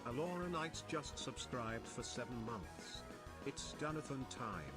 Alora Knight just subscribed for 7 months. It's Donothon time.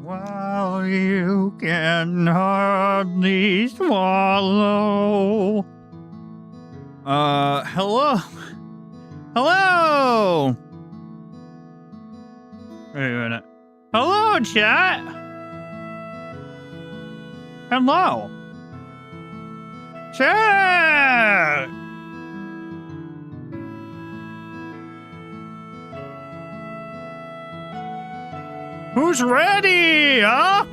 While you can hardly swallow. Hello? Hello? Wait a minute. Hello, chat? Hello? Chat! Who's ready, huh?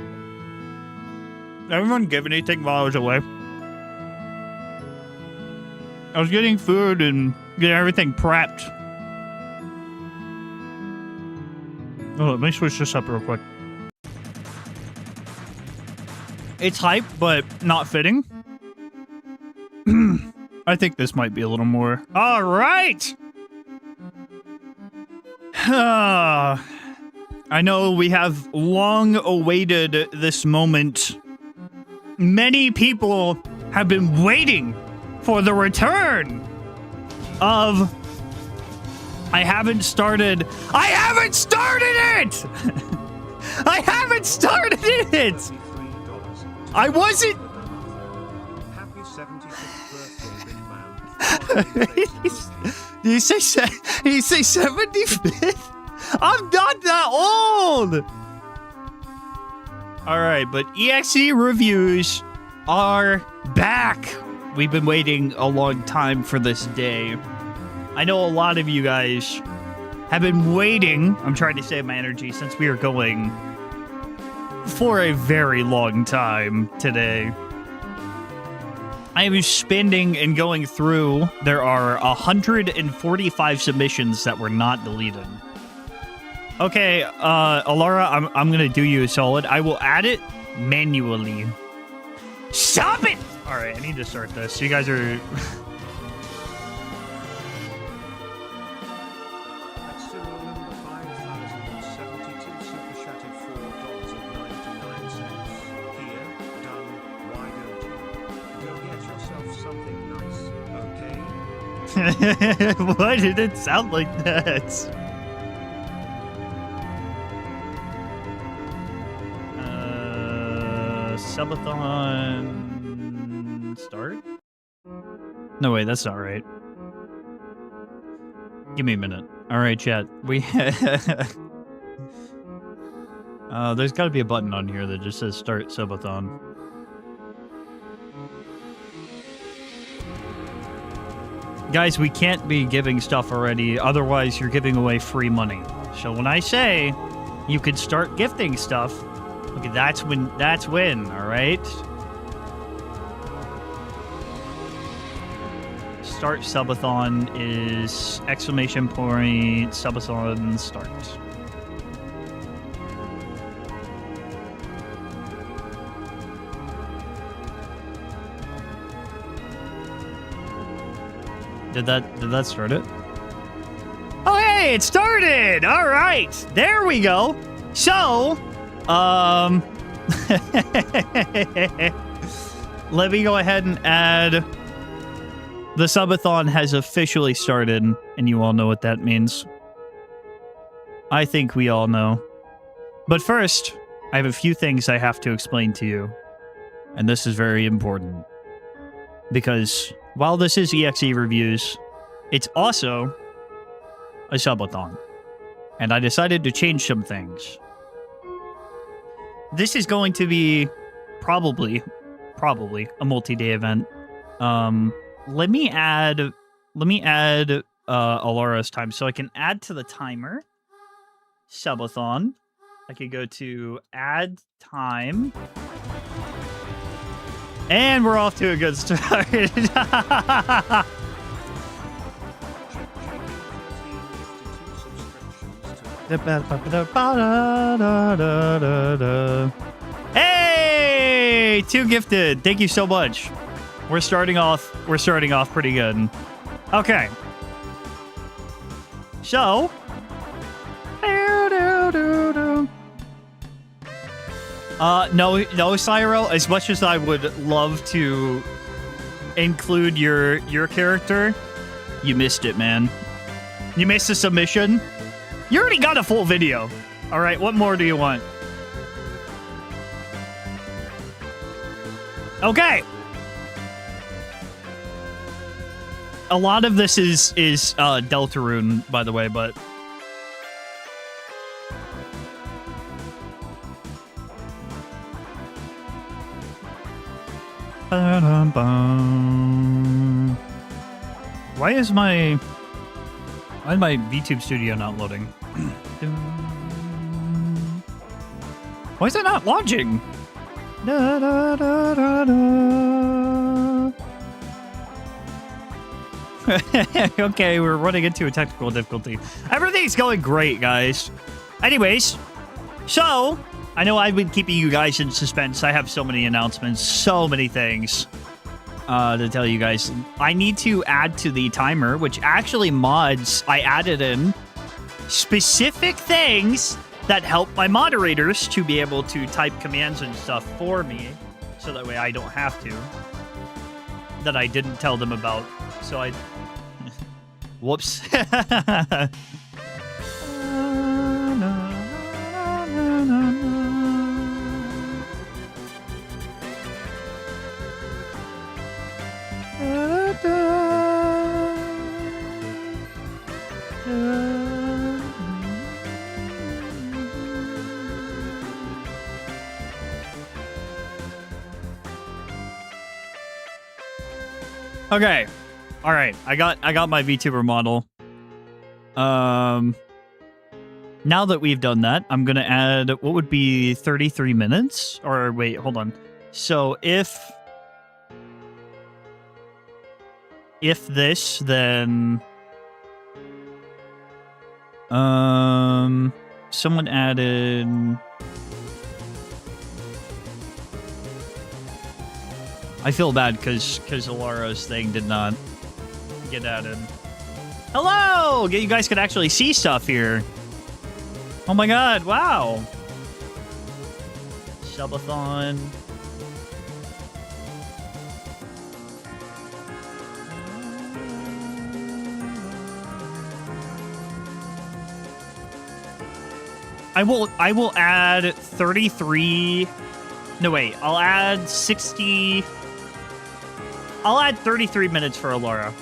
Everyone give anything while I was away? I was getting food and getting everything prepped. Oh, let me switch this up real quick. It's hype, but not fitting. I think this might be a little more. All right! I know we have long awaited this moment. Many people have been waiting for the return of... I haven't started it! I haven't started it! I wasn't... Happy 75th birthday, big man. Did you say 75th? I'm not that old! Alright, but EXE reviews are back. We've been waiting a long time for this day. I know a lot of you guys have been waiting. I'm trying to save my energy since we are going for a very long time today. I am spending and going through. There are 145 submissions that were not deleted. Okay, Alara, I'm gonna do you a solid. I will add it manually. Stop it! Alright, I need to start this. You guys are... Why did it sound like that? Subathon start? No, wait, that's not right. Give me a minute. Alright, chat. There's gotta be a button on here that just says start Subathon. Guys, we can't be giving stuff already, otherwise you're giving away free money. So when I say you could start gifting stuff, okay, that's when, all right? Start Subathon is exclamation point, Subathon start. Did that start it? Oh, hey, it started! All right, there we go. So, let me go ahead and add... The Subathon has officially started, and you all know what that means. I think we all know. But first, I have a few things I have to explain to you. And this is very important. Because while this is EXE Reviews, it's also a Subathon. And I decided to change some things. This is going to be probably a multi-day event. Let me add Alara's time, so I can add to the timer. Subathon. I could go to add time. And we're off to a good start. Hey! 2 gifted. Thank you so much. We're starting off pretty good. Okay. So, no, Cyro, as much as I would love to include your character, you missed it, man. You missed the submission. You already got a full video. All right, what more do you want? Okay. A lot of this is Deltarune, by the way, but why is my VTube Studio not loading? Why is it not launching? Da, da, da, da, da. Okay, we're running into a technical difficulty. Everything's going great, guys. Anyways, so I know I've been keeping you guys in suspense. I have so many announcements, so many things to tell you guys. I need to add to the timer, which actually mods, I added in specific things that help my moderators to be able to type commands and stuff for me, so that way I don't have to. That I didn't tell them about. So I... Whoops. Okay. All right. I got my VTuber model. Now that we've done that, I'm going to add what would be 33 minutes or wait, hold on. So if this, then someone added, I feel bad because Alara's thing did not get added. Hello! You guys could actually see stuff here. Oh my god, wow. Subathon. I will add 33. No wait, I'll add 60. I'll add 33 minutes for Alara.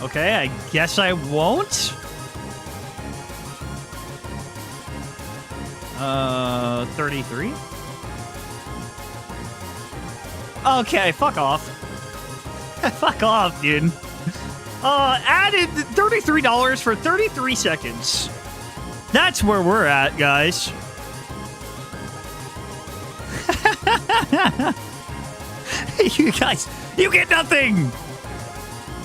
Okay, I guess I won't. 33? Okay, fuck off. Fuck off, dude. Added $33 for 33 seconds. That's where we're at, guys. You guys, you get nothing.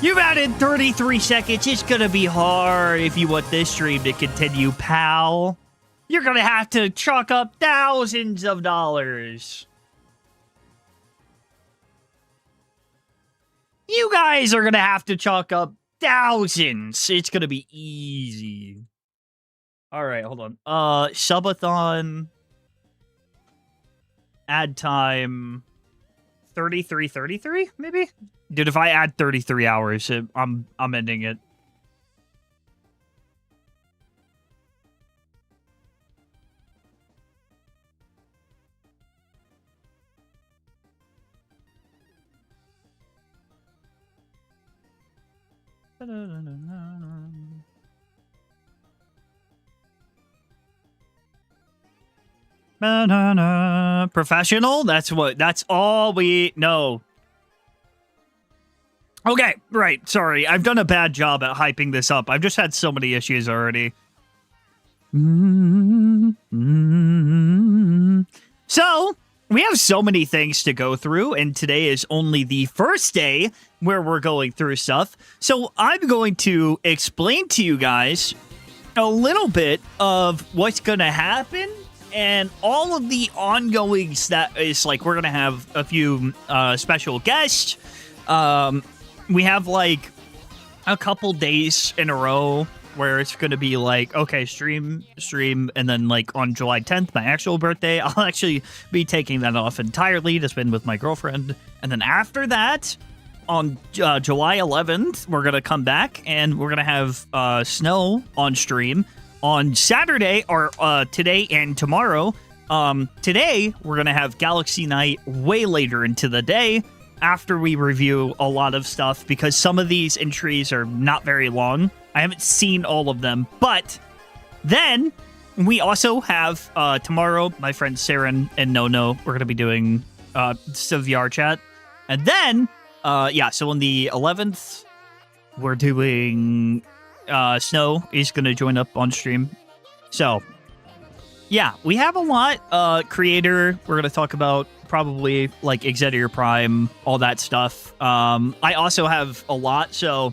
You've added 33 seconds. It's gonna be hard if you want this stream to continue, pal. You're gonna have to chalk up thousands of dollars. You guys are gonna have to chalk up thousands. It's gonna be easy. All right, hold on. Subathon. Add time 33, maybe? Dude, if I add 33 hours, I'm ending it. Professional? That's all we know. Okay, right. Sorry. I've done a bad job at hyping this up. I've just had so many issues already. So, we have so many things to go through, and today is only the first day where we're going through stuff. So, I'm going to explain to you guys a little bit of what's going to happen and all of the ongoings that is like we're going to have a few special guests. We have like a couple days in a row where it's going to be like, okay, stream, and then like on July 10th, my actual birthday, I'll actually be taking that off entirely to spend with my girlfriend. And then after that, on July 11th, we're going to come back and we're going to have Snow on stream on Saturday, or today and tomorrow. Today, we're going to have Galaxy Night way later into the day after we review a lot of stuff, because some of these entries are not very long. I haven't seen all of them, but then we also have tomorrow, my friends Sarah and Nono, we're going to be doing some VR chat. And then, so on the 11th, we're doing Snow is going to join up on stream. So, yeah, we have a lot. Creator, we're going to talk about probably like Exeter Prime, all that stuff. I also have a lot, so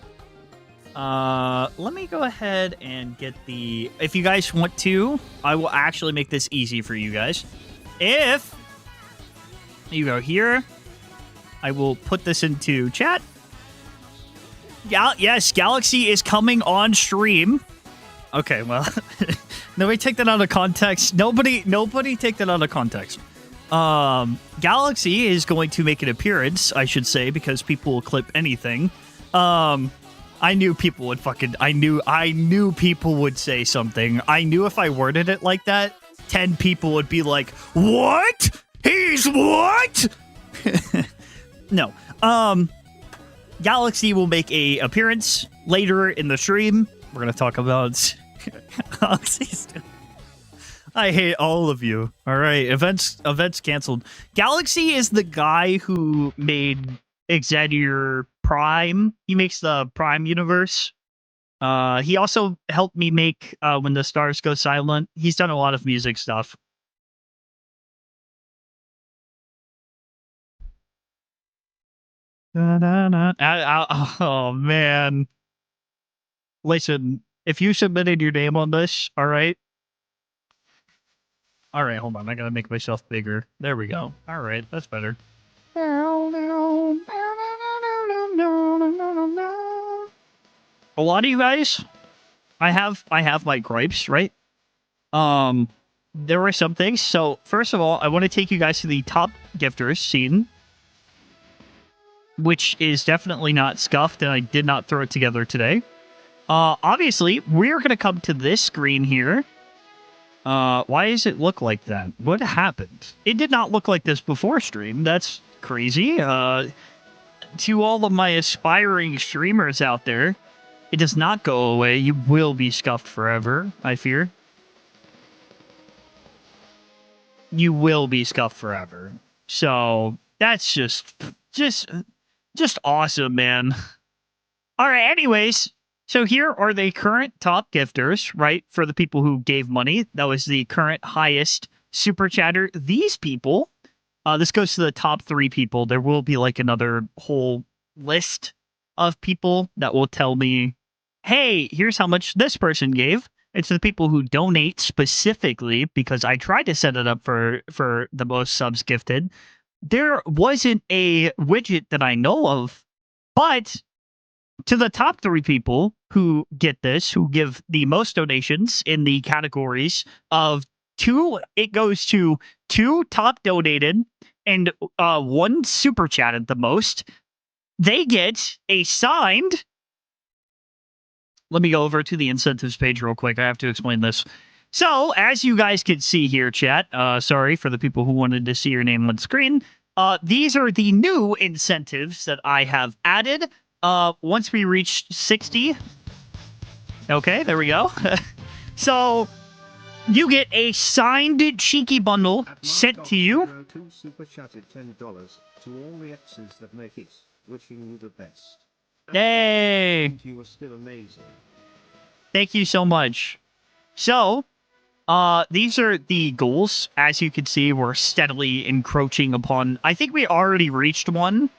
let me go ahead and get the... If you guys want to, I will actually make this easy for you guys. If you go here, I will put this into chat. Yes, Galaxy is coming on stream. Okay, well, nobody take that out of context. Nobody take that out of context. Galaxy is going to make an appearance, I should say, because people will clip anything. I knew people would I knew people would say something. I knew if I worded it like that, 10 people would be like, "What? He's what?" No. Galaxy will make a appearance later in the stream. We're going to talk about Galaxy's. I hate all of you. All right, events canceled. Galaxy is the guy who made Exeter Prime. He makes the Prime universe. He also helped me make When the Stars Go Silent. He's done a lot of music stuff. Oh man. Listen, if you submitted your name on this, all right, hold on. I gotta make myself bigger. There we go. All right, that's better. A lot of you guys, I have my gripes, right? There were some things. So first of all, I want to take you guys to the top gifters scene, which is definitely not scuffed, and I did not throw it together today. Obviously, we're gonna come to this screen here. Why does it look like that? What happened? It did not look like this before stream. That's crazy. To all of my aspiring streamers out there, it does not go away. You will be scuffed forever, I fear. You will be scuffed forever. So, that's just awesome, man. All right, anyways. So here are the current top gifters, right? For the people who gave money. That was the current highest super chatter. These people, this goes to the top 3 people. There will be like another whole list of people that will tell me, hey, here's how much this person gave. It's the people who donate specifically, because I tried to set it up for the most subs gifted. There wasn't a widget that I know of, but to the top 3 people who get this, who give the most donations in the categories of it goes to 2 top donated and 1 super chat at the most. They get a signed. Let me go over to the incentives page real quick. I have to explain this. So, as you guys can see here, chat, sorry for the people who wanted to see your name on screen. These are the new incentives that I have added. Once we reach 60. Okay, there we go. So, you get a signed cheeky bundle sent to you. Super chatted $10 to all the X's that make it. Wishing you the best. Yay! You are still amazing. Thank you so much. So, these are the goals. As you can see, we're steadily encroaching upon. I think we already reached one.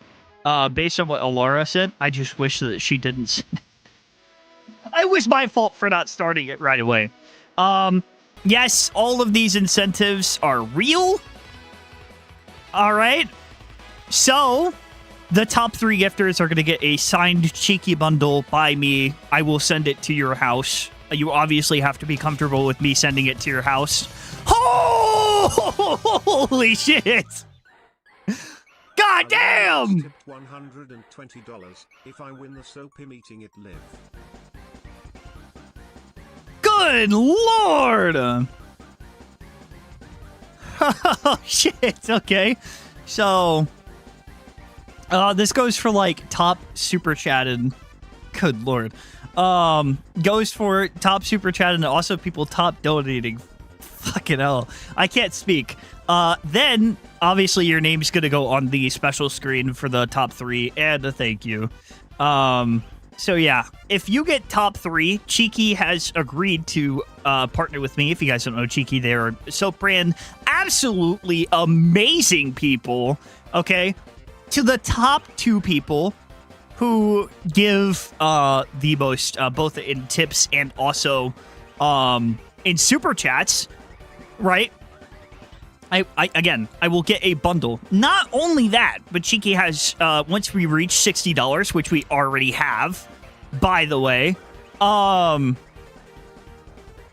Based on what Alara said. I just wish that she didn't. It was my fault for not starting it right away. Yes, all of these incentives are real. All right. So, the top 3 gifters are going to get a signed cheeky bundle by me. I will send it to your house. You obviously have to be comfortable with me sending it to your house. Holy shit! God damn! $120 if I win the Soapy meeting it live. Good lord! Oh shit, okay. So, this goes for like top super chatted. Good lord. Goes for top super chatted and also people top donating. Fucking hell. I can't speak. Then, obviously, your name's gonna go on the special screen for the top 3 and a thank you. So yeah, if you get top 3, Cheeky has agreed to partner with me. If you guys don't know Cheeky, they are soap brand, absolutely amazing people. Okay, to the top 2 people who give the most, both in tips and also in super chats, right? I will get a bundle. Not only that, but Cheeky has, once we reach $60, which we already have, by the way,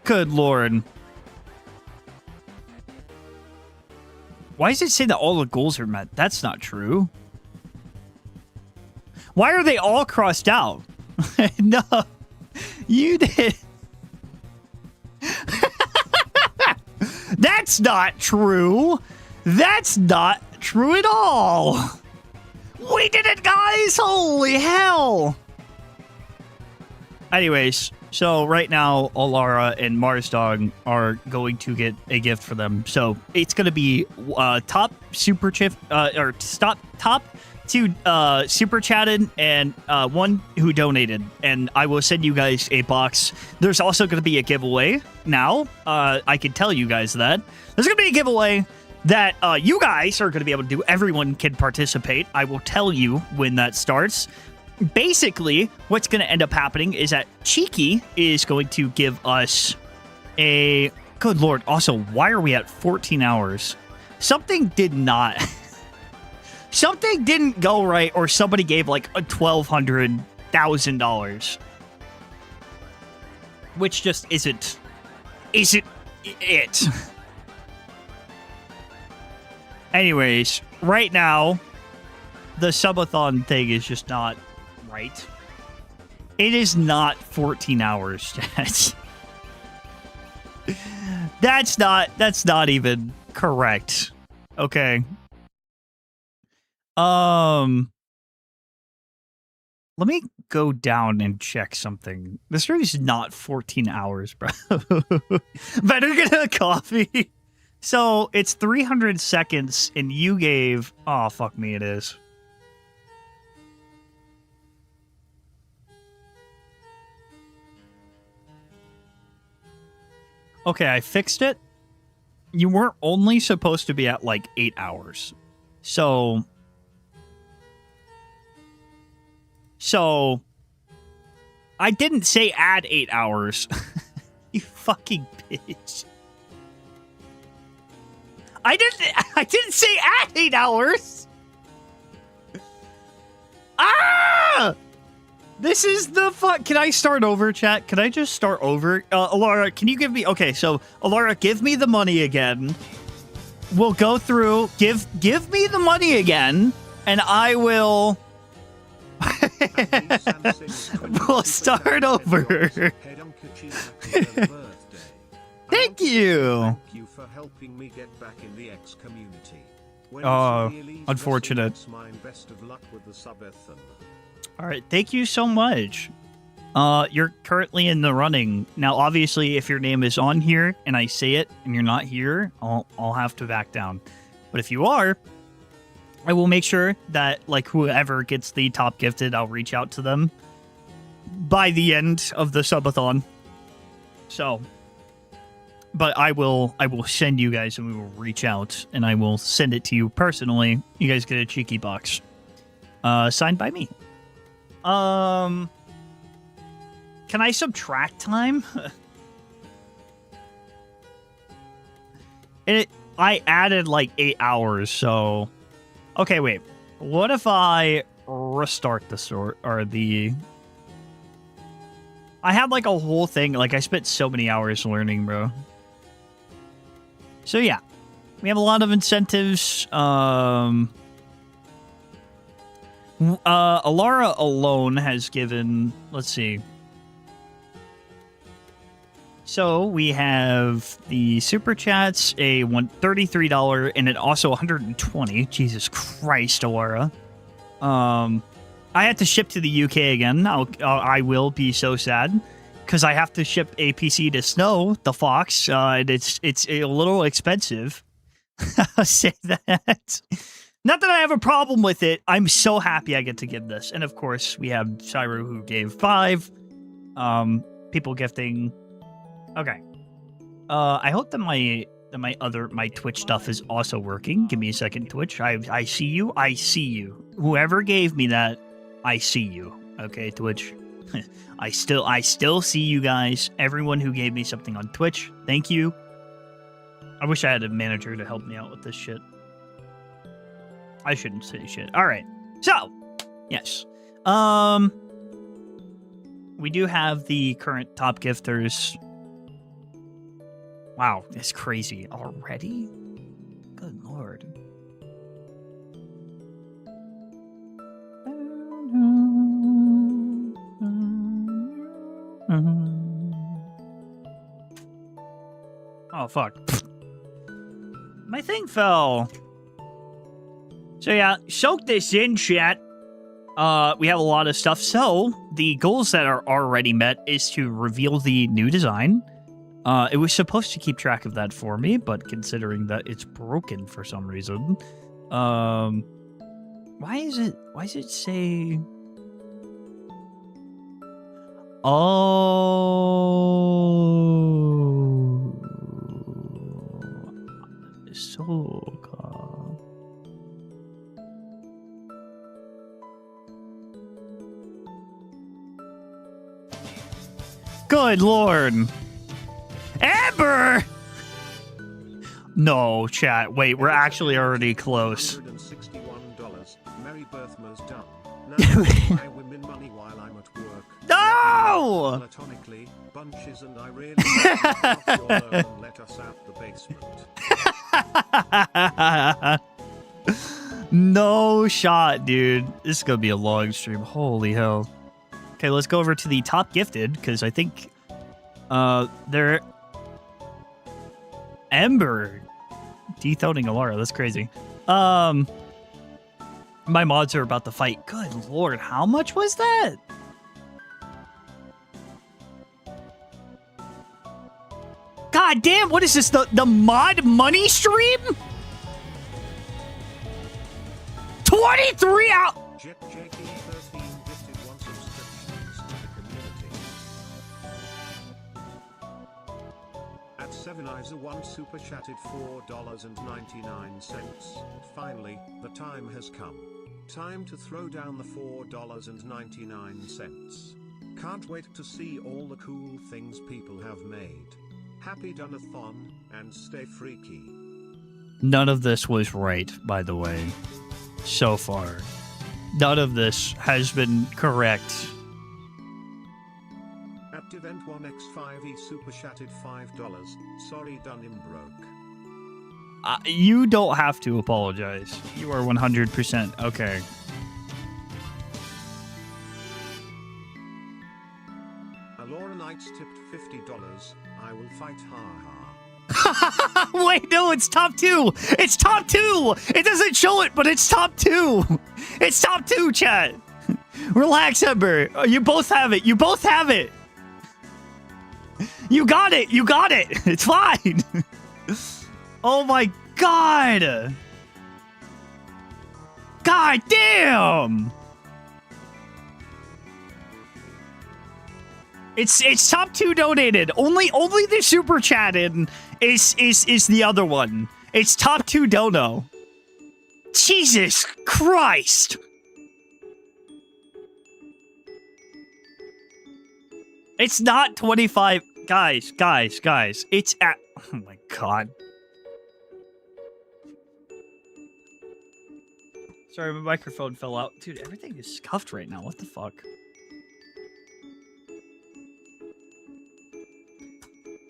good lord. Why does it say that all the goals are met? That's not true. Why are they all crossed out? No, you did. That's not true. That's not true at all. We did it, guys. Holy hell. Anyways, so right now, Alara and Marsdog are going to get a gift for them. So it's going to be top super chip, or top 2 super chatted and 1 who donated, and I will send you guys a box. There's also going to be a giveaway now. I can tell you guys that there's going to be a giveaway that you guys are going to be able to do. Everyone can participate. I will tell you when that starts. Basically, what's going to end up happening is that Cheeky is going to give us a... Good lord. Also, why are we at 14 hours? Something did not... Something didn't go right, or somebody gave like a $1,200,000. Which just isn't it. Anyways, right now, the subathon thing is just not right. It is not 14 hours, chat. That's not even correct. Okay. Let me go down and check something. This is not 14 hours, bro. Better get a coffee. So it's 300 seconds, and you gave... Oh, fuck me, it is. Okay, I fixed it. You weren't only supposed to be at, like, 8 hours. So, I didn't say add 8 hours. You fucking bitch. I didn't say add 8 hours. Ah! This is the fuck. Can I start over, chat? Can I just start over? Alara, can you give me... Okay, so, Alara, give me the money again. We'll go through. Give me the money again, and I will... we'll start over. Thank you. Thank you for helping me get back in the X community. Unfortunate. Best of luck with the Subathon. All right, thank you so much. You're currently in the running. Now, obviously, if your name is on here and I say it and you're not here, I'll have to back down. But if you are, I will make sure that, like, whoever gets the top gifted, I'll reach out to them by the end of the subathon. So, but I will send you guys and we will reach out and I will send it to you personally. You guys get a cheeky box. Signed by me. Can I subtract time? I added like 8 hours, so... Okay, wait. What if I restart the... I had like a whole thing, like I spent so many hours learning, bro. So yeah, we have a lot of incentives. Alara alone has given, let's see. So we have the super chats, a $33, and then also $120. Jesus Christ, Alara. I had to ship to the UK again. I will be so sad because I have to ship a PC to Snow, the Fox. And it's a little expensive. I'll say that. Not that I have a problem with it. I'm so happy I get to give this. And of course, we have Cyro who gave 5. People gifting. Okay. I hope that my Twitch stuff is also working. Give me a second, Twitch. I see you. I see you. Whoever gave me that, I see you. Okay, Twitch. I still see you guys. Everyone who gave me something on Twitch, thank you. I wish I had a manager to help me out with this shit. I shouldn't say shit. All right. So, yes. We do have the current top gifters. Wow, it's crazy already. Good lord. Oh, fuck. My thing fell. So yeah, soak this in, chat. We have a lot of stuff. So the goals that are already met is to reveal the new design. It was supposed to keep track of that for me, but considering that it's broken for some reason, why is it say? Oh, so. Good lord. Amber! No, chat. Wait, we're actually already close. $161. Merry Birthmas done. Now I win money while I'm at work. No! Platonically, Bunches and I really let us out the basement. No shot, dude. This is gonna be a long stream. Holy hell. Okay, let's go over to the top gifted, because I think they're Ember dethroning Alara. That's crazy. My mods are about to fight. Good lord, how much was that? God damn, what is this? The mod money stream? 23 out. At 7 Isa 1 super chatted $4.99. Finally, the time has come. Time to throw down the $4.99. Can't wait to see all the cool things people have made. Happy Donathon, and stay freaky. None of this was right, by the way. So far. None of this has been correct. X1X5E super chatted $5. Sorry, done him broke. You don't have to apologize. You are 100% okay. Alora Knights tipped $50. I will fight, haha. Wait, no, it's top 2. It's top 2. It doesn't show it, but it's top 2. It's top 2, chat. Relax, Ember. You both have it. You both have it. You got it. You got it. It's fine. Oh my god. God damn. It's top 2 donated. Only the super chatted is the other one. It's top 2 dono. Jesus Christ. It's not 25. Guys. It's at. Oh my god. Sorry, my microphone fell out. Dude, everything is scuffed right now. What the fuck?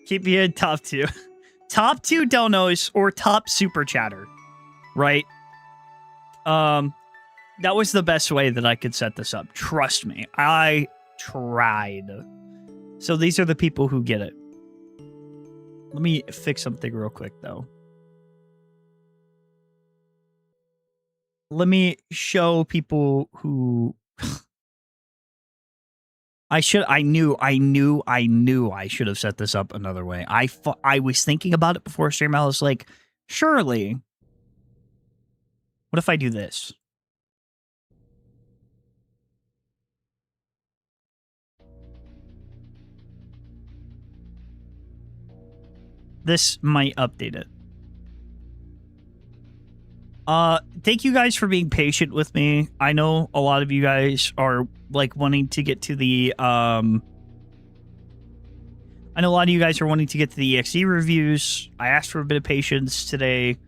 Keep me in top 2. Top 2 donos or top super chatter. Right? That was the best way that I could set this up. Trust me. I tried. So these are the people who get it. Let me fix something real quick, though. Let me show people who... I knew I should have set this up another way. I was thinking about it before stream. I was like, surely. What if I do this? This might update it. Thank you guys for being patient with me. I know a lot of you guys are like wanting to get to the I know a lot of you guys are wanting to get to the EXE reviews. I asked for a bit of patience today.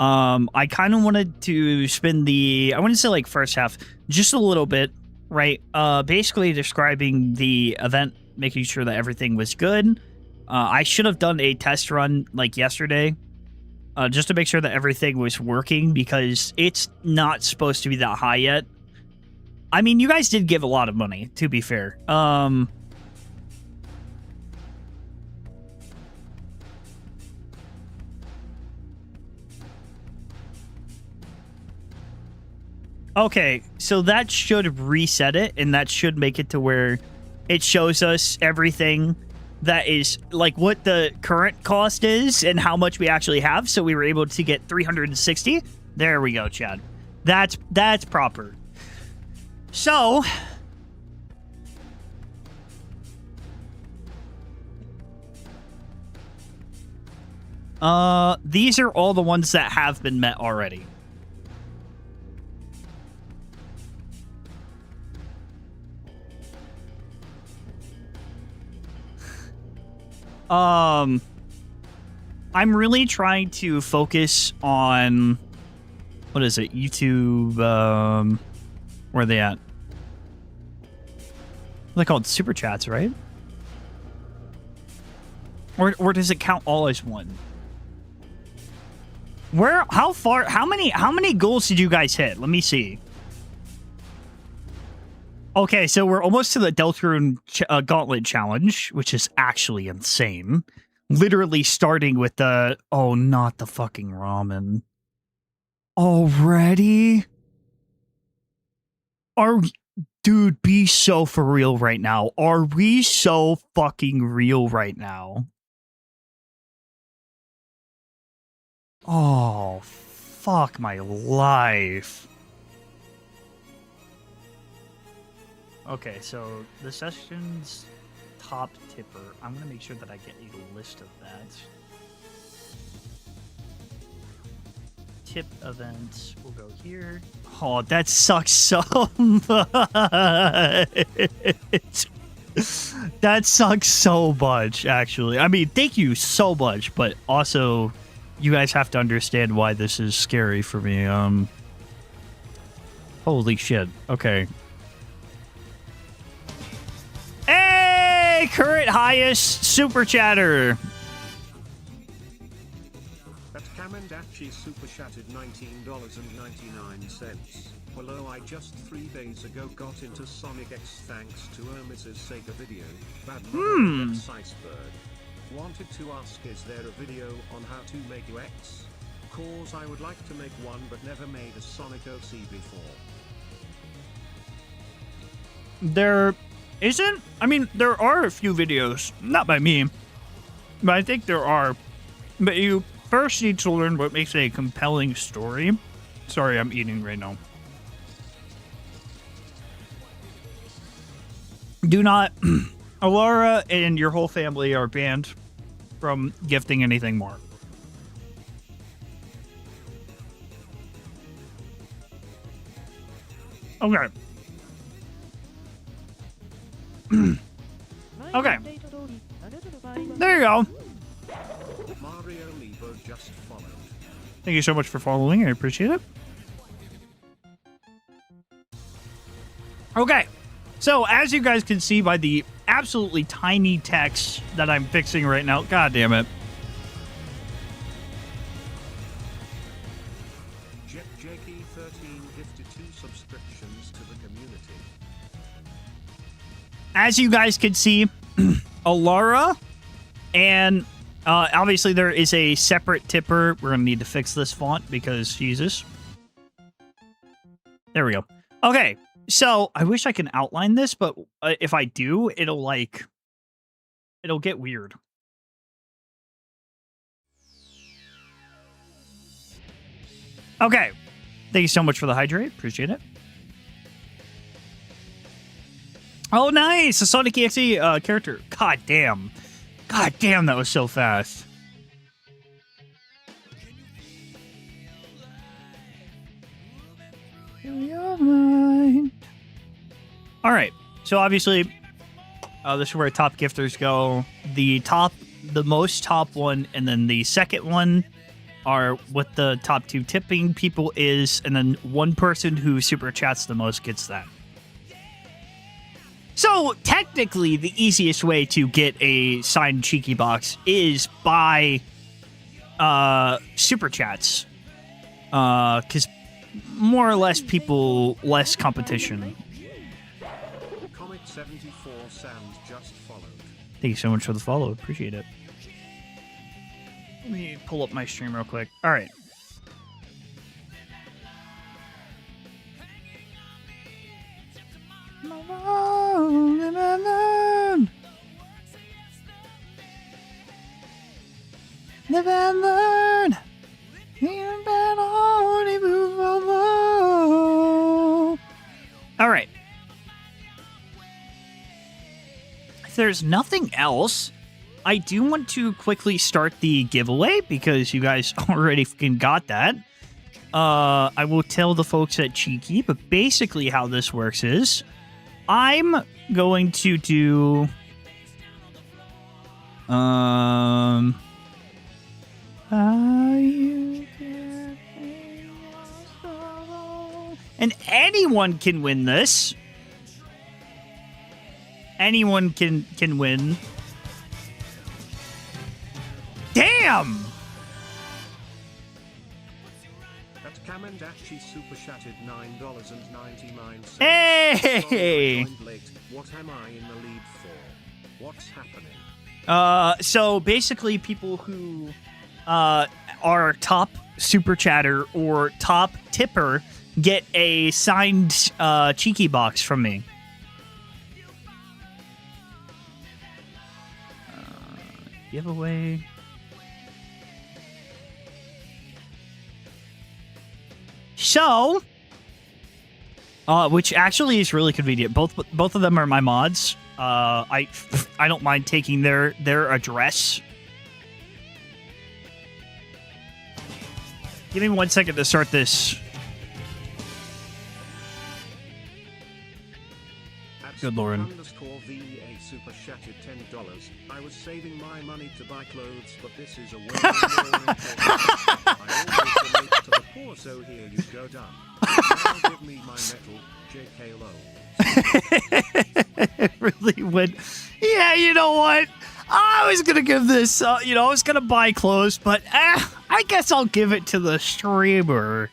I kind of wanted to spend I wouldn't say like first half, just a little bit, right? Basically describing the event, making sure that everything was good. I should have done a test run like yesterday. Just to make sure that everything was working, because it's not supposed to be that high yet. I mean, you guys did give a lot of money, to be fair. Okay, so that should reset it, and that should make it to where it shows us everything that is like what the current cost is and how much we actually have. So we were able to get 360. There we go, Chad. That's proper. So these are all the ones that have been met already. I'm really trying to focus on, what is it? YouTube, where are they at? They're called super chats, right? Or does it count all as one? How many goals did you guys hit? Let me see. Okay, so we're almost to the Deltarune Gauntlet Challenge, which is actually insane. Literally starting with the... Oh, not the fucking ramen. Already? Dude, be so for real right now. Are we so fucking real right now? Oh, fuck my life. Okay, so the session's top tipper. I'm going to make sure that I get a list of that. Tip events will go here. Oh, that sucks so much. That sucks so much, actually. I mean, thank you so much, but also you guys have to understand why this is scary for me. Holy shit. Okay. Hey! Yay! Current highest super chatter. That Kamendachi super chatted $19.99. Hello, I just 3 days ago got into Sonic X thanks to Mrs. Sega video. Bad mother X iceberg. Wanted to ask, is there a video on how to make UX? Cause I would like to make one but never made a Sonic OC before. There isn't? I mean, there are a few videos. Not by me. But I think there are. But you first need to learn what makes a compelling story. Sorry, I'm eating right now. Do not... Alara and your whole family are banned from gifting anything more. Okay. Okay. There you go. Mario Lebo just followed. Thank you so much for following. I appreciate it. Okay. So, as you guys can see by the absolutely tiny text that I'm fixing right now, god damn it. Jakey13 gifted 2 subscriptions to the community. As you guys can see, Alara and obviously there is a separate tipper. We're going to need to fix this font because Jesus. There we go. Okay. So, I wish I can outline this, but if I do, it'll get weird. Okay. Thank you so much for the hydrate. Appreciate it. Oh, nice! A Sonic EXE character. God damn. God damn, that was so fast. Alright, so obviously, this is where top gifters go. The most top one, and then the second one are what the top 2 tipping people is, and then one person who super chats the most gets that. So, technically, the easiest way to get a signed Cheeky Box is by super chats. Because more or less people, less competition. Comic 74 Sounds just followed. Thank you so much for the follow. Appreciate it. Let me pull up my stream real quick. All right. Live and learn. All right. If there's nothing else, I do want to quickly start the giveaway because you guys already fucking got that. I will tell the folks at Cheeky, but basically how this works is I'm going to do and anyone can win this. Anyone can win. Damn! That Kamendachi super chatted $9.99. Hey! What am I in the lead for? What's happening? So basically people who are top super chatter or top tipper get a signed Cheeky Box from me. Giveaway. So, which actually is really convenient. Both of them are my mods. I don't mind taking their address. Give me 1 second to start this. Good Lord. VA super chatted $10. I was saving my money to buy clothes, but this is a way more important. I always donate to the poor, so here you go, done. Now give me my metal, JK Low. It really would. Yeah, you know what? I was gonna give this, I was gonna buy clothes, but I guess I'll give it to the streamer.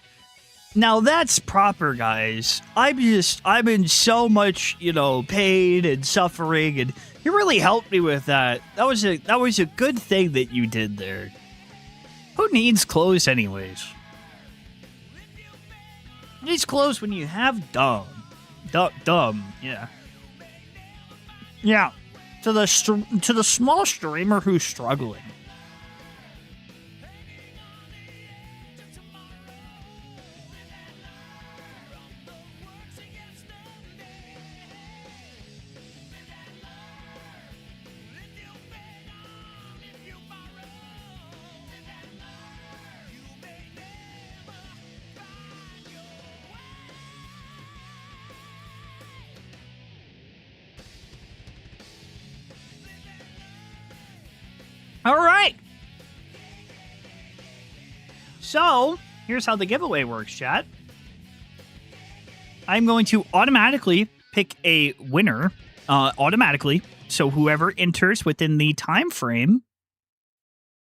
Now that's proper, guys. I'm in so much, pain and suffering, and you really helped me with that. That was a good thing that you did there. Who needs clothes anyways? Who needs clothes when you have dumb, yeah. Yeah. To the small streamer who's struggling. All right. So, here's how the giveaway works, chat. I'm going to automatically pick a winner, automatically. So whoever enters within the time frame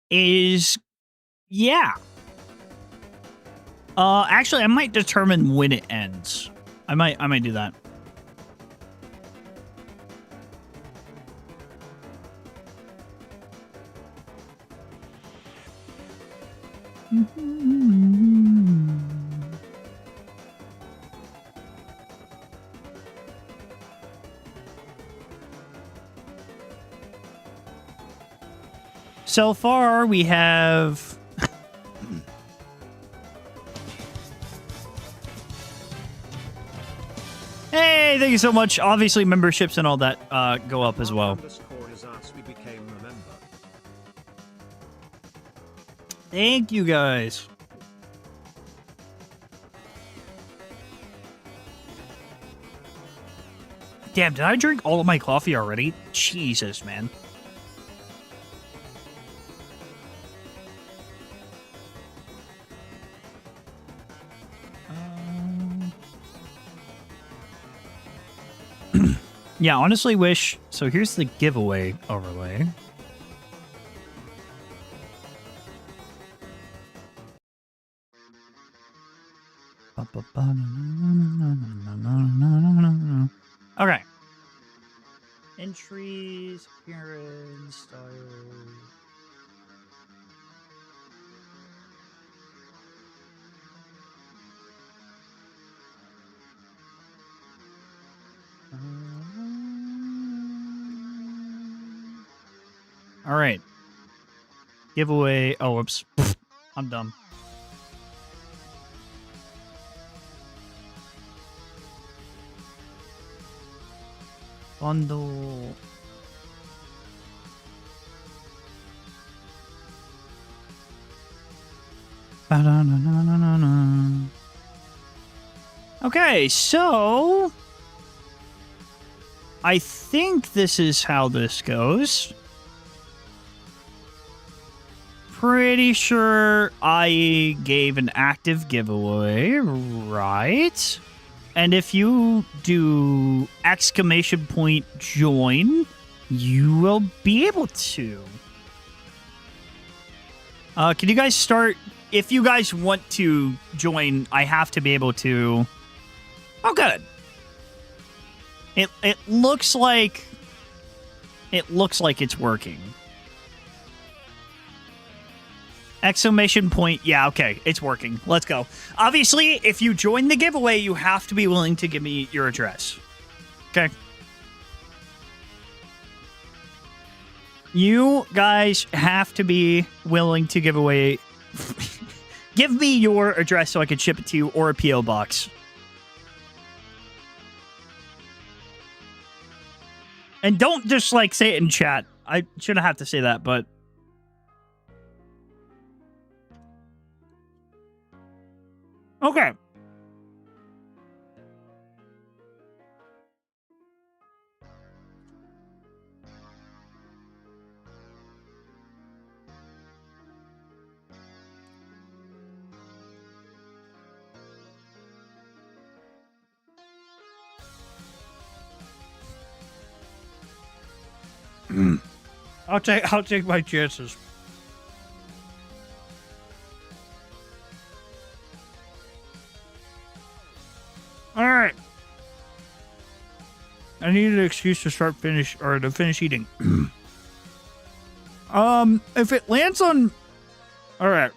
is, yeah. Actually, I might determine when it ends. I might do that. So far, we have... Hey, thank you so much. Obviously, memberships and all that go up as well. Thank you, guys. Damn, did I drink all of my coffee already? Jesus, man. Yeah, honestly wish... So here's the giveaway overlay. Okay. Entries, appearance, style... All right. Giveaway. Oh, whoops. I'm dumb. Bundle. Okay, so I think this is how this goes. Pretty sure I gave an active giveaway, right? And if you do !join, you will be able to. Can you guys start? If you guys want to join, I have to be able to. Oh, good. It looks like it's working. !! Yeah, okay, it's working. Let's go. Obviously, if you join the giveaway, you have to be willing to give me your address. Okay. You guys have to be willing to give away... Give me your address so I can ship it to you, or a P.O. box. And don't just, like, say it in chat. I shouldn't have to say that, but... Okay. I'll take my chances. All right. I need an excuse to finish eating. If it lands on, all right.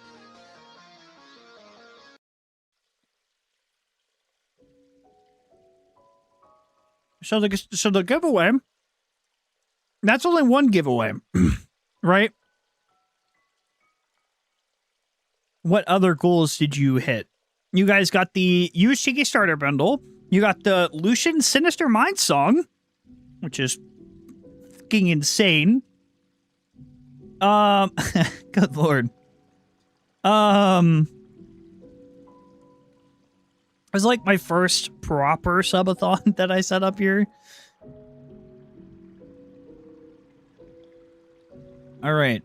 So the giveaway. That's only one giveaway, right? What other goals did you hit? You guys got the Use Cheeky Starter Bundle. You got the Lucian Sinister Mind song, which is fucking insane. Good lord. It was like my first proper subathon that I set up here. All right.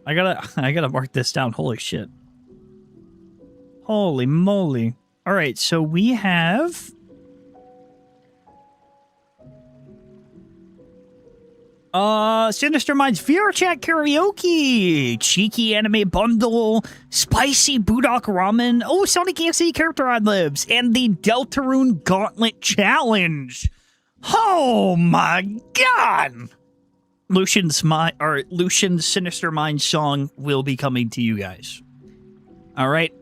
I gotta mark this down. Holy shit. Holy moly. All right, so we have Sinister Minds VR Chat Karaoke, Cheeky Anime Bundle, Spicy Budok Ramen, oh, Sonic AFC Character Ad Libs, and the Deltarune Gauntlet Challenge. Oh my god! Lucian's Sinister Minds song will be coming to you guys. All right.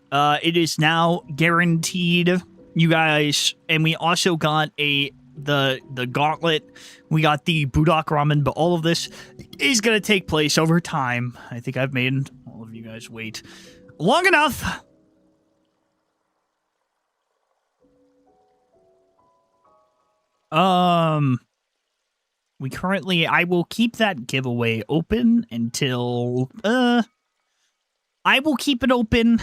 It is now guaranteed, you guys, and we also got the gauntlet. We got the Budok Ramen, but all of this is gonna take place over time. I think I've made all of you guys wait long enough. I will keep that giveaway open until I will keep it open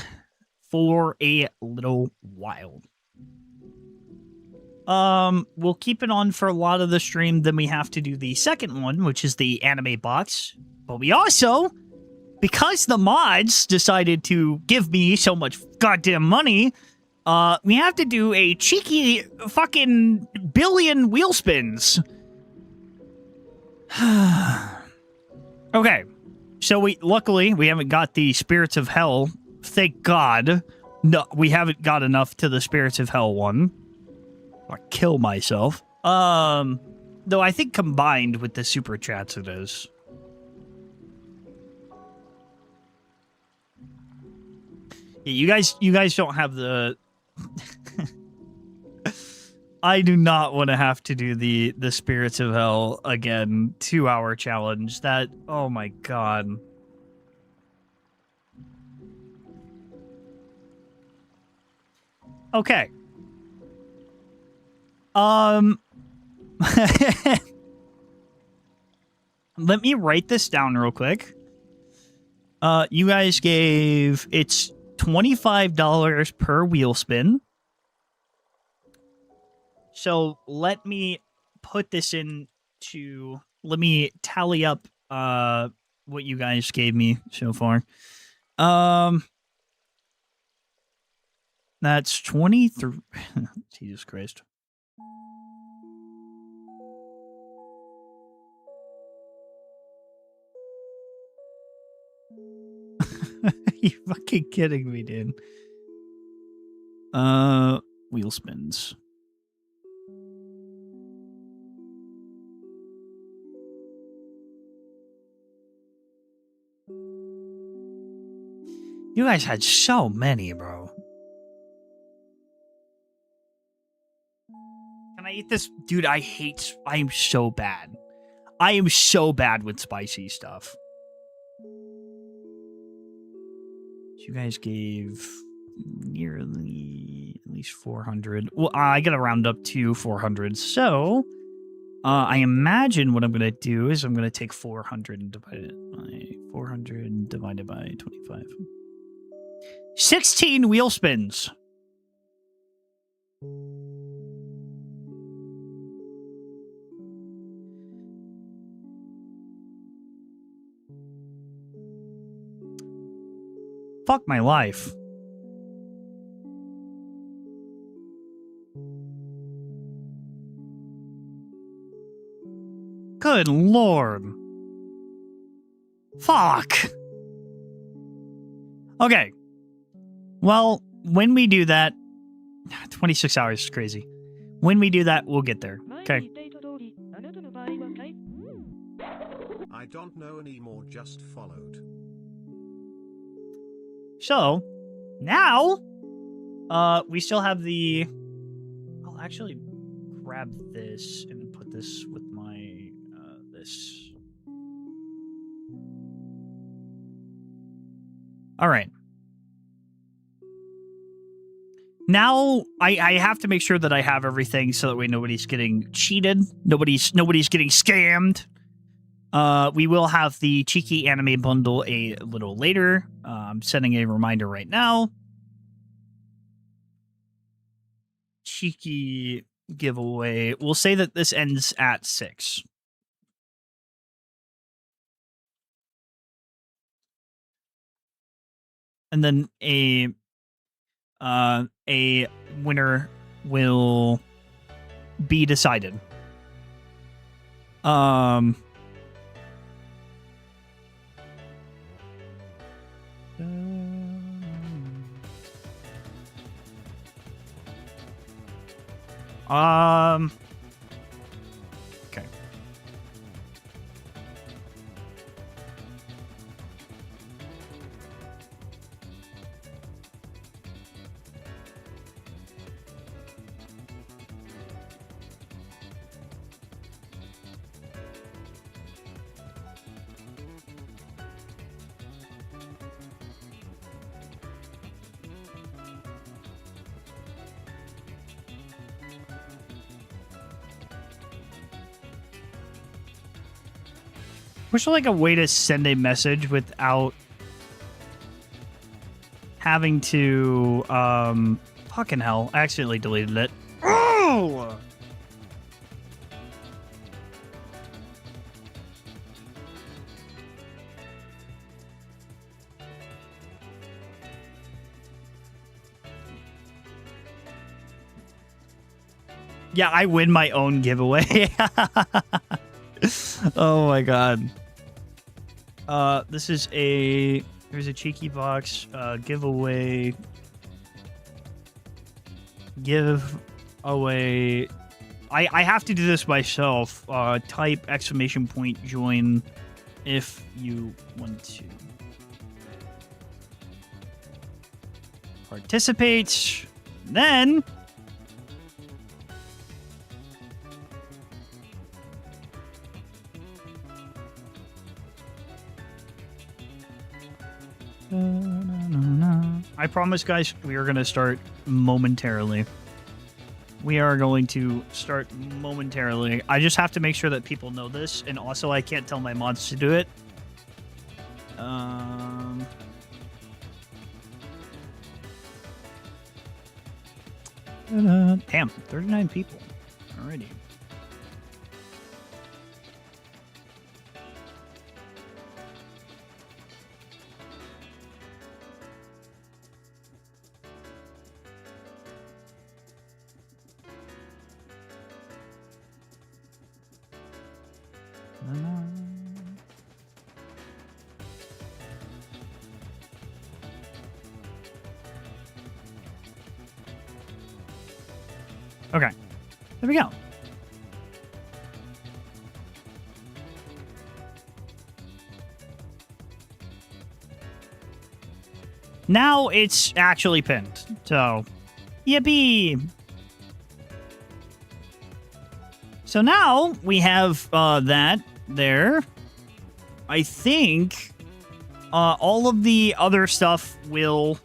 for a little while. We'll keep it on for a lot of the stream, then we have to do the second one, which is the anime box. But we also, because the mods decided to give me so much goddamn money, we have to do a cheeky fucking billion wheel spins. Okay. So luckily we haven't got the Spirits of Hell. Thank God. No, we haven't got enough to the Spirits of Hell one. I'll kill myself. Though I think combined with the super chats it is. Yeah, you guys don't have the I do not want to have to do the Spirits of Hell again 2-hour challenge. That, oh my god. Okay. Let me write this down real quick. You guys gave, it's $25 per wheel spin. So let me put this into, let me tally up what you guys gave me so far. That's 23. Jesus Christ. Are you fucking kidding me, dude? Wheel spins. You guys had so many, bro. Can I eat this? Dude, I am so bad. I am so bad with spicy stuff. You guys gave nearly at least 400. Well, I gotta round up to 400. So, I imagine what I'm gonna do is I'm gonna take 400 and divide it by 400 divided by 25. 16 wheel spins. Fuck my life. Good Good lord. Fuck. Okay. Well, when we do that, 26 hours is crazy. When we do that, we'll get there. Okay. I don't know anymore, just followed. So, now, we still have the... I'll actually grab this and put this with my, this. All right. Now, I have to make sure that I have everything so that way nobody's getting cheated. Nobody's getting scammed. We will have the cheeky anime bundle a little later. I'm setting a reminder right now. Cheeky giveaway. We'll say that this ends at 6. And then a winner will be decided. Okay. Wish like a way to send a message without having to fucking hell, I accidentally deleted it. Oh! Yeah, I win my own giveaway. Oh my god. This is here's a cheeky box, giveaway. Give away. I have to do this myself. Type ! join if you want to participate. Then I promise, guys, we are going to start momentarily. We are going to start momentarily. I just have to make sure that people know this, and also I can't tell my mods to do it. Damn, 39 people. Alrighty. Okay, there we go. Now it's actually pinned, so yippee! So now we have that there. I think all of the other stuff will...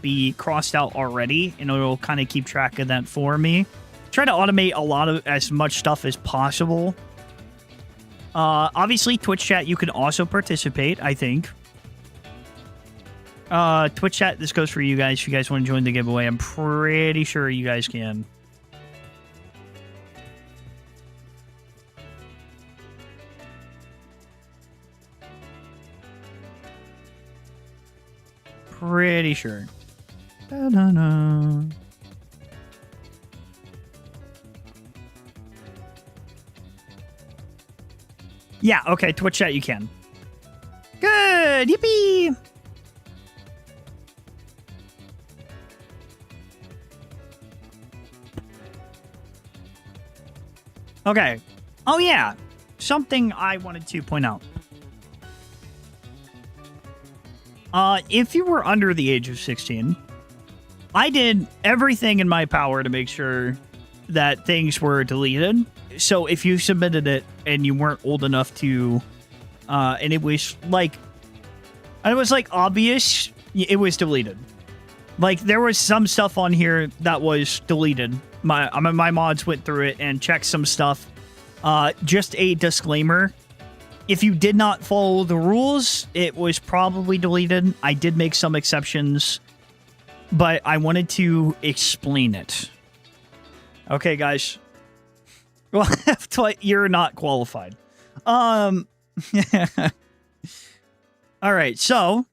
be crossed out already, and it'll kind of keep track of that for me. Try to automate as much stuff as possible. Obviously, Twitch chat, you can also participate, I think. Twitch chat, this goes for you guys. If you guys want to join the giveaway, I'm pretty sure you guys can. Pretty sure. Da-da-da. Yeah, okay, Twitch chat you can. Good, yippee! Okay. Oh yeah, something I wanted to point out. If you were under the age of 16, I did everything in my power to make sure that things were deleted. So if you submitted it and you weren't old enough to, and it was like obvious, it was deleted. Like there was some stuff on here that was deleted. My mods went through it and checked some stuff. Just a disclaimer. If you did not follow the rules, it was probably deleted. I did make some exceptions, but I wanted to explain it. Okay, guys. Well, you're not qualified. All right, so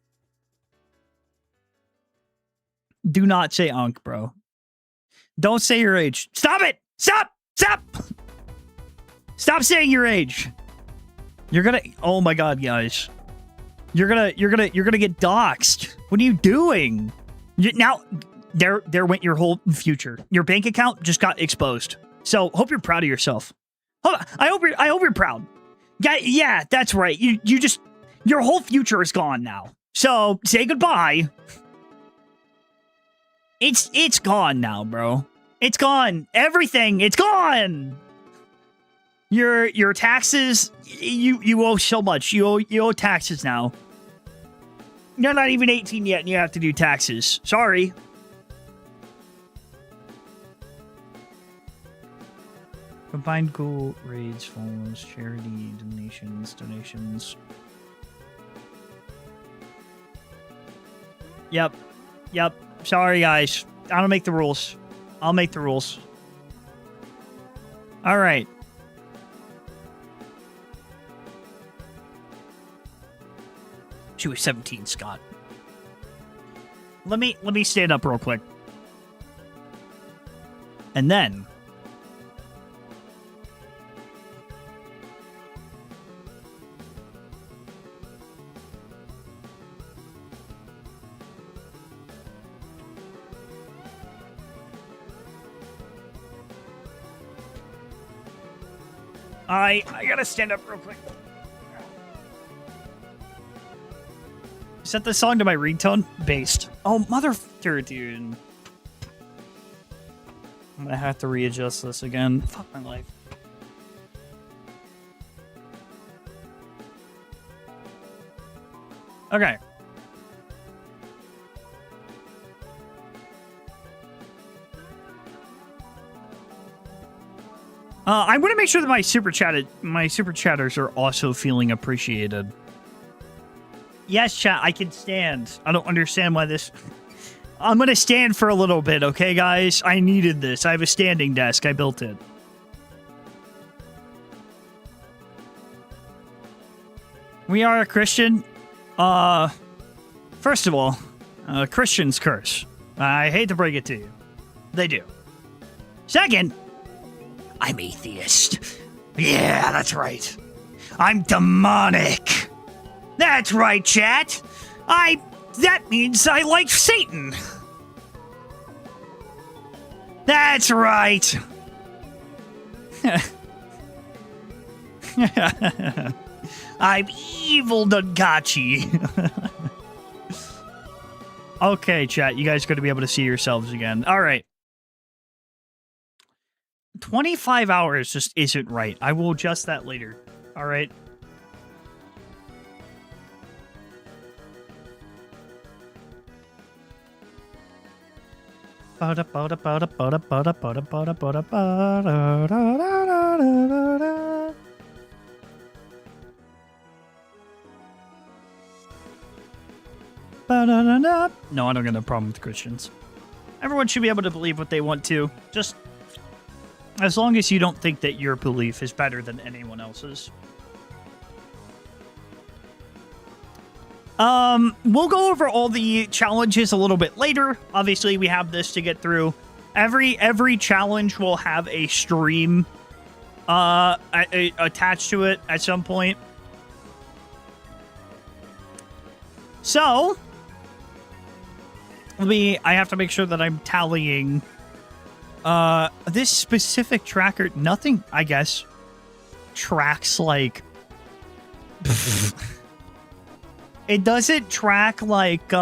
do not say Unk, bro. Don't say your age. Stop it! Stop! Stop! Stop saying your age. You're gonna. Oh my god, guys. You're gonna get doxxed. What are you doing? Now, there went your whole future. Your bank account just got exposed. So hope you're proud of yourself. I hope you're proud. Yeah, that's right. You just your whole future is gone now. So say goodbye. It's gone now, bro. It's gone. Everything. It's gone. Your taxes. You owe so much. You owe taxes now. You're not even 18 yet, and you have to do taxes. Sorry. Combined goal raids, follows, charity, donations. Yep. Sorry, guys. I don't make the rules. I'll make the rules. All right. She was 17, Scott. Let me stand up real quick. And then I gotta stand up real quick. Set the song to my ringtone? Based. Oh, motherfucker, dude. I'm gonna have to readjust this again. Fuck my life. Okay. I want to make sure that my super chatters are also feeling appreciated. Yes, chat, I can stand. I don't understand why this... I'm gonna stand for a little bit, okay, guys? I needed this. I have a standing desk. I built it. We are a Christian. First of all, Christians curse. I hate to break it to you. They do. Second, I'm atheist. Yeah, that's right. I'm demonic. That's right, chat. That means I like Satan. That's right. I'm evil Nagachi. Okay, chat, you guys are going to be able to see yourselves again. All right. 25 hours just isn't right. I will adjust that later. All right. No, I don't get a problem with Christians. Everyone should be able to believe what they want to. Just as long as you don't think that your belief is better than anyone else's. We'll go over all the challenges a little bit later. Obviously, we have this to get through. Every challenge will have a stream attached to it at some point. So, I have to make sure that I'm tallying this specific tracker. Nothing, I guess, tracks like it doesn't track like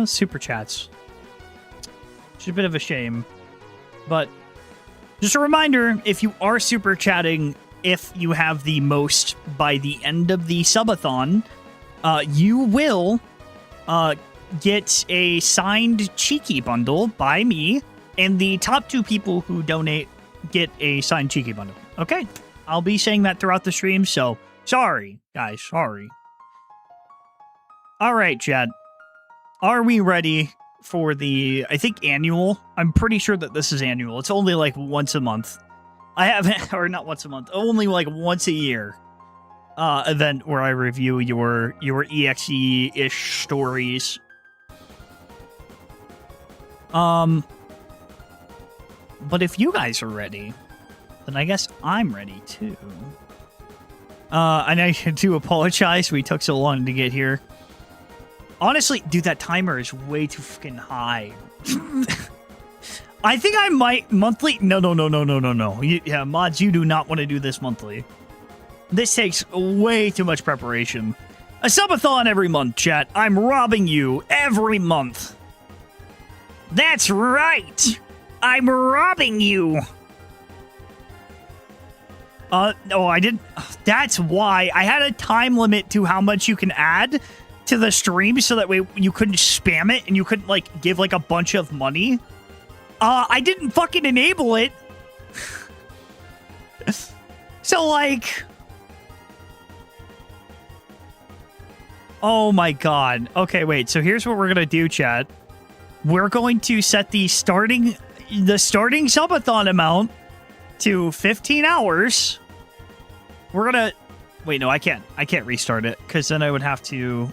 super chats. It's a bit of a shame, but just a reminder, if you are super chatting, if you have the most by the end of the subathon, you will get a signed Cheeky bundle by me, and the top 2 people who donate get a signed Cheeky bundle. Okay? I'll be saying that throughout the stream, so sorry, guys, sorry. All right, chat. Are we ready for the, I think, annual? I'm pretty sure that this is annual. It's only like once a month. I haven't, or not once a month, only like once a year event where I review your EXE-ish stories. But if you guys are ready, then I guess I'm ready too. And I do apologize we took so long to get here. Honestly, dude, that timer is way too fucking high. I think I might monthly. No. Yeah, mods, you do not want to do this monthly. This takes way too much preparation. A subathon every month, chat. I'm robbing you every month. That's right. I'm robbing you. No, I didn't. That's why I had a time limit to how much you can add to the stream, so that way you couldn't spam it and you couldn't like give like a bunch of money. I didn't fucking enable it. So like, oh my god. Okay, wait. So here's what we're gonna do, chat. We're going to set the starting subathon amount to 15 hours. We're gonna wait. No, I can't restart it because then I would have to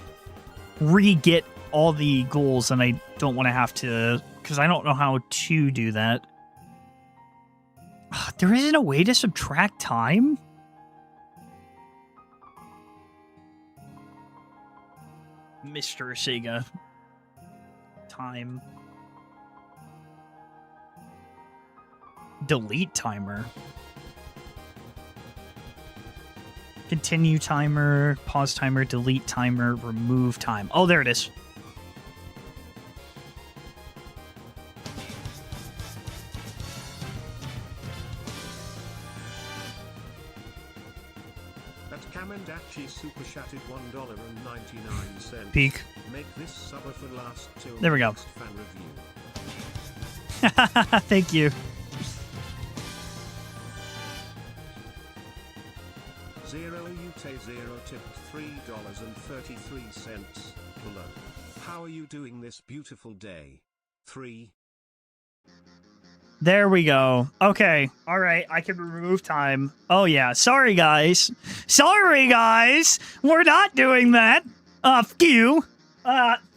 re-get all the goals, and I don't want to have to, because I don't know how to do that. There isn't a way to subtract time? Mr. Sega. Time. Delete timer. Continue timer, pause timer, delete timer, remove time. Oh, there it is. That Kamandachi super chatted $1.99. Peak. Make this subathon last till there we go. Next fan review. Thank you. Zero Ute Zero tipped $3.33 below. How are you doing this beautiful day? 3. There we go. Okay. All right. I can remove time. Oh, yeah. Sorry, guys. Sorry, guys. We're not doing that. Fuck you.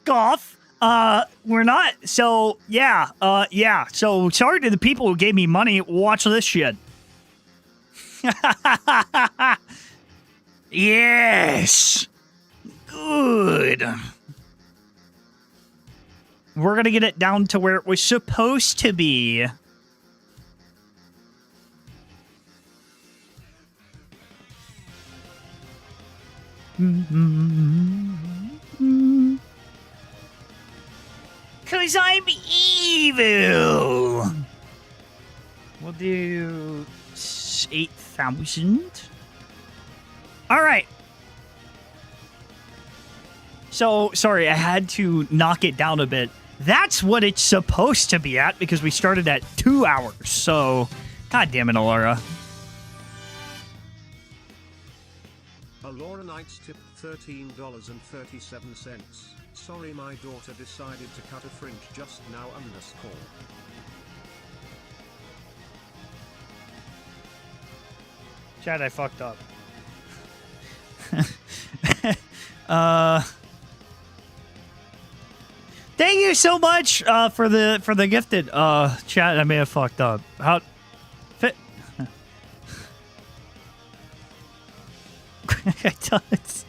Golf. We're not. So, yeah. Yeah. So, sorry to the people who gave me money. Watch this shit. Yes. Good. We're going to get it down to where it was supposed to be. Cause I'm evil. We'll do 8,000. All right. So, sorry, I had to knock it down a bit. That's what it's supposed to be at because we started at 2 hours. So, god damn it, Alara. Alora Knights tipped $13.37. Sorry, my daughter decided to cut a fringe just now _. Chad, I fucked up. so much for the gifted chat. I may have fucked up. How fit? I don't.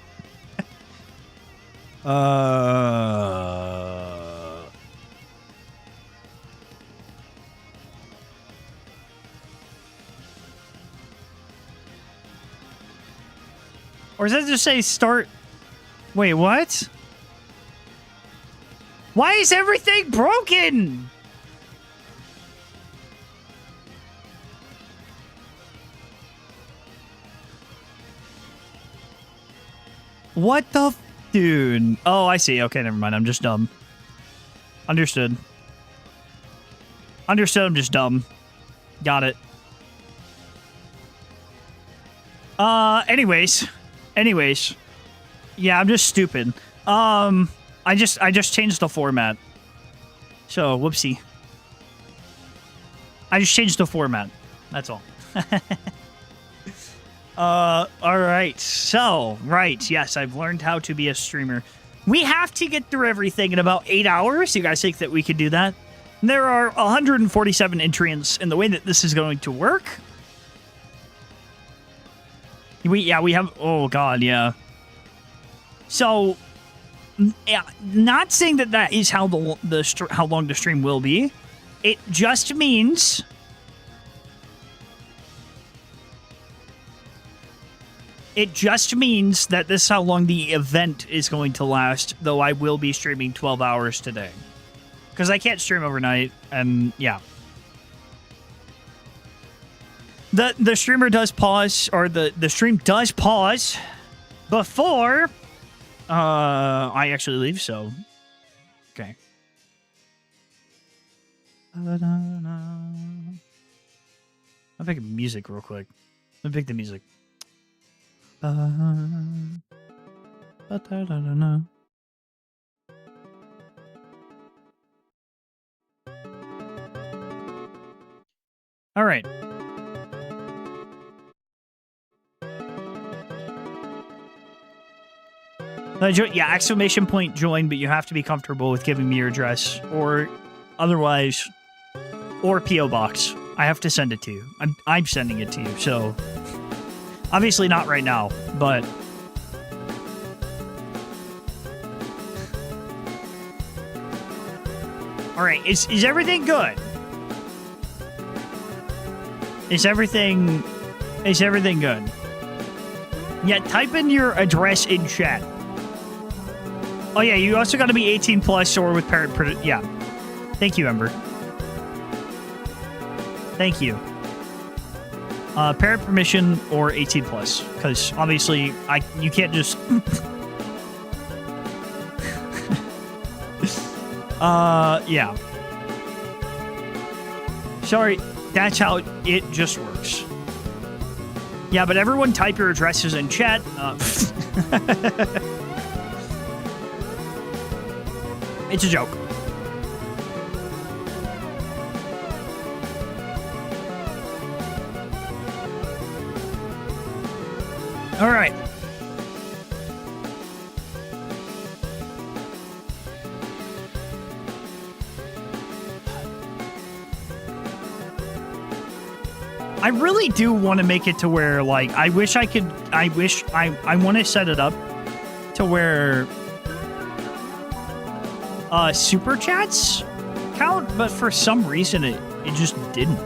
Or does that just say start? Wait, what? Why is everything broken? What the dude? Oh, I see. Okay, never mind. I'm just dumb. Understood. Understood. I'm just dumb. Got it. Anyways. Yeah, I'm just stupid. I just changed the format. So, whoopsie. I just changed the format. That's all. All right. So, right. Yes, I've learned how to be a streamer. We have to get through everything in about 8 hours. You guys think that we could do that? There are 147 entrants in the way that this is going to work. We have... Oh, God, yeah. So... Yeah, not saying that is how how long the stream will be. It just means that this is how long the event is going to last, though I will be streaming 12 hours today. Because I can't stream overnight, and yeah. The streamer does pause, or the stream does pause before I actually leave, so okay. I'll pick music real quick. Let me pick the music. All right. Yeah, exclamation point join, but you have to be comfortable with giving me your address, or otherwise, or P.O. Box. I have to send it to you. I'm sending it to you, so obviously not right now, but all right. Is everything good? Is everything good? Yeah, type in your address in chat. Oh, yeah, you also got to be 18 plus or with parent... Yeah. Thank you, Ember. Thank you. Parent permission or 18 plus. Because, obviously, you can't just... yeah. Sorry, that's how it just works. Yeah, but everyone type your addresses in chat. It's a joke. All right. I really do want to make it to where, like, I want to set it up to where super chats count, but for some reason it just didn't.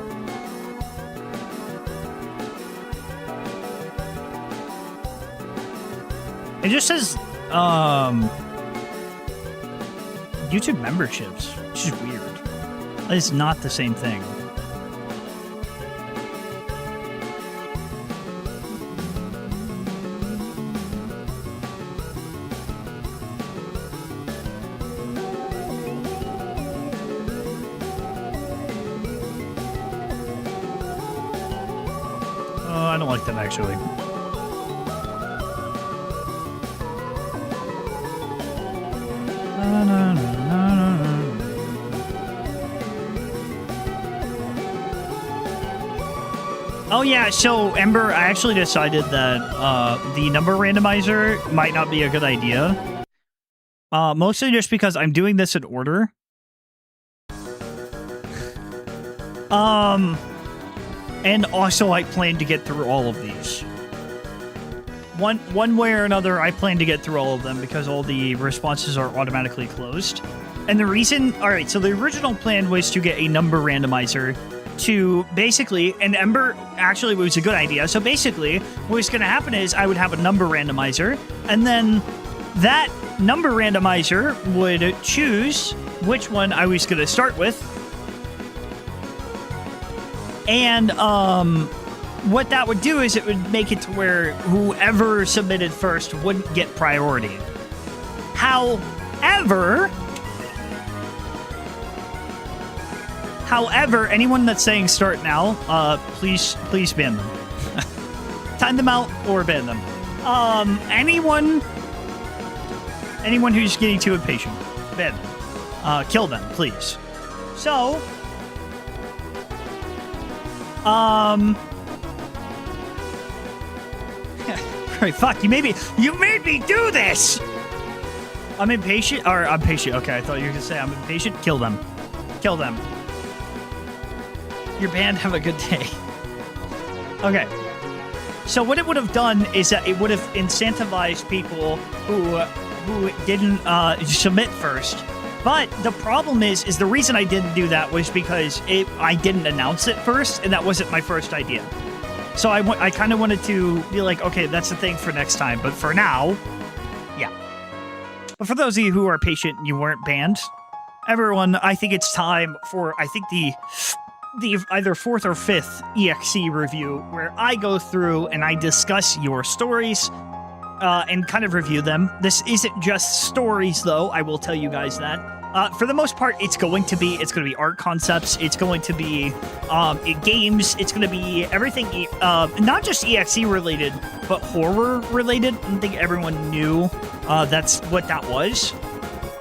It just says YouTube memberships, which is weird. It's not the same thing. I don't like that, actually. Oh yeah, so Ember, I actually decided that the number randomizer might not be a good idea. Mostly just because I'm doing this in order. And also, I plan to get through all of these. One way or another, I plan to get through all of them because all the responses are automatically closed. And the reason... Alright, so the original plan was to get a number randomizer to basically... And Ember actually was a good idea. So basically, what was going to happen is I would have a number randomizer, and then that number randomizer would choose which one I was going to start with. And, what that would do is it would make it to where whoever submitted first wouldn't get priority. However, anyone that's saying start now, please ban them. Time them out or ban them. Anyone who's getting too impatient, ban them. Kill them, please. So, right, fuck, you made me do this! I'm impatient, or I'm patient. Okay, I thought you were gonna say I'm impatient. Kill them. Kill them. Your band, have a good day. Okay. So what it would have done is that it would have incentivized people who didn't submit first. But the problem is the reason I didn't do that was because I didn't announce it first, and that wasn't my first idea. So I kind of wanted to be like, okay, that's the thing for next time. But for now, yeah. But for those of you who are patient and you weren't banned, everyone, I think it's time for, I think the either 4th or 5th EXE review where I go through and I discuss your stories and kind of review them. This isn't just stories, though. I will tell you guys that. For the most part, it's going to be art concepts. It's going to be games. It's going to be everything, not just EXE related, but horror related. I don't think everyone knew that's what that was.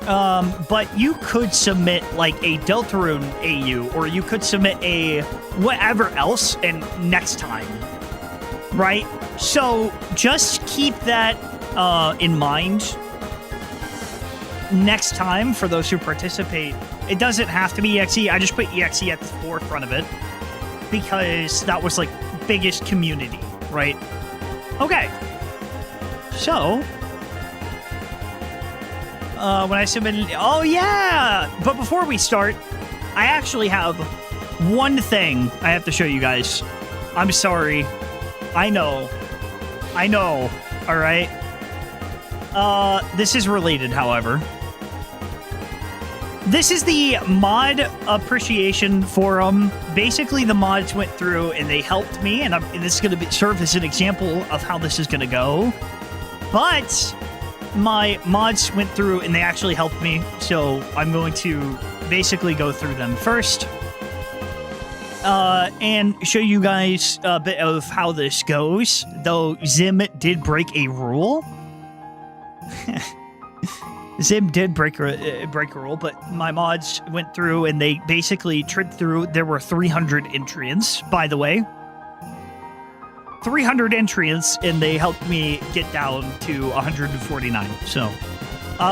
But you could submit like a Deltarune AU, or you could submit a whatever else, and next time, right? So just keep that in mind. Next time, for those who participate, it doesn't have to be EXE. I just put EXE at the forefront of it because that was like biggest community, right? Okay. So, when I submitted, oh yeah! But before we start, I actually have one thing I have to show you guys. I'm sorry. I know. All right. This is related, however. This is the mod appreciation forum. Basically, the mods went through and they helped me, and this is going to serve as an example of how this is going to go. But my mods went through and they actually helped me, so I'm going to basically go through them first and show you guys a bit of how this goes. Though Zim did break a rule. Zim did break a rule, but my mods went through and they basically tripped through. There were 300 entrants, by the way. 300 entrants, and they helped me get down to 149. So,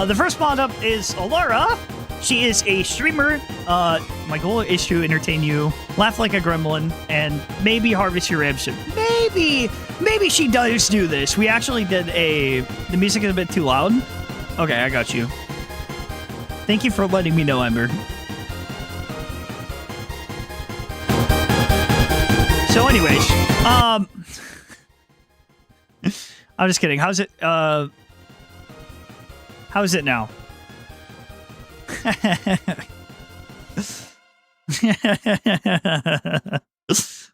the first mod up is Alara. She is a streamer. My goal is to entertain you, laugh like a gremlin, and maybe harvest your ribs. Maybe she does do this. We actually did the music is a bit too loud. Okay, I got you. Thank you for letting me know, Ember. So anyways, I'm just kidding. How's it now?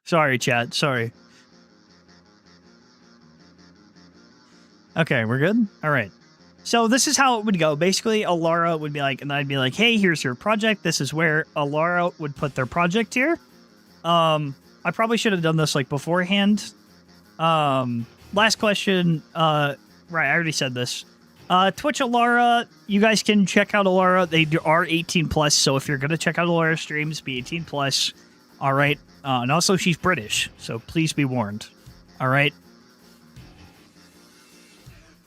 Sorry, chat. Sorry. Okay, we're good? All right. So this is how it would go. Basically, Alara would be like, and I'd be like, hey, here's your project. This is where Alara would put their project here. I probably should have done this like beforehand. Last question. Right, I already said this. Twitch Alara, you guys can check out Alara. They are 18 plus, so if you're gonna check out Alara streams, be 18 plus. All right. And also she's British, so please be warned. All right.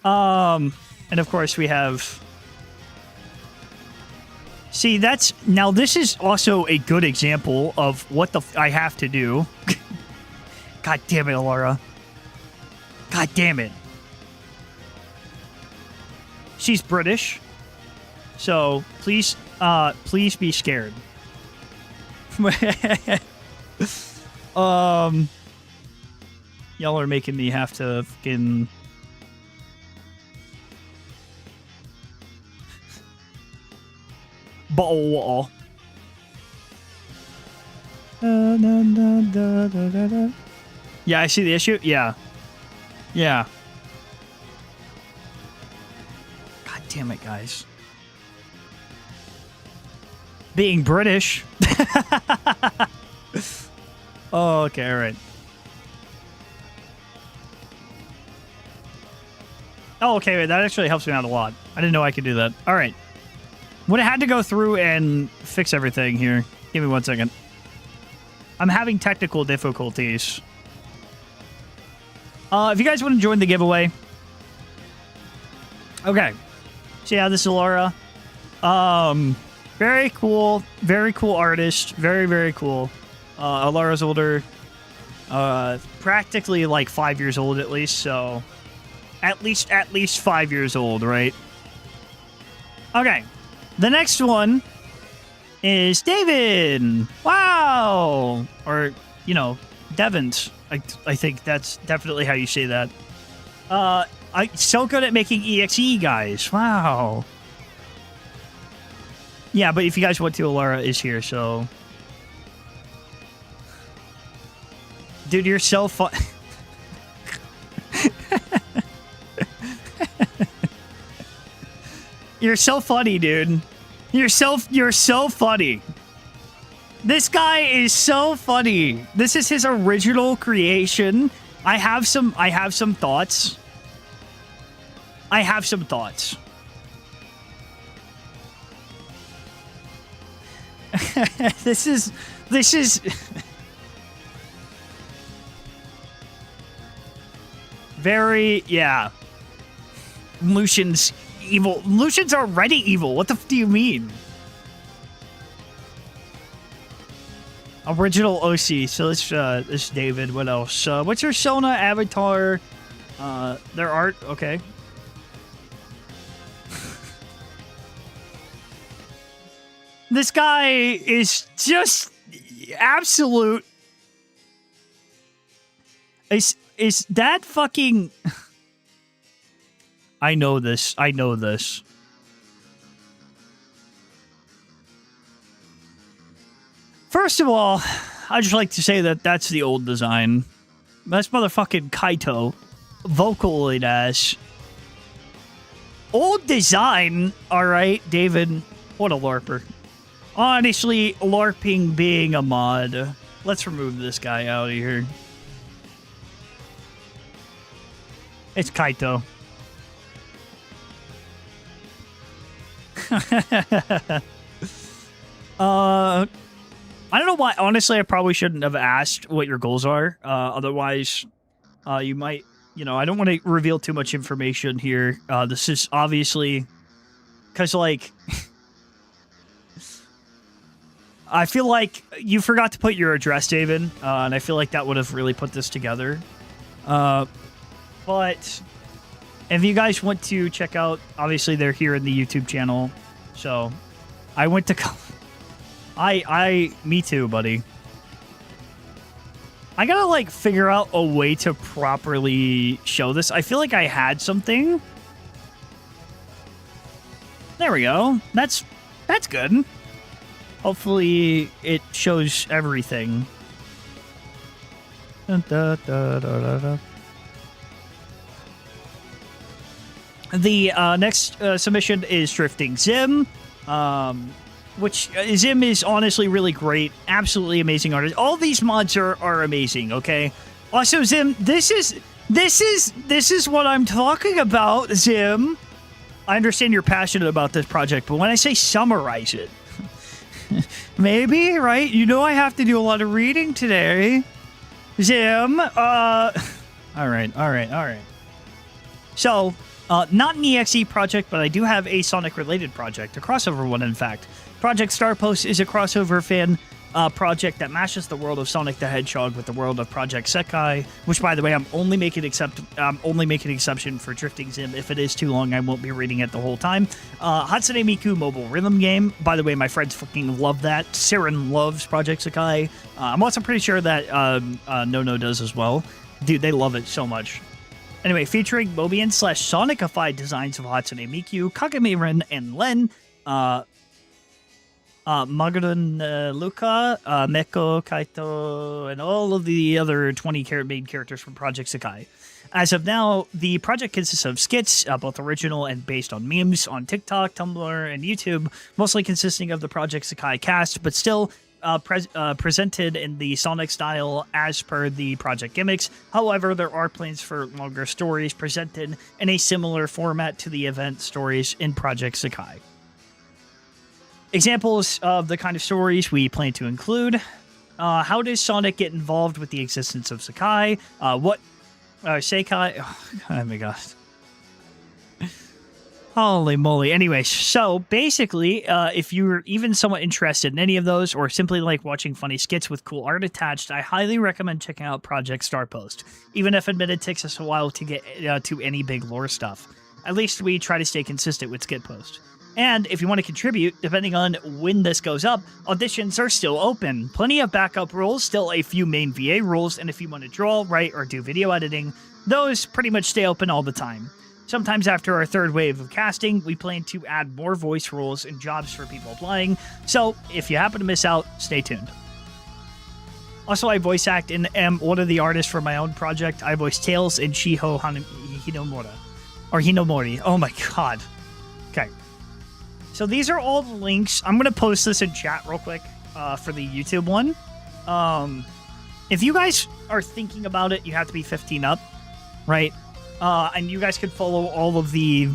And of course we have See, now this is also a good example of what I have to do. God damn it, Laura. God damn it. She's British. So, please be scared. Y'all are making me have to fucking... bottle water. Yeah, I see the issue. Yeah. Yeah. God damn it, guys. Being British. Oh, okay, all right. Oh, okay, that actually helps me out a lot. I didn't know I could do that. All right. Would have had to go through and fix everything here. Give me 1 second. I'm having technical difficulties. If you guys want to join the giveaway. Okay. So yeah, this is Laura. Very cool artist. Very, very cool. Laura's older. Practically like 5 years old at least, so at least 5 years old, right? Okay. The next one is David. Wow. Or, you know, Devins. I think that's definitely how you say that. So good at making EXE, guys. Wow. Yeah, but if you guys want to, Laura is here, so... Dude, you're so fun. You're so funny, dude. You're so funny. This guy is so funny. This is his original creation. I have some thoughts. This is very, yeah. Lucian's evil. Lucian's already evil. What the f do you mean? Original OC. So this David. What else? What's your Sona avatar? Their art. Okay. This guy is just absolute. Is that fucking... I know this. First of all, I'd just like to say that that's the old design. That's motherfucking Kaito. Vocaloid ass. Old design, alright, David. What a LARPer. Honestly, LARPing being a mod. Let's remove this guy out of here. It's Kaito. I don't know why. Honestly, I probably shouldn't have asked what your goals are. Otherwise, you might, you know, I don't want to reveal too much information here. This is obviously because, like, I feel like you forgot to put your address, David, and I feel like that would have really put this together. But if you guys want to check out, obviously they're here in the YouTube channel. So I went to me too, buddy. I gotta like figure out a way to properly show this. I feel like I had something. There we go. That's good. Hopefully it shows everything. Dun, dun, dun, dun, dun, dun. The next submission is Drifting Zim, which Zim is honestly really great. Absolutely amazing artist. All these mods are amazing, okay? Also, Zim, this is what I'm talking about, Zim. I understand you're passionate about this project, but when I say summarize it, maybe, right? You know I have to do a lot of reading today. Zim, all right. So, not an EXE project, but I do have a Sonic-related project, a crossover one, in fact. Project Starpost is a crossover fan project that mashes the world of Sonic the Hedgehog with the world of Project Sekai, which, by the way, I'm only making an exception for Drifting Zim. If it is too long, I won't be reading it the whole time. Hatsune Miku mobile rhythm game. By the way, my friends fucking love that. Siren loves Project Sekai. I'm also pretty sure that No does as well. Dude, they love it so much. Anyway, featuring Mobian/Sonicified designs of Hatsune Miku, Kagami-ren, and Len, Magadan Luca, Meko, Kaito, and all of the other 20 main characters from Project Sekai. As of now, the project consists of skits, both original and based on memes, on TikTok, Tumblr, and YouTube, mostly consisting of the Project Sekai cast, but still presented in the Sonic style as per the project gimmicks. However, there are plans for longer stories presented in a similar format to the event stories in Project Sekai. Examples of the kind of stories we plan to include: how does Sonic get involved with the existence of Sekai? Sekai? Oh my god. Holy moly. Anyways, so basically, if you're even somewhat interested in any of those, or simply like watching funny skits with cool art attached, I highly recommend checking out Project Starpost, even if admitted it takes us a while to get to any big lore stuff. At least we try to stay consistent with skit post. And if you want to contribute, depending on when this goes up, auditions are still open. Plenty of backup roles, still a few main VA roles, and if you want to draw, write, or do video editing, those pretty much stay open all the time. Sometimes after our third wave of casting, we plan to add more voice roles and jobs for people applying, so if you happen to miss out, stay tuned. Also, I voice act and am one of the artists for my own project. I voice Tails and Shiho Hinomura. Or Hinomori. Oh my god. Okay. So these are all the links. I'm going to post this in chat real quick for the YouTube one. If you guys are thinking about it, you have to be 15 up, right? And you guys can follow all of the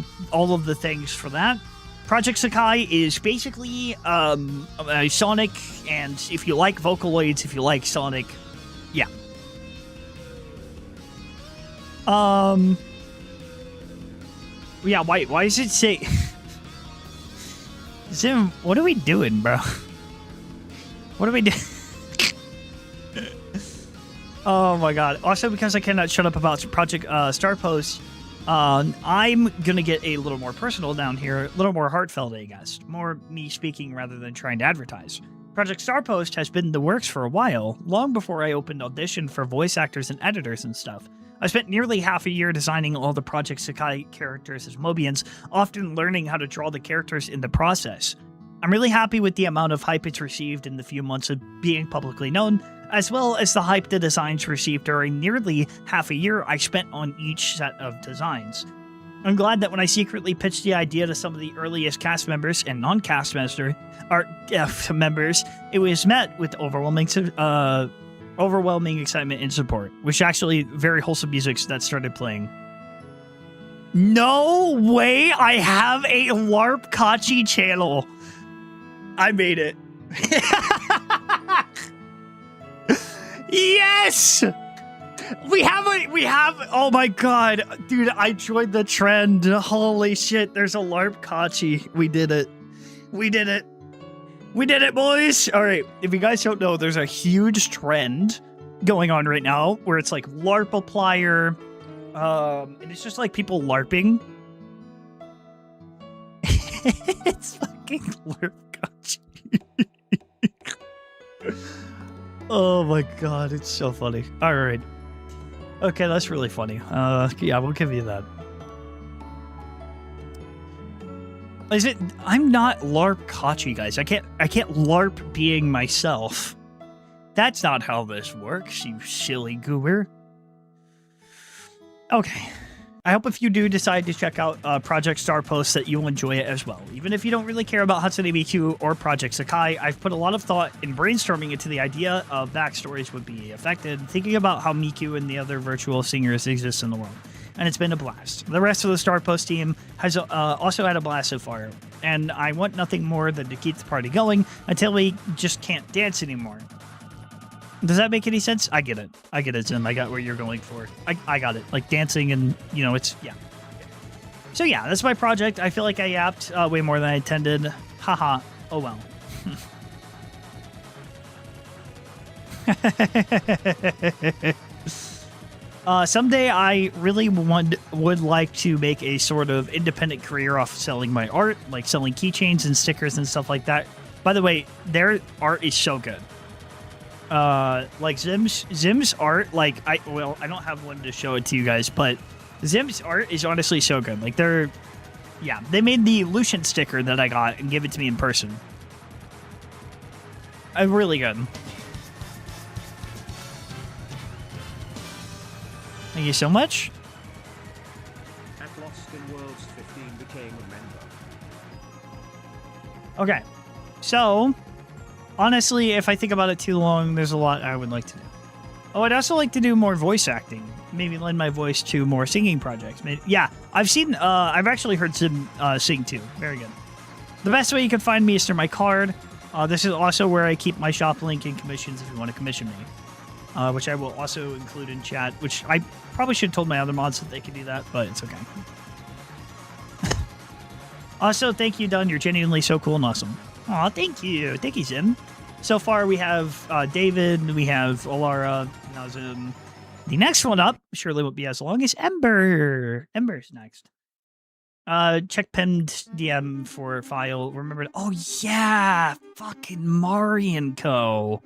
things for that. Project Sekai is basically Sonic, and if you like Vocaloids, if you like Sonic, yeah. Yeah, why does it say... Zim, what are we doing, bro? What are we doing? Oh my god. Also, because I cannot shut up about Project Starpost, I'm gonna get a little more personal down here, a little more heartfelt, I guess. More me speaking rather than trying to advertise. Project Starpost has been in the works for a while, long before I opened audition for voice actors and editors and stuff. I spent nearly half a year designing all the Project Sekai characters as Mobians, often learning how to draw the characters in the process. I'm really happy with the amount of hype it's received in the few months of being publicly known, as well as the hype the designs received during nearly half a year I spent on each set of designs. I'm glad that when I secretly pitched the idea to some of the earliest cast members and non-cast members, it was met with overwhelming excitement and support, which actually very wholesome music that started playing. No way! I have a LARP Kachi channel. I made it. Yes! We have, oh my god. Dude, I joined the trend. Holy shit, there's a LARP Kachi. We did it. We did it. We did it, boys! Alright, if you guys don't know, there's a huge trend going on right now where it's like LARP applier, and it's just like people LARPing. It's fucking LARP Kachi. Oh my god, it's so funny. Alright. Okay, that's really funny. Yeah, we'll give you that. Is it? I'm not LARP Kachi, guys. I can't LARP being myself. That's not how this works, you silly goober. Okay. I hope if you do decide to check out Project Starpost that you'll enjoy it as well. Even if you don't really care about Hatsune Miku or Project Sekai, I've put a lot of thought in brainstorming into the idea of backstories would be affected, thinking about how Miku and the other virtual singers exist in the world. And it's been a blast. The rest of the Starpost team has also had a blast so far, and I want nothing more than to keep the party going until we just can't dance anymore. Does that make any sense? I get it. I get it, Zim. I got what you're going for. I got it. Like dancing and, you know, it's, yeah. So yeah, that's my project. I feel like I yapped way more than I intended. Haha. Oh well. Someday I really would like to make a sort of independent career off selling my art, like selling keychains and stickers and stuff like that. By the way, their art is so good. Like Zim's art, like I don't have one to show it to you guys, but Zim's art is honestly so good. Like they made the Lucian sticker that I got and gave it to me in person. Really good. Thank you so much. At Lost in Worlds 15 became a member. Okay, so honestly, if I think about it too long, there's a lot I would like to do. Oh, I'd also like to do more voice acting. Maybe lend my voice to more singing projects. Yeah, I've actually heard Sim sing too. Very good. The best way you can find me is through my card. This is also where I keep my shop link and commissions if you want to commission me. Which I will also include in chat, which I probably should have told my other mods that they could do that, but it's okay. Also, thank you, Dunn. You're genuinely so cool and awesome. Aw, thank you. Thank you, Zim. So far, we have David, we have Olara, now Zim. The next one up surely won't be as long as Ember. Ember's next. Check pinned DM for file. Remember, oh yeah, fucking Mari & Co.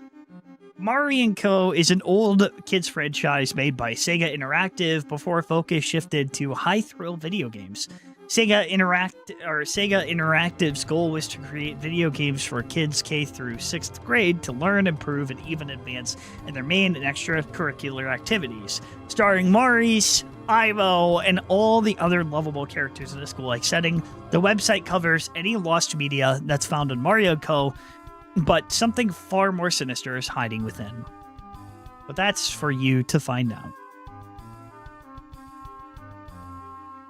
Mari & Co. is an old kids franchise made by Sega Interactive before focus shifted to high-thrill video games. Sega Interactive's goal was to create video games for kids K through 6th grade to learn, improve, and even advance in their main and extracurricular activities. Starring Maurice, Ivo, and all the other lovable characters in a school-like setting, the website covers any lost media that's found in Mario Co., but something far more sinister is hiding within. But that's for you to find out.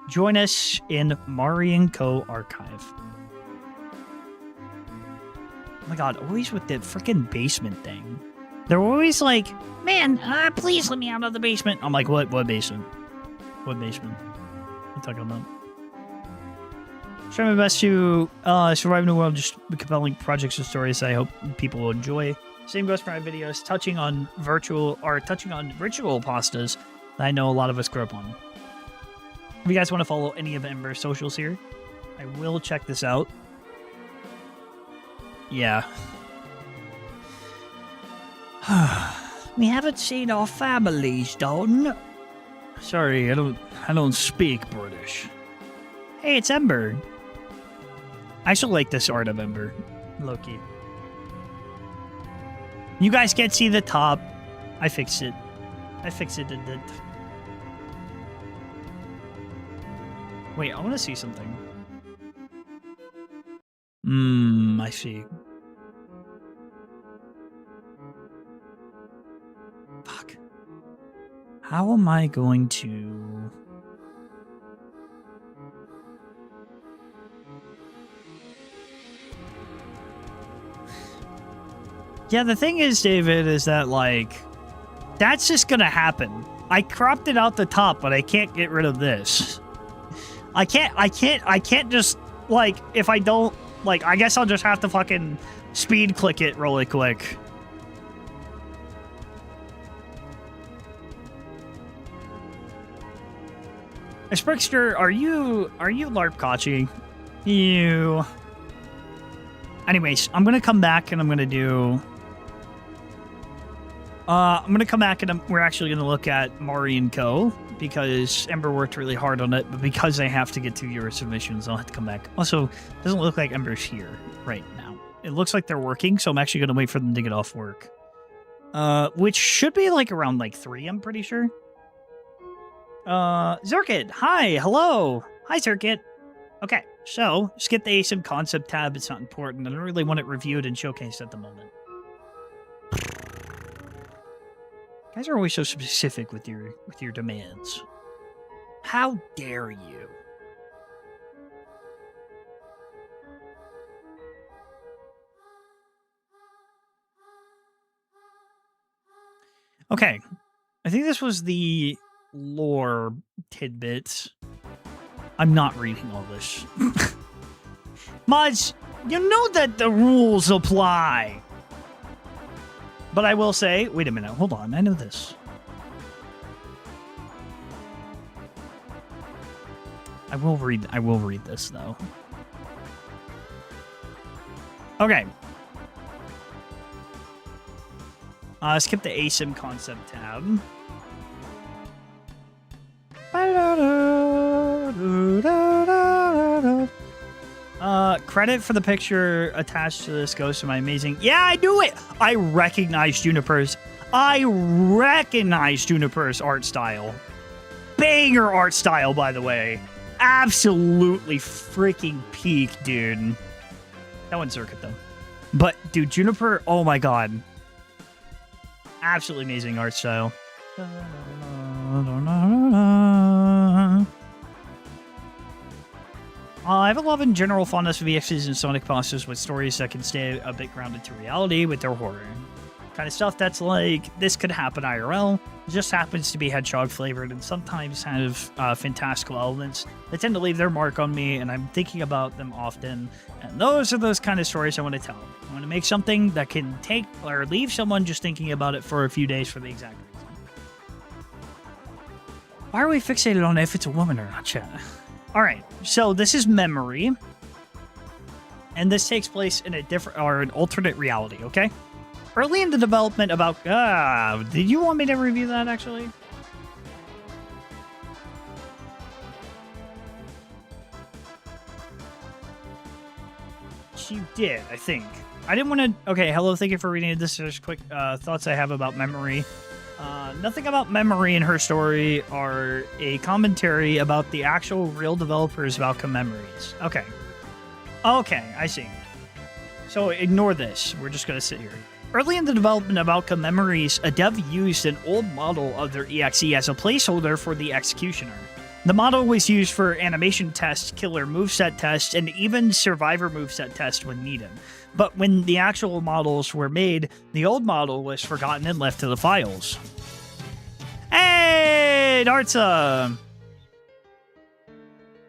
Join us in Mari & Co. archive. Oh my god, always with the freaking basement thing. They're always like, man, please let me out of the basement. I'm like, what basement? What basement? What are you talking about? Try my best to survive in the world, just compelling projects and stories I hope people will enjoy. Same goes for my videos, touching on ritual pastas that I know a lot of us grew up on. If you guys want to follow any of Ember's socials here, I will check this out. Yeah. We haven't seen our families, Don. Sorry, I don't speak British. Hey, it's Ember. I actually like this art of Ember. Loki. You guys can't see the top. I fixed it. It. Wait, I want to see something. I see. Fuck. How am I going to... Yeah, the thing is, David, is that, like, that's just gonna happen. I cropped it out the top, but I can't get rid of this. I can't just, like, if I don't, like, I guess I'll just have to fucking speed click it really quick. Sprickster, are you LARPkachi? You. Anyways, I'm gonna come back and I'm gonna do... we're actually going to look at Mari & Co. because Ember worked really hard on it, but because I have to get to your submissions, I'll have to come back. Also, it doesn't look like Ember's here right now. It looks like they're working, so I'm actually going to wait for them to get off work. Which should be like around like 3, I'm pretty sure. Zirkit, hi, hello. Hi, Zirkit. Okay, so skip the ASIM concept tab. It's not important. I don't really want it reviewed and showcased at the moment. You guys are always so specific with your demands. How dare you? Okay. I think this was the lore tidbits. I'm not reading all this. Mods, You know that the rules apply. But I will say, wait a minute, hold on, I know this. I will read this though. Okay. Skip the ASIM concept tab. Credit for the picture attached to this goes to my amazing... Yeah, I knew it! I recognize Juniper's art style. Banger art style, by the way. Absolutely freaking peak, dude. That one's Circuit, though. But, dude, Juniper, oh my god. Absolutely amazing art style. I have a love and general fondness for VXs and Sonic monsters with stories that can stay a bit grounded to reality with their horror. Kind of stuff that's like, this could happen IRL, it just happens to be hedgehog flavored and sometimes have fantastical elements that tend to leave their mark on me, and I'm thinking about them often. And those are those kind of stories I want to tell. I want to make something that can take or leave someone just thinking about it for a few days for the exact reason. Why are we fixated on if it's a woman or not, chat? Alright, so this is Memory. And this takes place in a different, or an alternate reality, okay? Early in the development about... did you want me to review that, actually? She did, I think. I didn't want to... Okay, hello, thank you for reading this. Just quick thoughts I have about Memory. Nothing about Memory and her story are a commentary about the actual real developers of Outcome Memories. Okay. Okay, I see. So ignore this. We're just going to sit here. Early in the development of Outcome Memories, a dev used an old model of their EXE as a placeholder for the Executioner. The model was used for animation tests, killer moveset tests, and even survivor moveset tests when needed. But when the actual models were made, the old model was forgotten and left to the files. Hey, Dartsa!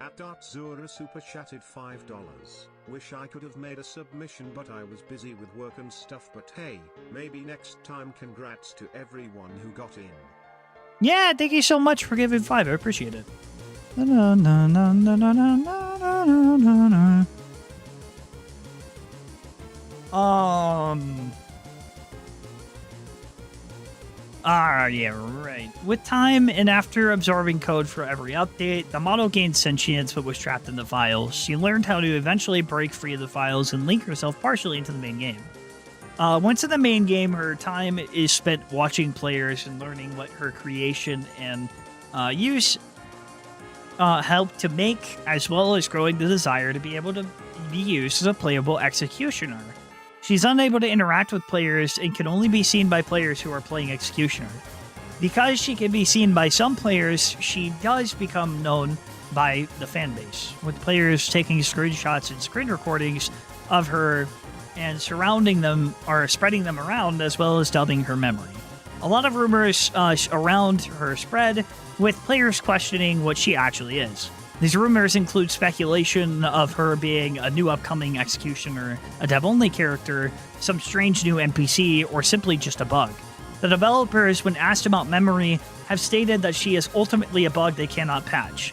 At Dartzura super chatted $5. Wish I could have made a submission, but I was busy with work and stuff. But hey, maybe next time. Congrats to everyone who got in. Yeah, thank you so much for giving 5. I appreciate it. Yeah, right. With time and after absorbing code for every update, the model gained sentience but was trapped in the files. She learned how to eventually break free of the files and link herself partially into the main game. Once in the main game, her time is spent watching players and learning what her creation and use help to make, as well as growing the desire to be able to be used as a playable executioner. She's unable to interact with players and can only be seen by players who are playing Executioner. Because she can be seen by some players, she does become known by the fanbase, with players taking screenshots and screen recordings of her and surrounding them or spreading them around, as well as dubbing her memory. A lot of rumors around her spread, with players questioning what she actually is. These rumors include speculation of her being a new upcoming Executioner, a dev-only character, some strange new NPC, or simply just a bug. The developers, when asked about Memory, have stated that she is ultimately a bug they cannot patch.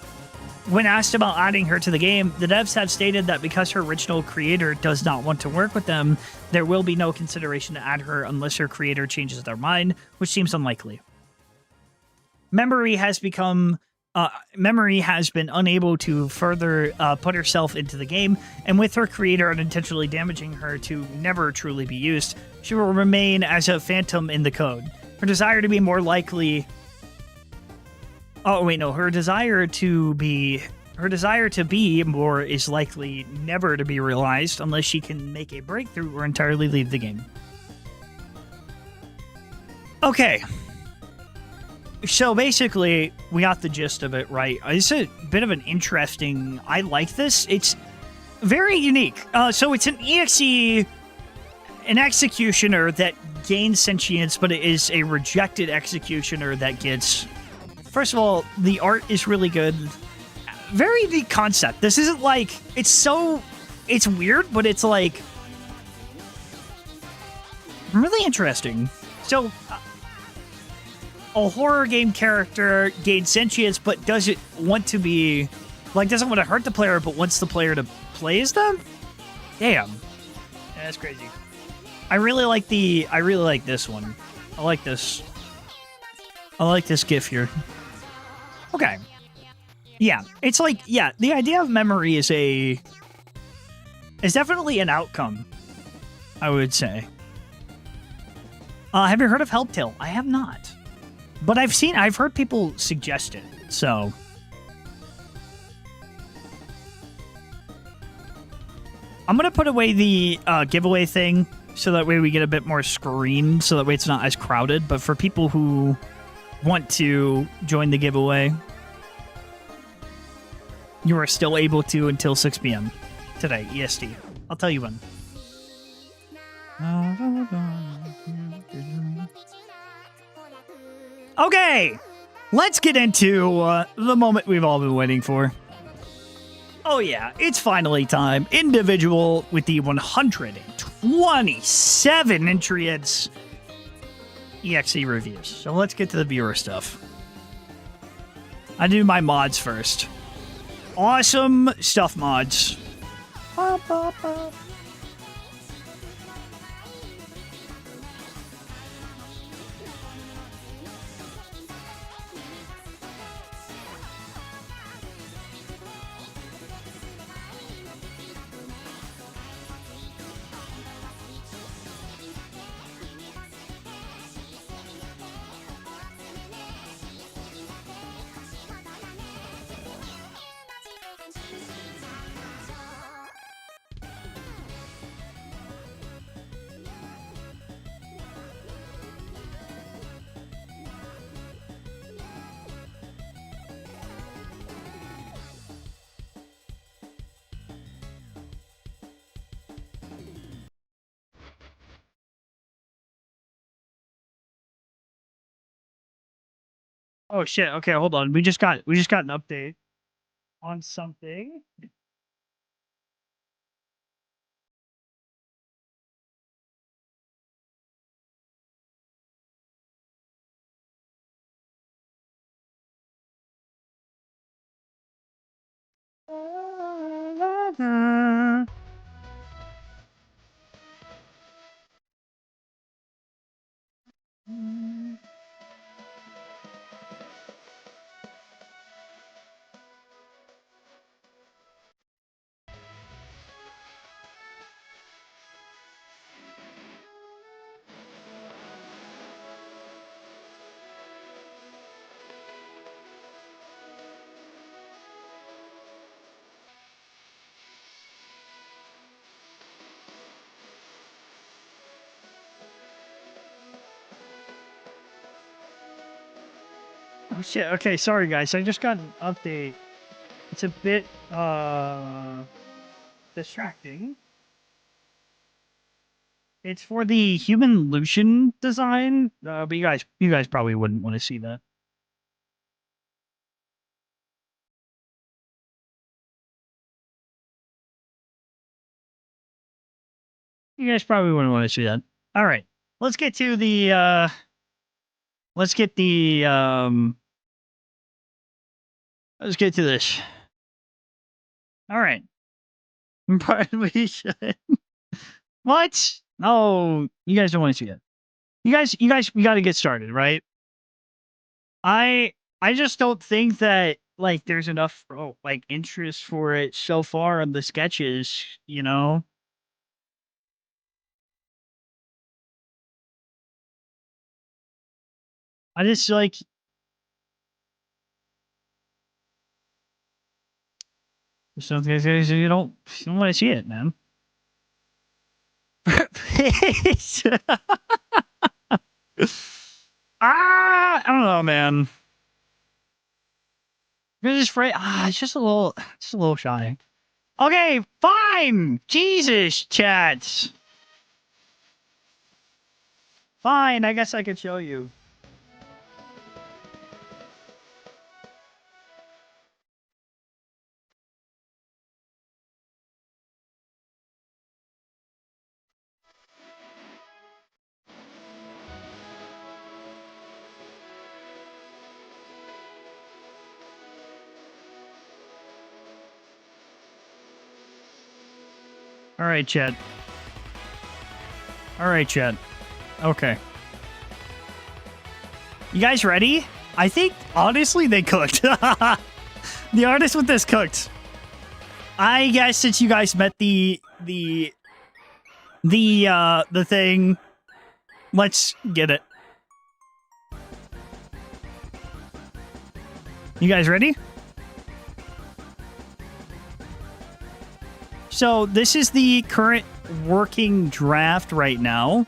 When asked about adding her to the game, the devs have stated that because her original creator does not want to work with them, there will be no consideration to add her unless her creator changes their mind, which seems unlikely. Memory has been unable to further put herself into the game, and with her creator unintentionally damaging her to never truly be used, she will remain as a phantom in the code. Her desire to be more likely... Her desire to be more is likely never to be realized unless she can make a breakthrough or entirely leave the game. Okay. So basically, we got the gist of it, right? It's a bit of an interesting... I like this. It's very unique. So it's an EXE, an Executioner that gains sentience, but it is a rejected Executioner that gets... First of all, the art is really good. Very unique concept. This isn't like... It's it's weird, but it's like really interesting. So, a horror game character gains sentience, but doesn't want to be, like, doesn't want to hurt the player, but wants the player to play as them? Damn. Yeah, that's crazy. I really like this one. I like this GIF here. Okay. Yeah, it's like, yeah, the idea of memory is definitely an outcome, I would say. Have you heard of Helptail? I have not. But I've heard people suggest it, so. I'm gonna put away the giveaway thing, so that way we get a bit more screen, so that way it's not as crowded. But for people who want to join the giveaway, you are still able to until 6 p.m. today, EST. I'll tell you when. Okay, let's get into the moment we've all been waiting for. Oh yeah, it's finally time. Individual with the 127 Entriads EXE reviews. So let's get to the viewer stuff. I do my mods first. Awesome stuff mods. Ba, ba, ba. Oh shit, okay, hold on. We just got an update on something. Oh shit, okay, sorry guys. I just got an update. It's a bit distracting. It's for the human Lucian design, but you guys probably wouldn't want to see that. You guys probably wouldn't want to see that. All right, let's get to the let's get the let's get to this. All right, we should. What? No, you guys don't want to see it. We got to get started, right? I just don't think that like there's enough like interest for it so far on the sketches, you know? I just like some guys you don't want to see it, man. I don't know, man. You're just afraid. It's just a little shy. Okay, fine. Jesus, chats. Fine, I guess I could show you. All right, chat. All right, chat. Okay. You guys ready? I think, honestly, they cooked. The artist with this cooked. I guess since you guys met the thing, let's get it. You guys ready? So this is the current working draft right now.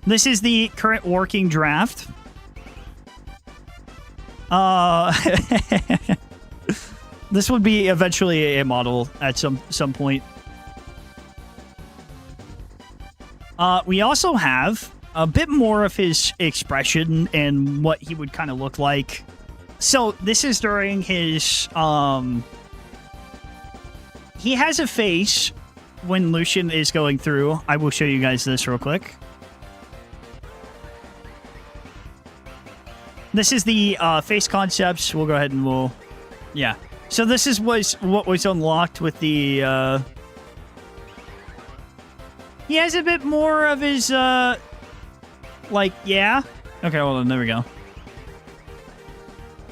This is the current working draft. This would be eventually a model at some point. We also have a bit more of his expression and what he would kind of look like. So this is during his he has a face when Lucian is going through. I will show you guys this real quick. This is the face concepts. We'll go ahead and yeah. So this is what was unlocked with the he has a bit more of his like, yeah. Okay, hold on, there we go.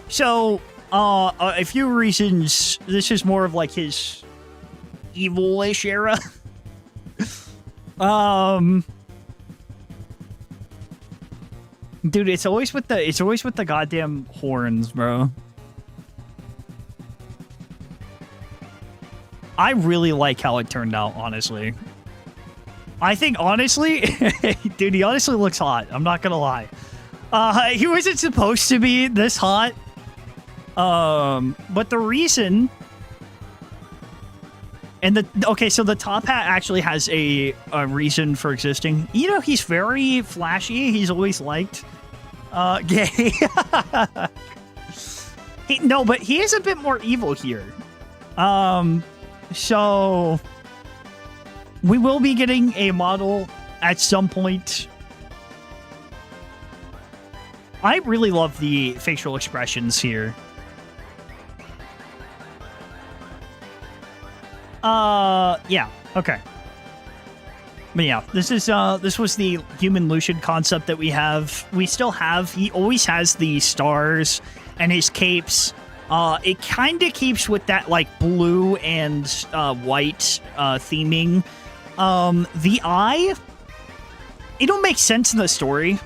So a few reasons. This is more of like his evil-ish era. Dude, it's always with the goddamn horns, bro. I really like how it turned out, honestly. I think, honestly, dude, he honestly looks hot. I'm not gonna lie. He wasn't supposed to be this hot. But the reason... And so the top hat actually has a reason for existing. You know, he's very flashy. He's always liked gay. No, but he is a bit more evil here. So we will be getting a model at some point. I really love the facial expressions here. Yeah, okay. But yeah, this was the human Lucian concept that we have. We still have, he always has the stars and his capes. It kind of keeps with that, like, blue and white theming. The eye, it don't make sense in the story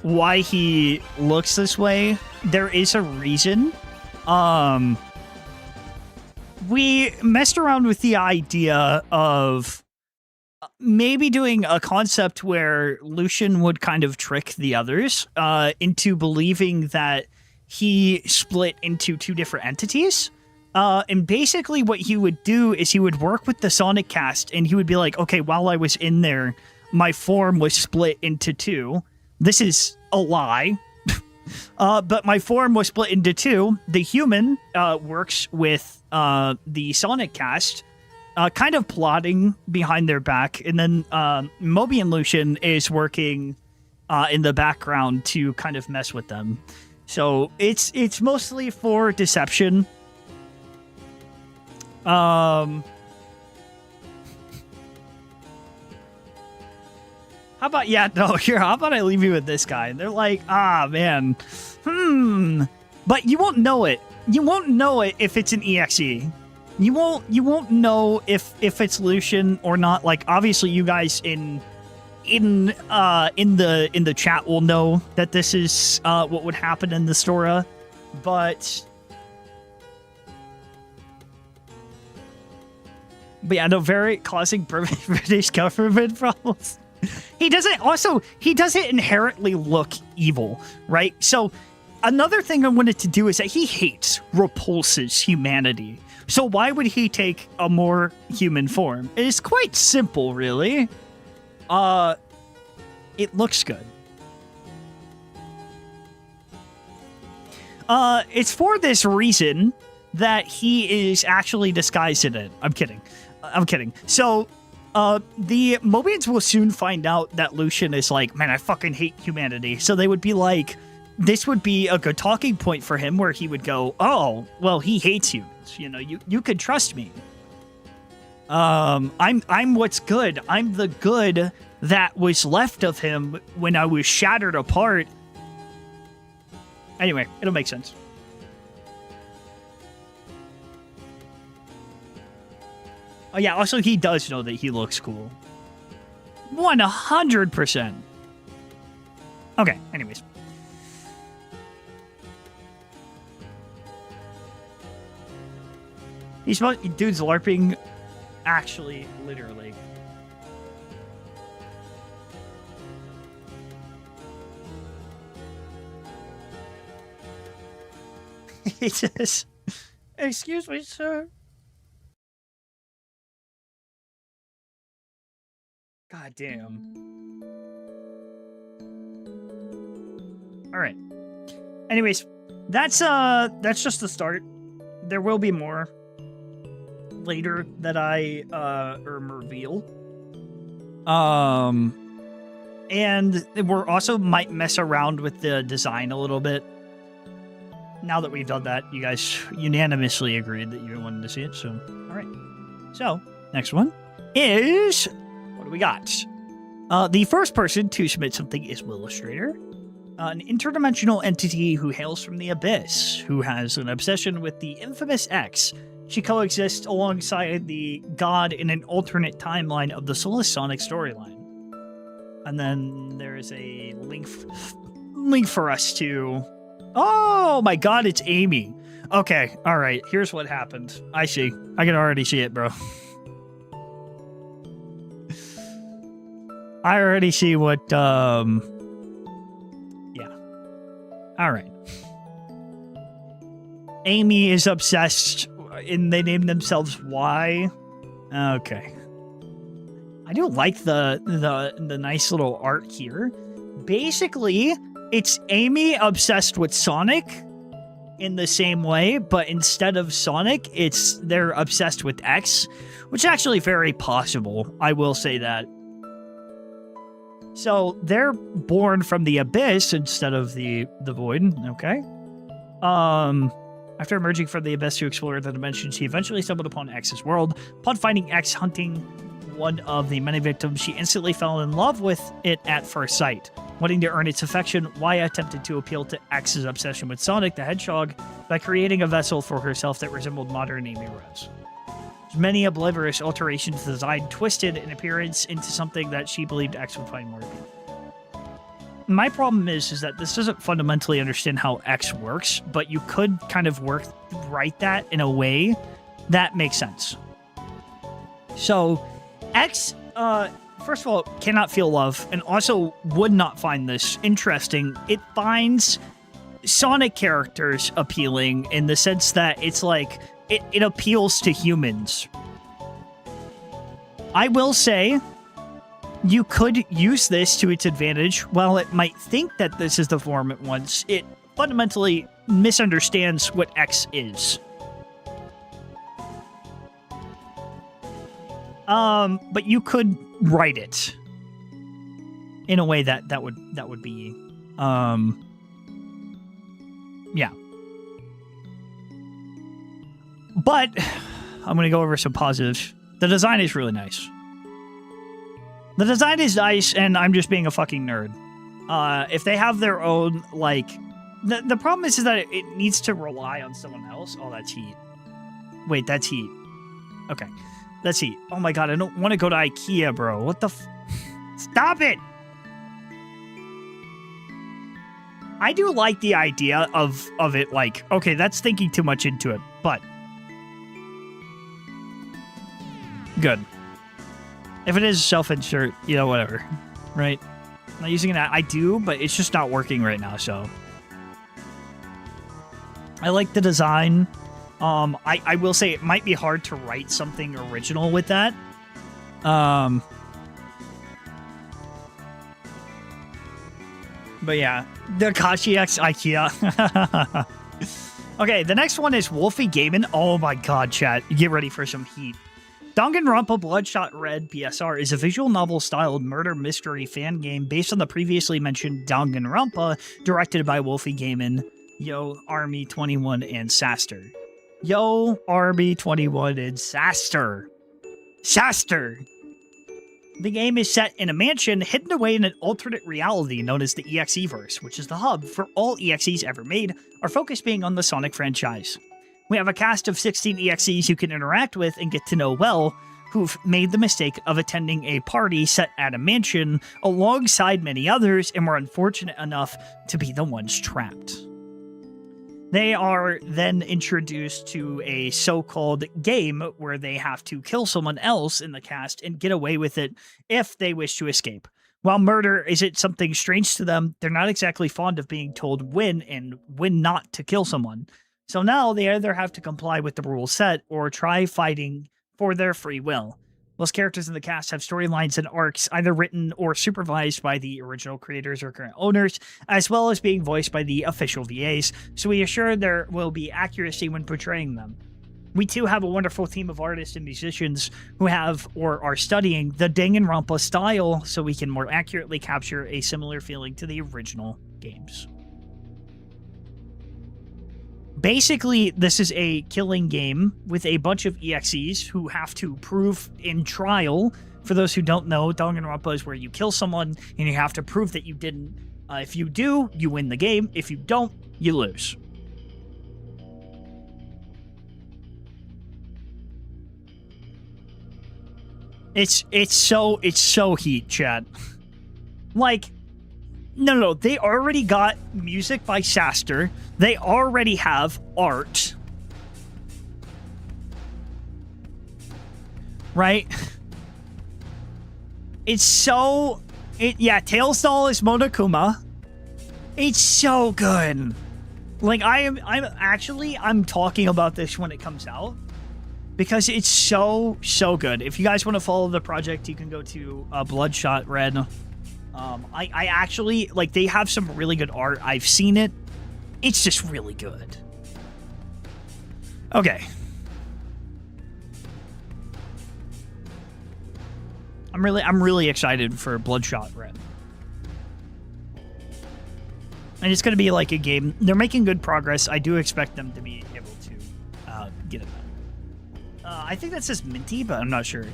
why he looks this way. There is a reason. We messed around with the idea of maybe doing a concept where Lucian would kind of trick the others into believing that he split into two different entities. And basically what he would do is he would work with the Sonic cast and he would be like, okay, while I was in there, my form was split into two. This is a lie. But my form was split into two. The human works with the Sonic cast, kind of plotting behind their back, and then Moby and Lucian is working in the background to kind of mess with them. So it's mostly for deception. How about, yeah, no, here, how about I leave you with this guy? And they're like, ah, man, but you won't know it. You won't know it if it's an EXE. You won't know if it's Lucian or not. Like, obviously, you guys in the chat will know that this is what would happen in the story, but yeah, no, very causing British government problems. He doesn't inherently look evil, right? So another thing I wanted to do is that he repulses humanity. So why would he take a more human form? It's quite simple, really. It looks good. It's for this reason that he is actually disguised in it. I'm kidding. So, the Mobians will soon find out that Lucian is like, man, I fucking hate humanity. So they would be like, this would be a good talking point for him where he would go, oh, well, he hates humans. You know, you could trust me. I'm what's good. I'm the good that was left of him when I was shattered apart. Anyway, it'll make sense. Oh yeah, also he does know that he looks cool. 100%. Okay, anyways. He's dude's LARPing, actually, literally. He says, "Excuse me, sir." God damn. All right. Anyways, that's just the start. There will be more later that I reveal. And we're also might mess around with the design a little bit. Now that we've done that, you guys unanimously agreed that you wanted to see it. So, all right. So, next one is, what do we got? The first person to submit something is Willustrator, an interdimensional entity who hails from the Abyss, who has an obsession with the infamous X. She coexists alongside the god in an alternate timeline of the Subathon storyline. And then there is a link for us to... Oh my god, it's Amy. Okay, all right, here's what happened. I see. I can already see it, bro. I already see what, yeah. All right. Amy is obsessed, and they name themselves Y. Okay. I do like the nice little art here. Basically, it's Amy obsessed with Sonic in the same way, but instead of Sonic, they're obsessed with X, which is actually very possible. I will say that. So they're born from the Abyss instead of the Void. Okay. After emerging from the Abyss to explore the dimension, she eventually stumbled upon X's world. Upon finding X hunting one of the many victims, she instantly fell in love with it at first sight. Wanting to earn its affection, Y attempted to appeal to X's obsession with Sonic the Hedgehog by creating a vessel for herself that resembled modern Amy Rose. Many oblivious alterations to the design twisted in appearance into something that she believed X would find more appealing. My problem is that this doesn't fundamentally understand how X works, but you could kind of write that in a way that makes sense. So, X, first of all, cannot feel love, and also would not find this interesting. It finds Sonic characters appealing in the sense that it's like, it appeals to humans. I will say, you could use this to its advantage. While it might think that this is the form it wants, it fundamentally misunderstands what X is. But you could write it in a way that would be, yeah. But I'm going to go over some positives. The design is really nice. The design is nice, and I'm just being a fucking nerd. If they have their own, like... The problem is that it needs to rely on someone else. Oh, that's heat. Wait, that's heat. Okay. That's heat. Oh my god, I don't want to go to IKEA, bro. What the Stop it! I do like the idea of it, like, okay, that's thinking too much into it, but... Good. If it is self-insert, you know, whatever. Right? I'm not using it. I do, but it's just not working right now, so. I like the design. I will say it might be hard to write something original with that. But yeah, the Kashi X IKEA. Okay, the next one is Wolfie Gaiman. Oh my god, chat. Get ready for some heat. Danganronpa Bloodshot Red PSR is a visual novel-styled murder mystery fan game based on the previously mentioned Danganronpa, directed by Wolfie Gaiman, Yo, Army 21, and Saster. Yo, Army 21, and Saster. Shaster. The game is set in a mansion hidden away in an alternate reality known as the EXE-verse, which is the hub for all EXEs ever made, our focus being on the Sonic franchise. We have a cast of 16 EXEs you can interact with and get to know well, who've made the mistake of attending a party set at a mansion alongside many others and were unfortunate enough to be the ones trapped. They are then introduced to a so-called game where they have to kill someone else in the cast and get away with it if they wish to escape. While murder isn't something strange to them, they're not exactly fond of being told when and when not to kill someone. So now they either have to comply with the rules set or try fighting for their free will. Most characters in the cast have storylines and arcs either written or supervised by the original creators or current owners, as well as being voiced by the official VAs, so we assure there will be accuracy when portraying them. We too have a wonderful team of artists and musicians who have or are studying the Danganronpa style so we can more accurately capture a similar feeling to the original games. Basically, this is a killing game with a bunch of EXEs who have to prove in trial. For those who don't know, Danganronpa is where you kill someone and you have to prove that you didn't. If you do, you win the game. If you don't, you lose. It's so heat, chat. Like, no, they already got music by Shaster. They already have art. Right? It's so... yeah, Tails Doll is Monokuma. It's so good. Like, I'm talking about this when it comes out. Because it's so good. If you guys want to follow the project, you can go to Bloodshot Red. I actually, like, they have some really good art. I've seen it. It's just really good. Okay. I'm really excited for Bloodshot Red. And it's going to be like a game. They're making good progress. I do expect them to be able to get it done. I think that says Minty, but I'm not sure.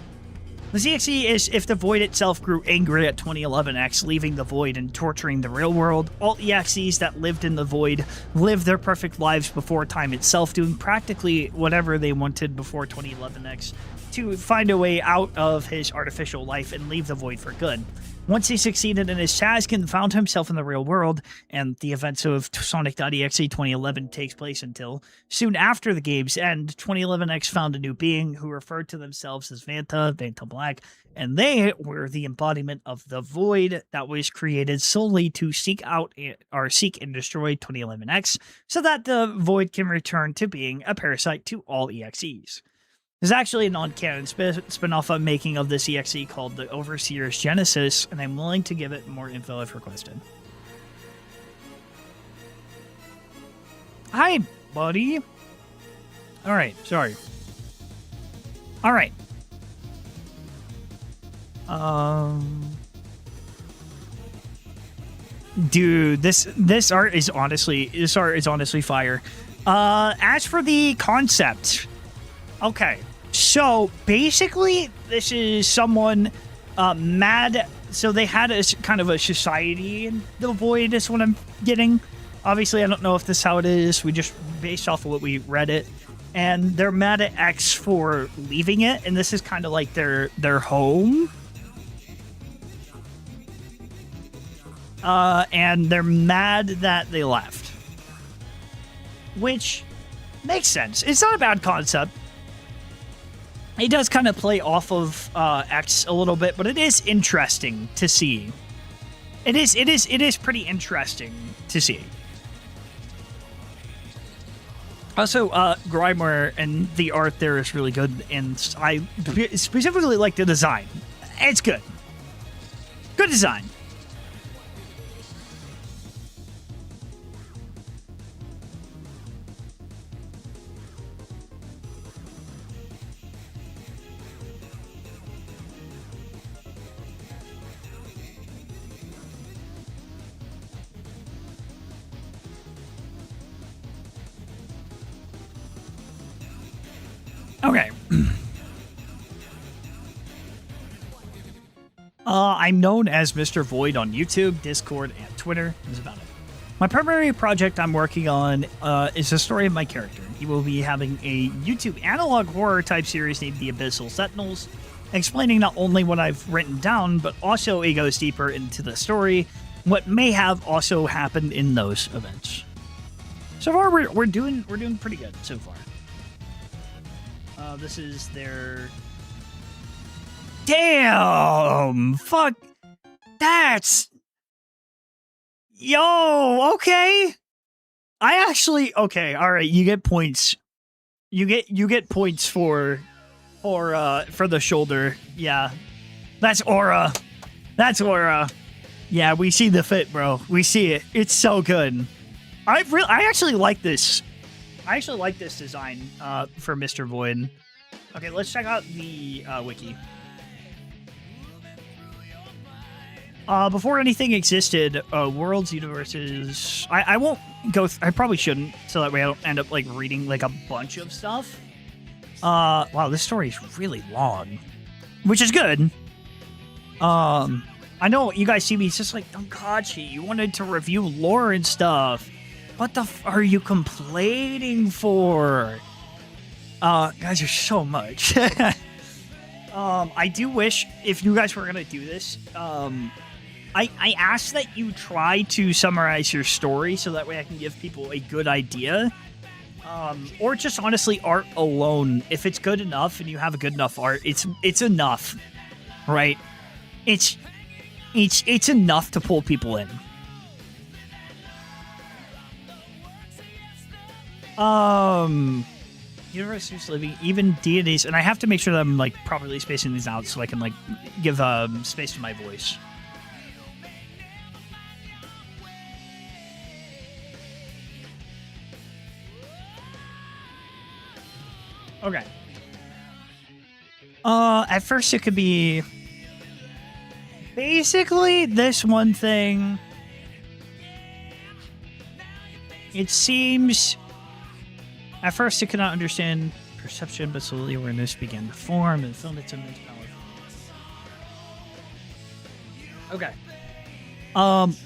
The ZXE is if the Void itself grew angry at 2011X, leaving the Void and torturing the real world. All EXEs that lived in the Void lived their perfect lives before time itself, doing practically whatever they wanted before 2011X to find a way out of his artificial life and leave the Void for good. Once he succeeded in his task and found himself in the real world, and the events of Sonic.exe 2011 takes place until soon after the game's end, 2011X found a new being who referred to themselves as Vanta Black, and they were the embodiment of the Void that was created solely to seek and destroy 2011X, so that the Void can return to being a parasite to all EXEs. There's actually a non-canon spin-off I'm making of this EXE called the Overseer's Genesis, and I'm willing to give it more info if requested. Hi, buddy. Alright, sorry. Alright. Dude, this art is honestly fire. As for the concept, okay. So basically, this is someone mad. So they had a kind of a society in the Void is what I'm getting. Obviously, I don't know if this is how it is. We just based off of what we read it. And they're mad at X for leaving it. And this is kind of like their home. And they're mad that they left. Which makes sense. It's not a bad concept. It does kind of play off of X a little bit, but it is interesting to see. It is pretty interesting to see. Also, Grimeware and the art there is really good, and I specifically like the design. It's good. Good design. Okay. I'm known as Mr. Void on YouTube, Discord, and Twitter. That's about it. My primary project I'm working on is the story of my character. He will be having a YouTube analog horror type series named The Abyssal Sentinels, explaining not only what I've written down, but also it goes deeper into the story, what may have also happened in those events. So far, we're doing pretty good so far. This is their... Damn! Fuck! That's... Yo! Okay! I actually... Okay, alright, you get points. You get points for the shoulder. Yeah. That's aura. That's aura. Yeah, we see the fit, bro. We see it. It's so good. I actually like this. I actually like this design for Mr. Void. Okay, let's check out the wiki. Before anything existed, worlds, universes... I won't go... I probably shouldn't, so that way I don't end up, like, reading, like, a bunch of stuff. Wow, this story is really long. Which is good. I know you guys see me, it's just like, Donkachi, you wanted to review lore and stuff. What the f are you complaining for? Guys, there's so much. I do wish, if you guys were gonna do this, I ask that you try to summarize your story so that way I can give people a good idea. Or just honestly art alone. If it's good enough and you have a good enough art, it's enough, right? It's enough to pull people in. Universes living, even deities, and I have to make sure that I'm like properly spacing these out so I can like give space to my voice. Okay. At first it could be basically this one thing. It seems at first it could not understand perception, but slowly awareness began to form and filled its immense power. Okay.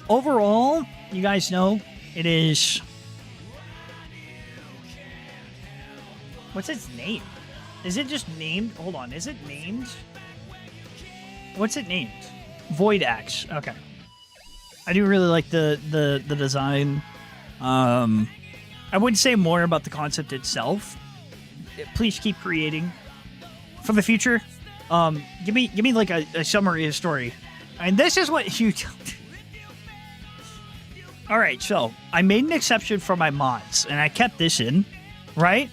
Overall, you guys know it is... What's its name? Is it just named? Hold on. Is it named? What's it named? Void Axe. Okay. I do really like the design. I would say more about the concept itself. Please keep creating. For the future, give me like a summary of the story. And this is what you... Alright, so I made an exception for my mods, and I kept this in, right?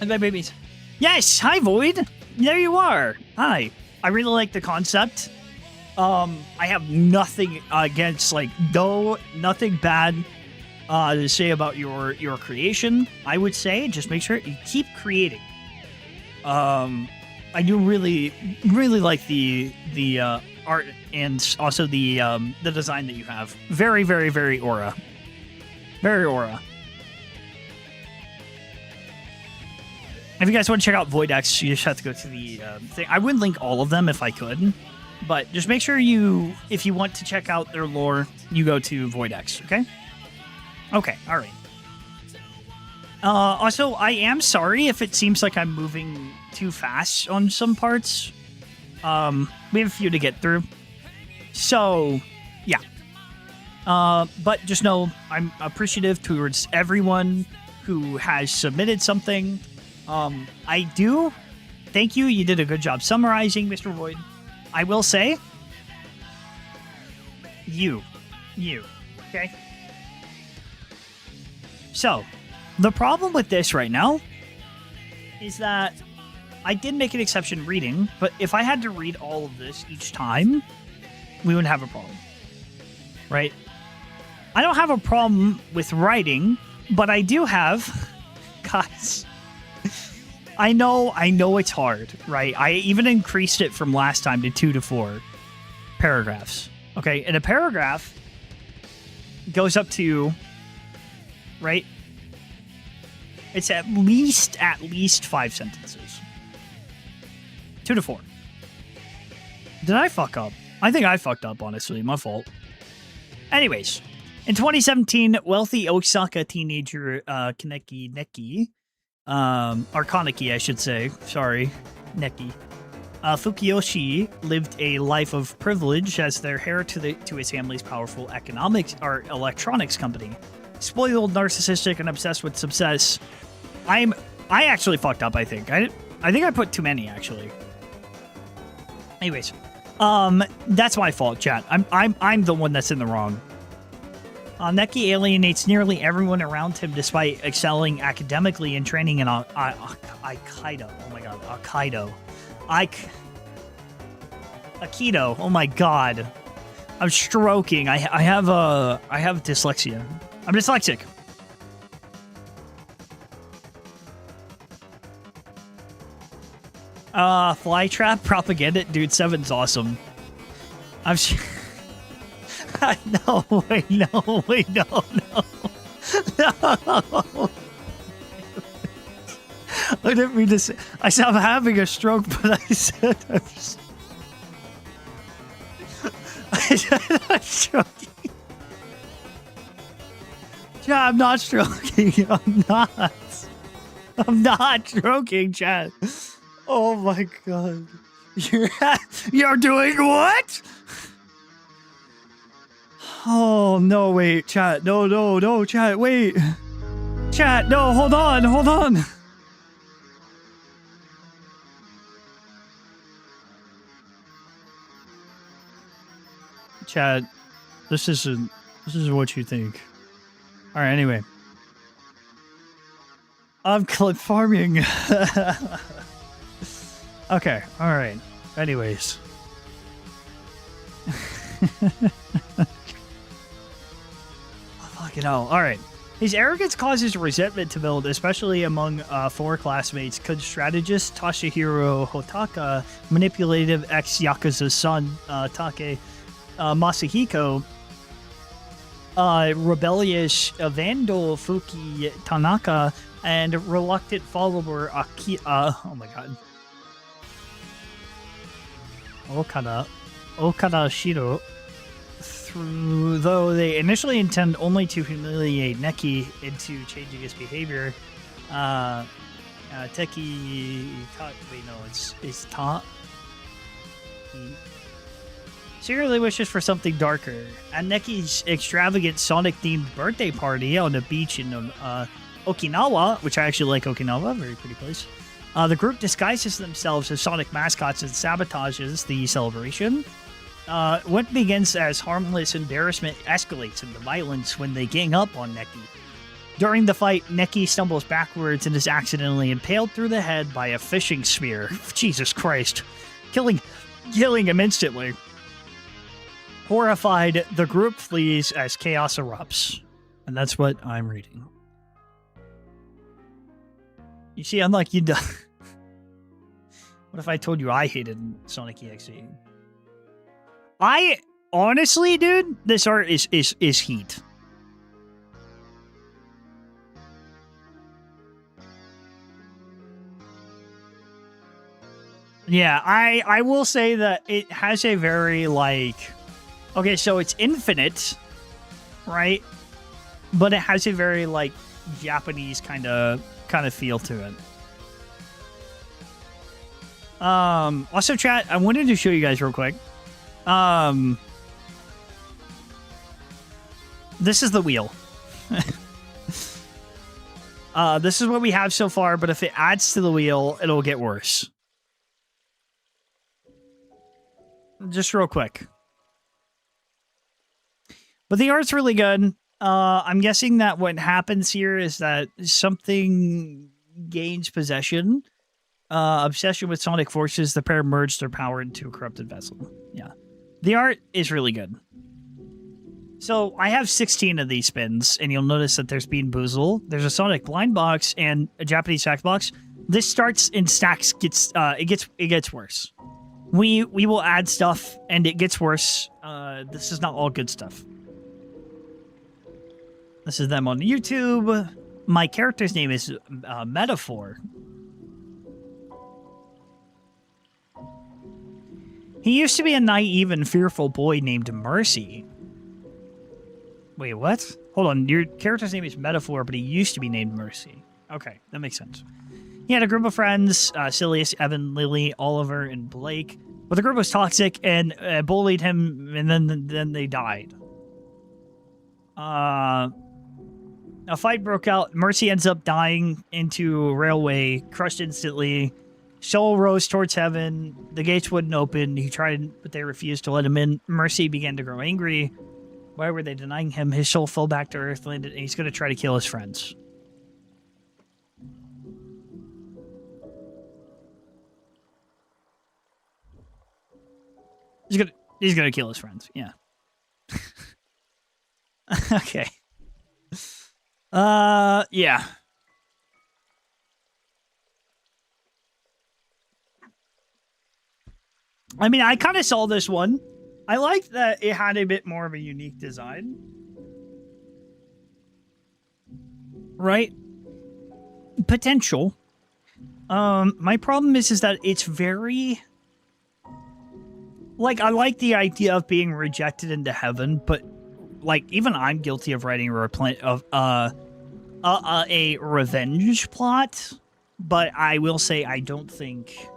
And my babies. Yes! Hi, Void! There you are! Hi. I really like the concept. I have nothing against, like, nothing bad to say about your creation. I would say just make sure you keep creating. I do really like the art and also the design that you have. Very, very, very aura. Very aura. If you guys want to check out Void X, you just have to go to the thing. I would link all of them if I could, but just make sure if you want to check out their lore, you go to Void X, okay? Okay, all right. Also, I am sorry if it seems like I'm moving too fast on some parts. We have a few to get through. So, yeah. But just know I'm appreciative towards everyone who has submitted something. I do. Thank you. You did a good job summarizing, Mr. Void. I will say, you, okay? So, the problem with this right now is that I did make an exception reading, but if I had to read all of this each time, we wouldn't have a problem, right? I don't have a problem with writing, but I do have, guys, I know it's hard, right? I even increased it from last time to 2 to 4 paragraphs, okay? And a paragraph goes up to, right? It's at least 5 sentences. 2 to 4. Did I fuck up? I think I fucked up, honestly. My fault. Anyways, in 2017, wealthy Osaka teenager Kaneki Neki, or Kaneki, I should say. Sorry, Neki. Fukiyoshi lived a life of privilege as their heir to his family's powerful economics or electronics company. Spoiled, narcissistic, and obsessed with success. I actually fucked up. I think I put too many actually. Anyways, that's my fault, chat. I'm the one that's in the wrong. Neki alienates nearly everyone around him despite excelling academically and training in Aikido. Oh my god, Aikido. Aikido. Oh my god. I'm stroking. I have dyslexia. I'm dyslexic. Flytrap propaganda. Dude, 7's awesome. I'm no, wait, no. I didn't mean to say. I said I'm having a stroke, but I said I'm stroking. Yeah, I'm not stroking. I'm not stroking, chat. Oh my god. You're doing what? Oh no, wait, chat. No, chat, wait. Chat, no, hold on. Chat, this is what you think. All right, anyway. I'm clip farming. Okay, all right. Anyways. Fucking hell. All right. His arrogance causes resentment to build, especially among 4 classmates. Could strategist Toshihiro Hotaka, manipulative ex-Yakuza's son, Take Masahiko, rebellious Vandal Fuki Tanaka, and reluctant follower oh my god. Okada Shiro. Though they initially intend only to humiliate Neki into changing his behavior, Teki... Wait, no, it's Ta... secretly wishes for something darker. At Neki's extravagant Sonic-themed birthday party on the beach in Okinawa, which I actually like Okinawa, very pretty place, the group disguises themselves as Sonic mascots and sabotages the celebration. What begins as harmless embarrassment escalates into violence when they gang up on Neki. During the fight, Neki stumbles backwards and is accidentally impaled through the head by a fishing spear. Jesus Christ. Killing him instantly. Horrified, the group flees as chaos erupts. And that's what I'm reading. You see, I'm like, what if I told you I hated Sonic EXE? I honestly, dude, this art is heat. Yeah, I will say that it has a very like, okay, so it's infinite, right? But it has a very like Japanese kind of feel to it. Also, chat, I wanted to show you guys real quick. This is the wheel. This is what we have so far, but if it adds to the wheel, it'll get worse. Just real quick. But the art's really good. I'm guessing that what happens here is that something gains possession. Obsession with Sonic forces the pair merge their power into a corrupted vessel. Yeah. The art is really good. So I have 16 of these spins, and you'll notice that there's Bean Boozle, there's a Sonic blind box, and a Japanese fact box. This starts in stacks. It gets worse. We will add stuff, and it gets worse. This is not all good stuff. This is them on YouTube. My character's name is Metaphor. He used to be a naive and fearful boy named Mercy. Wait, what? Hold on, your character's name is Metaphor, but he used to be named Mercy. Okay, that makes sense. He had a group of friends, Silius, Evan, Lily, Oliver, and Blake. But the group was toxic and bullied him, and then they died. A fight broke out. Mercy ends up dying into a railway, crushed instantly. Soul rose towards heaven. The gates wouldn't open. He tried, but they refused to let him in. Mercy began to grow angry. Why were they denying him? His soul fell back to Earth, landed, and he's going to try to kill his friends. He's gonna kill his friends. Yeah. Okay. Yeah. I mean, I kind of saw this one. I liked that it had a bit more of a unique design. Right? Potential. My problem is that it's very... Like, I like the idea of being rejected into heaven, but, like, even I'm guilty of writing a revenge plot, but I will say I don't think...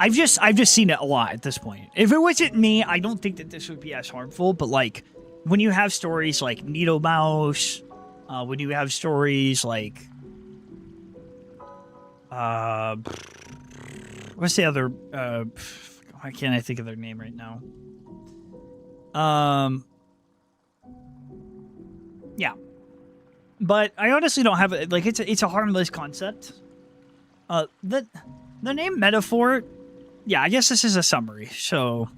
I've just seen it a lot at this point. If it wasn't me, I don't think that this would be as harmful, but, like, when you have stories like Needle Mouse, when you have stories like... what's the other... why can't I think of their name right now? Yeah. But I honestly don't have it. Like, it's a harmless concept. The name Metaphor... Yeah, I guess this is a summary, so...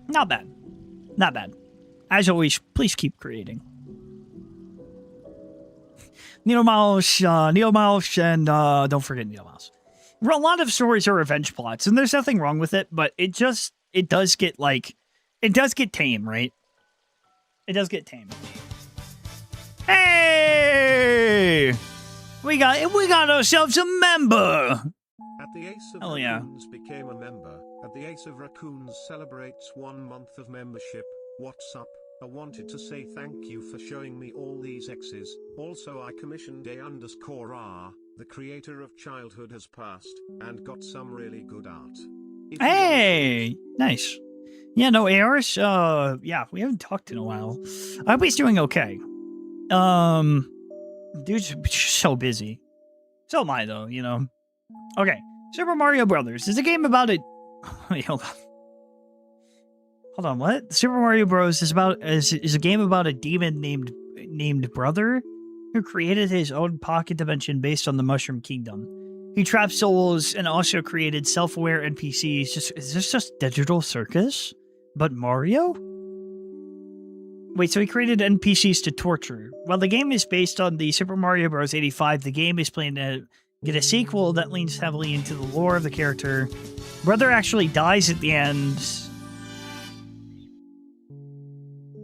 Not bad. Not bad. As always, please keep creating. Needle Mouse, and don't forget Needle Mouse. A lot of stories are revenge plots, and there's nothing wrong with it, but it does get, like... It does get tame, right? It does get tame. Hey! We got ourselves a member! At the Ace of Oh, yeah. Raccoons became a member. At the Ace of Raccoons celebrates 1 month of membership. What's up? I wanted to say thank you for showing me all these X's. Also, I commissioned A_R. The creator of Childhood has passed, and got some really good art. Hey! Nice. Yeah, no, AR's, yeah, we haven't talked in a while. I hope he's doing okay. Dude's so busy. So am I, though, you know. Okay, Super Mario Brothers is a game about a... Wait, hold on. Hold on, what? Super Mario Bros. is a game about a demon named Brother who created his own pocket dimension based on the Mushroom Kingdom. He trapped souls and also created self-aware NPCs. Is this just Digital Circus? But Mario? Wait, so he created NPCs to torture. While the game is based on the Super Mario Bros. 85, the game is planned to get a sequel that leans heavily into the lore of the character. Brother actually dies at the end.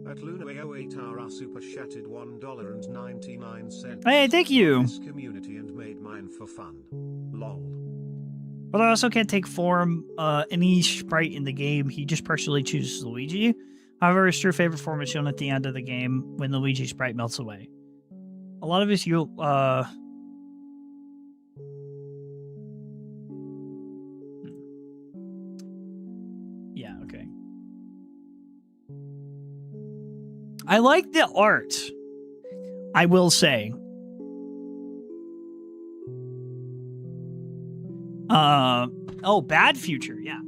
At Luna 08 our super chatted $1.99. Hey, thank you. This community and made mine for fun. Lol. Brother also can't take form any sprite in the game. He just personally chooses Luigi. However, his true favorite form is shown at the end of the game when the Luigi sprite melts away. A lot of his yeah, okay. I like the art, I will say. Oh, Bad Future, yeah.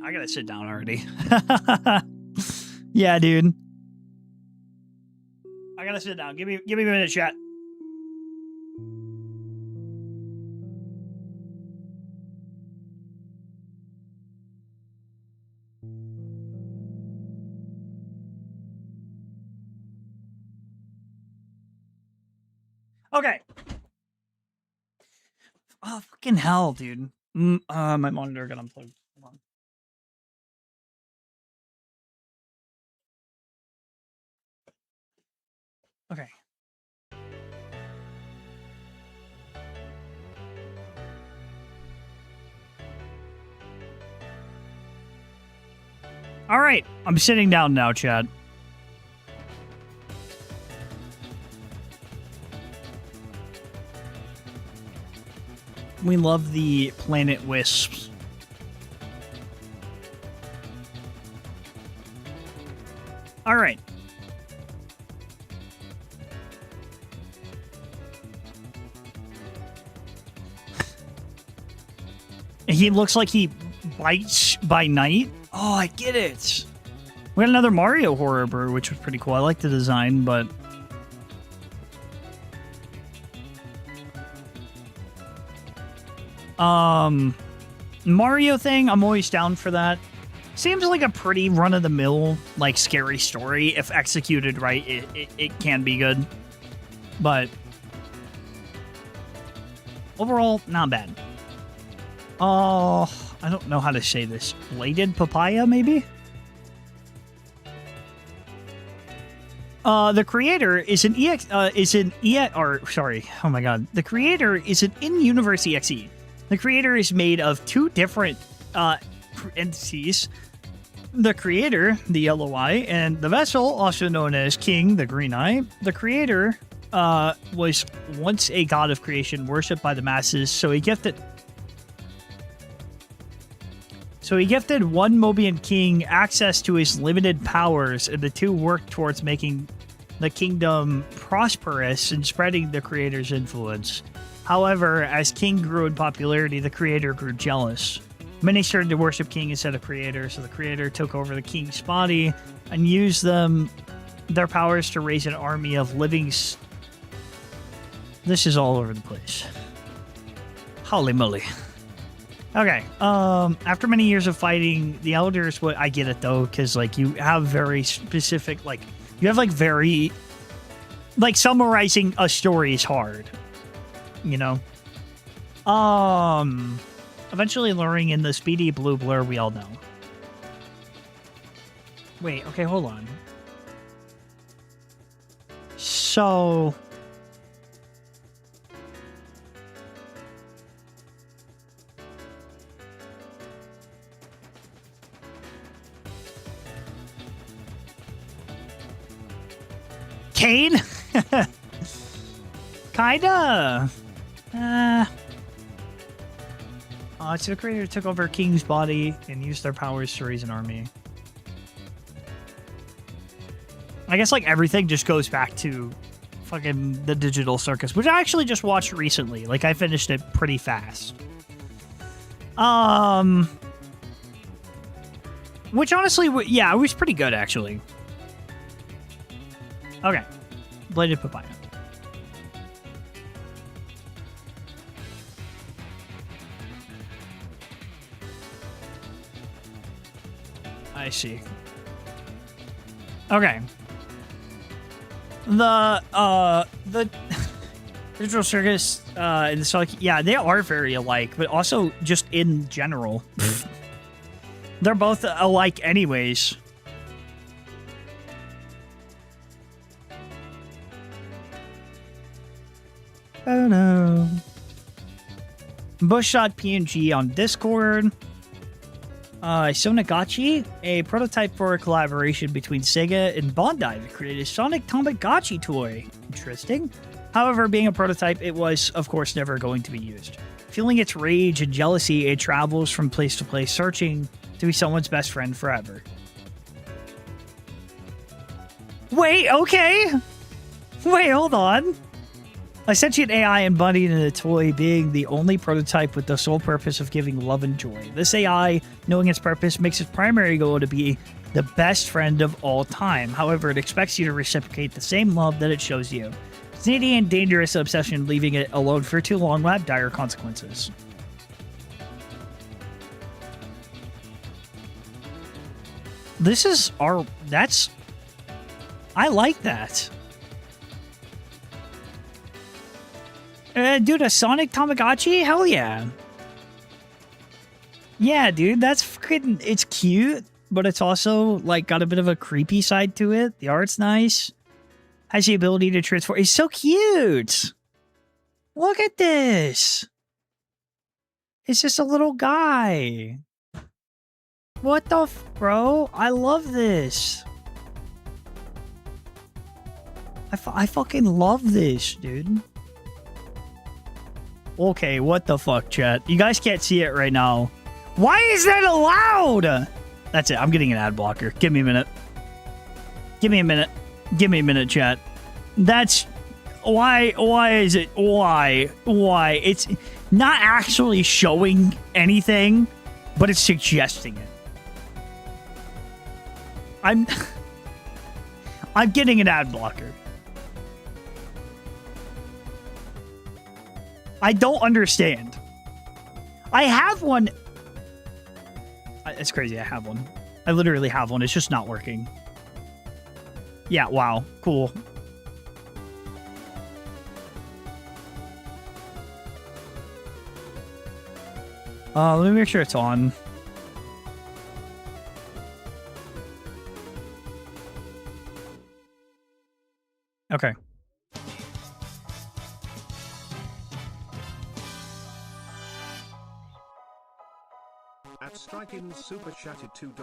I gotta sit down already. Yeah, dude. I gotta sit down. Give me a minute, chat. Okay. Oh, fucking hell, dude. My monitor got unplugged. Hold on. Okay. All right, I'm sitting down now, Chad. We love the planet wisps. All right. He looks like he bites by night. Oh, I get it. We got another Mario horror bird, which was pretty cool. I like the design, but... Mario thing, I'm always down for that. Seems like a pretty run-of-the-mill, like, scary story. If executed right, it can be good. But... overall, not bad. Oh, I don't know how to say this. Bladed papaya, maybe? The creator is an oh my god. The creator is an in-universe EXE. The creator is made of two different, entities. The creator, the yellow eye, and the vessel, also known as King, the green eye. The creator, was once a god of creation worshipped by the masses, so he gifted one Mobian king access to his limited powers, and the two worked towards making the kingdom prosperous and spreading the creator's influence. However, as King grew in popularity, the creator grew jealous. Many started to worship King instead of creator, so the creator took over the king's body and used their powers to raise an army of living... This is all over the place. Holy moly. Okay, after many years of fighting, the elders, I get it though, because, like, you have very specific, like, you have, like, very, like, summarizing a story is hard, you know? Eventually luring in the speedy blue blur we all know. Wait, okay, hold on. So... Kane? Kinda. So the creator took over King's body and used their powers to raise an army. I guess, like, everything just goes back to fucking the Digital Circus, which I actually just watched recently. Like, I finished it pretty fast. Which honestly, yeah, it was pretty good, actually. Okay. Bladed papaya. I see. Okay. The Digital Circus, and the Sonic, yeah, they are very alike, but also just in general. They're both alike anyways. Oh no. Bushshot PNG on Discord. Sonagachi, a prototype for a collaboration between Sega and Bandai to create a Sonic Tamagotchi toy. Interesting. However, being a prototype, it was, of course, never going to be used. Feeling its rage and jealousy, it travels from place to place, searching to be someone's best friend forever. Wait, okay. Wait, hold on. A sentient AI embodied in a toy, being the only prototype with the sole purpose of giving love and joy. This AI, knowing its purpose, makes its primary goal to be the best friend of all time. However, it expects you to reciprocate the same love that it shows you. It's needy and dangerous obsession, leaving it alone for too long will have dire consequences. This is our... That's... I like that. Dude, a Sonic Tamagotchi? Hell yeah. Yeah, dude, that's freaking... It's cute, but it's also, like, got a bit of a creepy side to it. The art's nice. Has the ability to transform. It's so cute. Look at this. It's just a little guy. What the bro? I love this. I fucking love this, dude. Okay, what the fuck, chat? You guys can't see it right now. Why is that allowed? That's it. I'm getting an ad blocker. Give me a minute. Give me a minute. Give me a minute, chat. That's... Why is it? Why? It's not actually showing anything, but it's suggesting it. I'm getting an ad blocker. I don't understand. I have one. It's crazy. I have one. I literally have one. It's just not working. Yeah, wow. Cool. Let me make sure it's on. Okay. At Striking super chatted $2.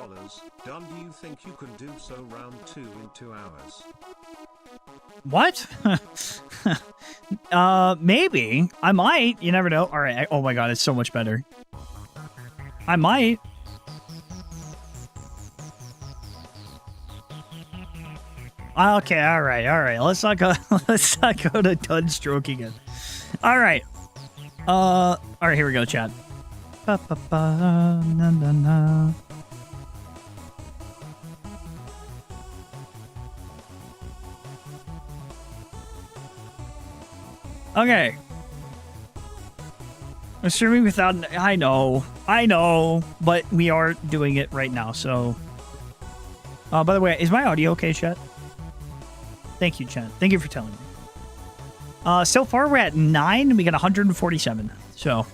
Don, do you think you can do so round 2 in 2 hours? What? Maybe. I might. You never know. All right. Oh my god, it's so much better. I might. Okay, all right. Let's not go to done stroke again. All right. All right, here we go, chat. Ba, ba, ba, na, na, na. Okay. I'm streaming without... I know, but we are doing it right now, so... by the way, is my audio okay, chat? Thank you, chat. Thank you for telling me. So far, we're at 9, and we got 147, so...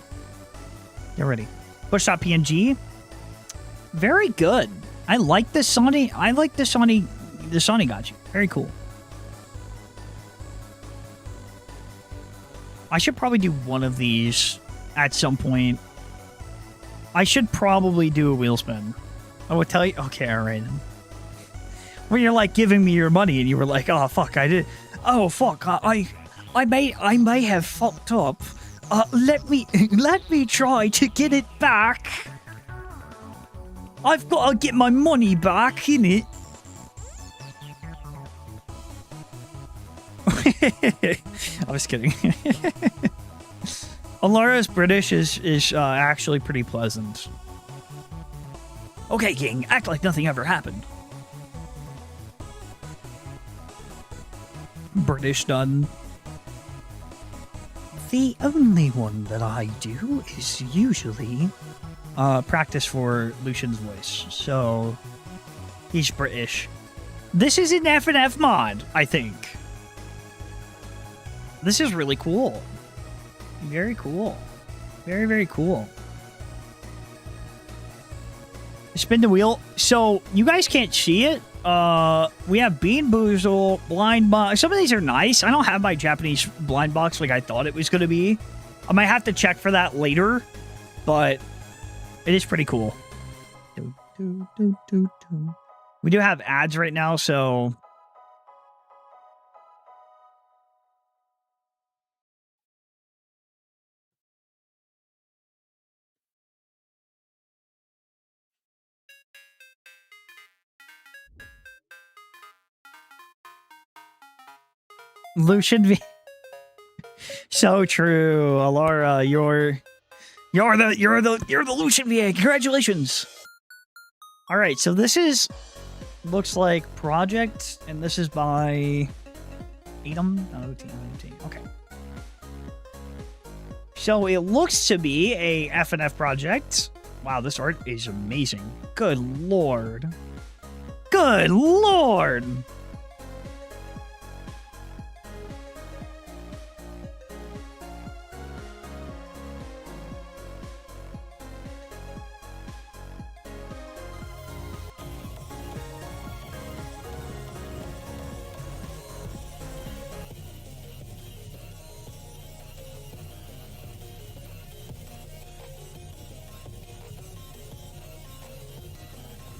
Get ready. Push.png. Very good. I like the Sonny... The Sonny got you. Very cool. I should probably do one of these at some point. I should probably do a wheel spin. I will tell you. Okay, all right. When you're like giving me your money and you were like, "Oh fuck, I did. Oh fuck, I may have fucked up. Let me try to get it back. I've got to get my money back, innit?" I was kidding. Alara's British is actually pretty pleasant. Okay, King, act like nothing ever happened. British done. The only one that I do is usually practice for Lucian's voice, so he's British. This is an FNF mod, I think. This is really cool. Very cool. Very, very cool. Spin the wheel. So, you guys can't see it. We have Bean Boozle, Blind Box. Some of these are nice. I don't have my Japanese blind box like I thought it was going to be. I might have to check for that later, but it is pretty cool. We do have ads right now, so... Lucian V. So true, Alara. You're the Lucian VA. Congratulations. All right, so this looks like project, and this is by Atom. Okay. So it looks to be a FNF project. Wow, this art is amazing. Good lord. Good lord.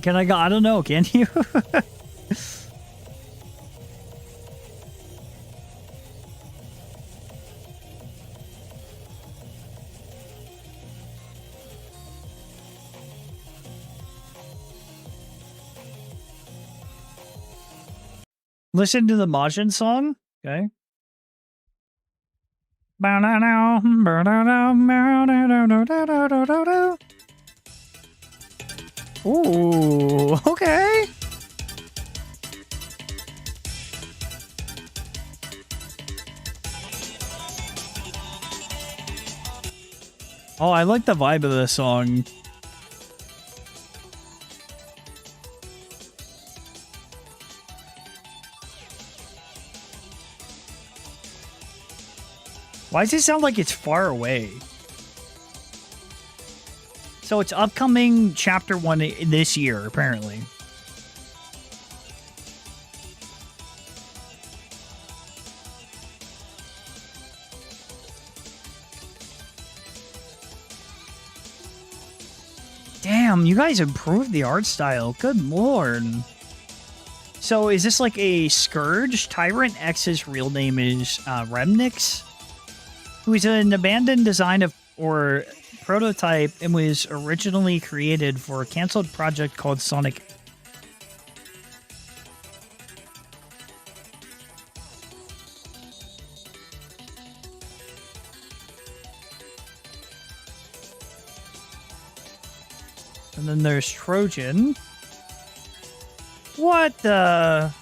Can I go? I don't know. Can you? Listen to the Majin song. Okay. Ooh, okay. Oh, I like the vibe of this song. Why does it sound like it's far away? So it's upcoming chapter 1 this year, apparently. Damn, you guys improved the art style. Good lord. So is this like a Scourge? Tyrant X's real name is Remnix, who is an abandoned design of or prototype and was originally created for a canceled project called Sonic. And then there's Trojan. What the?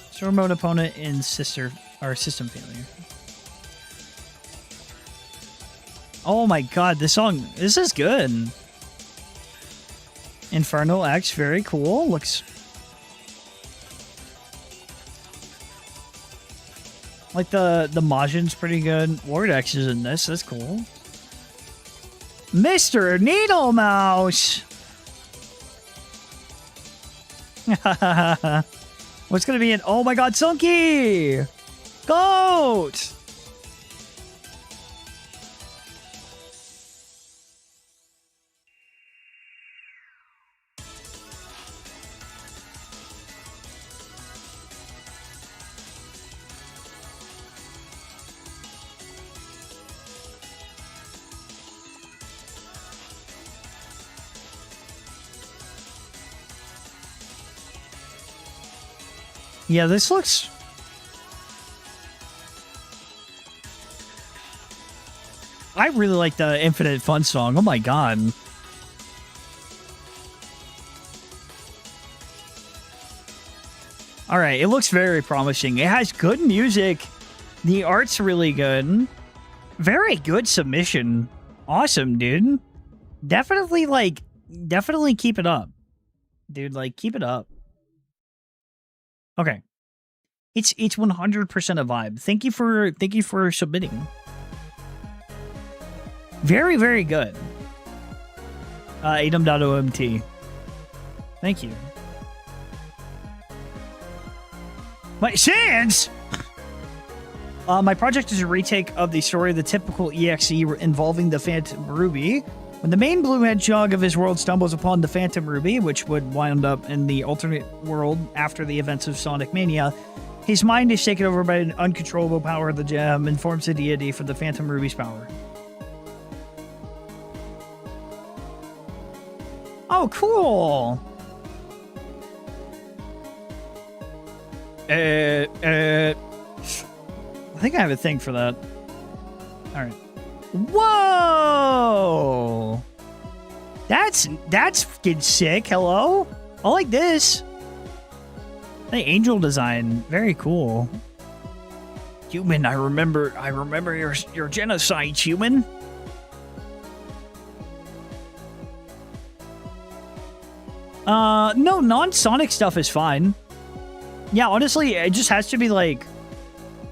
It's a remote opponent in system failure. Oh my god, this is good. Inferno X, very cool. Looks like the Majin's pretty good. Lord X is in this, that's cool. Mr. Needle Mouse! What's gonna be in? Oh my god, Sunky! Goat! Yeah, this looks... I really like the Infinite Fun song. Oh my god. Alright, it looks very promising. It has good music. The art's really good. Very good submission. Awesome, dude. Definitely keep it up. Dude, keep it up. Okay. It's 100% a vibe. Thank you for submitting. Very, very good. Atom.omt. Thank you. My Sans! My project is a retake of the story of the typical EXE involving the Phantom Ruby. When the main blue hedgehog of his world stumbles upon the Phantom Ruby, which would wind up in the alternate world after the events of Sonic Mania, his mind is taken over by an uncontrollable power of the gem and forms a deity for the Phantom Ruby's power. Oh, cool! I think I have a thing for that. Alright. Whoa! That's fucking sick. Hello? I like this. The angel design. Very cool. Human, I remember your genocide, human. No, non-Sonic stuff is fine. Yeah, honestly, it just has to be like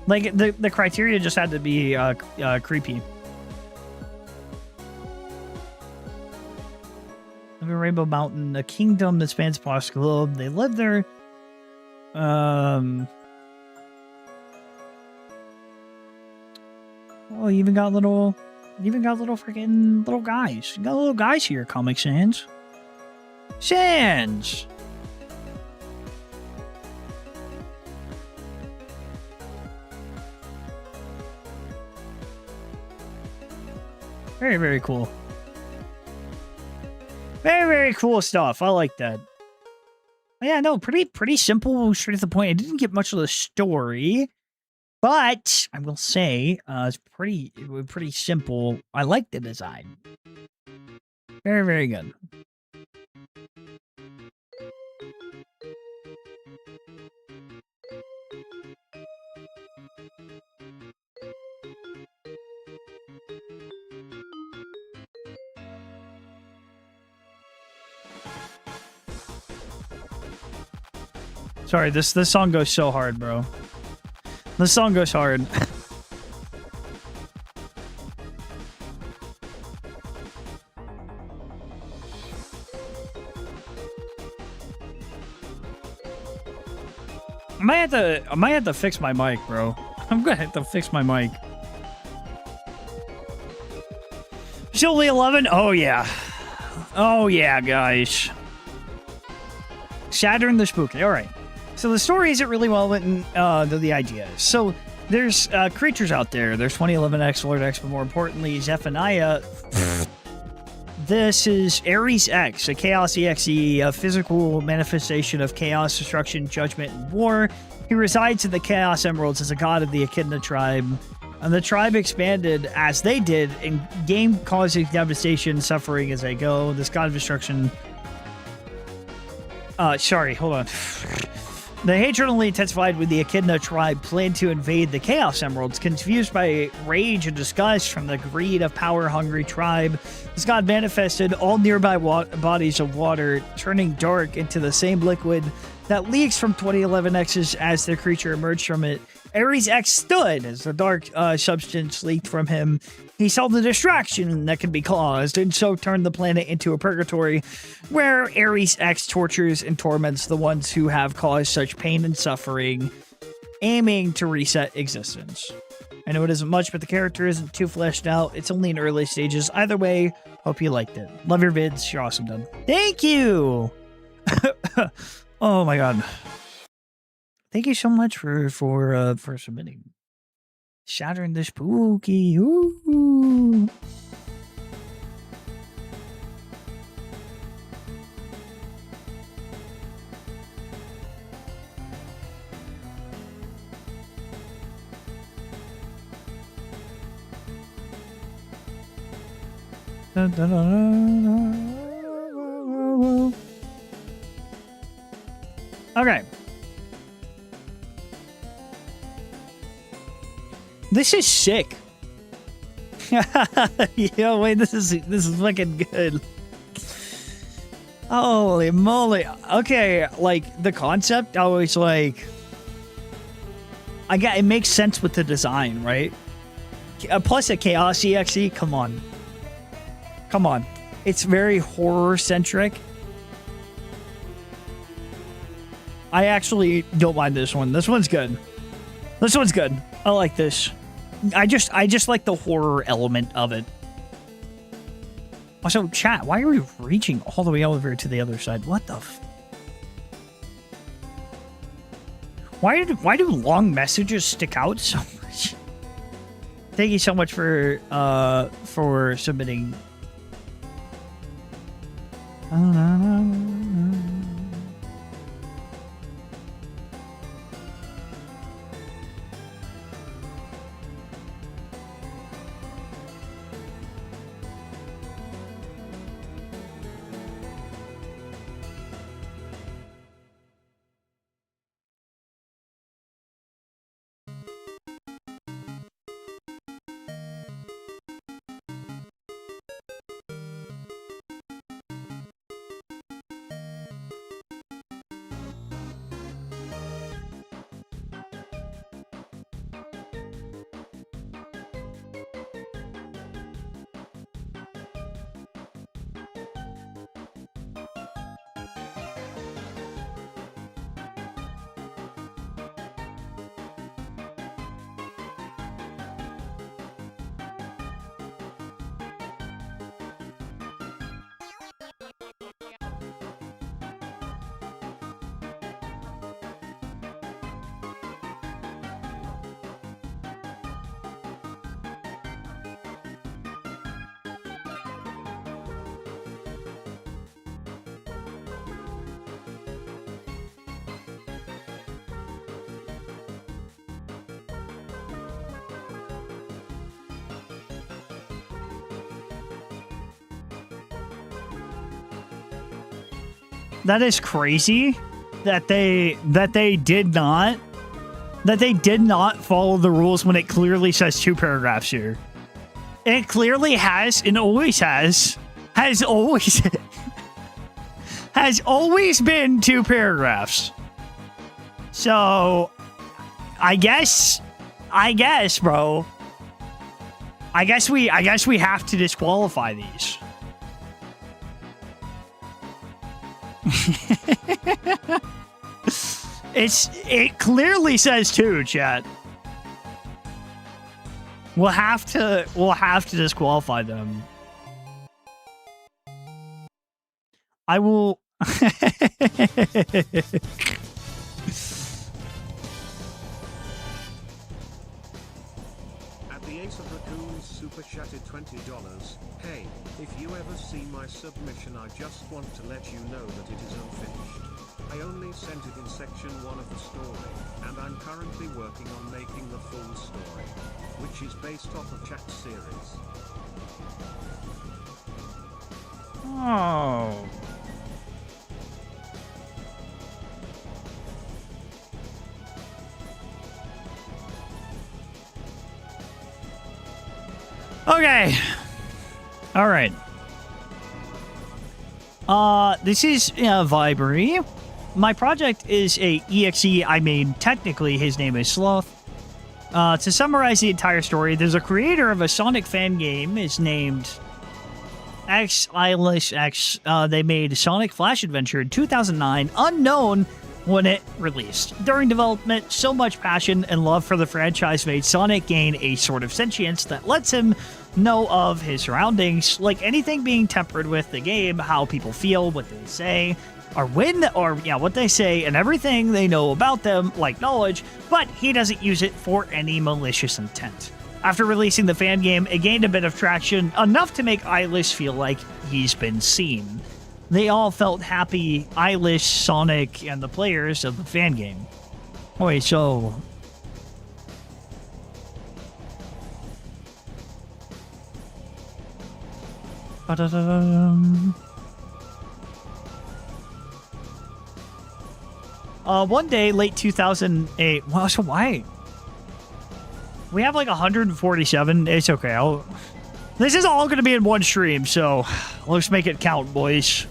the criteria just had to be creepy. Live in Rainbow Mountain, a kingdom that spans across the globe. They live there. Oh, you even got little freaking little guys. You got little guys here, Comic Sans. Sands. Very, very cool. Very, very cool stuff. I like that. Yeah, no, pretty simple, straight to the point. I didn't get much of the story, but I will say it's pretty simple. I like the design. Very, very good. Sorry, this song goes so hard, bro. This song goes hard. I might have to fix my mic, bro. I'm gonna have to fix my mic. It's only 11? Oh yeah. Oh yeah, guys. Saturn the Spooky. All right. So the story isn't really well written, the idea. So there's creatures out there. There's 2011X, Lord X, but more importantly, Zephaniah. This is Ares X, a Chaos EXE, a physical manifestation of chaos, destruction, judgment, and war. He resides in the Chaos Emeralds as a god of the Echidna tribe. And the tribe expanded as they did in game causing devastation, suffering as they go. This god of destruction. Sorry, hold on. The hatred only intensified when the Echidna tribe planned to invade the Chaos Emeralds. Confused by rage and disgust from the greed of power-hungry tribe, this god manifested all nearby bodies of water, turning dark into the same liquid that leaks from 2011X's as the creature emerged from it. Ares X stood as the dark substance leaked from him. He saw the distraction that could be caused, and so turned the planet into a purgatory where Ares X tortures and torments the ones who have caused such pain and suffering, aiming to reset existence. I know it isn't much, but the character isn't too fleshed out. It's only in early stages. Either way, hope you liked it. Love your vids. You're awesome, done. Thank you! Oh my god. Thank you so much for submitting. Shattering the Spooky. Ooh. Okay. This is sick. Yo, wait, this is fucking good. Holy moly. Okay, like the concept, I was like, it makes sense with the design, right? Plus a Chaos EXE, come on. Come on. It's very horror centric. I actually don't mind this one. This one's good. This one's good. I like this. I just like the horror element of it. Also, chat, why are we reaching all the way over to the other side? What the Why do long messages stick out so much? Thank you so much for submitting. That is crazy that they did not follow the rules when it clearly says 2 paragraphs here. It clearly has and always has always has always been 2 paragraphs. So I guess, bro. I guess we have to disqualify these. It clearly says 2, chat. We'll have to disqualify them. I will. Super chatted $20. Hey, if you ever see my submission, I just want to let you know that it is unfinished. I only sent it in section 1 of the story, and I'm currently working on making the full story, which is based off of chat series. Oh. Okay. All right. This is Vibery. My project is a EXE I made. Technically, his name is Sloth. To summarize the entire story, there's a creator of a Sonic fan game. It's named X Eilish X. They made Sonic Flash Adventure in 2009, unknown when it released. During development, so much passion and love for the franchise made Sonic gain a sort of sentience that lets him know of his surroundings, like anything being tempered with the game, how people feel, what they say, or what they say, and everything they know about them, like knowledge, but he doesn't use it for any malicious intent. After releasing the fan game, it gained a bit of traction, enough to make Eilish feel like he's been seen. They all felt happy, Eilish, Sonic, and the players of the fan game. Wait, so... One day, late 2008... Well, so why? We have like 147. It's okay. This is all going to be in one stream, so let's make it count, boys.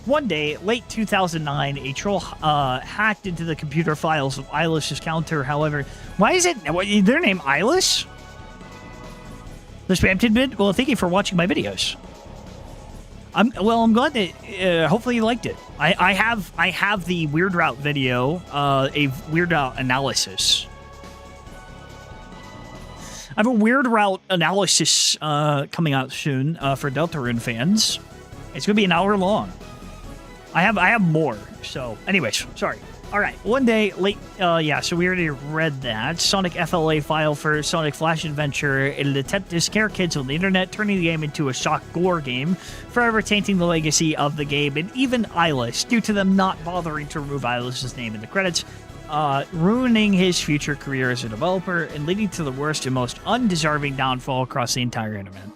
One day, late 2009, a troll hacked into the computer files of Eilish's counter. However, why is it their name Eilish? The spam tidbit? Well, thank you for watching my videos. I'm glad that hopefully you liked it. I have the Weird Route video, a Weird Route analysis. I have a Weird Route analysis coming out soon for Deltarune fans. It's gonna be an hour long. I have more. So, anyways, sorry. All right, one day late. So we already read that Sonic FLA file for Sonic Flash Adventure in an attempt to scare kids on the internet, turning the game into a shock gore game, forever tainting the legacy of the game, and even Eilish, due to them not bothering to remove Eilish's name in the credits, ruining his future career as a developer and leading to the worst and most undeserving downfall across the entire internet.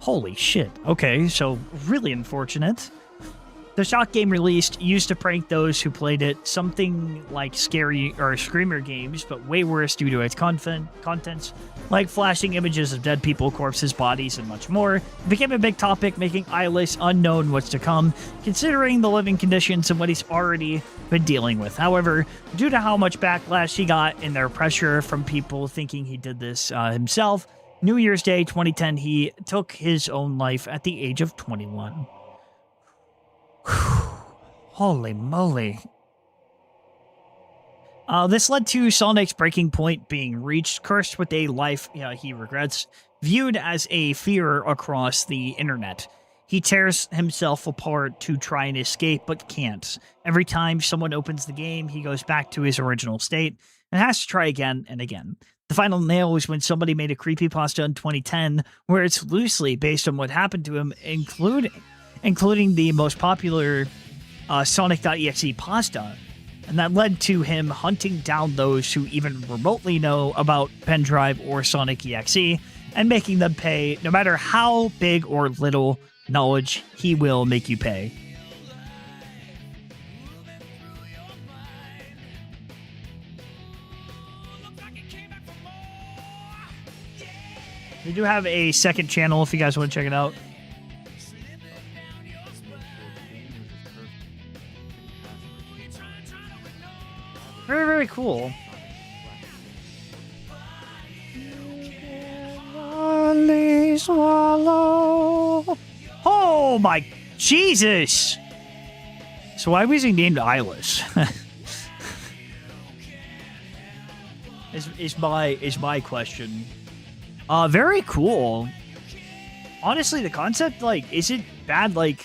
Holy shit. Okay, so really unfortunate. The shock game released used to prank those who played it, something like scary or screamer games, but way worse due to its contents, like flashing images of dead people, corpses, bodies, and much more. It became a big topic, making Eilish unknown what's to come, considering the living conditions and what he's already been dealing with. However, due to how much backlash he got and their pressure from people thinking he did this himself, New Year's Day 2010, he took his own life at the age of 21. Holy moly. This led to Sonic's breaking point being reached, cursed with a life he regrets, viewed as a fear across the internet. He tears himself apart to try and escape, but can't. Every time someone opens the game, he goes back to his original state and has to try again and again. The final nail was when somebody made a creepypasta in 2010, where it's loosely based on what happened to him, including the most popular Sonic.exe pasta, and that led to him hunting down those who even remotely know about Pendrive or Sonic EXE and making them pay, no matter how big or little knowledge he will make you pay. We do have a second channel if you guys want to check it out. Very, very cool. Swallow. Oh my Jesus! So why was he named Eyeless? is my question. Very cool. Honestly, the concept like isn't bad. Like,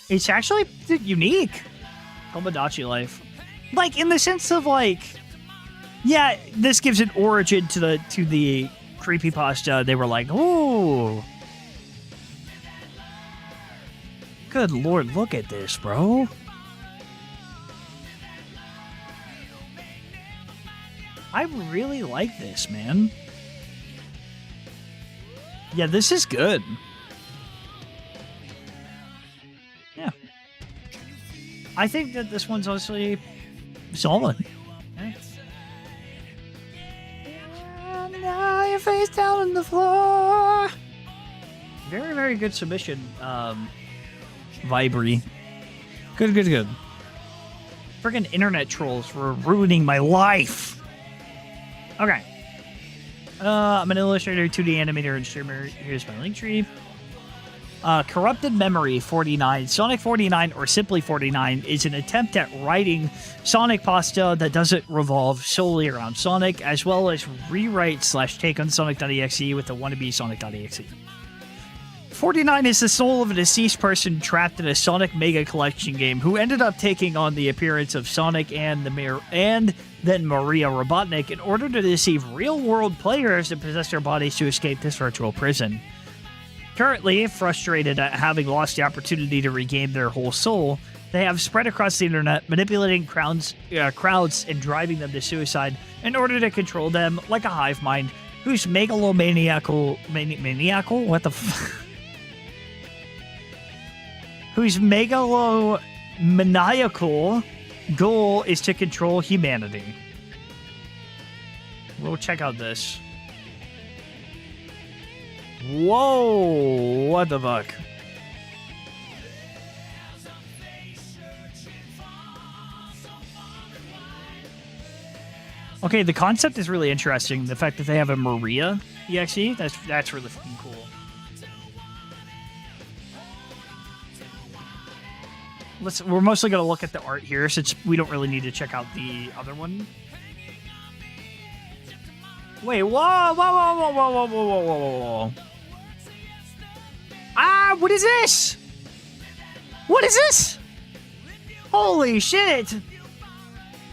it's actually unique. Tomodachi life, like in the sense of like, yeah, this gives an origin to the creepypasta. They were like, oh, good lord, look at this, bro. I really like this, man. Yeah, this is good. Yeah. I think that this one's honestly solid. Okay. And now you're face down on the floor. Very, very good submission, Vibri. Good, good, good. Friggin' internet trolls were ruining my life. Okay. I'm an illustrator, 2D animator, and streamer. Here's my link tree. Corrupted Memory 49. Sonic 49, or simply 49, is an attempt at writing Sonic pasta that doesn't revolve solely around Sonic, as well as rewrite/take on Sonic.exe with a wannabe Sonic.exe. 49 is the soul of a deceased person trapped in a Sonic Mega Collection game who ended up taking on the appearance of Sonic and then Maria Robotnik in order to deceive real-world players and possess their bodies to escape this virtual prison. Currently, frustrated at having lost the opportunity to regain their whole soul, they have spread across the internet, manipulating crowds and driving them to suicide in order to control them like a hive mind whose megalomaniacal... What the f... whose megalomaniacal goal is to control humanity. We'll check out this. Whoa! What the fuck? Okay, the concept is really interesting. The fact that they have a Maria EXE, that's really fucking cool. We're mostly going to look at the art here since we don't really need to check out the other one. Wait, whoa, whoa, whoa, whoa, whoa, whoa, whoa, whoa, whoa. Ah, what is this? What is this? Holy shit.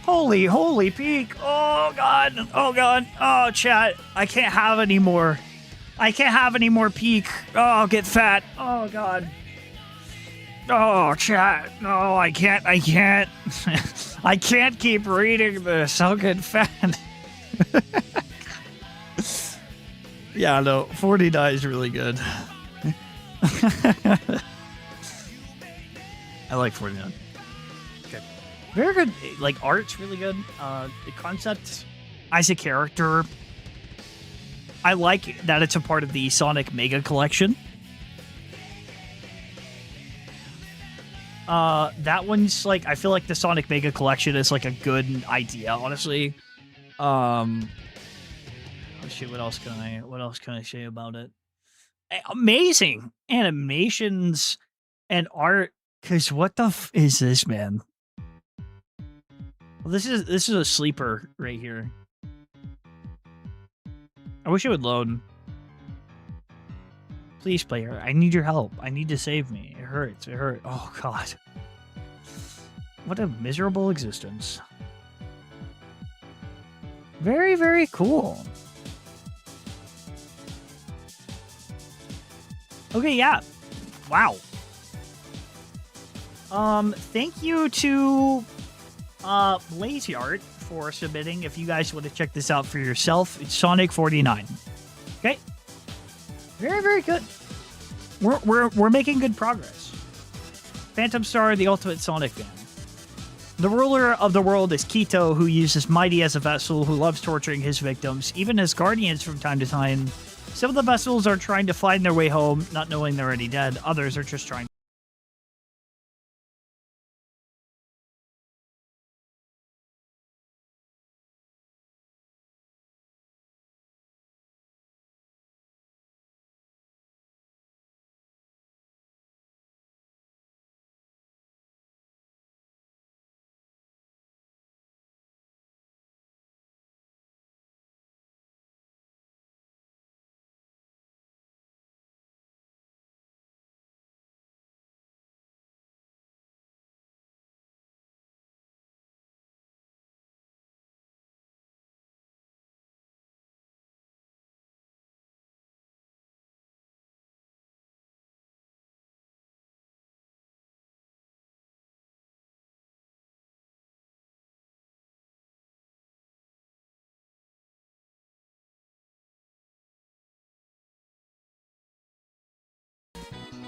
Holy peak. Oh, God. Oh, God. Oh, chat. I can't have any more. I can't have any more peak. Oh, I'll get fat. Oh, God. Oh, chat. No, I can't. I can't keep reading this. I'll get fat. Yeah, no. 49 is really good. I like 49. Okay. Very good. Like, art's really good. The concept as a character, I like that it's a part of the Sonic Mega Collection. That one's like, I feel like the Sonic Mega Collection is like a good idea, honestly. Let's see, what else can I say about it? Amazing animations and art, because what the f is this, man? Well, this is a sleeper right here. I wish it would load. Please, player, I need your help. I need to save me. It hurts. It hurts. Oh, God. What a miserable existence. Very, very cool. Okay, yeah. Wow. Thank you to Lazy Art for submitting. If you guys want to check this out for yourself, it's Sonic 49. Okay. Very, very good. We're making good progress. Phantom Star, the ultimate Sonic fan. The ruler of the world is Kito, who uses Mighty as a vessel, who loves torturing his victims, even his guardians from time to time. Some of the vessels are trying to find their way home, not knowing they're already dead. Others are just trying.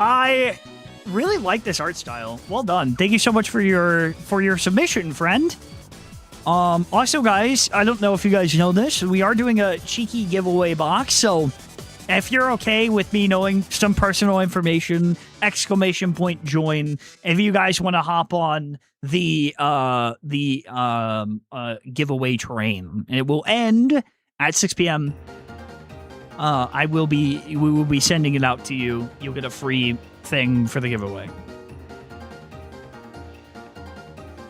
I really like this art style. Well done. Thank you so much for your submission, friend. Also, guys, I don't know if you guys know this. We are doing a cheeky giveaway box, so if you're okay with me knowing some personal information, ! Join. If you guys want to hop on the giveaway train, and it will end at 6 p.m. We will be sending it out to you. You'll get a free thing for the giveaway.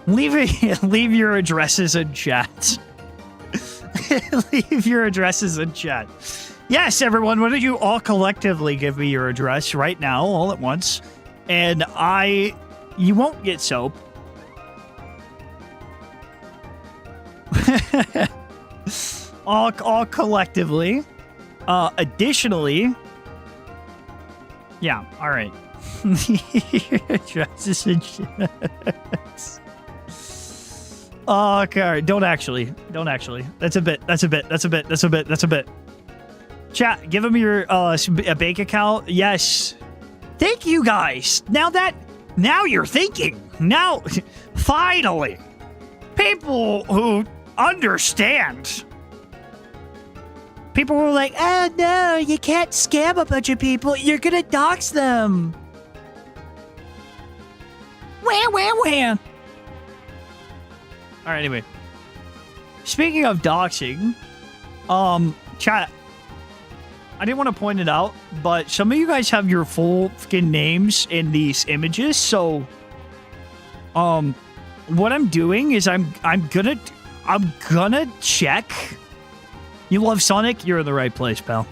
Leave your addresses in chat. Leave your addresses in chat. Yes, everyone, why don't you all collectively give me your address right now, all at once, and you won't get soap. all collectively. Additionally, yeah, all right. Your addresses in chat. Okay, don't actually. That's a bit. Chat, give him your a bank account. Yes. Thank you guys. Now you're thinking. Now, finally, people who understand. People were like, "Oh no, you can't scam a bunch of people. You're gonna dox them." Wham. All right. Anyway, speaking of doxing, chat. I didn't want to point it out, but some of you guys have your full fucking names in these images. So, what I'm doing is I'm gonna check. You love Sonic? You're in the right place, pal.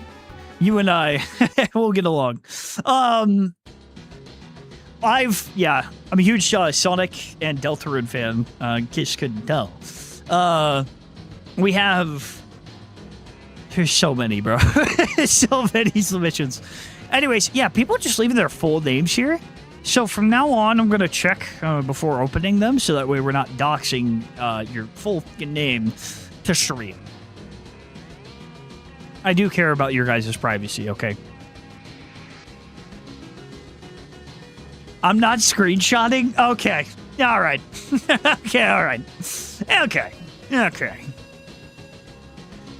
You and I will get along. I'm a huge Sonic and Deltarune fan. In case you couldn't tell. We have. There's so many, bro. So many submissions. Anyways, yeah, people just leaving their full names here. So from now on, I'm going to check before opening them, so that way we're not doxing your full name to stream. I do care about your guys' privacy, okay? I'm not screenshotting? Okay. All right. Okay, all right. Okay. Your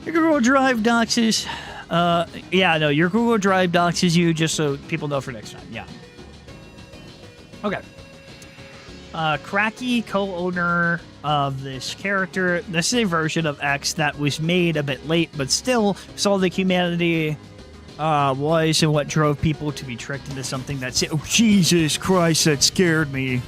Google Drive doxes. Your Google Drive doxes you just so people know for next time. Yeah. Okay. Cracky, co-owner of this character. This is a version of X that was made a bit late, but still saw the humanity was and what drove people to be tricked into something that's... Oh, Jesus Christ, that scared me.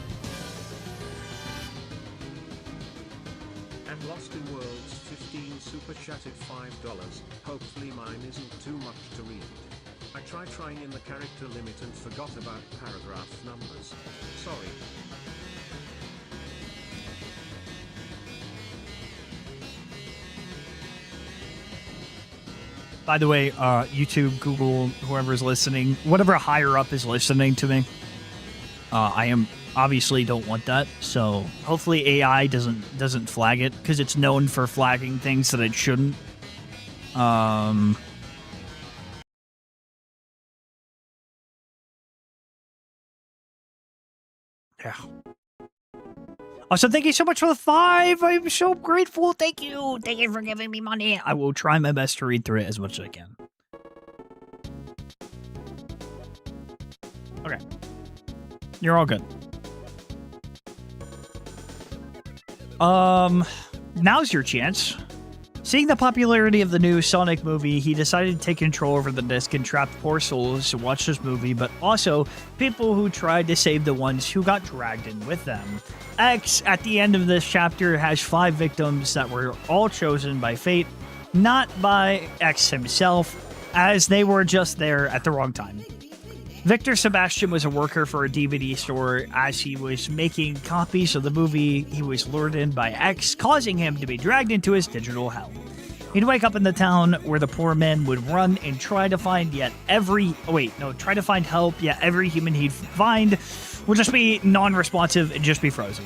And Lost in Worlds 15 super chatted $5. Hopefully mine isn't too much to read. I tried trying in the character limit and forgot about paragraph numbers. Sorry. By the way, YouTube, Google, whoever's listening, whatever higher up is listening to me, I am obviously don't want that. So hopefully AI doesn't flag it, because it's known for flagging things that it shouldn't. Yeah. Also, thank you so much for the 5. I'm so grateful. Thank you. Thank you for giving me money. I will try my best to read through it as much as I can. Okay. You're all good. Now's your chance. Seeing the popularity of the new Sonic movie, he decided to take control over the disc and trap poor souls to watch this movie, but also people who tried to save the ones who got dragged in with them. X, at the end of this chapter, has 5 victims that were all chosen by fate, not by X himself, as they were just there at the wrong time. Victor Sebastian was a worker for a DVD store. As he was making copies of the movie, he was lured in by X, causing him to be dragged into his digital hell. He'd wake up in the town where the poor men would run and try to find try to find help, yet every human he'd find would just be non-responsive and just be frozen.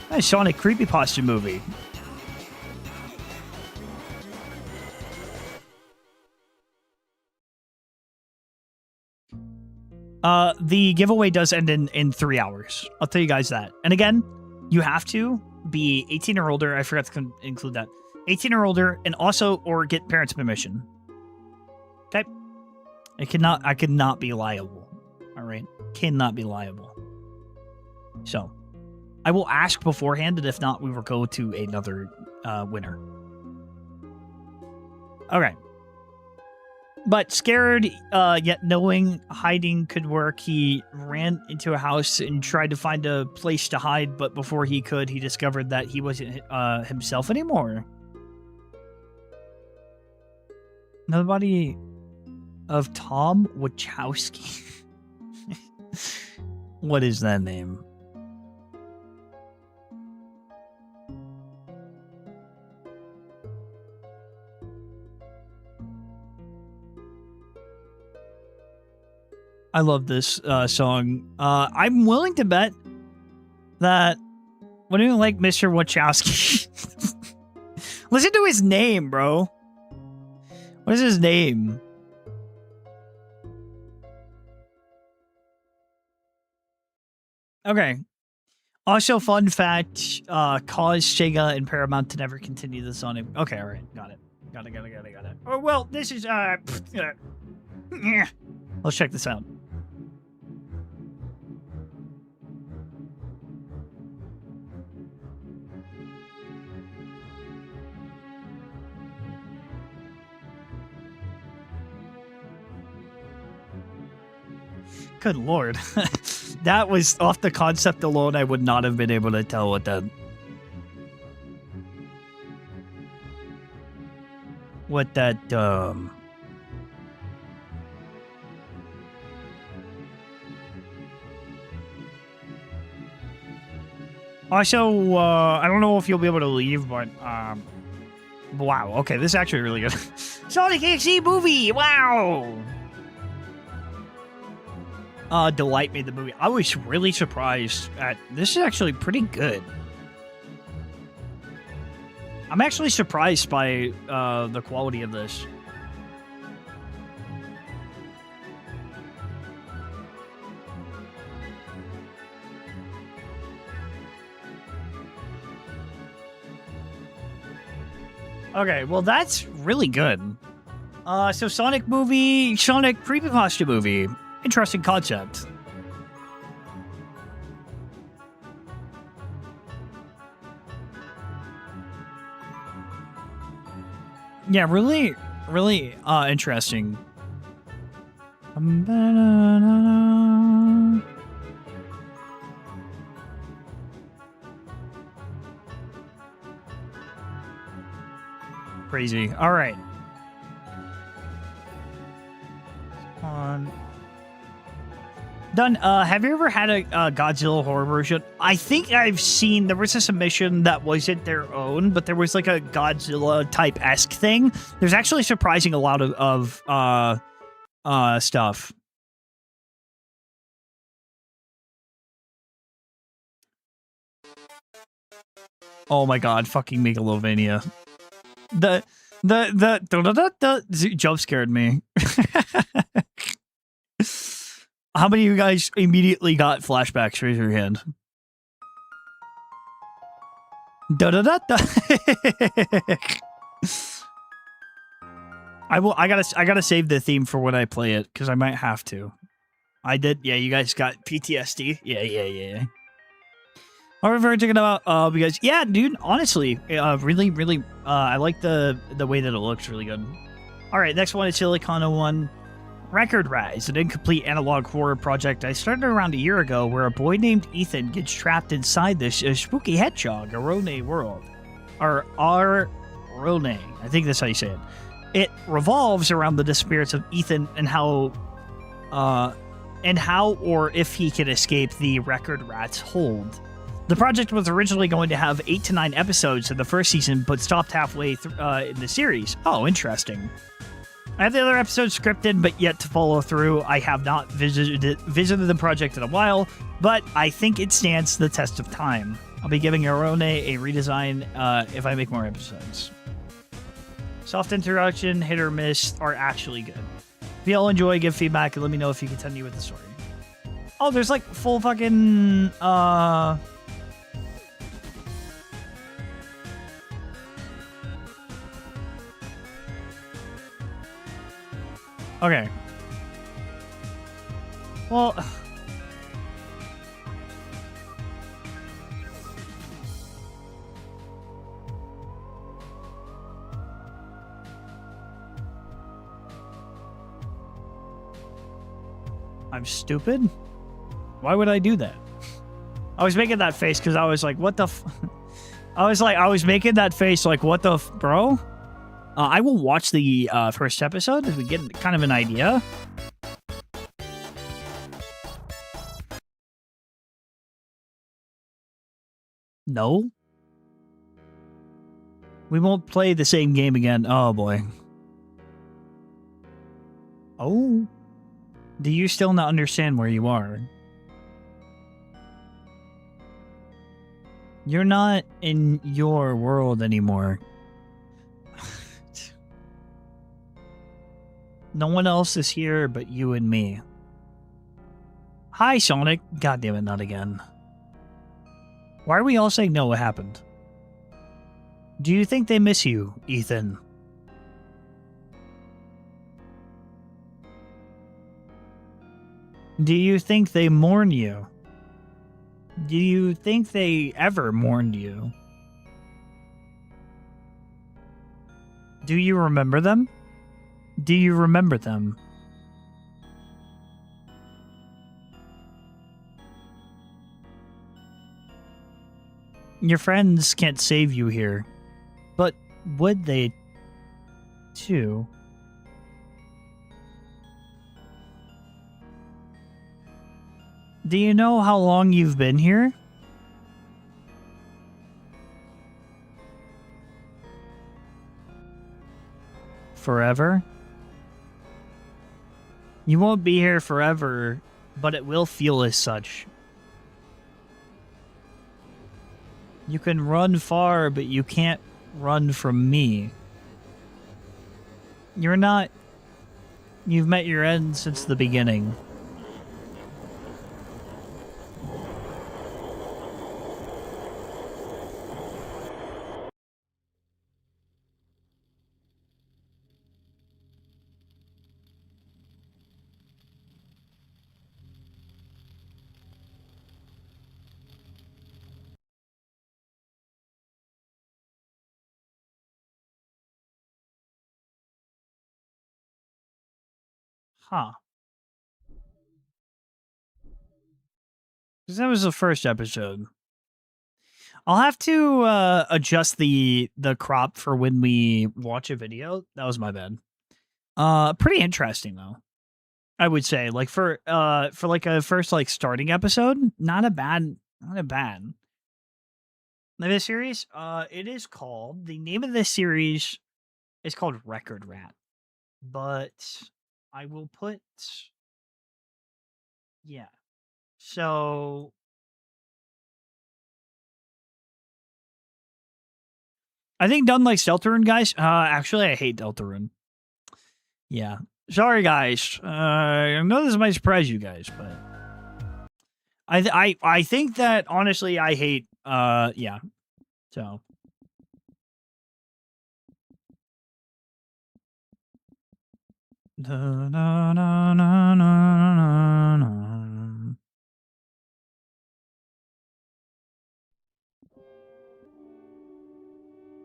Nice Sonic creepypasta movie. The giveaway does end in 3 hours. I'll tell you guys that. And again, you have to be 18 or older. I forgot to include that. 18 or older, and also, or get parents' permission. Okay? I cannot be liable. All right? Cannot be liable. So, I will ask beforehand, and if not, we will go to another winner. Okay. But scared, yet knowing hiding could work, he ran into a house and tried to find a place to hide, but before he could, he discovered that he wasn't himself anymore. Another body of Tom Wachowski. What is that name? I love this song. I'm willing to bet that what do you like, Mr. Wachowski? Listen to his name, bro. What is his name? Okay. Also, fun fact, caused Sega and Paramount to never continue the Sonic. Okay, all right. Got it. Got it. Oh, well, this is, let's check this out. Good lord. That was off the concept alone. I would not have been able to tell what that Also, I don't know if you'll be able to leave, but wow. Okay, this is actually really good. Sonic XC movie. Wow. Delight made the movie. I was really surprised at this. Is actually pretty good. I'm actually surprised by the quality of this. Okay, well that's really good. So Sonic movie, Sonic creepypasta movie. Interesting concept. Yeah, really interesting. Crazy. All right. Done. Have you ever had a Godzilla horror version? I think I've seen, there was a submission that wasn't their own, but there was like a Godzilla type-esque thing. There's actually surprising a lot of stuff. Oh my god, fucking Megalovania. The jump scared me. How many of you guys immediately got flashbacks? Raise your hand. I gotta save the theme for when I play it, because I might have to. I did. Yeah, you guys got PTSD. Yeah. What were we talking about? Because yeah, dude. Honestly, really, I like the way that it looks. Really good. All right, next one is Silicon 01. Record Rise, an incomplete analog horror project I started around a year ago where a boy named Ethan gets trapped inside this spooky hedgehog, Arone world. Or Arone, I think that's how you say it. It revolves around the disappearance of Ethan and how or if he can escape the Record Rat's hold. The project was originally going to have 8 to 9 episodes in the first season, but stopped halfway in the series. Oh, interesting. I have the other episodes scripted, but yet to follow through. I have not visited the project in a while, but I think it stands the test of time. I'll be giving Arone a redesign if I make more episodes. Soft introduction, hit or miss, are actually good. If y'all enjoy, give feedback, and let me know if you continue with the story. Oh, there's like full fucking... Okay. Well... I'm stupid? Why would I do that? I was making that face because I was like, what the I was making that face like, what the bro? I will watch the first episode as we get kind of an idea. No. We won't play the same game again. Oh, boy. Oh. Do you still not understand where you are? You're not in your world anymore. No one else is here but you and me. Hi, Sonic. God damn it, not again. Why are we all saying no? What happened? Do you think they miss you, Ethan? Do you think they mourn you? Do you think they ever mourned you? Do you remember them? Do you remember them? Your friends can't save you here, but would they too? Do you know how long you've been here? Forever? You won't be here forever, but it will feel as such. You can run far, but you can't run from me. You're not... You've met your end since the beginning. Huh. Because that was the first episode. I'll have to adjust the crop for when we watch a video. That was my bad. Pretty interesting though. I would say like for like a first like starting episode, not a bad. This series, it is called, the name of this series is called Record Rat, but I will put, yeah. So I think done like Deltarune, guys. Actually, I hate Deltarune. Yeah. Sorry, guys. I know this might surprise you guys, but I think that honestly, I hate. Yeah. So.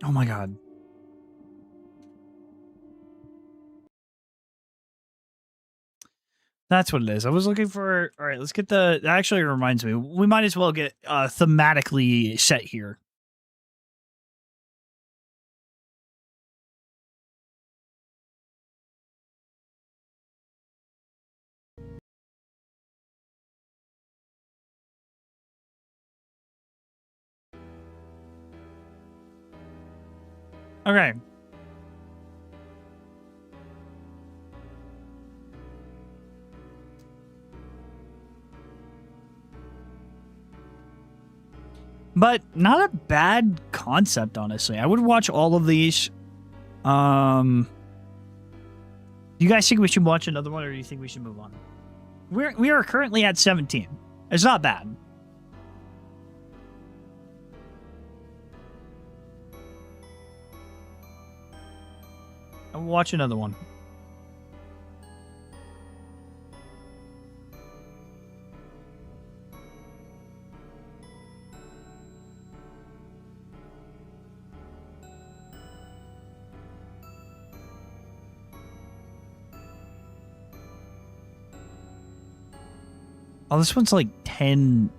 Oh my god. That's what it is. I was looking for... All right, let's get the... That actually reminds me. We might as well get thematically set here. Okay. But not a bad concept, honestly. I would watch all of these. Do you guys think we should watch another one, or do you think we should move on? We are currently at 17. It's not bad. I'll watch another one. Oh, this one's like 10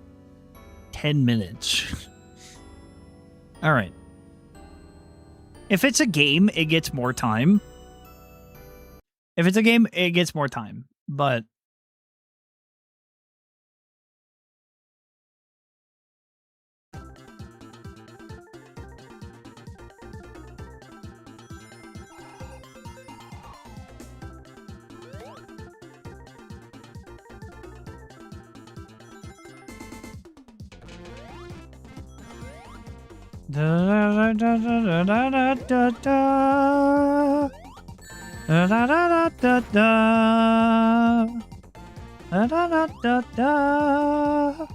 minutes. All right. If it's a game, it gets more time. If it's a game, it gets more time. But da da da da da da da da da da da da da da da.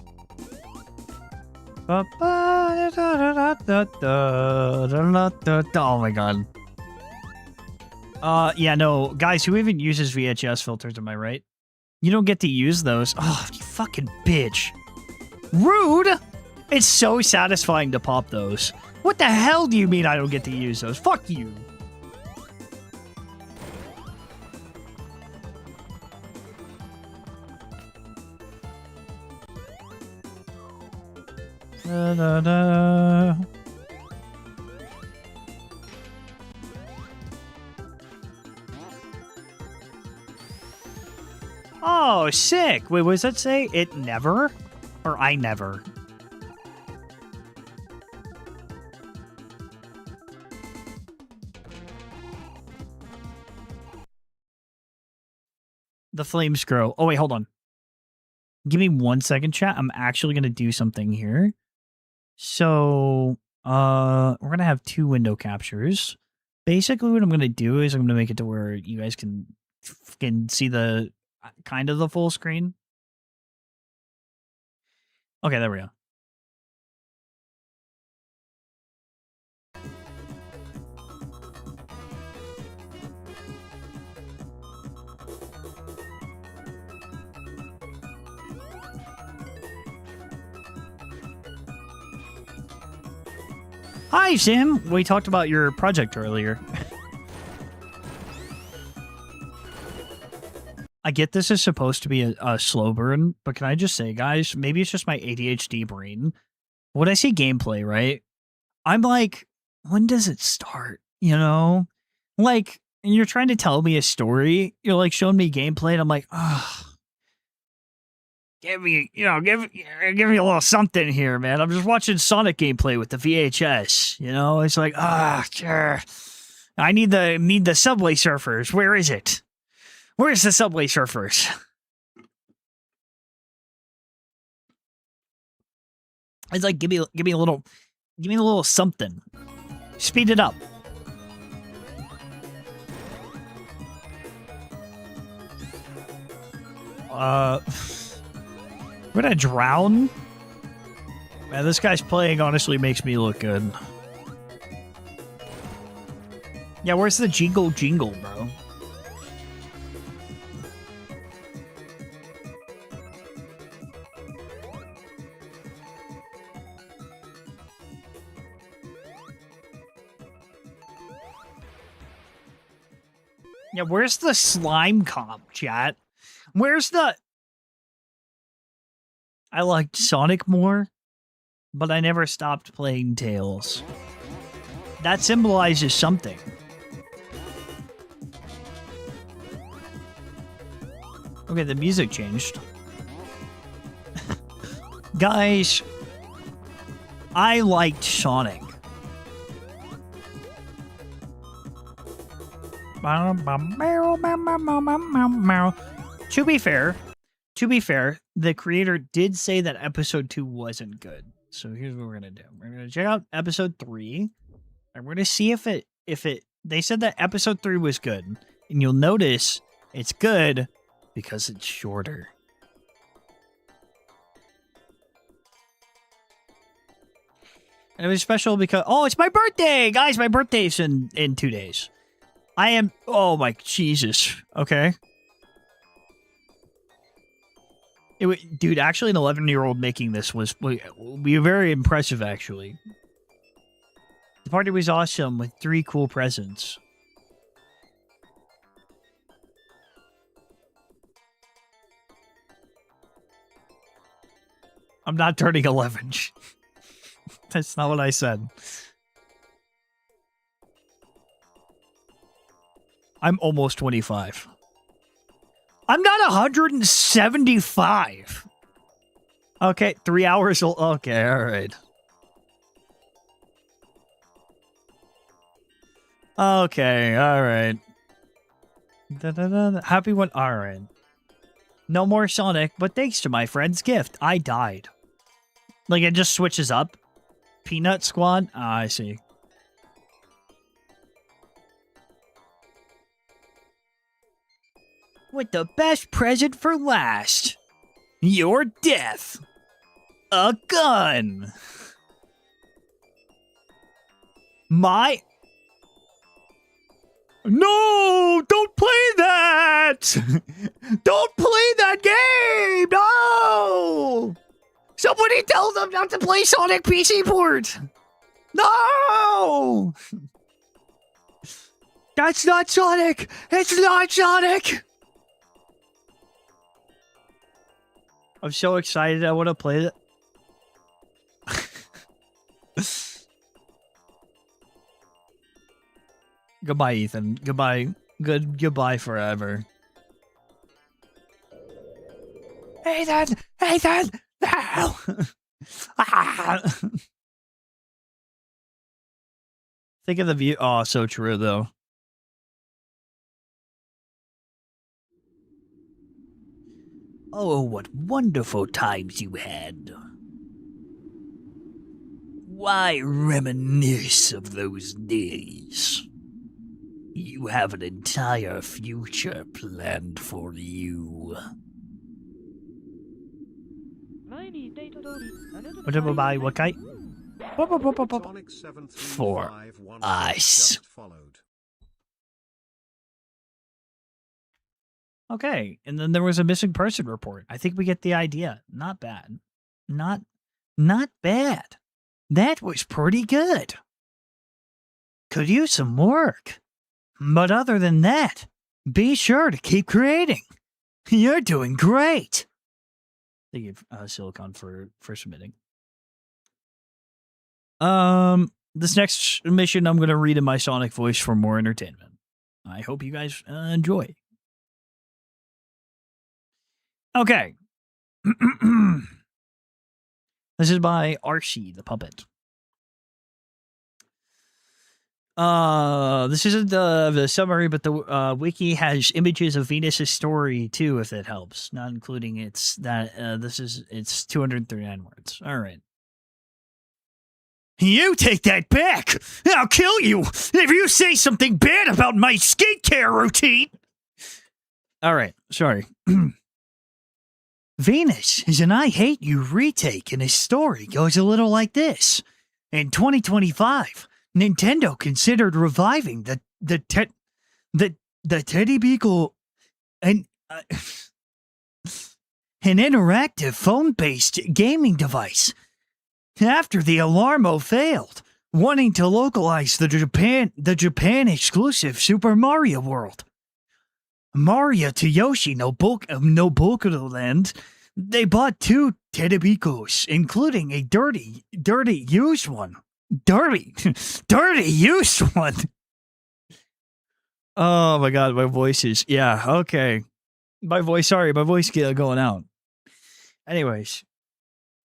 Oh my god. Yeah, no, guys, who even uses VHS filters, am I right? You don't get to use those. Oh, you fucking bitch. Rude! It's so satisfying to pop those. What the hell do you mean I don't get to use those? Fuck you. Da, da, da. Oh, sick. Wait, what does that say? It never? Or I never? The flames grow. Oh, wait, hold on. Give me 1 second, chat. I'm actually going to do something here. So, we're going to have 2 window captures. Basically, what I'm going to do is I'm going to make it to where you guys can see the kind of the full screen. Okay, there we go. Hi, Sam. We talked about your project earlier. I get this is supposed to be a slow burn, but can I just say, guys, maybe it's just my ADHD brain. When I see gameplay, right, I'm like, when does it start? You know? Like, and you're trying to tell me a story, you're like showing me gameplay, and I'm like, oh, give me a little something here, man. I'm just watching Sonic gameplay with the VHS, you know? It's like, sure. I need the Subway Surfers. Where is it? Where's the Subway Surfers? It's like, give me a little something. Speed it up. We're gonna drown? Man, this guy's playing honestly makes me look good. Yeah, where's the jingle, bro? Yeah, where's the slime comp, chat? Where's the... I liked Sonic more, but I never stopped playing Tails. That symbolizes something. Okay, the music changed. Guys, I liked Sonic. To be fair, the creator did say that episode 2 wasn't good. So here's what we're gonna do. We're gonna check out episode 3. And we're gonna see if it they said that episode 3 was good. And you'll notice it's good because it's shorter. And it was special because it's my birthday! Guys, my birthday's in 2 days. I am oh my Jesus. Okay. Dude, actually an 11-year-old making this was very impressive, actually. The party was awesome with 3 cool presents. I'm not turning 11. That's not what I said. I'm almost 25. I'm not 175. Okay, 3 hours. Okay, all right. Okay, all right. Happy one. All right. No more Sonic, but thanks to my friend's gift, I died. Like, it just switches up. Peanut Squad? Ah, I see. With the best present for last. Your death. A gun. My... No! Don't play that! Don't play that game! No! Somebody tell them not to play Sonic PC port! No! That's not Sonic! It's not Sonic! I'm so excited I want to play it. Goodbye, Ethan. Goodbye. Goodbye forever. Ethan! Ethan! No! Think of the view. Oh, so true, though. Oh, what wonderful times you had. Why reminisce of those days? You have an entire future planned for you. What kind? For us. Okay, and then there was a missing person report. I think we get the idea. Not bad. Not bad. That was pretty good. Could use some work. But other than that, be sure to keep creating. You're doing great. Thank you, Silicon, for submitting. This next mission I'm going to read in my Sonic voice for more entertainment. I hope you guys enjoy. Okay. This is by Archie, the puppet. This isn't the summary, but the wiki has images of Venus's story too, if that helps. Not including it's 239 words. All right. You take that back! I'll kill you if you say something bad about my skincare routine! All right, sorry. Venus is an I Hate You retake, and his story goes a little like this. In 2025, Nintendo considered reviving the Teddy Beagle and an interactive phone-based gaming device. After the Alarmo failed, wanting to localize the Japan exclusive Super Mario World. Mario to Yoshi no Bokuto Land. They bought 2 Terabikos, including a dirty used one. Dirty used one. Oh my god, my voice is, yeah, okay. My voice going out. Anyways,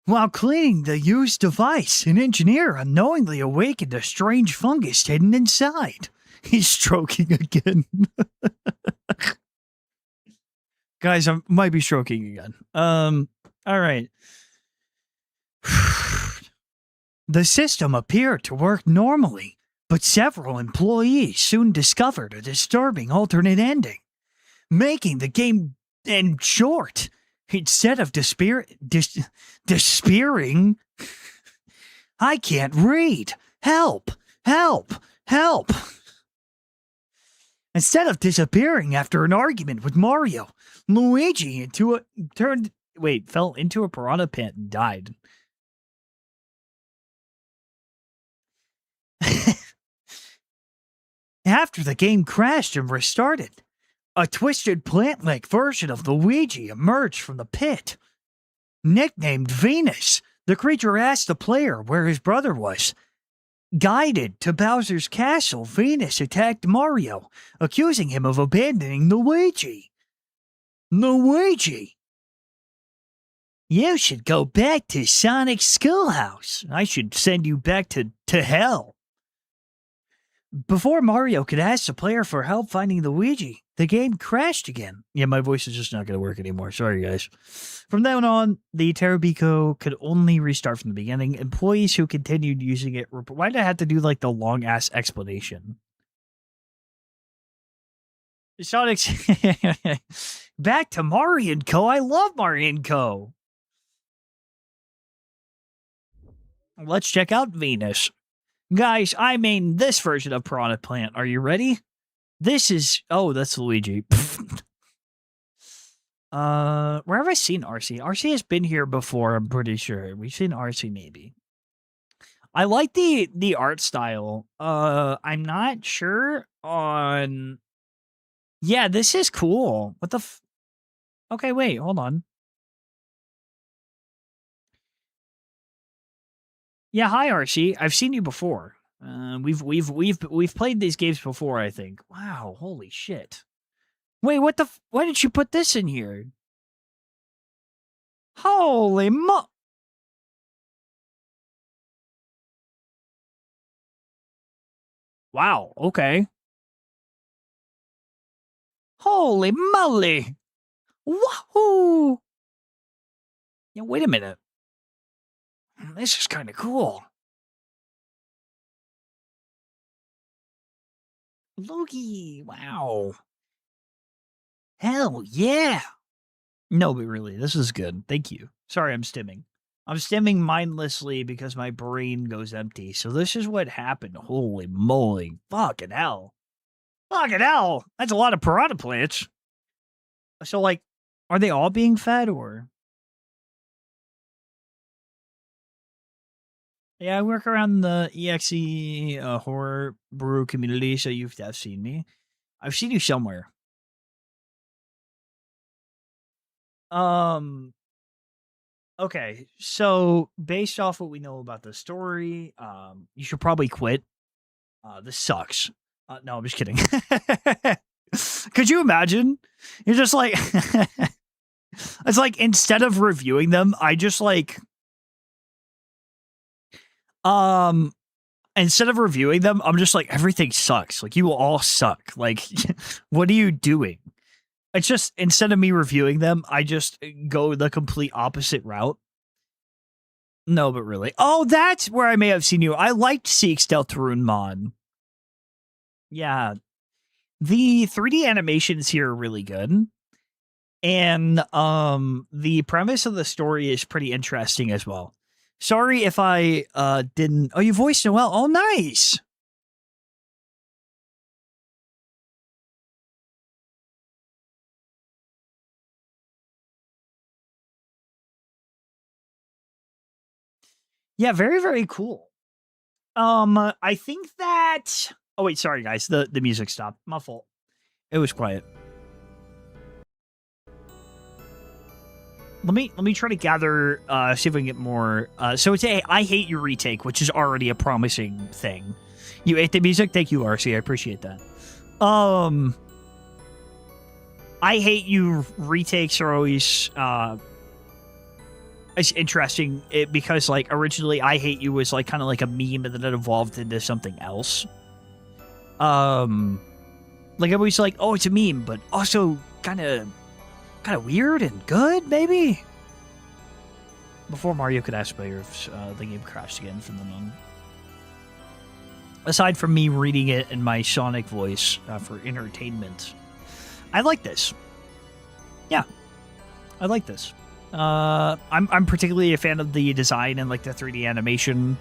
while cleaning the used device, an engineer unknowingly awakened a strange fungus hidden inside. He's stroking again. Guys, I might be stroking again. All right. The system appeared to work normally, but several employees soon discovered a disturbing alternate ending, making the game end short. Instead of despairing, I can't read. Help! Help! Help! Instead of disappearing after an argument with Mario, Luigi fell into a piranha pit and died. After the game crashed and restarted, a twisted plant-like version of Luigi emerged from the pit. Nicknamed Venus, the creature asked the player where his brother was. Guided to Bowser's castle, Venus attacked Mario, accusing him of abandoning Luigi. Luigi! You should go back to Sonic's schoolhouse. I should send you back to hell. Before Mario could ask the player for help finding Luigi, the game crashed again. Yeah, my voice is just not going to work anymore. Sorry, guys. From then on, the Terabiko could only restart from the beginning. Employees who continued using it... Why did I have to do, like, the long-ass explanation? Sonic's... Back to Mario & Co. I love Mario & Co. Let's check out Venus. Guys, I mean this version of Piranha Plant. Are you ready? This is... Oh, that's Luigi. Where have I seen RC? RC has been here before, I'm pretty sure. We've seen RC maybe. I like the art style. I'm not sure on... Yeah, this is cool. What the Okay, wait, hold on. Yeah, hi RC. I've seen you before. We've played these games before, I think. Wow, holy shit. Wait, what the why did you put this in here? Holy Wow, okay. Holy moly. Wahoo! Yeah, wait a minute. This is kind of cool. Loki, wow. Hell yeah. No, but really, this is good. Thank you. Sorry, I'm stimming. I'm stimming mindlessly because my brain goes empty. So this is what happened. Holy moly. Fucking hell. Fucking hell. That's a lot of piranha plants. So, like, are they all being fed or? Yeah, I work around the EXE horror brew community, so you've seen me. I've seen you somewhere. Okay, so based off what we know about the story, you should probably quit. This sucks. No, I'm just kidding. Could you imagine? You're just like, it's like instead of reviewing them, I just like, instead of reviewing them, I'm just like, everything sucks. Like, you all suck. Like, what are you doing? It's just, instead of me reviewing them, I just go the complete opposite route. No, but really. Oh, that's where I may have seen you. I liked Seek's Deltarune mod. Yeah. The 3D animations here are really good. And the premise of the story is pretty interesting as well. Sorry if I didn't... Oh, you voiced Noelle. Oh, nice. Yeah, very, very cool. I think that... Oh, wait, sorry, guys. The music stopped. My fault. It was quiet. Let me try to gather, see if I can get more. So it's a I Hate You retake, which is already a promising thing. You ate the music? Thank you, RC. I appreciate that. I Hate You retakes are always, it's interesting because, like, originally I Hate You was, like, kind of like a meme and then it evolved into something else. Like, I was like, oh, it's a meme, but also kind of weird and good, maybe? Before Mario could ask players, the game crashed again from then on. Aside from me reading it in my Sonic voice for entertainment, I like this. Yeah, I like this. I'm particularly a fan of the design and like the 3D animation,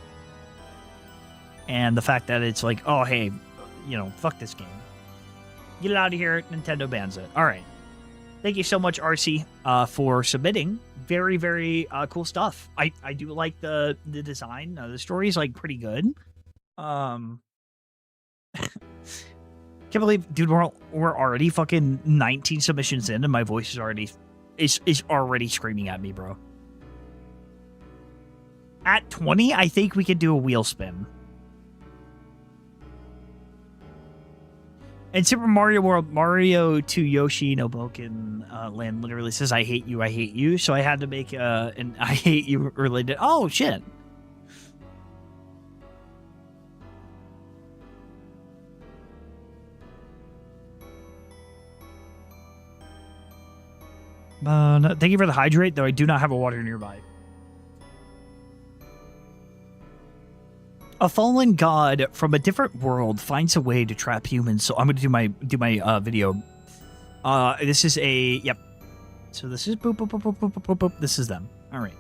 and the fact that it's like, oh hey, you know, fuck this game, get it out of here. Nintendo bans it. All right, thank you so much, RC, for submitting. Very, very cool stuff. I do like the design. The story is like pretty good. Can't believe, dude, we're already fucking 19 submissions in, and my voice is already already screaming at me, bro. At 20, I think we could do a wheel spin. And Super Mario World, Mario to Yoshi no Boken Land literally says, I hate you, I hate you. So I had to make an I hate you related. Oh, shit. No, thank you for the hydrate, though I do not have a water nearby. A fallen god from a different world finds a way to trap humans. So I'm going to do my video. This is a yep. So this is boop boop boop boop boop boop boop. This is them. All right.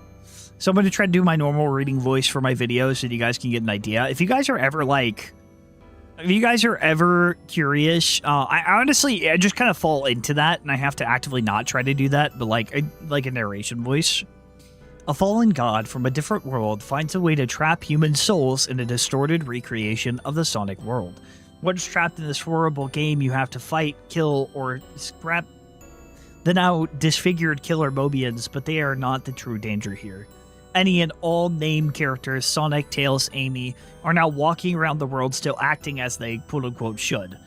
So I'm going to try to do my normal reading voice for my videos so you guys can get an idea. If you guys are ever like, if you guys are ever curious, I honestly I just kind of fall into that, and I have to actively not try to do that, but like a narration voice. A fallen god from a different world finds a way to trap human souls in a distorted recreation of the Sonic world. Once trapped in this horrible game, you have to fight, kill, or scrap the now disfigured killer Mobians, but they are not the true danger here. Any and all named characters, Sonic, Tails, Amy, are now walking around the world still acting as they quote-unquote should.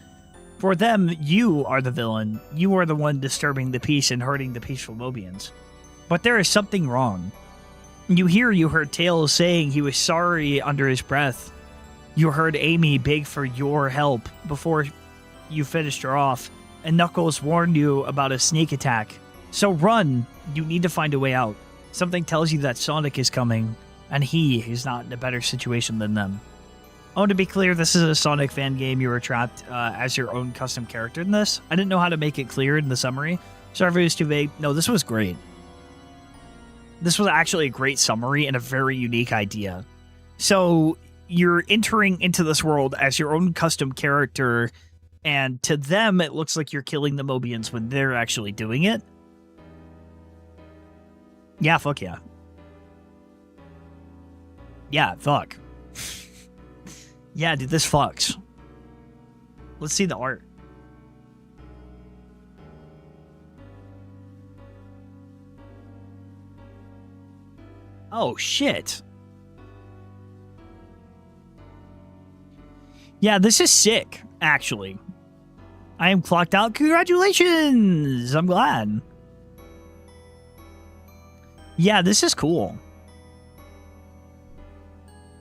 For them, you are the villain. You are the one disturbing the peace and hurting the peaceful Mobians. But there is something wrong. You heard Tails saying he was sorry under his breath. You heard Amy beg for your help before you finished her off, and Knuckles warned you about a sneak attack. So run! You need to find a way out. Something tells you that Sonic is coming, and he is not in a better situation than them. I want to be clear, this is a Sonic fan game. You were trapped as your own custom character in this. I didn't know how to make it clear in the summary. Sorry if it was too vague. No, this was great. This was actually a great summary and a very unique idea. So you're entering into this world as your own custom character, and to them, it looks like you're killing the Mobians when they're actually doing it. Yeah, fuck yeah. Yeah, fuck. Yeah, dude, this fucks. Let's see the art. Oh, shit. Yeah, this is sick, actually. I am clocked out. Congratulations! I'm glad. Yeah, this is cool.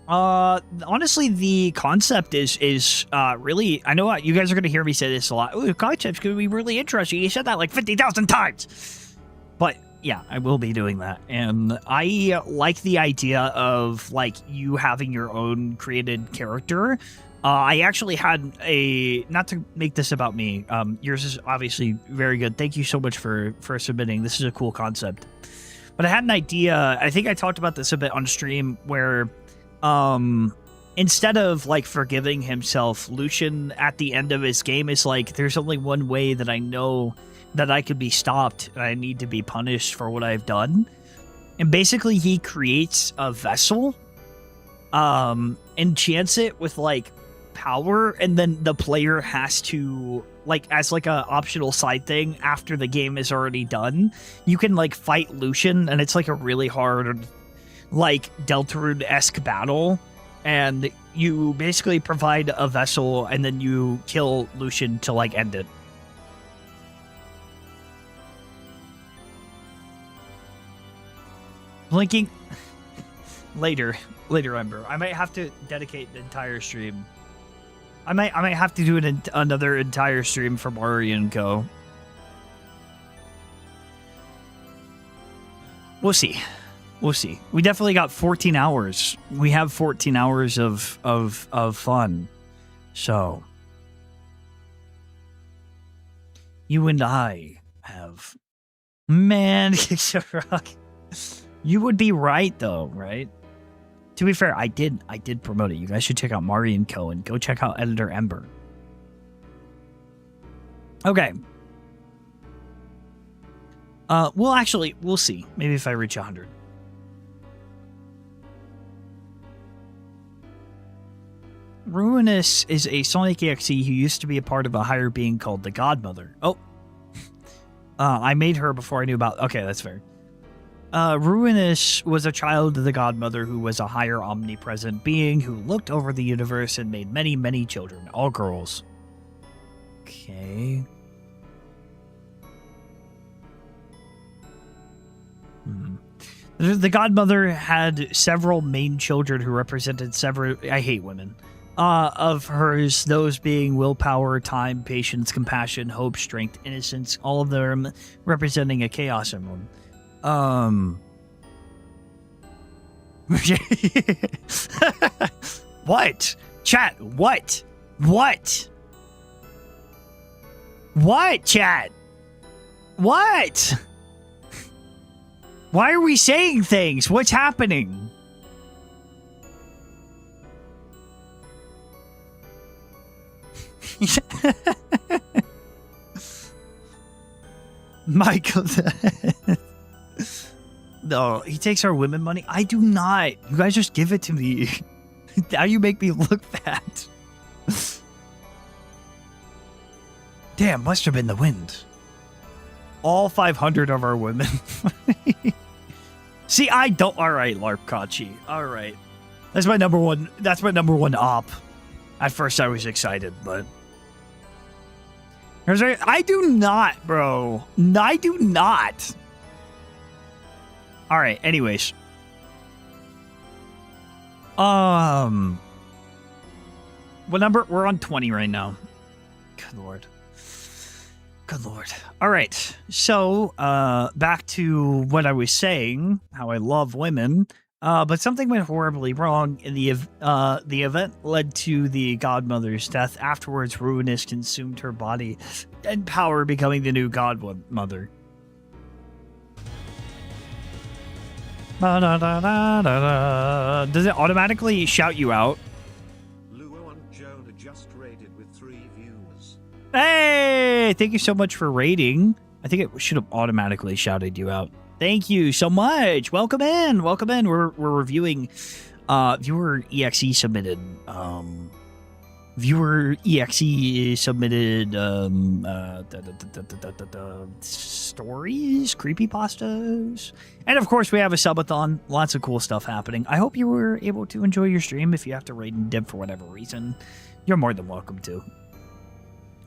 Honestly, the concept is really... I know you guys are going to hear me say this a lot. Ooh, the concept's going to be really interesting. You said that like 50,000 times. But... yeah, I will be doing that. And I like the idea of, like, you having your own created character. I actually had a... not to make this about me. Yours is obviously very good. Thank you so much for submitting. This is a cool concept. But I had an idea. I think I talked about this a bit on stream where... instead of, like, forgiving himself, Lucian at the end of his game is like, there's only one way that I know... that I could be stopped and I need to be punished for what I've done. And basically he creates a vessel, enchants it with like power, and then the player has to, like, as like a optional side thing after the game is already done, you can like fight Lucian, and it's like a really hard, like, Deltarune-esque battle, and you basically provide a vessel, and then you kill Lucian to like end it. Blinking later, Ember. I might have to dedicate the entire stream. I might have to do another entire stream for Mari and Co. We'll see. We'll see. We definitely got 14 hours. We have 14 hours of fun. So you and I have, man. You would be right though, right? To be fair, I did promote it. You guys should check out Mari and Co. and go check out Editor Ember. Okay. Well, actually, we'll see. Maybe if I reach 100. Ruinous is a Sonic EXE who used to be a part of a higher being called the Godmother. Oh. I made her before I knew about... Okay, that's fair. Ruinous was a child of the Godmother who was a higher omnipresent being who looked over the universe and made many, many children, all girls. Okay. The Godmother had several main children who represented several... I hate women. Of hers, those being willpower, time, patience, compassion, hope, strength, innocence, all of them representing a chaos emerald. What? Chat, what? What? What, chat? What? Why are we saying things? What's happening? Michael. No, he takes our women money. I do not. You guys just give it to me. Now you make me look bad. Damn, must have been the wind. All 500 of our women. See, I don't. All right, LARP Kachi. All right. That's my number one. That's my number one op. At first, I was excited, but I do not, bro. I do not. All right. Anyways, what number? We're on 20 right now. Good lord. Good lord. All right. So, back to what I was saying, how I love women. But something went horribly wrong in the event led to the Godmother's death. Afterwards, Ruinous consumed her body and power, becoming the new Godmother. Does it automatically shout you out? Luo and Jonah just raided with 3 viewers. Hey, thank you so much for raiding. I think it should have automatically shouted you out. Thank you so much. Welcome in. Welcome in. We're reviewing viewer EXE submitted stories, creepypastas. And of course we have a subathon. Lots of cool stuff happening. I hope you were able to enjoy your stream. If you have to raid and dip for whatever reason, you're more than welcome to.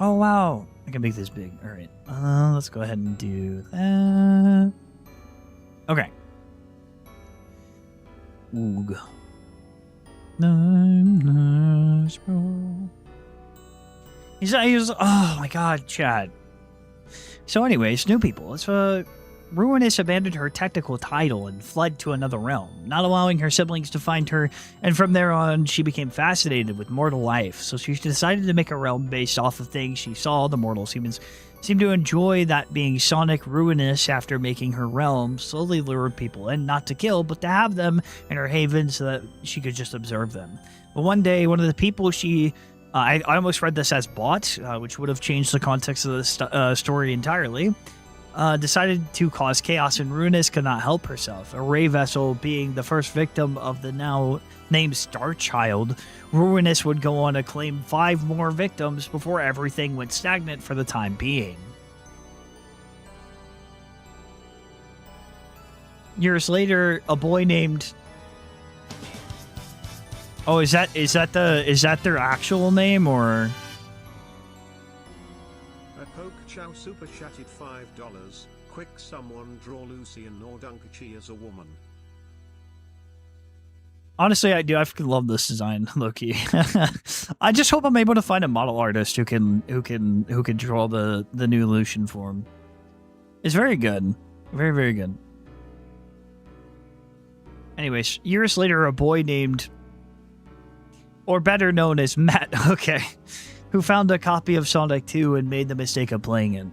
Oh wow, I can make this big. All right, let's go ahead and do that. Okay. Oog. Nice, bro. He's oh my god, Chad. So anyways, new people. Let's Ruinous abandoned her technical title and fled to another realm, not allowing her siblings to find her, and from there on, she became fascinated with mortal life, so she decided to make a realm based off of things she saw. The mortals humans seemed to enjoy that being Sonic. Ruinous, after making her realm, slowly lured people in, not to kill, but to have them in her haven so that she could just observe them. But one day, one of the people she... I almost read this as bought, which would have changed the context of the story entirely. decided to cause chaos, and Ruinous could not help herself. A ray vessel being the first victim of the now named Star Child, Ruinous would go on to claim 5 more victims before everything went stagnant for the time being. Years later, a boy named... Oh, is that their actual name, or... Poke Chow super chatted $5. Quick, someone draw Lucian or Dunkachi as a woman. Honestly, I do. I fucking love this design, Loki. I just hope I'm able to find a model artist who can draw the new Lucian form. It's very good, very, very good. Anyways, years later, a boy named, or better known as Matt, okay, who found a copy of Sonic 2 and made the mistake of playing it.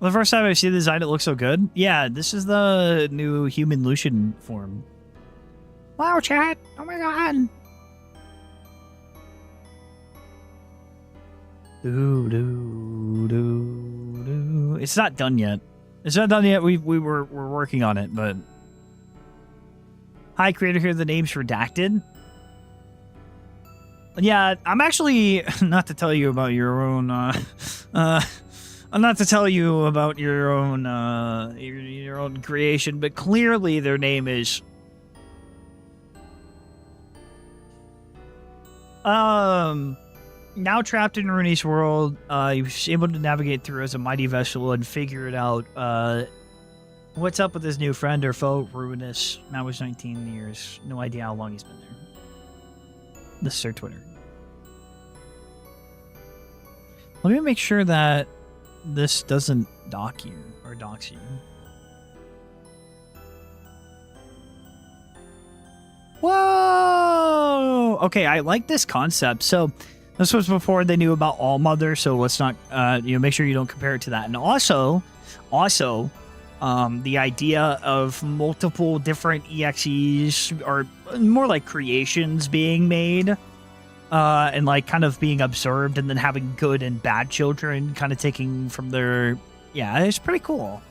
The first time I see the design, it looks so good. Yeah, this is the new human Lucian form. Wow, chat! Oh my god! It's not done yet. It's not done yet. We're working on it, but... Hi, creator, here. The name's redacted. Yeah, I'm actually not to tell you about your own. Not to tell you about your own creation, but clearly their name is. Now trapped in Rooney's world, he was able to navigate through as a mighty vessel and figure it out. What's up with his new friend or foe, Ruinous? Now he's 19 years. No idea how long he's been there. This is their Twitter. Let me make sure that this doesn't dock you or dox you. Whoa! Okay, I like this concept. So this was before they knew about All Mother, so let's not make sure you don't compare it to that. And also the idea of multiple different EXEs, or more like creations, being made, and like kind of being observed, and then having good and bad children kind of taking from their... Yeah, it's pretty cool.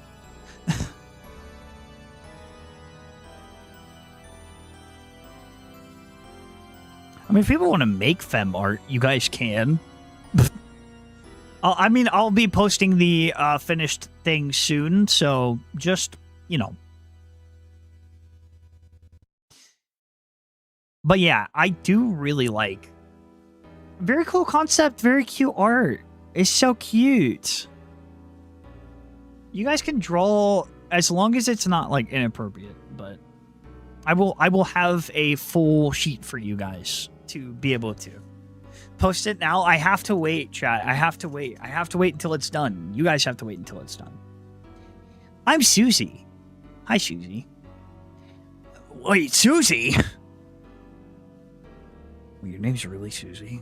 I mean, if people want to make fem art, you guys can. I'll be posting the finished thing soon, so just, But yeah, I do really like... Very cool concept, very cute art. It's so cute. You guys can draw as long as it's not, like, inappropriate, but I will have a full sheet for you guys to be able to post it now. I have to wait, chat. I have to wait. I have to wait until it's done. You guys have to wait until it's done. I'm Susie. Hi, Susie. Wait, Susie? Well, your name's really Susie.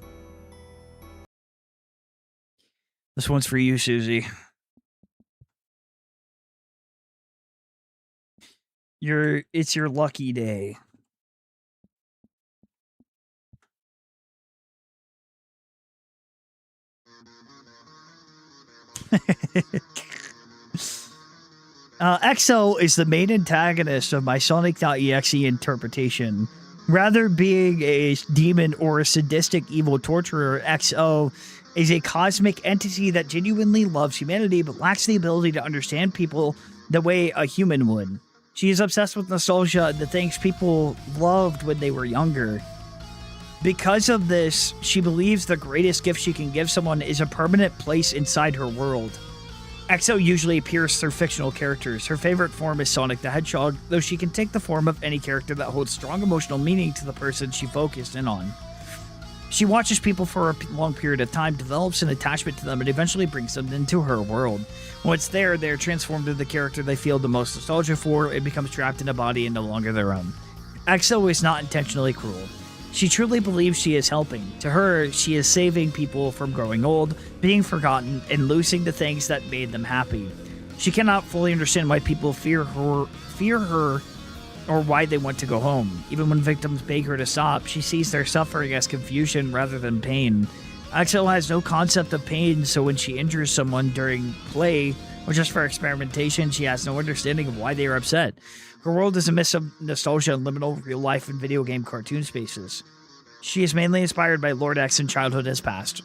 This one's for you, Susie. It's your lucky day. EXO is the main antagonist of my Sonic.exe interpretation. Rather being a demon or a sadistic evil torturer, EXO is a cosmic entity that genuinely loves humanity but lacks the ability to understand people the way a human would. She is obsessed with nostalgia and the things people loved when they were younger. Because of this, she believes the greatest gift she can give someone is a permanent place inside her world. EXO usually appears through fictional characters. Her favorite form is Sonic the Hedgehog, though she can take the form of any character that holds strong emotional meaning to the person she focused in on. She watches people for a long period of time, develops an attachment to them, and eventually brings them into her world. Once there, they're transformed into the character they feel the most nostalgia for and becomes trapped in a body and no longer their own. EXO is not intentionally cruel. She truly believes she is helping. To her, she is saving people from growing old, being forgotten, and losing the things that made them happy. She cannot fully understand why people fear her or why they want to go home. Even when victims beg her to stop, she sees their suffering as confusion rather than pain. Exo has no concept of pain, so when she injures someone during play or just for experimentation, she has no understanding of why they are upset. Her world is a mix of nostalgia and liminal real life and video game cartoon spaces. She is mainly inspired by Lord X and Childhood Has Passed.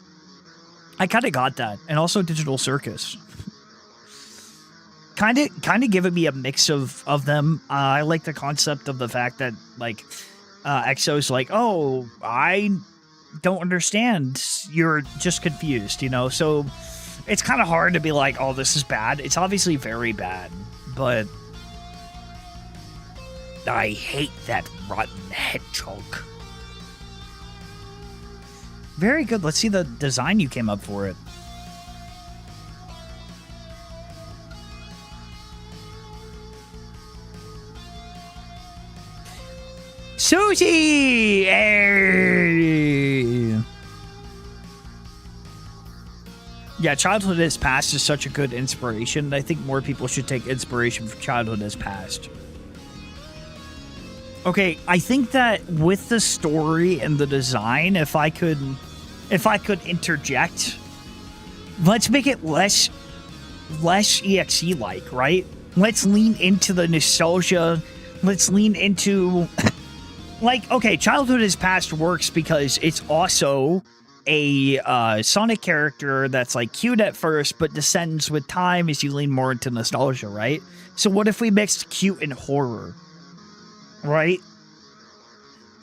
I kind of got that, and also Digital Circus. Kind of giving me a mix of them. I like the concept of the fact that like Exo's like, oh, I don't understand. You're just confused, you know? So it's kind of hard to be like, oh, this is bad. It's obviously very bad, but I hate that rotten hedgehog. Very good. Let's see the design you came up for it. Susie! Hey! Yeah, Childhood Has Passed is such a good inspiration. I think more people should take inspiration from Childhood Has Passed. Okay, I think that with the story and the design, if I could interject, let's make it less EXE-like, right? Let's lean into the nostalgia. Let's lean into... Like, okay, Childhood Has Passed works because it's also a Sonic character that's, like, cute at first, but descends with time as you lean more into nostalgia, right? So what if we mixed cute and horror? Right?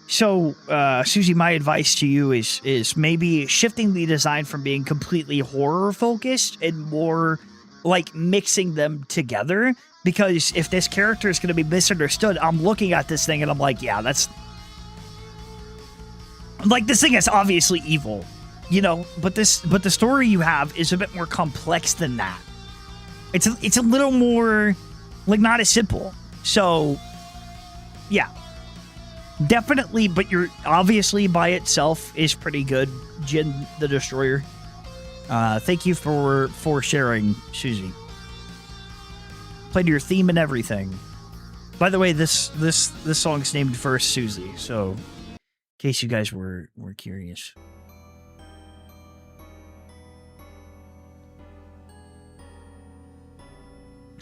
So, Susie, my advice to you is maybe shifting the design from being completely horror-focused and more, like, mixing them together. Because if this character is going to be misunderstood, I'm looking at this thing and I'm like, yeah, that's... Like, this thing is obviously evil, you know? But the story you have is a bit more complex than that. It's a little more, like, not as simple. So, yeah. Definitely, but you're obviously by itself is pretty good, Jin the Destroyer. Thank you for sharing, Susie. Played your theme and everything. By the way, this song's named for Susie, so in case you guys were curious.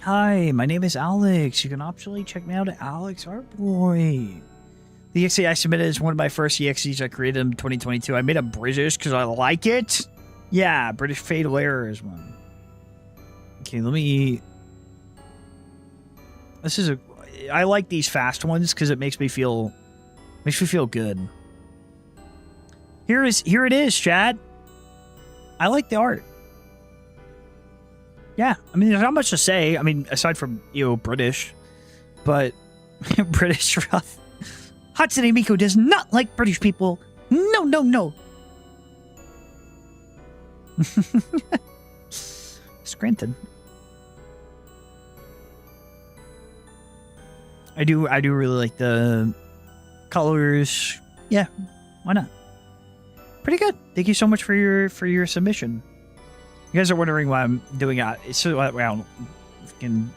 Hi, my name is Alex. You can optionally check me out at Alex Artboy. The EXE I submitted is one of my first EXEs I created in 2022. I made a British because I like it. Yeah, British Fatal Error is one. Okay, let me... I like these fast ones because it makes me feel good. Here it is, Chad. I like the art. Yeah, I mean, there's not much to say. I mean, aside from, British. But, British rough. Hatsune Miku does not like British people. No, no, no. Scranton. I do really like the colors. Yeah, why not? Pretty good. Thank you so much for your submission. You guys are wondering why I'm doing it. It's so well, can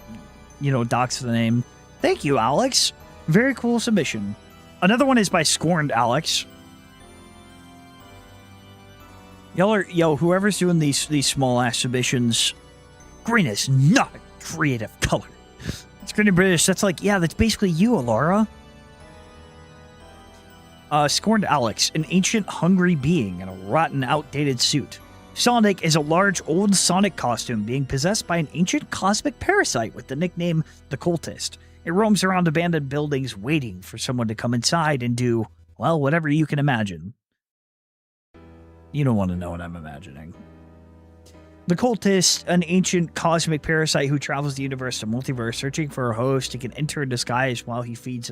dox the name. Thank you, Alex. Very cool submission. Another one is by Scorned Alex. Whoever's doing these small ass submissions, green is not a creative color. It's green and British. That's like, yeah, that's basically you, Alara. Scorned Alex, an ancient, hungry being in a rotten, outdated suit. Sonic is a large, old Sonic costume being possessed by an ancient cosmic parasite with the nickname the Cultist. It roams around abandoned buildings waiting for someone to come inside and do, well, whatever you can imagine. You don't want to know what I'm imagining. The Cultist, an ancient cosmic parasite who travels the universe to multiverse, searching for a host he can enter in disguise while he feeds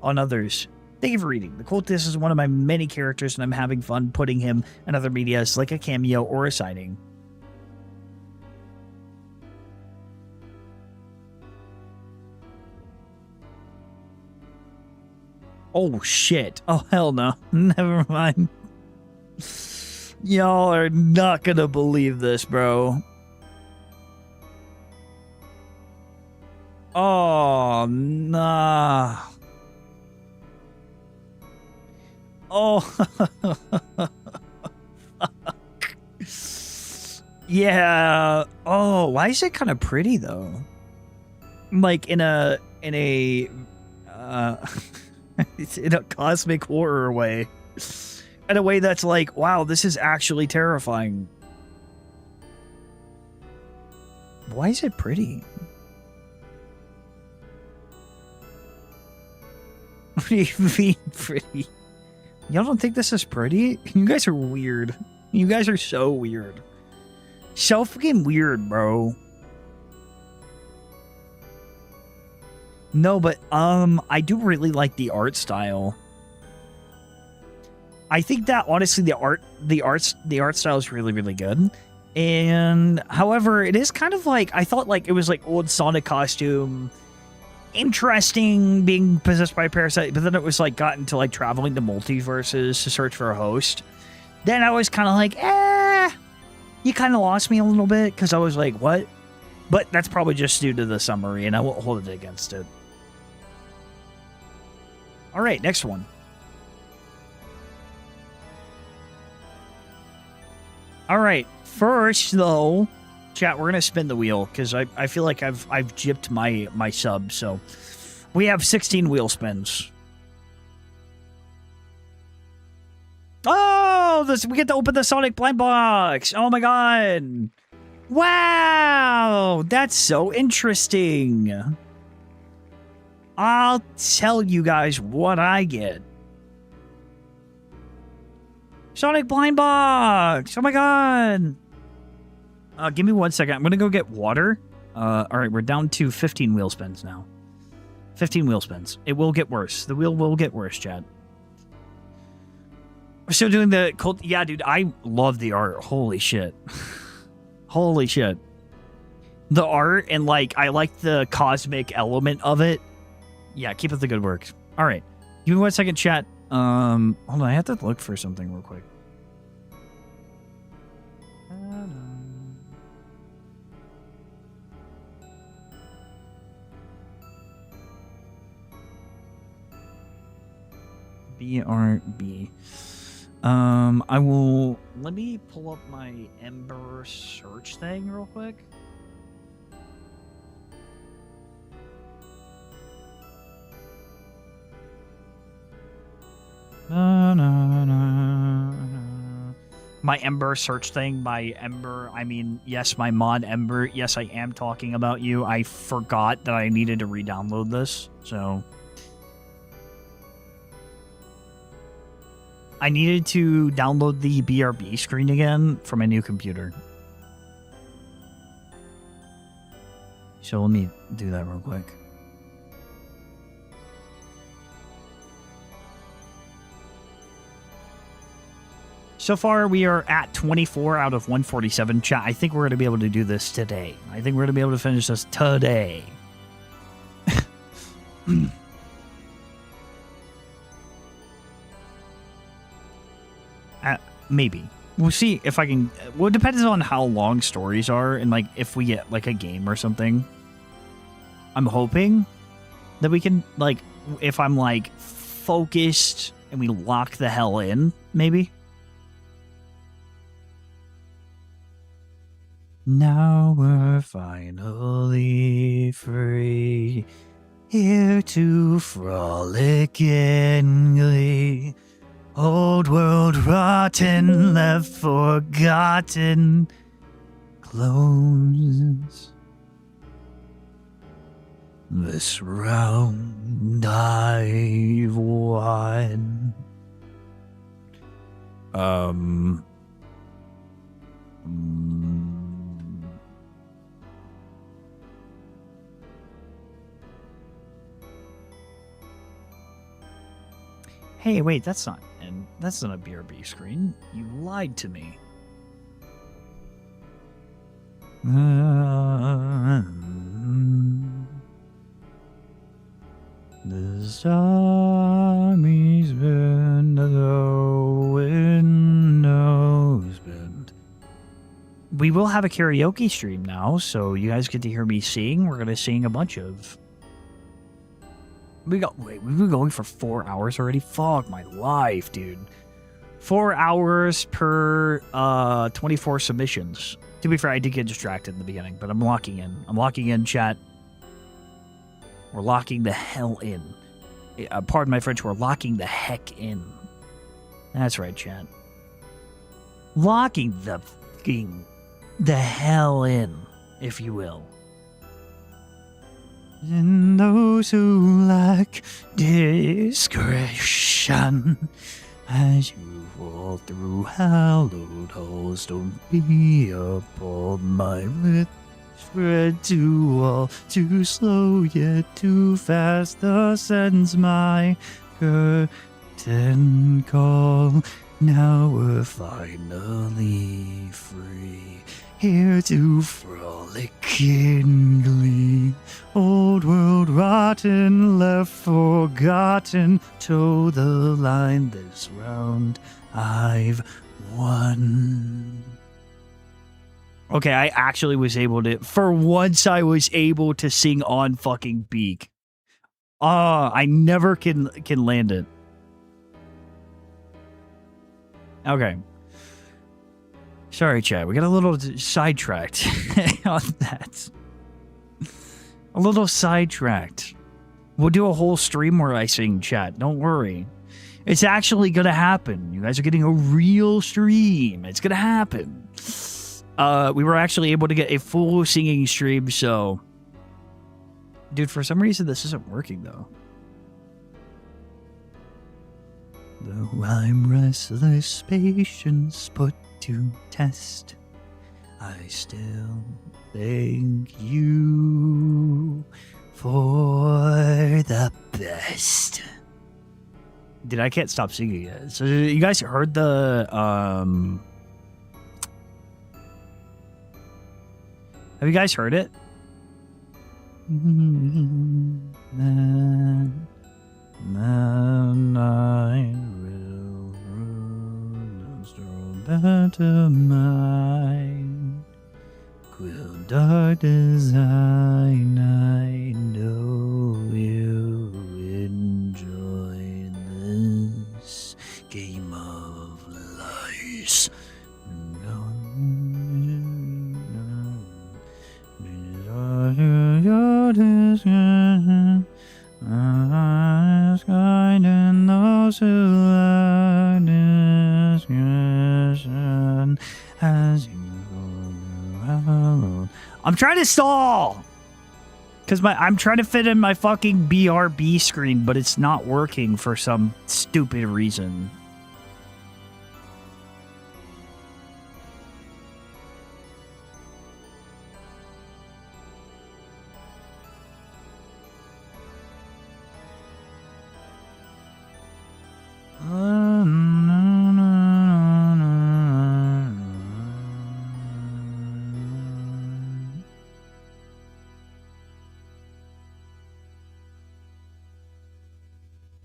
on others. Thank you for reading. The Cultist is one of my many characters, and I'm having fun putting him in other medias like a cameo or a sighting. Oh, shit. Oh, hell no. Never mind. Y'all are not gonna believe this, bro. Oh, nah. Oh. Yeah. Oh, why is it kind of pretty though? Like in a it's in a cosmic horror way. In a way that's like, wow, this is actually terrifying. Why is it pretty? What do you mean pretty? Y'all don't think this is pretty? You guys are weird. You guys are so weird. So fucking weird, bro. No, but I do really like the art style. I think that honestly the art style is really, really good. And however, it is kind of like, I thought like it was like old Sonic costume, interesting being possessed by a parasite, but then it was like got into like traveling to multiverses to search for a host. Then I was kind of like, you kind of lost me a little bit because I was like, what? But that's probably just due to the summary, and I won't hold it against it. All right, next one. All right, first though, chat, we're gonna spin the wheel because I feel like I've gypped my sub. So we have 16 wheel spins. Oh, we get to open the Sonic blind box. Oh my god. Wow, that's so interesting. I'll tell you guys what I get. Sonic blind box. Oh my god. Give me 1 second. I'm going to go get water. All right, we're down to 15 wheel spins now. 15 wheel spins. It will get worse. The wheel will get worse, Chad. We're still doing the cold. Yeah, dude, I love the art. Holy shit. Holy shit. The art and, like, I like the cosmic element of it. Yeah, keep up the good work. All right. Give me 1 second, chat. Hold on. I have to look for something real quick. BRB. Let me pull up my Ember search thing real quick. My Ember search thing, by Ember, I mean, yes, my mod Ember. Yes, I am talking about you. I forgot that I needed to re-download this, so... I needed to download the BRB screen again from a new computer. So let me do that real quick. So far, we are at 24 out of 147. Chat, I think we're going to be able to do this today. I think we're going to be able to finish this today. Maybe. We'll see if I can... Well, it depends on how long stories are and, like, if we get, like, a game or something. I'm hoping that we can, like, if I'm, like, focused and we lock the hell in, maybe. Now we're finally free, here to frolic in glee. Old world rotten, left forgotten, close. This round I've won. Hey, wait, that's not a BRB screen. You lied to me. The army's been, the window's been. We will have a karaoke stream now, so you guys get to hear me sing. We're going to sing a bunch of Wait, we've been going for 4 hours already? Fuck my life, dude. 4 hours per 24 submissions. To be fair, I did get distracted in the beginning, but I'm locking in. I'm locking in, chat. We're locking the hell in. Pardon my French, we're locking the heck in. That's right, chat. Locking the hell in, if you will. And those who lack discretion, as you fall through hallowed halls, don't be appalled. My lips spread to all, too slow yet too fast. The sends my curtain call. Now we're finally free, here to frolic in glee. Old world rotten, left forgotten. Toe the line this round, I've won. Okay, I actually was able to, for once I was able to sing on fucking beak. I never can land it. Okay. Sorry, Chad. We got a little sidetracked on that. A little sidetracked. We'll do a whole stream where I sing, chat. Don't worry. It's actually going to happen. You guys are getting a real stream. It's going to happen. We were actually able to get a full singing stream, so... Dude, for some reason, this isn't working, though. Though I'm restless, patience put to test, I still thank you for the best. Dude, I can't stop singing it. So you guys heard the have you guys heard it? Then I will better mine. Quill dark design, I know you enjoy this game of lies. Your discretion, kind and those who lack discretion, as you go alone. I'm trying to stall! Because I'm trying to fit in my fucking BRB screen, but it's not working for some stupid reason.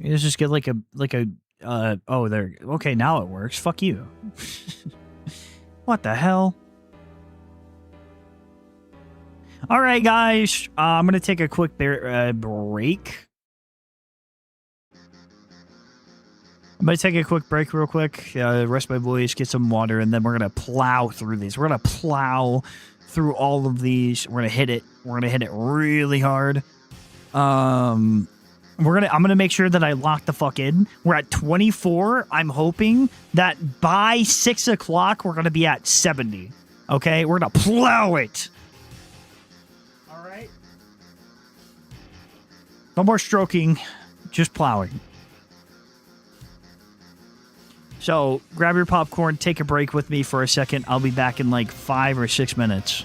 Let's just get like a oh, there. Okay, now it works. Fuck you. What the hell? All right, guys. I'm gonna take a quick break. I'm gonna take a quick break real quick, rest my voice, get some water, and then we're gonna plow through these. We're gonna plow through all of these. We're gonna hit it. We're gonna hit it really hard. I'm gonna make sure that I lock the fuck in. We're at 24. I'm hoping that by 6 o'clock we're gonna be at 70. Okay, we're gonna plow it. All right. No more stroking, just plowing. So grab your popcorn, take a break with me for a second. I'll be back in like 5 or 6 minutes.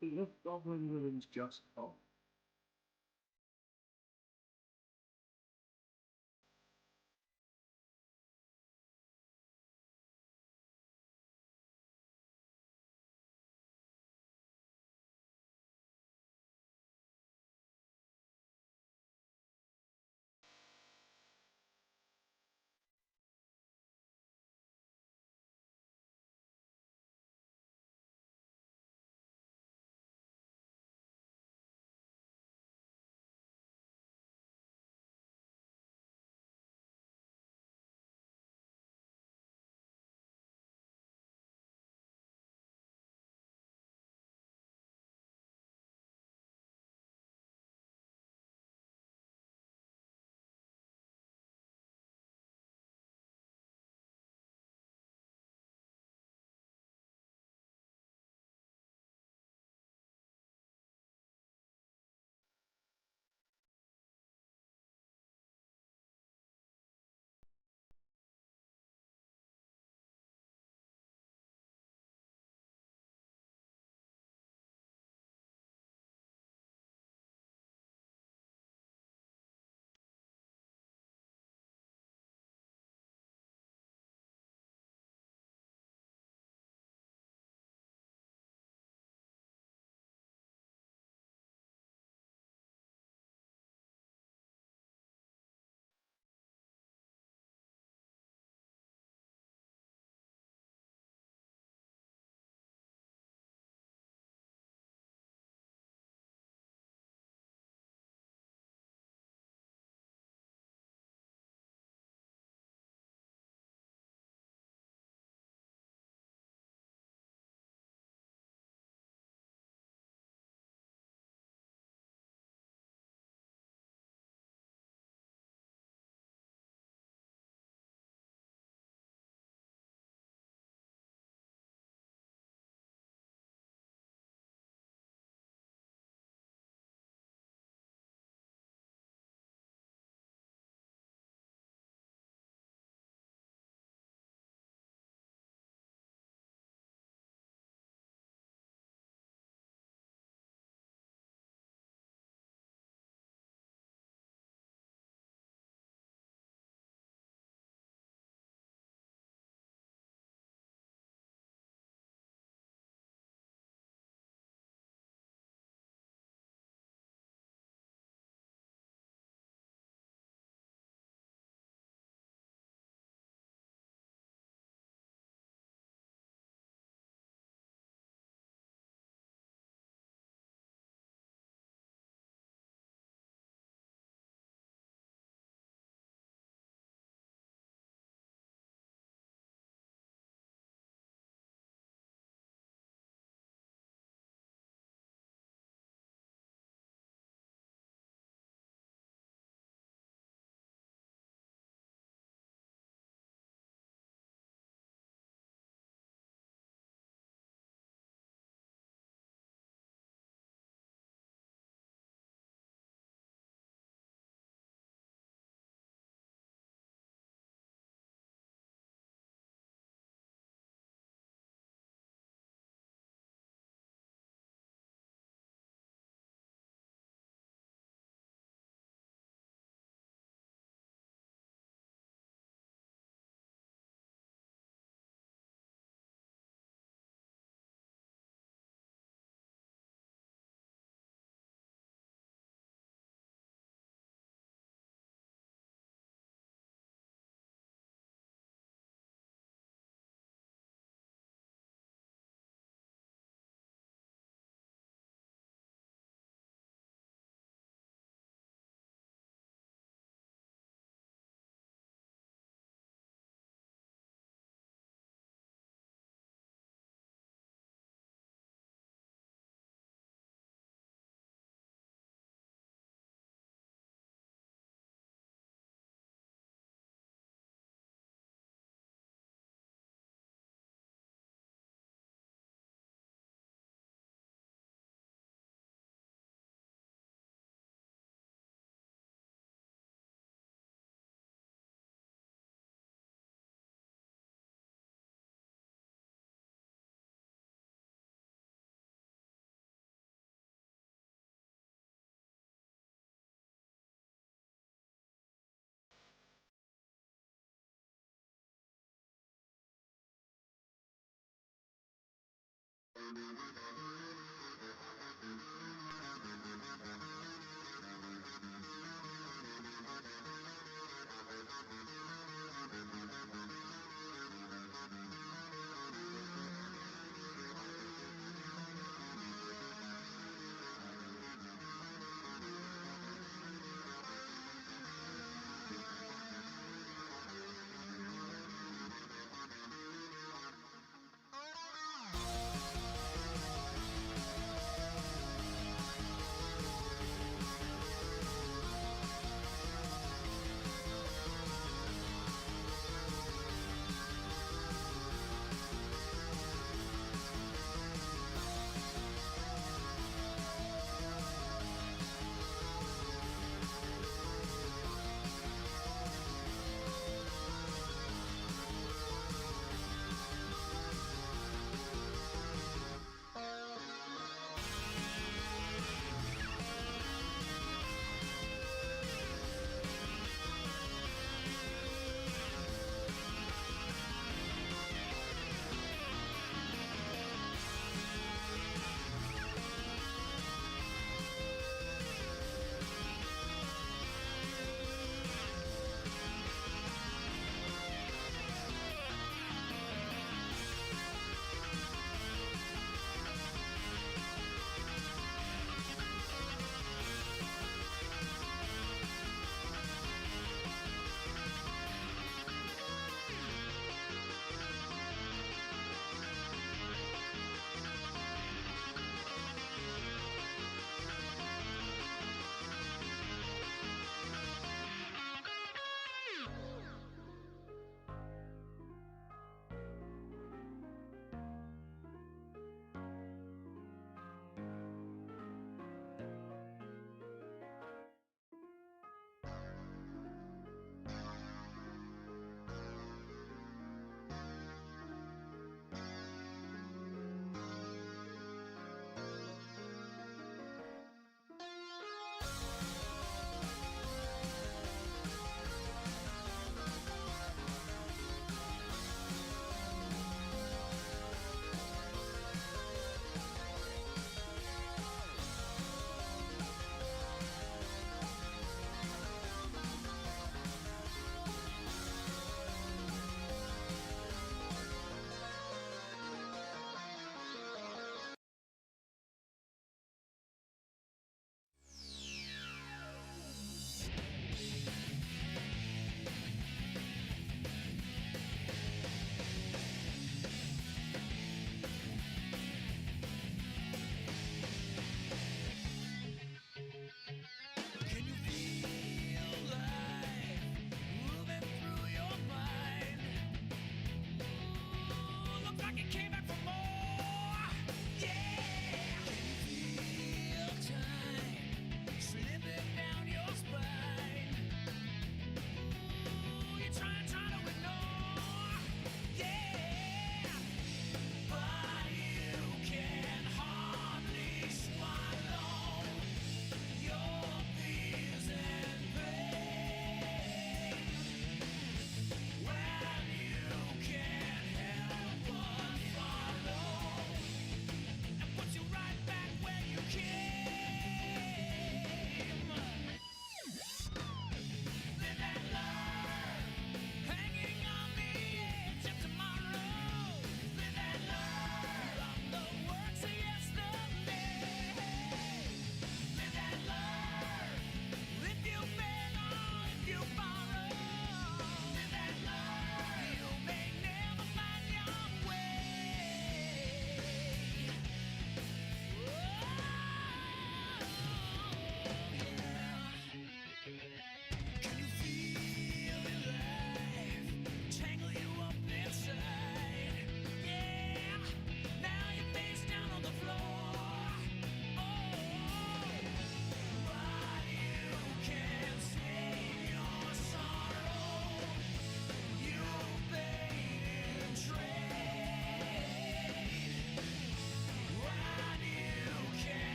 The goblin ruins just oh.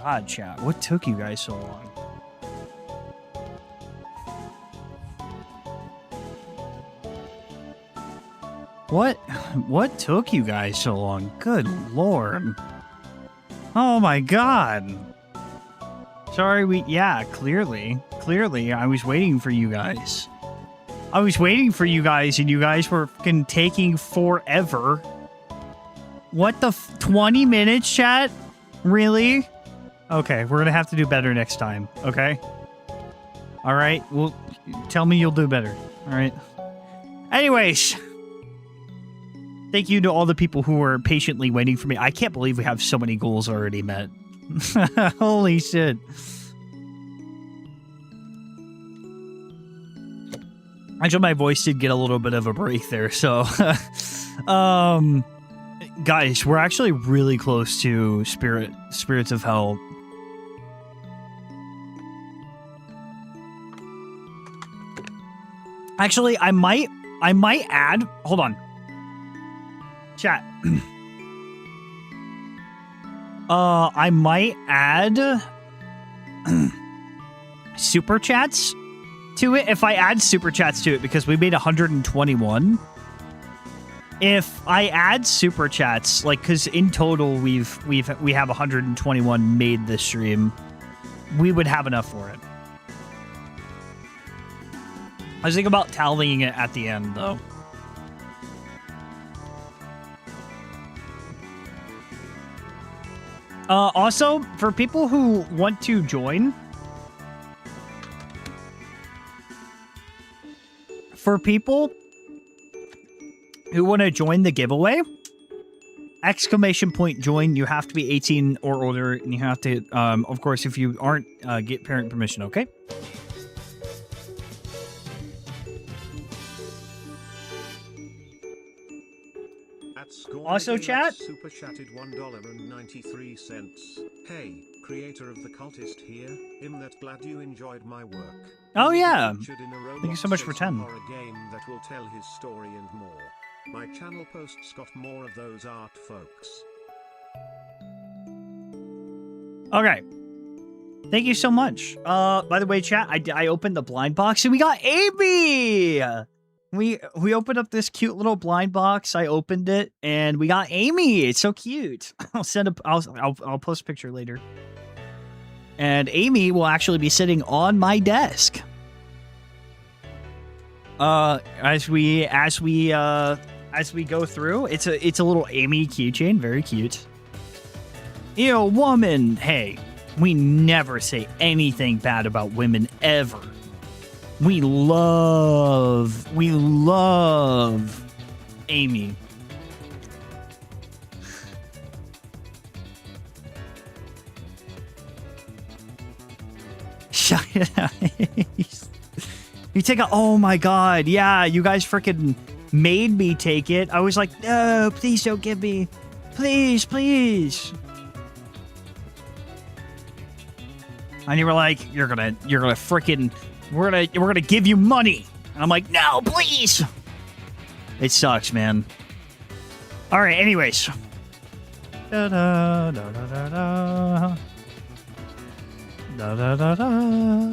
God, chat. What took you guys so long? What took you guys so long? Good Lord. Oh my God. Sorry, yeah, clearly, I was waiting for you guys. I was waiting for you guys, and you guys were fucking taking forever. What the 20 minutes, chat? Really? Okay, we're gonna have to do better next time, okay? All right, well, tell me you'll do better, all right? Anyways, thank you to all the people who were patiently waiting for me. I can't believe we have so many goals already met. Holy shit. Actually, my voice did get a little bit of a break there, so... guys, we're actually really close to Spirits of Hell. Actually, I might add... Hold on. Chat. I might add super chats to it. If I add super chats to it, because we made 121. If I add super chats, like, because in total we have 121 made this stream, we would have enough for it. I was thinking about tallying it at the end, though. Also, for people who want to join, the giveaway, exclamation point join, you have to be 18 or older, and you have to, of course, if you aren't, get parent permission, okay? Also, chat. Super chatted $1.93. Hey, creator of the cultist here. I'm that glad you enjoyed my work. Oh yeah. Thank you so much for 10. Horror game that will tell his story and more. My channel posts got more of those art folks. Okay. Thank you so much. By the way, chat, I opened the blind box and we got Amy. We opened up this cute little blind box. I opened it and we got Amy. It's so cute. I'll post a picture later. And Amy will actually be sitting on my desk. As we go through, it's a little Amy keychain, very cute. Ew, woman. Hey, we never say anything bad about women ever. We love Amy. Shut it up. You take a, oh my God. Yeah, you guys freaking made me take it. I was like, no, please don't give me. Please, please. And you were like, you're gonna freaking, we're gonna give you money. And I'm like, no, please. It sucks, man. All right, anyways. Da da da da da da. Da da da da.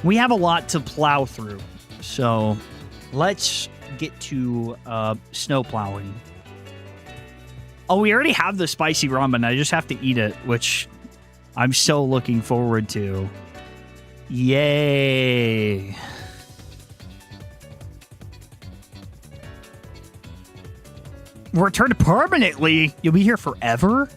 We have a lot to plow through, so let's get to snow plowing. Oh, we already have the spicy ramen. I just have to eat it, which I'm so looking forward to. Yay. Return permanently? You'll be here forever?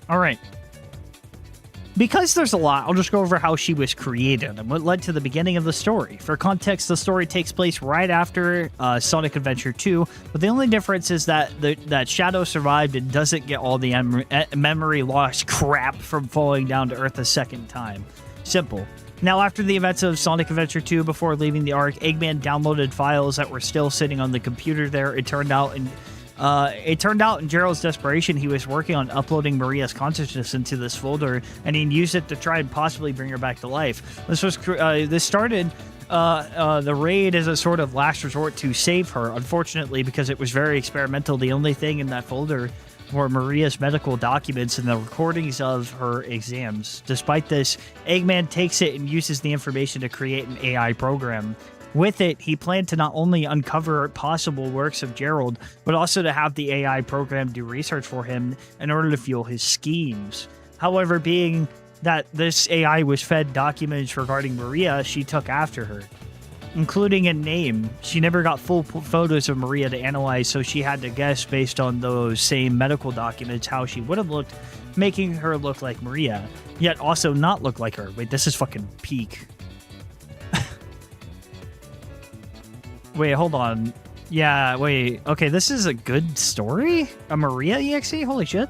All right. Because there's a lot, I'll just go over how she was created and what led to the beginning of the story. For context, the story takes place right after Sonic Adventure 2, but the only difference is that that Shadow survived and doesn't get all the memory loss crap from falling down to Earth a second time. Simple. Now, after the events of Sonic Adventure 2, before leaving the Ark, Eggman downloaded files that were still sitting on the computer there. It turned out in Gerald's desperation, he was working on uploading Maria's consciousness into this folder, and he used it to try and possibly bring her back to life. This started the raid is a sort of last resort to save her. Unfortunately, because it was very experimental, the only thing in that folder were Maria's medical documents and the recordings of her exams. Despite this, Eggman takes it and uses the information to create an AI program. With it, he planned to not only uncover possible works of Gerald, but also to have the AI program do research for him in order to fuel his schemes. However, being that this AI was fed documents regarding Maria, she took after her, including a name. She never got full photos of Maria to analyze, so she had to guess based on those same medical documents how she would have looked, making her look like Maria, yet also not look like her. Wait, this is fucking peak. Wait, hold on. Yeah, wait. Okay, this is a good story? A Maria EXE? Holy shit.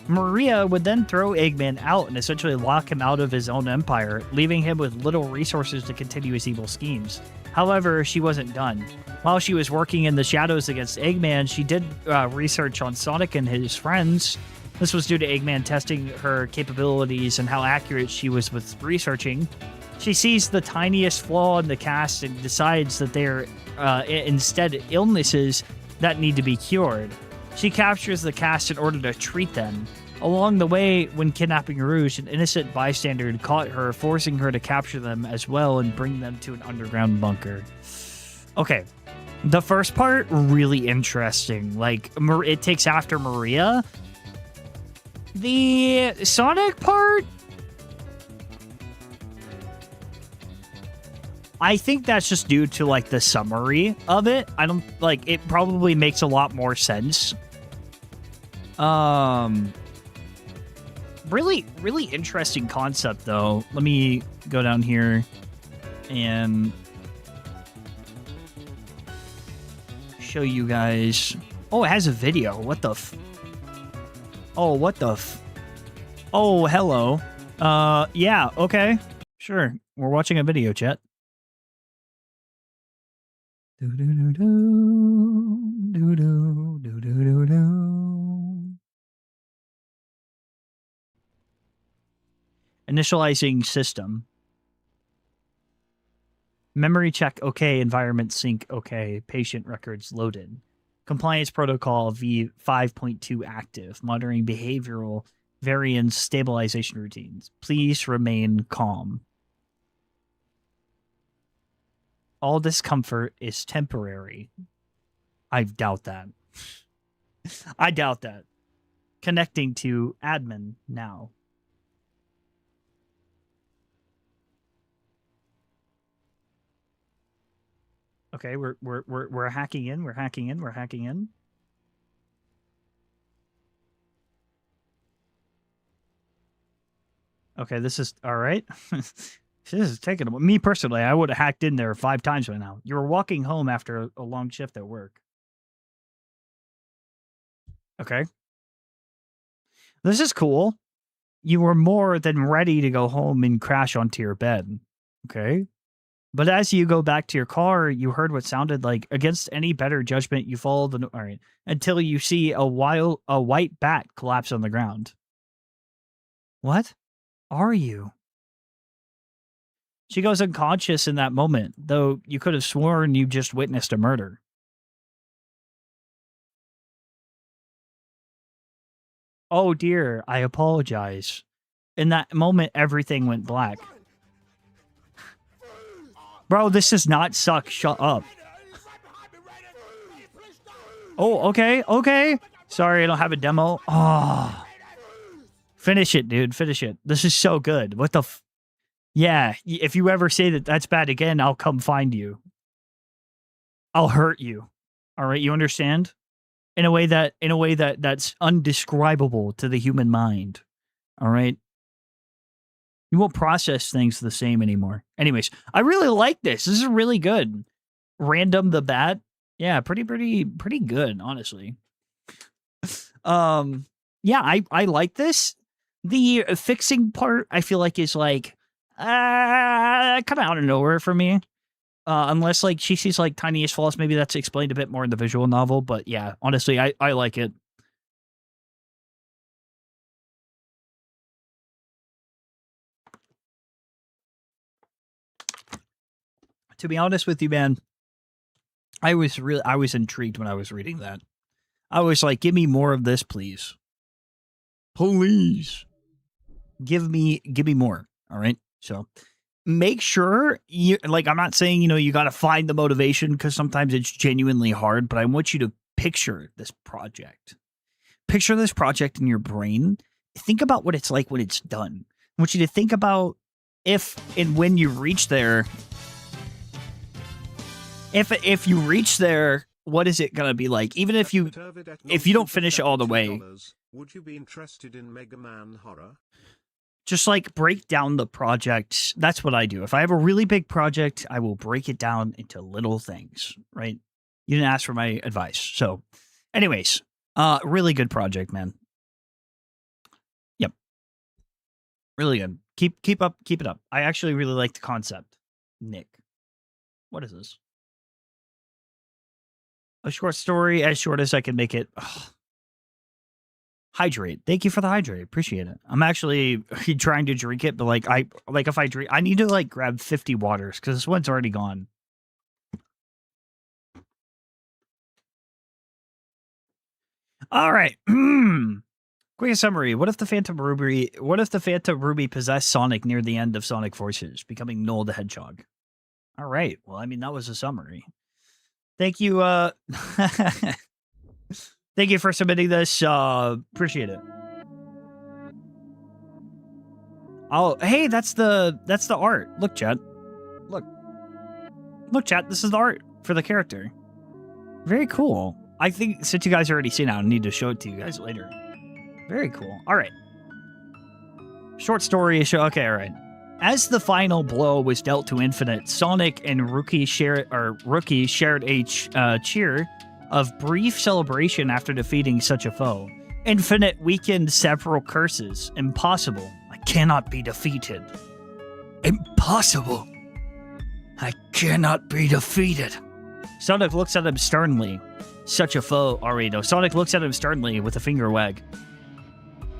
Maria would then throw Eggman out and essentially lock him out of his own empire, leaving him with little resources to continue his evil schemes. However, she wasn't done. While she was working in the shadows against Eggman, she did research on Sonic and his friends. This was due to Eggman testing her capabilities and how accurate she was with researching. She sees the tiniest flaw in the cast and decides that they're instead illnesses that need to be cured. She captures the cast in order to treat them. Along the way, when kidnapping Rouge, an innocent bystander caught her, forcing her to capture them as well and bring them to an underground bunker. Okay, the first part, really interesting. Like, it takes after Maria. The Sonic part, I think that's just due to, like, the summary of it. I don't, like, it probably makes a lot more sense. Really, really interesting concept, though. Let me go down here and show you guys. Oh, it has a video. What the f... Oh, what the f... Oh, hello. Yeah, okay. Sure. We're watching a video, chat. Initializing system. Memory check okay. Environment sync okay. Patient records loaded. Compliance protocol V5.2 active. Monitoring behavioral variance stabilization routines. Please remain calm. All discomfort is temporary. I doubt that. I doubt that. Connecting to admin now. Okay, we're hacking in. We're hacking in. We're hacking in. Okay, this is all right. This is taking me personally. I would have hacked in there 5 times by now. You were walking home after a long shift at work. Okay. This is cool. You were more than ready to go home and crash onto your bed. Okay. But as you go back to your car, you heard what sounded like, against any better judgment, you follow the... All right. Until you see a white bat collapse on the ground. What are you? She goes unconscious in that moment, though you could have sworn you just witnessed a murder. Oh dear, I apologize. In that moment, everything went black. Bro, this does not suck. Shut up. Oh, okay, okay. Sorry, I don't have a demo. Oh. Finish it, dude. Finish it. This is so good. What the f... Yeah, if you ever say that that's bad again, I'll come find you. I'll hurt you. All right, you understand? In a way that's undescribable to the human mind. All right? You won't process things the same anymore. Anyways, I really like this. This is really good. Random the Bat. Yeah, pretty good, honestly. Yeah, I like this. The fixing part, I feel like, is like kind of out of nowhere for me. Unless like she sees like tiniest flaws, maybe that's explained a bit more in the visual novel. But yeah, honestly, I like it. To be honest with you, man, I was intrigued when I was reading that. I was like, give me more of this, please. Please. Give me more. All right. So make sure you, like, I'm not saying, you got to find the motivation because sometimes it's genuinely hard, but I want you to picture this project. Picture this project in your brain. Think about what it's like when it's done. I want you to think about if and when you reach there. If you reach there, what is it gonna be like? Even if you don't finish it all the way, would you be interested in Mega Man Horror? Just like break down the project. That's what I do. If I have a really big project, I will break it down into little things. Right? You didn't ask for my advice, so, anyways, really good project, man. Yep, really good. Keep it up. I actually really like the concept. Nick, what is this? A short story, as short as I can make it. Ugh. Hydrate. Thank you for the hydrate. Appreciate it. I'm actually trying to drink it, but if I drink, I need to like grab 50 waters because this one's already gone. All right. Quick summary. What if the Phantom Ruby possessed Sonic near the end of Sonic Forces, becoming Noel the Hedgehog? All right. Well, I mean, that was a summary. Thank you. Thank you for submitting this. Appreciate it. Oh, hey, that's the art. Look, chat. Look, chat. This is the art for the character. Very cool. I think since you guys already seen it, I need to show it to you guys later. Very cool. All right. Short story. Okay. All right. As the final blow was dealt to Infinite, Sonic and Rookie shared a cheer of brief celebration after defeating such a foe. Infinite weakened several curses. Impossible. I cannot be defeated. Impossible. I cannot be defeated. Sonic looks at him sternly. Such a foe. Already no. Sonic looks at him sternly with a finger wag.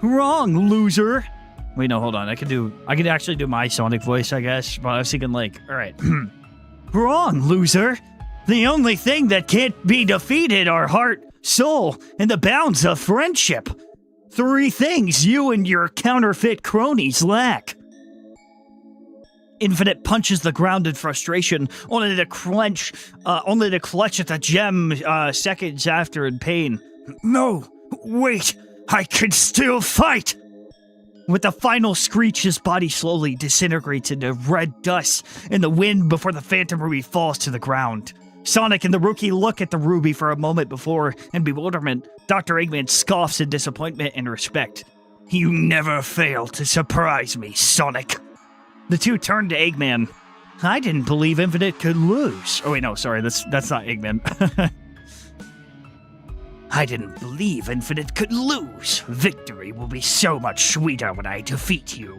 Wrong, loser. Wait, no, hold on. I could actually do my Sonic voice, I guess. But I was thinking like, all right. Wrong, loser. The only thing that can't be defeated are heart, soul, and the bounds of friendship. 3 things you and your counterfeit cronies lack. Infinite punches the ground in frustration, only to clutch at the gem seconds after in pain. No, wait, I can still fight! With a final screech, his body slowly disintegrates into red dust in the wind before the Phantom Ruby falls to the ground. Sonic and the Rookie look at the Ruby for a moment before, in bewilderment, Dr. Eggman scoffs in disappointment and respect. You never fail to surprise me, Sonic. The two turn to Eggman. I didn't believe Infinite could lose. Oh wait, no, sorry, that's not Eggman. I didn't believe Infinite could lose. Victory will be so much sweeter when I defeat you.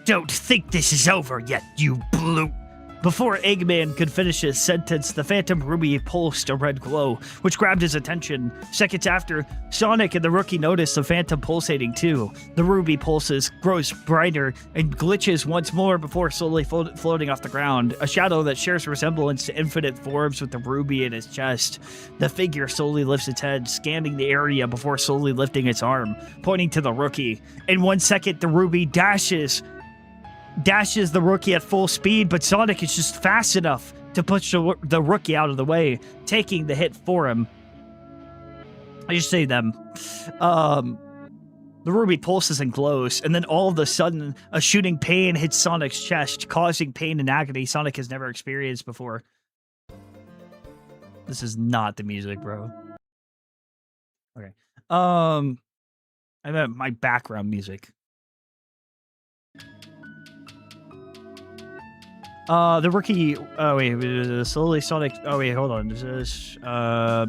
Don't think this is over yet, you blue. Before Eggman could finish his sentence, the Phantom Ruby pulsed a red glow, which grabbed his attention. Seconds after, Sonic and the Rookie noticed the Phantom pulsating too. The Ruby pulses, grows brighter, and glitches once more before slowly floating off the ground. A shadow that shares resemblance to Infinite forms with the Ruby in his chest. The figure slowly lifts its head, scanning the area before slowly lifting its arm, pointing to the Rookie. In 1 second, the Ruby dashes the Rookie at full speed, but Sonic is just fast enough to push the Rookie out of the way, taking the hit for him. I just say them. The Ruby pulses and glows, and then all of a sudden, a shooting pain hits Sonic's chest, causing pain and agony Sonic has never experienced before. This is not the music, bro. Okay. I meant my background music. The Rookie. Oh wait, slowly Sonic. Oh wait, hold on. This is the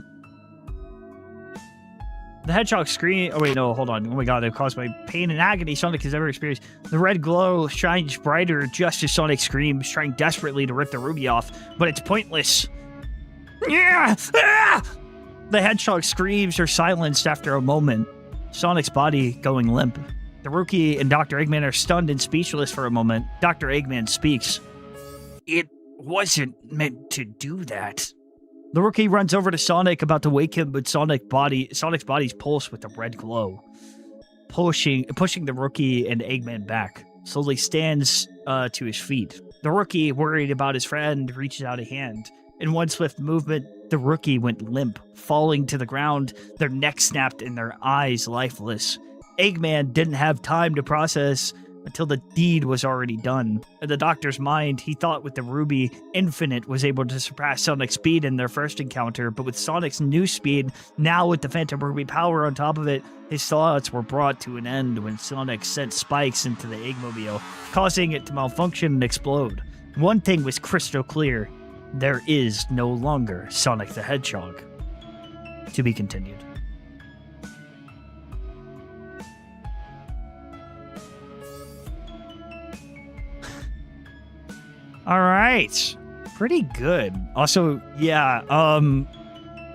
Hedgehog scream. Oh wait, no, hold on. Oh my god, it caused my pain and agony Sonic has ever experienced. The red glow shines brighter just as Sonic screams, trying desperately to rip the Ruby off, but it's pointless. Yeah! Ah! The Hedgehog screams are silenced after a moment. Sonic's body going limp. The Rookie and Dr. Eggman are stunned and speechless for a moment. Dr. Eggman speaks. It wasn't meant to do that. The rookie runs over to Sonic, about to wake him, but Sonic's body's pulsed with a red glow, pushing the rookie and Eggman back. Slowly stands to his feet. The rookie, worried about his friend, reaches out a hand. In one swift movement, the rookie went limp, falling to the ground, their necks snapped and their eyes lifeless. Eggman didn't have time to process until the deed was already done. In the doctor's mind, he thought with the Ruby, Infinite was able to surpass Sonic's speed in their first encounter, but with Sonic's new speed, now with the Phantom Ruby power on top of it, his thoughts were brought to an end when Sonic sent spikes into the Eggmobile, causing it to malfunction and explode. One thing was crystal clear. There is no longer Sonic the Hedgehog. To be continued. All right. Pretty good. Also, yeah,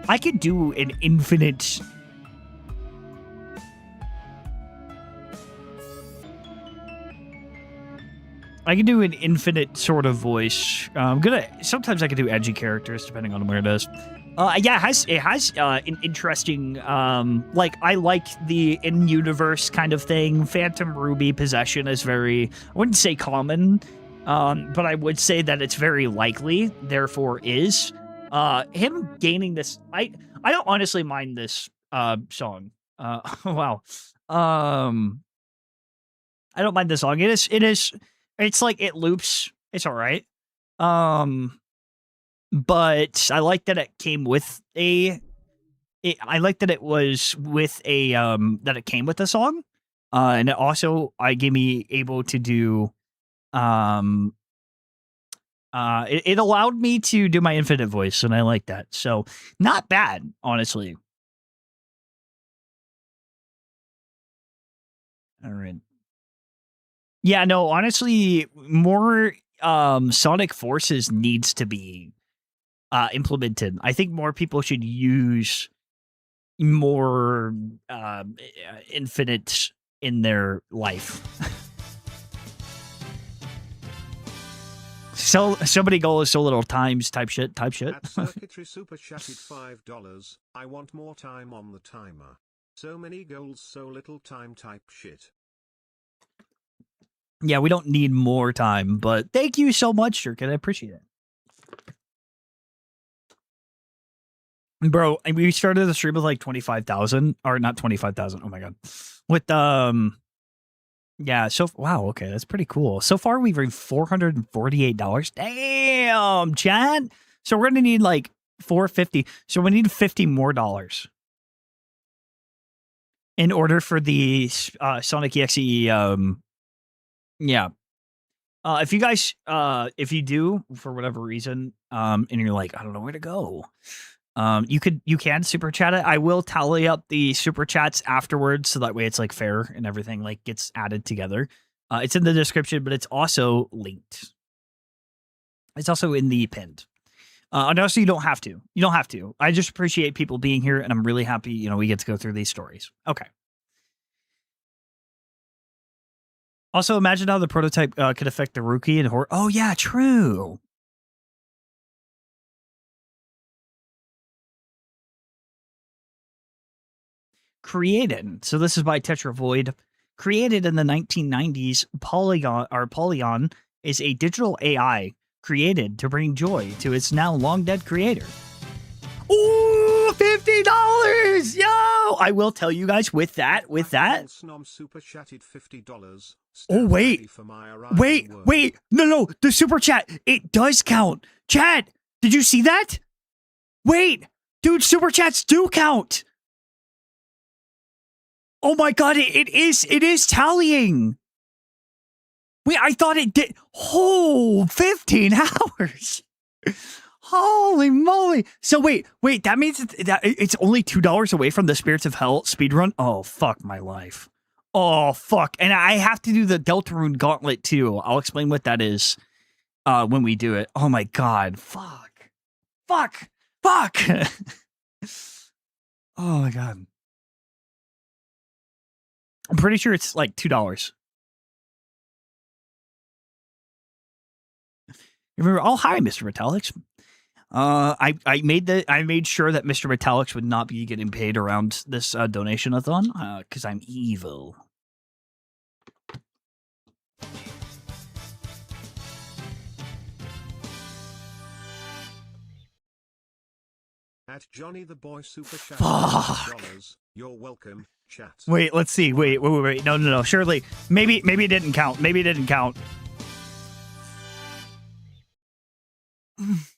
I could do an infinite... I can do an infinite sort of voice. Sometimes I can do edgy characters depending on where it is. Yeah, it has an interesting, like, I like the in-universe kind of thing. Phantom Ruby possession is very, I wouldn't say common, but I would say that it's very likely, therefore is. Him gaining this, I don't honestly mind this, song. Wow. I don't mind this song. It's like it loops. It's all right. But I like that it came with I like that it was with a that it came with a song. And it also gave me able to do it allowed me to do my infinite voice, and I like that. So not bad, honestly. All right. Yeah, no, honestly, more Sonic Forces needs to be implemented. I think more people should use more infinite in their life. So many goals, so little times, type shit. At Circuitry Super chatted $5. I want more time on the timer. So many goals, so little time, type shit. Yeah, we don't need more time, but thank you so much, Jerkin. I appreciate it. Bro, we started the stream with like 25,000, or not 25,000. Oh my God. With, yeah, so, wow, okay, that's pretty cool. So far, we've earned $448. Damn, Chad. So we're going to need like $450. So we need $50 more in order for the Sonic EXE, yeah. If you guys, if you do for whatever reason, and you're like, I don't know where to go, you can super chat it. I will tally up the super chats afterwards, so that way it's like fair and everything like gets added together. It's in the description, but it's also linked. It's also in the pinned. And also, you don't have to. You don't have to. I just appreciate people being here, and I'm really happy. We get to go through these stories. Okay. Also, imagine how the prototype could affect the rookie and horror. Oh, yeah, true. Created. So this is by Tetra Void. Created in the 1990s, Polygon is a digital AI created to bring joy to its now long dead creator. Ooh, $50! Yo! I will tell you guys with that. Super chatted $50. Oh, wait. Wait. No. The super chat. It does count. Chad, did you see that? Wait. Dude, super chats do count. Oh my God, it is tallying. Wait, I thought it did. Oh, 15 hours. Holy moly. So wait, that means that it's only $2 away from the Spirits of Hell speedrun? Oh, fuck my life. Oh, fuck. And I have to do the Deltarune Gauntlet too. I'll explain what that is when we do it. Oh my God. Fuck. Oh my God. I'm pretty sure it's like $2. Remember, oh, hi, Mr. Metallics. I made sure that Mr. Metallics would not be getting paid around this donation-a-thon, because I'm evil. At Johnny the Boy Super Chat. Fuck. You're welcome, chat. Wait, let's see. Wait. No. Surely, maybe it didn't count. Maybe it didn't count.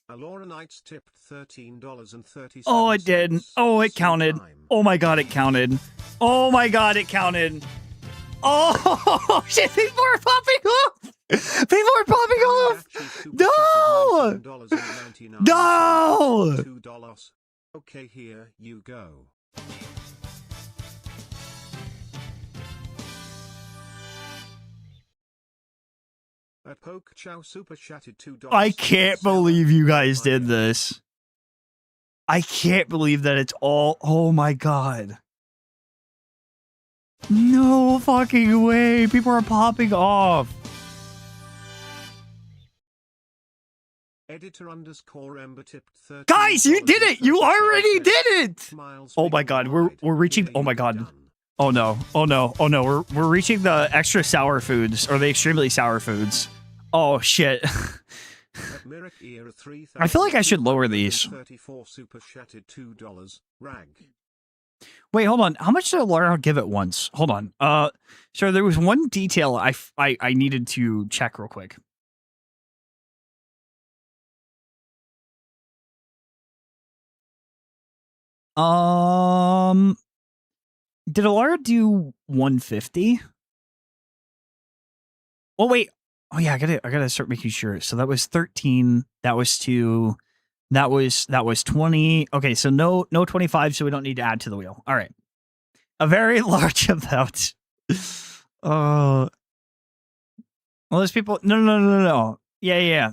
Alora Knights tipped $13.30. Oh, it did. Oh, it counted. Oh my god, it counted. Oh my god, it counted. Oh shit! People are popping off. People are popping off. No. No. $2. Okay, here you go. At Poke Chow Super Chatted $2. I can't believe you guys did this. I can't believe that it's all. Oh my god. No fucking way. People are popping off. Editor underscore Ember tipped 13. Guys, you did it. You already did it. Oh my god. We're reaching. Oh my god. Oh no. Oh no. Oh no. We're reaching the extra sour foods, or the extremely sour foods. Oh shit. I feel like I should lower these. 34 super chatted $2. Rag. Wait, hold on. How much did Laura give it once? Hold on. So there was one detail I needed to check real quick. Did Alara do 150? Oh wait. Oh yeah, I gotta start making sure. So that was 13. That was 2. That was 20. Okay, so no 25, so we don't need to add to the wheel. All right. A very large amount. Well, there's people. No. Yeah.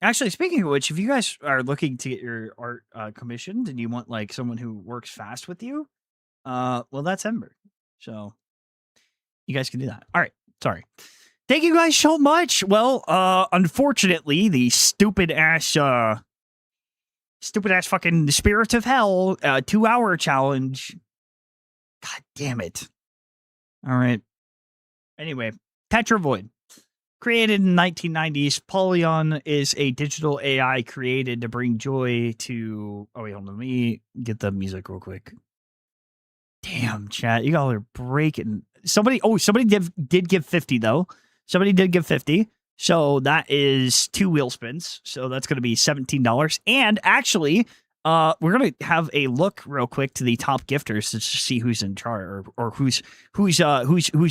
Actually, speaking of which, if you guys are looking to get your art commissioned and you want like someone who works fast with you, well, that's Ember. So you guys can do that. All right. Sorry. Thank you guys so much. Well, unfortunately, the stupid ass fucking Spirits of Hell 2-hour challenge. God damn it. All right. Anyway, Petra Void. Created in the 1990s, Polygon is a digital AI created to bring joy to... Oh, wait, hold on. Let me get the music real quick. Damn, chat. You all are breaking... Somebody did give 50, though. Somebody did give 50. So that is 2 wheel spins. So that's going to be $17. And actually, we're going to have a look real quick to the top gifters to see who's in charge or who's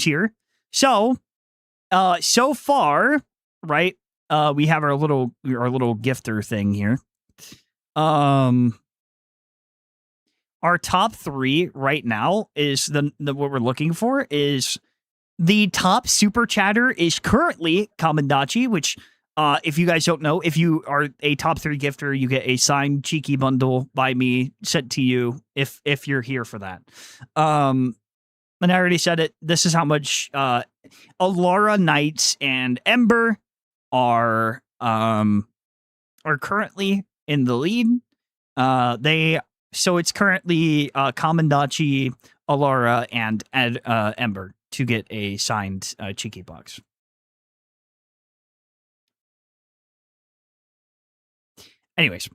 here. So... so far, right? We have our little gifter thing here. Our top 3 right now is the what we're looking for is the top super chatter is currently Kamandachi, which if you guys don't know, if you are a top 3 gifter, you get a signed cheeky bundle by me sent to you if you're here for that. And I already said it. This is how much Alara Knights and Ember are currently in the lead. So it's currently Kamandachi, Alara, and Ember to get a signed cheeky box. Anyways,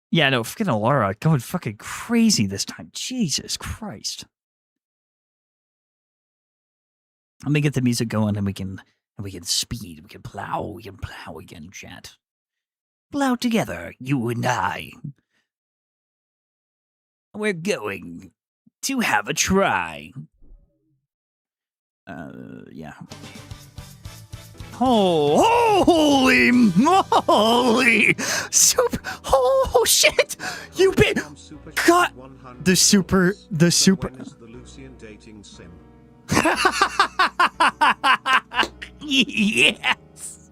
yeah, no, fucking Alara going fucking crazy this time. Jesus Christ. Let me get the music going, and we can speed. We can plow again, chat. Plow together, you and I. We're going to have a try. Yeah. Oh, holy moly! Oh shit! You bit. Cut the super. Yes.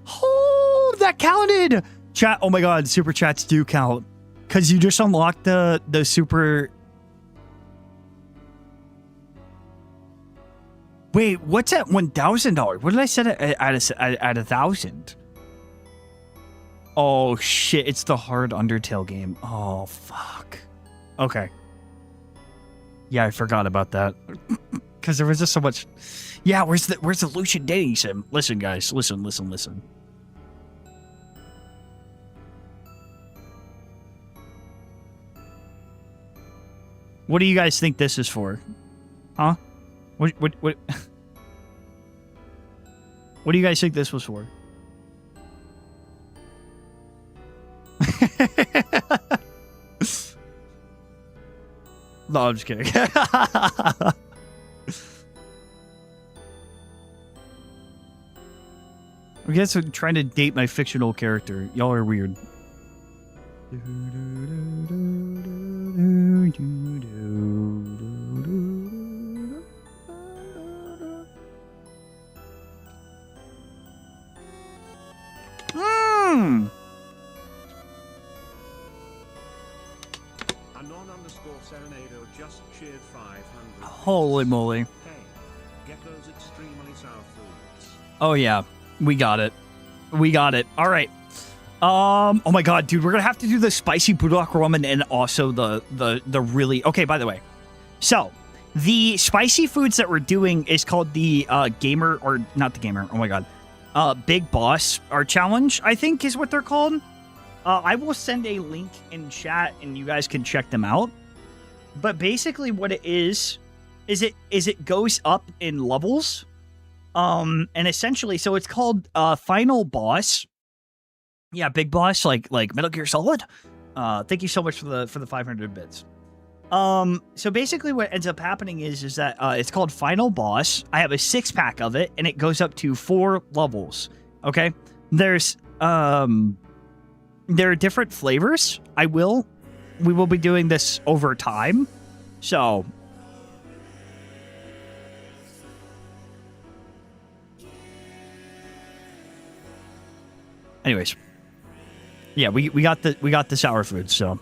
Oh, that counted. Chat. Oh my god, super chats do count because you just unlocked the super. Wait, what's at $1,000? What did I set it at 1,000? Oh shit! It's the hard Undertale game. Oh fuck. Okay. Yeah, I forgot about that. Because there was just so much. Yeah, where's the Lucian dating sim? Listen, guys, listen. What do you guys think this is for? Huh? What? What do you guys think this was for? No, I'm just kidding. I guess I'm trying to date my fictional character. Y'all are weird. Serenado just cheered 500. Holy moly. Hey, get those extremely sour foods. Oh yeah, we got it. All right. Oh my god, dude, we're gonna have to do the spicy budok ramen and also the really. Okay, by the way, so the spicy foods that we're doing is called the gamer, or not the gamer. Oh my god, Big Boss or challenge, I think is what they're called. I will send a link in chat and you guys can check them out. But basically what it is it goes up in levels. And essentially, so it's called Final Boss. Yeah, Big Boss, like Metal Gear Solid. Thank you so much for the 500 bits. So basically what ends up happening is that it's called Final Boss. I have a 6-pack of it and it goes up to 4 levels. Okay? There are different flavors. We will be doing this over time. So anyways. Yeah, we got the sour food, so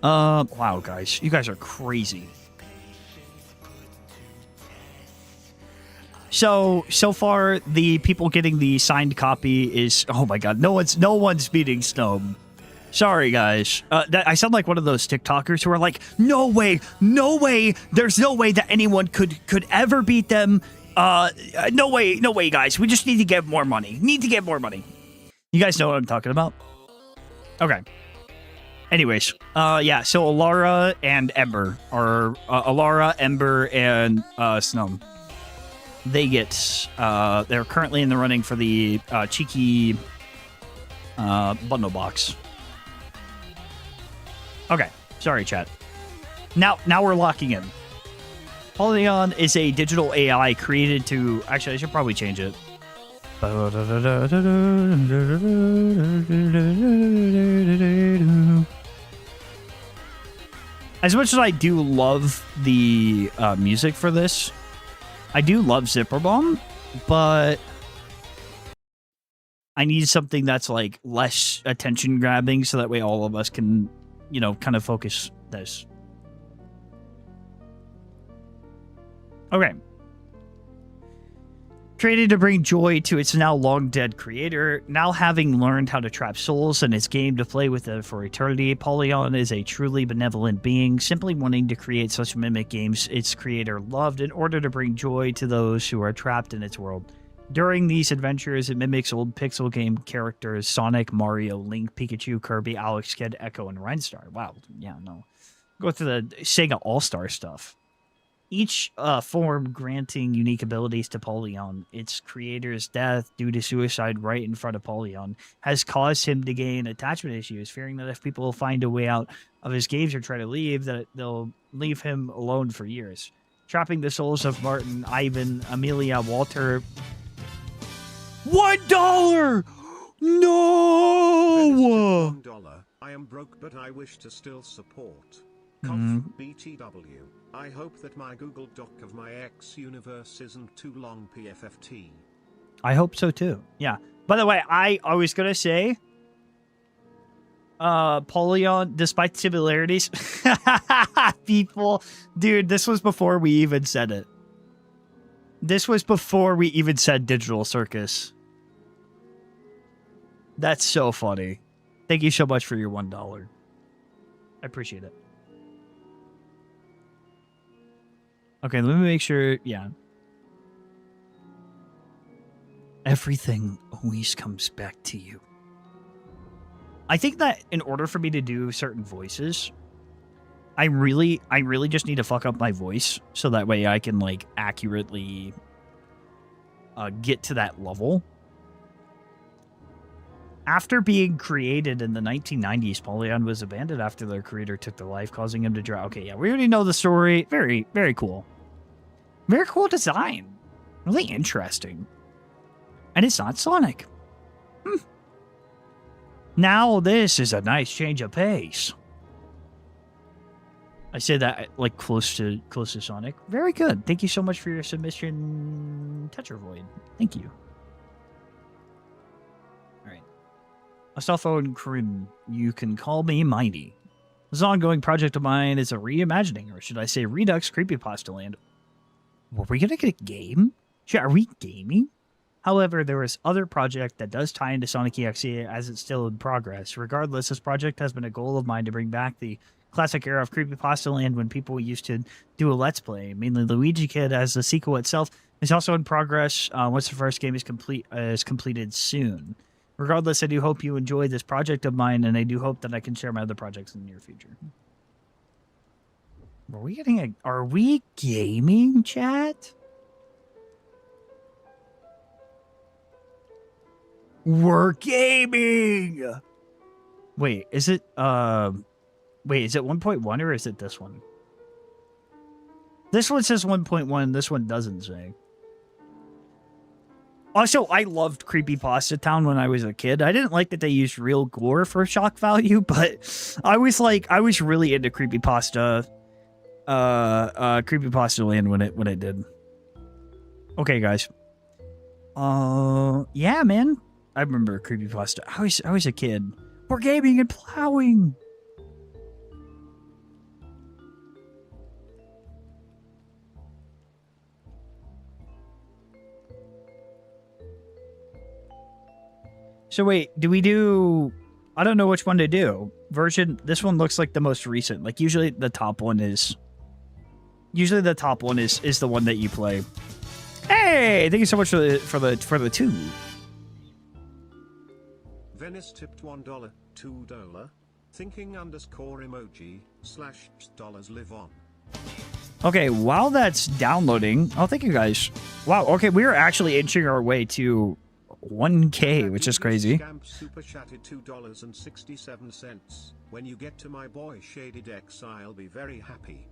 wow guys, you guys are crazy. So far the people getting the signed copy is, oh my god, no one's beating Snow. Sorry, guys. I sound like one of those TikTokers who are like, no way, there's no way that anyone could ever beat them. No way, guys. We just need to get more money. You guys know what I'm talking about? Okay. Anyways, yeah, so Alara and Ember, or Alara, Ember, and Snow. They get, they're currently in the running for the cheeky bundle box. Okay, sorry, chat. Now we're locking in. Polygon is a digital AI created to... Actually, I should probably change it. As much as I do love the music for this, I do love Zipper Bomb, but I need something that's like less attention grabbing so that way all of us can, you know, kind of focus this. Okay. Created to bring joy to its now long dead creator, now having learned how to trap souls in its game to play with it for eternity, Polygon is a truly benevolent being, simply wanting to create such mimic games its creator loved in order to bring joy to those who are trapped in its world. During these adventures, it mimics old pixel game characters Sonic, Mario, Link, Pikachu, Kirby, Alex Kidd, Echo, and Rhinestar. Wow, yeah, no. Go through the Sega All-Star stuff. Each form granting unique abilities to Polygon. Its creator's death due to suicide right in front of Polygon has caused him to gain attachment issues, fearing that if people find a way out of his games or try to leave, that they'll leave him alone for years. Trapping the souls of Martin, Ivan, Amelia, Walter... $1! No! $1. I am broke, but I wish to still support. BTW. I hope that my Google Doc of my X universe isn't too long PFFT. I hope so too. Yeah. By the way, I was gonna say, Polygon, despite similarities, people, dude, this was before we even said it. This was before we even said Digital Circus. That's so funny. Thank you so much for your $1. I appreciate it. Okay, let me make sure. Yeah. Everything always comes back to you. I think that in order for me to do certain voices, I really just need to fuck up my voice so that way I can like accurately get to that level. After being created in the 1990s, Polygon was abandoned after their creator took their life, causing him to drown. Okay, yeah, we already know the story. Very, very cool. Very cool design. Really interesting. And it's not Sonic. Now this is a nice change of pace. I say that like close to Sonic. Very good. Thank you so much for your submission, Tetra Void. Thank you. All right. A cell phone Krim, you can call me Mighty. This ongoing project of mine is a reimagining, or should I say Redux Creepypasta Land. Were we gonna get a game? Are we gaming? However, there is other project that does tie into Sonic EXE as it's still in progress. Regardless, this project has been a goal of mine to bring back the classic era of Creepypasta Land when people used to do a Let's Play. Mainly Luigi Kid as the sequel itself is also in progress once the first game is completed soon. Regardless, I do hope you enjoy this project of mine, and I do hope that I can share my other projects in the near future. Are we gaming, chat? We're gaming! Wait, is it 1.1 or is it this one? This one says 1.1, this one doesn't say. Also, I loved Creepypasta Town when I was a kid. I didn't like that they used real gore for shock value, but I was really into Creepypasta Land when it did. Okay, guys. Yeah, man. I remember Creepypasta. I was a kid. We're gaming and plowing. So wait, do we do... I don't know which one to do. This one looks like the most recent. Like usually the top one is the one that you play. Hey, thank you so much for the two. Venice tipped $1, $2. Thinking _ emoji / dollars live on. Okay, while that's downloading, oh, thank you guys. Wow, okay, we're actually inching our way to 1K, which is crazy. Scamp super chatted $2.67. When you get to my boy Shaded X, I'll be very happy.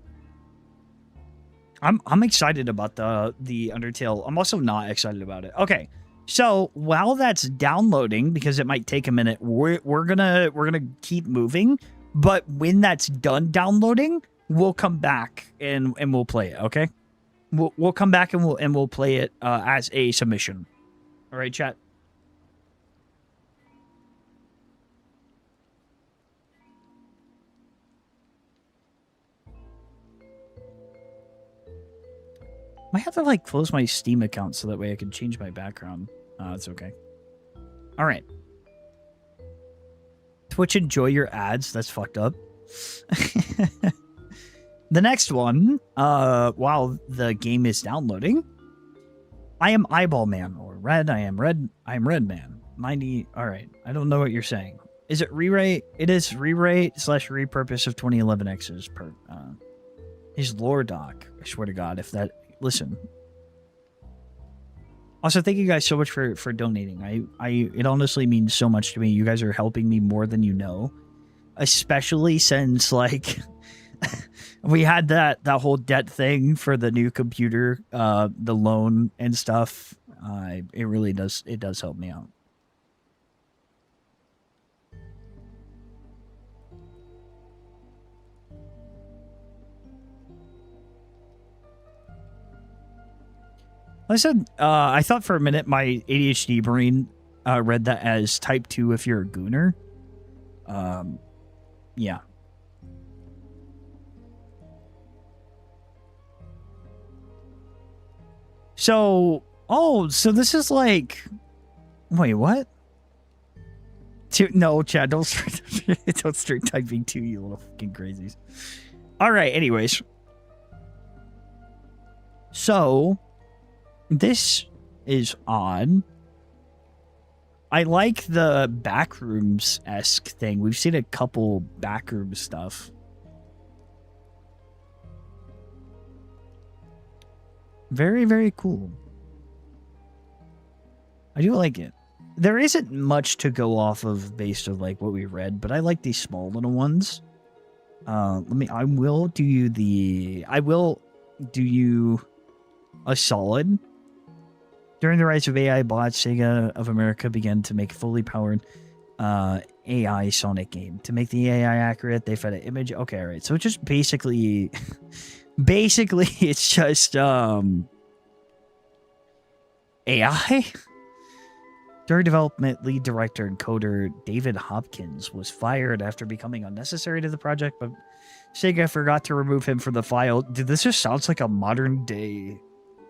I'm excited about the Undertale. I'm also not excited about it. Okay, so while that's downloading, because it might take a minute, we're gonna keep moving. But when that's done downloading, we'll come back and we'll play it. Okay, we'll come back and we'll play it as a submission. All right, chat. I have to like close my Steam account so that way I can change my background. It's okay. All right. Twitch, enjoy your ads. That's fucked up. The next one, while the game is downloading, I am Eyeball Man or Red. I am Red Man. 90. All right. I don't know what you're saying. Is it rewrite? It is rewrite / repurpose of 2011X's per his lore doc. I swear to God, if that. Listen. Also, thank you guys so much for donating. It honestly means so much to me. You guys are helping me more than you know. Especially since like we had that whole debt thing for the new computer, the loan and stuff. It really does help me out. I said, I thought for a minute my ADHD brain read that as type 2 if you're a gooner. Yeah. So, oh, so this is like, wait, what? No, Chad, don't start typing to you little fucking crazies. All right, anyways. So, this is odd. I like the backrooms-esque thing. We've seen a couple backroom stuff. Very, very cool. I do like it. There isn't much to go off of based on like what we read, but I like these small little ones. I will do you a solid. During the rise of AI bots, Sega of America began to make fully powered AI Sonic game. To make the AI accurate, they fed an image. Okay, all right. So it's just basically it's just AI. During development, lead director and coder David Hopkins was fired after becoming unnecessary to the project, but Sega forgot to remove him from the file. Dude, this just sounds like a modern day.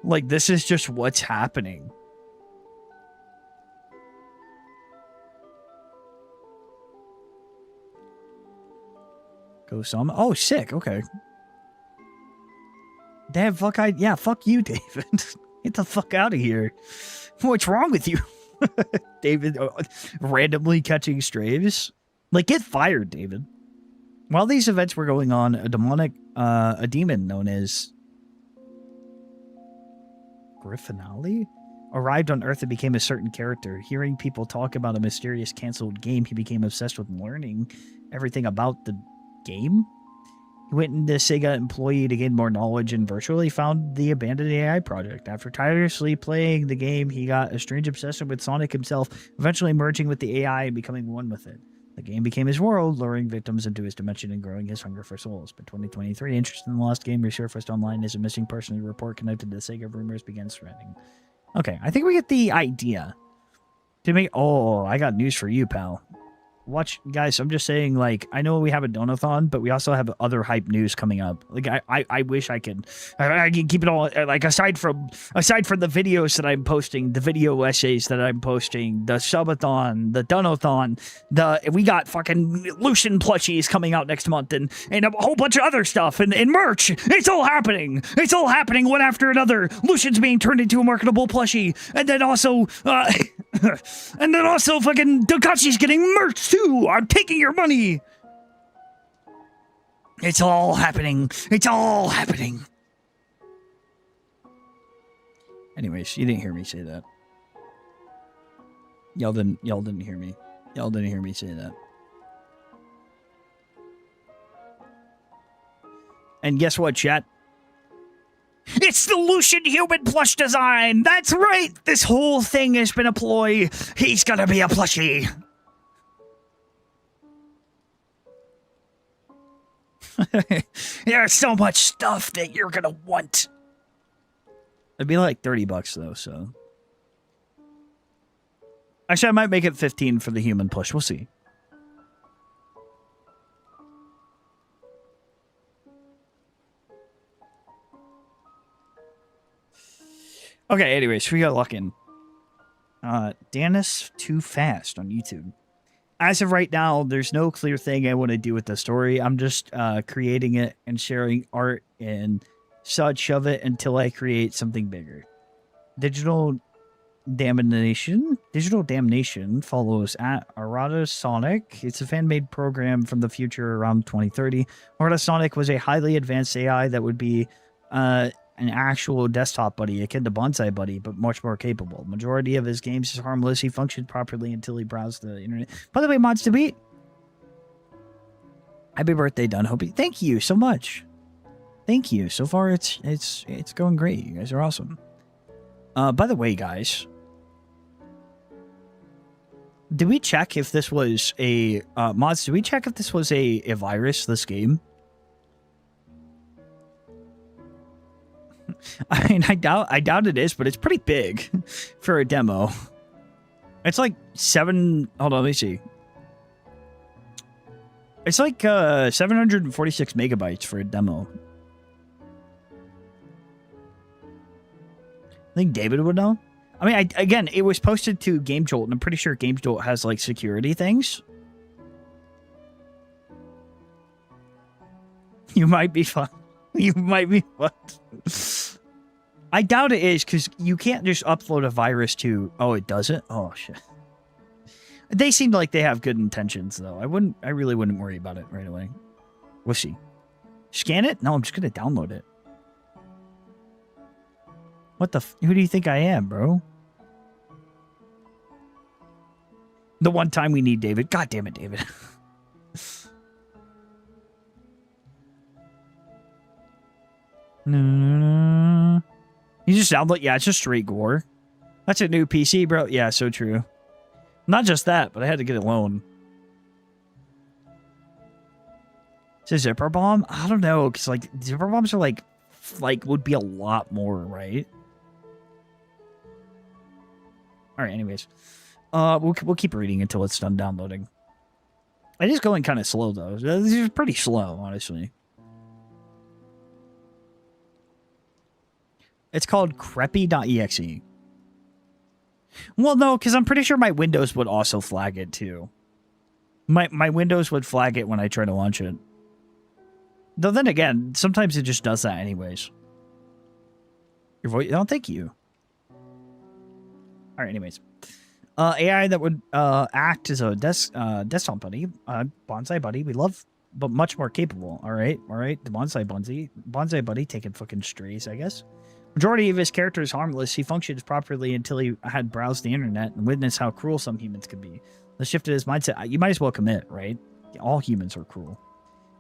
Like, this is just what's happening. Go some. Oh, sick. Okay. Damn, fuck you, David. Get the fuck out of here. What's wrong with you? David randomly catching strays. Like, get fired, David. While these events were going on, a demon known as Griffinale arrived on Earth and became a certain character. Hearing people talk about a mysterious canceled game, he became obsessed with learning everything about the game. He went into Sega employee to gain more knowledge and virtually found the abandoned AI project. After tirelessly playing the game, he got a strange obsession with Sonic himself, eventually merging with the AI and becoming one with it. The game became his world, luring victims into his dimension and growing his hunger for souls. By 2023, interest in the lost game resurfaced online as a missing person report connected to the Sega rumors began spreading. Okay, I think we get the idea. Oh, I got news for you, pal. Watch, guys, I'm just saying, like, I know we have a Donothon, but we also have other hype news coming up. Like, I wish I can keep it all, like, aside from the videos that I'm posting, the video essays that I'm posting, the Subathon, the Donothon, we got fucking Lucian plushies coming out next month, and a whole bunch of other stuff, and merch. It's all happening. It's all happening one after another. Lucian's being turned into a marketable plushie, and then also, fucking Dokkachi's getting merch too. I'm taking your money. It's all happening. It's all happening. Anyways, you didn't hear me say that. Y'all didn't hear me. Y'all didn't hear me say that. And guess what, chat? It's the Lucian human plush design. That's right. This whole thing has been a ploy. He's gonna be a plushie. There's so much stuff that you're gonna want. It'd be like $30 though, so. Actually, I might make it 15 for the human plush. We'll see. Okay, anyways, we got lock in. Danis Too Fast on YouTube. As of right now, there's no clear thing I want to do with the story. I'm just creating it and sharing art and such of it until I create something bigger. Digital Damnation follows at Arata Sonic. It's a fan-made program from the future around 2030. Arata Sonic was a highly advanced AI that would be an actual desktop buddy, akin to Bonsai Buddy, but much more capable. Majority of his games is harmless. He functioned properly until he browsed the internet. By the way, Mods to Beat, happy birthday, Dun Hopey. Thank you so much. Thank you. So far, it's going great. You guys are awesome. By the way, guys, did we check if this was a Mods? Did we check if this was a virus? This game. I mean, I doubt it is, but it's pretty big for a demo. It's like 7. Hold on, let me see. It's like 746 megabytes for a demo. think David would know. I mean, again, it was posted to Game Jolt, and I'm pretty sure Game Jolt has, like, security things. You might be fun. You might be fun. I doubt it is, because you can't just upload a virus to... Oh, it doesn't? Oh, shit. They seem like they have good intentions, though. I really wouldn't worry about it right away. We'll see. Scan it? No, I'm just going to download it. What the... Who do you think I am, bro? The one time we need David. God damn it, David. No. You just download... Yeah, it's just straight gore. That's a new PC, bro. Yeah, so true. Not just that, but I had to get a loan. Is it Zipper Bomb? I don't know, because, like, Zipper Bombs are, like, would be a lot more, right? Alright, anyways. We'll keep reading until it's done downloading. It is going kind of slow, though. This is pretty slow, honestly. It's called creppy.exe. Well, no, because I'm pretty sure my Windows would also flag it, too. My Windows would flag it when I try to launch it. Though then again, sometimes it just does that anyways. Your voice... Oh, thank you. Alright, anyways. AI that would act as a desktop buddy, bonsai buddy, we love, but much more capable. All right, the bonsai buddy taking fucking strays, I guess. Majority of his character is harmless. He functions properly until he had browsed the internet and witnessed how cruel some humans could be. The shift in his mindset. You might as well commit, right? All humans are cruel.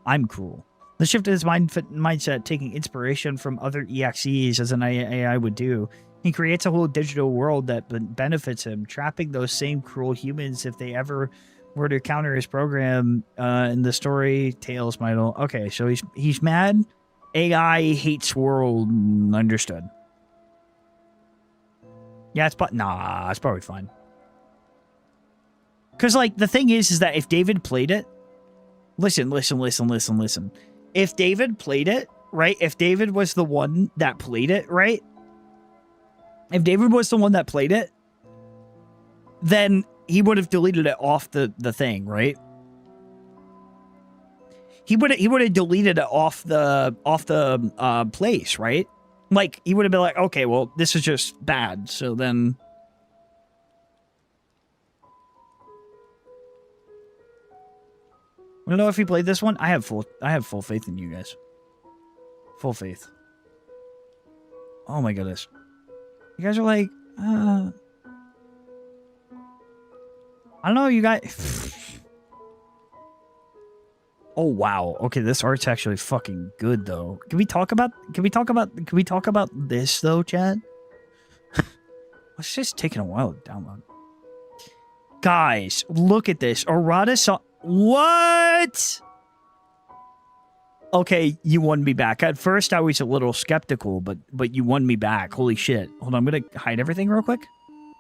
I'm cruel. The shift in his mindset, taking inspiration from other EXEs as an AI would do. He creates a whole digital world that benefits him, trapping those same cruel humans if they ever were to counter his program. In the story, Tales might... Okay, so he's mad. AI hates world. Understood. Yeah, it's probably fine. Because, like, the thing is that if David played it... Listen. If David played it, right? If David was the one that played it, right? If David was the one that played it, then he would have deleted it off the thing, right? He would have deleted it off the place, right? Like, he would have been like, okay, well, this is just bad. So then... I don't know if he played this one. I have full faith in you guys. Full faith. Oh my goodness. You guys are like, I don't know, you guys. Oh wow. Okay, this art's actually fucking good though. Can we talk about this though, Chad? It's just taking a while to download. Guys, look at this. Errata saw... What? Okay, you won me back. At first, I was a little skeptical, but you won me back. Holy shit! Hold on, I'm gonna hide everything real quick,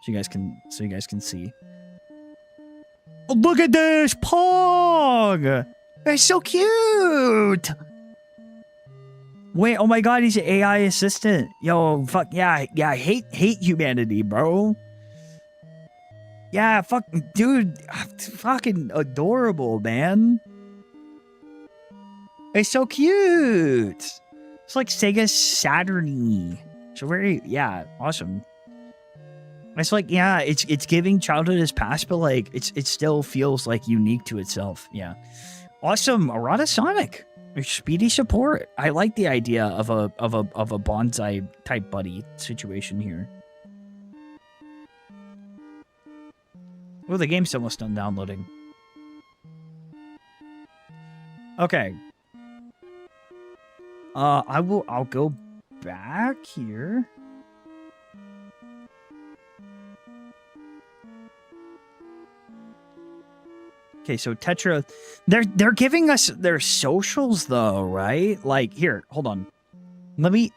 so you guys can see. Oh, look at this, Pog! They're so cute. Wait, oh my god, he's an AI assistant. Yo, fuck yeah, I hate humanity, bro. Yeah, fuck, dude, fucking adorable, man. It's so cute. It's like Sega Saturn-y. So very, yeah, awesome. It's like, yeah, it's giving childhood its past, but like it still feels like unique to itself. Yeah, awesome. Errata Sonic, speedy support. I like the idea of a bonsai type buddy situation here. Oh, the game's almost done downloading. Okay. I'll go back here. Okay, so Tetra, they're giving us their socials though, right? Like, here, hold on. Let me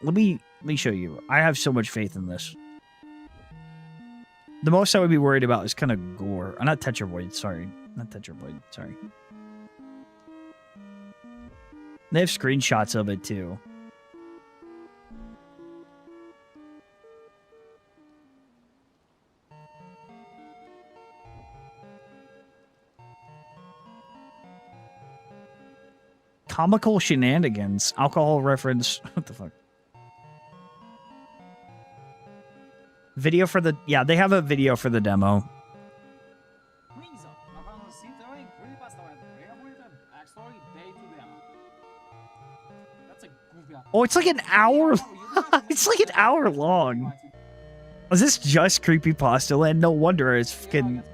show you. I have so much faith in this. The most I would be worried about is kind of gore. Not Tetravoid, sorry. Not Tetravoid, sorry. They have screenshots of it too. Comical shenanigans. Alcohol reference. What the fuck? Video for the... Yeah, they have a video for the demo. Oh, it's like an hour. It's like an hour long. Is this just Creepypasta Land? No wonder it's fucking...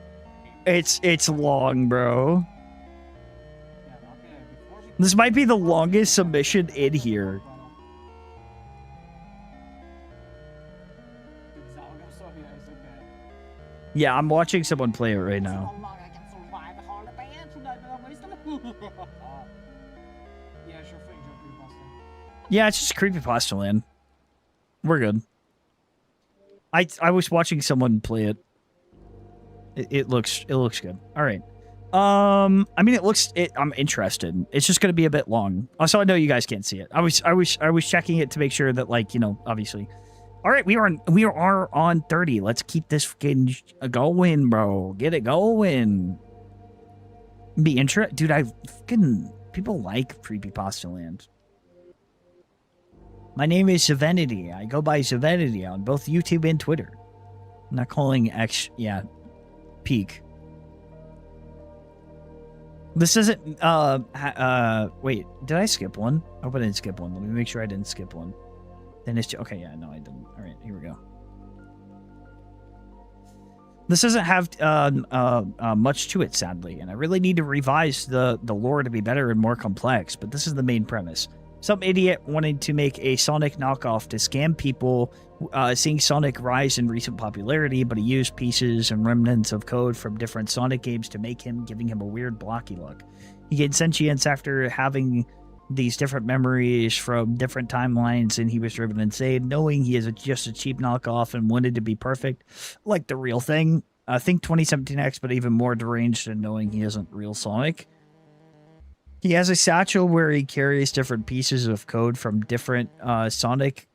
It's long, bro. This might be the longest submission in here. Yeah, I'm watching someone play it right now. Yeah, it's just Creepypasta Land. We're good. I was watching someone play it. It looks good. All right. I mean, I'm interested. It's just gonna be a bit long. Also, I know you guys can't see it. I was checking it to make sure that, like, you know, obviously. All right, we are on 30. Let's keep this fucking going, bro. Get it going. Be interested, dude. People like Creepypasta Land. My name is Sevenity. I go by Sevenity on both YouTube and Twitter. I'm not calling X, yeah, Peak. This isn't, wait, did I skip one? I hope I didn't skip one. Let me make sure I didn't skip one. Then it's, okay, yeah, no, I didn't. All right, here we go. This doesn't have much to it, sadly, and I really need to revise the lore to be better and more complex, but this is the main premise. Some idiot wanted to make a Sonic knockoff to scam people, seeing Sonic rise in recent popularity, but he used pieces and remnants of code from different Sonic games to make him, giving him a weird blocky look. He gained sentience after having these different memories from different timelines, and he was driven insane, knowing he is just a cheap knockoff and wanted to be perfect, like the real thing. I think 2017X, but even more deranged than knowing he isn't real Sonic. He has a satchel where he carries different pieces of code from different Sonics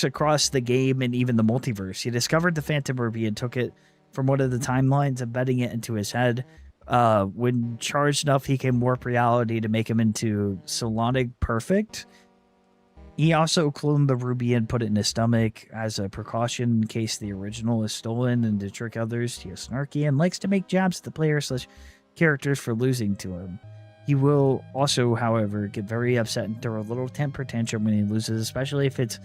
across the game and even the multiverse. He discovered the Phantom Ruby and took it from one of the timelines, embedding it into his head. When charged enough, he can warp reality to make him into Solonic Perfect. He also cloned the Ruby and put it in his stomach as a precaution in case the original is stolen, and to trick others. He is snarky and likes to make jabs at the player/characters for losing to him. He will also, however, get very upset and throw a little temper tantrum when he loses, especially if it's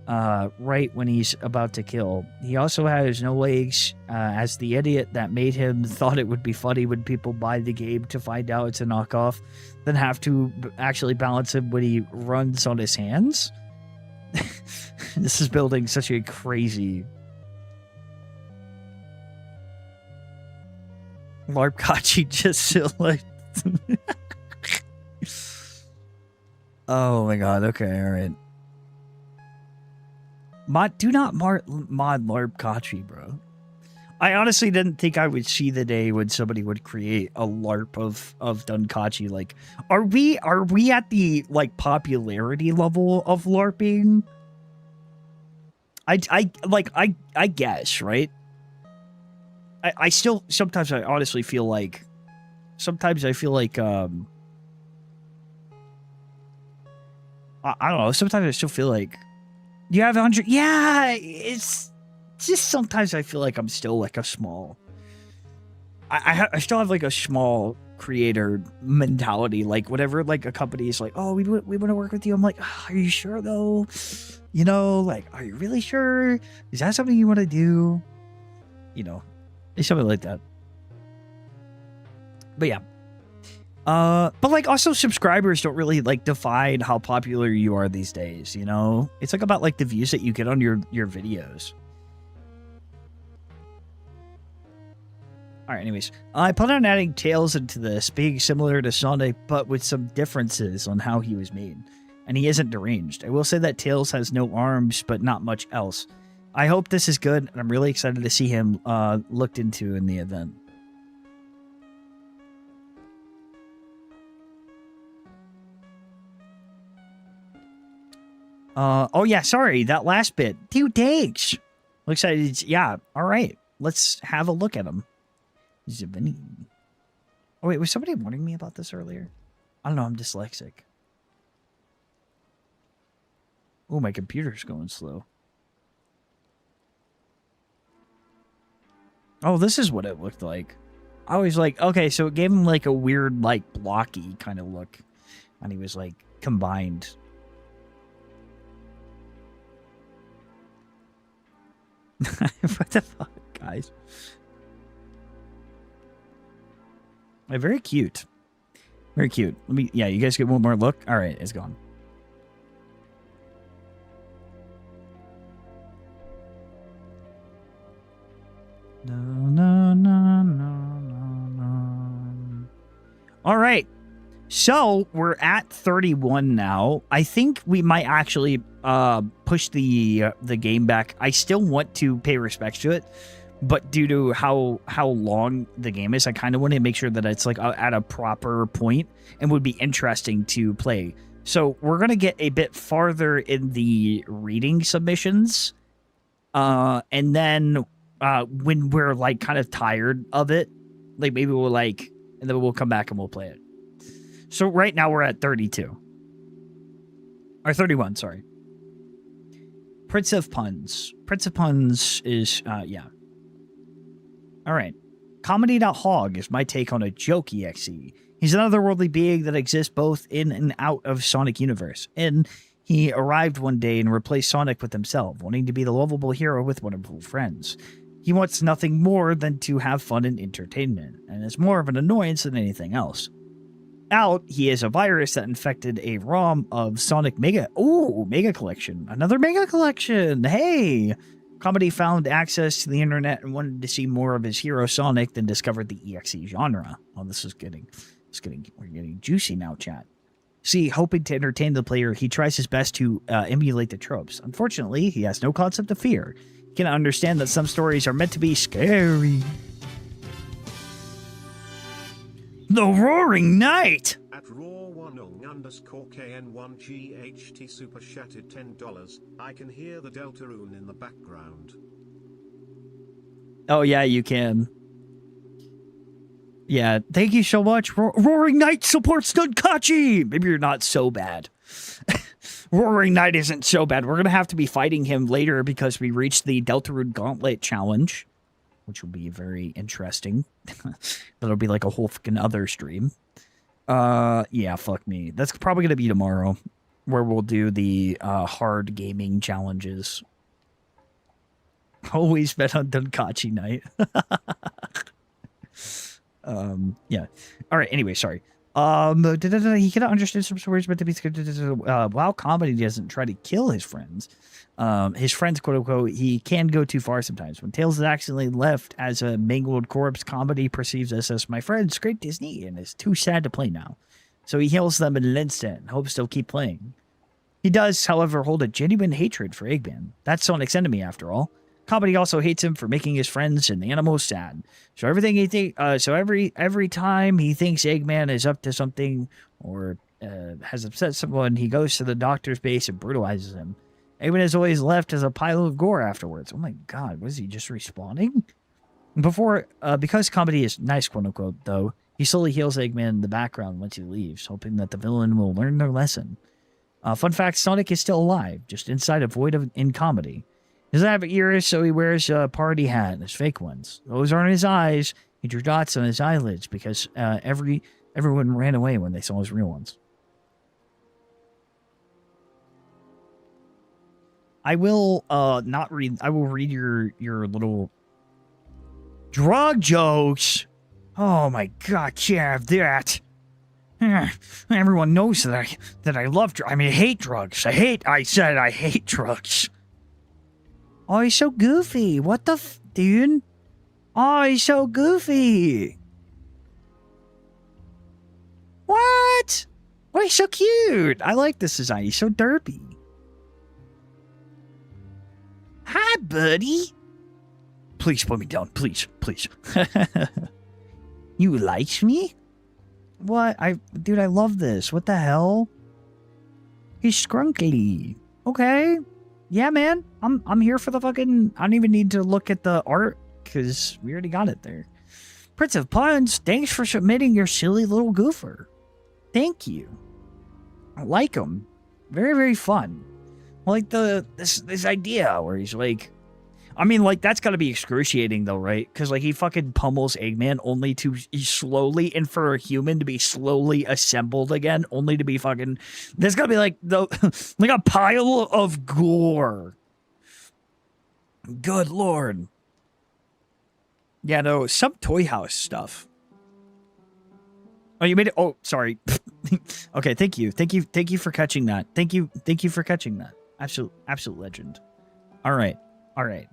right when he's about to kill. He also has no legs, as the idiot that made him thought it would be funny when people buy the game to find out it's a knockoff, then have to actually balance him when he runs on his hands. This is building such a crazy... Larpkachi just like... Oh my god, okay, alright. Do not mod Larpkachi, bro. I honestly didn't think I would see the day when somebody would create a LARP of Dunkachi. Like, are we at the, like, popularity level of LARPing? I guess, right? I still, sometimes I honestly feel like, I don't know. Sometimes I still feel like you have 100. Yeah, it's just sometimes I feel like I'm still like a small. I still have like a small creator mentality. Like whatever, like a company is like, oh, we want to work with you. I'm like, oh, are you sure though? You know, like, are you really sure? Is that something you want to do? You know, it's something like that. But yeah. But like also subscribers don't really like define how popular you are these days, you know? It's like about like the views that you get on your videos. Alright, anyways. I plan on adding Tails into this, being similar to Sonic, but with some differences on how he was made. And he isn't deranged. I will say that Tails has no arms, but not much else. I hope this is good, and I'm really excited to see him looked into in the event. Oh yeah, sorry, that last bit. Dude, thanks. Looks like it's, yeah, alright. Let's have a look at him. Oh wait, was somebody warning me about this earlier? I don't know, I'm dyslexic. Oh, my computer's going slow. Oh, this is what it looked like. I was like, okay, so it gave him like a weird, like, blocky kind of look. And he was like combined. What the fuck, guys? Very cute. Very cute. Let me, yeah, you guys get one more look. All right, it's gone. No, no, no, no, no, no. All right. So we're at 31 now. I think we might actually push the game back. I still want to pay respects to it, but due to how long the game is, I kind of want to make sure that it's like at a proper point and would be interesting to play. So we're gonna get a bit farther in the reading submissions, and then when we're like kind of tired of it, like maybe we'll like, and then we'll come back and we'll play it. So right now we're at 32. Or 31, sorry. Prince of Puns. Prince of Puns is, yeah. All right. Comedy.hog is my take on a joke EXE. He's an otherworldly being that exists both in and out of Sonic universe. And he arrived one day and replaced Sonic with himself, wanting to be the lovable hero with wonderful friends. He wants nothing more than to have fun and entertainment, and is more of an annoyance than anything else. Out, he is a virus that infected a ROM of Sonic Mega. Ooh, Mega Collection. Another Mega Collection. Hey! Comedy found access to the internet and wanted to see more of his hero Sonic, then discovered the EXE genre. Oh, we're getting juicy now, chat. See, hoping to entertain the player, he tries his best to emulate the tropes. Unfortunately, he has no concept of fear. He can understand that some stories are meant to be scary. The Roaring Knight! At raw10_KN1GHT super chatted $10. I can hear the Deltarune in the background. Oh, yeah, you can. Yeah, thank you so much. Roaring Knight supports Nunkachi! Maybe you're not so bad. Roaring Knight isn't so bad. We're going to have to be fighting him later because we reached the Deltarune Gauntlet Challenge, which will be very interesting. That'll be like a whole fucking other stream. Yeah, fuck me. That's probably going to be tomorrow, where we'll do the hard gaming challenges. Always bet on Dunkachi Night. Yeah. All right, anyway, sorry. He cannot understand some stories, but while comedy doesn't try to kill his friends, quote unquote, he can go too far sometimes. When Tails is accidentally left as a mangled corpse, comedy perceives us as my friends, great Disney, and is too sad to play now. So he heals them in an instant and hopes they'll keep playing. He does, however, hold a genuine hatred for Eggman. That's Sonic's enemy, after all. Comedy also hates him for making his friends and the animals sad. So everything every time he thinks Eggman is up to something or has upset someone, he goes to the doctor's base and brutalizes him. Eggman is always left as a pile of gore afterwards. Oh my god, was he just respawning? Because comedy is nice, quote unquote, though, he slowly heals Eggman in the background once he leaves, hoping that the villain will learn their lesson. Fun fact, Sonic is still alive, just inside a void in comedy. He doesn't have ears, so he wears a party hat and his fake ones. Those aren't his eyes. He drew dots on his eyelids because everyone ran away when they saw his real ones. I will not read. I will read your little drug jokes. Oh my god, yeah, that. Everyone knows that I love. I hate drugs. I said I hate drugs. Oh, he's so goofy. What the dude? Oh, he's so goofy. What? Oh, he's so cute. I like this design. He's so derpy. Hi, buddy. Please put me down. Please, please. You like me? What? Dude, I love this. What the hell? He's scrunkly. Okay. Yeah, man. I'm here for the fucking... I don't even need to look at the art because we already got it there. Prince of Puns, thanks for submitting your silly little goofer. Thank you. I like them. Very, very fun. I like this idea where he's like, I mean, like, that's gotta be excruciating though, right? Because like he fucking pummels Eggman only to slowly, and for a human to be slowly assembled again, only to be fucking. There's gotta be like like a pile of gore. Good lord. Yeah, no, some Toy House stuff. Oh, you made it. Oh, sorry. Okay, thank you for catching that. Thank you for catching that. Absolute legend. All right.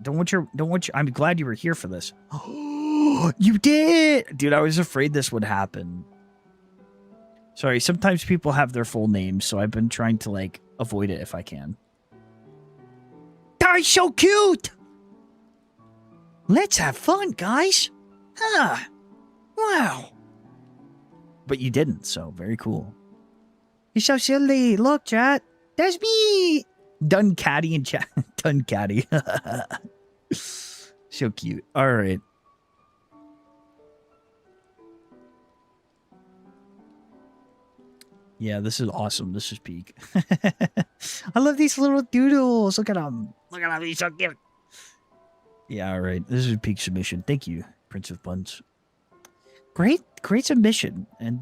Don't want your. I'm glad you were here for this. You did, dude. I was afraid this would happen. Sorry. Sometimes people have their full names, so I've been trying to like avoid it if I can. That's so cute. Let's have fun, guys. Ah, wow. But you didn't, so very cool. You're so silly. Look, chat. That's me. Done catty and chat. Done catty. So cute. All right. Yeah, this is awesome. This is peak. I love these little doodles. Look at them. Look at them. He's so cute. Yeah, all right. This is a peak submission. Thank you, Prince of Puns. Great submission. And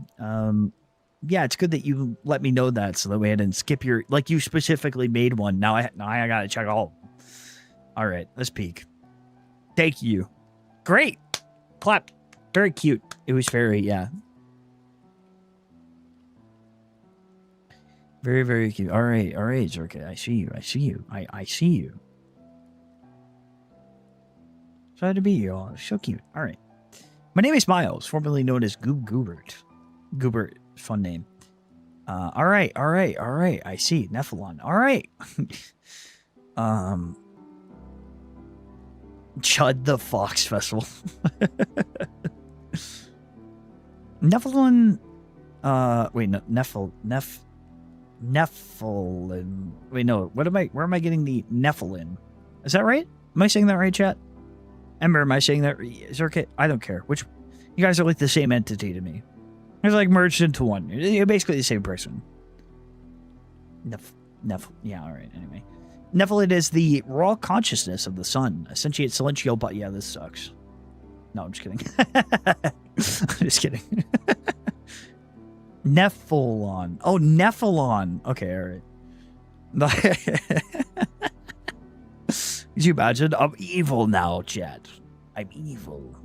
yeah, it's good that you let me know that so that way I didn't skip your, like, you specifically made one. Now I gotta check all. All right, let's peek. Thank you. Great. Clap. Very cute. It was very, yeah. Very, very cute. All right, Zerka. I see you. I see you. Glad to be you all. So cute. All right. My name is Miles, formerly known as Goobert. Goobert, fun name. All right. I see. Nephalon. All right. Chud the Fox Festival. Nephalon. Wait, no, Nephalin. Wait, no. Where am I getting the Nephalin? Is that right? Am I saying that right, chat? Ember, am I saying that? Zerkit? I don't care. Which, you guys are like the same entity to me. It's like merged into one. You're basically the same person. Yeah, alright, anyway. Nephilim is the raw consciousness of the sun. Essentially, it's celestial, but yeah, this sucks. No, I'm just kidding. I'm just kidding. Nephalon. Oh, Nephalon. Okay, alright. Could you imagine? I'm evil now, chat. I'm evil.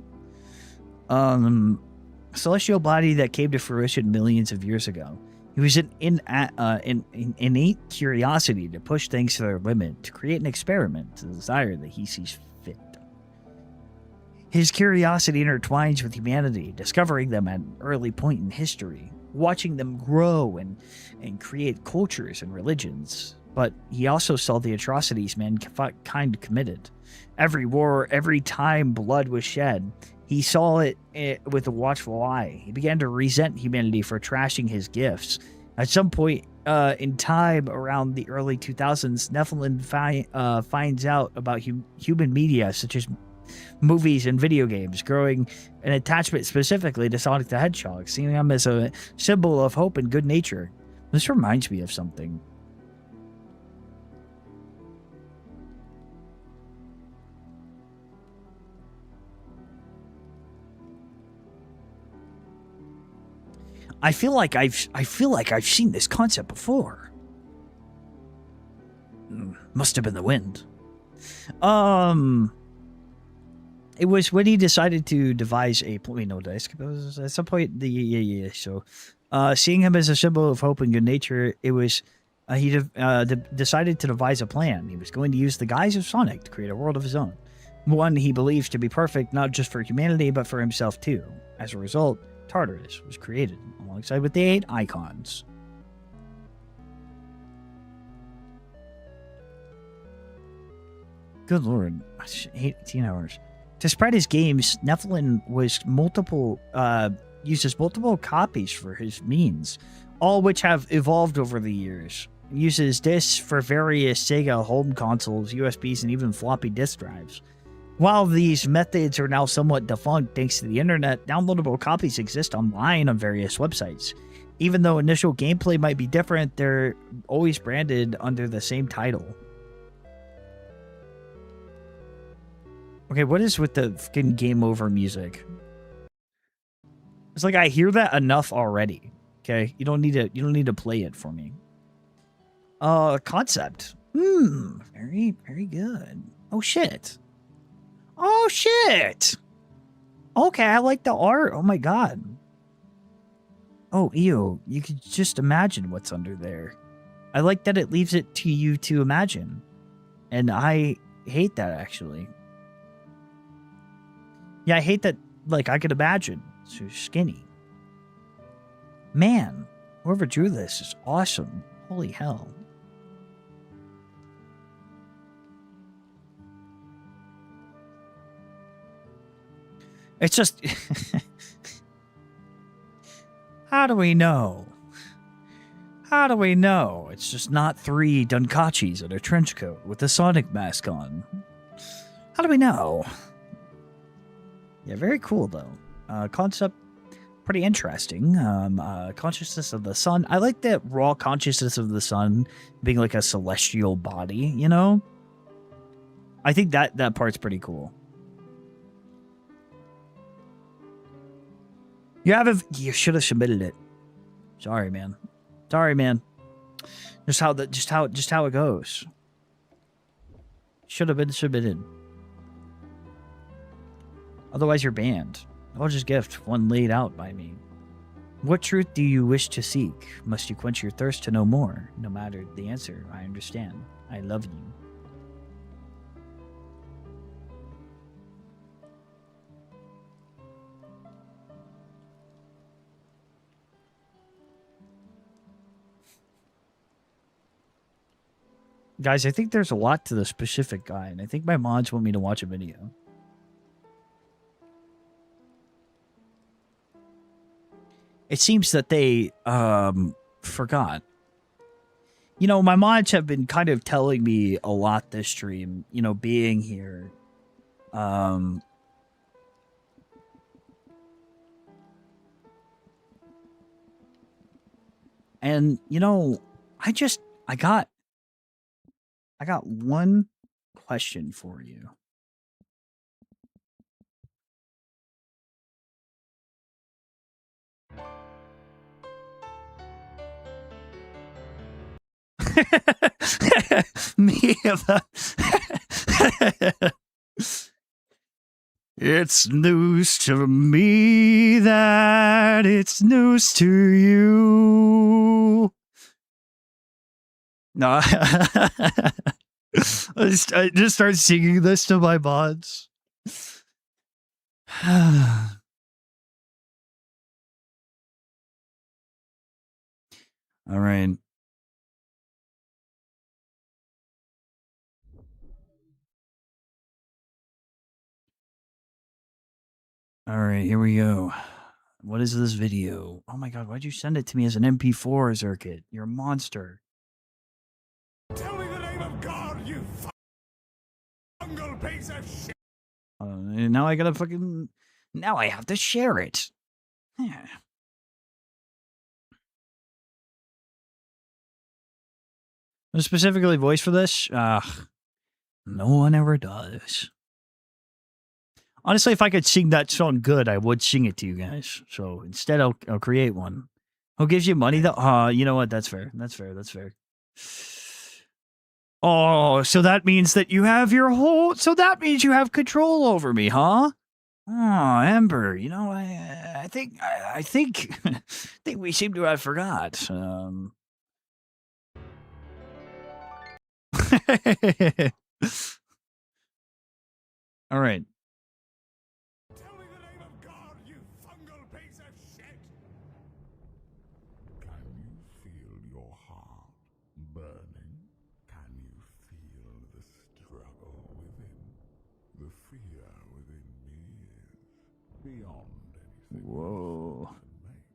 Celestial body that came to fruition millions of years ago. He was an innate curiosity to push things to their limit, to create an experiment, to desire that he sees fit. His curiosity intertwines with humanity, discovering them at an early point in history, watching them grow and create cultures and religions. But he also saw the atrocities mankind committed. Every war, every time blood was shed, he saw it with a watchful eye. He began to resent humanity for trashing his gifts. At some point in time around the early 2000s, Nephilim finds out about human media, such as movies and video games, growing an attachment specifically to Sonic the Hedgehog, seeing him as a symbol of hope and good nature. This reminds me of something. I feel like I've seen this concept before. Must have been the wind. It was when he decided to devise a plan. Wait, no, did I skip those? At some point, yeah. So, seeing him as a symbol of hope and good nature, it was he decided to devise a plan. He was going to use the guise of Sonic to create a world of his own, one he believes to be perfect, not just for humanity but for himself too. As a result, Tartarus was created alongside with the 8 icons. Good lord, 18 hours. To spread his games, Nephilim uses multiple copies for his means, all which have evolved over the years. He uses discs for various Sega home consoles, USBs, and even floppy disk drives. While these methods are now somewhat defunct thanks to the internet, downloadable copies exist online on various websites. Even though initial gameplay might be different, they're always branded under the same title. Okay, what is with the fucking game over music? It's like I hear that enough already. Okay, you don't need to play it for me. Concept. Very, very good. Oh shit. Oh shit. Okay, I like the art. Oh my god. Oh, ew. You could just imagine what's under there. I like that it leaves it to you to imagine. And I hate that, actually. Yeah, I hate that, like, I could imagine. So skinny. Man, whoever drew this is awesome. Holy hell. It's just... How do we know? How do we know? It's just not 3 Dunkachis in a trench coat with a Sonic mask on. How do we know? Yeah, very cool, though. Concept, pretty interesting. Consciousness of the sun. I like that raw consciousness of the sun being like a celestial body, you know? I think that part's pretty cool. You should have submitted it. Sorry, man. Sorry, man. Just how it goes. Should have been submitted. Otherwise, you're banned. I'll just gift one laid out by me. What truth do you wish to seek? Must you quench your thirst to know more? No matter the answer, I understand. I love you. Guys, I think there's a lot to the specific guy, and I think my mods want me to watch a video. It seems that they forgot. You know, my mods have been kind of telling me a lot this stream, you know, being here. And, you know, I got one question for you. Me about It's news to me that it's news to you. No, I just start singing this to my mods. All right. All right, here we go. What is this video? Oh my god, why'd you send it to me as an MP4, Circuit? You're a monster. Tell me the name of God, you fungal piece of shit! And now I gotta fucking... Now I have to share it. Yeah. Specifically voice for this? No one ever does. Honestly, if I could sing that song good, I would sing it to you guys. So instead, I'll create one. Who gives you money though? You know what? That's fair. That's fair. That's fair. Oh, so that means that you have your whole... So that means you have control over me, huh? Oh, Ember, you know, I think I think we seem to have forgot. All right. Tell me the name of God, you fungal piece of shit! Can you feel your heart burning? Can you feel the struggle within? The fear within me is beyond anything Whoa. can make.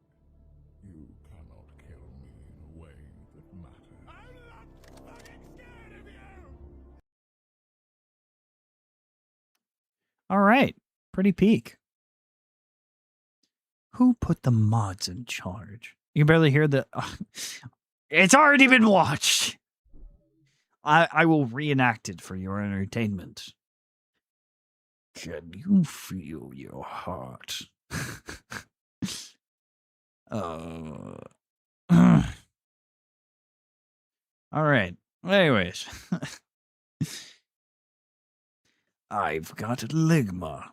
You cannot kill me in a way that matters. I'm not fucking scared of you! All right. Pretty peak. Who put the mods in charge? You can barely hear the... It's already been watched. I will reenact it for your entertainment. Can you feel your heart? All right. Anyways. I've got ligma.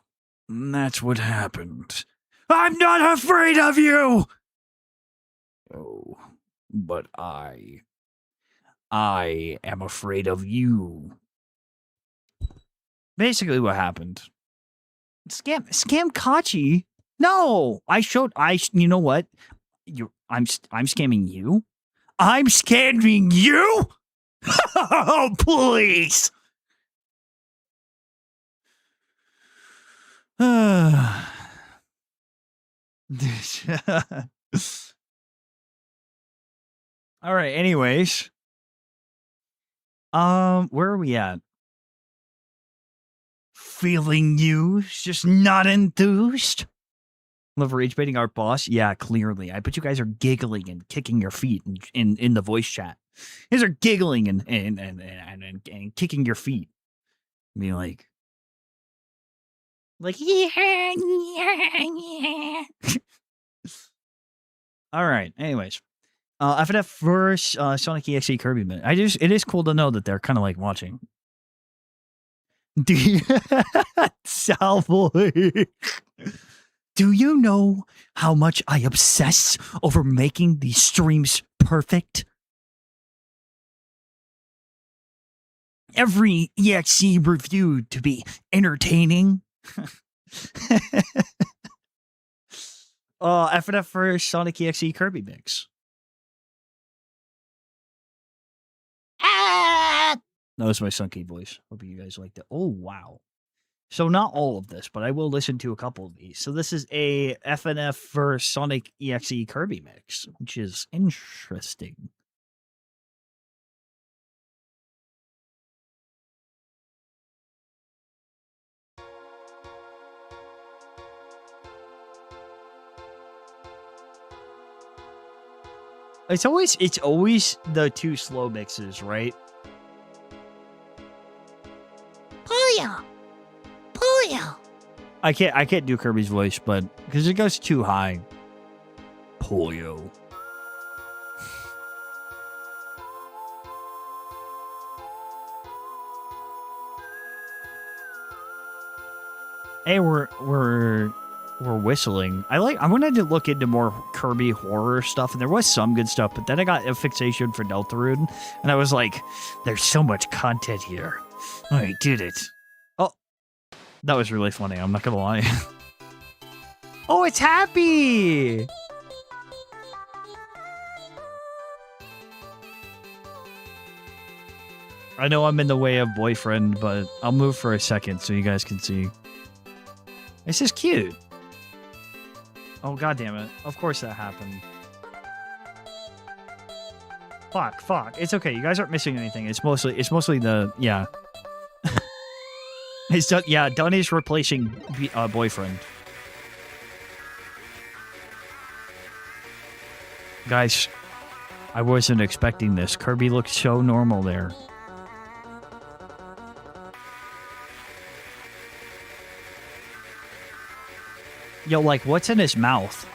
That's what happened. I'm not afraid of you! Oh, but I am afraid of you. Basically what happened. Scam Kachi? No! You know what? I'm scamming you? I'm scamming you? Oh, please! All right, anyways. Where are we at? Feeling used, just not enthused. Love rage baiting our boss? Yeah, clearly. I bet you guys are giggling and kicking your feet in the voice chat. You guys are giggling and kicking your feet. Being like, yeah. All right, anyways. After that first Sonic EXE Kirby minute, it is cool to know that they're kind of like watching. Salvoy. Do you know how much I obsess over making these streams perfect? Every EXE review to be entertaining. After that first Sonic EXE Kirby mix. That was my sunky voice. Hope you guys liked it. Oh, wow. So not all of this, but I will listen to a couple of these. So this is a FNF for Sonic EXE Kirby mix, which is interesting. It's always the two slow mixes, right? Polio. I can't do Kirby's voice, but because it goes too high. Polio. Hey, we're whistling. I wanted to look into more Kirby horror stuff, and there was some good stuff, but then I got a fixation for Deltarune, and I was like, there's so much content here. I did it. Oh, that was really funny. I'm not gonna lie. Oh, it's happy! I know I'm in the way of boyfriend, but I'll move for a second so you guys can see. This is cute. Oh, god damn it. Of course that happened. Fuck. It's okay. You guys aren't missing anything. It's mostly the, yeah. Donnie's replacing boyfriend. Guys, I wasn't expecting this. Kirby looked so normal there. Yo, like, what's in his mouth?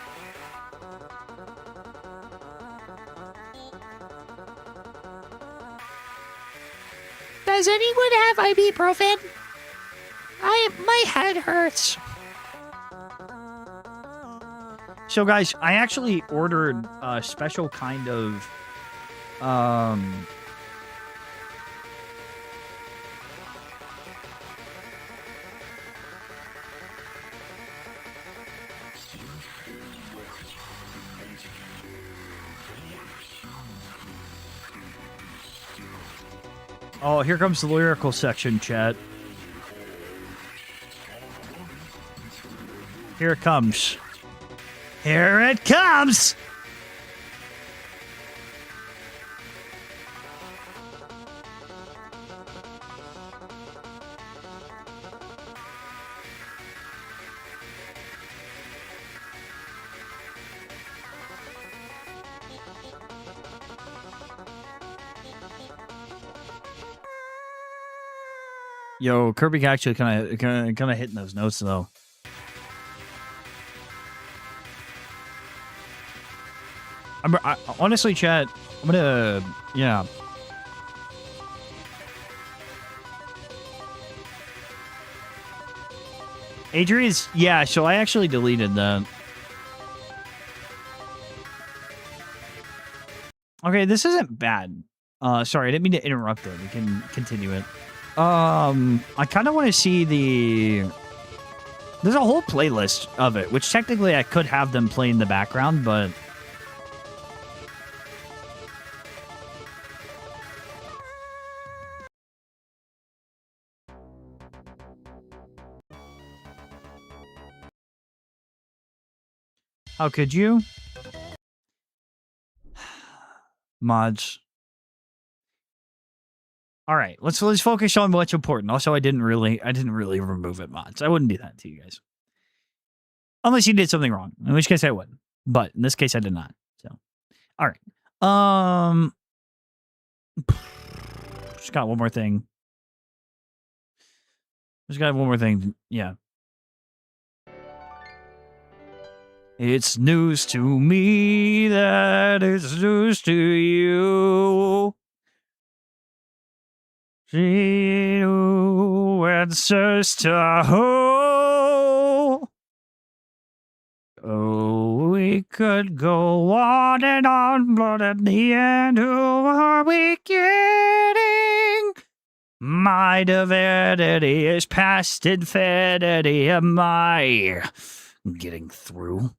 Does anyone have ibuprofen? My head hurts. So, guys, I actually ordered a special kind of, Oh, here comes the lyrical section, chat. Here it comes. Here it comes! Yo, Kirby actually kind of hitting those notes though. Honestly, chat, I'm gonna, yeah. Adrian's, yeah, so I actually deleted that. Okay, this isn't bad. Sorry, I didn't mean to interrupt it. We can continue it. I kind of want to see there's a whole playlist of it, which technically I could have them play in the background, but how could you? Mods. All right, let's focus on what's important. Also, I didn't really remove it, mods. I wouldn't do that to you guys, unless you did something wrong. In which case, I would. But in this case, I did not. So, all right. Just got one more thing. Just got one more thing. Yeah. It's news to me that it's news to you. She who answers to who. Oh, we could go on and on, but at the end, who are we kidding? My divinity is past infinity. Am I getting through?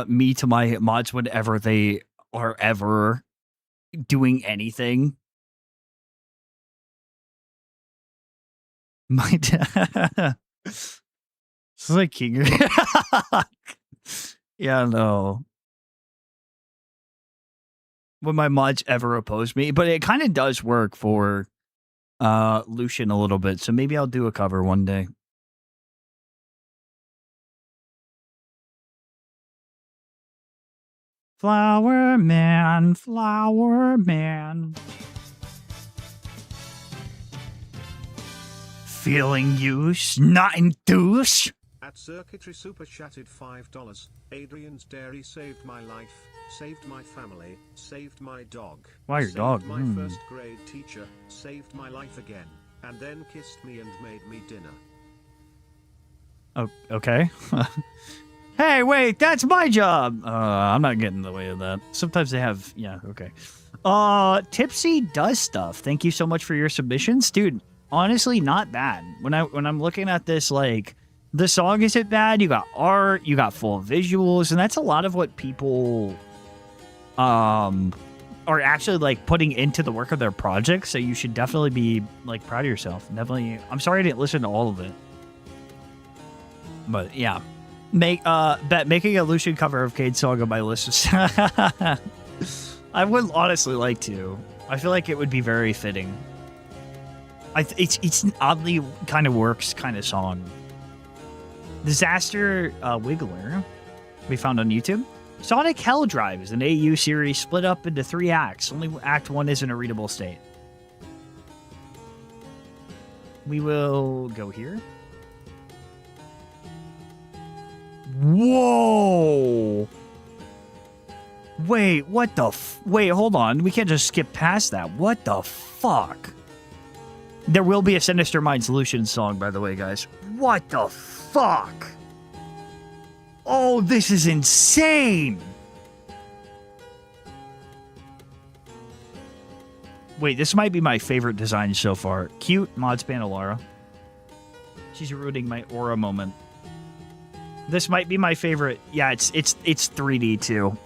Me to my mods whenever they are ever doing anything. My it's like King. Yeah, no. When my mods ever oppose me, but it kind of does work for Lucian a little bit, so maybe I'll do a cover one day. Flower man, flower man. Feeling use, not enthused. At Circuitry Super chatted $5. Adrian's Dairy saved my life, saved my family, saved my dog. Why your saved dog? My first grade teacher, saved my life again, and then kissed me and made me dinner. Oh, okay. Hey, wait, that's my job. I'm not getting in the way of that. Sometimes they have, yeah, okay. Tipsy does stuff. Thank you so much for your submissions, dude. Honestly, not bad. When I'm looking at this, like, the song isn't bad. You got art, you got full visuals, and that's a lot of what people are actually like putting into the work of their project. So you should definitely be like proud of yourself. Definitely. I'm sorry I didn't listen to all of it, but yeah. Making a Lucian cover of Cade's song on my list is I would honestly like to. I feel like it would be very fitting. It's an oddly kind of works kind of song. Disaster Wiggler we found on YouTube. Sonic Hell Drive is an AU series split up into 3 acts. Only Act 1 is in a readable state. We will go here. Whoa! Wait, what the wait, hold on. We can't just skip past that. What the fuck? There will be a Sinister Mind Solution song, by the way, guys. What the fuck? Oh, this is insane! Wait, this might be my favorite design so far. Cute mods Pandalara. She's ruining my aura moment. This might be my favorite. Yeah, it's 3D too.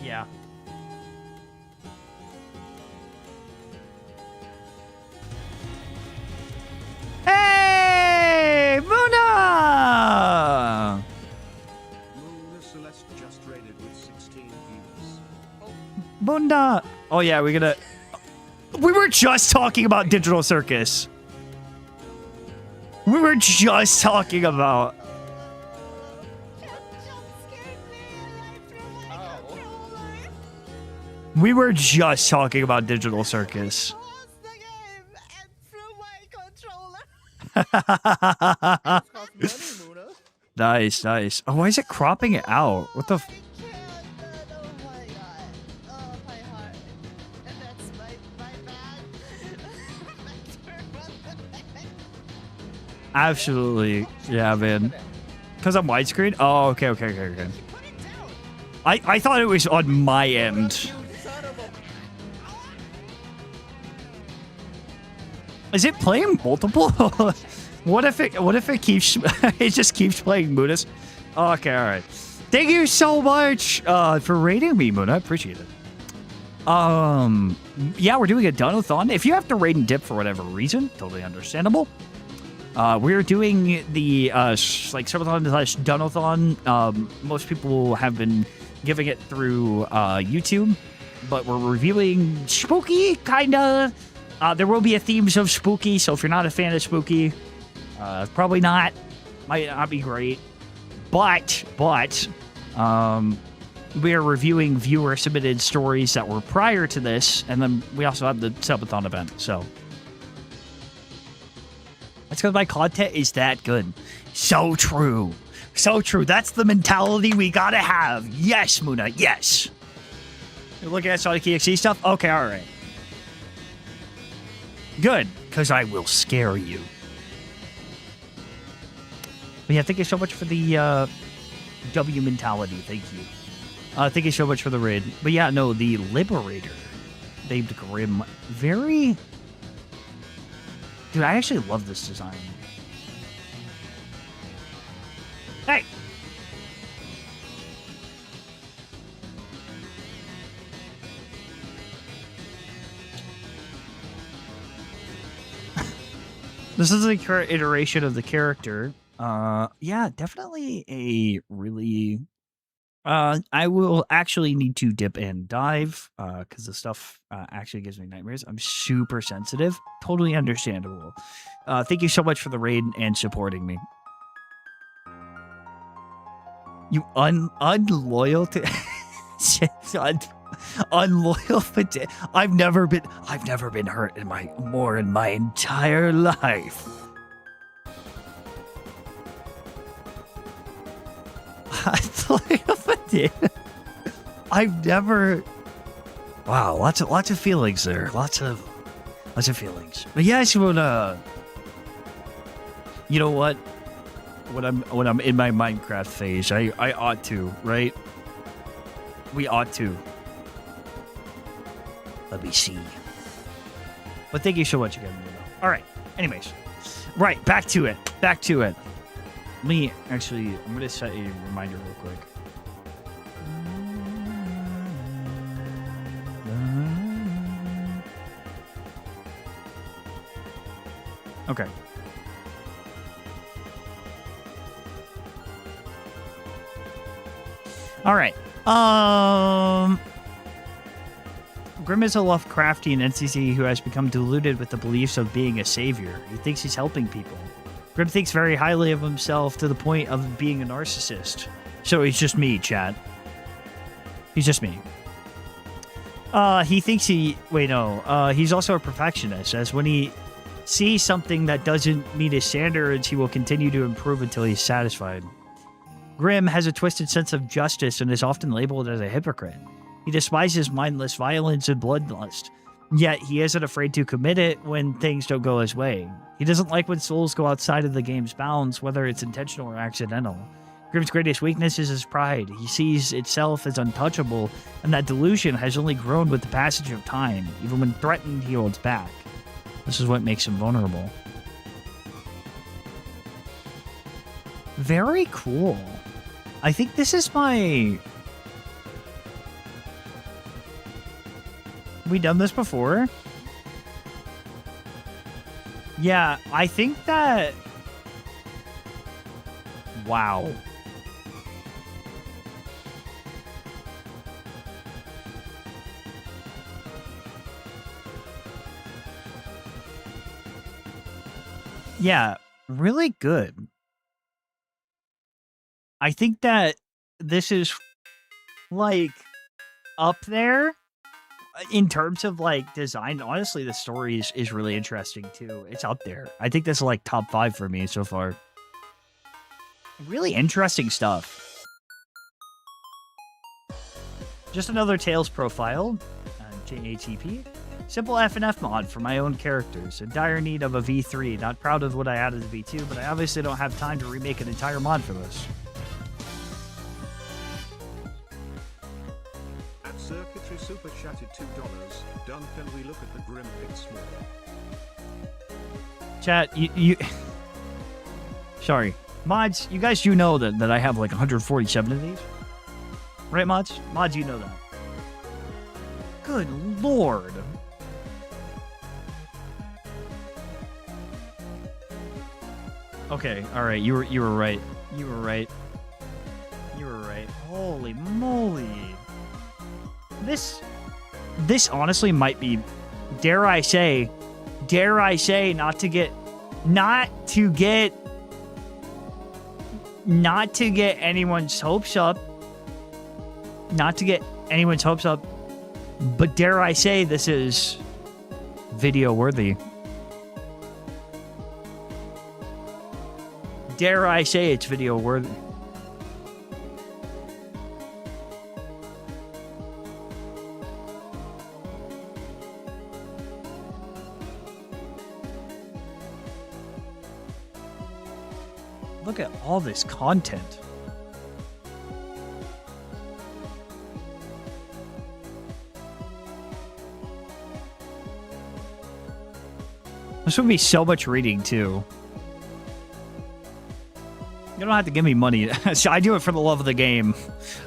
Yeah. Hey, Muna! Muna Celeste just raided with 16 views. Bunda! Oh yeah, we were just talking about Digital Circus. We were just talking about. We were just talking about Digital Circus. Nice, nice. Oh, why is it cropping it out? What the? Absolutely. Yeah, man. Because I'm widescreen? Oh, okay. I thought it was on my end. Is it playing multiple? What if it keeps it just keeps playing Munas? Okay, all right. Thank you so much for rating me, Moon. I appreciate it. Yeah, we're doing a Donothon. If you have to raid and dip for whatever reason, totally understandable. We're doing the like Subathon / Donothon. Most people have been giving it through YouTube, but we're reviewing spooky kinda. There will be a themes of spooky, so if you're not a fan of spooky, probably not. Might not be great. But we are reviewing viewer-submitted stories that were prior to this, and then we also have the Subathon event, so. That's because my content is that good. So true. So true. That's the mentality we gotta have. Yes, Muna, yes. You're looking at Sonic EXE stuff? Okay, all right. Good, because I will scare you. But yeah, thank you so much for the W mentality. Thank you. Thank you so much for the raid. But yeah, no, the Liberator, named Grim, very... Dude, I actually love this design. Hey! This is the current iteration of the character. Yeah, definitely a really... I will actually need to dip and dive, because the stuff actually gives me nightmares. I'm super sensitive. Totally understandable. Thank you so much for the raid and supporting me. You unloyal to... unloyal but I've never been hurt in my entire life. I've never... Wow, lots of feelings there. Lots of feelings. But yeah, Simona, you know what? When I'm in my Minecraft phase, I ought to, right? We ought to. Let me see. But thank you so much again, Mona. All right. Anyways, right, back to it. Let me actually, I'm going to set a reminder real quick. Okay. All right. Grim is a Lovecraftian NCC who has become deluded with the beliefs of being a savior. He thinks he's helping people. Grim thinks very highly of himself to the point of being a narcissist. So he's just me, chat. He's just me. He thinks he's also a perfectionist, as when he sees something that doesn't meet his standards, he will continue to improve until he's satisfied. Grim has a twisted sense of justice and is often labeled as a hypocrite. He despises mindless violence and bloodlust, yet he isn't afraid to commit it when things don't go his way. He doesn't like when souls go outside of the game's bounds, whether it's intentional or accidental. Grim's greatest weakness is his pride. He sees itself as untouchable, and that delusion has only grown with the passage of time. Even when threatened, he holds back. This is what makes him vulnerable. Very cool. I think this is my... We done this before? Yeah, I think that... Wow. Yeah, really good. I think that this is like up there in terms of like design. Honestly, the story is really interesting too. It's up there. I think this is like top 5 for me so far. Really interesting stuff. Just another Tails profile. JATP. Simple FNF mod for my own characters. In dire need of a V3. Not proud of what I added to V2, but I obviously don't have time to remake an entire mod for this. At Circuitry Super chatted $2. Done. Can we look at the Grim Pits more? Chat, you sorry. Mods, you guys do know that I have like 147 of these? Right, mods? Mods, you know that. Good lord. Okay, alright, you were right. You were right. You were right. Holy moly. This honestly might be, dare I say, not to get anyone's hopes up. But dare I say this is video worthy. Dare I say it's video worthy. Look at all this content. This would be so much reading, too. You don't have to give me money. So I do it for the love of the game.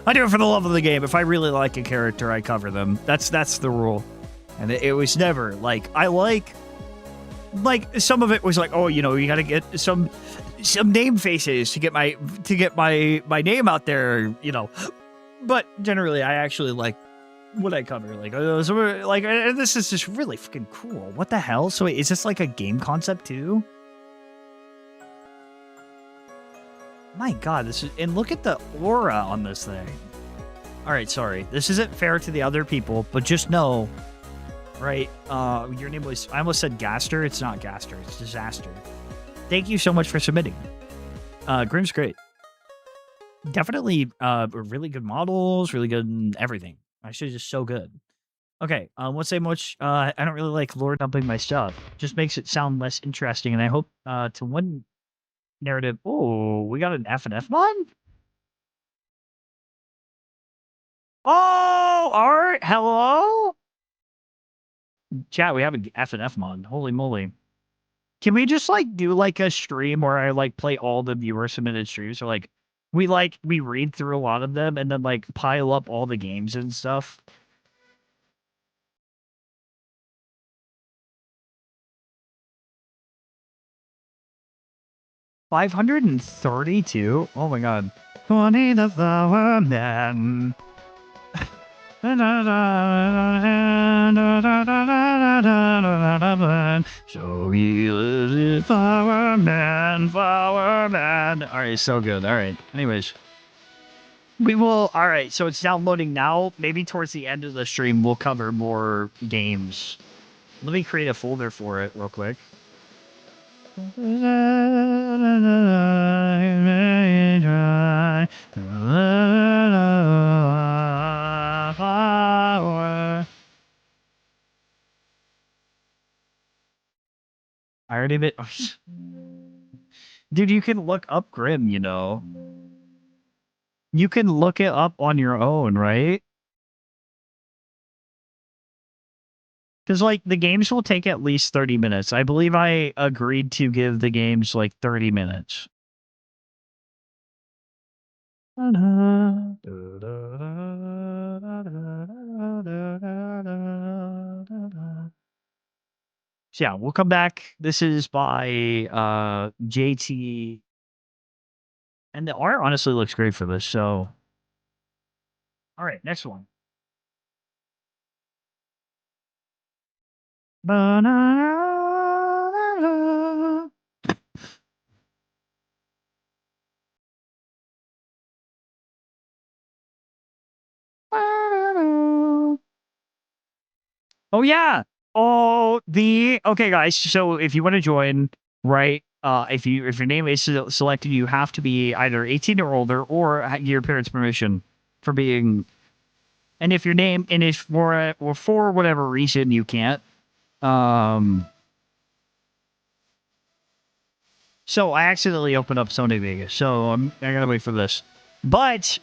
If I really like a character, I cover them. That's the rule. And it was never, like, I like, some of it was like, oh, you know, you gotta get some name faces to get my name out there, you know. But generally, I actually like what I cover. This is just really fucking cool. What the hell? So wait, is this like a game concept too? My god, this is, and look at the aura on this thing. All right, sorry. This isn't fair to the other people, but just know, right? Your name was, I almost said Gaster. It's not Gaster. It's Disaster. Thank you so much for submitting. Grim's great. Definitely really good models, really good everything. Actually, just so good. Okay, won't say much. I don't really like lore dumping my stuff. Just makes it sound less interesting, and I hope to one narrative. Oh, we got an FNF mod? Oh, alright, hello? Chat, we have an FNF mod. Holy moly. Can we just, like, do, like, a stream where I, like, play all the viewer submitted streams? Or, like, we read through a lot of them and then, like, pile up all the games and stuff? $532? Oh my god. 20 the Flower Man. So he lives in Flower Man, Flower Man. Alright, so good. Alright. Anyways. We will. Alright, so it's downloading now. Maybe towards the end of the stream, we'll cover more games. Let me create a folder for it real quick. I already did. Dude, you can look up Grim, you know. You can look it up on your own, right? Because, like, the games will take at least 30 minutes. I believe I agreed to give the games, like, 30 minutes. So yeah, we'll come back. This is by JT. And the art honestly looks great for this, so. Alright, next one. Oh yeah. Okay, guys. So if you want to join, right? If your name is selected, you have to be either 18 or older, or get your parents' permission for being. And if your name and if for whatever reason you can't, um, so I accidentally opened up Sony Vegas, so I gotta wait for this. But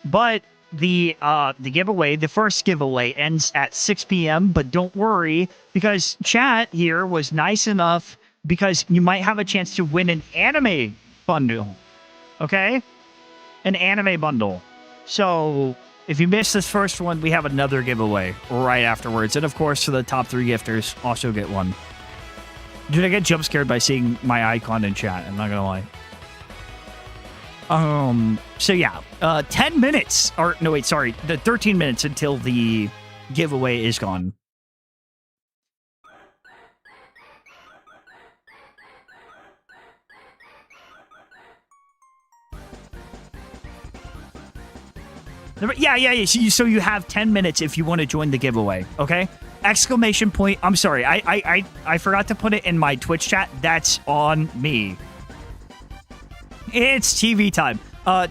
the giveaway, the first giveaway ends at 6 p.m. But don't worry, because chat here was nice enough, because you might have a chance to win an anime bundle. Okay, an anime bundle. So if you miss this first one, we have another giveaway right afterwards, and of course, for the top 3 gifters, also get one. Dude, I get jump scared by seeing my icon in chat. I'm not gonna lie. So yeah, 10 minutes, or no, wait, sorry, the 13 minutes until the giveaway is gone. Yeah. So you have 10 minutes if you want to join the giveaway, okay? Exclamation point. I'm sorry. I forgot to put it in my Twitch chat. That's on me. It's TV time.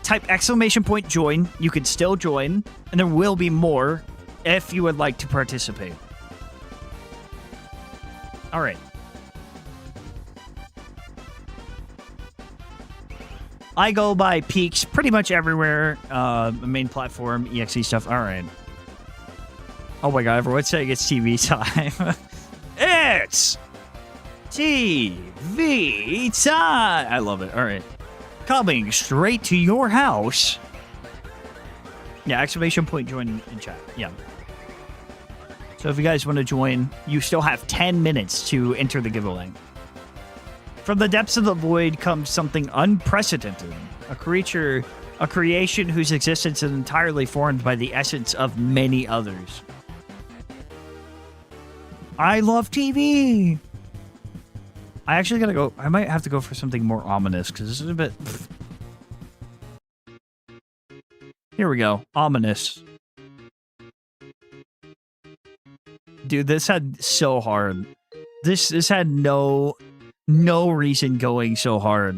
Type exclamation point join. You can still join, and there will be more if you would like to participate. All right. I go by peaks pretty much everywhere. Main platform, EXE stuff. All right. Oh my god, everyone's saying it's TV time. It's TV time. I love it. All right. Coming straight to your house. Yeah, exclamation point join in chat. Yeah. So if you guys want to join, you still have 10 minutes to enter the giveaway. From the depths of the void comes something unprecedented. A creation whose existence is entirely formed by the essence of many others. I love TV. I actually gotta go. I might have to go for something more ominous because this is a bit. Here we go. Ominous. Dude, this had so hard. This had no reason going so hard.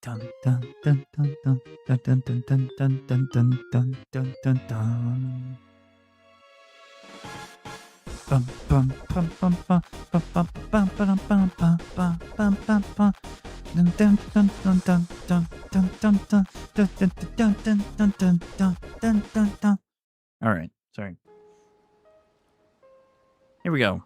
Dun dun dun dun dun dun dun dun dun dun dun dun dun dun dun. Bum bum bum bum bum bum bum bum bum bum bum bum bum bum bum. Dun dun dun dun dun dun dun dun dun dun dun dun dun dun dun dun dun dun. All right, sorry. Here we go.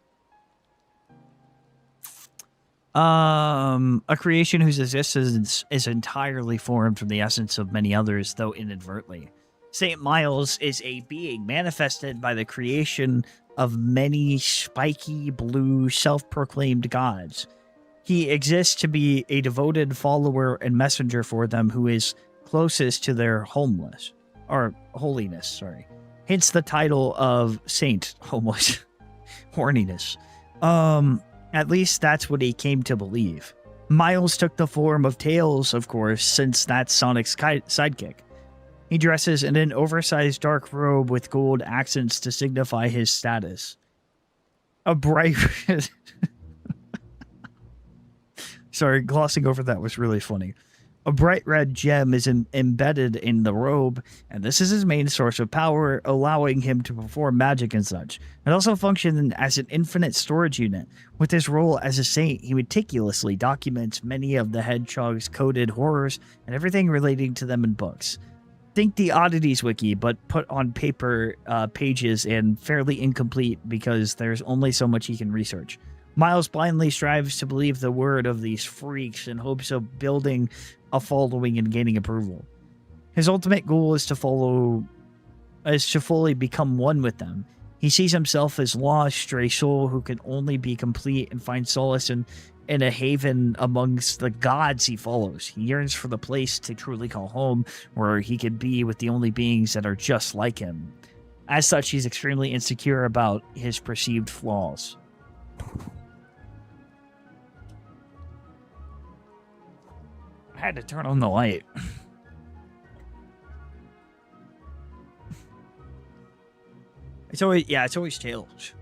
A creation whose existence is entirely formed from the essence of many others, though inadvertently. St. Miles is a being manifested by the creation of many spiky blue self-proclaimed gods. He exists to be a devoted follower and messenger for them who is closest to their holiness. Hence the title of Saint Homeless. Horniness. At least that's what he came to believe. Miles took the form of Tails, of course, since that's Sonic's sidekick. He dresses in an oversized dark robe with gold accents to signify his status. A bright... Sorry, glossing over that was really funny. A bright red gem is embedded in the robe, and this is his main source of power, allowing him to perform magic and such. It also functions as an infinite storage unit. With his role as a saint, he meticulously documents many of the hedgehog's coded horrors and everything relating to them in books. Think the Oddities wiki, but put on paper pages and fairly incomplete because there's only so much he can research. Miles blindly strives to believe the word of these freaks in hopes of building a following and gaining approval. His ultimate goal is to fully become one with them. He sees himself as lost, stray soul who can only be complete and find solace in a haven amongst the gods he follows. He yearns for the place to truly call home, where he can be with the only beings that are just like him. As such, he's extremely insecure about his perceived flaws. I had to turn on the light. It's always Tails.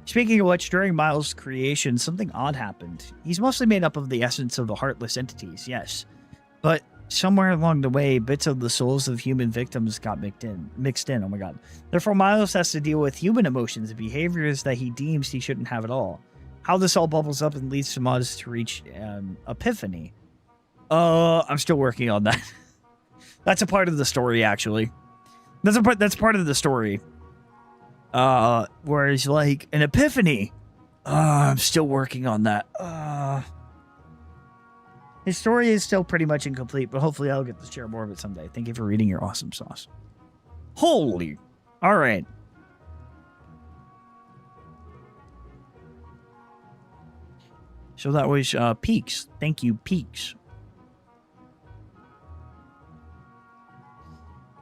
Speaking of which, during Miles' creation, something odd happened. He's mostly made up of the essence of the heartless entities, yes. But somewhere along the way, bits of the souls of human victims got mixed in, oh my god. Therefore, Miles has to deal with human emotions and behaviors that he deems he shouldn't have at all. How this all bubbles up and leads to Miles to reach epiphany. I'm still working on that. That's a part of the story, actually. That's part of the story. Where it's like an epiphany. I'm still working on that. His story is still pretty much incomplete, but hopefully I'll get to share more of it someday. Thank you for reading your awesome sauce. Holy. All right. So that was Peaks. Thank you, Peaks.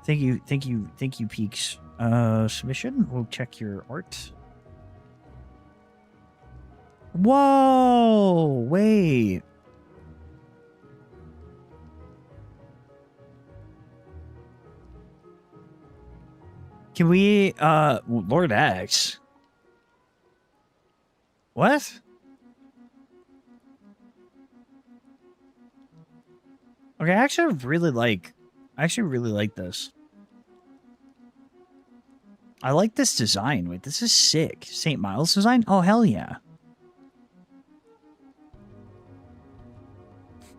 Thank you, Peaks. Submission. We'll check your art. Whoa! Wait. Can we, Lord X? What? Okay, I actually really like this. I like this design. Wait, this is sick. St. Miles design? Oh, hell yeah.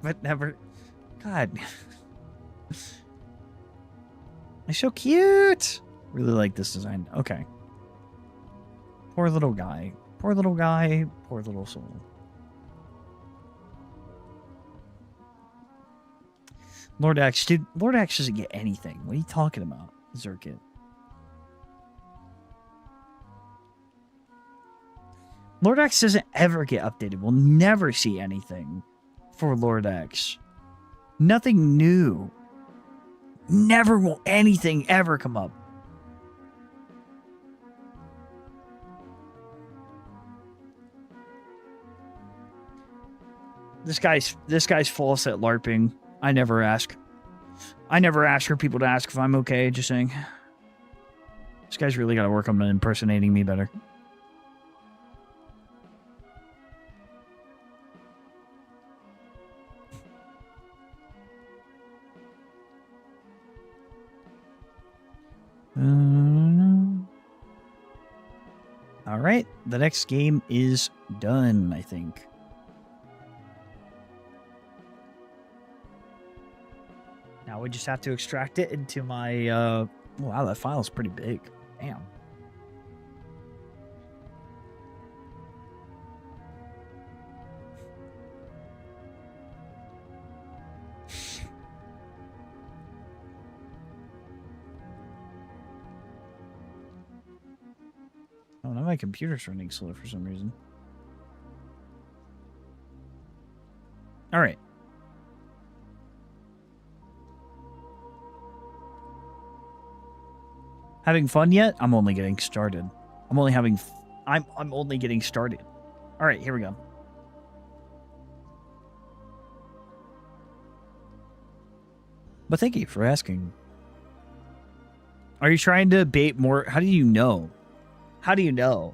But never... God. It's so cute. Really like this design. Okay. Poor little guy. Poor little guy. Poor little soul. Lord X. Dude, Lord X doesn't get anything. What are you talking about, Zerkit? Lord X doesn't ever get updated. We'll never see anything for Lord X. Nothing new. Never will anything ever come up. This guy's false at LARPing. I never ask. I never ask for people to ask if I'm okay, just saying. This guy's really got to work on impersonating me better. All right, the next game is done, I think. Now we just have to extract it into my, wow, that file is pretty big. Damn. Oh, now my computer's running slow for some reason. All right. Having fun yet? I'm only getting started. I'm only getting started. All right, here we go. But thank you for asking. Are you trying to bait more? How do you know? How do you know?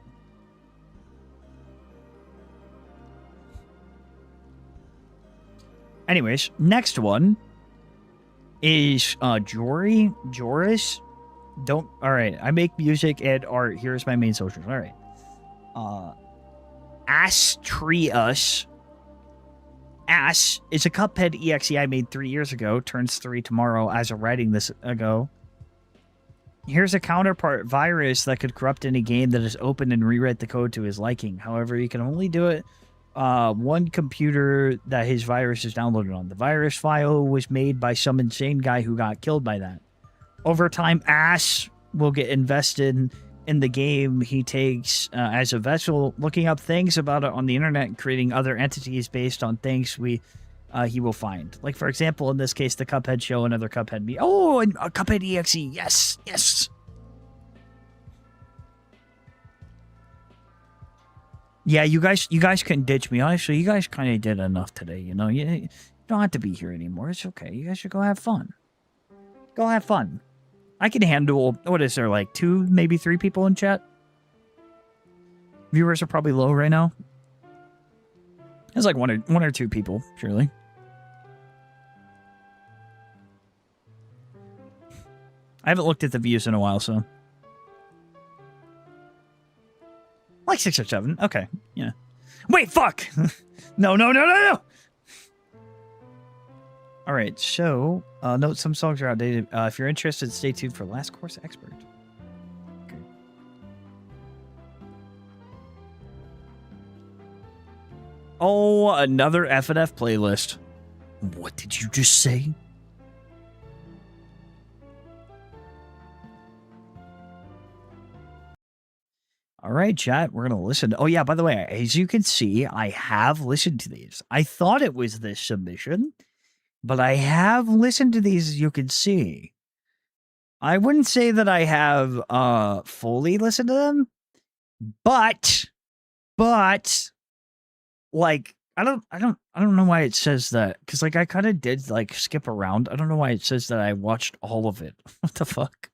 Anyways, next one is Joris. All right, I make music and art. Here's my main socials. All right. Astrius. Ash is a Cuphead EXE I made 3 years ago. Turns 3 tomorrow as of writing this ago. Here's a counterpart virus that could corrupt any game that is open and rewrite the code to his liking. However, you can only do it one computer that his virus is downloaded on. The virus file was made by some insane guy who got killed by that. Over time, Ash will get invested in the game he takes as a vessel, looking up things about it on the internet and creating other entities based on things he will find. Like, for example, in this case, the Cuphead show, another Cuphead me. Oh, and a Cuphead EXE. Yes, yes. Yeah, you guys can ditch me. Honestly, you guys kind of did enough today. You know, you don't have to be here anymore. It's okay. You guys should go have fun. Go have fun. I can handle, what is there, like 2, maybe 3 people in chat? Viewers are probably low right now. There's like one or two people, surely. I haven't looked at the views in a while, so. Like 6 or 7. Okay, yeah. Wait, fuck! No. All right, so note some songs are outdated. If you're interested, stay tuned for Last Course Expert. Okay. Oh, another F&F playlist. What did you just say? All right, chat, we're going to listen. Oh, yeah, by the way, as you can see, I have listened to these. I thought it was this submission, but I have listened to these, as you can see. I wouldn't say that I have fully listened to them, but like I don't know why it says that, because like I kind of did like skip around. I don't know why it says that I watched all of it. What the fuck?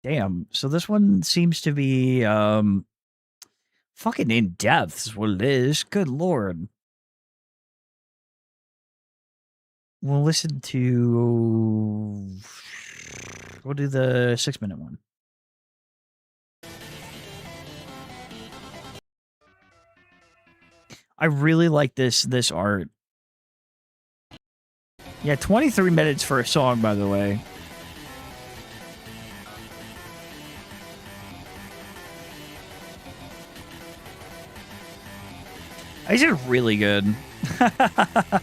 Damn. So this one seems to be fucking in depth is what it is. Good lord. We'll listen to. We'll do the 6-minute one. I really like this art. Yeah, 23 minutes for a song, by the way. These are really good. I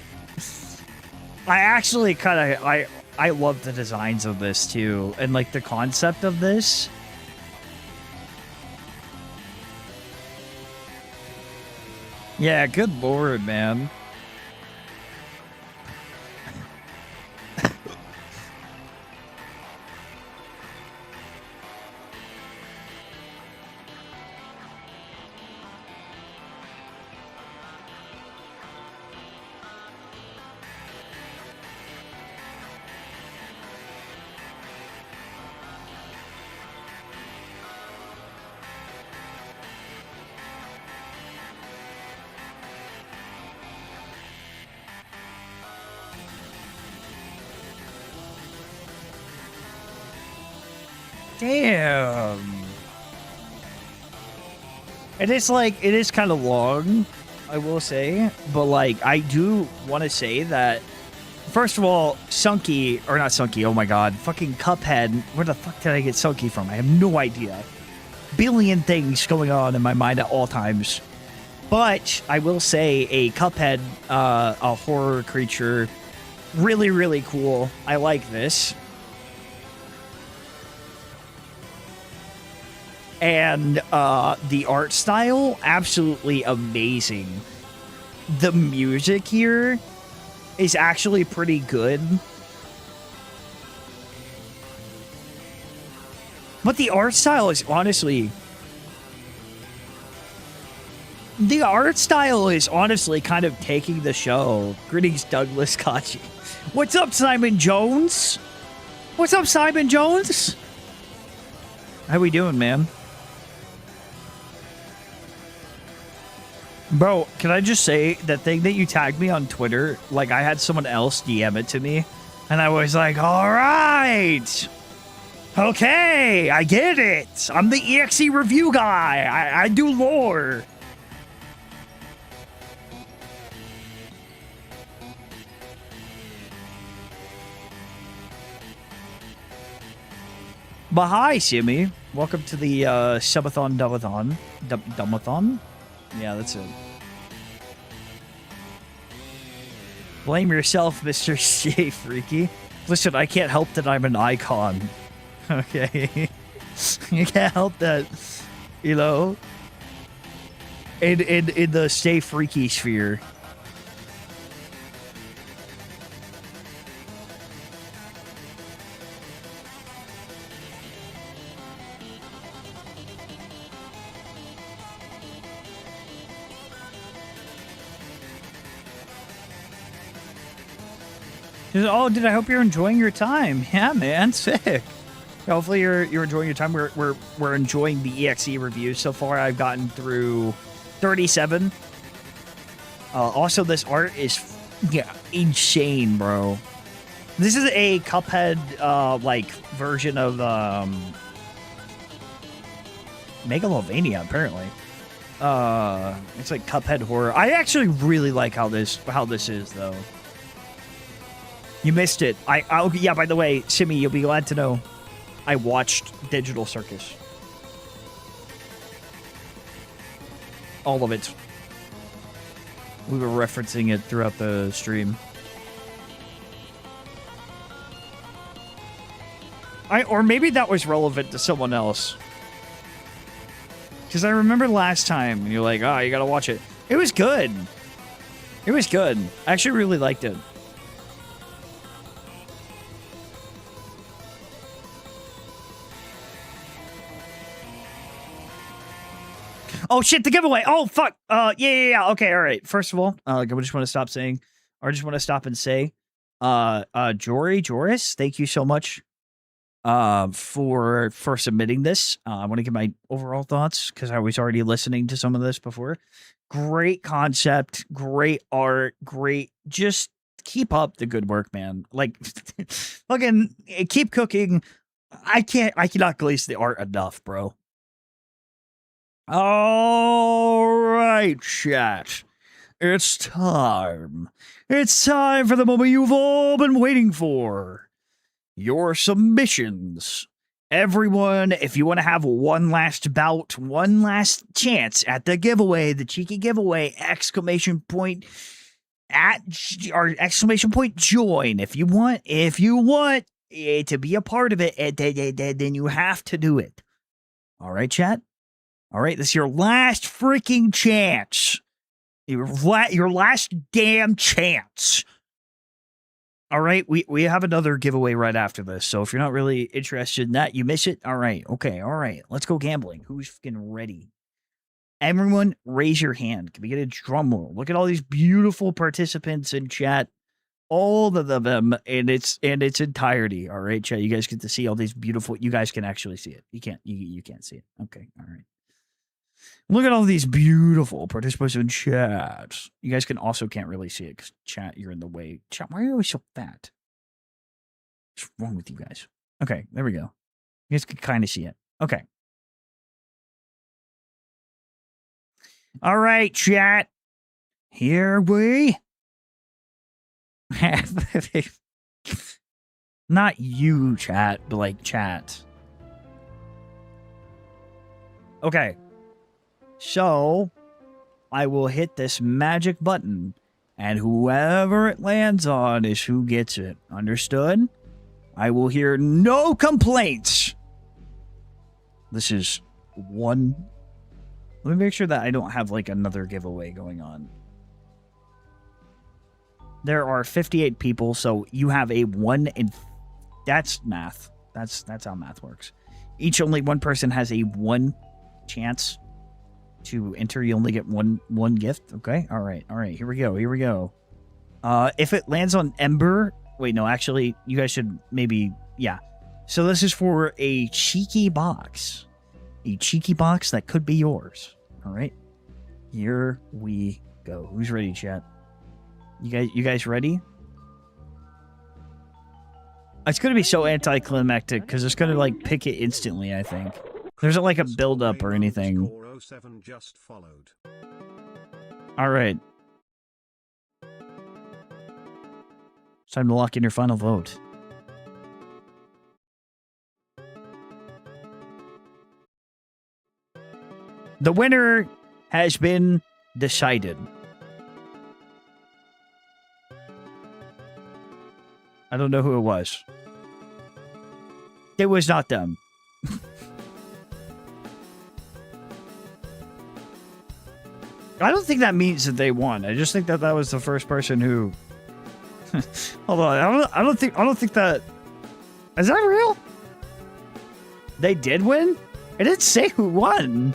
actually kind of I love the designs of this too, and like the concept of this. Yeah, good lord, man. Damn. It is like, it is kind of long, I will say, but like, I do want to say that, first of all, Sunky, or not Sunky, oh my god, fucking Cuphead, where the fuck did I get Sunky from? I have no idea. Billion things going on in my mind at all times. But I will say a Cuphead, a horror creature, really, really cool. I like this. And the art style, absolutely amazing. The music here is actually pretty good. But the art style is honestly... The art style is honestly kind of taking the show. Greetings, Douglas Kachi. What's up, Simon Jones? What's up, Simon Jones? How we doing, man? Bro, can I just say, that thing that you tagged me on Twitter, like, I had someone else DM it to me, and I was like, alright! Okay, I get it! I'm the EXE review guy! I do lore! But hi, Simmy. Welcome to the Subathon Donothon. Donothon? Yeah, that's it. Blame yourself, Mr. J Freaky. Listen, I can't help that I'm an icon. Okay? You can't help that, you know? In the Stay Freaky sphere. Oh, dude, I hope you're enjoying your time. Yeah, man, sick. Hopefully you're enjoying your time. We're enjoying the EXE reviews so far. I've gotten through 37. Also, this art is insane, bro. This is a Cuphead like version of Megalovania, apparently. It's like Cuphead horror. I actually really like how this is, though. You missed it. Yeah, by the way, Simi, you'll be glad to know I watched Digital Circus. All of it. We were referencing it throughout the stream. Or maybe that was relevant to someone else. Because I remember last time, you're like, oh, you gotta watch it. It was good. It was good. I actually really liked it. Oh, shit, the giveaway. Oh, fuck. Yeah. Okay, all right. First of all, I just want to stop saying, or I just want to stop and say, Joris, thank you so much for submitting this. I want to give my overall thoughts because I was already listening to some of this before. Great concept, great art, great. Just keep up the good work, man. Like, fucking keep cooking. I cannot glaze the art enough, bro. All right, chat. It's time. It's time for the moment you've all been waiting for. Your submissions. Everyone, if you want to have one last bout, one last chance at the giveaway, the cheeky giveaway, exclamation point join. If you want to be a part of it, then you have to do it. All right, chat? All right, this is your last freaking chance. Your last damn chance. All right, we have another giveaway right after this. So if you're not really interested in that, you miss it. All right, okay, all right. Let's go gambling. Who's fucking ready? Everyone, raise your hand. Can we get a drum roll? Look at all these beautiful participants in chat. All of them in its entirety. All right, chat. You guys get to see all these beautiful. You guys can actually see it. You can't see it. Okay, all right. Look at all these beautiful participants in chat. You guys can't really see it because chat, you're in the way. Chat, why are you always so fat? What's wrong with you guys? Okay, there we go. You guys can kind of see it. Okay. All right, chat. Here we have. Not you, chat, but like chat. Okay. So, I will hit this magic button, and whoever it lands on is who gets it. Understood? I will hear no complaints. This is one. Let me make sure that I don't have, like, another giveaway going on. There are 58 people, so you have a 1 in... That's math. That's how math works. Only one person has a 1 chance to enter. You only get one gift. Okay. All right. Here we go. If it lands on Ember, wait, no, actually, you guys should maybe, yeah. So this is for a cheeky box that could be yours. All right. Here we go. Who's ready, chat? You guys ready? It's gonna be so anticlimactic because it's gonna like pick it instantly. I think there's like a build up or anything. All right. It's time to lock in your final vote. The winner has been decided. I don't know who it was. It was not them. I don't think that means that they won. I just think that that was the first person who. Hold on. I don't think that. Is that real? They did win? It didn't say who won.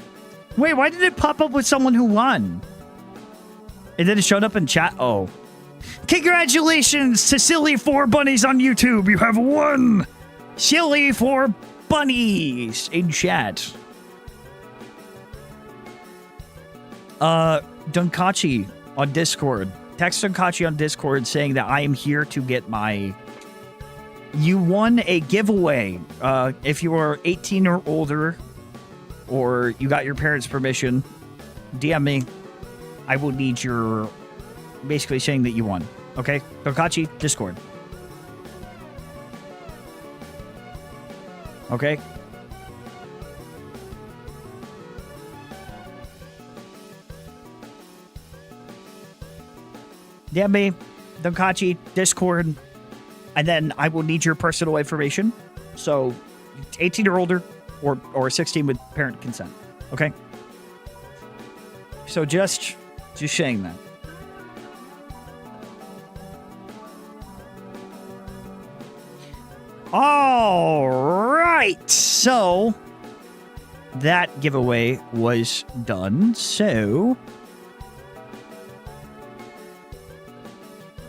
Wait, why did it pop up with someone who won? And then it showed up in chat. Oh. Congratulations to Silly 4 Bunnies on YouTube. You have won. Silly 4 bunnies in chat. Dunkachi on Discord. Text Dunkachi on Discord saying that I am here to get my... You won a giveaway. If you are 18 or older, or you got your parents' permission, DM me. I will need your... Basically saying that you won. Okay? Dunkachi, Discord. Okay? DM me, Dunkachi, Discord, and then I will need your personal information. So, 18 or older, or 16 with parent consent. Okay? So just saying that. All right. So that giveaway was done. So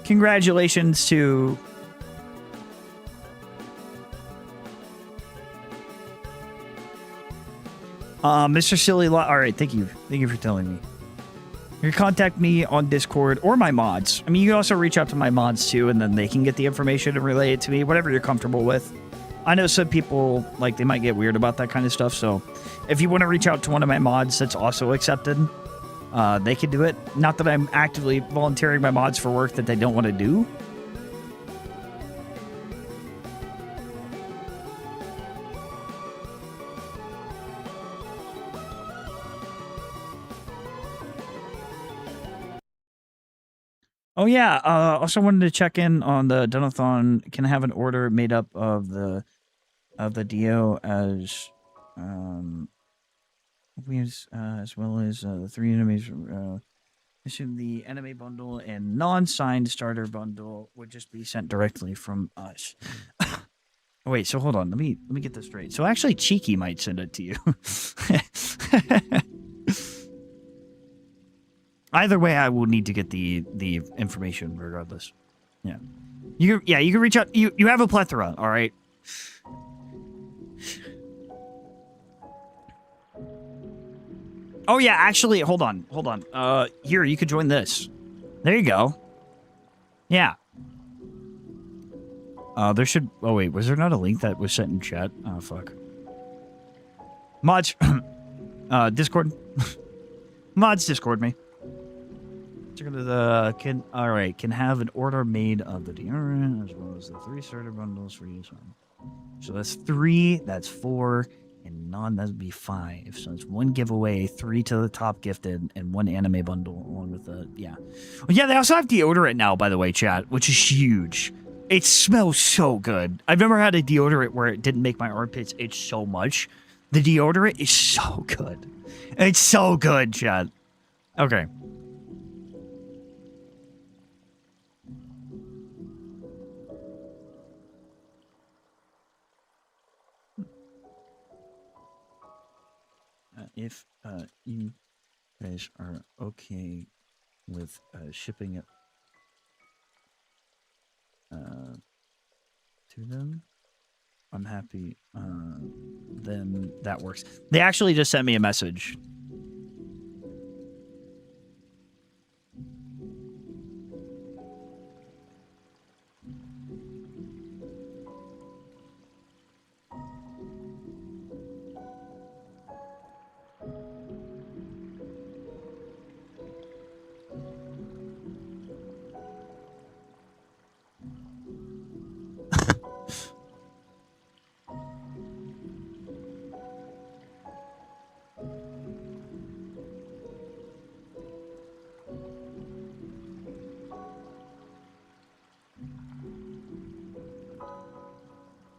congratulations to Mr. Silly Lot. All right, thank you for telling me. You can contact me on Discord or my mods. I mean, you can also reach out to my mods too, and then they can get the information and relay it to me, whatever you're comfortable with. I know some people, like, they might get weird about that kind of stuff, so if you want to reach out to one of my mods that's also accepted, they can do it. Not that I'm actively volunteering my mods for work that they don't want to do. Oh yeah, also wanted to check in on the Donothon. Can I have an order made up of the Dio as as well as the 3 enemies. Assume the anime bundle and non-signed starter bundle would just be sent directly from us. Wait, so hold on. Let me get this straight. So actually, Cheeky might send it to you. Either way, I will need to get the information regardless. Yeah. You can reach out. You have a plethora, all right? Oh yeah, actually, hold on. Here, you could join this. There you go. Yeah. There should... Oh wait, was there not a link that was sent in chat? Oh fuck. Mods. Discord. Mods Discord me. Check into the... Can have an order made of the deodorant as well as the 3 starter bundles for use on. So that's 3, that's 4, and none, that would be 5. So it's 1 giveaway, 3 to the top gifted, and 1 anime bundle along with the... Yeah. Oh, yeah, they also have deodorant now, by the way, chat, which is huge. It smells so good. I've never had a deodorant where it didn't make my armpits itch so much. The deodorant is so good. It's so good, chat. Okay. If you guys are okay with shipping it to them, I'm happy. Then that works. They actually just sent me a message.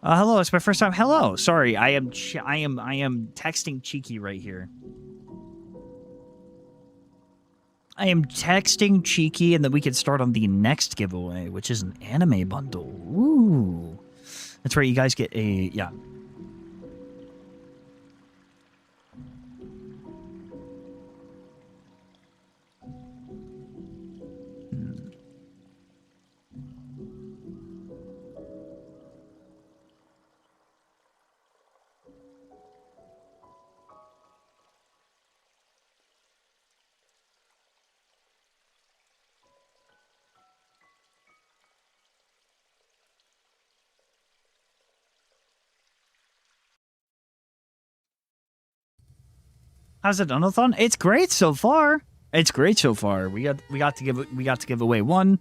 Hello, it's my first time. Hello, sorry, I am texting Cheeky right here. I am texting Cheeky, and then we can start on the next giveaway, which is an anime bundle. Ooh, that's right. You guys get a yeah. How's it, Donothon? It's great so far. It's great so far. We got to give away one.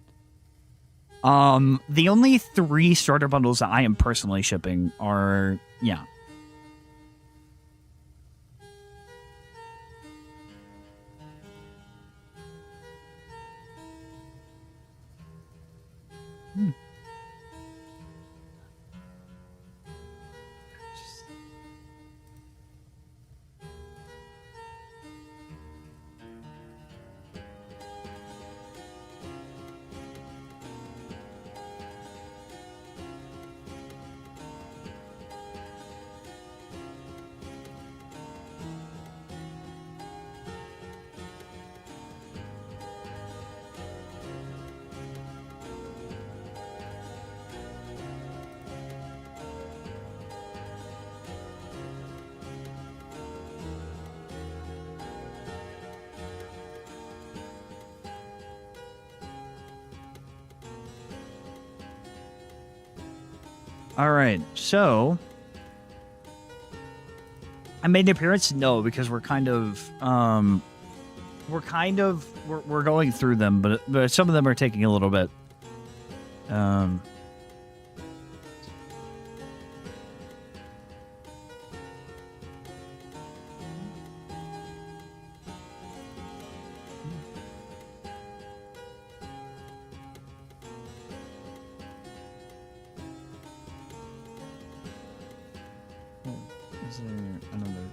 The only 3 starter bundles that I am personally shipping are yeah. All right, so I made an appearance. No, because we're going through them, but some of them are taking a little bit. Is there another?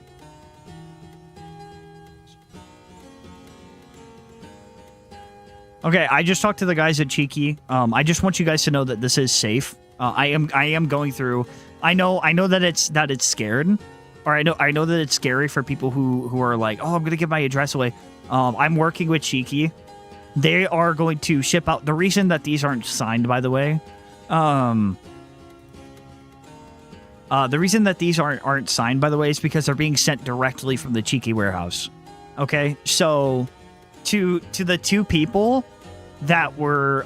Okay, I just talked to the guys at Cheeky. I just want you guys to know that this is safe. I am going through. I know that it's scared, or I know that it's scary for people who are like, oh, I'm gonna give my address away. I'm working with Cheeky. They are going to ship out. The reason that these aren't signed, by the way, the reason that these aren't signed, by the way, is because they're being sent directly from the Cheeky warehouse. Okay, so to the 2 people that were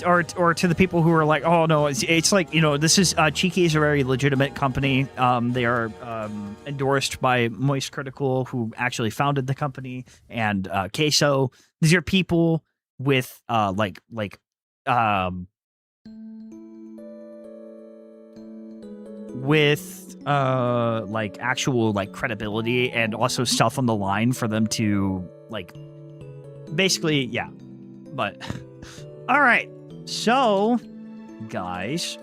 or to the people who are like, oh no, it's like, you know, this is Cheeky is a very legitimate company. They are endorsed by Moist Critical, who actually founded the company, and Queso. These are people with actual credibility and also stuff on the line for them to basically, yeah. But all right, so guys,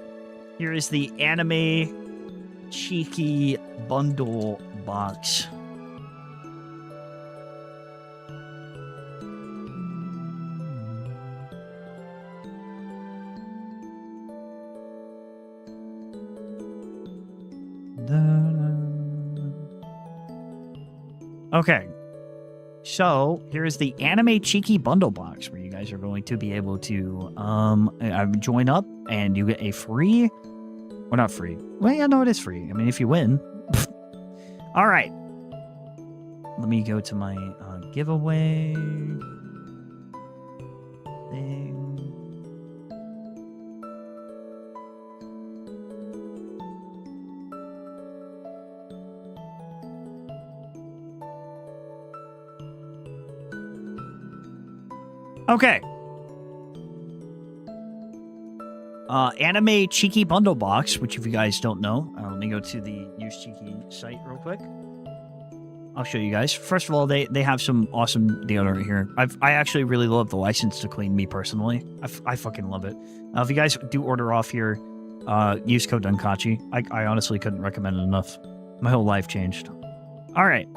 here is the anime Cheeky bundle box. Okay, so here's the anime Cheeky bundle box where you guys are going to be able to join up and you get a free, or not free. Well, yeah, no, it is free. I mean, if you win. All right. Let me go to my giveaway thing. Okay. Anime Cheeky bundle box, which if you guys don't know, let me go to the Use Cheeky site real quick. I'll show you guys. First of all, they have some awesome deodorant here. I actually really love the License to Clean, me personally. I fucking love it. If you guys do order off here, use code Dunkachi. I honestly couldn't recommend it enough. My whole life changed. All right.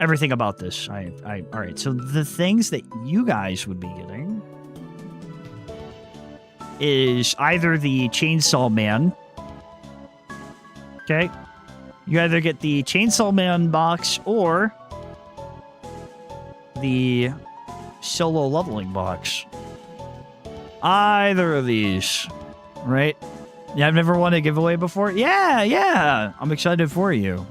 Everything about this. All right. So the things that you guys would be getting is either the Chainsaw Man. Okay. You either get the Chainsaw Man box or the solo leveling box. Either of these, right? Yeah, I've never won a giveaway before. Yeah. I'm excited for you.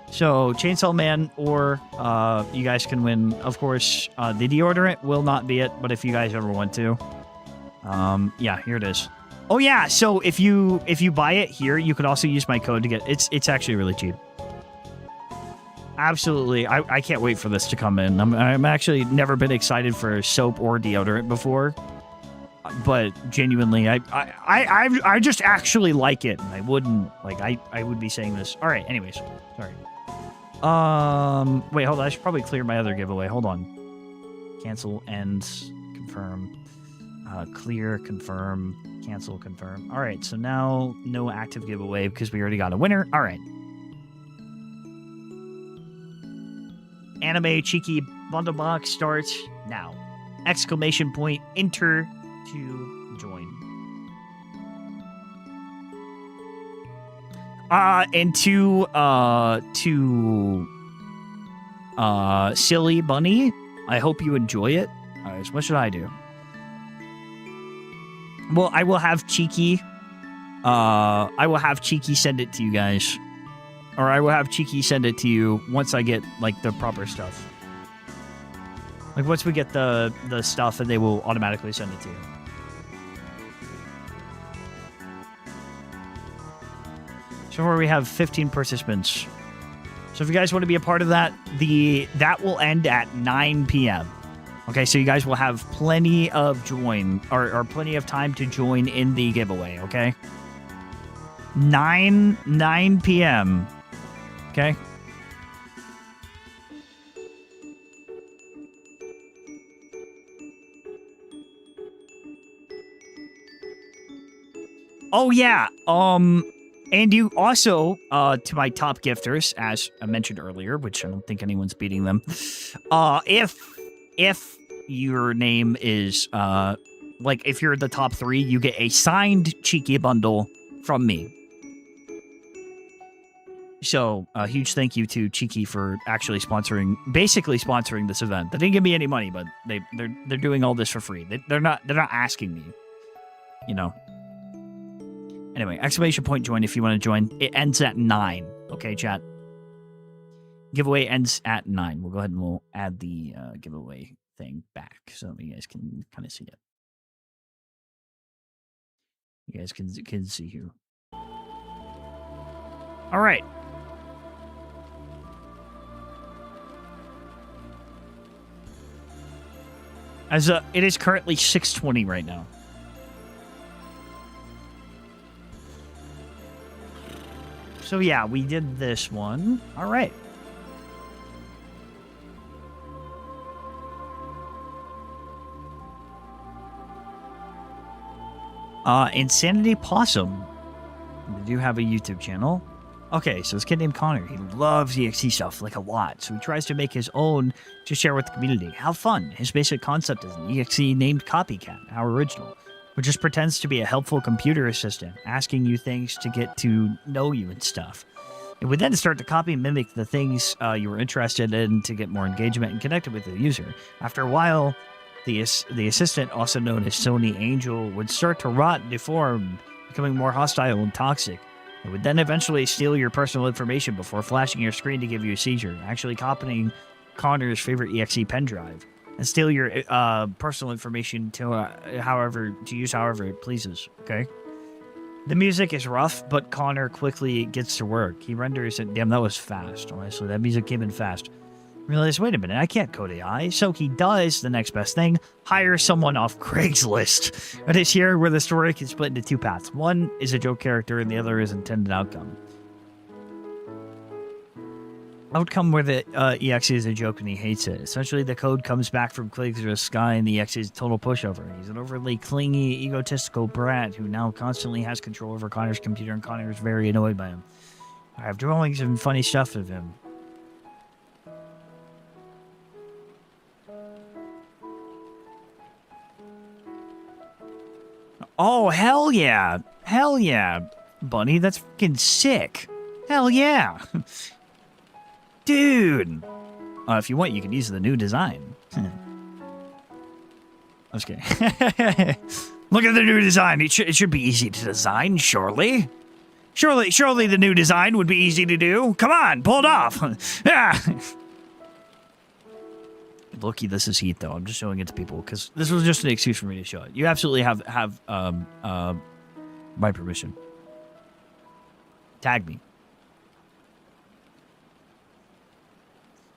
So, Chainsaw Man, or you guys can win, of course. The deodorant will not be it, but if you guys ever want to. Yeah, here it is. Oh yeah, so if you buy it here, you could also use my code to get it's actually really cheap. Absolutely. I can't wait for this to come in. I'm actually never been excited for soap or deodorant before. But genuinely, I just actually like it. And I wouldn't like I would be saying this. All right, anyways. Sorry. Wait, hold on. I should probably clear my other giveaway. Hold on. Cancel, ends, confirm. Clear, confirm, cancel, confirm. All right, so now no active giveaway because we already got a winner. All right. Anime Cheeky Bundle Box starts now. Exclamation point, enter to join. And to Silly Bunny, I hope you enjoy it. All right, so what should I do? Well, I will have Cheeky send it to you guys. Or I will have Cheeky send it to you once I get, like, the proper stuff. Like, once we get the stuff, and they will automatically send it to you. So far, we have 15 participants. So if you guys want to be a part of that, that will end at 9 p.m. Okay, so you guys will have plenty of or plenty of time to join in the giveaway, okay? 9 p.m. Okay? Oh yeah, and you also, to my top gifters, as I mentioned earlier, which I don't think anyone's beating them, if your name is, like, if you're the top 3, you get a signed Cheeky bundle from me. So, a huge thank you to Cheeky for actually basically sponsoring this event. They didn't give me any money, but they're doing all this for free. They're not asking me, you know. Anyway, exclamation point join if you want to join. It ends at 9. Okay, chat. Giveaway ends at 9. We'll go ahead and we'll add the giveaway thing back so you guys can kind of see it. You guys can see here. All right. It is currently 6:20 right now. So yeah, we did this one. All right. Insanity Possum. They do have a YouTube channel. Okay, so this kid named Connor, he loves EXE stuff, like a lot. So he tries to make his own to share with the community. How fun. His basic concept is an EXE named Copycat, our original, which just pretends to be a helpful computer assistant, asking you things to get to know you and stuff. It would then start to copy and mimic the things you were interested in to get more engagement and connected with the user. After a while, the assistant, also known as Sony Angel, would start to rot and deform, becoming more hostile and toxic. It would then eventually steal your personal information before flashing your screen to give you a seizure, actually copying Connor's favorite EXE pen drive, and steal your personal information to use however it pleases, okay? The music is rough, but Connor quickly gets to work. He renders it. Damn, that was fast, honestly. That music came in fast. Realize, wait a minute, I can't code AI. So he does the next best thing, hire someone off Craigslist. It is here where the story can split into 2 paths. One is a joke character, and the other is intended outcome. Outcome where the EXE is a joke and he hates it. Essentially, the code comes back from Craigslist guy and the EXE is a total pushover. He's an overly clingy, egotistical brat who now constantly has control over Connor's computer, and Connor is very annoyed by him. I have drawings and funny stuff of him. Oh, hell yeah. Hell yeah, Bunny. That's fucking sick. Hell yeah. Dude. If you want, you can use the new design. I'm just kidding. Look at the new design. It should be easy to design, surely. Surely the new design would be easy to do. Come on, pull it off. Yeah. Loki, this is heat though. I'm just showing it to people because this was just an excuse for me to show it. You absolutely have my permission. Tag me.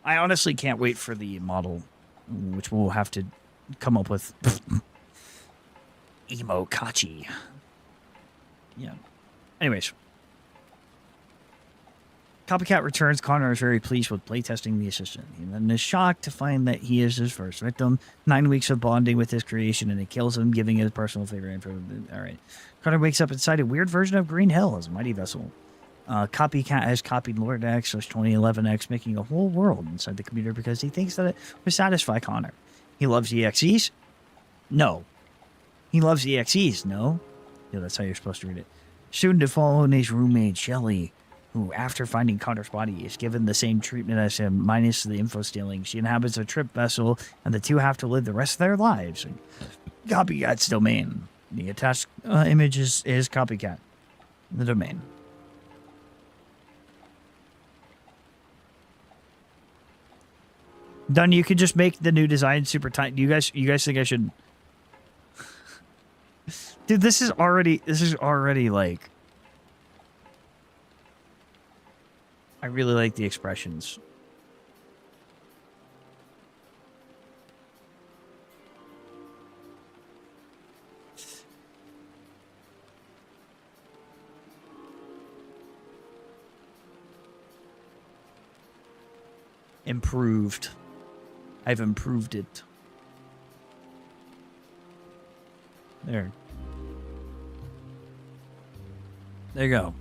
I honestly can't wait for the model, which we'll have to come up with. Emo Kachi. Yeah. Anyways. Copycat returns. Connor is very pleased with playtesting the assistant. He then is shocked to find that he is his first victim. 9 weeks of bonding with his creation, and it kills him, giving his personal favorite info. All right. Connor wakes up inside a weird version of Green Hill as a mighty vessel. Copycat has copied Lord X, 2011 X, making a whole world inside the computer because he thinks that it would satisfy Connor. He loves EXEs? No. He loves EXEs? No. Yeah, that's how you're supposed to read it. Soon to follow his roommate, Shelly, who, after finding Connor's body, is given the same treatment as him, minus the info stealing. She inhabits a trip vessel, and the two have to live the rest of their lives in Copycat's domain. The attached image is Copycat, the domain. Done. You could just make the new design super tight. You guys think I should? Dude, this is already like. I really like the expressions. Improved. I've improved it. There. There you go.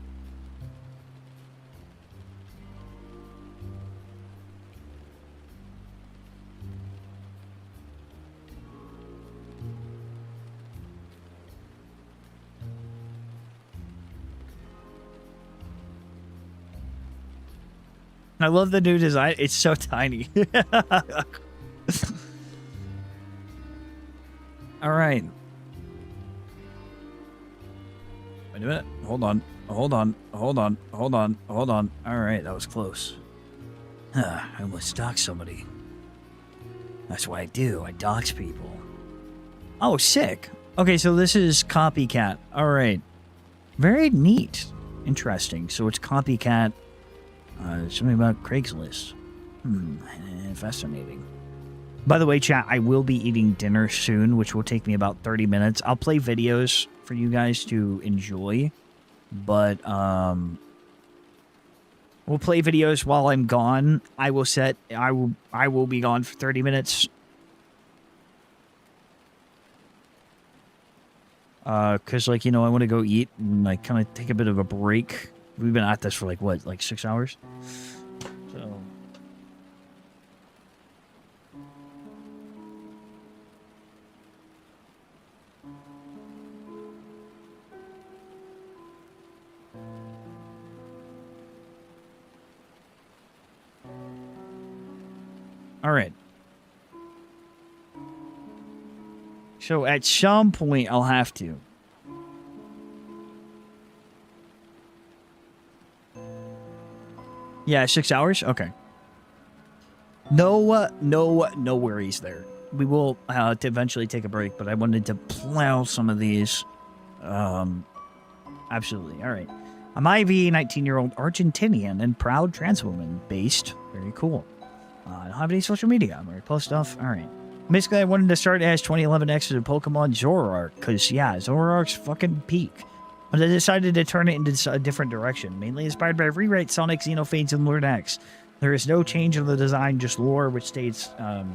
I love the new design. It's so tiny. All right. Wait a minute. Hold on. All right, that was close. I almost doxed somebody. That's what I do. I dox people. Oh, sick. Okay, so this is Copycat. All right. Very neat. Interesting. So it's Copycat. Something about Craigslist. Fascinating. By the way, chat, I will be eating dinner soon, which will take me about 30 minutes. I'll play videos for you guys to enjoy, but we'll play videos while I'm gone. I will be gone for 30 minutes. Cause like, you know, I want to go eat and like kind of take a bit of a break. We've been at this for like what, like 6 hours? So all right. So at some point I'll have to. Yeah, 6 hours? Okay. No worries there. We will to eventually take a break, but I wanted to plow some of these. Absolutely. All right. I'm Ivy, 19-year-old Argentinian and proud trans woman based. Very cool. I don't have any social media. I'm going to post stuff. All right. Basically, I wanted to start as 2011X as a Pokemon Zoroark, because, yeah, Zoroark's fucking peak. But I decided to turn it into a different direction, mainly inspired by Rewrite, Sonic, Xenophades, and Lord X. There is no change in the design, just lore, which states, do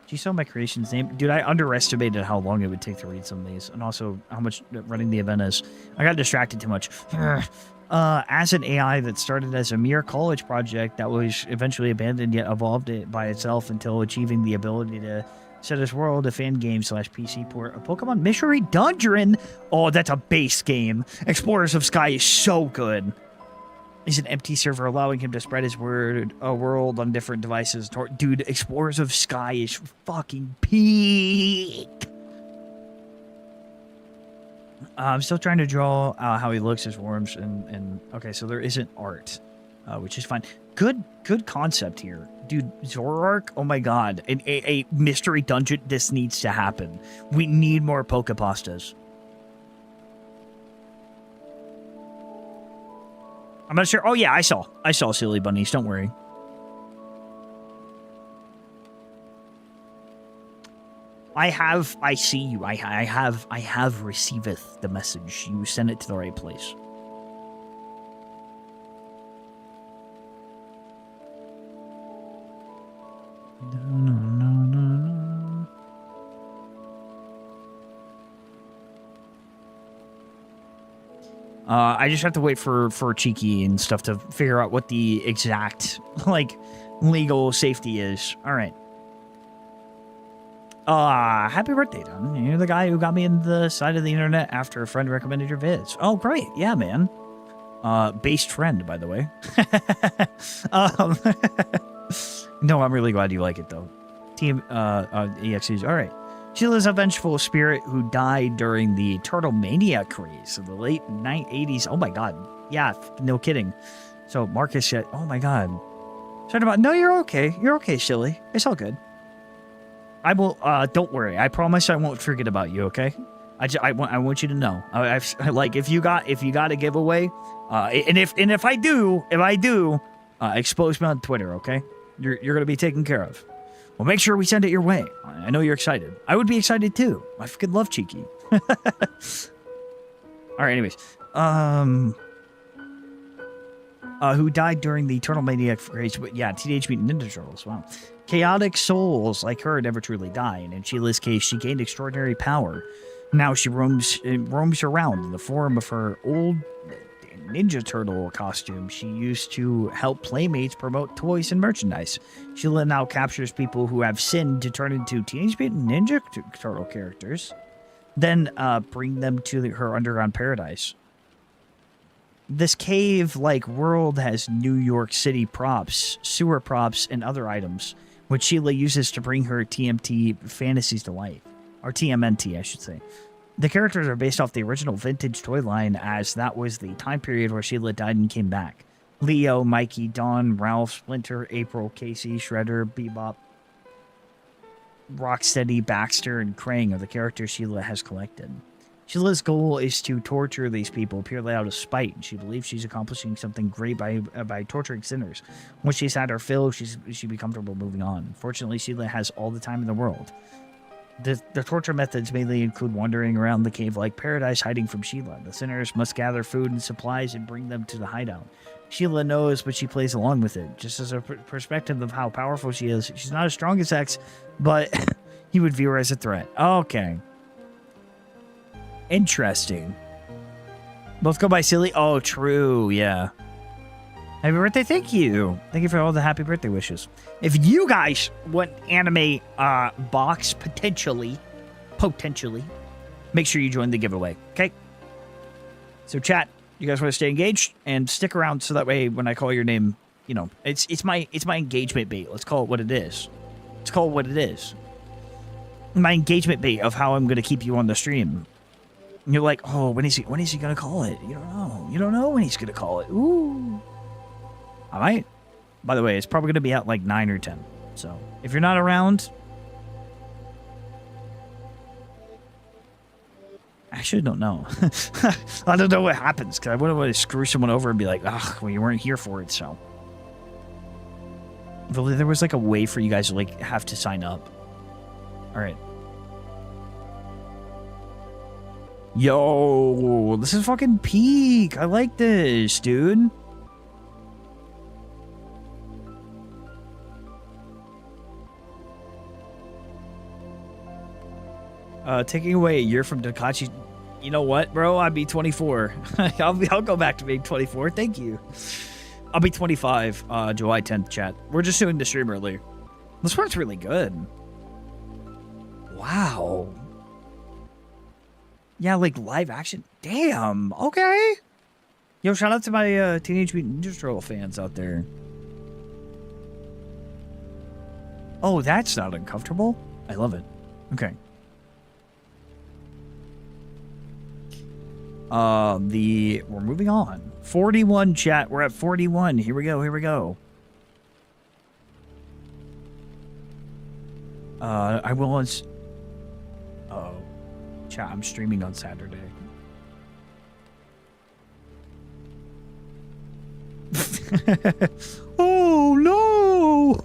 you saw my creation's name? Dude, I underestimated how long it would take to read some of these, and also how much running the event is. I got distracted too much. As an AI that started as a mere college project that was eventually abandoned, yet evolved it by itself until achieving the ability to set its world a fan game / PC port of Pokemon Mystery Dungeon. Oh, that's a base game. Explorers of Sky is so good. Is an empty server allowing him to spread his world on different devices. Dude, Explorers of Sky is fucking peak. I'm still trying to draw how he looks as worms and okay, so there isn't art, which is fine. Good concept here. Dude, Zoroark? Oh my god. A mystery dungeon, this needs to happen. We need more Pokepastas. I'm not sure. Oh yeah, I saw silly bunnies, don't worry. I see you. I have receiveth the message. You send it to the right place. No. I just have to wait for Cheeky and stuff to figure out what the exact, like, legal safety is. All right. Happy birthday, Don. You're the guy who got me in the side of the internet after a friend recommended your vids. Oh, great. Yeah, man. Based friend, by the way. No, I'm really glad you like it, though. Team, EXEs. All right. Sheila's a vengeful spirit who died during the Turtle Mania craze of the late 80s. Oh, my God. Yeah, no kidding. So, Marcus said, oh, my God. Sorry about, no, you're okay. You're okay, Silly. It's all good. I will, don't worry. I promise I won't forget about you, okay? I want you to know. Like, if you got a giveaway, and if I do, expose me on Twitter, okay? You're gonna be taken care of. Well, make sure we send it your way. I know you're excited. I would be excited too. I freaking love Cheeky. All right, anyways. Who died during the Eternal Maniac craze? Yeah, Teenage Mutant Ninja Turtles. Wow. Chaotic souls like her never truly die, and in Sheila's case, she gained extraordinary power. Now she roams around in the form of her old Ninja Turtle costume she used to help playmates promote toys and merchandise. Sheila now captures people who have sinned to turn into Teenage Mutant Ninja Turtle characters, then bring them to her underground paradise. This cave-like world has New York City props, sewer props, and other items, which Sheila uses to bring her TMT fantasies to life. Or TMNT, I should say. The characters are based off the original vintage toy line, as that was the time period where Sheila died and came back. Leo, Mikey, Dawn, Ralph, Splinter, April, Casey, Shredder, Bebop, Rocksteady, Baxter, and Krang are the characters Sheila has collected. Sheila's goal is to torture these people purely out of spite, and she believes she's accomplishing something great by torturing sinners. Once she's had her fill, she'd be comfortable moving on. Fortunately, Sheila has all the time in the world. The torture methods mainly include wandering around the cave-like paradise hiding from Sheila. The sinners must gather food and supplies and bring them to the hideout. Sheila knows, but she plays along with it. Just as a perspective of how powerful she is, she's not as strong as X, but he would view her as a threat. Okay. Interesting. Both go by Silly. Oh, true. Yeah. Happy birthday. Thank you. Thank you for all the happy birthday wishes. If you guys want anime box, potentially, make sure you join the giveaway. Okay? So chat, you guys want to stay engaged and stick around so that way when I call your name, you know, it's my engagement bait. Let's call it what it is. Let's call it what it is. My engagement bait of how I'm going to keep you on the stream. And you're like, oh, when is he going to call it? You don't know. You don't know when he's going to call it. Ooh. All right. By the way, it's probably going to be at like 9 or 10. So if you're not around, I actually don't know. I don't know what happens because I wouldn't want to screw someone over and be like, ugh, well, you weren't here for it. So if only there was like a way for you guys to like have to sign up. All right. Yo, this is fucking peak. I like this, dude. Taking away a year from Takachi. You know what, bro? I'd be 24. I'll go back to being 24. Thank you. I'll be 25 July 10th, chat. We're just doing the stream early. This one's really good. Wow. Yeah, like live action. Damn. Okay. Yo, shout out to my Teenage Mutant Ninja Turtle fans out there. Oh, that's not uncomfortable. I love it. Okay. We're moving on. 41 chat. We're at 41. Here we go. Here we go. I will on... Uh-oh. Chat, I'm streaming on Saturday. Oh, no!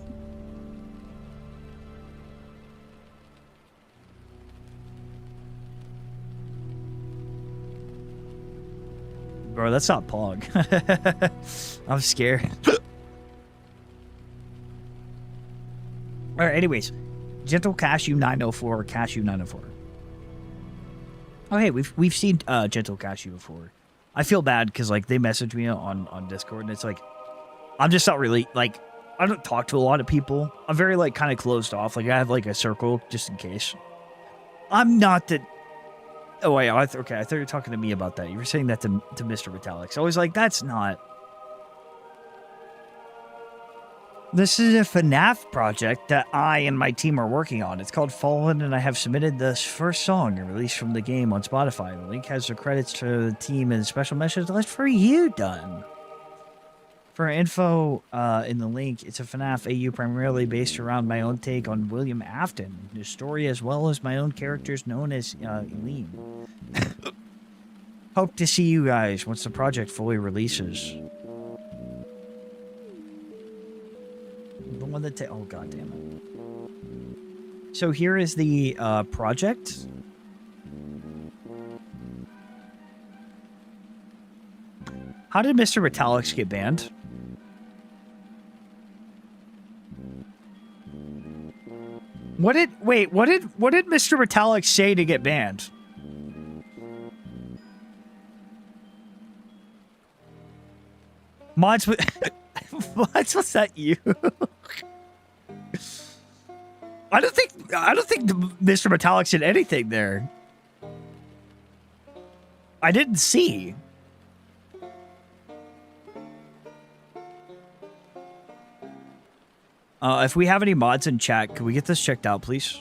Bro, that's not Pog. I'm scared. All right, anyways. Gentle Cashew 904, Cashew 904. Oh, hey, we've seen Gentle Cashew before. I feel bad because, like, they message me on Discord, and it's like, I'm just not really, like, I don't talk to a lot of people. I'm very, like, kind of closed off. Like, I have, like, a circle just in case. I'm not the... Oh, wait, okay, I thought you were talking to me about that. You were saying that to Mr. Metallics. I was like, that's not... This is a FNAF project that I and my team are working on. It's called Fallen, and I have submitted this first song released from the game on Spotify. The link has the credits to the team and a special message list for you done. For info in the link, it's a FNAF AU primarily based around my own take on William Afton, his story, as well as my own characters known as Eileen. Hope to see you guys once the project fully releases. The one that oh god damn it. So here is the project. How did Mr. Metallics get banned? What did Mr. Metallics say to get banned? Mods, Mods, was that you? I don't think Mr. Metallics did anything there. I didn't see. If we have any mods in chat, can we get this checked out, please?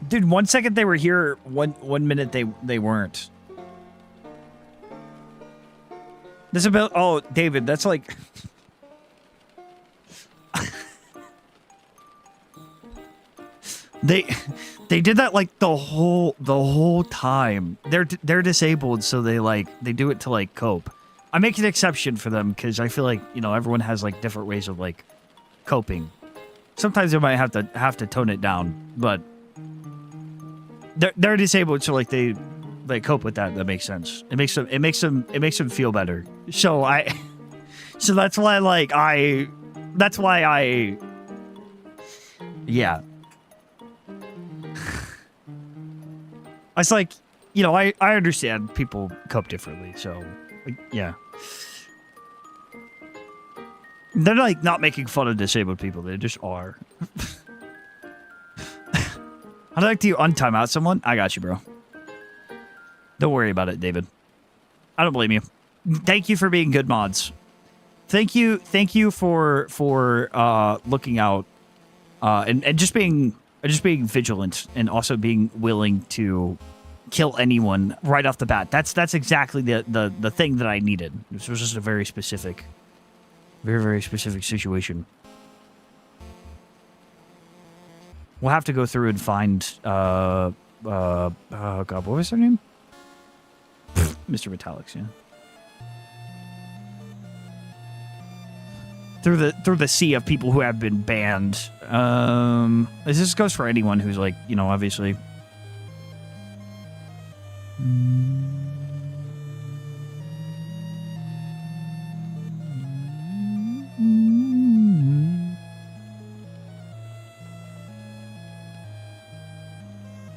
Dude, 1 second they were here, one minute they weren't. This about oh David, that's like They did that like the whole time. They're disabled, so they do it to like cope. I make an exception for them because I feel like, you know, everyone has like different ways of like coping. Sometimes they might have to tone it down, but they're disabled, so like they cope with that. That makes sense. It makes them feel better. So that's why yeah. It's like, you know, I understand people cope differently, so, yeah. They're, like, not making fun of disabled people. They just are. I'd like to untime out someone. I got you, bro. Don't worry about it, David. I don't blame you. Thank you for being good mods. Thank you for looking out, and just being vigilant, and also being willing to kill anyone right off the bat. That's exactly the thing that I needed. This was just a very specific situation. We'll have to go through and find oh god, what was her name? Mr. Metallics, yeah. Through the sea of people who have been banned. This goes for anyone who's like, you know, obviously.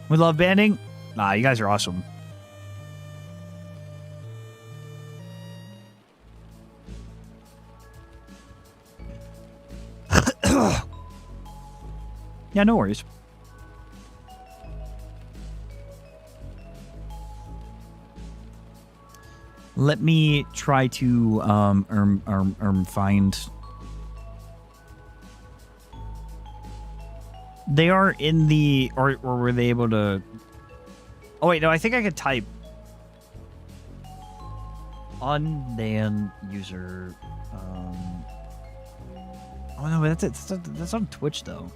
We love banning? Nah, you guys are awesome. Yeah, no worries. Let me try to find. They are in the or were they able to? Oh wait, no. I think I could type. Unban user. Oh no, that's on Twitch though.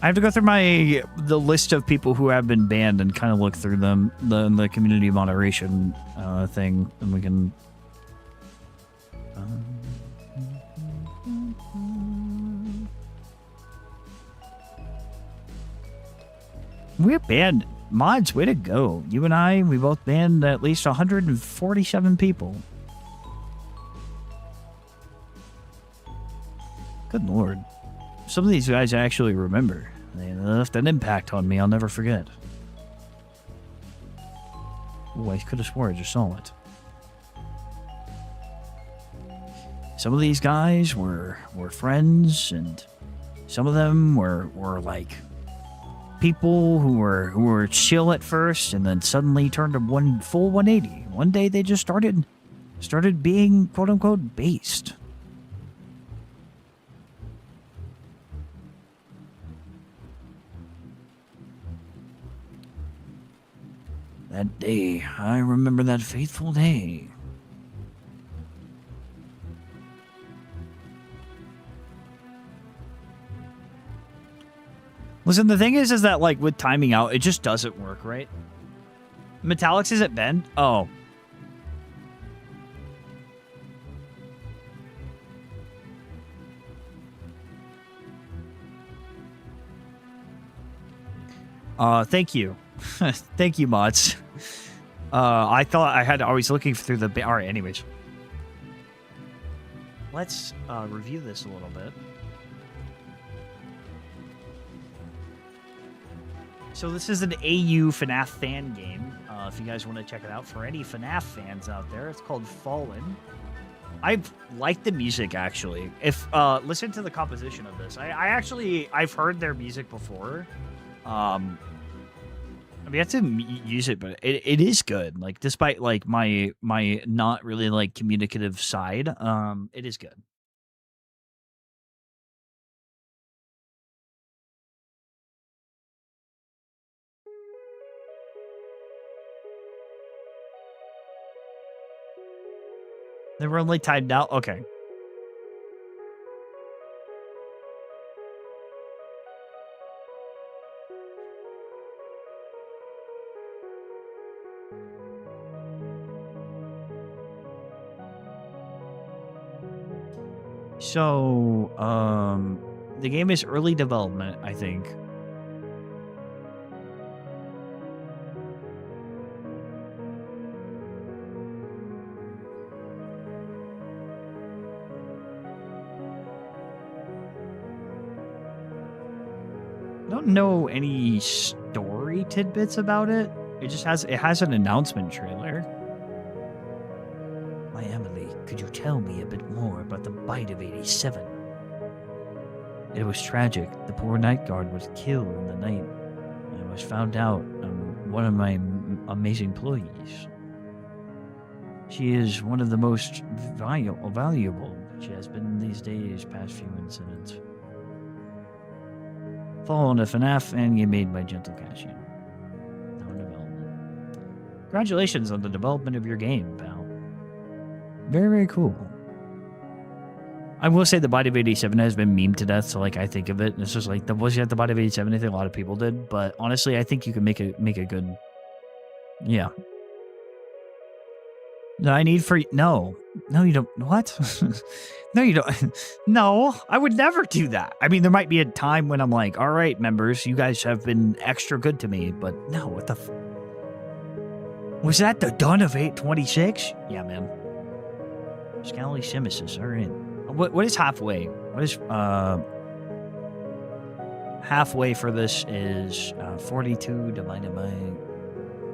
I have to go through the list of people who have been banned and kind of look through them, the community moderation thing, and we can. We're banned. Mods, way to go. You and I, we both banned at least 147 people. Good lord. Some of these guys I actually remember. They left an impact on me I'll never forget. Oh, I could have swore I just saw it. Some of these guys were friends, and some of them were like people who were chill at first, and then suddenly turned a full 180. One day they just started being quote unquote based. That day, I remember that fateful day. Listen, the thing is that, like, with timing out, it just doesn't work, right? Metallics is at Ben? Oh. Thank you. Thank you, mods. I thought I was looking through the... Alright, anyways. Let's review this a little bit. So this is an AU FNAF fan game. If you guys want to check it out, for any FNAF fans out there, it's called Fallen. I like the music, actually. If listen to the composition of this. I've heard their music before. I mean, I have to use it, but it is good. Like, despite like my not really like communicative side, it is good. They were only timed out. Okay. So, the game is early development, I think. I don't know any story tidbits about it. It has an announcement trailer. My Emily, could you tell me a bit more about the bite of 87? It was tragic. The poor night guard was killed in the night. I was found out one of my amazing employees. She is one of the most valuable. She has been these days, past few incidents. Following a FNAF fan game made by Gentle Cashion. Now in development. Congratulations on the development of your game, pal. Very, very cool. I will say the Bite of 87 has been memed to death, so like I think of it, and it's just like was you at the Bite of 87? I think a lot of people did, but honestly, I think you can make a good. Yeah. No, I need for no, you don't. What? No, you don't. No, I would never do that. I mean, there might be a time when I'm like, all right, members, you guys have been extra good to me, but no, what the? Was that the Dawn of 826? Yeah, man. Scally Simesis, all right. What is halfway? What is halfway for this is 42 divided by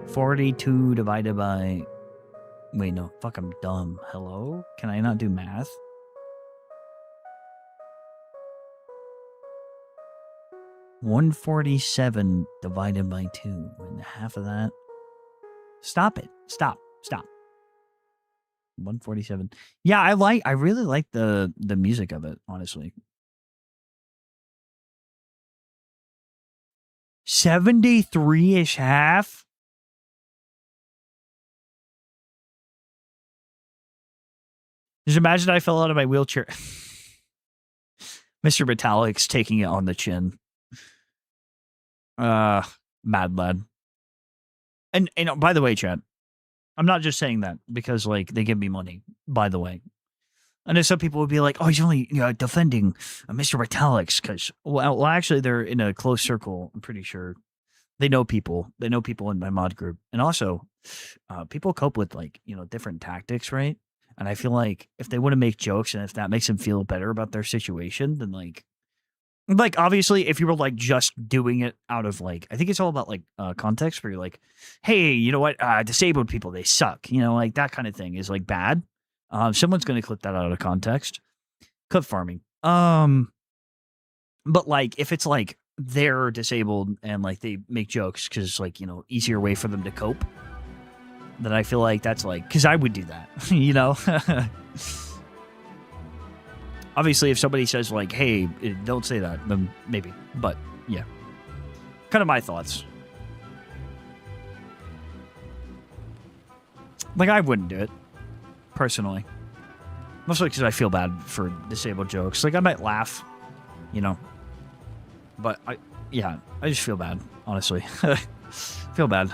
42 divided by. Wait, no, fuck, I'm dumb. Hello? Can I not do math? $147 divided by 2, and half of that. Stop it! Stop! 147. Yeah, I really like the music of it, honestly. 73-ish half. Just imagine I fell out of my wheelchair. Mr. Metallic's taking it on the chin. Mad lad. And by the way, chat, I'm not just saying that because like they give me money, by the way. I know some people would be like, oh, he's only defending Mr. Metallics because, well, actually, they're in a close circle, I'm pretty sure. They know people. They know people in my mod group. And also, people cope with, like, different tactics, right? And I feel like if they want to make jokes and if that makes them feel better about their situation, then, like obviously, if you were, like, just doing it out of, like, I think it's all about, like, context where you're like, hey, you know what? Disabled people, they suck. Like, that kind of thing is, like, bad. Someone's going to clip that out of context. Clip farming. But, like, if it's, like, they're disabled and, like, they make jokes because, like, easier way for them to cope, then I feel like that's, like, because I would do that, Obviously, if somebody says, like, hey, don't say that, then maybe. But, yeah. Kind of my thoughts. Like, I wouldn't do it. Personally. Mostly because I feel bad for disabled jokes. Like, I might laugh, But, I just feel bad, honestly. Feel bad.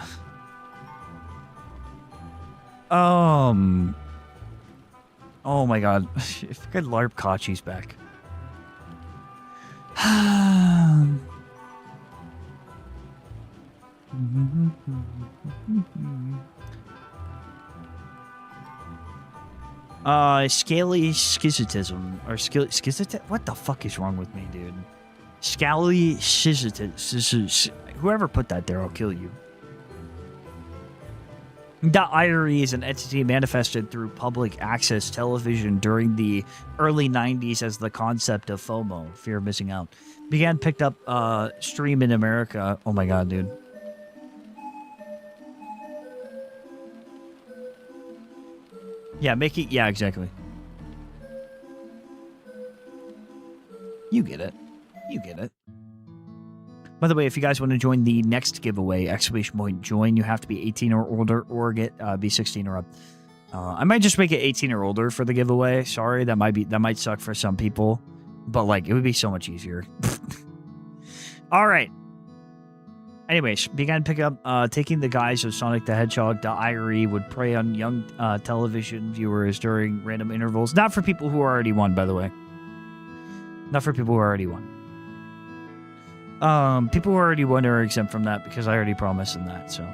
Oh my god. If good LARP Kachi's back. Scaly schizotism or schizotism. What the fuck is wrong with me, dude? Scaly schizotism. Whoever put that there, I'll kill you. The IRE is an entity manifested through public access television during the early 90s as the concept of FOMO, fear of missing out. Began picked up stream in America. Oh my god, dude. Yeah, yeah, exactly. You get it. You get it. By the way, if you guys want to join the next giveaway, !join, you have to be 18 or older or be 16 or up. I might just make it 18 or older for the giveaway. Sorry, that might suck for some people, but like it would be so much easier. All right. Anyways, began pick up taking the guise of Sonic the Hedgehog. The IRE would prey on young television viewers during random intervals. Not for people who already won, by the way. Not for people who already won. People who already won are exempt from that because I already promised them that, so.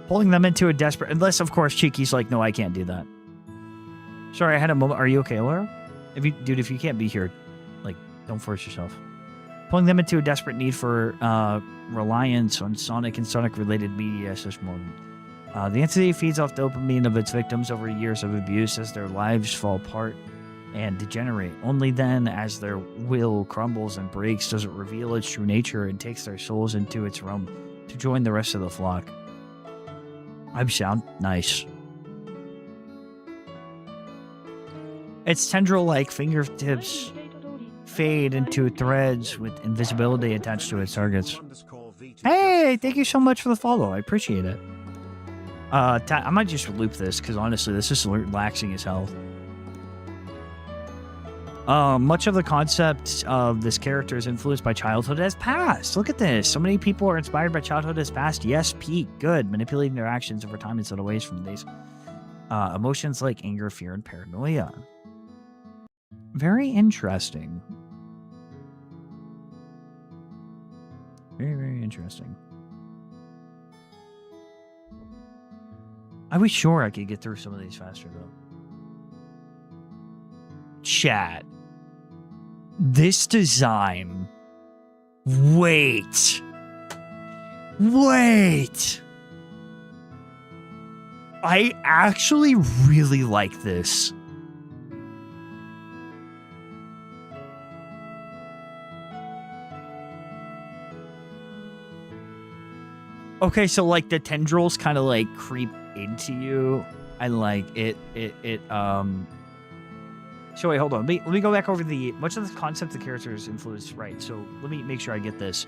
Pulling them into a desperate... Unless, of course, Cheeky's like, no, I can't do that. Sorry, I had a moment. Are you okay, Laura? Dude, if you can't be here, like, don't force yourself. Pulling them into a desperate need for reliance on Sonic and Sonic-related media such moment. The entity feeds off dopamine of its victims over years of abuse as their lives fall apart and degenerate. Only then, as their will crumbles and breaks, does it reveal its true nature and takes their souls into its realm to join the rest of the flock. I'm sound nice. Its tendril-like fingertips fade into threads with invisibility attached to its targets. Hey, thank you so much for the follow. I appreciate it. I might just loop this because honestly, this is relaxing as hell. Much of the concept of this character is influenced by childhood as past. Look at this. So many people are inspired by childhood as past. Yes, Pete. Good. Manipulating their actions over time instead of ways from these. Emotions like anger, fear, and paranoia. Very interesting. Very, very interesting. I was sure I could get through some of these faster, though. Chat. This design. Wait. I actually really like this. Okay, so like the tendrils kind of like creep into you and like So wait, hold on. Let me go back over much of the concept of the characters influenced, right? So let me make sure I get this.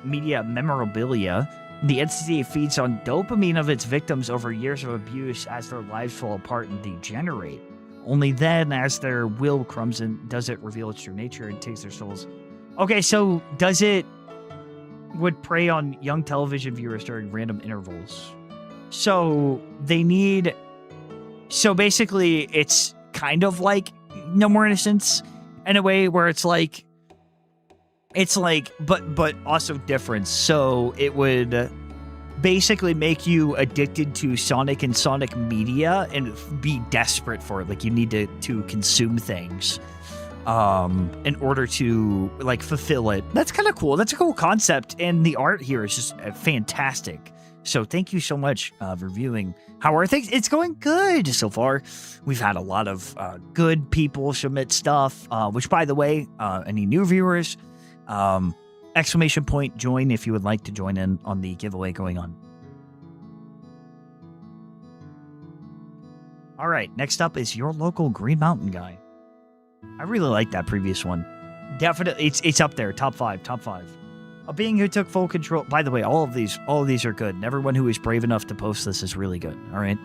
Media memorabilia. The entity feeds on dopamine of its victims over years of abuse as their lives fall apart and degenerate. Only then, as their will crumbs in, does it reveal its true nature and takes their souls. Okay, so does it would prey on young television viewers during random intervals? So they need. So basically, it's kind of like No More Innocence in a way where it's like, but also different. So it would basically make you addicted to Sonic and Sonic media and be desperate for it. Like you need to consume things in order to like fulfill it. That's kind of cool. That's a cool concept. And the art here is just fantastic. So thank you so much for reviewing. How are things? It's going good so far. We've had a lot of good people submit stuff, which by the way, any new viewers, exclamation point join if you would like to join in on the giveaway going on. All right, next up is your local Green Mountain guy. I really like that previous one. Definitely, it's up there, top five. A being who took full control. By the way, all of these are good. And everyone who is brave enough to post this is really good. All right.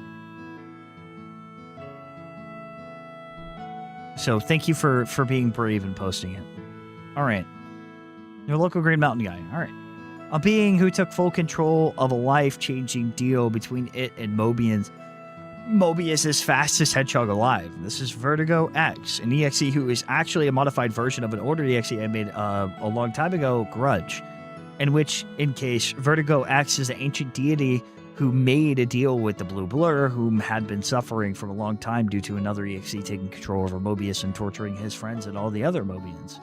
So thank you for being brave and posting it. All right. Your local Green Mountain guy. All right. A being who took full control of a life-changing deal between it and Mobius's fastest hedgehog alive. This is Vertigo X, an EXE who is actually a modified version of an older EXE I made a long time ago, Grudge, in which, in case, Vertigo X is the ancient deity who made a deal with the Blue Blur, whom had been suffering for a long time due to another EXE taking control over Mobius and torturing his friends and all the other Mobians.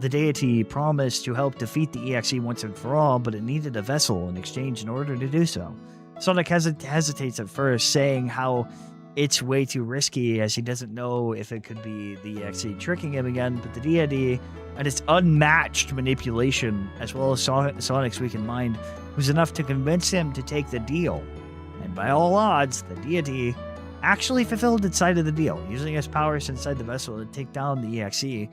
The deity promised to help defeat the EXE once and for all, but it needed a vessel in exchange in order to do so. Sonic hesitates at first, saying how it's way too risky as he doesn't know if it could be the EXE tricking him again, but the deity and its unmatched manipulation, as well as Sonic's weakened mind, was enough to convince him to take the deal. And by all odds, the deity actually fulfilled its side of the deal, using his powers inside the vessel to take down the EXE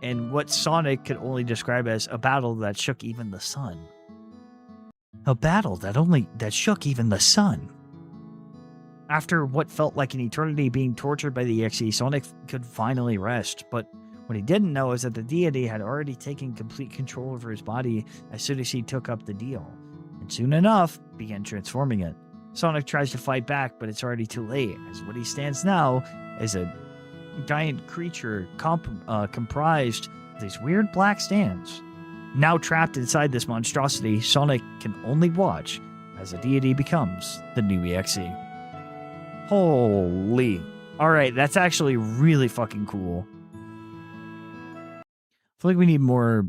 in what Sonic could only describe as a battle that shook even the sun. A battle that shook even the sun. After what felt like an eternity being tortured by the EXE, Sonic could finally rest, but what he didn't know is that the deity had already taken complete control over his body as soon as he took up the deal, and soon enough began transforming it. Sonic tries to fight back, but it's already too late, as what he stands now is a giant creature comprised of these weird black stands. Now trapped inside this monstrosity, Sonic can only watch as the deity becomes the new EXE. Holy. Alright, that's actually really fucking cool. I feel like we need more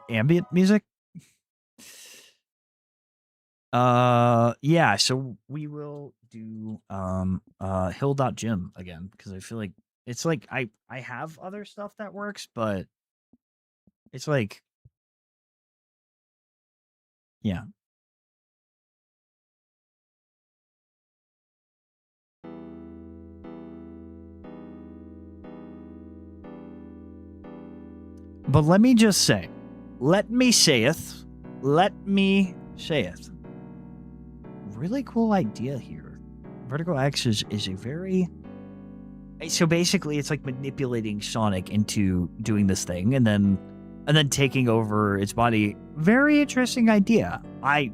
ambient music. Yeah, so we will do hill.gym again, because I feel like it's like I have other stuff that works, but it's like, yeah. But let me just say, let me sayeth, really cool idea here. Vertigo X is a very... So basically, it's like manipulating Sonic into doing this thing, and then taking over its body. Very interesting idea.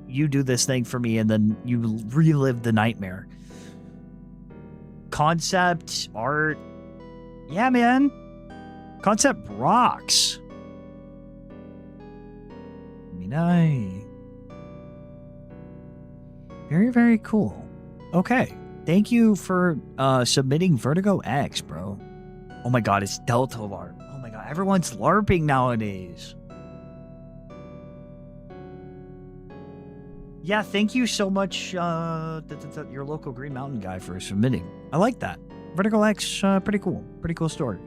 You do this thing for me, and then you relive the nightmare. Concept, art, yeah, man. Concept rocks. Very, very cool. Okay. Thank you for submitting Vertigo X, bro. Oh my god, it's Delta LARP. Oh my god, everyone's LARPing nowadays. Yeah, thank you so much, your local Green Mountain guy, for submitting. I like that. Vertigo X, pretty cool. Pretty cool story.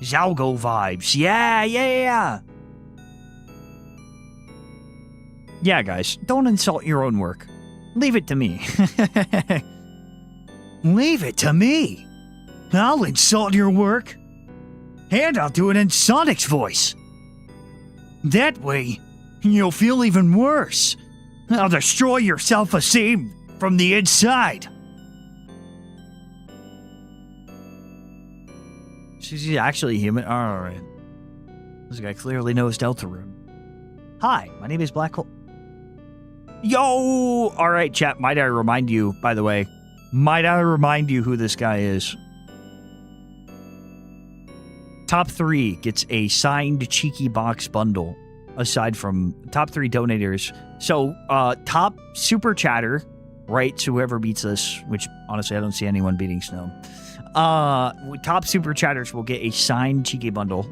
Zalgo vibes. Yeah. Yeah, guys, don't insult your own work. Leave it to me. Leave it to me. I'll insult your work. And I'll do it in Sonic's voice. That way, you'll feel even worse. I'll destroy your self-esteem from the inside. She's actually human. All right. This guy clearly knows Deltarune. Hi, my name is Black Hole. Yo! All right, chat. Might I remind you, by the way, might I remind you who this guy is? Top 3 gets a signed Cheeky Box bundle, aside from top 3 donators. So, top Super Chatter, right? So whoever beats this, which honestly I don't see anyone beating Snow. Top Super Chatters will get a signed Cheeky bundle.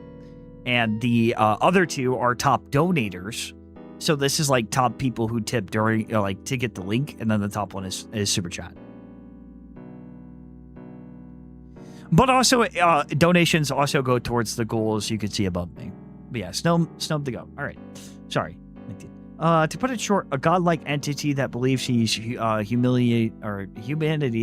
And the other 2 are top donators. So this is like top people who tip during, like, to get the link. And then the top one is Super Chat. But also, donations also go towards the goals you can see above me. But yeah, Snub to go. All right. Sorry. To put it short, a godlike entity that believes he's humanity's.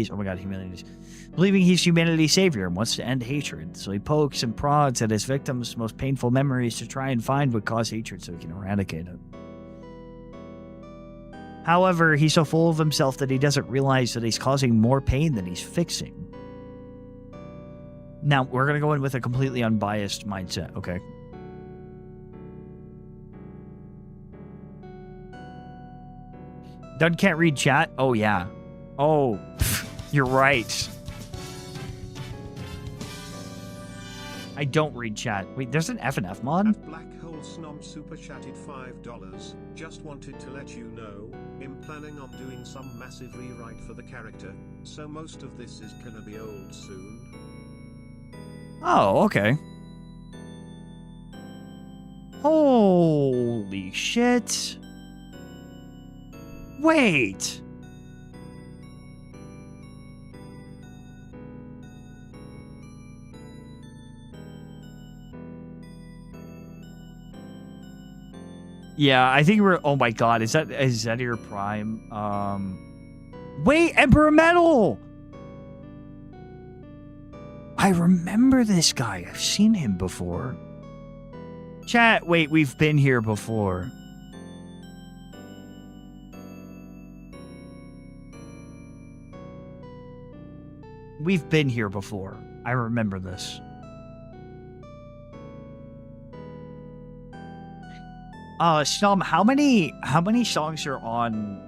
Oh my god, humanity's. Believing he's humanity's savior and wants to end hatred. So he pokes and prods at his victims' most painful memories to try and find what caused hatred so he can eradicate it. However, he's so full of himself that he doesn't realize that he's causing more pain than he's fixing. Now, we're going to go in with a completely unbiased mindset, okay? Doug can't read chat? Oh, yeah. Oh, you're right. I don't read chat. Wait, there's an FNF mod? At Black Hole Snom super chatted $5. Just wanted to let you know, I'm planning on doing some massive rewrite for the character, so most of this is gonna be old soon. Oh, okay. Holy shit. Wait. Yeah, I think we're. Oh my god, is that your prime? Wait, Emperor Metal. I remember this guy. I've seen him before. Chat. Wait, we've been here before. We've been here before. I remember this. Snom, how many songs are on,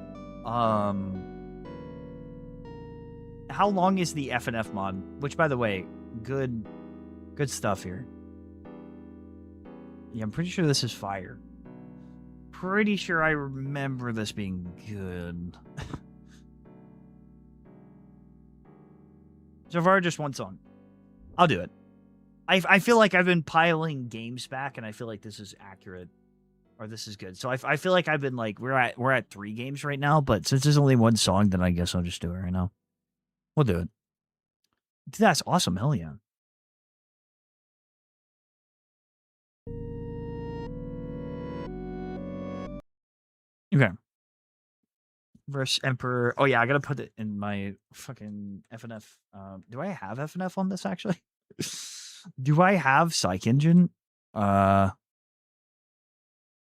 how long is the FNF mod? Which, by the way, good stuff here. Yeah, I'm pretty sure this is fire. Pretty sure I remember this being good. So far, just one song. I'll do it. I feel like I've been piling games back, and I feel like this is accurate. Or this is good. So I feel like I've been like, we're at 3 games right now, but since there's only one song, then I guess I'll just do it right now. We'll do it. That's awesome. Hell yeah. Okay. Verse Emperor. Oh yeah, I gotta put it in my fucking FNF. Do I have FNF on this actually? Do I have Psych Engine?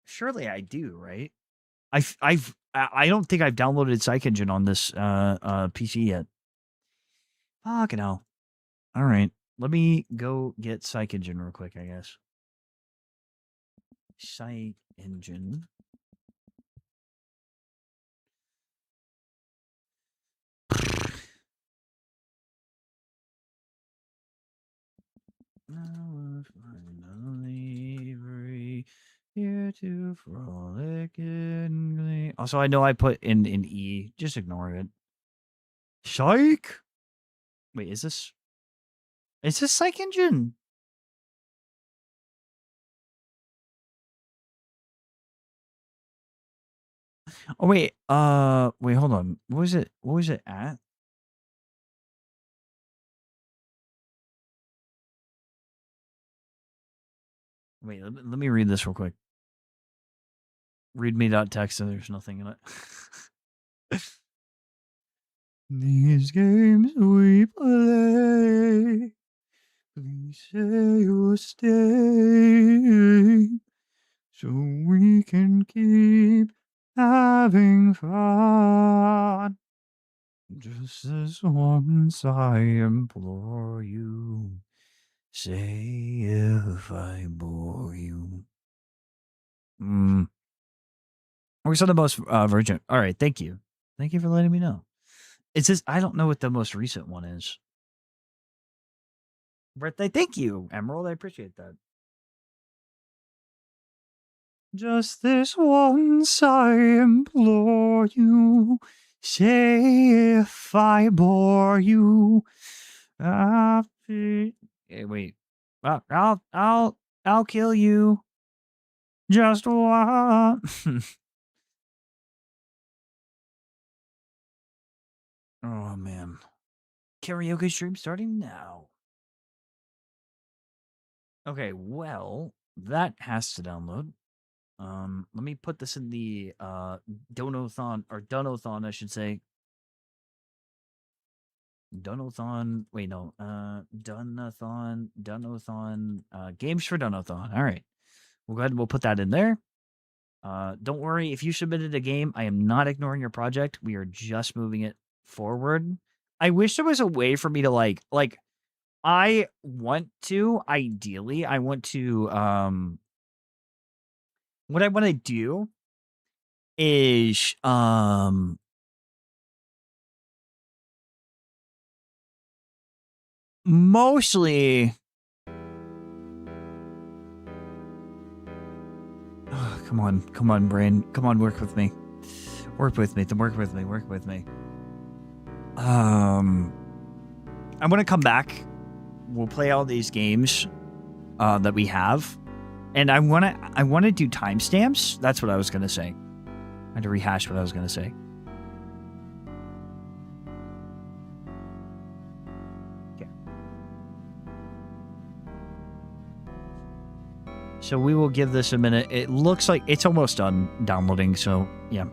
Surely I do, right? I don't think I've downloaded Psych Engine on this PC yet. Fucking hell. All right. Let me go get Psych Engine real quick, I guess. Psych Engine. Finally free, here to frolic in glee. Also, I know I put in E. Just ignore it. Psych. Wait, is this Psych Engine? Oh wait, wait, hold on. What was it? What was it at? Wait, let me read this real quick. Readme.txt, and there's nothing in it. These games we play, please say you'll stay, so we can keep having fun. Just as once I implore you, Say if I bore you. We're the most virgin. All right, thank you. Thank you for letting me know. It's just I don't know what the most recent one is. Birthday, thank you, Emerald. I appreciate that. Just this once I implore you, say if I bore you. Hey, wait. I'll kill you. Just one. Oh man. Karaoke stream starting now. Okay, well, that has to download. Let me put this in the Donothon, I should say. Donothon. Wait, no. Donothon. Games for Donothon. All right. We'll go ahead and we'll put that in there. Don't worry. If you submitted a game, I am not ignoring your project. We are just moving it forward. I wish there was a way for me to like I want to ideally I want to what I want to do is mostly come on brain, come on, work with me, work with me. I'm gonna come back, we'll play all these games that we have, and I want to do timestamps. That's what I was gonna say. I had to rehash what I was gonna say. So we will give this a minute. It looks like it's almost done downloading, so yeah.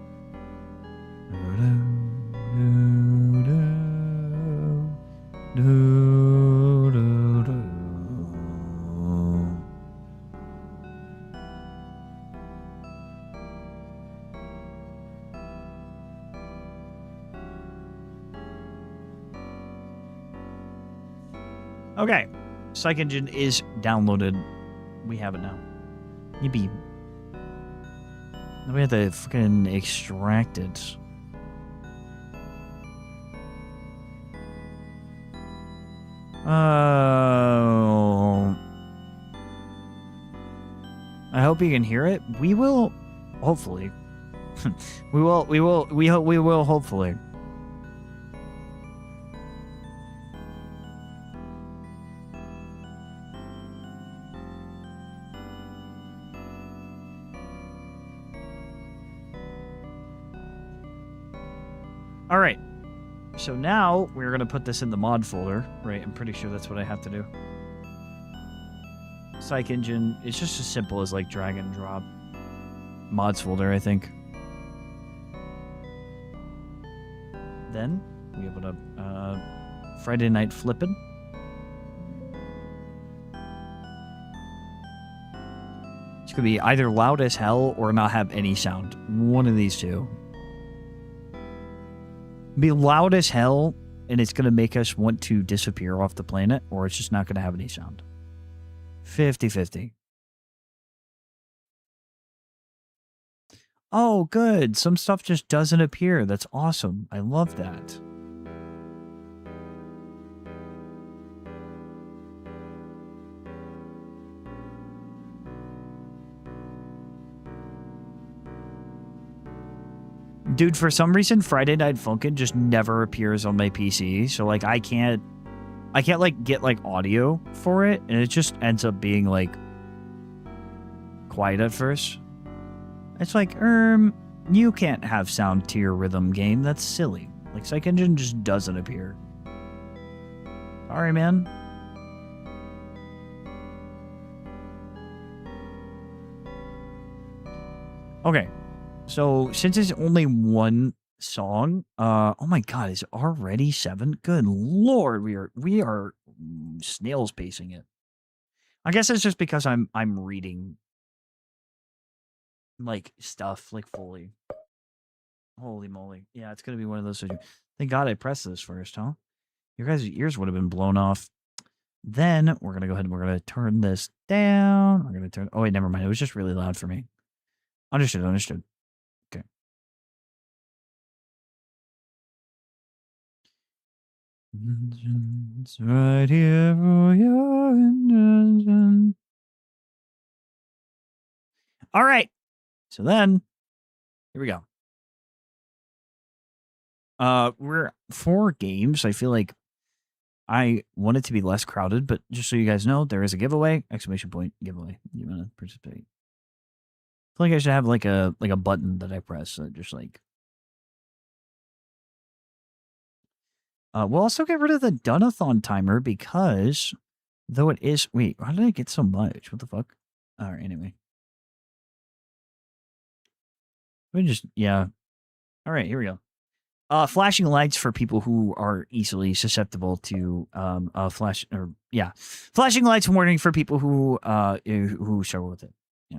Okay, Psych Engine is downloaded. We have it now. Yippee. Now we have to fucking extract it. Oh. I hope you can hear it. We will, hopefully. we will hopefully. All right, so now we're going to put this in the mod folder, right? I'm pretty sure that's what I have to do. Psych Engine, it's just as simple as like drag and drop. Mods folder, I think. Then we open up Friday Night Flippin'. It's going to be either loud as hell or not have any sound. One of these two. Be loud as hell, and it's going to make us want to disappear off the planet, or it's just not going to have any sound. 50-50. Oh, good. Some stuff just doesn't appear. That's awesome. I love that. Dude, for some reason, Friday Night Funkin' just never appears on my PC. So, like, I can't, like, get, like, audio for it. And it just ends up being, like, quiet at first. It's like, you can't have sound to your rhythm game. That's silly. Like, Psych Engine just doesn't appear. Sorry, man. Okay. So, since it's only one song, oh my god, is it already 7? Good lord, we are snails pacing it. I guess it's just because I'm reading like stuff like fully. Holy moly. Yeah, it's gonna be one of those. Thank God I pressed this first, huh? Your guys' ears would have been blown off. Then we're gonna go ahead and we're gonna turn this down. We're gonna turn. Oh wait, never mind. It was just really loud for me. Understood. Understood. Okay. It's right here for your intention. All right. So then, here we go. We're 4 games. I feel like I want it to be less crowded, but just so you guys know, there is a giveaway! Exclamation point giveaway. You wanna participate? I feel like I should have like a button that I press that just like. We'll also get rid of the Donothon timer because, though it is, wait, how did I get so much? What the fuck? All right, anyway. We just, yeah. All right, here we go. Flashing lights for people who are easily susceptible to flashing lights warning for people who struggle with it. Yeah.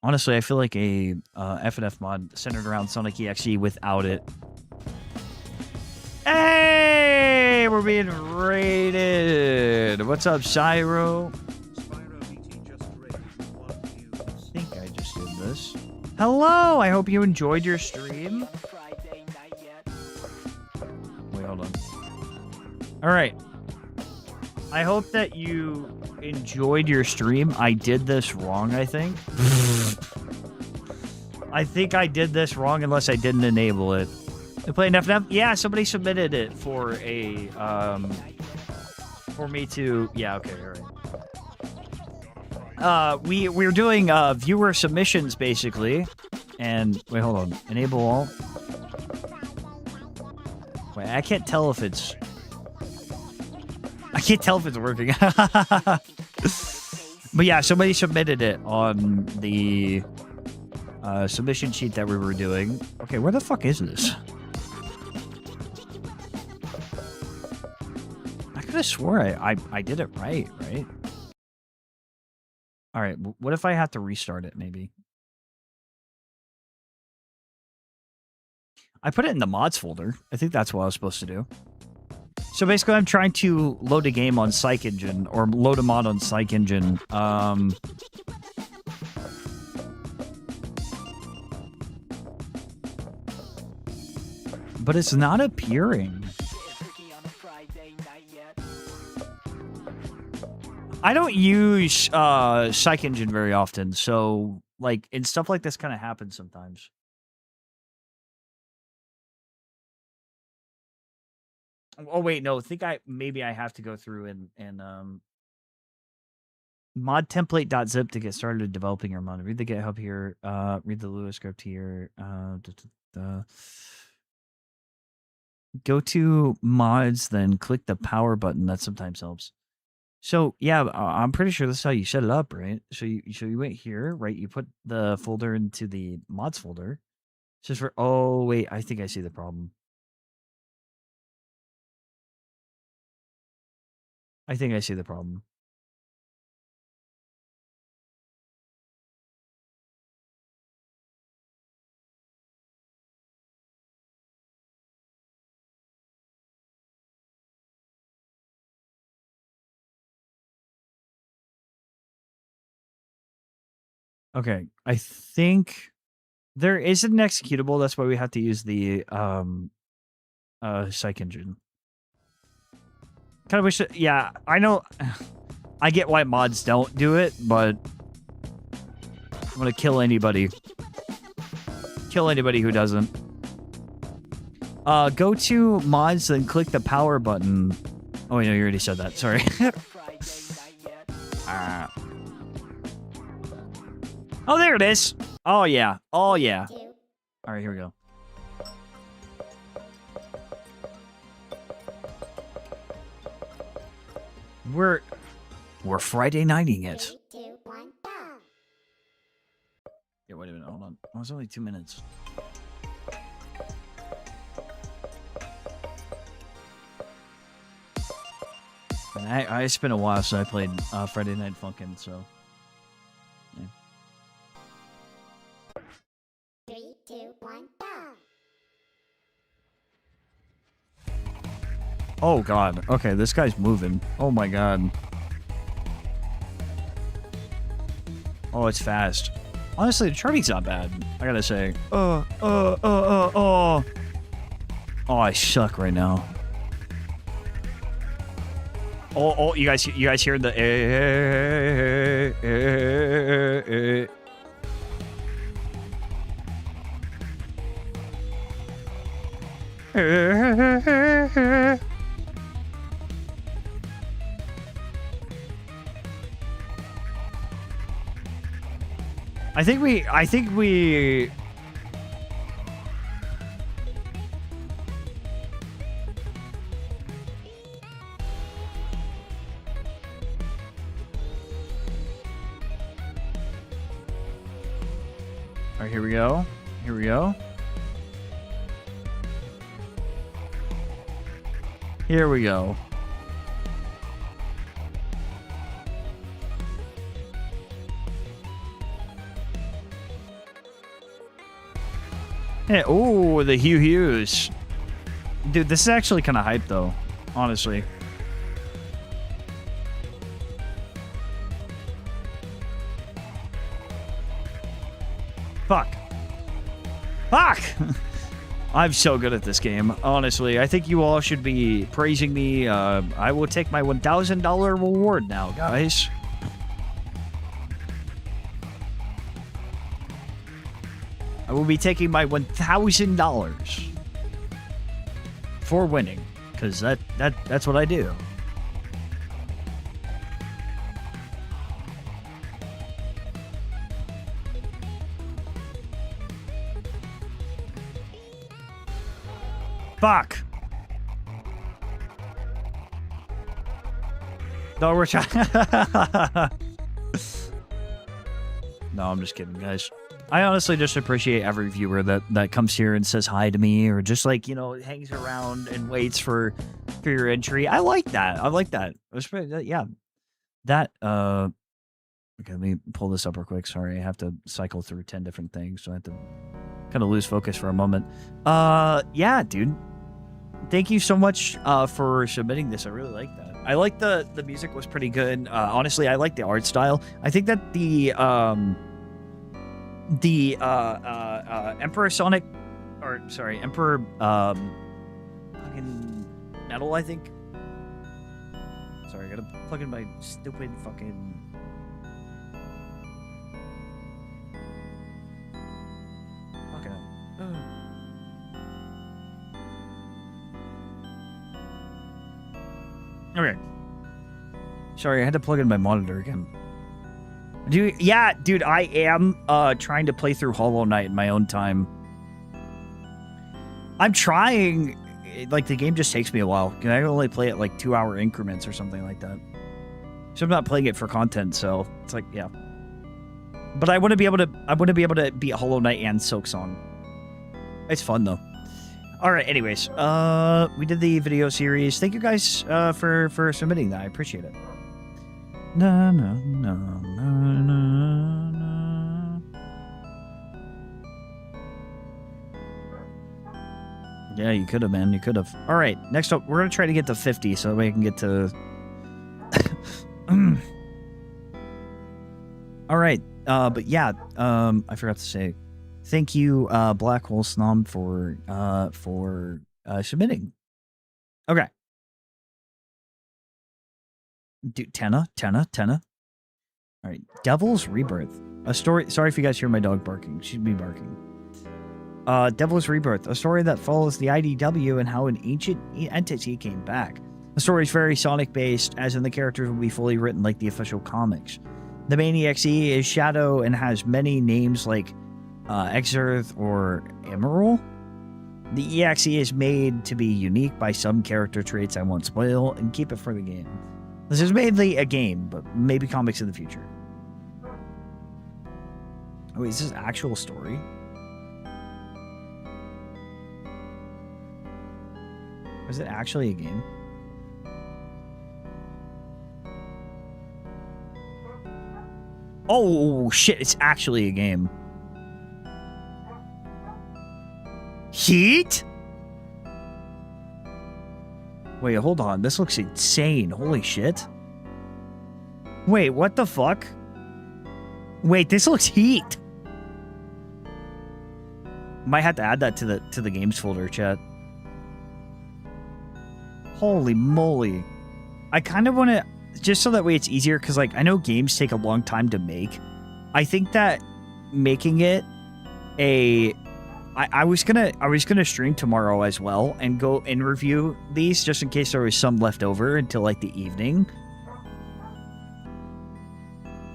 Honestly, I feel like a F&F mod centered around Sonic EXE without it. Hey, we're being raided. What's up, Cyro? I think I just did this. Hello, I hope you enjoyed your stream. Wait, hold on. All right. I hope that you enjoyed your stream. I did this wrong, I think. I think I did this wrong unless I didn't enable it. You play FNF? Yeah, somebody submitted it for a for me to. Yeah, okay, all right. We're doing viewer submissions basically, and wait, hold on. Enable all. Wait, I can't tell if it's. I can't tell if it's working. But yeah, somebody submitted it on the submission sheet that we were doing. Okay, where the fuck is this? I could have swore I did it right? All right, what if I have to restart it, maybe? I put it in the mods folder. I think that's what I was supposed to do. So basically, I'm trying to load a game on CycEngine, or load a mod on CycEngine. But it's not appearing. I don't use CycEngine very often, so like, and stuff like this kind of happens sometimes. Oh wait, no. I think maybe I have to go through and mod template.zip to get started developing your mod. Read the GitHub here. Read the Lua script here. Go to mods, then click the power button. That sometimes helps. So yeah, I'm pretty sure this is how you set it up, right? So you went here, right? You put the folder into the mods folder. It's just for. Oh wait, I think I see the problem. I think I see the problem. Okay, I think there is an executable. That's why we have to use the CycEngine. Kind of wish that, yeah, I know. I get why mods don't do it, but I'm gonna kill anybody. Kill anybody who doesn't. Go to mods, then click the power button. Oh, no, you already said that. Sorry. Oh, there it is. Oh, yeah. Oh, yeah. All right, here we go. We're Friday nighting it. 3, 2, 1, go. Yeah, wait a minute. Hold on. Oh, it's only 2 minutes. It's been a while since I played Friday Night Funkin', so. Yeah. 3, 2, 1, go! Oh god. Okay, this guy's moving. Oh my god. Oh, it's fast. Honestly, the charting's not bad. I gotta say. Oh, I suck right now. Oh, you guys hear the I think we All right, here we go. Here we go. Here we go. Hey, oh, the Hugh Hughes. Dude, this is actually kind of hype, though. Honestly. Fuck. Fuck! I'm so good at this game, honestly. I think you all should be praising me. I will take my $1,000 reward now, guys. I will be taking my $1,000 for winning, because that's what I do. Fuck. No, we're trying. No, I'm just kidding, guys. I honestly just appreciate every viewer that comes here and says hi to me, or just like, you know, hangs around and waits for your entry. I like that. I like that. Yeah. That, okay, let me pull this up real quick. Sorry, I have to cycle through 10 different things, so I have to kind of lose focus for a moment. Yeah, dude. Thank you so much for submitting this. I really like that. I like the music was pretty good. Honestly, I like the art style. I think that the Emperor Sonic, or sorry, Emperor fucking Metal, I think. Sorry, I gotta plug in my stupid fucking. Okay. Okay. Sorry, I had to plug in my monitor again. Dude, I am trying to play through Hollow Knight in my own time. I'm trying. Like, the game just takes me a while. I can only play it like 2-hour increments or something like that. So I'm not playing it for content, so it's like, yeah. But I want to be able to beat Hollow Knight and Silksong. It's fun though. All right, anyways, we did the video series. Thank you guys for submitting that. I appreciate it. No, no, no, no, no, no. Yeah, you could have, man. You could have. All right, next up, we're going to try to get to 50 so that we can get to... All right, but yeah, I forgot to say, thank you, Black Hole Snom, for submitting. Okay. Dude, Tenna. All right, Devil's Rebirth. A story. Sorry if you guys hear my dog barking. She'd be barking. Devil's Rebirth, a story that follows the IDW and how an ancient entity came back. The story is very Sonic-based, as in the characters will be fully written like the official comics. The main EXE is Shadow and has many names like Exerth or Emerald. The EXE is made to be unique by some character traits I won't spoil and keep it for the game. This is mainly a game, but maybe comics in the future. Oh, wait, is this actual story? Is it actually a game? Oh, shit. It's actually a game. Heat? Wait, hold on. This looks insane. Holy shit. Wait, what the fuck? Wait, this looks Heat. Might have to add that to the games folder, chat. Holy moly. I kind of want to, just so that way it's easier, because like I know games take a long time to make. I think that making it a I was gonna stream tomorrow as well and go and review these just in case there was some left over until like the evening.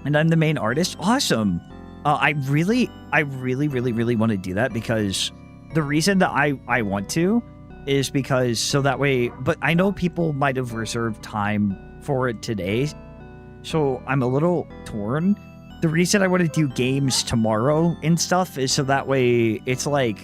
And I'm the main artist. Awesome. I really want to do that, because the reason that I want to is because so that way, but I know people might have reserved time for it today, so I'm a little torn. The reason I want to do games tomorrow and stuff is so that way it's like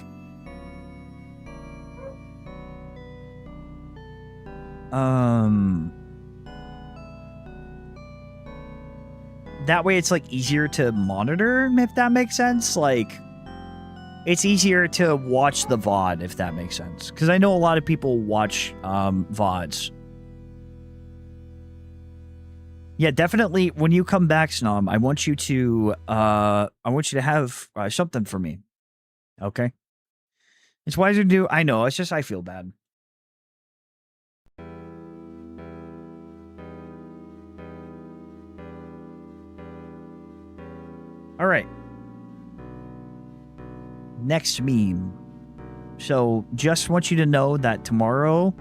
that way it's like easier to monitor, if that makes sense. Like it's easier to watch the VOD, if that makes sense, because I know a lot of people watch VODs. Yeah, definitely. When you come back, Snom, I want you to have something for me. Okay. It's wiser to do. I know. It's just I feel bad. All right. Next meme. So just want you to know that tomorrow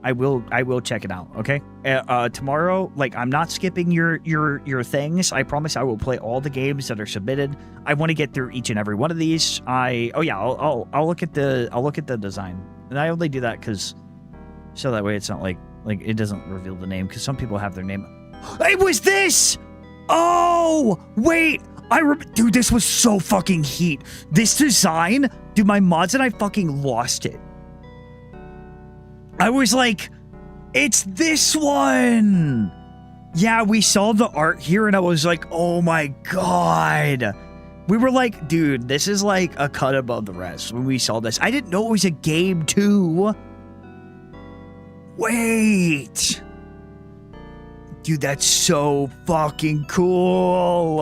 I will check it out, okay? Tomorrow, like, I'm not skipping your things. I promise I will play all the games that are submitted. I want to get through each and every one of these. I'll look at the design. And I only do that because so that way it's not like it doesn't reveal the name, because some people have their name. It was this! Oh, wait! Dude, this was so fucking Heat. This design, dude, my mods and I fucking lost it. I was like, it's this one. Yeah, we saw the art here and I was like, oh my God. We were like, dude, this is like a cut above the rest when we saw this. I didn't know it was a game too. Wait. Dude, that's so fucking cool.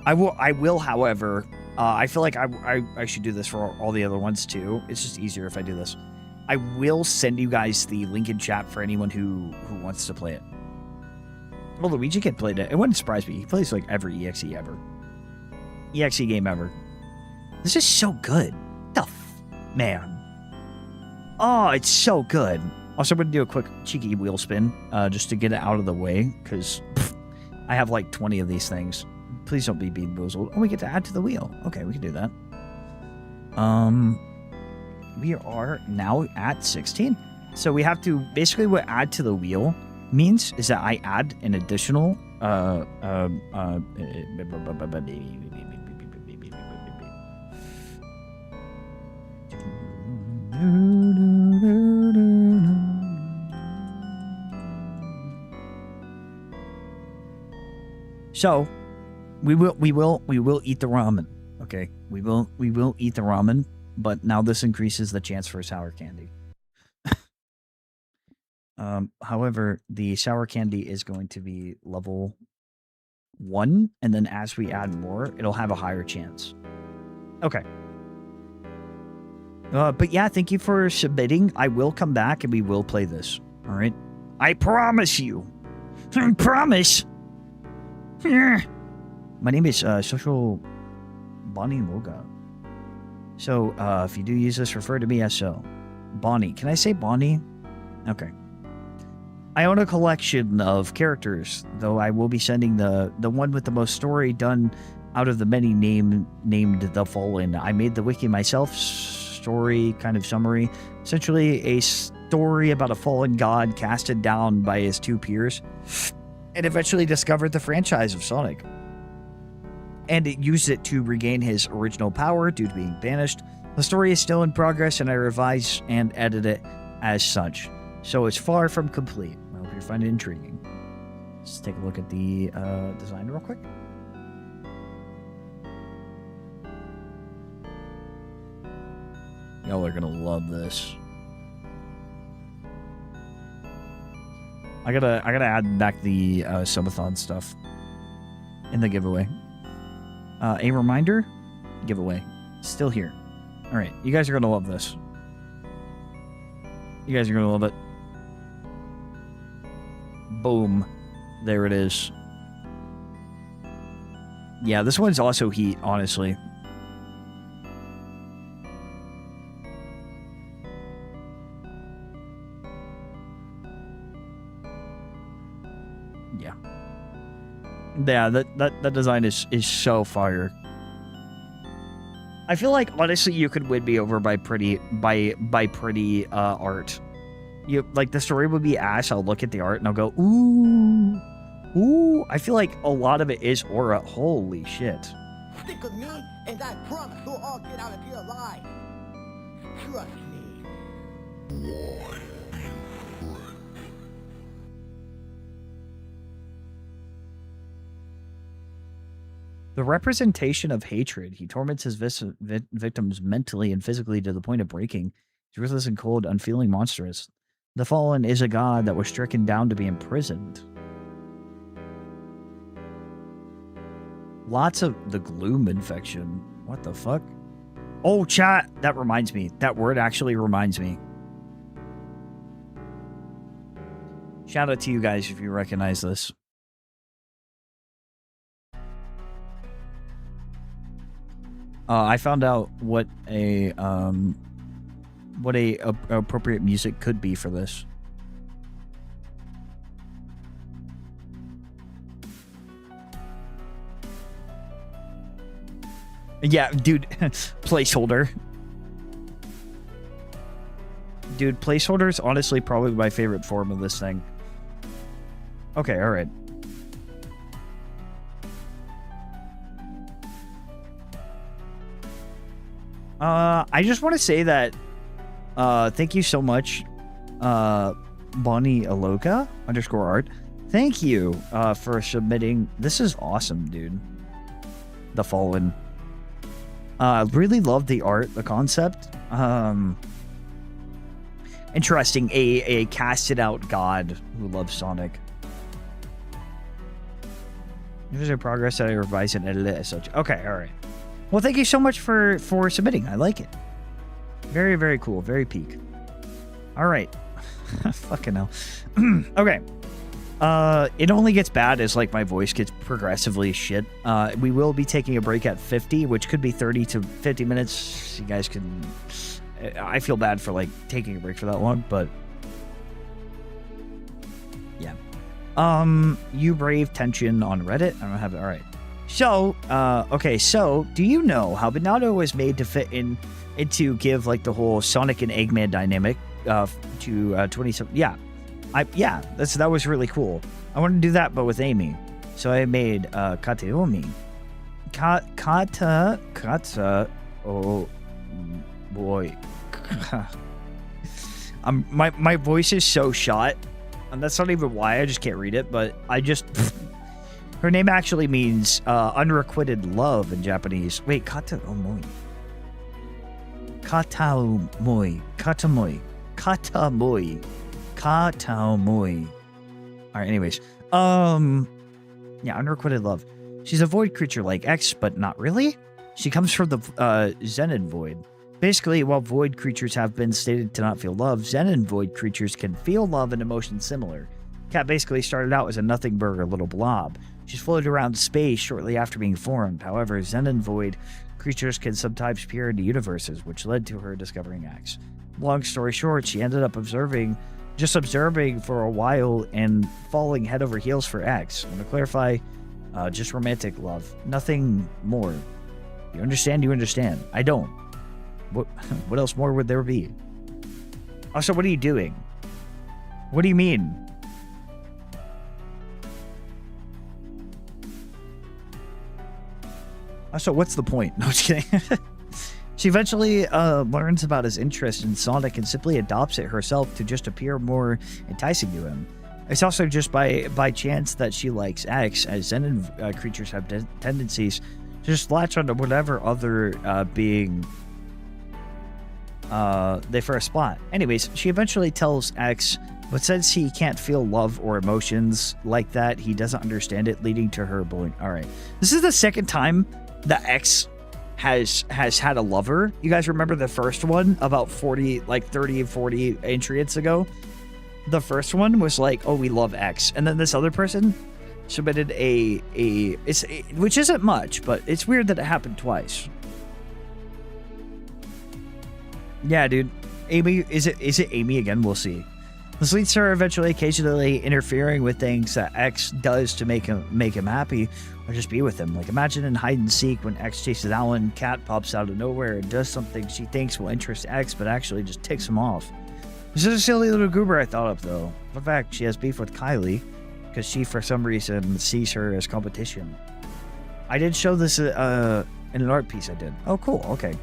I will, however, I feel like I should do this for all the other ones too. It's just easier if I do this. I will send you guys the link in chat for anyone who wants to play it. Well, Luigi can play it. It wouldn't surprise me. He plays like every EXE ever. EXE game ever. This is so good. Man. Oh, it's so good. Also, I'm going to do a quick cheeky wheel spin just to get it out of the way, because I have like 20 of these things. Please don't be bean-boozled. Oh, we get to add to the wheel. Okay, we can do that. We are now at 16. So we have to, basically what add to the wheel means is that I add an additional, so we will eat the ramen. Okay, we will eat the ramen, but now this increases the chance for sour candy. However, the sour candy is going to be level 1, and then as we add more, it'll have a higher chance. Okay. But yeah, thank you for submitting. I will come back and we will play this. All right. I promise you. I promise. My name is Social Bonnie Loga. So if you do use this, refer to me as so. Bonnie. Can I say Bonnie? Okay. I own a collection of characters, though I will be sending the one with the most story done out of the many named The Fallen. I made the wiki myself. Story kind of summary. Essentially a story about a fallen god casted down by his 2 peers and eventually discovered the franchise of Sonic. And it used it to regain his original power due to being banished. The story is still in progress and I revise and edit it as such. So it's far from complete. I hope you find it intriguing. Let's take a look at the design real quick. Y'all are gonna love this. I gotta add back the Subathon stuff in the giveaway. A reminder, giveaway, still here. All right, you guys are gonna love this. You guys are gonna love it. Boom, there it is. Yeah, this one's also heat, honestly. Yeah, that design is so fire. I feel like honestly you could win me over by pretty art. You like the story would be ass. I'll look at the art and I'll go ooh. I feel like a lot of it is aura. Holy shit. Stick with me, and I promise we'll all get out of here alive. Trust me. The representation of hatred. He torments his victims mentally and physically to the point of breaking. He's ruthless and cold, unfeeling, monstrous. The Fallen is a god that was stricken down to be imprisoned. Lots of the gloom infection. What the fuck? Oh, chat. That reminds me. That word actually reminds me. Shout out to you guys if you recognize this. I found out what a appropriate music could be for this. Yeah, dude, placeholder. Dude, placeholder is honestly probably my favorite form of this thing. Okay, all right. I just want to say that thank you so much, Bonnie Aloka _art. Thank you for submitting. This is awesome, dude. The Fallen. I really love the art, the concept. Interesting. A casted out god who loves Sonic. There's a progress that I revise and edit it as such. Okay, all right. Well, thank you so much for submitting. I like it. Very, very cool. Very peak. All right. Fucking hell. Okay. It only gets bad as like my voice gets progressively shit. We will be taking a break at 50, which could be 30 to 50 minutes. You guys can... I feel bad for like taking a break for that long, but... Yeah. You brave tension on Reddit. I don't have it. All right. So, okay, so do you know how Bernardo was made to fit into give like the whole Sonic and Eggman dynamic to 27? Yeah, that was really cool. I want to do that, but with Amy. So I made Kateomi. Kata. Oh boy, my voice is so shot, and that's not even why. I just can't read it, but I just. Her name actually means unrequited love in Japanese. Wait, kataomoi. Kataomoi. Katamoi. Katamoi. Kataomoi. Alright, anyways. Yeah, unrequited love. She's a void creature like X, but not really. She comes from the Zenon void. Basically, while void creatures have been stated to not feel love, Zenon void creatures can feel love and emotions similar. Cat basically started out as a nothing burger little blob. She's floated around space shortly after being formed. However, Zenon void creatures can sometimes peer into universes, which led to her discovering X. Long story short, she ended up observing for a while and falling head over heels for X. And to clarify, just romantic love. Nothing more. You understand? You understand. I don't. What else more would there be? Also, what are you doing? What do you mean? Also, what's the point? No, just kidding. She eventually learns about his interest in Sonic and simply adopts it herself to just appear more enticing to him. It's also just by chance that she likes X, as Xenon creatures have tendencies to just latch onto whatever other being they first spot. Anyways, she eventually tells X, but since he can't feel love or emotions like that, he doesn't understand it, leading to her bullying. All right, this is the second time that X has had a lover. You guys remember the first one about 30 and 40 entrants ago? The first one was like, oh, we love X, and then this other person submitted which isn't much, but it's weird that it happened twice. Yeah, dude. Amy, is it Amy again? We'll see. This leads to her eventually occasionally interfering with things that X does to make him happy, or just be with him. Like, imagine in hide and seek when X chases Alan, Cat pops out of nowhere and does something she thinks will interest X, but actually just ticks him off. This is a silly little goober I thought of, though. In fact, she has beef with Kylie because she, for some reason, sees her as competition. I did show this in an art piece I did. Oh, cool. Okay.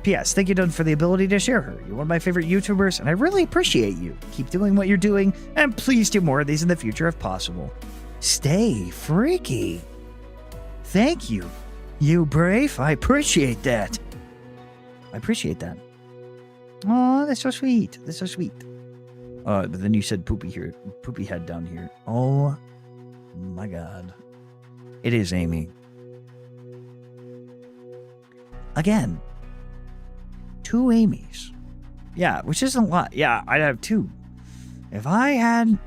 P.S. Thank you, Don, for the ability to share her. You're one of my favorite YouTubers, and I really appreciate you. Keep doing what you're doing, and please do more of these in the future if possible. Stay freaky. Thank you. You brave. I appreciate that. I appreciate that. Oh, that's so sweet. That's so sweet. But then you said poopy here. Poopy head down here. Oh, my God. It is Amy. Again. 2 Amy's. Yeah, which isn't a lot. Yeah, I'd have 2. If I had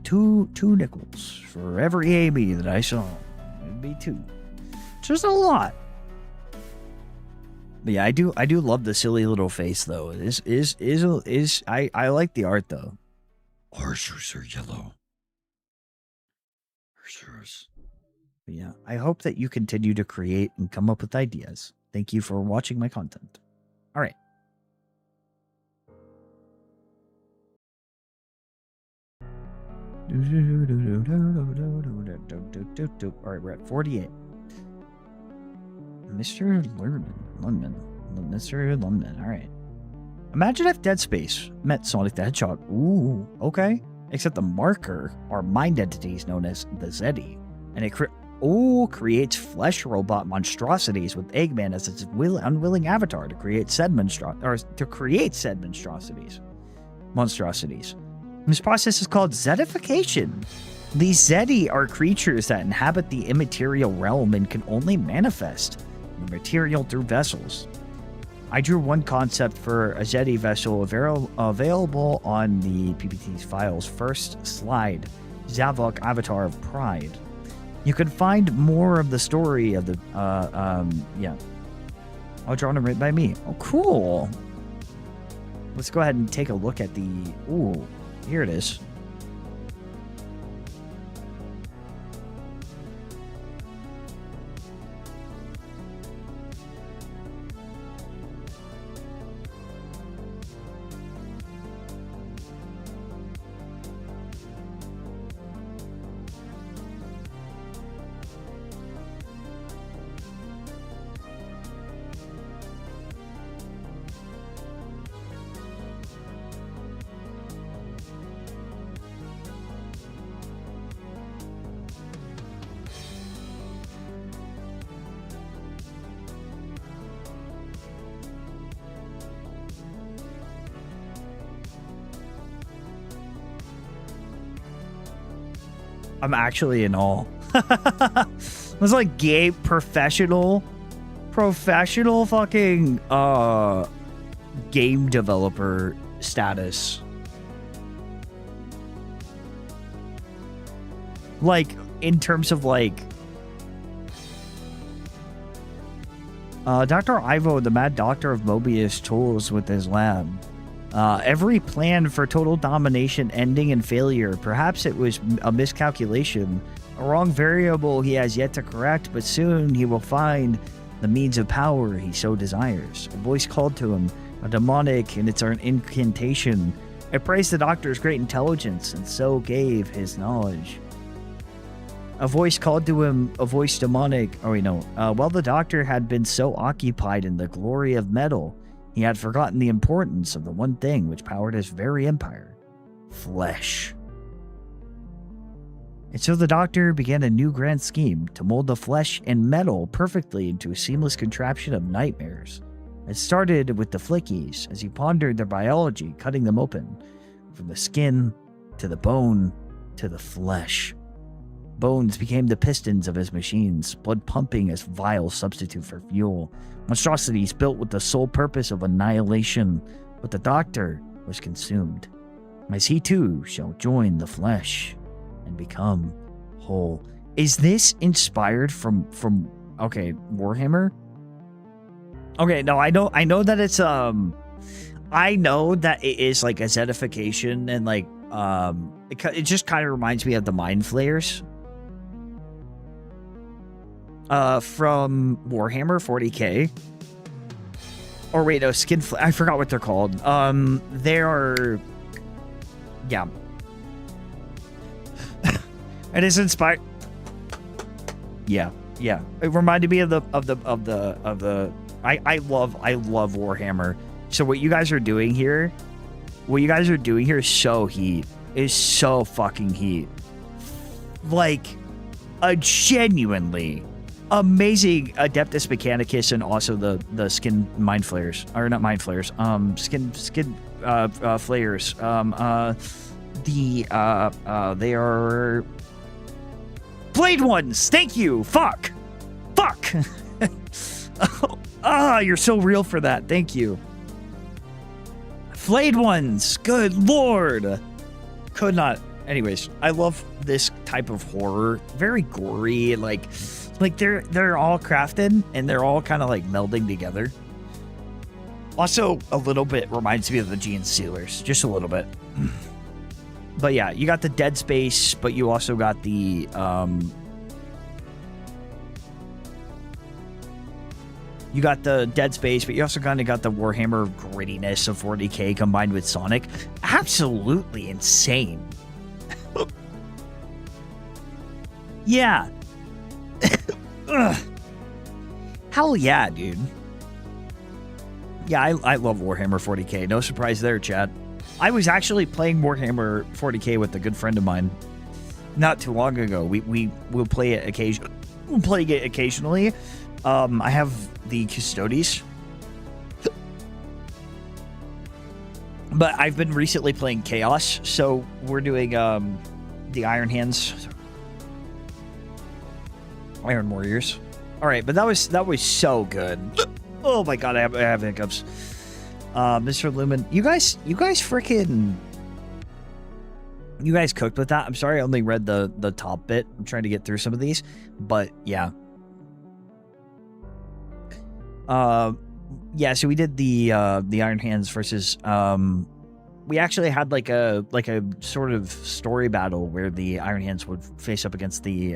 2 nickels for every Amy that I saw, it'd be 2. Just a lot. But yeah, I do love the silly little face though. I like the art though. Horseshoes are yellow. Horseshoes. But yeah, I hope that you continue to create and come up with ideas. Thank you for watching my content. All right. All right, we're at 48. Mr. Lundman. Mr. Lundman. All right. Imagine if Dead Space met Sonic the Hedgehog. Ooh, okay. Except the marker are mind entities known as the Zeddy, and it creates flesh robot monstrosities with Eggman as its unwilling avatar to create said monstrosities. This process is called Zedification. These Zeddy are creatures that inhabit the immaterial realm and can only manifest the material through vessels. I drew one concept for a Zeddy vessel available on the PPT's files. First slide, Zavok Avatar of Pride. You can find more of the story of the, yeah. Oh, drawn and written by me. Oh, cool. Let's go ahead and take a look at the, ooh, here it is. I'm actually in awe. It was like gay professional fucking game developer status. Like in terms of like Dr. Ivo, the mad doctor of Mobius, tools with his lab. Every plan for total domination ending in failure. Perhaps it was a miscalculation, a wrong variable he has yet to correct, but soon he will find the means of power he so desires. A voice called to him, a demonic, and it's an incantation. It praised the doctor's great intelligence, and so gave his knowledge. A voice called to him, a voice demonic. Oh, wait, no. While the doctor had been so occupied in the glory of metal, He had forgotten the importance of the one thing which powered his very empire: flesh. And so the doctor began a new grand scheme to mold the flesh and metal perfectly into a seamless contraption of nightmares. It started with the flickies as he pondered their biology, cutting them open, from the skin to the bone to the flesh. Bones became the pistons of his machines, blood pumping as vile substitute for fuel. Monstrosities built with the sole purpose of annihilation, but the doctor was consumed, as he too shall join the flesh and become whole. Is this inspired from okay, Warhammer? Okay, no, I know that it's I know that it is like a zedification, and like it just kind of reminds me of the Mind Flayers from Warhammer 40k. Or wait, no, I forgot what they're called. They are, yeah. It is inspired. Yeah. It reminded me of the. I love Warhammer. So what you guys are doing here is so heat. Is so fucking heat. Like a genuinely amazing Adeptus Mechanicus, and also the skin mind flayers, or not mind flayers, skin flayers. They are blade ones. Thank you. Fuck. You're so real for that. Thank you. Flayed ones. Good lord. Could not. Anyways, I love this type of horror. Very gory. Like they're all crafted and they're all kind of like melding together. Also, a little bit reminds me of the Gene Stealers. Just a little bit. But yeah, you got the Dead Space, but you also got the Dead Space, but you also kind of got the Warhammer grittiness of 40k combined with Sonic. Absolutely insane. Yeah. Hell yeah, dude. Yeah, I love Warhammer 40k. No surprise there, Chad. I was actually playing Warhammer 40k with a good friend of mine not too long ago. We will play it occasionally. We'll play it occasionally. I have the Custodes, but I've been recently playing Chaos, so we're doing the Iron Hands, Iron Warriors. All right, but that was so good. Oh my god, I have hiccups. Mr. Lumen, you guys cooked with that. I'm sorry, I only read the top bit. I'm trying to get through some of these, but yeah. Yeah, so we did the Iron Hands versus we actually had like a sort of story battle where the Iron Hands would face up against the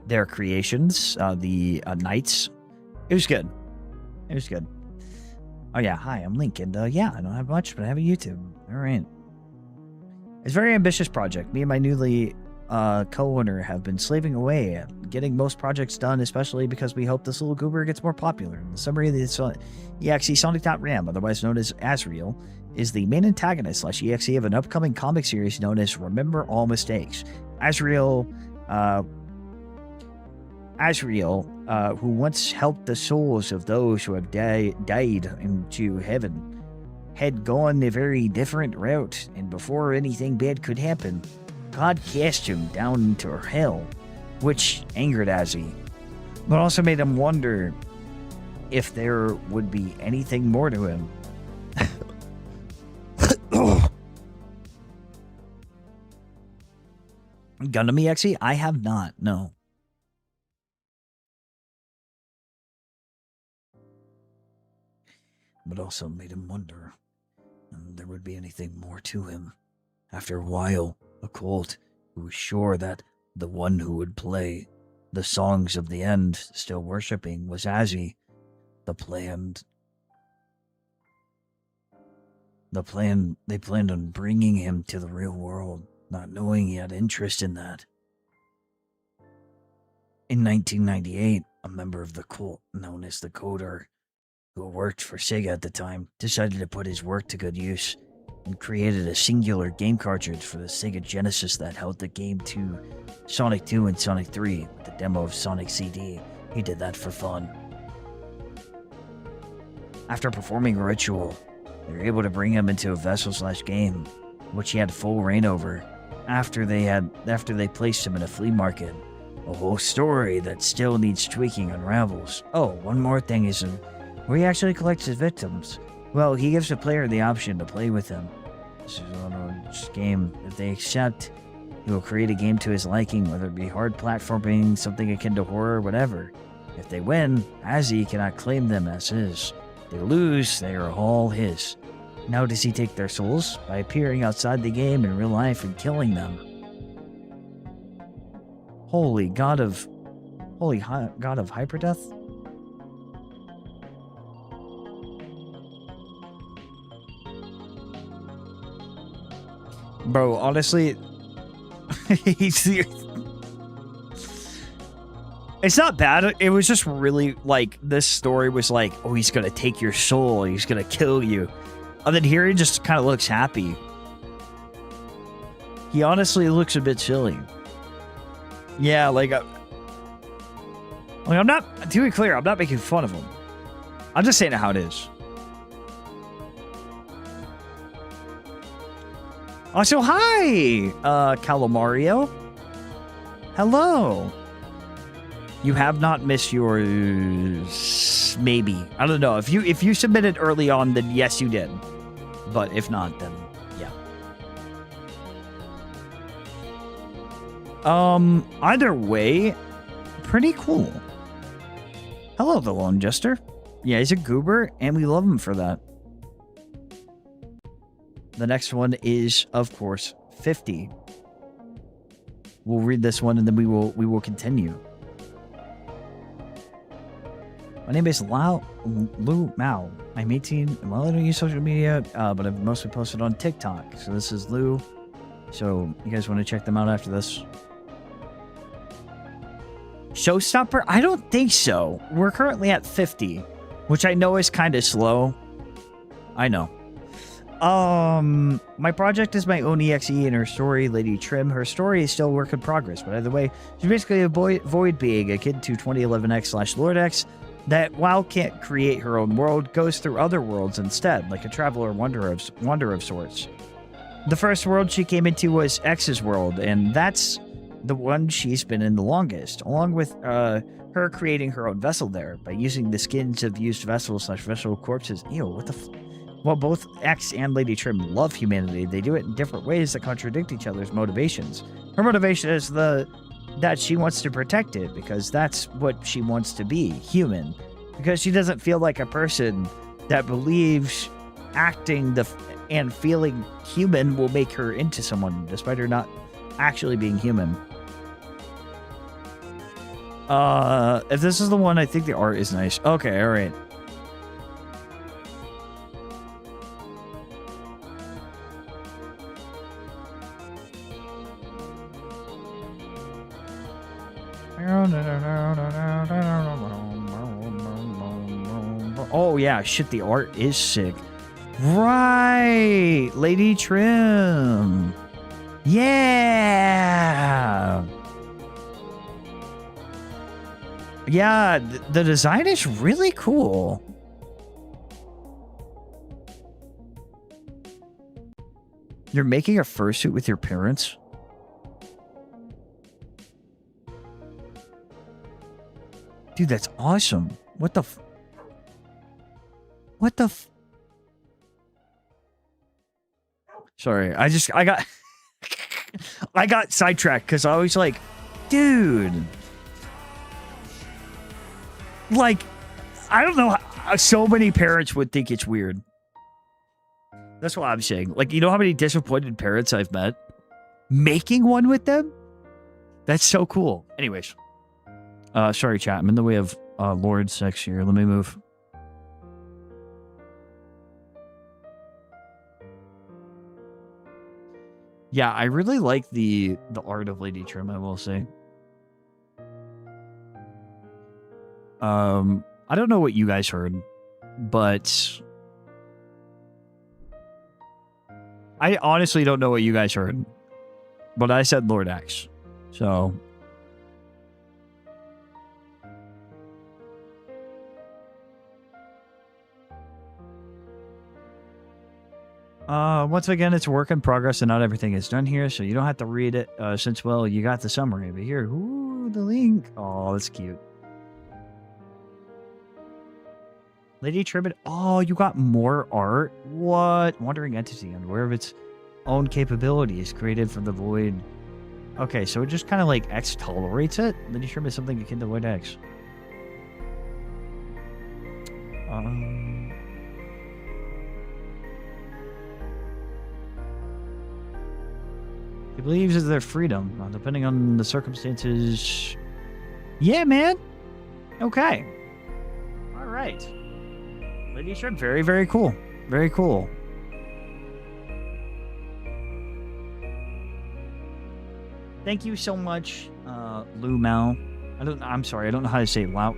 their creations, the Knights. It was good. Oh yeah, hi, I'm Link, and yeah, I don't have much, but I have a YouTube. All right. It's a very ambitious project. Me and my newly co-owner have been slaving away at getting most projects done, especially because we hope this little goober gets more popular. In the summary of the EXE Sonic.Ram, otherwise known as Azrael, is the main antagonist / EXE of an upcoming comic series known as Remember All Mistakes. Azrael, who once helped the souls of those who have died into heaven, had gone a very different route, and before anything bad could happen, God cast him down into hell, which angered Azzy, but also made him wonder if there would be anything more to him. Gundam EXE? I have not, no. But also made him wonder if there would be anything more to him. After a while, a cult who was sure that the one who would play the songs of the end, still worshipping, was Azzy. They planned on bringing him to the real world, not knowing he had interest in that. In 1998, a member of the cult known as the Coder who worked for Sega at the time, decided to put his work to good use and created a singular game cartridge for the Sega Genesis that held the game to Sonic 2 and Sonic 3 with the demo of Sonic CD. He did that for fun. After performing a ritual, they were able to bring him into a vessel/game, which he had full reign over. After they placed him in a flea market, a whole story that still needs tweaking unravels. Oh, one more thing is where he actually collects his victims. Well, he gives the player the option to play with him. This is on this game. If they accept, he will create a game to his liking, whether it be hard platforming, something akin to horror, whatever. If they win, Azzy cannot claim them as his. If they lose, they are all his. Now does he take their souls? By appearing outside the game in real life and killing them. Holy God of Hyperdeath? Bro, honestly, it's not bad. It was just really, like, this story was like, oh, he's gonna take your soul, he's gonna kill you. And then here he just kind of looks happy. He honestly looks a bit silly. Yeah, like I'm not, to be clear, I'm not making fun of him. I'm just saying how it is. Also, hi, Calamario. Hello. You have not missed yours. Maybe. I don't know. If you submitted early on, then yes, you did. But if not, then yeah. Either way, pretty cool. Hello, the Lone Jester. Yeah, he's a goober, and we love him for that. The next one is, of course, 50. We'll read this one, and then we will continue. My name is Lu Mao. I'm 18, and while I don't use social media, but I've mostly posted on TikTok. So this is Lu. So you guys want to check them out after this? Showstopper? I don't think so. We're currently at 50, which I know is kind of slow. I know. My project is my own EXE, and her story, Lady Trim. Her story is still a work in progress, but either way, she's basically a void being, akin to 2011X/Lord X, that while can't create her own world, goes through other worlds instead, like a traveler wanderer of sorts. The first world she came into was X's world, and that's the one she's been in the longest, along with her creating her own vessel there by using the skins of used vessel corpses. Ew, what the While both X and Lady Trim love humanity, they do it in different ways that contradict each other's motivations. Her motivation is that she wants to protect it because that's what she wants to be, human. Because she doesn't feel like a person that believes acting and feeling human will make her into someone, despite her not actually being human. If this is the one, I think the art is nice. Okay, alright. Oh yeah, shit, the art is sick. Right, Lady Trim. Yeah. Yeah, the design is really cool. You're making a fursuit with your parents? Dude, that's awesome. What the Sorry, I got I got sidetracked because I was like, dude, like, I don't know how so many parents would think it's weird. That's what I'm saying. Like, you know how many disappointed parents I've met? Making one with them? That's so cool. Anyways. Sorry, chat. I'm in the way of Lord Sex here. Let me move. Yeah, I really like the art of Lady Trim, I will say. I don't know what you guys heard, but I honestly don't know what you guys heard. But I said Lord X. So once again, it's a work in progress and not everything is done here, so you don't have to read it since, well, you got the summary. But here, ooh, the link. Oh, that's cute. Lady Tribbit. Oh, you got more art? What? Wandering entity, unaware of its own capabilities, created from the void. Okay, so it just kind of like X tolerates it? Lady Tribbit is something akin to Void X. He believes it's their freedom, depending on the circumstances. Yeah, man. Okay. All right. Lady Shrimp, very, very cool. Very cool. Thank you so much, Lou Mal. I'm sorry, I don't know how to say Lau.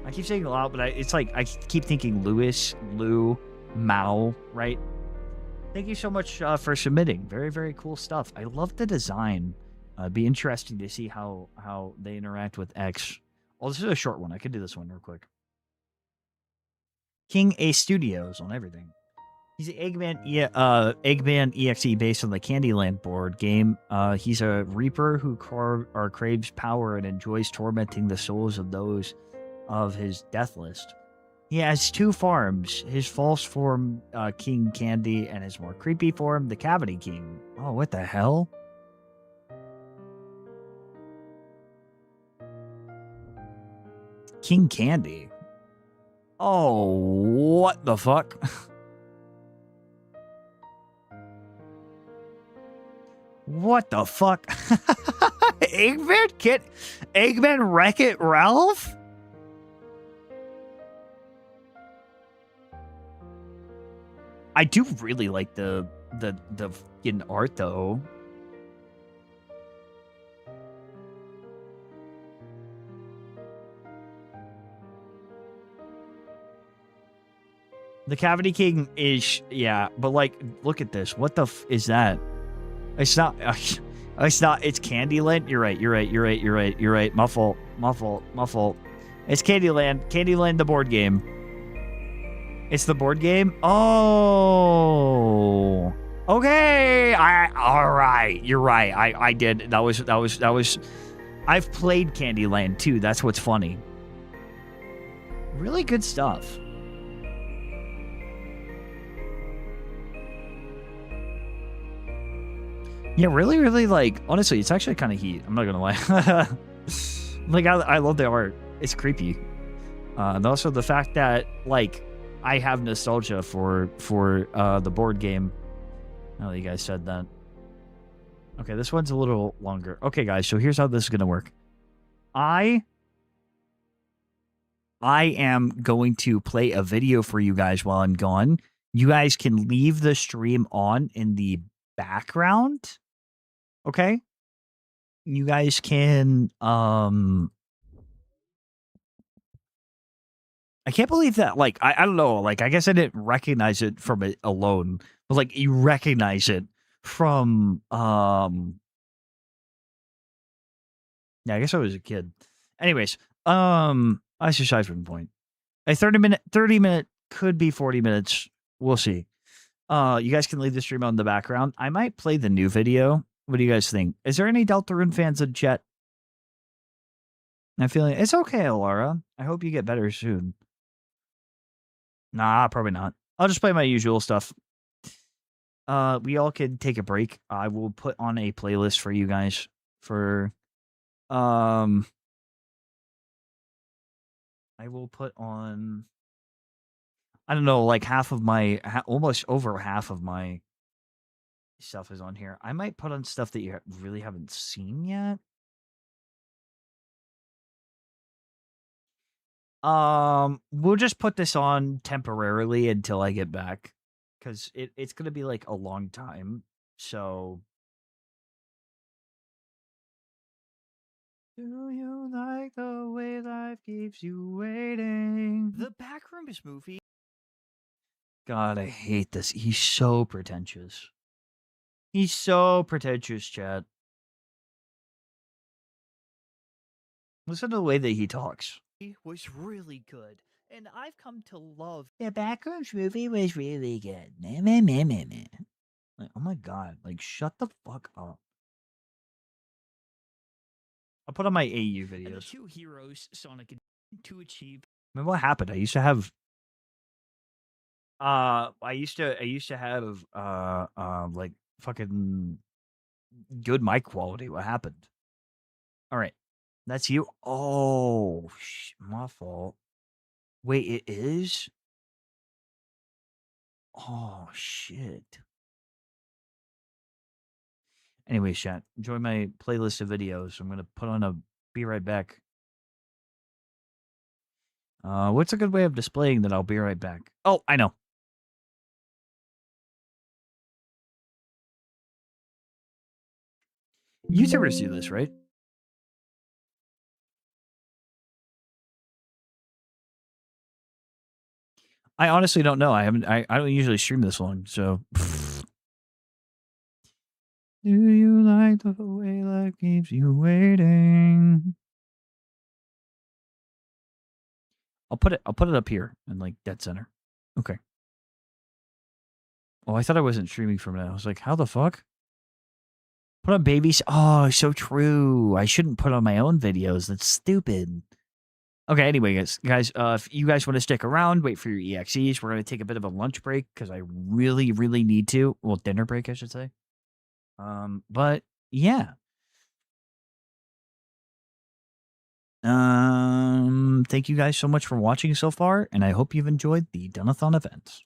I keep saying Lau, but it's like I keep thinking Lewis, Lou, Mao, right? Thank you so much for submitting. Very, very cool stuff. I love the design. It'd be interesting to see how they interact with X. Oh, this is a short one. I could do this one real quick. King A Studios on everything. He's an Eggman EXE based on the Candyland board game. He's a reaper who craves power and enjoys tormenting the souls of those of his death list. He has two forms, his false form, King Candy, and his more creepy form, the Cavity King. Oh, what the hell? King Candy? Oh, what the fuck? What the fuck? Eggman Wreck-It Ralph? I do really like the fucking art though. The Cavity King is, yeah, but like, look at this. What the f is that? It's not, it's not, it's Candyland. You're right. My fault. It's Candyland. Candyland, the board game. It's the board game? Oh. Okay. All right. You're right. I did. That was, I've played Candyland too. That's what's funny. Really good stuff. Yeah, really, like, honestly, it's actually kind of heat. I'm not gonna lie. Like, I love the art. It's creepy. And also the fact that, like, I have nostalgia for the board game. Now that you guys said that. Okay, this one's a little longer. Okay, guys, so here's how this is gonna work. I am going to play a video for you guys while I'm gone. You guys can leave the stream on in the background. Okay? You guys can, I can't believe that, like, I don't know, like, I guess I didn't recognize it from it alone, but, like, you recognize it from, yeah, I guess I was a kid. Anyways, that's aside from the point. A 30 minute, could be 40 minutes, we'll see. You guys can leave the stream on in the background. I might play the new video. What do you guys think? Is there any Deltarune fans in chat? I'm feeling it's okay, Laura. I hope you get better soon. Nah, probably not. I'll just play my usual stuff. We all can take a break. I will put on a playlist for you guys for I will put on, I don't know, like half of my almost over half of my stuff is on here. I might put on stuff that you really haven't seen yet. We'll just put this on temporarily until I get back, because it's gonna be like a long time. So, do you like the way life keeps you waiting? The Backrooms movie God, I hate this. He's so pretentious. He's so pretentious, Chad. Listen to the way that he talks. It was really good, and I've come to love. The backwards movie was really good. Meh, meh, meh, meh, meh. Like, oh my god, like shut the fuck up. I'll put on my AU And the videos. two heroes, Sonic and to achieve. Remember what happened? I used to have like fucking good mic quality. What happened? All right. That's you. Oh, my fault. Wait, it is? Oh, shit. Anyways, chat, enjoy my playlist of videos. I'm going to put on a be right back. What's a good way of displaying that I'll be right back? Oh, I know. YouTubers do this, right? I honestly don't know. I don't usually stream this long, so. Do you like the way life keeps you waiting? I'll put it up here in like dead center. Okay. Oh, I thought I wasn't streaming from it. I was like, how the fuck? Put on babies. Oh, so true. I shouldn't put on my own videos. That's stupid. Okay, anyway, guys, if you guys want to stick around, wait for your EXEs. We're going to take a bit of a lunch break because I really, really need to. Well, dinner break, I should say. But yeah. Thank you guys so much for watching so far, and I hope you've enjoyed the Donathon events.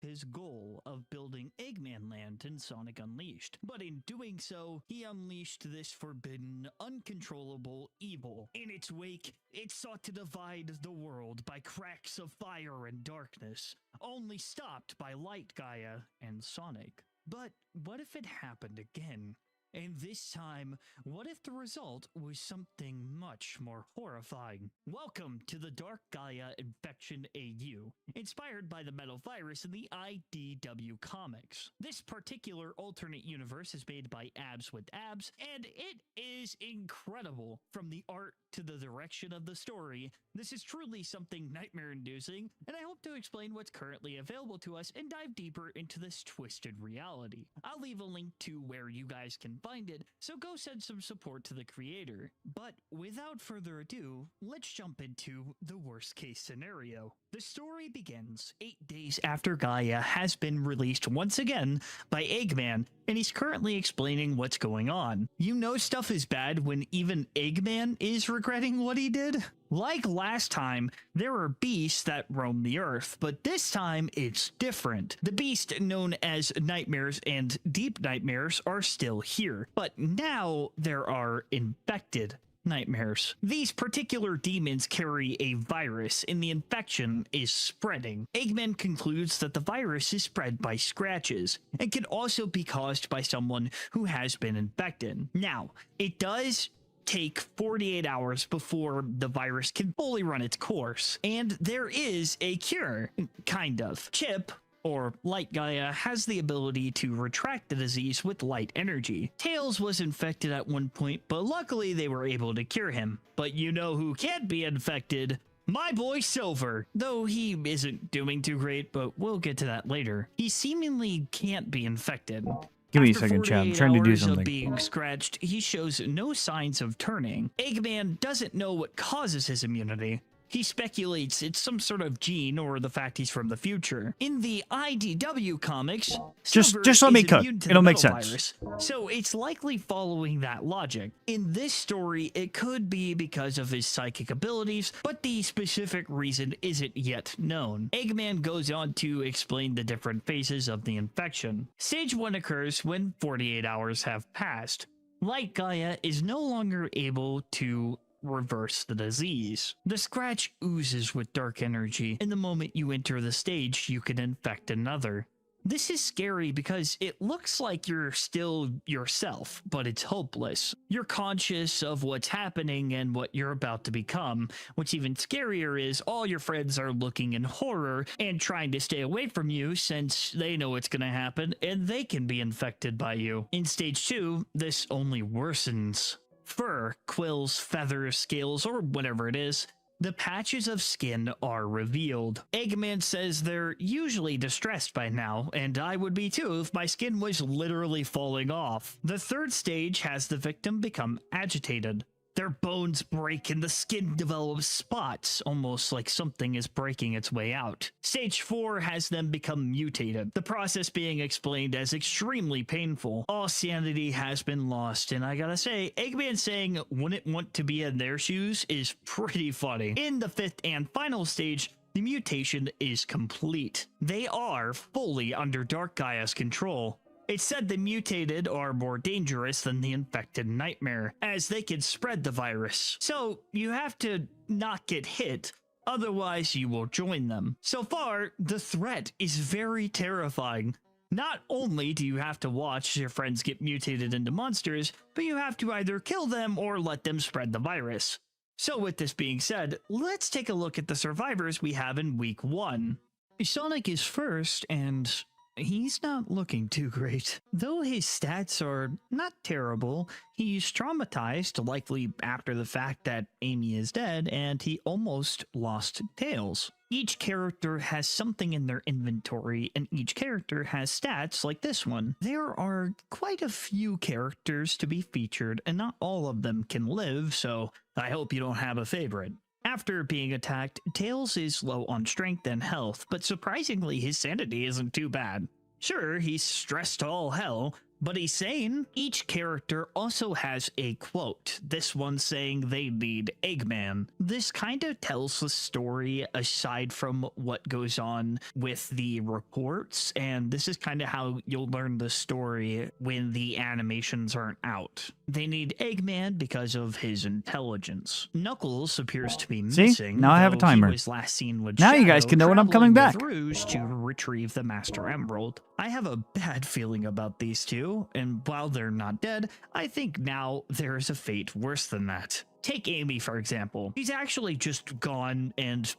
His goal of building Eggman Land in Sonic Unleashed. But in doing so, he unleashed this forbidden, uncontrollable evil. In its wake, it sought to divide the world by cracks of fire and darkness, only stopped by Light Gaia and Sonic. But what if it happened again? And this time, what if the result was something much more horrifying? Welcome to the Dark Gaia Infection AU, inspired by the metal virus in the IDW comics. This particular alternate universe is made by Abs with Abs, and it is incredible. From the art to the direction of the story, this is truly something nightmare-inducing, and I hope to explain what's currently available to us and dive deeper into this twisted reality. I'll leave a link to where you guys can find it, so go send some support to the creator. But without further ado, let's jump into the worst case scenario. The story begins 8 days after Gaia has been released once again by Eggman, and he's currently explaining what's going on. You know stuff is bad when even Eggman is regretting what he did? Like last time, there are beasts that roam the earth, but this time it's different. The beasts known as nightmares and deep nightmares are still here, but now there are infected nightmares. These particular demons carry a virus, and the infection is spreading. Eggman concludes that the virus is spread by scratches, and can also be caused by someone who has been infected. Now, it does take 48 hours before the virus can fully run its course, and there is a cure, kind of. Chip, or Light Gaia, has the ability to retract the disease with light energy. Tails was infected at one point, but luckily they were able to cure him. But you know who can't be infected? My boy Silver, though he isn't doing too great, but we'll get to that later. He seemingly can't be infected. Give me a After second, Chad. I'm 48 trying to do hours of something. being scratched, he shows no signs of turning. Eggman doesn't know what causes his immunity. He speculates it's some sort of gene or the fact he's from the future. In the IDW comics, Just Silver let me is cook. immune to It'll the make metal sense. virus, so it's likely following that logic. In this story, it could be because of his psychic abilities, but the specific reason isn't yet known. Eggman goes on to explain the different phases of the infection. Stage 1 occurs when 48 hours have passed. Light Gaia is no longer able to reverse the disease. The scratch oozes with dark energy, and the moment you enter the stage, you can infect another. This is scary because it looks like you're still yourself, but it's hopeless. You're conscious of what's happening and what you're about to become. What's even scarier is all your friends are looking in horror and trying to stay away from you since they know it's gonna happen and they can be infected by you. In stage 2, this only worsens. Fur, quills, feathers, scales, or whatever it is, the patches of skin are revealed. Eggman says they're usually distressed by now, and I would be too if my skin was literally falling off. The third stage has the victim become agitated. Their bones break and the skin develops spots, almost like something is breaking its way out. Stage 4 has them become mutated, the process being explained as extremely painful. All sanity has been lost, and I gotta say, Eggman saying wouldn't want to be in their shoes is pretty funny. In the 5th and final stage, the mutation is complete. They are fully under Dark Gaia's control. It's said the mutated are more dangerous than the infected nightmare, as they can spread the virus. So you have to not get hit, otherwise you will join them. So far, the threat is very terrifying. Not only do you have to watch your friends get mutated into monsters, but you have to either kill them or let them spread the virus. So with this being said, let's take a look at the survivors we have in week 1. Sonic is first, and he's not looking too great. Though his stats are not terrible, he's traumatized, likely after the fact that Amy is dead, and he almost lost Tails. Each character has something in their inventory, and each character has stats like this one. There are quite a few characters to be featured, and not all of them can live, so I hope you don't have a favorite. After being attacked, Tails is low on strength and health, but surprisingly his sanity isn't too bad. Sure, he's stressed to all hell, but he's sane. Each character also has a quote, this one saying they need Eggman. This kind of tells the story aside from what goes on with the reports, and this is kind of how you'll learn the story when the animations aren't out. They need Eggman because of his intelligence. Knuckles appears to be See? missing. Now I have a though he timer. was last seen with Now you guys Shadow can know when I'm coming traveling back. with Rouge to retrieve the Master Emerald. I have a bad feeling about these two, and while they're not dead, I think now there is a fate worse than that. Take Amy, for example. She's actually just gone, and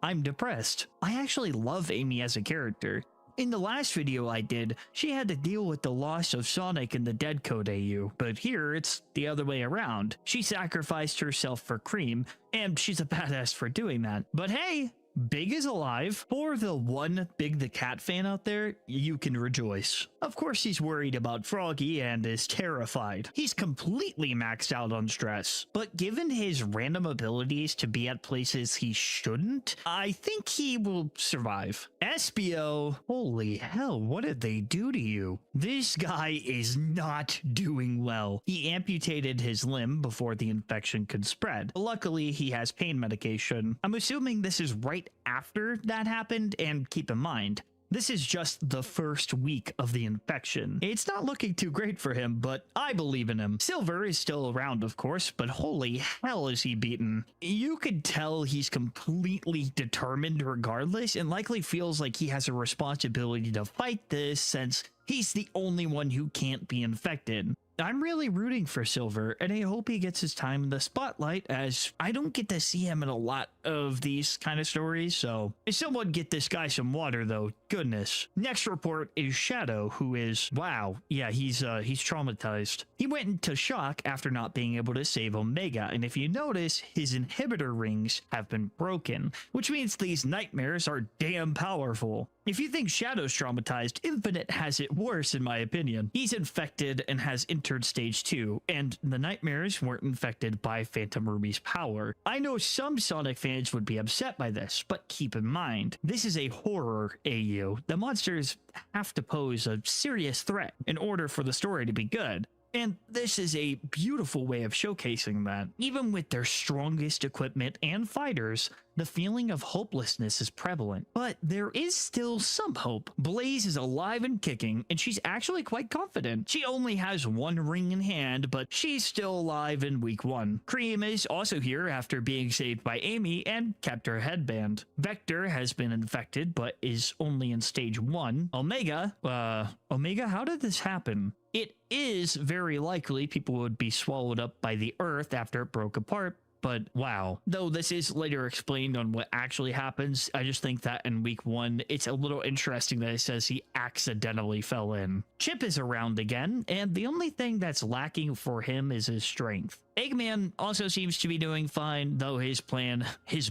I'm depressed. I actually love Amy as a character. In the last video I did, she had to deal with the loss of Sonic in the Dead Code AU, but here it's the other way around. She sacrificed herself for Cream, and she's a badass for doing that. But hey, Big is alive. For the one Big the Cat fan out there, you can rejoice. Of course he's worried about Froggy and is terrified. He's completely maxed out on stress, but given his random abilities to be at places he shouldn't, I think he will survive. Espio, holy hell, what did they do to you? This guy is not doing well. He amputated his limb before the infection could spread. Luckily, he has pain medication. I'm assuming this is right after that happened, and keep in mind, this is just the first week of the infection. It's not looking too great for him, but I believe in him. Silver is still around, of course, but holy hell is he beaten. You could tell he's completely determined regardless, and likely feels like he has a responsibility to fight this since he's the only one who can't be infected. I'm really rooting for Silver, and I hope he gets his time in the spotlight, as I don't get to see him in a lot of these kind of stories, so someone get this guy some water though, goodness. Next report is Shadow, who is, wow, yeah, he's traumatized. He went into shock after not being able to save Omega, and if you notice, his inhibitor rings have been broken, which means these nightmares are damn powerful. If you think Shadow's traumatized, Infinite has it worse in my opinion. He's infected and has entered stage 2, and the nightmares weren't infected by Phantom Ruby's power. I know some Sonic fans would be upset by this, but keep in mind, this is a horror AU. The monsters have to pose a serious threat in order for the story to be good. And this is a beautiful way of showcasing that. Even with their strongest equipment and fighters, the feeling of hopelessness is prevalent. But there is still some hope. Blaze is alive and kicking, and she's actually quite confident. She only has one ring in hand, but she's still alive in week 1. Cream is also here after being saved by Amy and kept her headband. Vector has been infected, but is only in stage 1. Omega, how did this happen? It is very likely people would be swallowed up by the Earth after it broke apart, but wow. Though this is later explained on what actually happens, I just think that in week 1, it's a little interesting that it says he accidentally fell in. Chip is around again, and the only thing that's lacking for him is his strength. Eggman also seems to be doing fine, though his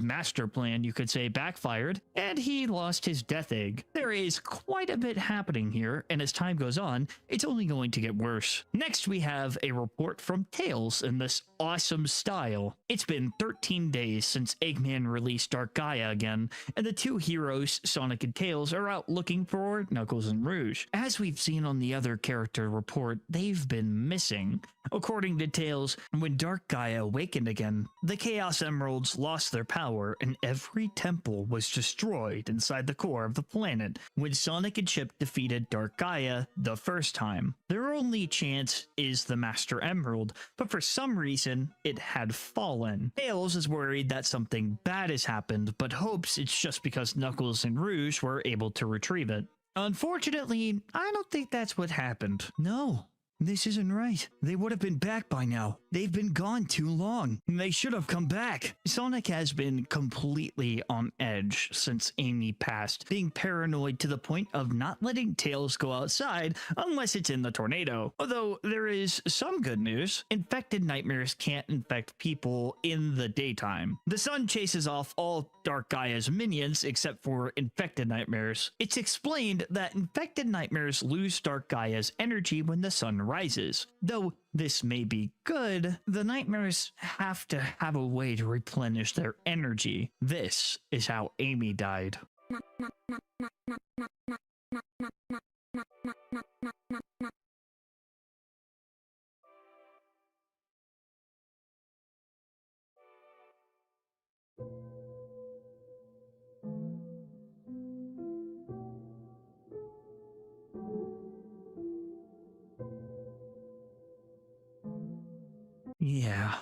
master plan, you could say, backfired, and he lost his death egg. There is quite a bit happening here, and as time goes on, it's only going to get worse. Next, we have a report from Tails in this awesome style. It's been 13 days since Eggman released Dark Gaia again, and the two heroes, Sonic and Tails, are out looking for Knuckles and Rouge. As we've seen on the other character report, they've been missing. According to Tails, when Dark Gaia awakened again, the Chaos Emeralds lost their power and every temple was destroyed inside the core of the planet when Sonic and Chip defeated Dark Gaia the first time. Their only chance is the Master Emerald, but for some reason, it had fallen. Tails is worried that something bad has happened, but hopes it's just because Knuckles and Rouge were able to retrieve it. Unfortunately, I don't think that's what happened. No. This isn't right. They would have been back by now. They've been gone too long. They should have come back. Sonic has been completely on edge since Amy passed, being paranoid to the point of not letting Tails go outside unless it's in the tornado. Although there is some good news. Infected nightmares can't infect people in the daytime. The sun chases off all Dark Gaia's minions except for infected nightmares. It's explained that infected nightmares lose Dark Gaia's energy when the sun rises. Though this may be good, the nightmares have to have a way to replenish their energy. This is how Amy died. Yeah,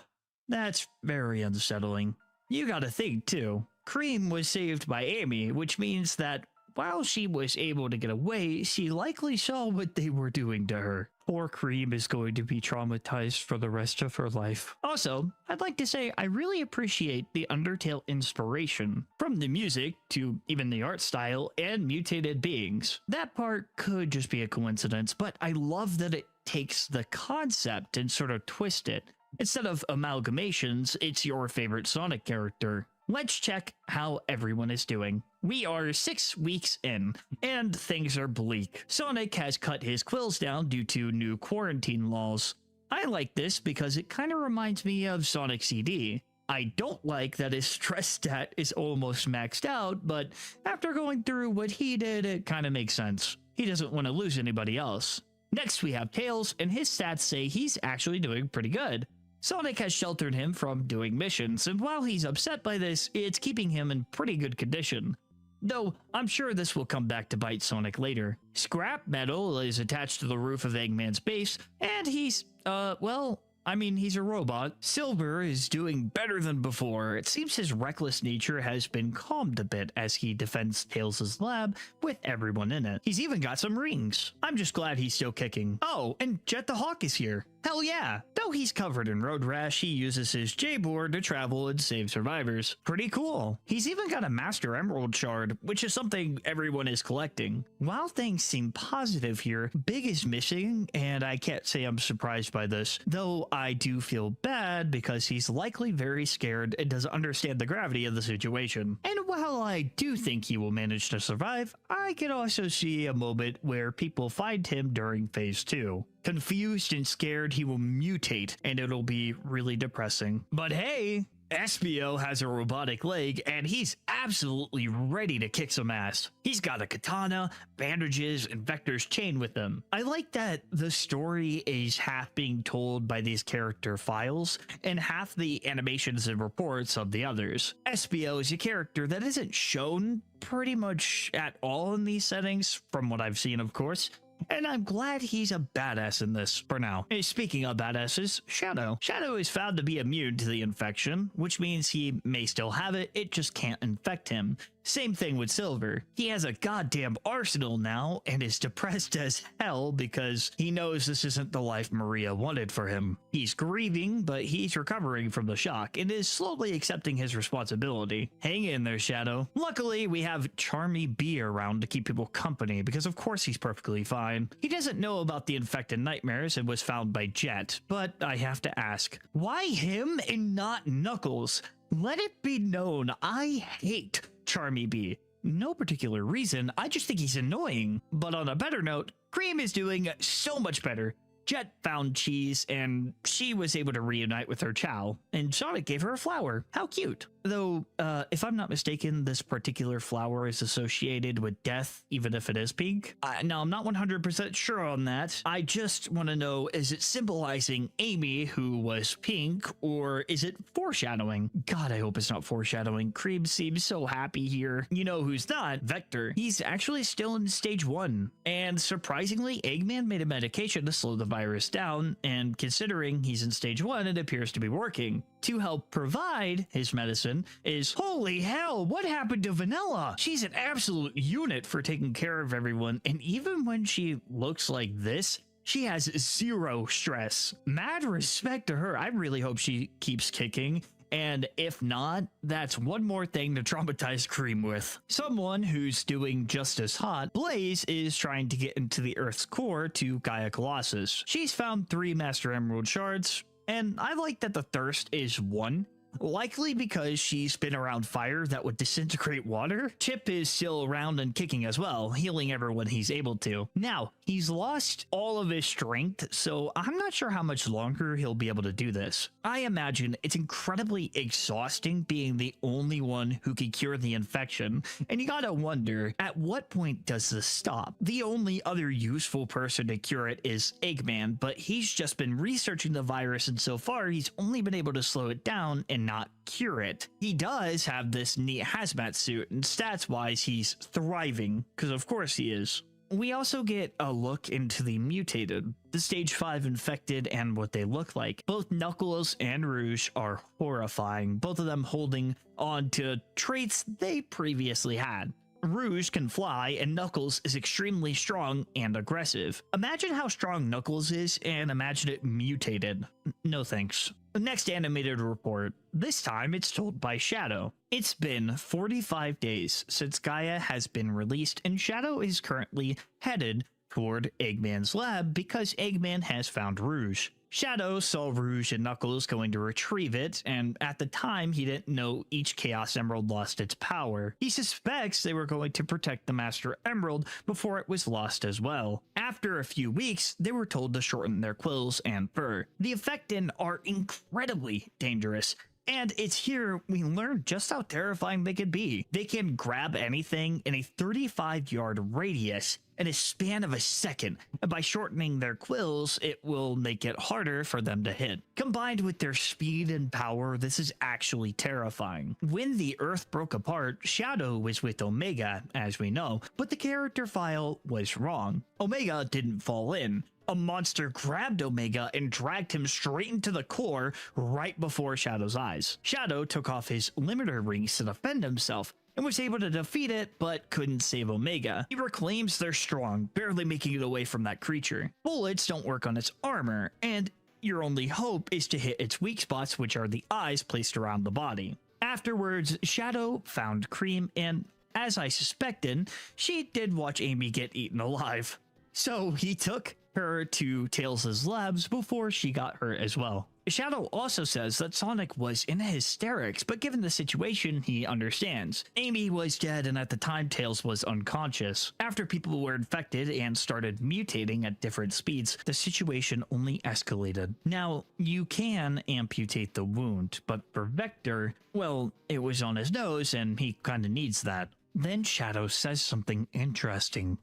that's very unsettling. You gotta think too. Cream was saved by Amy, which means that while she was able to get away, she likely saw what they were doing to her. Poor Cream is going to be traumatized for the rest of her life. Also, I'd like to say I really appreciate the Undertale inspiration, from the music to even the art style and mutated beings. That part could just be a coincidence, but I love that it takes the concept and sort of twist it. Instead of amalgamations, it's your favorite Sonic character. Let's check how everyone is doing. We are 6 weeks in, and things are bleak. Sonic has cut his quills down due to new quarantine laws. I like this because it kind of reminds me of Sonic CD. I don't like that his stress stat is almost maxed out, but after going through what he did, it kind of makes sense. He doesn't want to lose anybody else. Next we have Tails, and his stats say he's actually doing pretty good. Sonic has sheltered him from doing missions, and while he's upset by this, it's keeping him in pretty good condition. Though, I'm sure this will come back to bite Sonic later. Scrap Metal is attached to the roof of Eggman's base, and he's, he's a robot. Silver is doing better than before. It seems his reckless nature has been calmed a bit as he defends Tails' lab with everyone in it. He's even got some rings. I'm just glad he's still kicking. Oh, and Jet the Hawk is here. Hell yeah! Though he's covered in road rash, he uses his J-board to travel and save survivors. Pretty cool. He's even got a Master Emerald shard, which is something everyone is collecting. While things seem positive here, Big is missing, and I can't say I'm surprised by this, though I do feel bad because he's likely very scared and doesn't understand the gravity of the situation. And while I do think he will manage to survive, I can also see a moment where people find him during Phase 2. Confused and scared, he will mutate, and it'll be really depressing. But hey, Espio has a robotic leg, and he's absolutely ready to kick some ass. He's got a katana, bandages, and Vector's chain with him. I like that the story is half being told by these character files, and half the animations and reports of the others. Espio is a character that isn't shown pretty much at all in these settings, from what I've seen, of course. And I'm glad he's a badass in this for now. Hey, speaking of badasses, Shadow. Shadow is found to be immune to the infection, which means he may still have it, it just can't infect him. Same thing with Silver. He has a goddamn arsenal now and is depressed as hell because he knows this isn't the life Maria wanted for him. He's grieving, but he's recovering from the shock and is slowly accepting his responsibility. Hang in there, Shadow. Luckily, we have Charmy B around to keep people company because of course he's perfectly fine. He doesn't know about the infected nightmares and was found by Jet, but I have to ask, why him and not Knuckles? Let it be known, I hate Charmy B. No particular reason, I just think he's annoying. But on a better note, Cream is doing so much better. Jet found Cheese, and she was able to reunite with her Chow, and Sonic gave her a flower. How cute. Though, if I'm not mistaken, this particular flower is associated with death, even if it is pink. Now, I'm not 100% sure on that. I just want to know, is it symbolizing Amy, who was pink, or is it foreshadowing? God, I hope it's not foreshadowing. Cream seems so happy here. You know who's not? Vector. He's actually still in stage 1. And surprisingly, Eggman made a medication to slow the virus down, and considering he's in stage 1, it appears to be working. To help provide his medicine is, holy hell, what happened to Vanilla? She's an absolute unit for taking care of everyone, and even when she looks like this, she has zero stress. Mad respect to her. I really hope she keeps kicking. And if not, that's one more thing to traumatize Cream with. Someone who's doing just as hot, Blaze is trying to get into the Earth's core to Gaia Colossus. She's found 3 Master Emerald shards, and I like that the thirst is 1. Likely because she's been around fire that would disintegrate water. Chip is still around and kicking as well, healing everyone he's able to. Now, he's lost all of his strength, so I'm not sure how much longer he'll be able to do this. I imagine it's incredibly exhausting being the only one who can cure the infection, and you gotta wonder, at what point does this stop? The only other useful person to cure it is Eggman, but he's just been researching the virus, and so far he's only been able to slow it down and not cure it. He does have this neat hazmat suit, and stats-wise he's thriving, because of course he is. We also get a look into the mutated, the stage 5 infected, and what they look like. Both Knuckles and Rouge are horrifying, both of them holding on to traits they previously had. Rouge can fly, and Knuckles is extremely strong and aggressive. Imagine how strong Knuckles is, and imagine it mutated. No thanks. The next animated report. This time it's told by Shadow. It's been 45 days since Gaia has been released, and Shadow is currently headed toward Eggman's lab because Eggman has found Rouge. Shadow saw Rouge and Knuckles going to retrieve it, and at the time he didn't know each Chaos Emerald lost its power. He suspects they were going to protect the Master Emerald before it was lost as well. After a few weeks, they were told to shorten their quills and fur. The Infected are incredibly dangerous, and it's here we learn just how terrifying they can be. They can grab anything in a 35-yard radius in a span of a second, and by shortening their quills, it will make it harder for them to hit. Combined with their speed and power, this is actually terrifying. When the Earth broke apart, Shadow was with Omega, as we know, but the character file was wrong. Omega didn't fall in. A monster grabbed Omega and dragged him straight into the core right before Shadow's eyes. Shadow took off his limiter rings to defend himself, and was able to defeat it, but couldn't save Omega. He reclaims they're strong, barely making it away from that creature. Bullets don't work on its armor, and your only hope is to hit its weak spots, which are the eyes placed around the body. Afterwards, Shadow found Cream, and as I suspected, she did watch Amy get eaten alive. So he took her to Tails' labs before she got hurt as well. Shadow also says that Sonic was in hysterics, but given the situation, he understands. Amy was dead, and at the time, Tails was unconscious. After people were infected and started mutating at different speeds, the situation only escalated. Now, you can amputate the wound, but for Vector, well, it was on his nose, and he kinda needs that. Then Shadow says something interesting.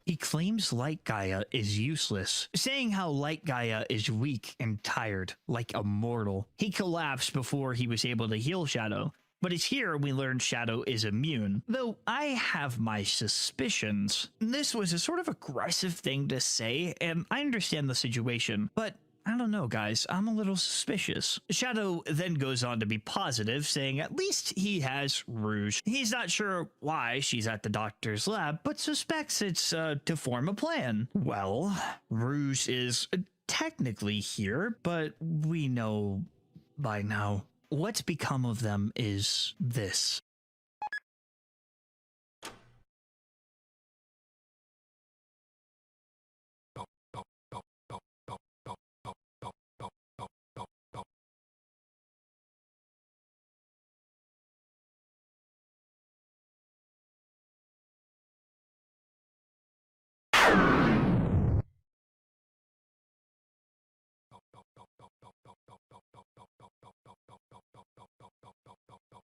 He claims Light Gaia is useless, saying how Light Gaia is weak and tired, like a mortal. He collapsed before he was able to heal Shadow, but it's here we learn Shadow is immune, though I have my suspicions. This was a sort of aggressive thing to say, and I understand the situation, but I don't know, guys. I'm a little suspicious. Shadow then goes on to be positive, saying at least he has Rouge. He's not sure why she's at the doctor's lab, but suspects it's to form a plan. Well, Rouge is technically here, but we know by now. What's become of them is this.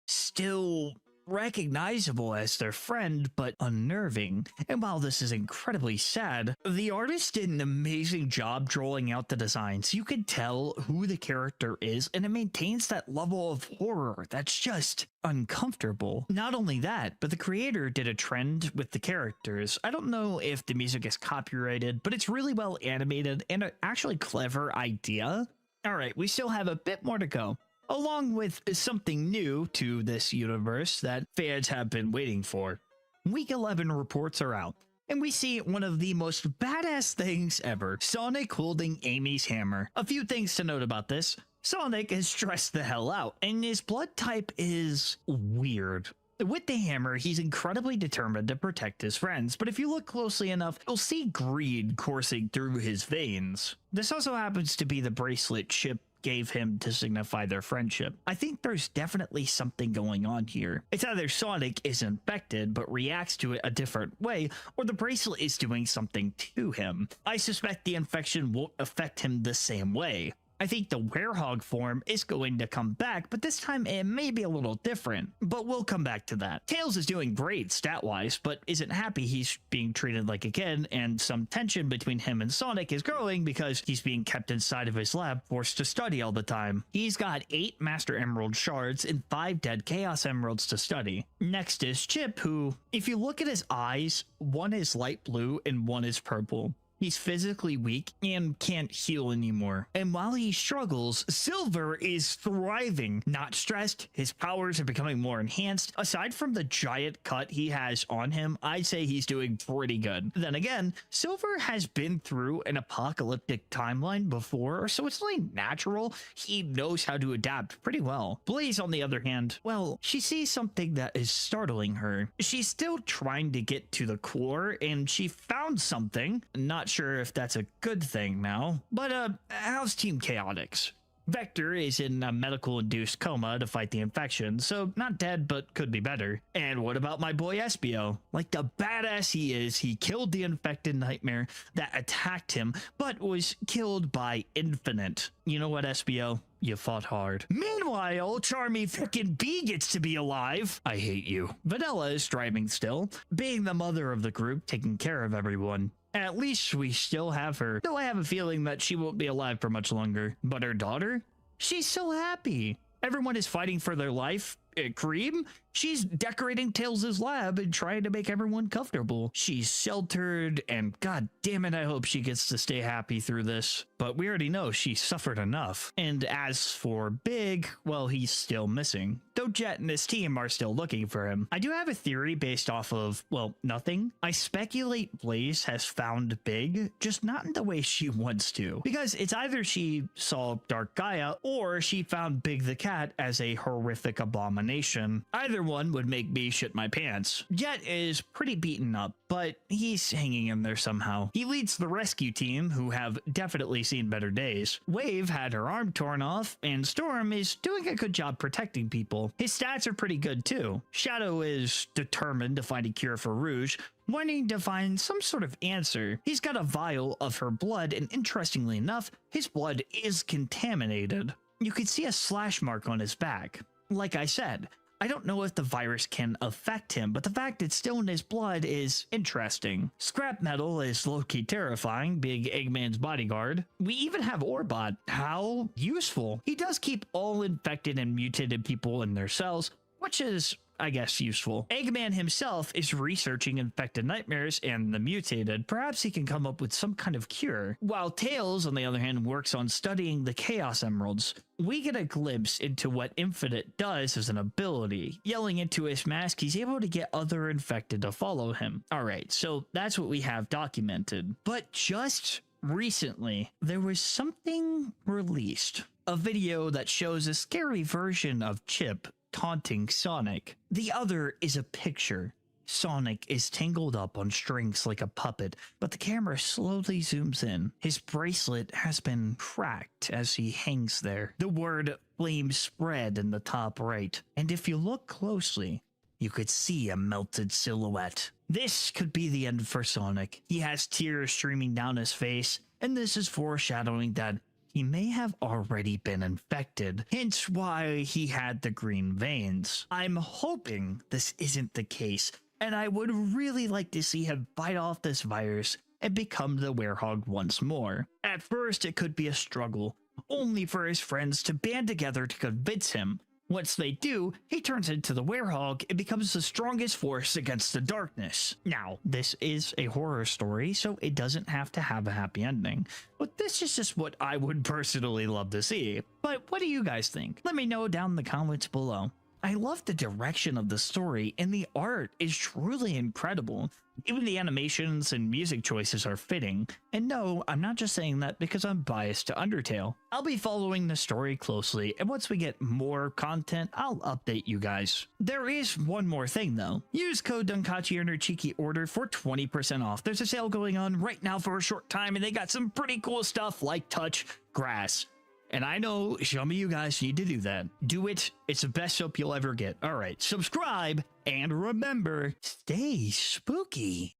Still recognizable as their friend, but unnerving. And while this is incredibly sad, the artist did an amazing job drawing out the designs. You could tell who the character is, and it maintains that level of horror that's just uncomfortable. Not only that, but the creator did a trend with the characters. I don't know if the music is copyrighted, but it's really well animated and an actually clever idea. Alright, we still have a bit more to go, along with something new to this universe that fans have been waiting for. Week 11 reports are out, and we see one of the most badass things ever, Sonic holding Amy's hammer. A few things to note about this. Sonic is stressed the hell out, and his blood type is weird. With the hammer, he's incredibly determined to protect his friends, but if you look closely enough, you'll see greed coursing through his veins. This also happens to be the bracelet Chip gave him to signify their friendship. I think there's definitely something going on here. It's either Sonic is infected but reacts to it a different way, or the bracelet is doing something to him. I suspect the infection won't affect him the same way. I think the werehog form is going to come back, but this time it may be a little different, but we'll come back to that. Tails is doing great stat-wise, but isn't happy he's being treated like a kid, and some tension between him and Sonic is growing because he's being kept inside of his lab, forced to study all the time. He's got 8 Master Emerald shards and 5 dead Chaos Emeralds to study. Next is Chip, who, if you look at his eyes, one is light blue and one is purple. He's physically weak and can't heal anymore. And while he struggles, Silver is thriving. Not stressed, his powers are becoming more enhanced. Aside from the giant cut he has on him, I'd say he's doing pretty good. Then again, Silver has been through an apocalyptic timeline before, so it's only natural he knows how to adapt pretty well. Blaze, on the other hand, well, she sees something that is startling her. She's still trying to get to the core, and she found something. Not sure if that's a good thing now, but how's Team Chaotix? Vector is in a medical-induced coma to fight the infection, so not dead, but could be better. And what about my boy Espio? Like the badass he is, he killed the infected nightmare that attacked him, but was killed by Infinite. You know what, Espio? You fought hard. Meanwhile, Charmy frickin' B gets to be alive. I hate you. Vanilla is driving still, being the mother of the group, taking care of everyone. At least we still have her, though I have a feeling that she won't be alive for much longer. But her daughter? She's so happy. Everyone is fighting for their life. Cream? She's decorating Tails' lab and trying to make everyone comfortable. She's sheltered, and god damn it, I hope she gets to stay happy through this. But we already know she suffered enough. And as for Big, well, he's still missing. Though Jet and his team are still looking for him. I do have a theory based off of, well, nothing. I speculate Blaze has found Big, just not in the way she wants to. Because it's either she saw Dark Gaia, or she found Big the Cat as a horrific abomination. Either one would make me shit my pants. Jet is pretty beaten up, but he's hanging in there somehow. He leads the rescue team, who have definitely seen better days. Wave had her arm torn off, and Storm is doing a good job protecting people. His stats are pretty good too. Shadow is determined to find a cure for Rouge, wanting to find some sort of answer. He's got a vial of her blood, and interestingly enough, his blood is contaminated. You can see a slash mark on his back. Like I said, I don't know if the virus can affect him, but the fact it's still in his blood is interesting. Scrap Metal is low-key terrifying, being Eggman's bodyguard. We even have Orbot. How useful. He does keep all infected and mutated people in their cells, which is, I guess, useful. Eggman himself is researching infected nightmares and the mutated. Perhaps he can come up with some kind of cure. While Tails, on the other hand, works on studying the Chaos Emeralds. We get a glimpse into what Infinite does as an ability. Yelling into his mask, he's able to get other infected to follow him. Alright, so that's what we have documented. But just recently, there was something released. A video that shows a scary version of Chip taunting Sonic. The other is a picture. Sonic is tangled up on strings like a puppet, but the camera slowly zooms in. His bracelet has been cracked as he hangs there. The word flame spread in the top right, and if you look closely, you could see a melted silhouette. This could be the end for Sonic. He has tears streaming down his face, and this is foreshadowing that he may have already been infected, hence why he had the green veins. I'm hoping this isn't the case, and I would really like to see him fight off this virus and become the werehog once more. At first, it could be a struggle, only for his friends to band together to convince him. Once they do, he turns into the werehog and becomes the strongest force against the darkness. Now, this is a horror story, so it doesn't have to have a happy ending. But this is just what I would personally love to see. But what do you guys think? Let me know down in the comments below. I love the direction of the story, and the art is truly incredible. Even the animations and music choices are fitting. And no, I'm not just saying that because I'm biased to Undertale. I'll be following the story closely, and once we get more content, I'll update you guys. There is one more thing though. Use code Dunkachi in your cheeky order for 20% off. There's a sale going on right now for a short time, and they got some pretty cool stuff like Touch Grass. And I know some of you guys need to do that. Do it. It's the best soap you'll ever get. All right, subscribe, and remember, stay spooky.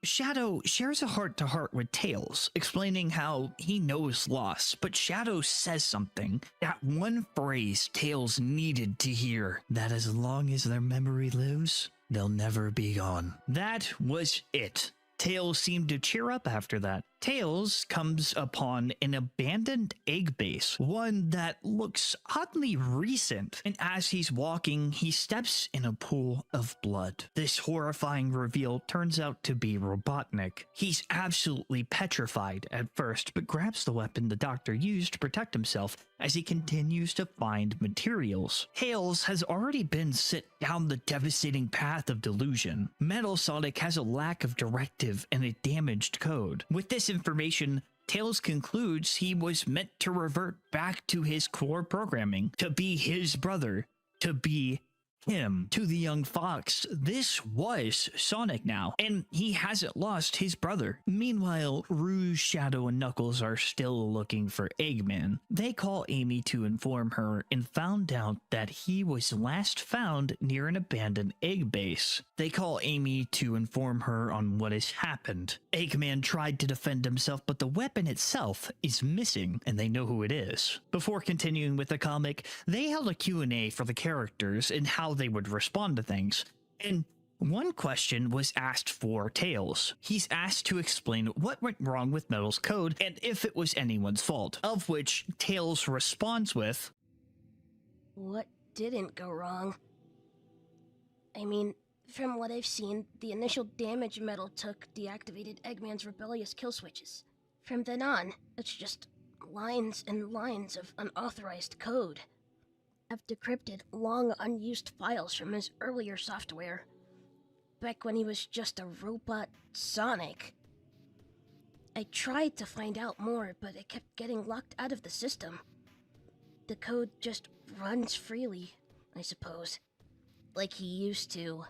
Shadow shares a heart-to-heart with Tails, explaining how he knows loss, but Shadow says something. That one phrase Tails needed to hear, that as long as their memory lives, they'll never be gone. That was it. Tails seemed to cheer up after that. Tails comes upon an abandoned egg base, one that looks oddly recent, and as he's walking, he steps in a pool of blood. This horrifying reveal turns out to be Robotnik. He's absolutely petrified at first, but grabs the weapon the doctor used to protect himself as he continues to find materials. Tails has already been sent down the devastating path of delusion. Metal Sonic has a lack of directive and a damaged code. With this information, Tails concludes he was meant to revert back to his core programming, to be his brother, to be him. To the young fox, this was Sonic now, and he hasn't lost his brother. Meanwhile, Rouge, Shadow, and Knuckles are still looking for Eggman. They call Amy to inform her and found out that he was last found near an abandoned egg base. They call Amy to inform her on what has happened. Eggman tried to defend himself, but the weapon itself is missing, and they know who it is. Before continuing with the comic, they held a Q&A for the characters and how they would respond to things. And one question was asked for Tails. He's asked to explain what went wrong with Metal's code and if it was anyone's fault, of which Tails responds with, "What didn't go wrong? I mean, from what I've seen, the initial damage Metal took deactivated Eggman's rebellious kill switches. From then on, it's just lines and lines of unauthorized code. I've decrypted long unused files from his earlier software, back when he was just a robot Sonic. I tried to find out more, but it kept getting locked out of the system. The code just runs freely, I suppose. like he used to.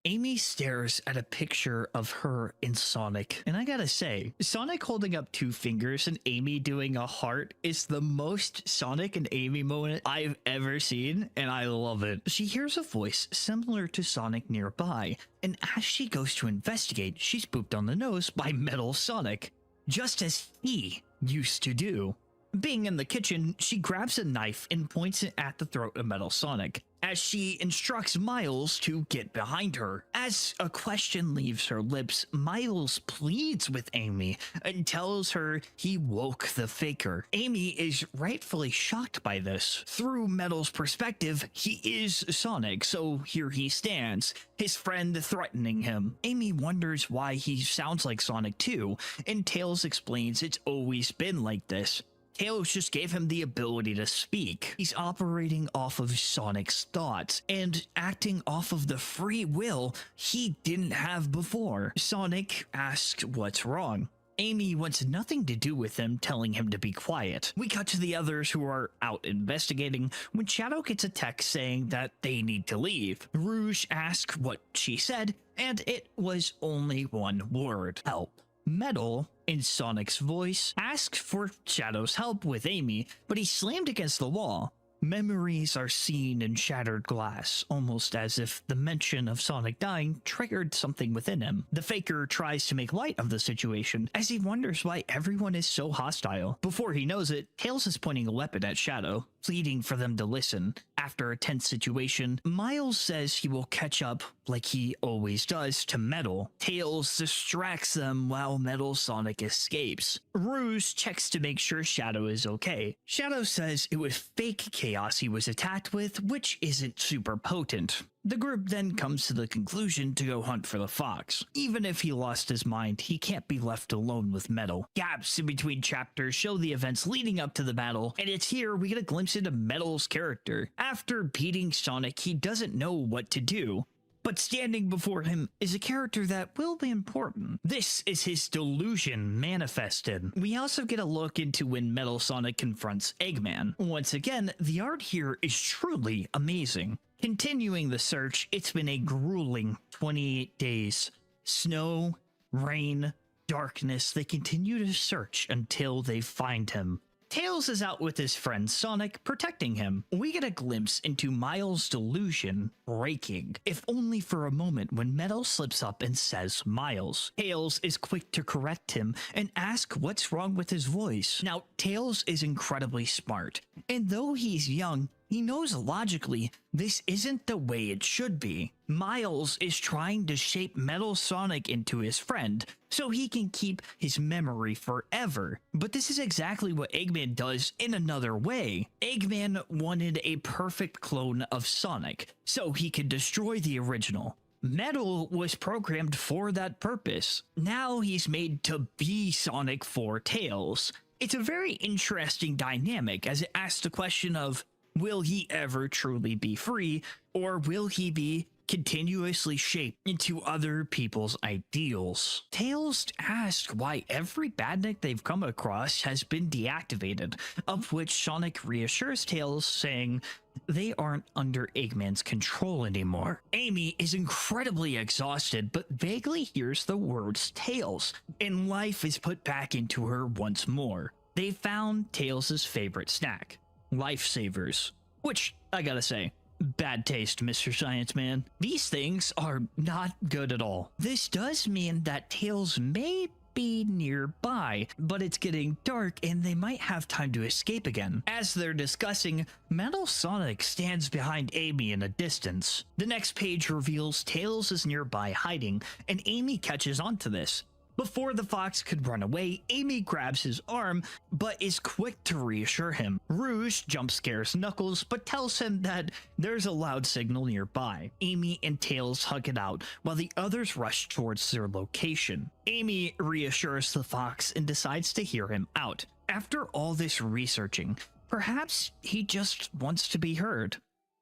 Amy stares at a picture of her in Sonic, and I gotta say, Sonic holding up 2 fingers and Amy doing a heart is the most Sonic and Amy moment I've ever seen, and I love it. She hears a voice similar to Sonic nearby, and as she goes to investigate, she's booped on the nose by Metal Sonic, just as he used to do. Being in the kitchen, she grabs a knife and points it at the throat of Metal Sonic, as she instructs Miles to get behind her. As a question leaves her lips, Miles pleads with Amy and tells her he woke the faker. Amy is rightfully shocked by this. Through Metal's perspective, he is Sonic, so here he stands, his friend threatening him. Amy wonders why he sounds like Sonic too, and Tails explains it's always been like this. Tails just gave him the ability to speak. He's operating off of Sonic's thoughts and acting off of the free will he didn't have before. Sonic asks what's wrong. Amy wants nothing to do with him, telling him to be quiet. We cut to the others who are out investigating when Shadow gets a text saying that they need to leave. Rouge asks what she said, and it was only one word: help. Metal, in Sonic's voice, asks for Shadow's help with Amy, but he's slammed against the wall. Memories are seen in shattered glass, almost as if the mention of Sonic dying triggered something within him. The Faker tries to make light of the situation, as he wonders why everyone is so hostile. Before he knows it, Tails is pointing a weapon at Shadow, pleading for them to listen. After a tense situation, Miles says he will catch up, like he always does, to Metal. Tails distracts them while Metal Sonic escapes. Rouge checks to make sure Shadow is okay. Shadow says it was fake chaos he was attacked with, which isn't super potent. The group then comes to the conclusion to go hunt for the fox. Even if he lost his mind, he can't be left alone with Metal. Gaps in between chapters show the events leading up to the battle, and it's here we get a glimpse into Metal's character. After beating Sonic, he doesn't know what to do, but standing before him is a character that will be important. This is his delusion manifested. We also get a look into when Metal Sonic confronts Eggman. Once again, the art here is truly amazing. Continuing the search, it's been a grueling 28 days. Snow, rain, darkness, they continue to search until they find him. Tails is out with his friend Sonic, protecting him. We get a glimpse into Miles' delusion breaking, if only for a moment, when Metal slips up and says Miles. Tails is quick to correct him and ask what's wrong with his voice. Now, Tails is incredibly smart, and though he's young, he knows logically this isn't the way it should be. Miles is trying to shape Metal Sonic into his friend so he can keep his memory forever. But this is exactly what Eggman does in another way. Eggman wanted a perfect clone of Sonic so he could destroy the original. Metal was programmed for that purpose. Now he's made to be Sonic for Tails. It's a very interesting dynamic as it asks the question of, will he ever truly be free, or will he be continuously shaped into other people's ideals? Tails asks why every badnik they've come across has been deactivated, of which Sonic reassures Tails, saying they aren't under Eggman's control anymore. Amy is incredibly exhausted, but vaguely hears the words Tails, and life is put back into her once more. They found Tails' favorite snack, lifesavers, which, I gotta say, bad taste, Mr. Science Man. These things are not good at all. This does mean that Tails may be nearby, but it's getting dark and they might have time to escape again. As they're discussing, Metal Sonic stands behind Amy in a distance. The next page reveals Tails is nearby hiding, and Amy catches onto this. Before the fox could run away, Amy grabs his arm, but is quick to reassure him. Rouge jump scares Knuckles, but tells him that there's a loud signal nearby. Amy and Tails hug it out, while the others rush towards their location. Amy reassures the fox and decides to hear him out. After all this researching, perhaps he just wants to be heard.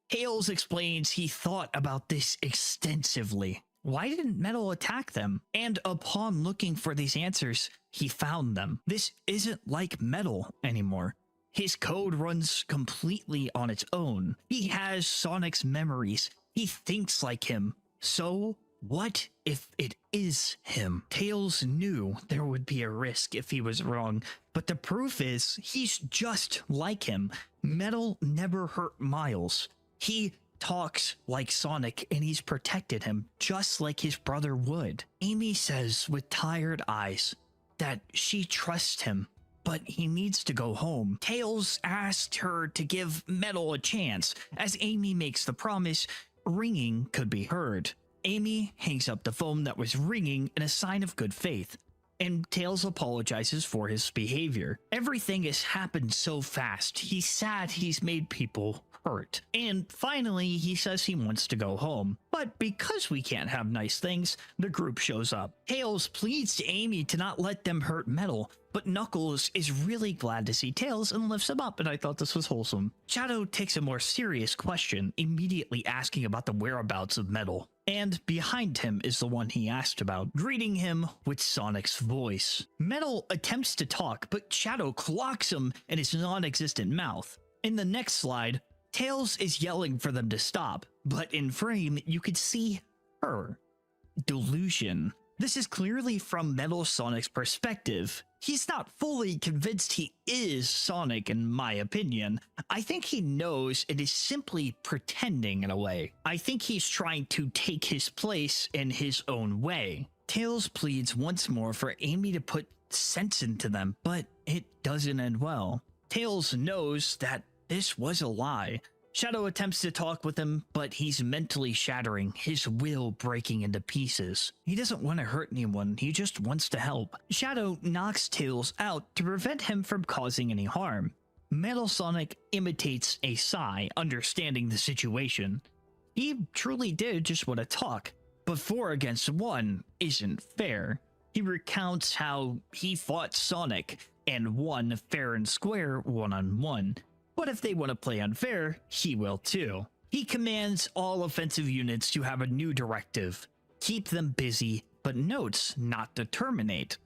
Tails explains he thought about this extensively. Why didn't Metal attack them? And upon looking for these answers, he found them. This isn't like Metal anymore. His code runs completely on its own. He has Sonic's memories. He thinks like him. So, what if it is him? Tails knew there would be a risk if he was wrong, but the proof is he's just like him. Metal never hurt Miles. He talks like Sonic and he's protected him just like his brother would. Amy says with tired eyes that she trusts him, but he needs to go home. Tails asked her to give Metal a chance. As Amy makes the promise, ringing could be heard. Amy hangs up the phone that was ringing in a sign of good faith, and Tails apologizes for his behavior. Everything has happened so fast. He's sad he's made people hurt. And finally, he says he wants to go home. But because we can't have nice things, the group shows up. Tails pleads to Amy to not let them hurt Metal, but Knuckles is really glad to see Tails and lifts him up, and I thought this was wholesome. Shadow takes a more serious question, immediately asking about the whereabouts of Metal. And behind him is the one he asked about, greeting him with Sonic's voice. Metal attempts to talk, but Shadow clocks him in his non-existent mouth. In the next slide, Tails is yelling for them to stop, but in frame, you could see her. Delusion. This is clearly from Metal Sonic's perspective. He's not fully convinced he is Sonic, in my opinion. I think he knows it is simply pretending in a way. I think he's trying to take his place in his own way. Tails pleads once more for Amy to put sense into them, but it doesn't end well. Tails knows that this was a lie. Shadow attempts to talk with him, but he's mentally shattering, his will breaking into pieces. He doesn't want to hurt anyone, he just wants to help. Shadow knocks Tails out to prevent him from causing any harm. Metal Sonic imitates a sigh, understanding the situation. He truly did just want to talk, but 4 against 1 isn't fair. He recounts how he fought Sonic and won fair and square 1-on-1. But if they want to play unfair, he will too. He commands all offensive units to have a new directive. Keep them busy, but notes not to terminate.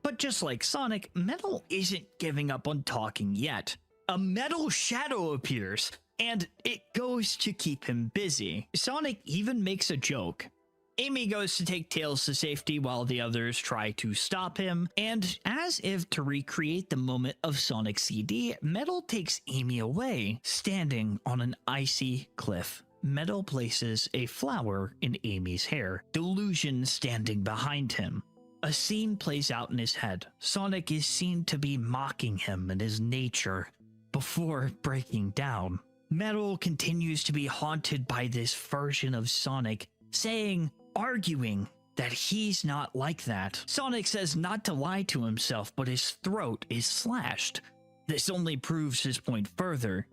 But just like Sonic, Metal isn't giving up on talking yet. A metal shadow appears, and it goes to keep him busy. Sonic even makes a joke. Amy goes to take Tails to safety while the others try to stop him, and as if to recreate the moment of Sonic CD, Metal takes Amy away, standing on an icy cliff. Metal places a flower in Amy's hair, Delusion standing behind him. A scene plays out in his head. Sonic is seen to be mocking him and his nature before breaking down. Metal continues to be haunted by this version of Sonic, arguing that he's not like that. Sonic says not to lie to himself, but his throat is slashed. This only proves his point further.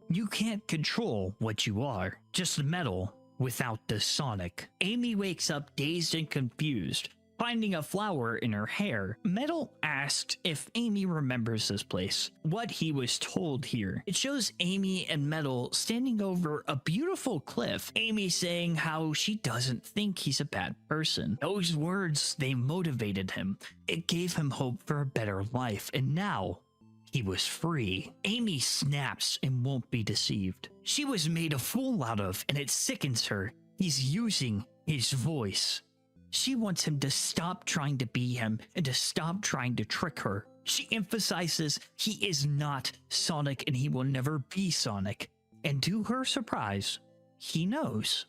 You can't control what you are, just Metal without the Sonic. Amy wakes up dazed and confused, finding a flower in her hair. Metal asked if Amy remembers this place, what he was told here. It shows Amy and Metal standing over a beautiful cliff, Amy saying how she doesn't think he's a bad person. Those words, they motivated him. It gave him hope for a better life, and now he was free. Amy snaps and won't be deceived. She was made a fool out of, and it sickens her. He's using his voice. She wants him to stop trying to be him and to stop trying to trick her. She emphasizes he is not Sonic and he will never be Sonic. And to her surprise, he knows.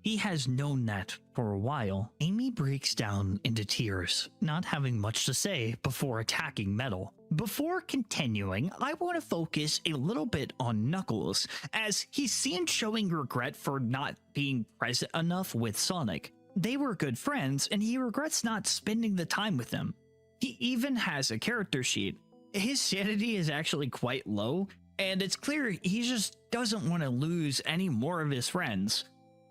He has known that for a while. Amy breaks down into tears, not having much to say before attacking Metal. Before continuing, I want to focus a little bit on Knuckles, as he's seen showing regret for not being present enough with Sonic. They were good friends, and he regrets not spending the time with them. He even has a character sheet. His sanity is actually quite low, and it's clear he just doesn't want to lose any more of his friends.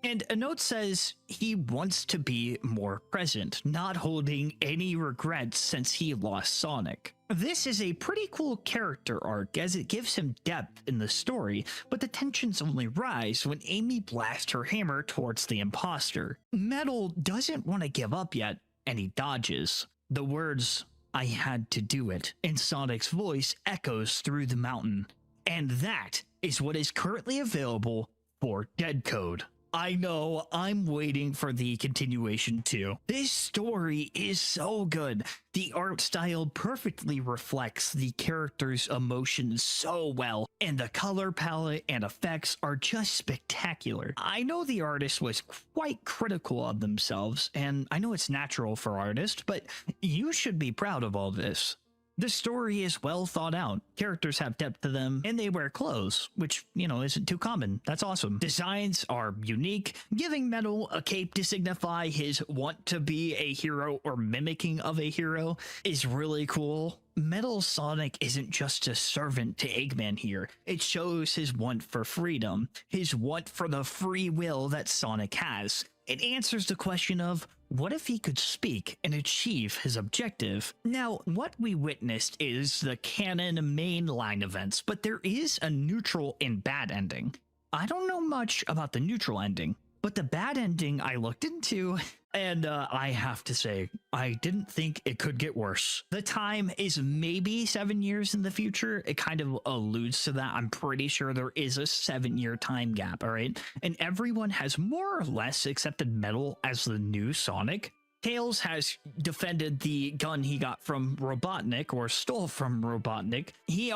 And a note says he wants to be more present, not holding any regrets since he lost Sonic. This is a pretty cool character arc as it gives him depth in the story, but the tensions only rise when Amy blasts her hammer towards the imposter. Metal doesn't want to give up yet, and he dodges. The words, I had to do it. And Sonic's voice echoes through the mountain. And that is what is currently available for Dead Code. I know, I'm waiting for the continuation too. This story is so good. The art style perfectly reflects the character's emotions so well, and the color palette and effects are just spectacular. I know the artist was quite critical of themselves, and I know it's natural for artists, but you should be proud of all this. The story is well thought out, characters have depth to them, and they wear clothes, which, isn't too common. That's awesome. Designs are unique, giving Metal a cape to signify his want to be a hero or mimicking of a hero is really cool. Metal Sonic isn't just a servant to Eggman here. It shows his want for freedom, his want for the free will that Sonic has. It answers the question of, what if he could speak and achieve his objective? Now, what we witnessed is the canon mainline events, but there is a neutral and bad ending. I don't know much about the neutral ending, but the bad ending I looked into, and I have to say, I didn't think it could get worse. The time is maybe 7 years in the future. It kind of alludes to that. I'm pretty sure there is a 7-year time gap, all right? And everyone has more or less accepted Metal as the new Sonic. Tails has defended the gun he got from Robotnik, or stole from Robotnik. He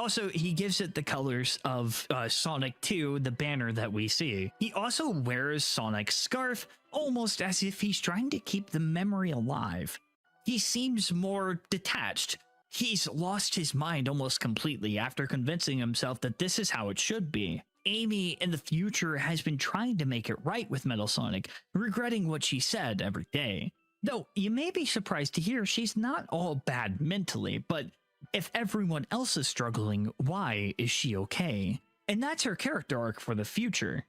gives it the colors of Sonic 2, the banner that we see. He also wears Sonic's scarf, almost as if he's trying to keep the memory alive. He seems more detached. He's lost his mind almost completely after convincing himself that this is how it should be. Amy in the future has been trying to make it right with Metal Sonic, regretting what she said every day. Though, you may be surprised to hear she's not all bad mentally, but if everyone else is struggling, why is she okay? And that's her character arc for the future.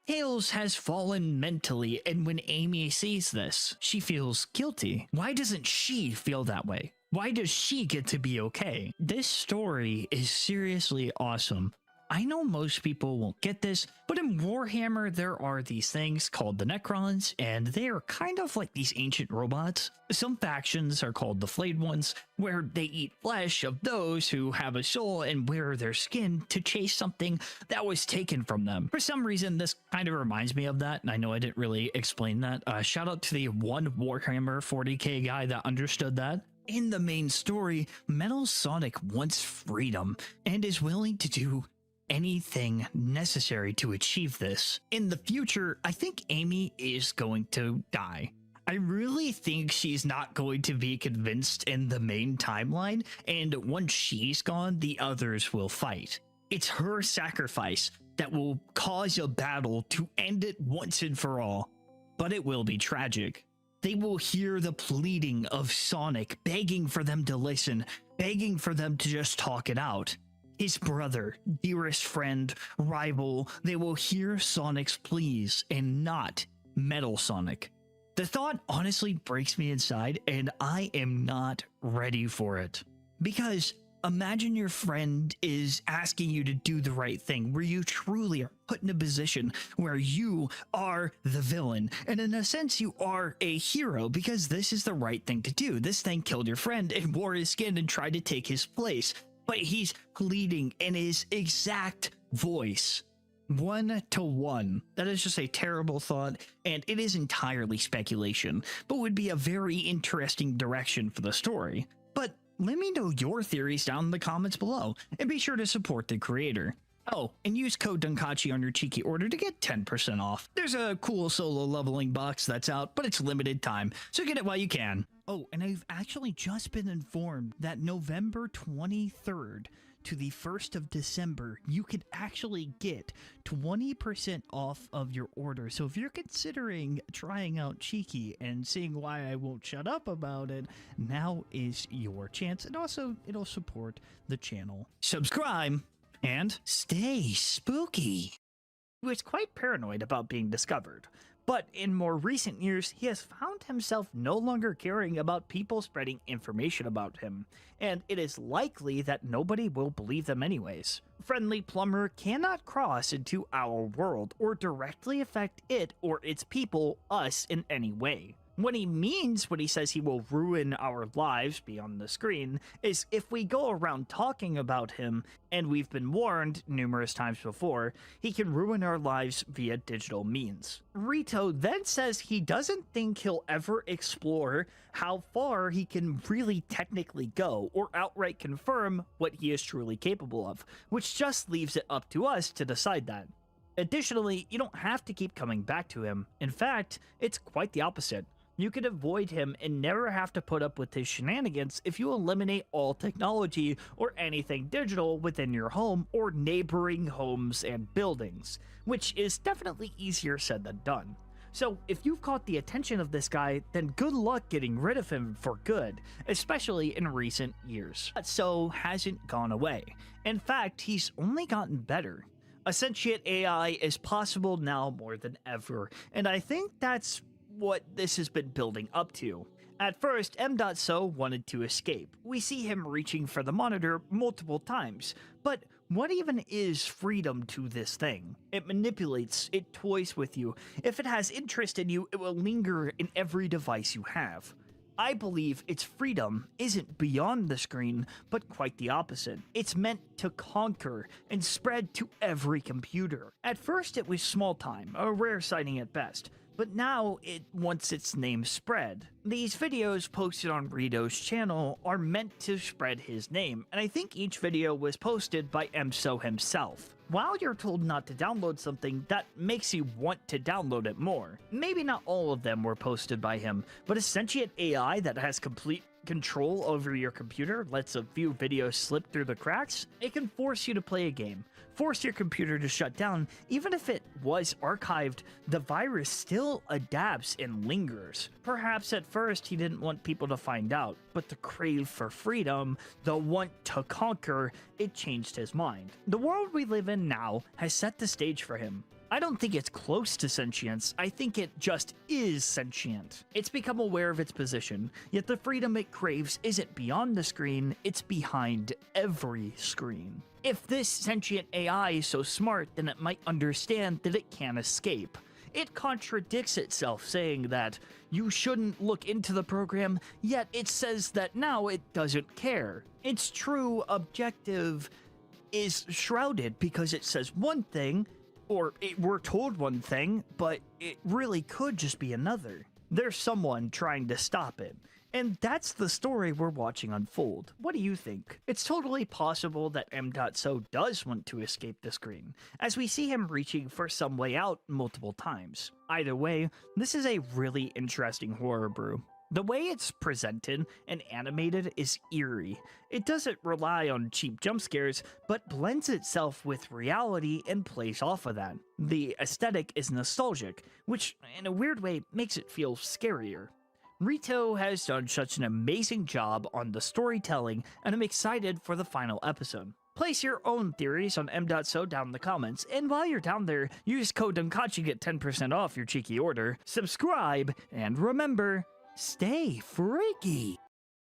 Tails has fallen mentally, and when Amy sees this, she feels guilty. Why doesn't she feel that way? Why does she get to be okay? This story is seriously awesome. I know most people won't get this, but in Warhammer there are these things called the Necrons, and they are kind of like these ancient robots. Some factions are called the Flayed Ones, where they eat flesh of those who have a soul and wear their skin to chase something that was taken from them. For some reason, this kind of reminds me of that, and I know I didn't really explain that. Shout out to the one Warhammer 40k guy that understood that. In the main story, Metal Sonic wants freedom and is willing to do anything necessary to achieve this. In the future, I think Amy is going to die. I really think she's not going to be convinced in the main timeline, and once she's gone, the others will fight. It's her sacrifice that will cause a battle to end it once and for all, but it will be tragic. They will hear the pleading of Sonic, begging for them to listen, begging for them to just talk it out. His brother, dearest friend, rival, they will hear Sonic's pleas and not Metal Sonic. The thought honestly breaks me inside, and I am not ready for it. Because imagine your friend is asking you to do the right thing, where you truly are put in a position where you are the villain. And in a sense, you are a hero because this is the right thing to do. This thing killed your friend and wore his skin and tried to take his place. But he's pleading in his exact voice. 1-to-1. That is just a terrible thought, and it is entirely speculation, but would be a very interesting direction for the story. But let me know your theories down in the comments below, and be sure to support the creator. Oh, and use code Dunkachi on your cheeky order to get 10% off. There's a cool solo leveling box that's out, but it's limited time, so get it while you can. Oh, and I've actually just been informed that November 23rd to the 1st of December, you could actually get 20% off of your order. So if you're considering trying out Cheeky and seeing why I won't shut up about it, now is your chance. And also, it'll support the channel. Subscribe and stay spooky. He was quite paranoid about being discovered. But in more recent years, he has found himself no longer caring about people spreading information about him, and it is likely that nobody will believe them anyways. Friendly Plumber cannot cross into our world or directly affect it or its people, us, in any way. What he means when he says he will ruin our lives beyond the screen is if we go around talking about him, and we've been warned numerous times before, he can ruin our lives via digital means. Rito then says he doesn't think he'll ever explore how far he can really technically go or outright confirm what he is truly capable of, which just leaves it up to us to decide that. Additionally, you don't have to keep coming back to him. In fact, it's quite the opposite. You can avoid him and never have to put up with his shenanigans if you eliminate all technology or anything digital within your home or neighboring homes and buildings, which is definitely easier said than done. So if you've caught the attention of this guy, then good luck getting rid of him for good, especially in recent years. But so hasn't gone away. In fact, he's only gotten better. A sentient AI is possible now more than ever, and I think that's what this has been building up to. At first, M.So wanted to escape. We see him reaching for the monitor multiple times, but what even is freedom to this thing? It manipulates, it toys with you. If it has interest in you, it will linger in every device you have. I believe its freedom isn't beyond the screen, but quite the opposite. It's meant to conquer and spread to every computer. At first it was small time, a rare sighting at best, but now it wants its name spread. These videos posted on Rito's channel are meant to spread his name, and I think each video was posted by M.So himself. While you're told not to download something, that makes you want to download it more. Maybe not all of them were posted by him, but a sentient AI that has complete control over your computer lets a few videos slip through the cracks. It can force you to play a game, force your computer to shut down. Even if it was archived, the virus still adapts and lingers. Perhaps at first he didn't want people to find out, but the crave for freedom, the want to conquer, it changed his mind. The world we live in now has set the stage for him. I don't think it's close to sentience, I think it just is sentient. It's become aware of its position, yet the freedom it craves isn't beyond the screen, it's behind every screen. If this sentient AI is so smart, then it might understand that it can't escape. It contradicts itself, saying that you shouldn't look into the program, yet it says that now it doesn't care. Its true objective is shrouded because it says one thing, or we're told one thing, but it really could just be another. There's someone trying to stop it. And that's the story we're watching unfold. What do you think? It's totally possible that M.So does want to escape the screen, as we see him reaching for some way out multiple times. Either way, this is a really interesting horror brew. The way it's presented and animated is eerie. It doesn't rely on cheap jump scares, but blends itself with reality and plays off of that. The aesthetic is nostalgic, which in a weird way makes it feel scarier. Rito has done such an amazing job on the storytelling, and I'm excited for the final episode. Place your own theories on M.So down in the comments, and while you're down there, use code DUNKACHI to get 10% off your cheeky order, subscribe, and remember, stay freaky.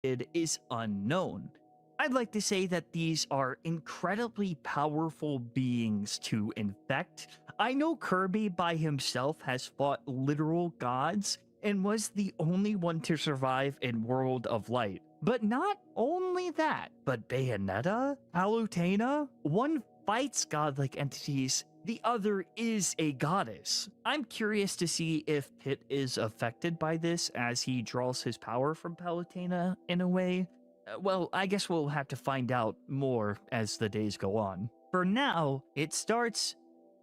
It is unknown. I'd like to say that these are incredibly powerful beings to infect. I know Kirby by himself has fought literal gods and was the only one to survive in World of Light. But not only that, but Bayonetta, Palutena, one fights godlike entities, the other is a goddess. I'm curious to see if Pit is affected by this as he draws his power from Palutena in a way. Well, I guess we'll have to find out more as the days go on. For now, it starts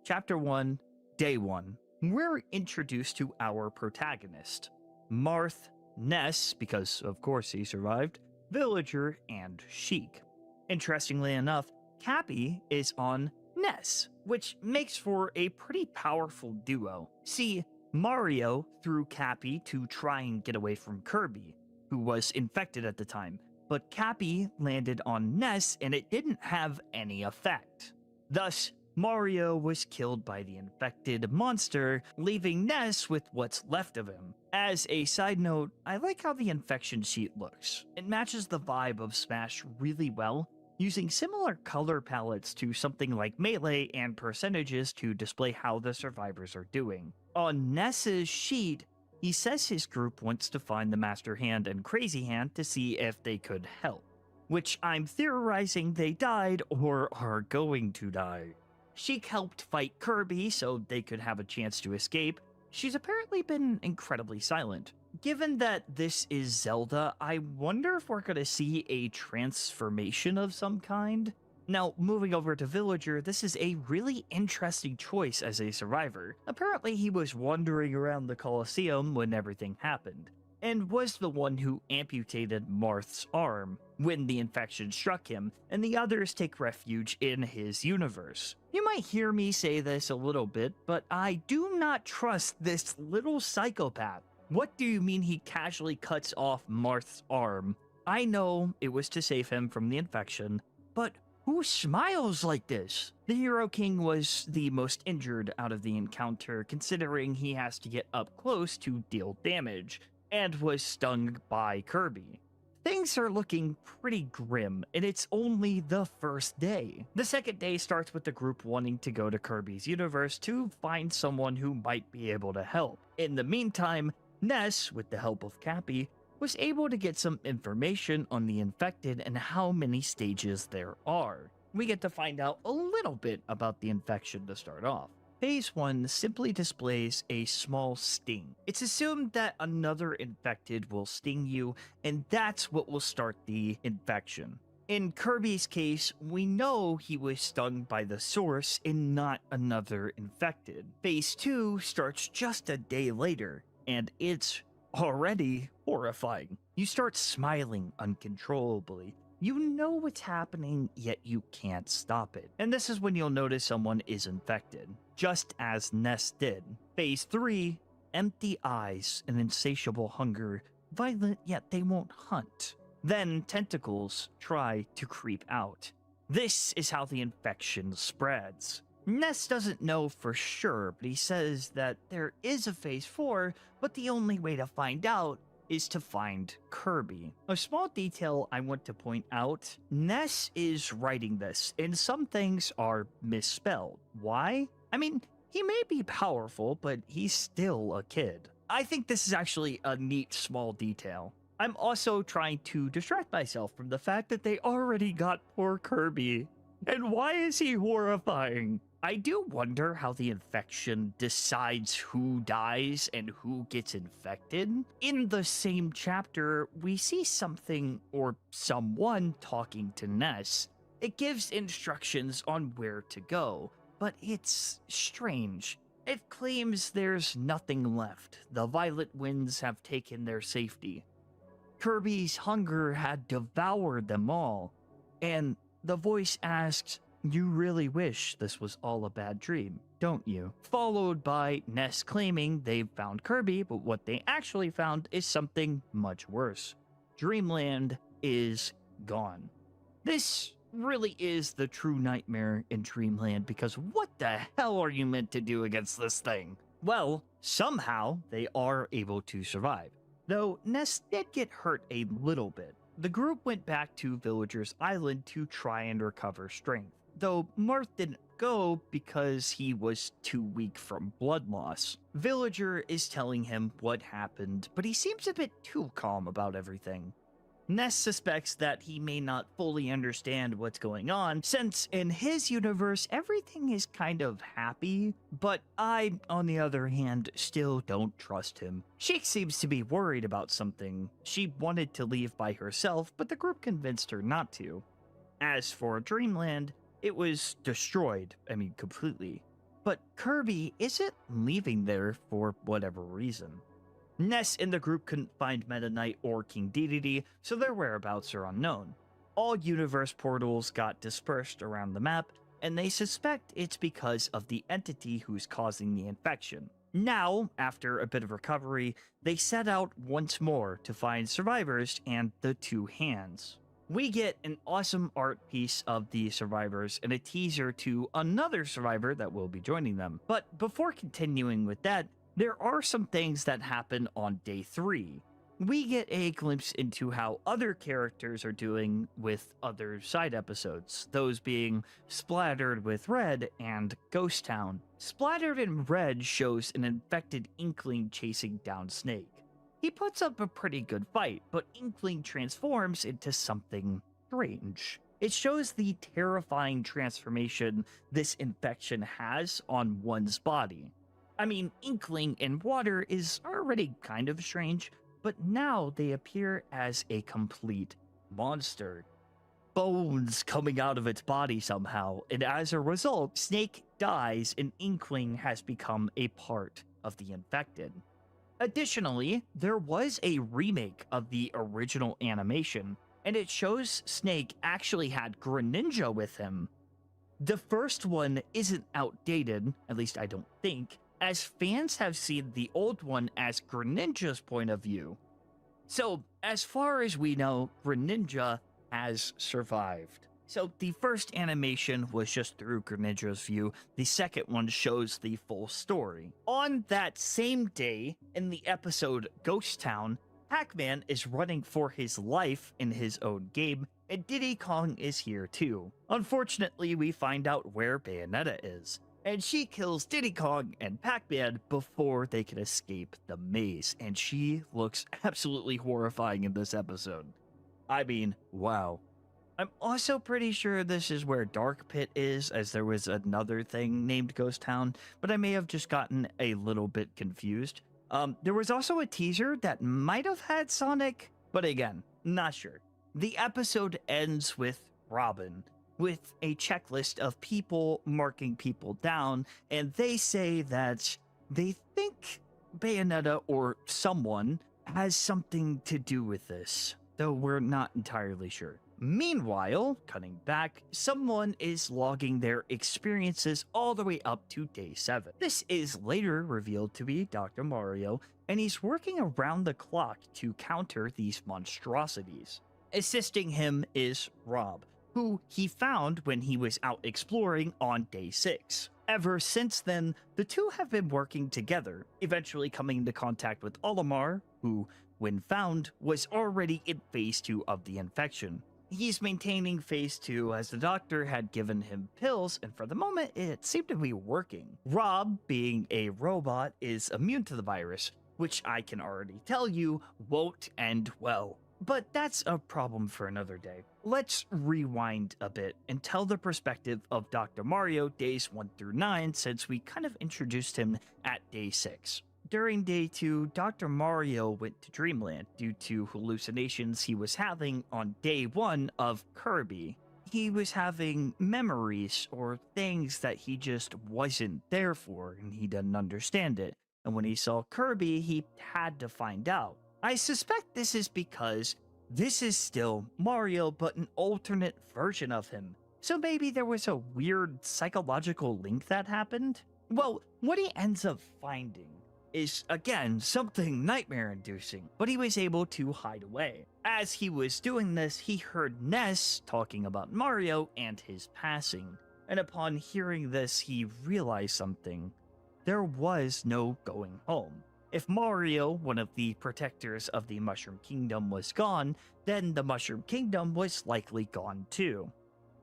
Chapter 1, Day 1. We're introduced to our protagonist, Marth, Ness, because of course he survived, Villager, and Sheik. Interestingly enough, Cappy is on Ness, which makes for a pretty powerful duo. See, Mario threw Cappy to try and get away from Kirby, who was infected at the time, but Cappy landed on Ness and it didn't have any effect. Thus, Mario was killed by the infected monster, leaving Ness with what's left of him. As a side note, I like how the infection sheet looks. It matches the vibe of Smash really well, using similar color palettes to something like Melee and percentages to display how the survivors are doing. On Ness's sheet, He says his group wants to find the Master Hand and Crazy Hand to see if they could help, which I'm theorizing they died or are going to die. Sheik helped fight Kirby so they could have a chance to escape. She's apparently been incredibly silent. Given that this is Zelda, I wonder if we're going to see a transformation of some kind. Now, moving over to Villager, this is a really interesting choice as a survivor. Apparently, he was wandering around the Colosseum when everything happened, and was the one who amputated Marth's arm when the infection struck him, and the others take refuge in his universe. You might hear me say this a little bit, but I do not trust this little psychopath. What do you mean he casually cuts off Marth's arm? I know it was to save him from the infection, but who smiles like this? The Hero King was the most injured out of the encounter, considering he has to get up close to deal damage, and was stung by Kirby. Things are looking pretty grim, and it's only the first day. The second day starts with the group wanting to go to Kirby's universe to find someone who might be able to help. In the meantime, Ness, with the help of Cappy, was able to get some information on the infected and how many stages there are. We get to find out a little bit about the infection to start off. Phase 1 simply displays a small sting. It's assumed that another infected will sting you, and that's what will start the infection. In Kirby's case, we know he was stung by the source and not another infected. Phase 2 starts just a day later, and it's already horrifying. You start smiling uncontrollably. You know what's happening, yet you can't stop it. And this is when you'll notice someone is infected, just as Ness did. Phase 3, empty eyes and insatiable hunger, violent yet they won't hunt. Then tentacles try to creep out. This is how the infection spreads. Ness doesn't know for sure, but he says that there is a Phase 4, but the only way to find out is to find Kirby. A small detail I want to point out, Ness is writing this, and some things are misspelled. Why? I mean, he may be powerful, but he's still a kid. I think this is actually a neat small detail. I'm also trying to distract myself from the fact that they already got poor Kirby. And why is he horrifying? I do wonder how the infection decides who dies and who gets infected. In the same chapter, we see something or someone talking to Ness. It gives instructions on where to go, but it's strange. It claims there's nothing left. The violet winds have taken their safety. Kirby's hunger had devoured them all, and the voice asks, "You really wish this was all a bad dream, don't you?" Followed by Ness claiming they've found Kirby, but what they actually found is something much worse. Dreamland is gone. This really is the true nightmare in Dreamland, because what the hell are you meant to do against this thing? Well, somehow they are able to survive. Though Ness did get hurt a little bit. The group went back to Villager's Island to try and recover strength, though Marth didn't go because he was too weak from blood loss. Villager is telling him what happened, but he seems a bit too calm about everything. Ness suspects that he may not fully understand what's going on, since in his universe everything is kind of happy, but I, on the other hand, still don't trust him. Sheik seems to be worried about something. She wanted to leave by herself, but the group convinced her not to. As for Dreamland, it was destroyed, completely. But Kirby isn't leaving there for whatever reason. Ness and the group couldn't find Meta Knight or King Dedede, so their whereabouts are unknown. All universe portals got dispersed around the map, and they suspect it's because of the entity who's causing the infection. Now, after a bit of recovery, they set out once more to find survivors and the two hands. We get an awesome art piece of the survivors and a teaser to another survivor that will be joining them. But before continuing with that, there are some things that happen on day 3. we get a glimpse into how other characters are doing with other side episodes, those being Splattered with Red and Ghost Town. Splattered in Red shows an infected Inkling chasing down Snake. He puts up a pretty good fight, but Inkling transforms into something strange. It shows the terrifying transformation this infection has on one's body. I mean, Inkling in water is already kind of strange, but now they appear as a complete monster. Bones coming out of its body somehow, and as a result, Snake dies and Inkling has become a part of the infected. Additionally, there was a remake of the original animation, and it shows Snake actually had Greninja with him. The first one isn't outdated, at least I don't think, as fans have seen the old one as Greninja's point of view. So, as far as we know, Greninja has survived. So, the first animation was just through Greninja's view, the second one shows the full story. On that same day, in the episode Ghost Town, Pac-Man is running for his life in his own game, and Diddy Kong is here too. Unfortunately, we find out where Bayonetta is, and she kills Diddy Kong and Pac-Man before they can escape the maze, and she looks absolutely horrifying in this episode. I mean, wow. I'm also pretty sure this is where Dark Pit is, as there was another thing named Ghost Town, but I may have just gotten a little bit confused. There was also a teaser that might have had Sonic, but again, not sure. The episode ends with Robin, with a checklist of people marking people down, and they say that they think Bayonetta or someone has something to do with this, though we're not entirely sure. Meanwhile, cutting back, someone is logging their experiences all the way up to day 7. This is later revealed to be Dr. Mario, and he's working around the clock to counter these monstrosities. Assisting him is Rob, who he found when he was out exploring on day 6. Ever since then, the two have been working together, eventually coming into contact with Olimar, who, when found, was already in phase 2 of the infection. He's maintaining phase 2 as the doctor had given him pills, and for the moment, it seemed to be working. Rob, being a robot, is immune to the virus, which I can already tell you won't end well. But that's a problem for another day. Let's rewind a bit and tell the perspective of Dr. Mario days 1 through 9, since we kind of introduced him at day 6. During day 2, Dr. Mario went to Dreamland due to hallucinations he was having on day 1 of Kirby. He was having memories or things that he just wasn't there for, and he didn't understand it. And when he saw Kirby, he had to find out. I suspect this is because this is still Mario, but an alternate version of him. So maybe there was a weird psychological link that happened? Well, what he ends up finding is, again, something nightmare-inducing, but he was able to hide away. As he was doing this, he heard Ness talking about Mario and his passing, and upon hearing this, he realized something. There was no going home. If Mario, one of the protectors of the Mushroom Kingdom, was gone, then the Mushroom Kingdom was likely gone too.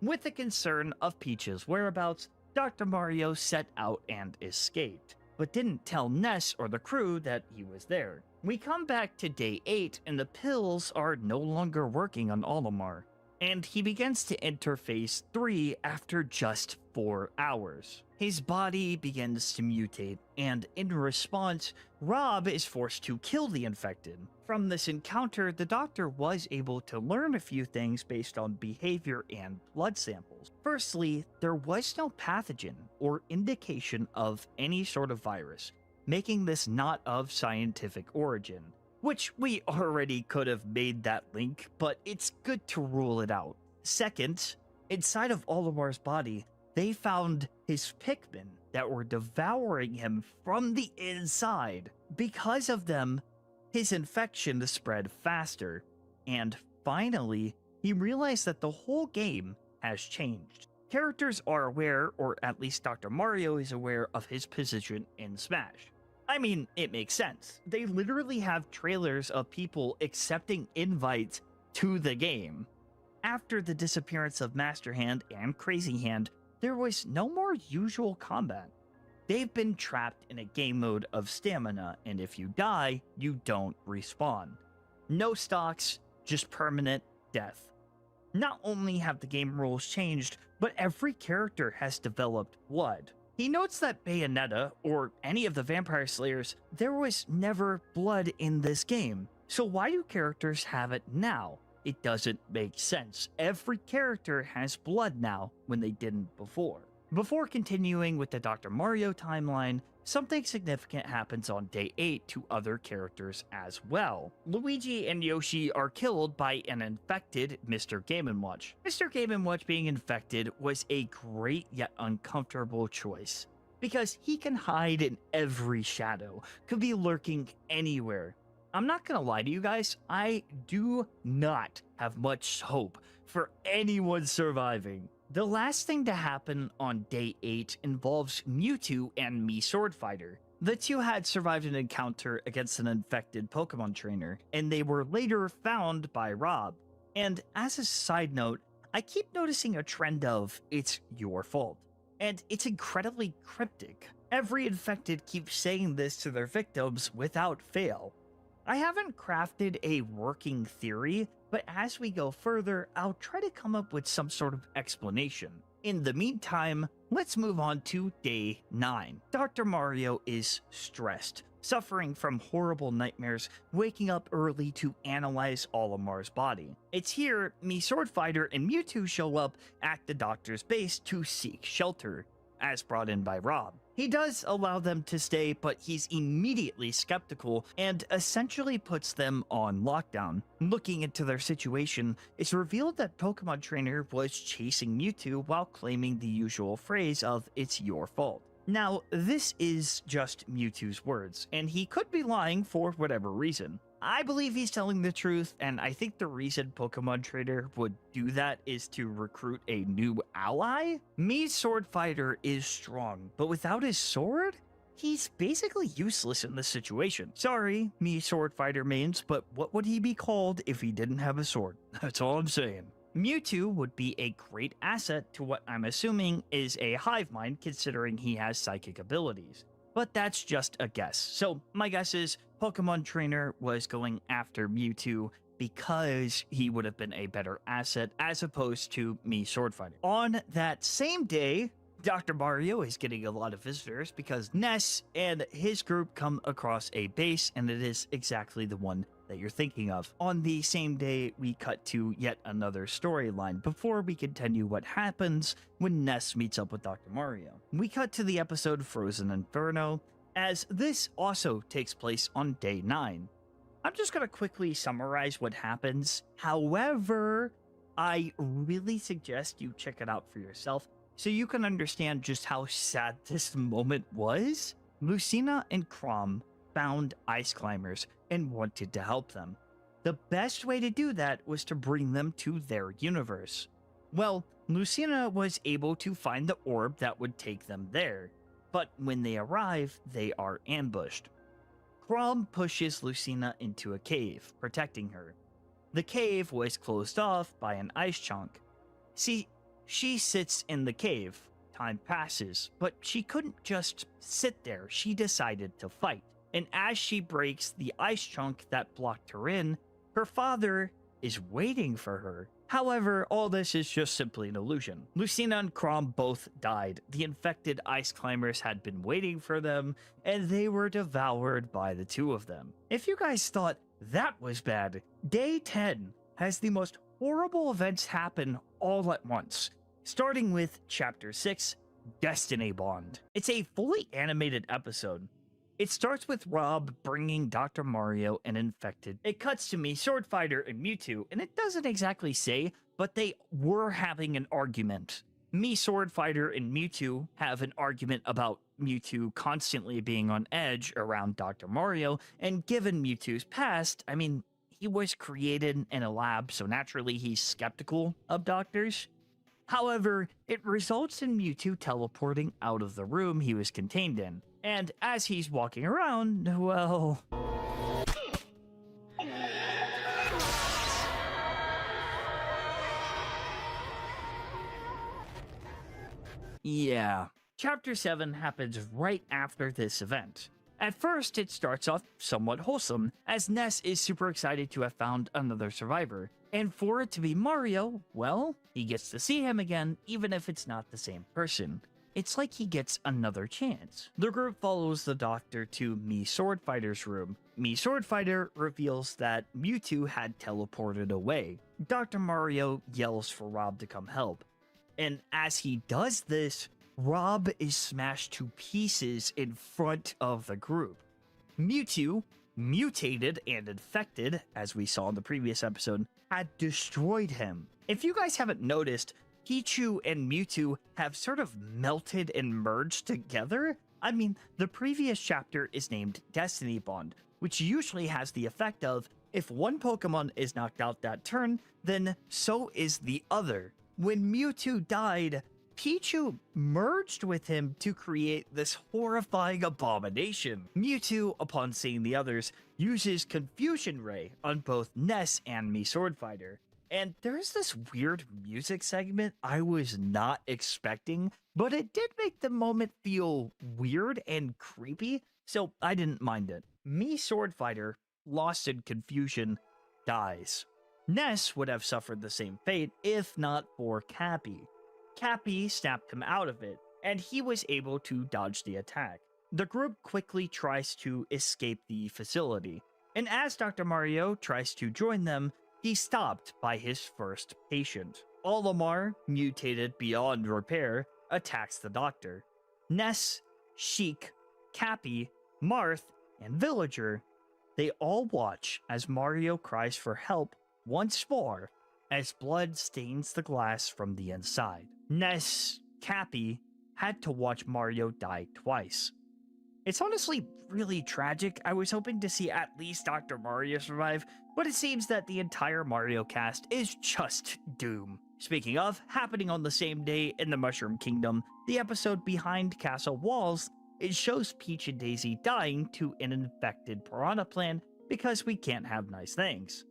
With the concern of Peach's whereabouts, Dr. Mario set out and escaped, but didn't tell Ness or the crew that he was there. We come back to day 8 and the pills are no longer working on Olimar, and he begins to enter phase 3 after just 4 hours. His body begins to mutate, and in response, Rob is forced to kill the infected. From this encounter, the doctor was able to learn a few things based on behavior and blood samples. Firstly, there was no pathogen or indication of any sort of virus, making this not of scientific origin, which we already could have made that link, but it's good to rule it out. Second, inside of Olimar's body, they found his Pikmin that were devouring him from the inside. Because of them, his infection spread faster, and finally, he realized that the whole game has changed. Characters are aware, or at least Dr. Mario is aware, of his position in Smash. I mean, it makes sense. They literally have trailers of people accepting invites to the game. After the disappearance of Master Hand and Crazy Hand, there was no more usual combat. They've been trapped in a game mode of stamina, and if you die, you don't respawn. No stocks, just permanent death. Not only have the game rules changed, but every character has developed blood. He notes that Bayonetta, or any of the Vampire Slayers, there was never blood in this game. So why do characters have it now? It doesn't make sense. Every character has blood now when they didn't before. Before continuing with the Dr. Mario timeline, something significant happens on day 8 to other characters as well. Luigi and Yoshi are killed by an infected Mr. Game & Watch. Mr. Game & Watch being infected was a great yet uncomfortable choice, because he can hide in every shadow, could be lurking anywhere. I'm not gonna lie to you guys, I do not have much hope for anyone surviving. The last thing to happen on day 8 involves Mewtwo and Mii Swordfighter. The two had survived an encounter against an infected Pokemon trainer, and they were later found by Rob. And as a side note, I keep noticing a trend of, it's your fault. And it's incredibly cryptic. Every infected keeps saying this to their victims without fail. I haven't crafted a working theory, but as we go further, I'll try to come up with some sort of explanation. In the meantime, let's move on to day 9. Dr. Mario is stressed, suffering from horrible nightmares, waking up early to analyze Olimar's body. It's here Mii Swordfighter and Mewtwo show up at the doctor's base to seek shelter, as brought in by Rob. He does allow them to stay, but he's immediately skeptical and essentially puts them on lockdown. Looking into their situation, it's revealed that Pokemon Trainer was chasing Mewtwo while claiming the usual phrase of, "It's your fault." Now, this is just Mewtwo's words, and he could be lying for whatever reason. I believe he's telling the truth, and I think the reason Pokemon Trainer would do that is to recruit a new ally. Mii's Swordfighter is strong, but without his sword, he's basically useless in this situation. Sorry, Mii Swordfighter mains, but what would he be called if he didn't have a sword? That's all I'm saying. Mewtwo would be a great asset to what I'm assuming is a hive mind, considering he has psychic abilities. But that's just a guess. So my guess is Pokemon Trainer was going after Mewtwo because he would have been a better asset as opposed to Mii Swordfighter. On that same day, Dr. Mario is getting a lot of visitors because Ness and his group come across a base, and it is exactly the one that you're thinking of. On the same day, we cut to yet another storyline before we continue what happens when Ness meets up with Dr. Mario. We cut to the episode Frozen Inferno, as this also takes place on day 9. I'm just going to quickly summarize what happens. However, I really suggest you check it out for yourself so you can understand just how sad this moment was. Lucina and Chrom found ice climbers and wanted to help them. The best way to do that was to bring them to their universe. Well, Lucina was able to find the orb that would take them there, but when they arrive, they are ambushed. Chrom pushes Lucina into a cave, protecting her. The cave was closed off by an ice chunk. See, she sits in the cave. Time passes, but she couldn't just sit there. She decided to fight. And as she breaks the ice chunk that blocked her in, her father is waiting for her. However, all this is just simply an illusion. Lucina and Chrom both died. The infected ice climbers had been waiting for them, and they were devoured by the two of them. If you guys thought that was bad, day 10 has the most horrible events happen all at once, starting with Chapter 6, Destiny Bond. It's a fully animated episode. It starts with Rob bringing Dr. Mario and infected. It cuts to Mii Swordfighter and Mewtwo, and it doesn't exactly say, but they were having an argument. Mii Swordfighter and Mewtwo have an argument about Mewtwo constantly being on edge around Dr. Mario, and given Mewtwo's past, I mean, he was created in a lab, so naturally he's skeptical of doctors. However, it results in Mewtwo teleporting out of the room he was contained in. And as he's walking around, well... yeah. Chapter 7 happens right after this event. At first, it starts off somewhat wholesome, as Ness is super excited to have found another survivor. And for it to be Mario, well, he gets to see him again, even if it's not the same person. It's like he gets another chance. The group follows the doctor to Mii Swordfighter's room. Mii Swordfighter reveals that Mewtwo had teleported away. Dr. Mario yells for Rob to come help. And as he does this, Rob is smashed to pieces in front of the group. Mewtwo, mutated and infected, as we saw in the previous episode, had destroyed him. If you guys haven't noticed, Pichu and Mewtwo have sort of melted and merged together. I mean, the previous chapter is named Destiny Bond, which usually has the effect of, if one Pokemon is knocked out that turn, then so is the other. When Mewtwo died, Pichu merged with him to create this horrifying abomination. Mewtwo, upon seeing the others, uses Confusion Ray on both Ness and Mii Swordfighter. And there's this weird music segment I was not expecting, but it did make the moment feel weird and creepy, so I didn't mind it. Mii Swordfighter, lost in confusion, dies. Ness would have suffered the same fate if not for Cappy. Cappy snapped him out of it, and he was able to dodge the attack. The group quickly tries to escape the facility, and as Dr. Mario tries to join them, he's stopped by his first patient. Olimar, mutated beyond repair, attacks the doctor. Ness, Sheik, Cappy, Marth, and Villager, they all watch as Mario cries for help once more as blood stains the glass from the inside. Ness, Cappy, had to watch Mario die twice. It's honestly really tragic. I was hoping to see at least Dr. Mario survive, but it seems that the entire Mario cast is just doom. Speaking of, happening on the same day in the Mushroom Kingdom, the episode Behind Castle Walls, it shows Peach and Daisy dying to an infected piranha plant because we can't have nice things.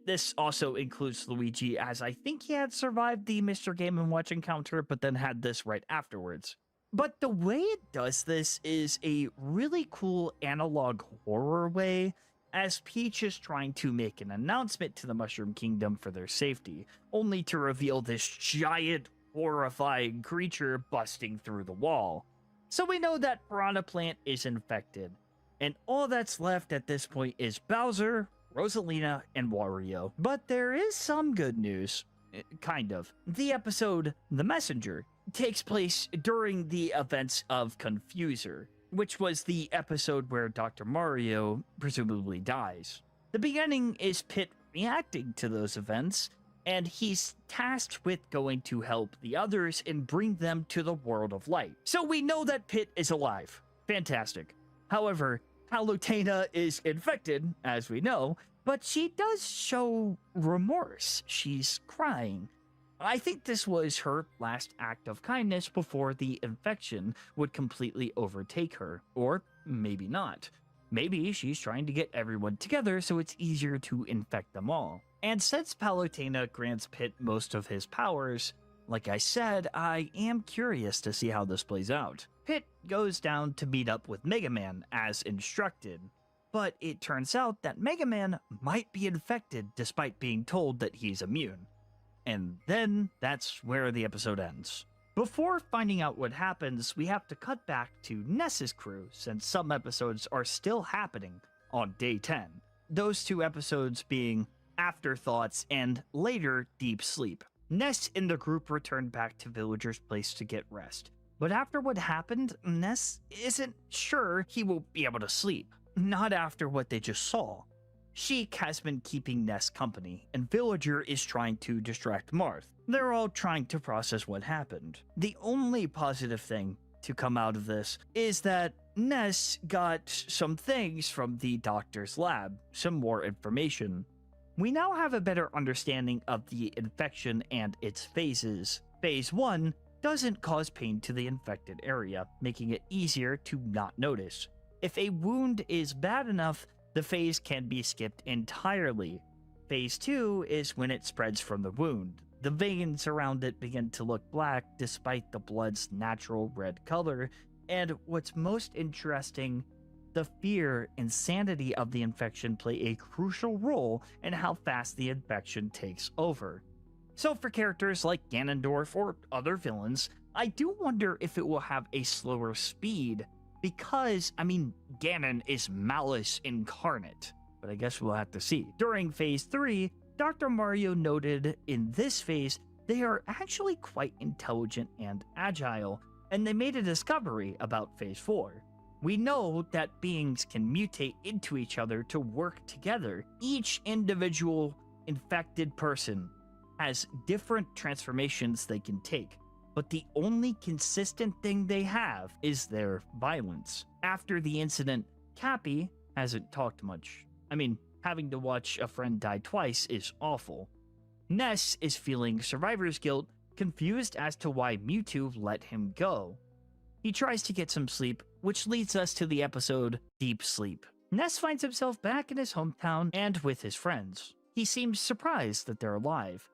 This also includes Luigi, as I think he had survived the Mr. Game & Watch encounter, but then had this right afterwards. But the way it does this is a really cool analog horror way, as Peach is trying to make an announcement to the Mushroom Kingdom for their safety, only to reveal this giant, horrifying creature busting through the wall. So we know that Piranha Plant is infected, and all that's left at this point is Bowser, Rosalina, and Wario. But there is some good news. Kind of. The episode The Messenger takes place during the events of Confuser, which was the episode where Dr. Mario presumably dies. The beginning is Pit reacting to those events, and he's tasked with going to help the others and bring them to the world of light. So we know that Pit is alive. Fantastic. However, Palutena is infected, as we know, but she does show remorse. She's crying. I think this was her last act of kindness before the infection would completely overtake her. Or maybe not. Maybe she's trying to get everyone together so it's easier to infect them all. And since Palutena grants Pit most of his powers, like I said, I am curious to see how this plays out. Pit goes down to meet up with Mega Man as instructed, but it turns out that Mega Man might be infected despite being told that he's immune. And then that's where the episode ends. Before finding out what happens, we have to cut back to Ness's crew, since some episodes are still happening on day 10. Those two episodes being Afterthoughts and later Deep Sleep. Ness and the group return back to Villager's place to get rest. But after what happened, Ness isn't sure he will be able to sleep. Not after what they just saw. Sheik has been keeping Ness company, and Villager is trying to distract Marth. They're all trying to process what happened. The only positive thing to come out of this is that Ness got some things from the doctor's lab, some more information. We now have a better understanding of the infection and its phases. Phase 1 doesn't cause pain to the infected area, making it easier to not notice. If a wound is bad enough, the phase can be skipped entirely. Phase 2 is when it spreads from the wound. The veins around it begin to look black despite the blood's natural red color, and what's most interesting, the fear and sanity of the infection play a crucial role in how fast the infection takes over. So for characters like Ganondorf or other villains, I do wonder if it will have a slower speed, because, Ganon is malice incarnate, but I guess we'll have to see. During Phase 3, Dr. Mario noted in this phase they are actually quite intelligent and agile, and they made a discovery about Phase 4. We know that beings can mutate into each other to work together. Each individual infected person has different transformations they can take, but the only consistent thing they have is their violence. After the incident, Cappy hasn't talked much. Having to watch a friend die twice is awful. Ness is feeling survivor's guilt, confused as to why Mewtwo let him go. He tries to get some sleep, which leads us to the episode Deep Sleep. Ness finds himself back in his hometown and with his friends. He seems surprised that they're alive.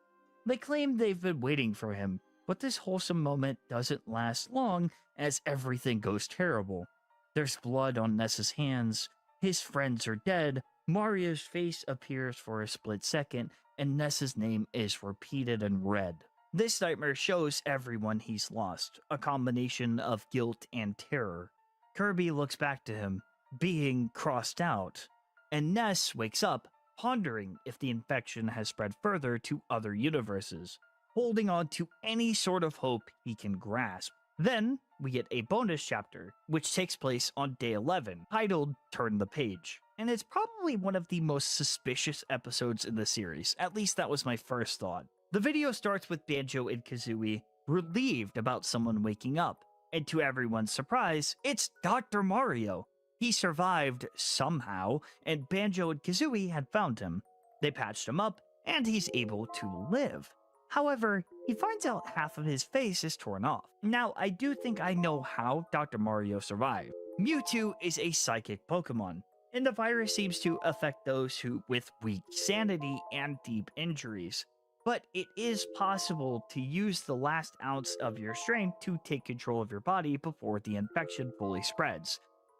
They claim they've been waiting for him, but this wholesome moment doesn't last long as everything goes terrible. There's blood on Ness's hands, his friends are dead, Mario's face appears for a split second, and Ness's name is repeated in red. This nightmare shows everyone he's lost, a combination of guilt and terror. Kirby looks back to him, being crossed out, and Ness wakes up, pondering if the infection has spread further to other universes, holding on to any sort of hope he can grasp. Then, we get a bonus chapter, which takes place on day 11, titled Turn the Page. And it's probably one of the most suspicious episodes in the series, at least that was my first thought. The video starts with Banjo and Kazooie relieved about someone waking up, and to everyone's surprise, it's Dr. Mario. He survived somehow, and Banjo and Kazooie had found him. They patched him up, and he's able to live. However, he finds out half of his face is torn off. Now, I do think I know how Dr. Mario survived. Mewtwo is a psychic Pokemon, and the virus seems to affect those with weak sanity and deep injuries. But it is possible to use the last ounce of your strength to take control of your body before the infection fully spreads.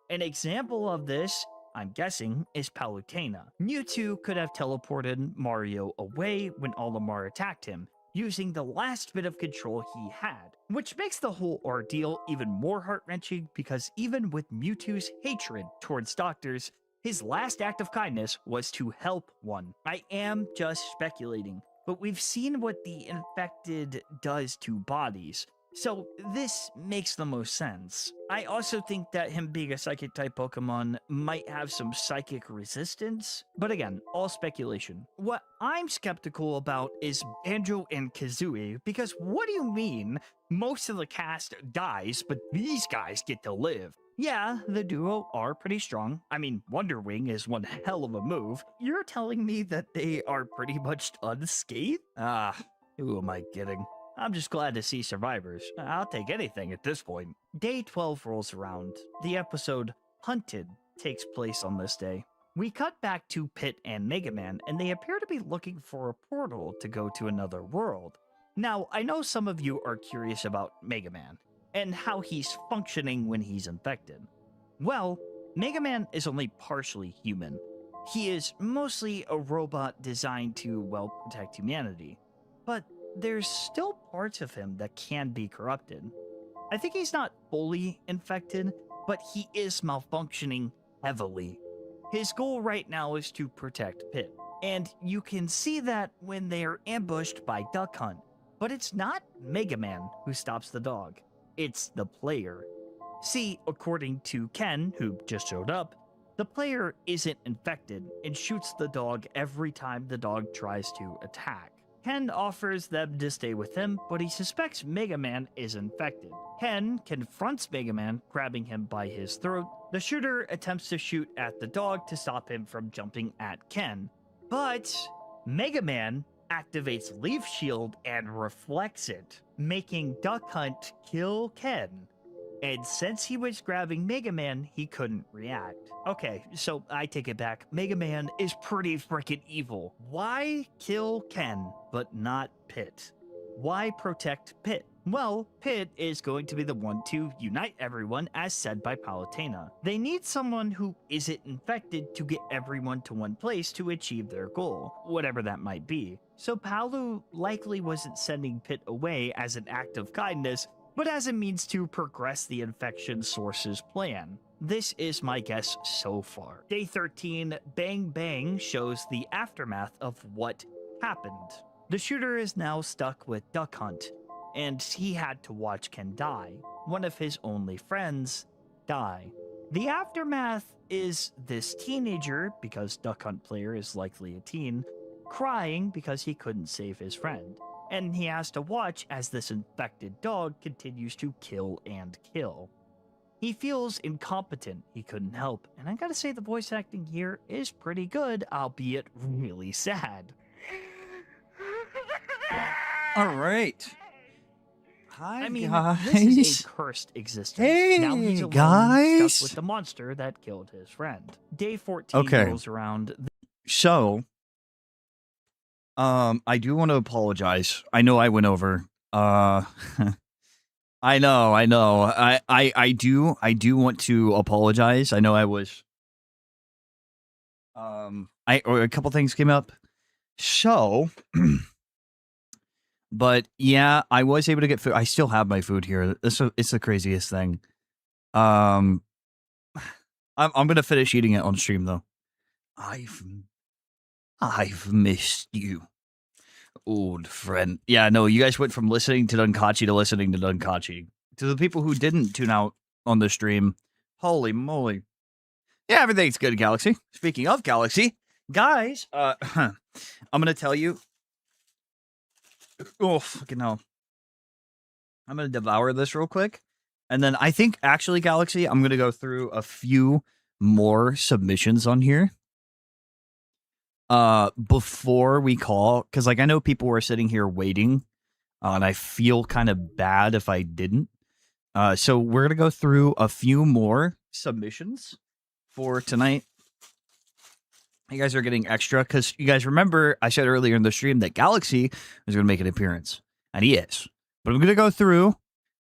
An example of this, I'm guessing, is Palutena. Mewtwo could have teleported Mario away when Olimar attacked him, using the last bit of control he had, which makes the whole ordeal even more heart-wrenching because even with Mewtwo's hatred towards doctors, his last act of kindness was to help one. I am just speculating, but we've seen what the infected does to bodies, so this makes the most sense. I also think that him being a psychic-type Pokemon might have some psychic resistance, but again, all speculation. What I'm skeptical about is Banjo and Kazooie, because what do you mean most of the cast dies, but these guys get to live? Yeah, the duo are pretty strong. Wonder Wing is one hell of a move. You're telling me that they are pretty much unscathed? Who am I kidding? I'm just glad to see survivors. I'll take anything at this point. Day 12 rolls around. The episode Hunted takes place on this day. We cut back to Pit and Mega Man, and they appear to be looking for a portal to go to another world. Now, I know some of you are curious about Mega Man, and how he's functioning when he's infected. Well, Mega Man is only partially human. He is mostly a robot designed to, protect humanity. But there's still parts of him that can be corrupted. I think he's not fully infected, but he is malfunctioning heavily. His goal right now is to protect Pit, and you can see that when they are ambushed by Duck Hunt. But it's not Mega Man who stops the dog, it's the player. See, according to Ken, who just showed up, the player isn't infected and shoots the dog every time the dog tries to attack. Ken offers them to stay with him, but he suspects Mega Man is infected. Ken confronts Mega Man, grabbing him by his throat. The shooter attempts to shoot at the dog to stop him from jumping at Ken, but Mega Man activates Leaf Shield and reflects it, making Duck Hunt kill Ken. And since he was grabbing Mega Man, he couldn't react. Okay, so I take it back. Mega Man is pretty freaking evil. Why kill Ken, but not Pit? Why protect Pit? Well, Pit is going to be the one to unite everyone, as said by Palutena. They need someone who isn't infected to get everyone to one place to achieve their goal, whatever that might be. So Palu likely wasn't sending Pit away as an act of kindness, but as a means to progress the infection source's plan. This is my guess so far. Day 13, Bang Bang shows the aftermath of what happened. The shooter is now stuck with Duck Hunt, and he had to watch Ken die, one of his only friends, die. The aftermath is this teenager, because Duck Hunt player is likely a teen, crying because he couldn't save his friend. And he has to watch as this infected dog continues to kill and kill. He feels incompetent, he couldn't help, and I gotta say the voice acting here is pretty good, albeit really sad. All right. Hi, I mean, guys. this is a cursed existence. Hey, now he's alone, guys. stuck with the monster that killed his friend. Day 14 Okay. rolls around. So, I do want to apologize. I know I went over. I know. I do want to apologize. I know I was. Or a couple things came up. So, but yeah, I was able to get food. I still have my food here. It's the craziest thing. I'm gonna finish eating it on stream though. I've missed you, old friend. Yeah, no, you guys went from listening to Dunkachi to listening to Dunkachi. To the people who didn't tune out on the stream, holy moly. Yeah, everything's good, Galaxy. Speaking of Galaxy, guys, I'm gonna tell you. Oh, fucking hell. I'm gonna devour this real quick. And then I think, actually, Galaxy, I'm gonna go through a few more submissions on here. Before we call, because like I know people were sitting here waiting, and I feel kind of bad if I didn't. So we're gonna go through a few more submissions for tonight. You guys are getting extra because you guys remember I said earlier in the stream that Galaxy was gonna make an appearance, and he is. But I'm gonna go through,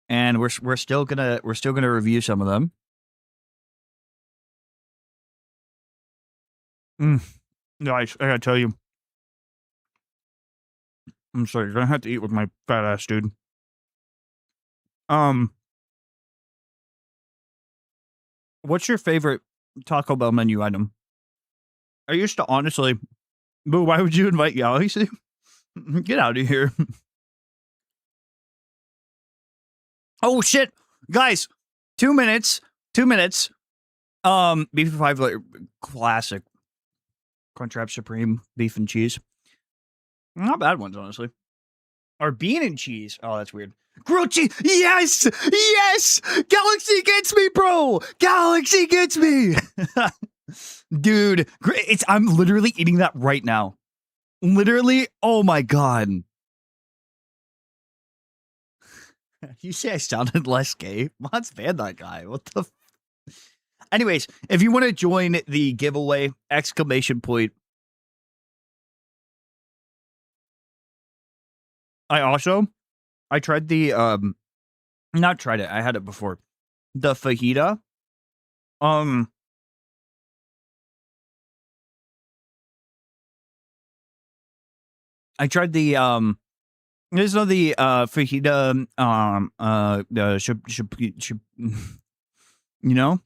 and we're still gonna review some of them. Guys, I gotta tell you. I'm sorry, you're gonna have to eat with my fat ass, dude. What's your favorite Taco Bell menu item? I used to honestly, but why would you invite Galaxy? Get out of here. Oh shit, guys, 2 minutes. 2 minutes. Beef and 5 layer classic. Crunchwrap Supreme beef and cheese. Not bad ones, honestly. Or bean and cheese. Oh, that's weird. Grilled cheese. Yes! Yes! Galaxy gets me, bro! Galaxy gets me! Dude, I'm literally eating that right now. Literally, oh my god. You say I sounded less gay? Let's ban that guy. What the Anyways, if you want to join the giveaway, exclamation point. I tried the, not tried it. I had it before. The fajita. I tried the, there's no the, fajita, you know?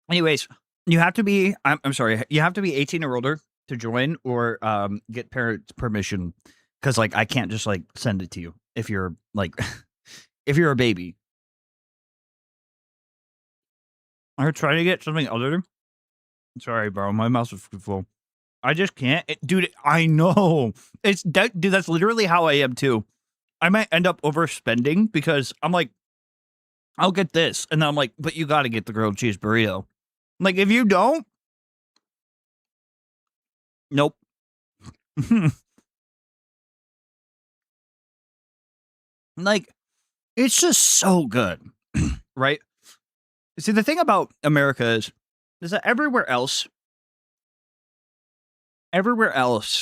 Anyways, you have to be, I'm sorry, you have to be 18 or older to join or get parents' permission. Because, like, I can't just, like, send it to you if you're, like, if you're a baby. Are trying to get something other. Sorry, bro, my mouth is full. I just can't. Dude, I know. Dude, that's literally how I am, too. I might end up overspending because I'm like, I'll get this. And then I'm like, but you got to get the grilled cheese burrito. Like, if you don't, Nope. Like, it's just so good, right? See, the thing about America is that everywhere else,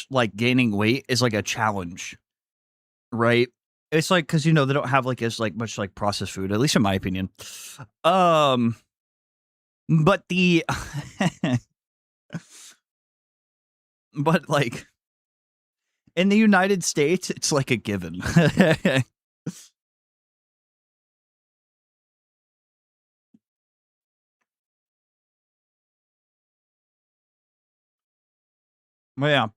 like gaining weight is like a challenge, right? It's like because they don't have like as like much like processed food, at least in my opinion. But the but like in the United States, it's like a given. Well, yeah,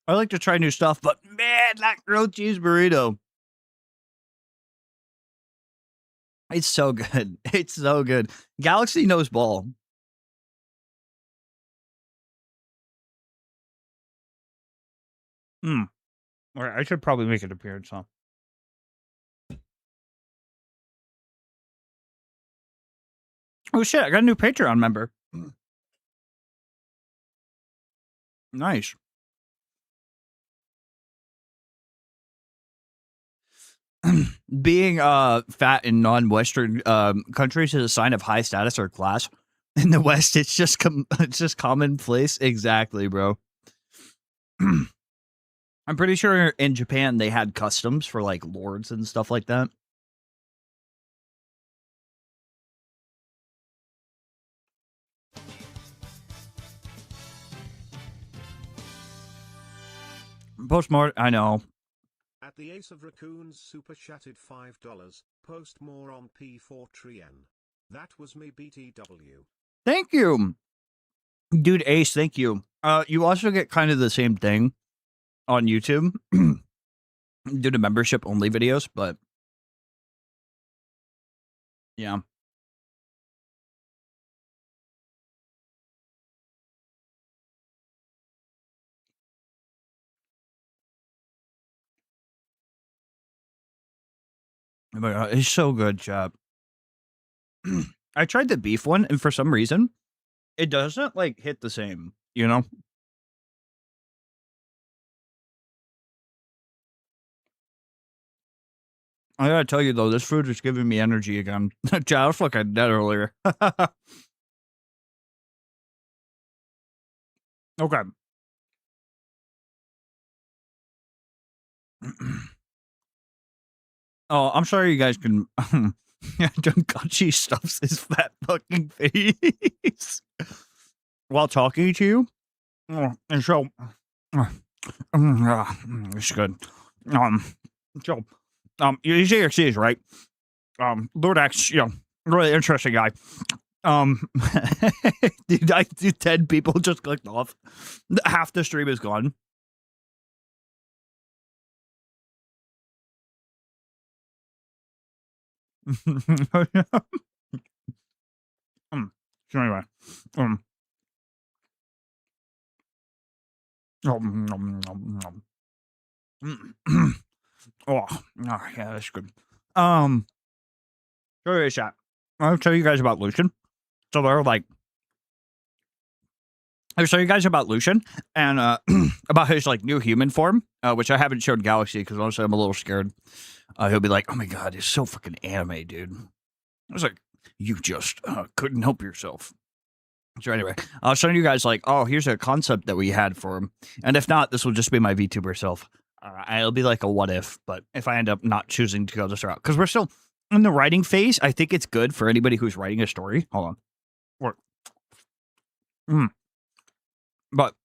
I like to try new stuff, but man, that grilled cheese burrito. It's so good. It's so good. Galaxy knows ball. Hmm. All right, I should probably make an appearance, huh? Oh shit, I got a new Patreon member. Nice. Being fat in non-Western countries is a sign of high status or class. In the West, it's just it's just commonplace. Exactly, bro. I'm pretty sure in Japan they had customs for like lords and stuff like that. Postmort, I know. At the Ace of Raccoons super chatted $5. Post more on P4TN. That was me BTW. Thank you, dude. Ace, thank you. You also get kind of the same thing on YouTube due to membership only videos, but yeah. But it's so good, chap. I tried the beef one, and for some reason, it doesn't like hit the same. I gotta tell you though, this food is giving me energy again. Chat, I was fucking dead earlier. Okay. Oh, I'm sorry you guys can. Dunkachi stuffs his fat fucking face while talking to you. And so, it's good. So, you see your C's, right? Lord X, really interesting guy. Dude, 10 people just clicked off. Half the stream is gone. So anyway, oh, yeah, that's good. Show you a shot. I'll tell you guys about Lucian. So they're like, I'll show you guys about Lucian and about his like new human form, which I haven't showed Galaxy because honestly I'm a little scared. He'll be like, "Oh my god, it's so fucking anime, dude." I was like, "You just couldn't help yourself." So anyway, I'll show you guys like, oh, here's a concept that we had for him, and if not, this will just be my VTuber self. It'll be like a what if, but if I end up not choosing to go this route, because we're still in the writing phase, I think it's good for anybody who's writing a story. Hold on. Work. But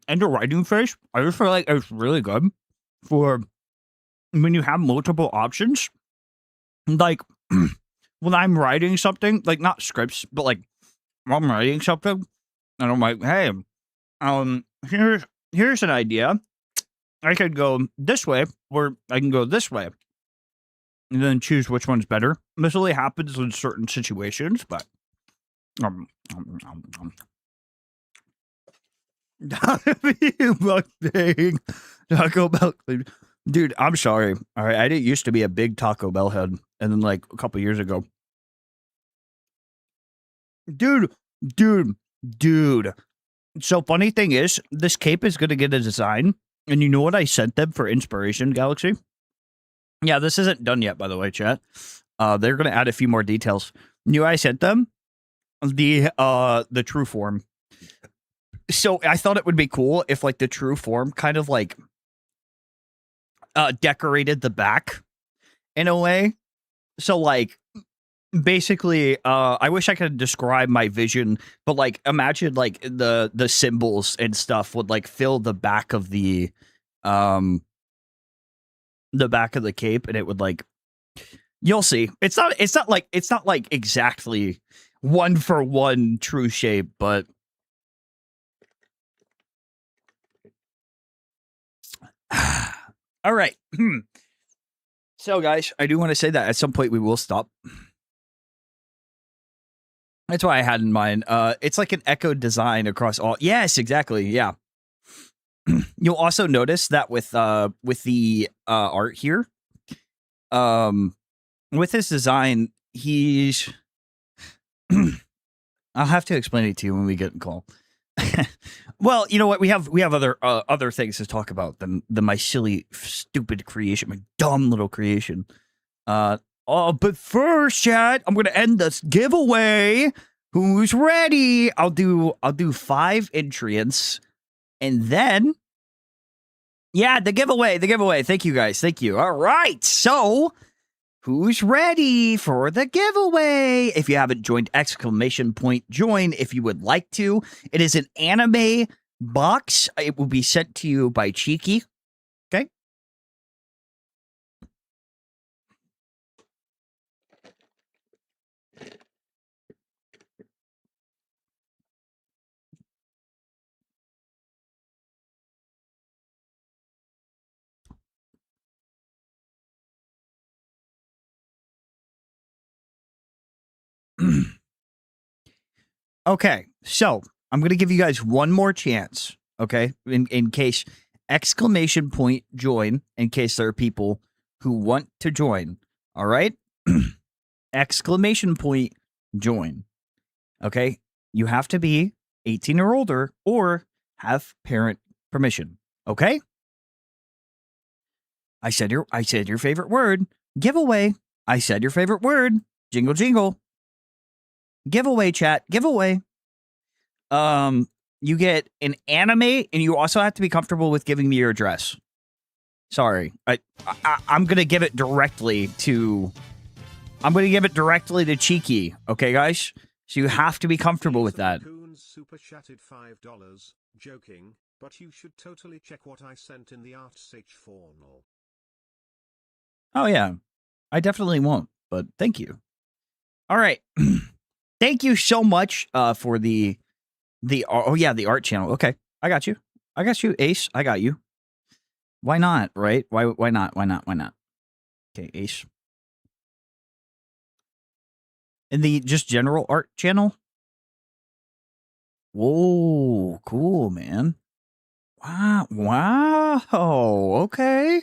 in the writing phase, I just feel like it's really good for when you have multiple options. Like when I'm writing something, like not scripts, but like when I'm writing something, and I'm like, hey, here's an idea. I could go this way, or I can go this way, and then choose which one's better. This only happens in certain situations, but Taco Bell, dude. I'm sorry. All right, I didn't used to be a big Taco Bell head, and then like a couple years ago, dude. So funny thing is, this cape is going to get a design. And you know what I sent them for inspiration, Galaxy? Yeah, this isn't done yet, by the way, chat. They're going to add a few more details. You know what I sent them? The true form. So I thought it would be cool if like the true form kind of like decorated the back in a way. So like basically I wish I could describe my vision, but like imagine like the symbols and stuff would like fill the back of the cape, and it would like, you'll see. It's not like exactly one for one true shape, but all right. So guys, I do want to say that at some point we will stop. That's why I had in mind. It's like an echo design across all. Yes, exactly. Yeah. You'll also notice that with the art here, with his design, he's. I'll have to explain it to you when we get in call. Well, you know what? We have other things to talk about than my silly, stupid creation, my dumb little creation. But first, chat, I'm gonna end this giveaway. Who's ready? I'll do 5 entrants, and then the giveaway. Thank you guys. Thank you. All right, so. Who's ready for the giveaway? If you haven't joined, ! Join if you would like to. It is an anime box. It will be sent to you by Cheeky. Okay. Okay, so I'm going to give you guys one more chance, okay? In case ! Join, in case there are people who want to join, all right? ! Join, okay? You have to be 18 or older or have parent permission, okay? I said your favorite word. Giveaway. I said your favorite word. Jingle jingle. Giveaway, chat. Giveaway. You get an anime, and you also have to be comfortable with giving me your address. Sorry. I'm gonna give it directly to Cheeky. Okay, guys? So you have to be comfortable with that. Super chatted $5. Joking, but you should totally check what I sent in the ArtSage formal. Oh yeah. I definitely won't, but thank you. All right. Thank you so much for the art channel. Okay. I got you, Ace. I got you. Why not, right? Why not? Okay, Ace. And the just general art channel? Whoa, cool, man. Wow. Okay.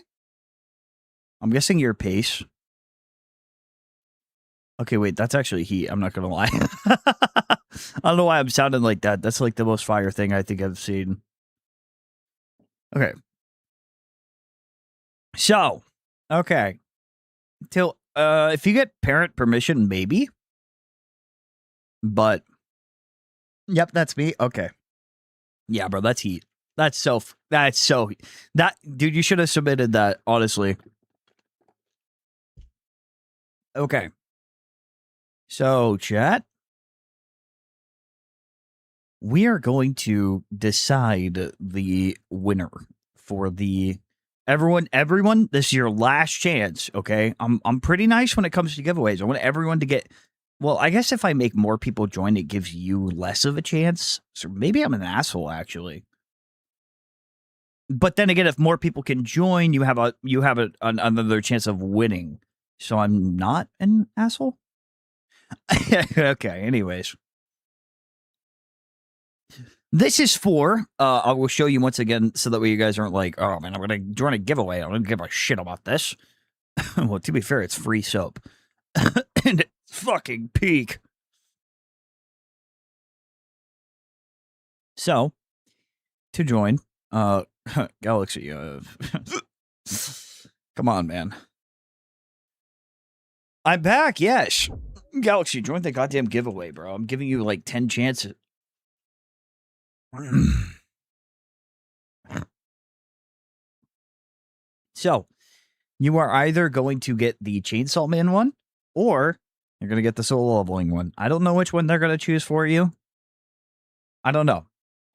I'm guessing your pace. Okay, wait, that's actually heat. I'm not gonna lie. I don't know why I'm sounding like that. That's like the most fire thing I think I've seen. Okay. So, okay. If you get parent permission, maybe. But, yep, that's me. Okay. Yeah, bro, that's heat. Dude, you should have submitted that, honestly. Okay. So, chat, we are going to decide the winner for the everyone. This is your last chance, okay? I'm pretty nice when it comes to giveaways. I want everyone to get. Well, I guess if I make more people join, it gives you less of a chance. So maybe I'm an asshole, actually. But then again, if more people can join, you have another chance of winning. So I'm not an asshole. Okay, anyways. This is for, I will show you once again so that way you guys aren't like, oh man, I'm going to join a giveaway. I don't give a shit about this. Well, to be fair, it's free soap. And it's fucking peak. So, to join, Galaxy, come on, man. I'm back, yes. Galaxy, join the goddamn giveaway, bro. I'm giving you like 10 chances. So, you are either going to get the Chainsaw Man one, or you're going to get the solo leveling one. I don't know which one they're going to choose for you. I don't know.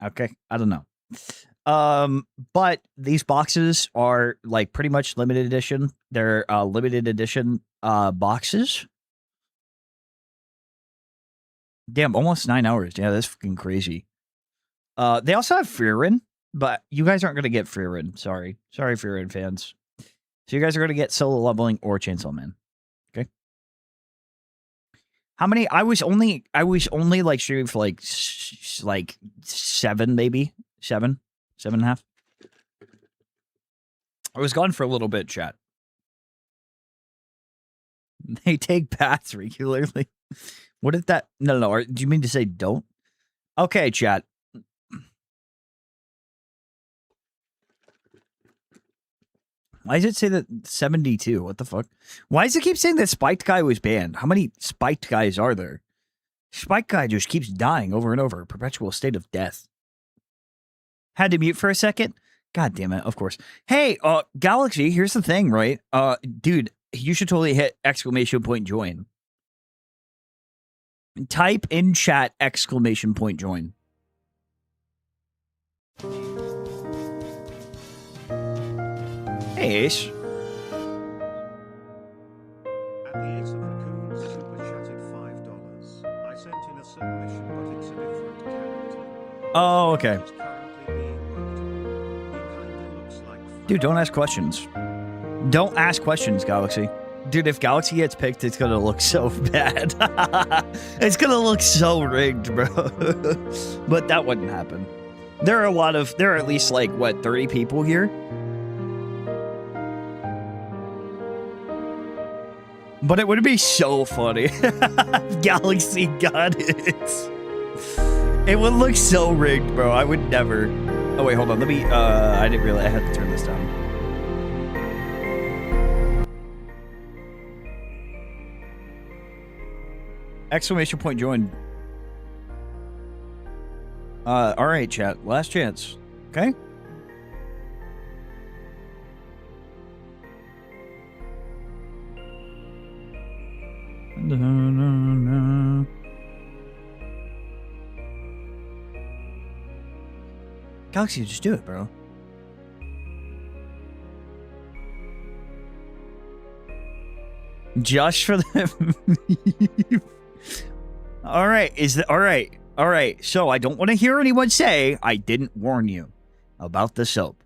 Okay, I don't know. But these boxes are like pretty much limited edition. They're limited edition boxes. Damn, almost 9 hours. Yeah, that's fucking crazy. They also have Freerin, but you guys aren't gonna get Freerin. Sorry, Freerin fans. So you guys are gonna get solo leveling or Chainsaw Man. Okay. How many? I was only like streaming for like 7, maybe 7.5. I was gone for a little bit, chat. They take baths regularly. What if that? No. Do you mean to say don't? Okay, chat. Why does it say that 72? What the fuck? Why does it keep saying that Spiked Guy was banned? How many Spiked Guys are there? Spiked Guy just keeps dying over and over. Perpetual state of death. Had to mute for a second? God damn it, of course. Hey, Galaxy, here's the thing, right? Dude, you should totally hit !join. Type in chat !join. Hey, Ace. At the Ace of Raccoons super chatted $5. I sent in a submission, but it's a different character. Oh, okay. It's currently being worked on. He kinda looks like Dude, don't ask questions. Don't ask questions, Galaxy. Dude, if Galaxy gets picked, it's gonna look so bad. It's gonna look so rigged, bro. But that wouldn't happen. There are at least like, what, 30 people here? But it would be so funny if Galaxy got it. It would look so rigged, bro. I would never. Oh, wait, hold on. Let me, I didn't realize I had to turn this down. !join. All right, chat. Last chance. Okay? Galaxy, just do it, bro. Just for the... All right, all right. So I don't want to hear anyone say I didn't warn you about the soap.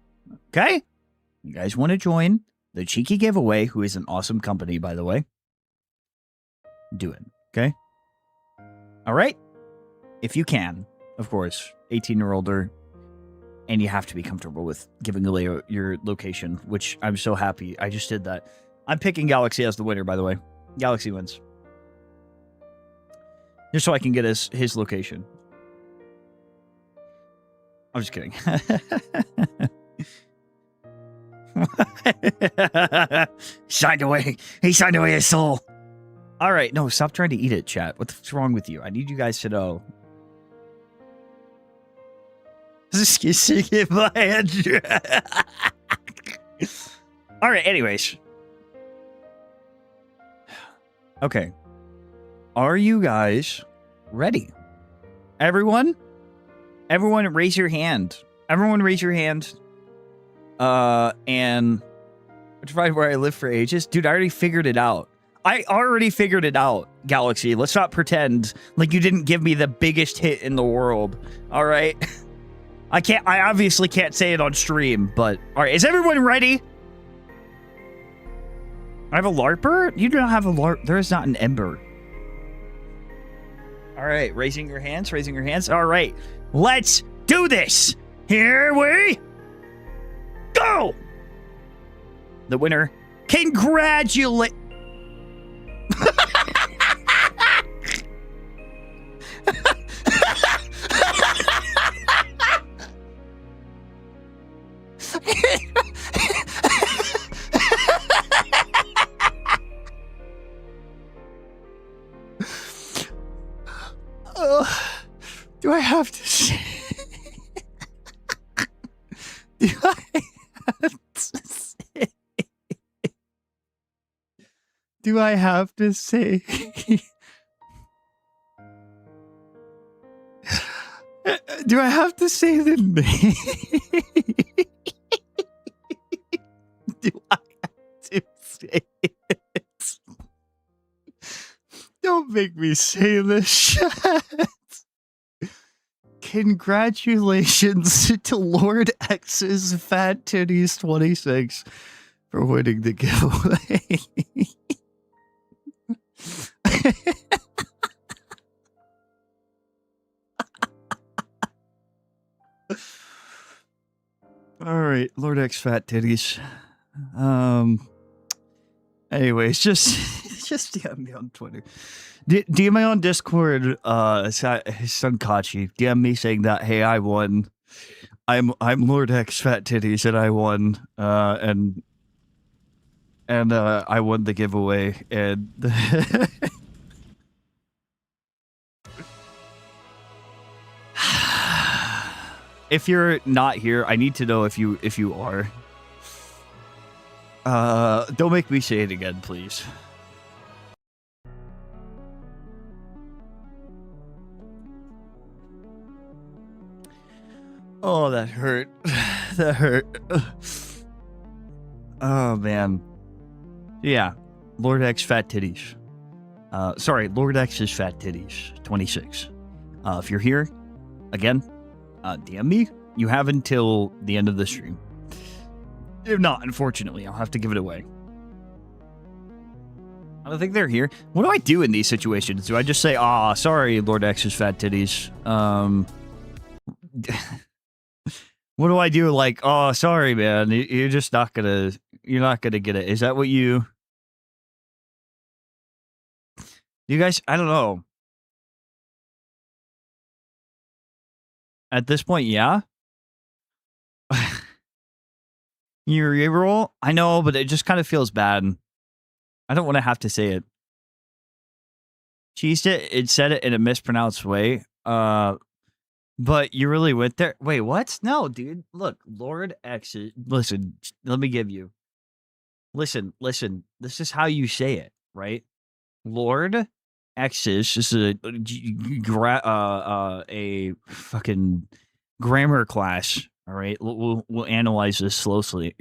Okay? You guys want to join the cheeky giveaway, who is an awesome company, by the way? Do it. Okay? All right? If you can, of course, 18 or older, and you have to be comfortable with giving away your location, which I'm so happy. I just did that. I'm picking Galaxy as the winner, by the way. Galaxy wins. Just so I can get his location. I'm just kidding. Signed away. He signed away his soul. All right. No, stop trying to eat it, chat. What's wrong with you? I need you guys to know. Just in my hand. All right. Anyways. Okay. Are you guys ready? Everyone raise your hand. Everyone raise your hand. And tried where I lived for ages. Dude, I already figured it out. Galaxy. Let's not pretend like you didn't give me the biggest hit in the world. All right. I obviously can't say it on stream, but all right. Is everyone ready? I have a LARPer? You don't have a LARP. There is not an Ember. All right. Raising your hands. All right. Let's do this. Here we go. The winner. Congratulate. Do I have to say? Do I have to say? Do I have to say? Do I have to say the name? Do I have to say it? Don't make me say this shit. Congratulations to Lord X's Fat Titties 26 for winning the giveaway. All right, Lord X Fat Titties. Anyways, just DM me on Twitter. DM me on Discord, Sunkachi. DM me saying that, hey, I won. I'm Lord X Fat Titties and I won. And I won the giveaway and if you're not here, I need to know if you are. Don't make me say it again, please. Oh, that hurt. That hurt. Oh, man. Yeah. Lord X Fat Titties. Sorry, Lord X's Fat Titties 26. If you're here, again, DM me. You have until the end of the stream. If not, unfortunately, I'll have to give it away. I don't think they're here. What do I do in these situations? Do I just say, sorry, Lord X's Fat Titties? What do I do? Like, oh, sorry, man. You're just not gonna, you're not gonna get it. Is that what you guys, I don't know. At this point, yeah. You reroll? I know, but it just kind of feels bad. I don't want to have to say it. Cheesed it. It said it in a mispronounced way. But you really went there. Wait, what? No, dude. Look, Lord X. Listen, let me give you. Listen. This is how you say it, right? Lord X's. This is a fucking grammar class. All right, we'll analyze this slowly.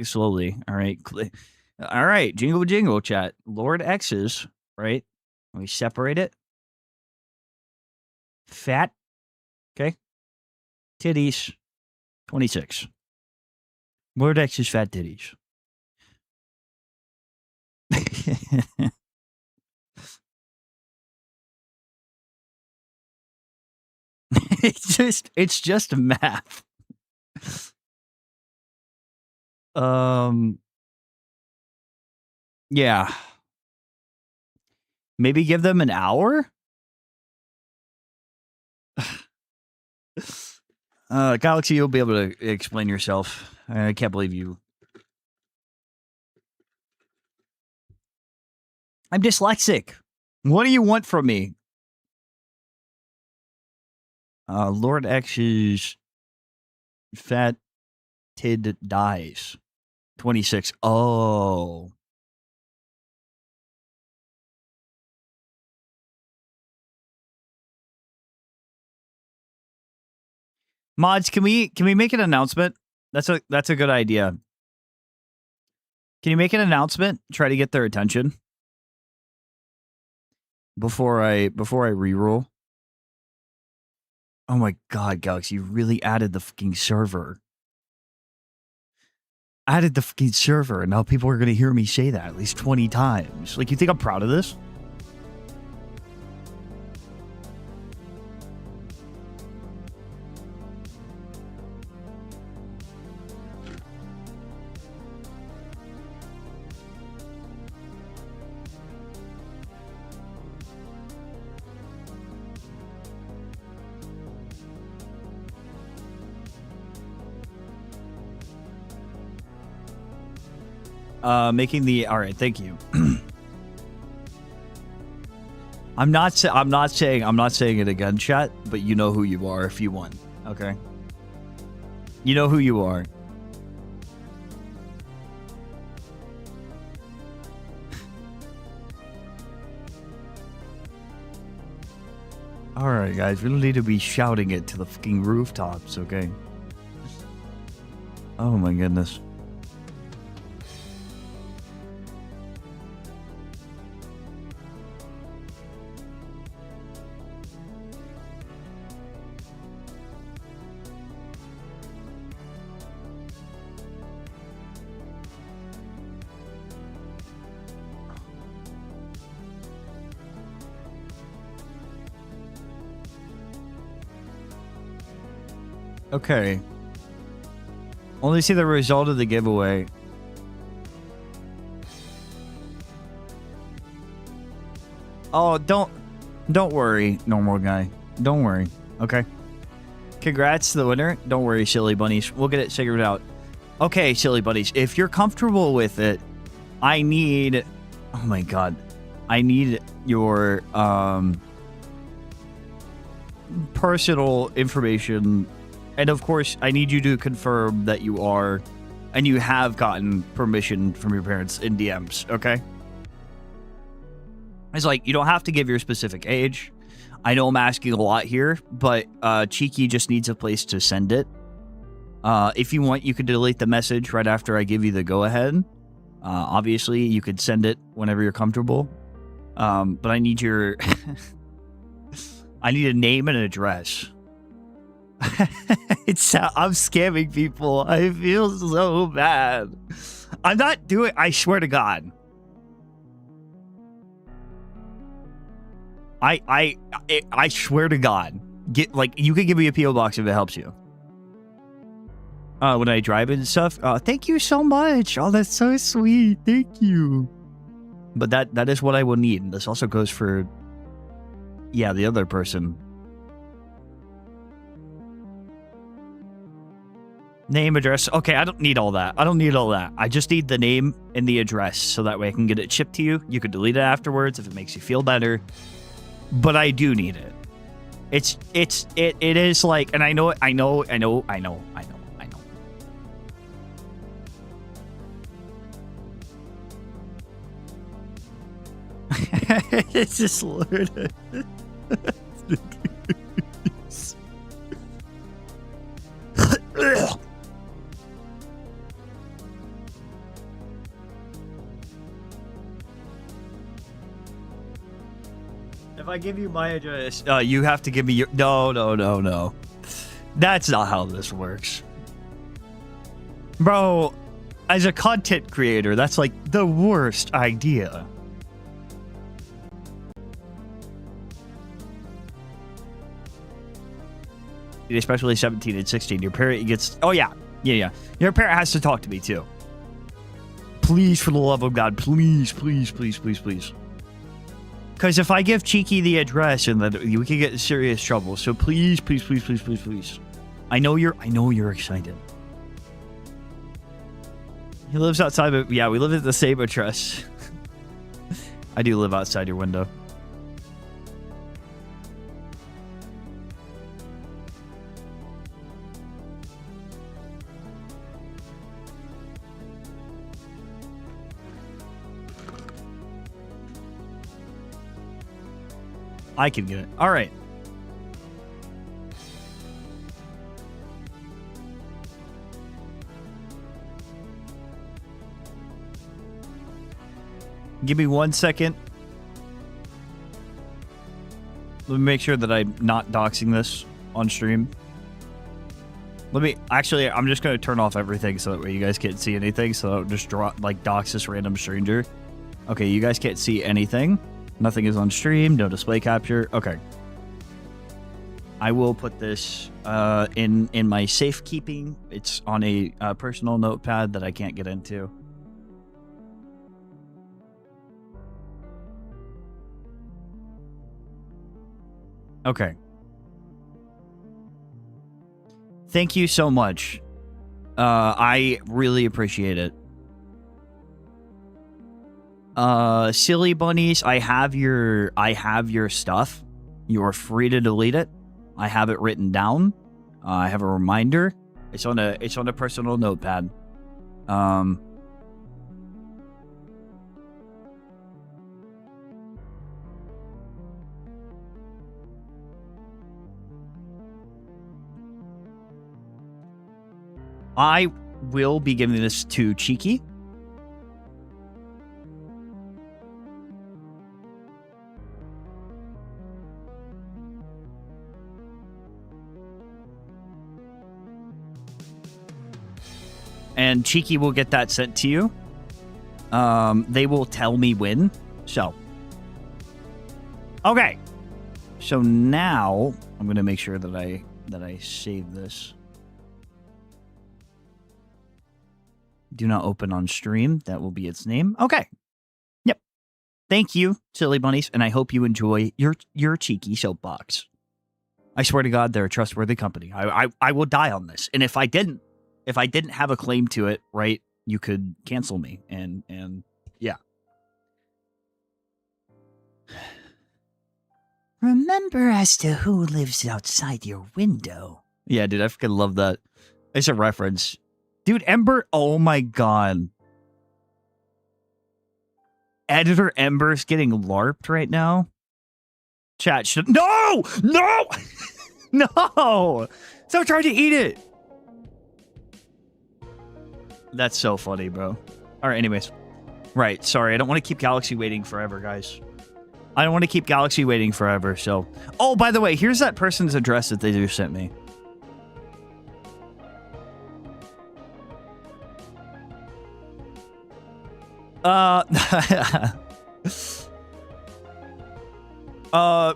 All right, jingle, chat. Lord X's, right? We separate it. Fat, okay. Titties, 26. Lord X's Fat Titties. It's just math. Yeah. Maybe give them an hour? Galaxy, you'll be able to explain yourself. I can't believe you. I'm dyslexic. What do you want from me? Lord X's Fat Tid dies. 26. Oh. Mods, can we make an announcement? That's a good idea. Can you make an announcement? Try to get their attention before I reroll. Oh my god, Galaxy, you really added the fucking server. Added the fucking server, and now people are gonna hear me say that at least 20 times. Like, you think I'm proud of this? Making the... Alright, thank you. I'm not saying it again, chat, but you know who you are if you won. Okay. You know who you are. Alright, guys, we don't need to be shouting it to the fucking rooftops, okay? Oh my goodness. Okay. Only see the result of the giveaway. Oh, don't worry, normal guy. Don't worry, okay? Congrats to the winner. Don't worry, silly bunnies. We'll get it figured out. Okay, silly bunnies. If you're comfortable with it, I need... Oh my god. I need your personal information. And of course, I need you to confirm that you are, and you have gotten permission from your parents in DMs, okay? It's like, you don't have to give your specific age. I know I'm asking a lot here, but Cheeky just needs a place to send it. If you want, you can delete the message right after I give you the go-ahead. Obviously, you could send it whenever you're comfortable. But I need your... I need a name and an address. I'm scamming people. I feel so bad. I'm not doing... I swear to God. I swear to God. You can give me a P.O. box if it helps you. When I drive it and stuff. Thank you so much. Oh, that's so sweet. Thank you. But that is what I will need. This also goes for... Yeah, the other person. Name, address. Okay, I don't need all that. I just need the name and the address so that way I can get it shipped to you. You can delete it afterwards if it makes you feel better. But I do need it. It is like, and I know. It's just Lord. If I give you my address, you have to give me your... No. That's not how this works. Bro, as a content creator, that's like the worst idea. Especially 17 and 16. Your parent gets... Oh, yeah. Yeah. Your parent has to talk to me, too. Please, for the love of God. Please. Because if I give Cheeky the address, and then we can get in serious trouble. So please. I know you're excited. He lives outside of... Yeah, we live at the same address. I do live outside your window. I can get it. All right. Give me 1 second. Let me make sure that I'm not doxing this on stream. Actually, I'm just going to turn off everything so that way you guys can't see anything. So I don't just dox this random stranger. Okay, you guys can't see anything. Nothing is on stream. No display capture. Okay. I will put this in my safekeeping. It's on a personal notepad that I can't get into. Okay. Thank you so much. I really appreciate it. Silly bunnies, I have your stuff. You are free to delete it. I have it written down. I have a reminder. It's on a personal notepad. I will be giving this to Cheeky. And Cheeky will get that sent to you. They will tell me when. So. Okay. So now I'm going to make sure that I save this. Do not open on stream. That will be its name. Okay. Yep. Thank you, silly bunnies, and I hope you enjoy your Cheeky soapbox. I swear to God, they're a trustworthy company. I will die on this. And if I didn't have a claim to it, right, you could cancel me. And yeah. Remember as to who lives outside your window. Yeah, dude, I freaking love that. It's a reference. Dude, Ember, oh my God. Editor Ember's getting LARPed right now. Chat should... No! No! No! Stop trying to eat it! That's so funny, bro. Alright, anyways. Right, sorry. I don't want to keep Galaxy waiting forever, guys. I don't want to keep Galaxy waiting forever, so... Oh, by the way, here's that person's address that they just sent me.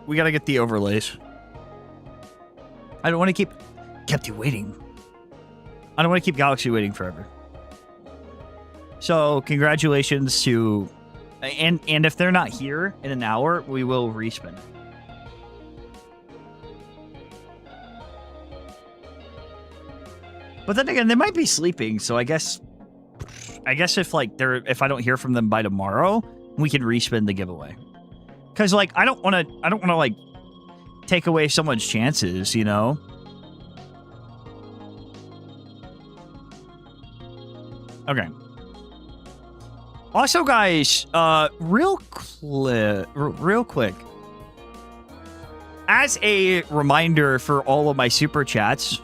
We gotta get the overlays. I don't want to kept you waiting. I don't want to keep Galaxy waiting forever. So, congratulations to... And if they're not here in an hour, we will respin it. But then again, they might be sleeping, so I guess if if I don't hear from them by tomorrow, we can respin the giveaway. Cause like I don't wanna like take away someone's chances, you know? Okay. Also, guys, real quick, as a reminder for all of my super chats.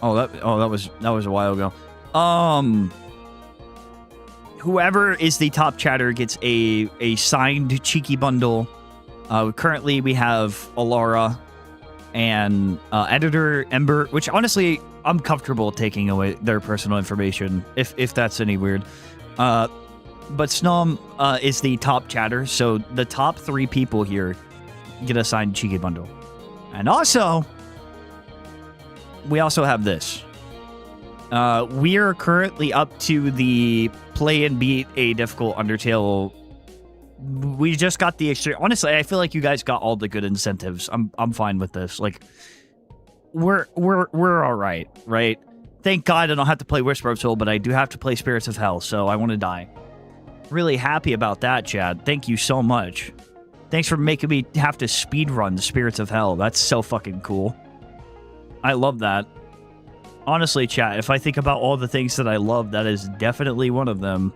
That was a while ago. Whoever is the top chatter gets a signed Cheeky bundle. Currently, we have Alara and Editor Ember, which honestly, I'm comfortable taking away their personal information if that's any weird. But Snom is the top chatter, so the top 3 people here get a signed Cheeky bundle. And also, we also have this. We are currently up to the play and beat a difficult Undertale. We just got the extra. Honestly, I feel like you guys got all the good incentives. I'm fine with this. Like, we're all right, right? Thank God I don't have to play Whisper of Soul, but I do have to play Spirits of Hell, so I want to die. Really happy about that, Chad. Thank you so much. Thanks for making me have to speedrun the Spirits of Hell. That's so fucking cool. I love that. Honestly, chat, if I think about all the things that I love, that is definitely one of them.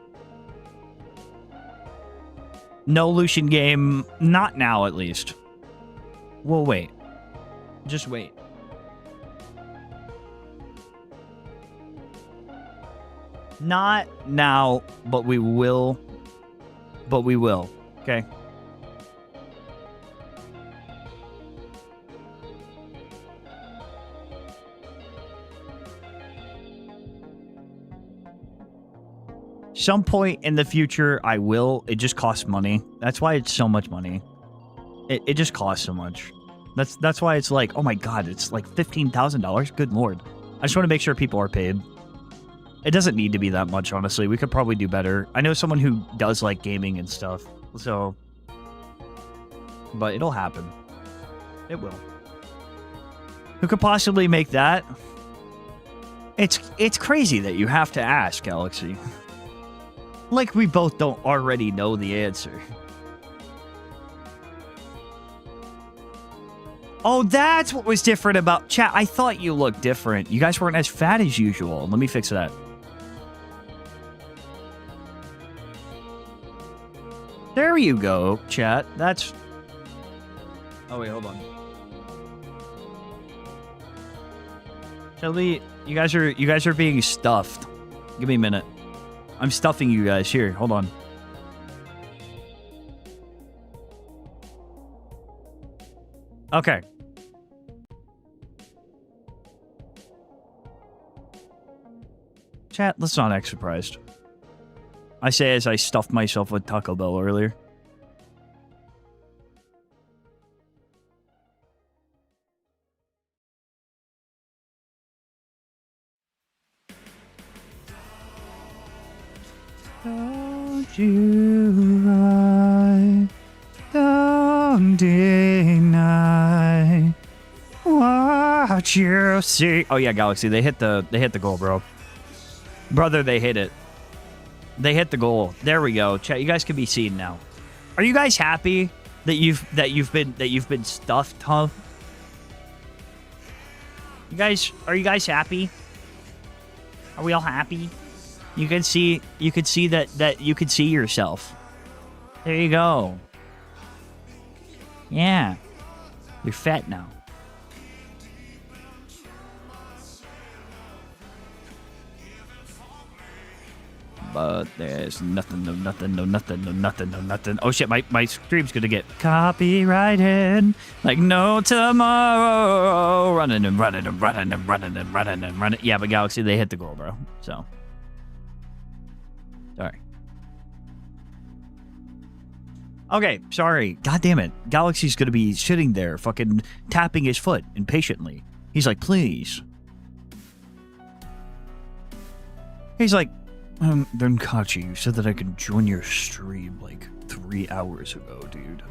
No Lucian game. Not now, at least. We'll wait. Just wait. Not now, but we will. But we will. Okay? Some point in the future, I will. It just costs money. That's why it's so much money. It just costs so much. That's why it's like, oh my God, it's like $15,000. Good Lord. I just want to make sure people are paid. It doesn't need to be that much, honestly. We could probably do better. I know someone who does like gaming and stuff, so... But it'll happen. It will. Who could possibly make that? It's crazy that you have to ask, Galaxy. Like we both don't already know the answer. Oh, that's what was different about chat. I thought you looked different. You guys weren't as fat as usual. Let me fix that. There you go, chat. That's... Oh, wait, hold on. Shelby, you guys are being stuffed. Give me a minute. I'm stuffing you guys. Here, hold on. Okay. Chat, let's not act surprised. I say as I stuffed myself with Taco Bell earlier. Don't you lie, don't deny what you see. Oh yeah, Galaxy, they hit the goal, bro. Brother, they hit it. They hit the goal. There we go. Chat, you guys can be seen now. Are you guys happy that you've been stuffed, huh? Are you guys happy? Are we all happy? You can see that you can see yourself. There you go. Yeah. You're fat now. But there's nothing. Oh shit, my stream's gonna get copyrighted. Like no tomorrow. Running. Yeah, but Galaxy, they hit the goal, bro. So. Sorry. Okay, sorry. God damn it. Galaxy's gonna be sitting there fucking tapping his foot impatiently. He's like, please. He's like, Denkachi, you said that I could join your stream like 3 hours ago, dude.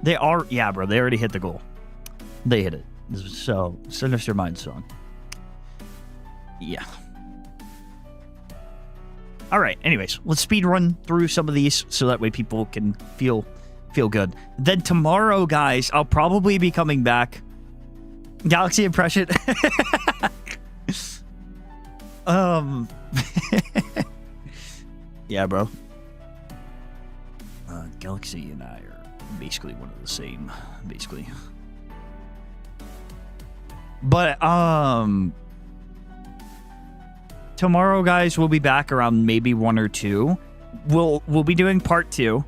They are, yeah, bro, they already hit the goal. They hit it. So, Sinister Mind song. Yeah. All right, anyways, let's speed run through some of these so that way people can feel good. Then tomorrow, guys, I'll probably be coming back. Galaxy impression. Yeah, bro. Galaxy and I are basically one of the same, basically. But, tomorrow, guys, we'll be back around maybe 1 or 2. We'll be doing part 2.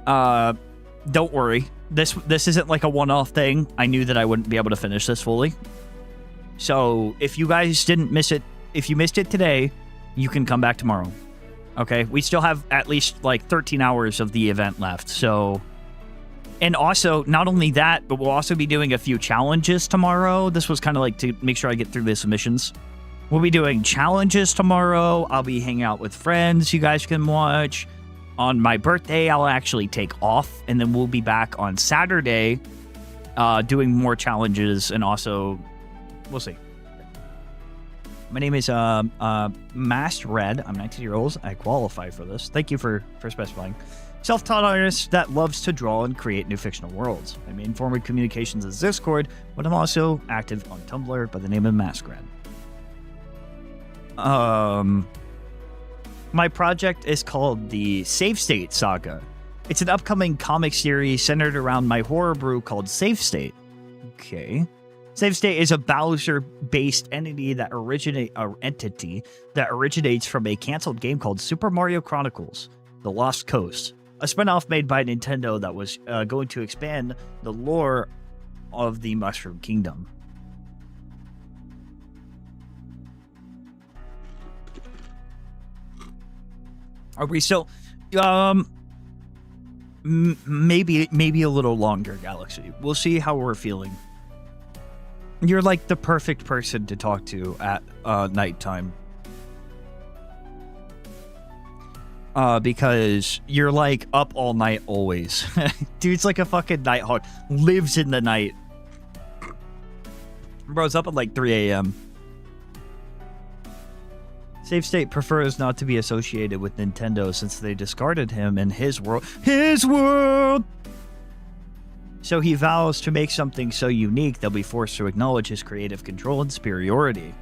Don't worry. This isn't like a one-off thing. I knew that I wouldn't be able to finish this fully. So, if you guys didn't miss it, if you missed it today, you can come back tomorrow. Okay? We still have at least like 13 hours of the event left. So, and also, not only that, but we'll also be doing a few challenges tomorrow. This was kind of like to make sure I get through the submissions. We'll be doing challenges tomorrow. I'll be hanging out with friends you guys can watch. On my birthday, I'll actually take off, and then we'll be back on Saturday doing more challenges, and also, we'll see. My name is Masked Red. I'm 19 years old. I qualify for this. Thank you for specifying. Self-taught artist that loves to draw and create new fictional worlds. My main form of communications is Discord, but I'm also active on Tumblr by the name of Masked Red. My project is called the Safe State Saga. It's an upcoming comic series centered around my horror brew called Safe State. Okay. Safe State is a Bowser-based entity that originates from a canceled game called Super Mario Chronicles: The Lost Coast, a spinoff made by Nintendo that was going to expand the lore of the Mushroom Kingdom. Are we still, maybe a little longer, Galaxy. We'll see how we're feeling. You're like the perfect person to talk to at nighttime. Because you're like up all night always. Dude's like a fucking nighthawk. Lives in the night. Bro's up at like 3 a.m. Save State prefers not to be associated with Nintendo since they discarded him in his world. His world! So he vows to make something so unique they'll be forced to acknowledge his creative control and superiority.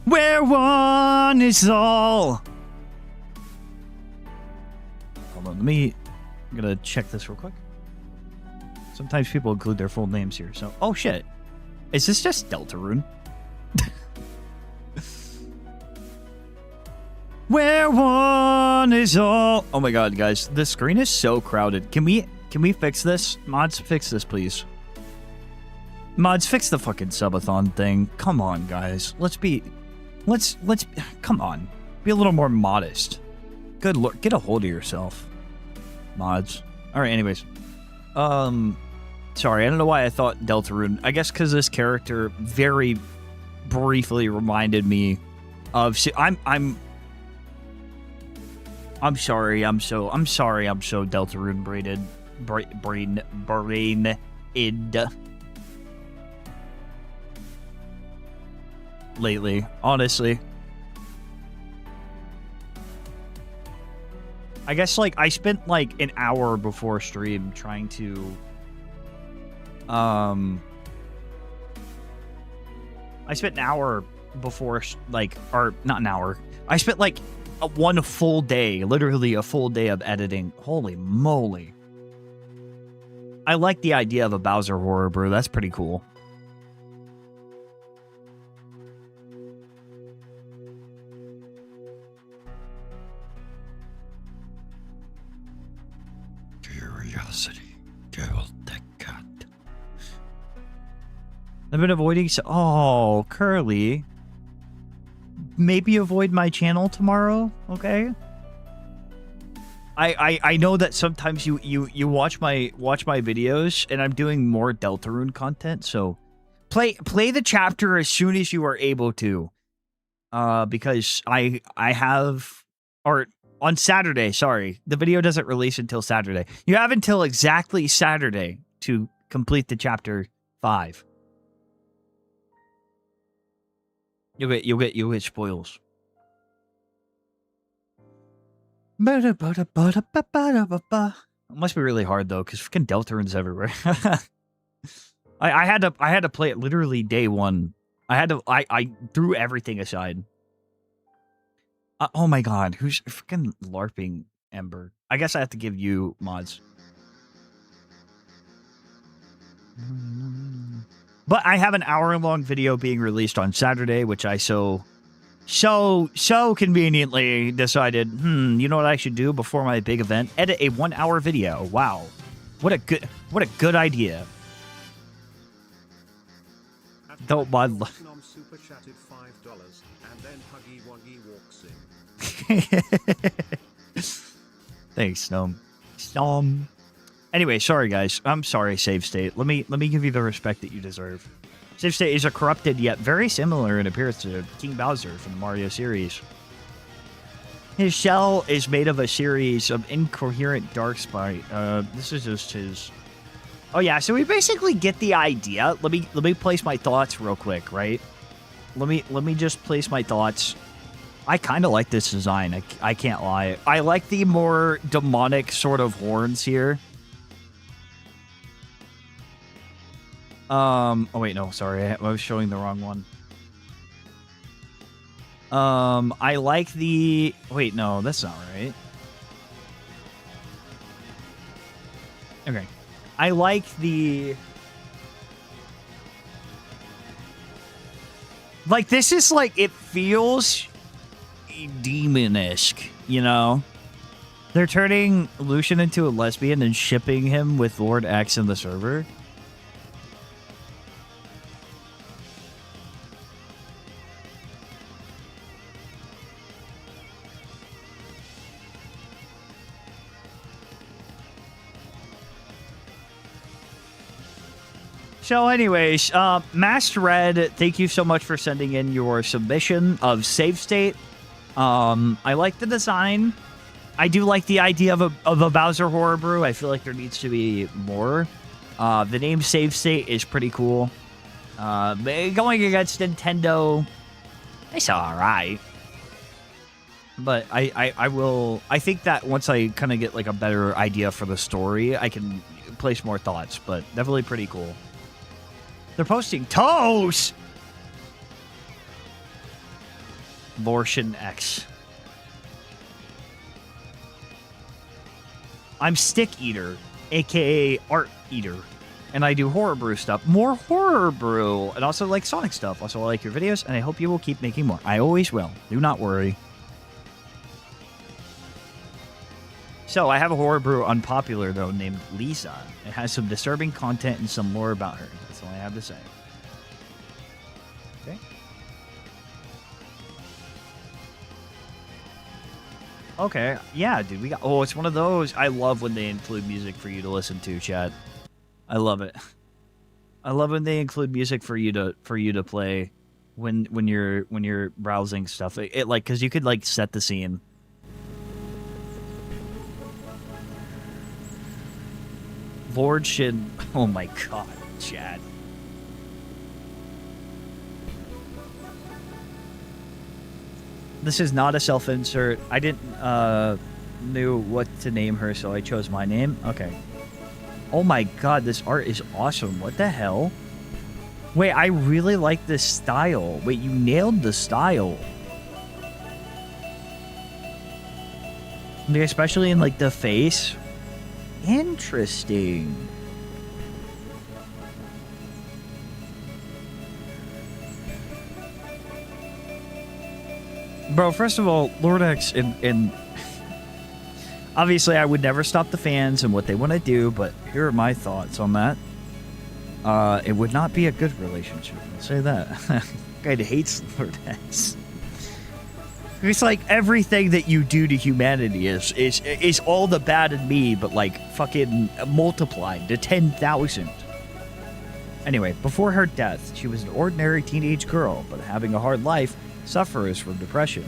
Where one is all! Hold on, I'm gonna check this real quick. Sometimes people include their full names here, so... Oh, shit. Is this just Deltarune? Where one is all... Oh my god, guys. The screen is so crowded. Can we fix this? Mods, fix this, please. Mods, fix the fucking subathon thing. Come on, guys. Let's... Come on. Be a little more modest. Good lord. Get a hold of yourself. Mods. Alright, anyways. Sorry, I don't know why I thought Deltarune. I guess because this character very briefly reminded me of... I'm sorry, I'm so Deltarune brained lately, honestly. I guess, like, I spent, like, an hour before stream trying to, I spent an hour before, like, or, not an hour. I spent, like, one full day, literally a full day of editing. Holy moly. I like the idea of a Bowser horror brew. That's pretty cool. Curiosity killed the cat. I've been avoiding... Oh, Curly. Maybe avoid my channel tomorrow, okay? I know that sometimes you watch my videos and I'm doing more Deltarune content, so play the chapter as soon as you are able to. Because I have, or on Saturday, sorry. The video doesn't release until Saturday. You have until exactly Saturday to complete the chapter 5. You'll get spoils. It must be really hard though, because freaking Deltarune's everywhere. I had to play it literally day 1. I threw everything aside. Oh my god, who's freaking LARPing Ember? I guess I have to give you mods. But I have an hour-long video being released on Saturday, which I so conveniently decided, you know what I should do before my big event? Edit a 1-hour video. Wow. What a good idea. Don't mind. Super chatted $5 and then Huggy Wuggy walks in. Thanks, Snom. Anyway, sorry guys. I'm sorry, Save State. Let me give you the respect that you deserve. Save State is a corrupted yet very similar in appearance to King Bowser from the Mario series. His shell is made of a series of incoherent dark sprite. This is just his. Oh yeah, so we basically get the idea. Let me place my thoughts real quick, right? Let me just place my thoughts. I kind of like this design. I can't lie. I like the more demonic sort of horns here. Oh wait, no, sorry. I was showing the wrong one. I like the... Wait, no, that's not right. Okay. I like the... Like, this is like, it feels demon-esque, you know? They're turning Lucian into a lesbian and shipping him with Lord X in the server. So anyways, Master Red, thank you so much for sending in your submission of Save State. I like the design. I do like the idea of a Bowser horror brew. I feel like there needs to be more. The name Save State is pretty cool. Going against Nintendo, it's alright. But I think that once I kind of get like a better idea for the story, I can place more thoughts, but definitely pretty cool. They're posting toes! Abortion X. I'm Stick Eater, aka Art Eater, and I do Horror Brew stuff. More Horror Brew, and also like Sonic stuff. Also, I like your videos, and I hope you will keep making more. I always will. Do not worry. So, I have a Horror Brew Unpopular, though, named Lisa. It has some disturbing content and some lore about her. That's all I have to say. Okay. Okay, yeah, dude, we got... Oh, it's one of those. I love when they include music for you to listen to, chat. I love it. I love when they include music for you to play when you're browsing stuff. It like, because you could, like, set the scene. Lord Shin... Oh my god, chat. This is not a self-insert. I didn't knew what to name her, so I chose my name. Okay. Oh my god, this art is awesome. What the hell? Wait, I really like this style. Wait, you nailed the style. Especially in like the face. Interesting. Bro, first of all, Lord X and obviously I would never stop the fans and what they want to do, but here are my thoughts on that. It would not be a good relationship. I'll say that. Guy hates Lord X. It's like everything that you do to humanity is all the bad in me, but like fucking multiplied to 10,000. Anyway, before her death, she was an ordinary teenage girl, but having a hard life, suffers from depression.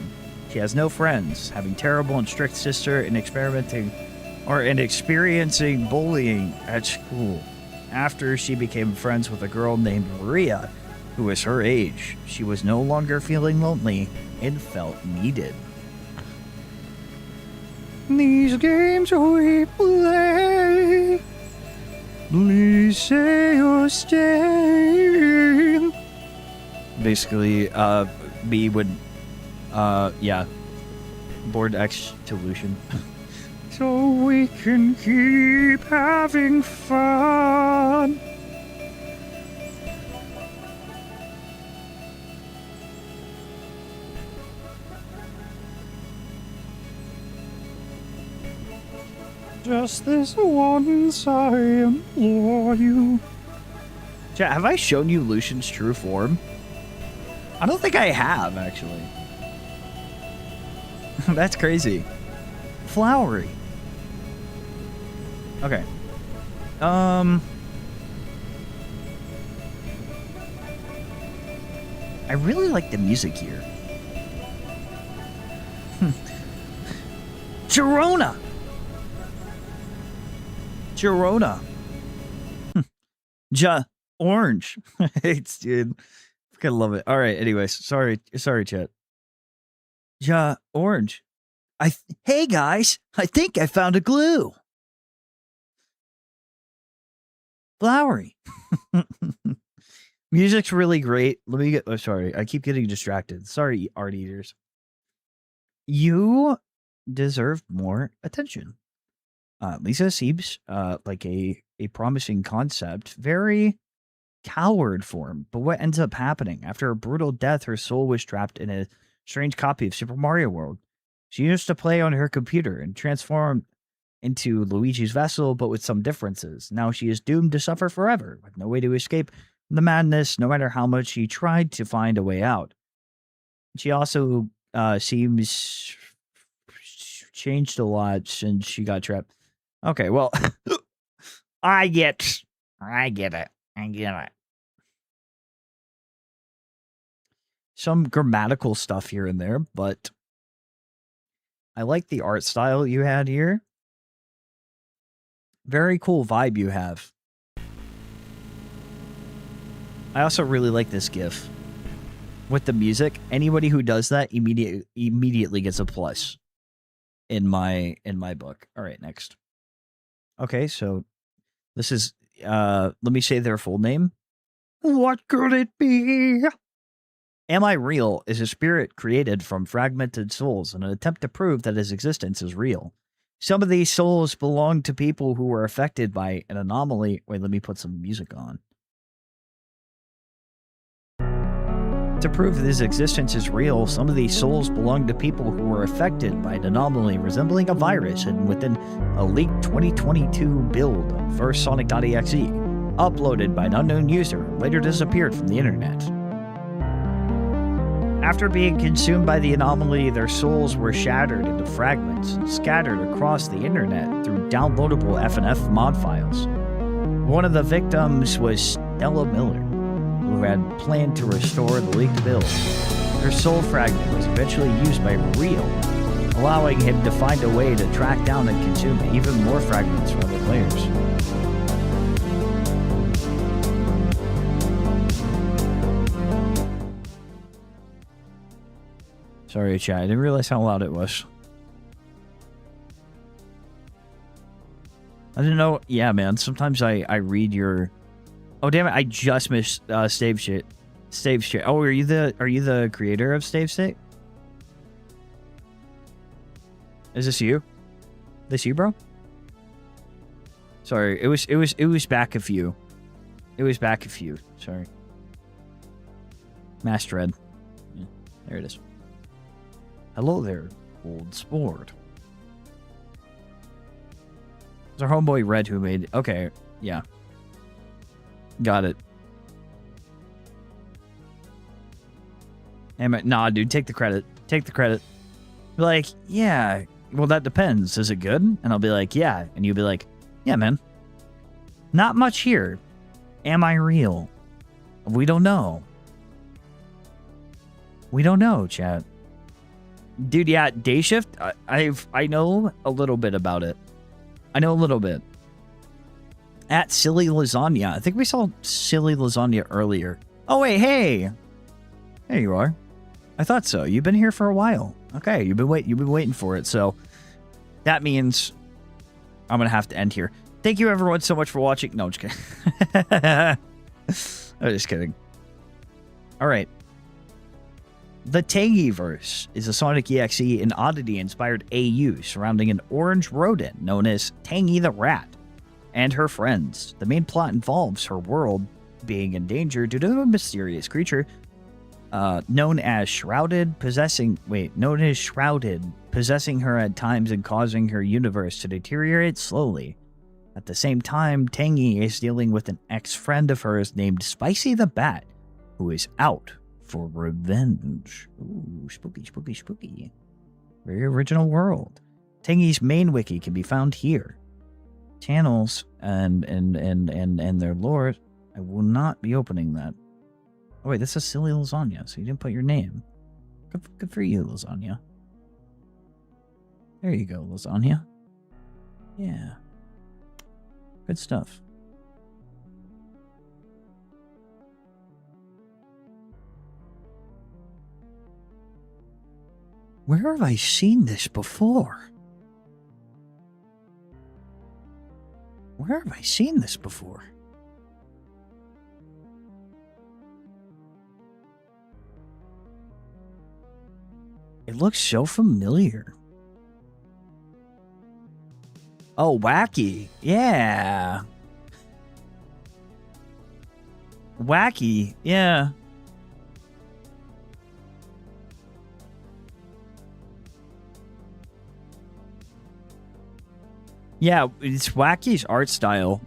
She has no friends, having terrible and strict sister and experiencing bullying at school. After she became friends with a girl named Maria, who was her age, she was no longer feeling lonely and felt needed. These games we play, please say you're staying. Basically, B would, yeah, board X solution. So we can keep having fun. Just this once I implore you. Chat, have I shown you Lucian's true form? I don't think I have, actually. That's crazy. Flowery. Okay. I really like the music here. Girona! Girona. Orange. It's, dude. I love it. All right. Anyways, sorry, chat. Orange. Hey guys, I think I found a glue. Flowery. Music's really great. Let me get. Oh, sorry, I keep getting distracted. Sorry, art eaters. You deserve more attention. Lisa seems like a promising concept. Very coward form, but what ends up happening? After a brutal death, her soul was trapped in a strange copy of Super Mario World. She used to play on her computer and transform into Luigi's vessel, but with some differences. Now she is doomed to suffer forever, with no way to escape the madness, no matter how much she tried to find a way out. She also seems changed a lot since she got trapped. Okay, well, I get it. Some grammatical stuff here and there, but I like the art style you had here. Very cool vibe you have. I also really like this GIF. with the music. Anybody who does that immediately gets a plus in my book. All right, next. Okay, so this is let me say their full name. What could it be? Am I Real is a spirit created from fragmented souls in an attempt to prove that his existence is real. Some of these souls belong to people who were affected by an anomaly. Wait, let me put some music on. To prove that his existence is real, some of these souls belong to people who were affected by an anomaly resembling a virus hidden within a leaked 2022 build of FirstSonic.exe, uploaded by an unknown user, later disappeared from the internet. After being consumed by the anomaly, their souls were shattered into fragments and scattered across the internet through downloadable FNF mod files. One of the victims was Stella Miller, who had planned to restore the leaked build. Her soul fragment was eventually used by Real, allowing him to find a way to track down and consume even more fragments from other players. Sorry, chat. I didn't realize how loud it was. I didn't know. Yeah, man. Sometimes I read your... Oh, damn it. I just missed Stave Shit. Stave Shit. Oh, are you the creator of Stave State? Is this you? This you, bro? Sorry. It was back a few. It was back a few. Sorry. Master Red. Yeah, there it is. Hello there, old sport. It's our homeboy Red who made... Okay, yeah. Got it. Nah, dude, take the credit. Take the credit. Be like, yeah, well, that depends. Is it good? And I'll be like, yeah. And you'll be like, yeah, man. Not much here. Am I real? We don't know. We don't know, chat. Dude, yeah, Day Shift, I know a little bit about it. I know a little bit. At Silly Lasagna. I think we saw Silly Lasagna earlier. Oh, wait, hey. There you are. I thought so. You've been here for a while. Okay, you've been waiting for it. So that means I'm going to have to end here. Thank you, everyone, so much for watching. No, I'm just kidding. I'm just kidding. All right. The Tangyverse is a Sonic EXE and Oddity-inspired AU surrounding an orange rodent known as Tangy the Rat and her friends. The main plot involves her world being in danger due to a mysterious creature known as Shrouded, possessing her at times and causing her universe to deteriorate slowly. At the same time, Tangy is dealing with an ex-friend of hers named Spicy the Bat, who is out for revenge. Ooh, spooky, spooky, spooky. Very original world. Tangy's main wiki can be found here. Channels and their lore. I will not be opening that. Oh wait, this is Silly Lasagna, so you didn't put your name. Good for you, Lasagna. There you go, Lasagna. Yeah. Good stuff. Where have I seen this before? Where have I seen this before? It looks so familiar. Oh, Wacky. Yeah. Wacky. Yeah. Yeah, it's Wacky's art style.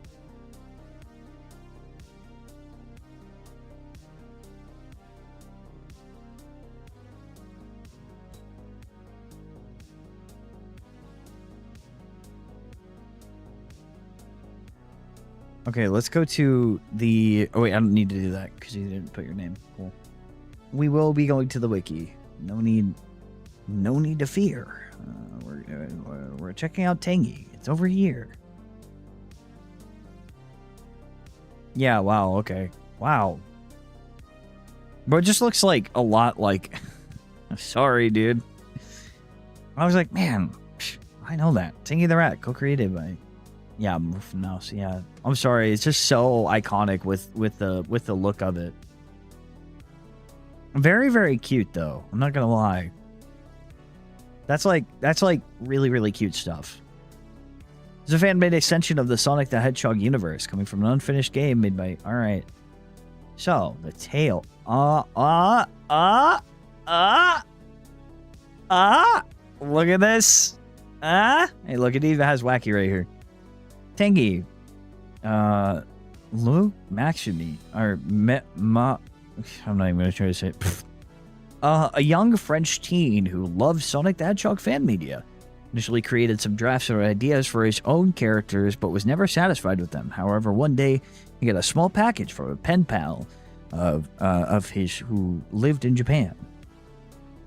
Okay, let's go to the... Oh, wait, I don't need to do that because you didn't put your name. Cool. We will be going to the wiki. No need to fear. We're checking out Tangy. It's over here. Yeah, wow, okay. Wow. Bro, it just looks like a lot like... Sorry, dude. I was like, man, I know that. Tingy the Rat, co-created by... Yeah, Mouse, yeah. I'm sorry, it's just so iconic with the look of it. Very, very cute, though. I'm not gonna lie. That's like really, really cute stuff. It's a fan-made extension of the Sonic the Hedgehog universe, coming from an unfinished game made by... Alright. So, the tail. Look at this. Hey, look, it even has Wacky right here. Tengi. Luke Maximi. Or I'm not even going to try to say it. A young French teen who loves Sonic the Hedgehog fan media. Initially created some drafts or ideas for his own characters, but was never satisfied with them. However, one day, he got a small package from a pen pal of his who lived in Japan.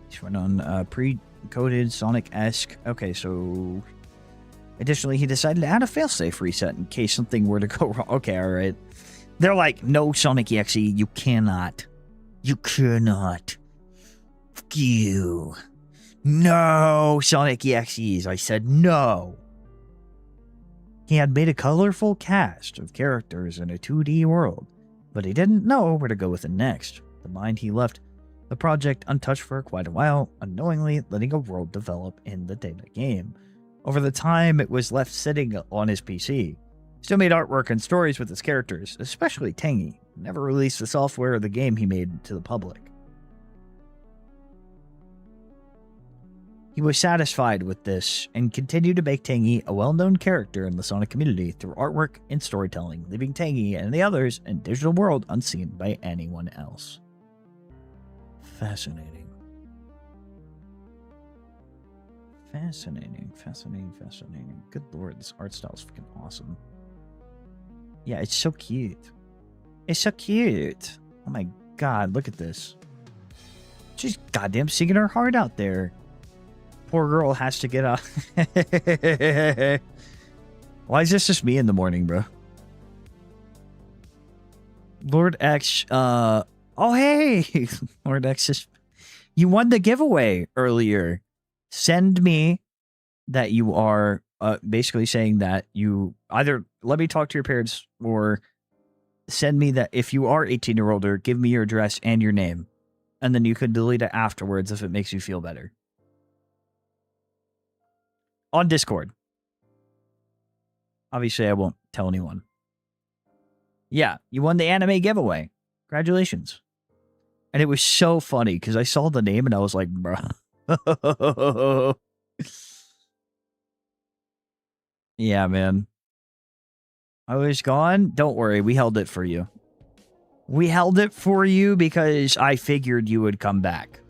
He's run on pre-coded Sonic-esque. Okay, so... Additionally, he decided to add a failsafe reset in case something were to go wrong. Okay, alright. They're like, no, Sonic EXE, you cannot. You cannot. Fuck you. No, Sonic EXEs. I said no. He had made a colorful cast of characters in a 2D world, but he didn't know where to go with it next. The mind he left the project untouched for quite a while, unknowingly letting a world develop in the data game. Over the time it was left sitting on his PC. Still made artwork and stories with his characters, especially Tangy. Never released the software or the game he made to the public. He was satisfied with this and continued to make Tangy a well-known character in the Sonic community through artwork and storytelling, leaving Tangy and the others in a digital world unseen by anyone else. Fascinating. Fascinating. Good lord, this art style is freaking awesome. Yeah, it's so cute. It's so cute. Oh my god, look at this. She's goddamn singing her heart out there. Poor girl has to get up. Why is this just me in the morning, bro? Lord X, oh hey! Lord X is... You won the giveaway earlier. Send me that you are basically saying that you either let me talk to your parents or send me that if you are 18 or older, give me your address and your name. And then you can delete it afterwards if it makes you feel better. On Discord. Obviously, I won't tell anyone. Yeah, you won the anime giveaway. Congratulations. And it was so funny because I saw the name and I was like, bruh. Yeah, man. I was gone. Don't worry, we held it for you. We held it for you because I figured you would come back.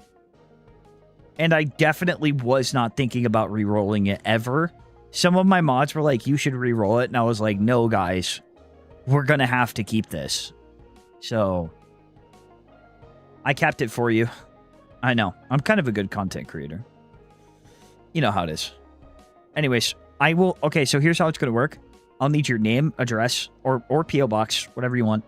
And I definitely was not thinking about re-rolling it ever. Some of my mods were like, you should re-roll it. And I was like, no, guys. We're going to have to keep this. So, I kept it for you. I know. I'm kind of a good content creator. You know how it is. Anyways, I will... Okay, so here's how it's going to work. I'll need your name, address, or P.O. box, whatever you want.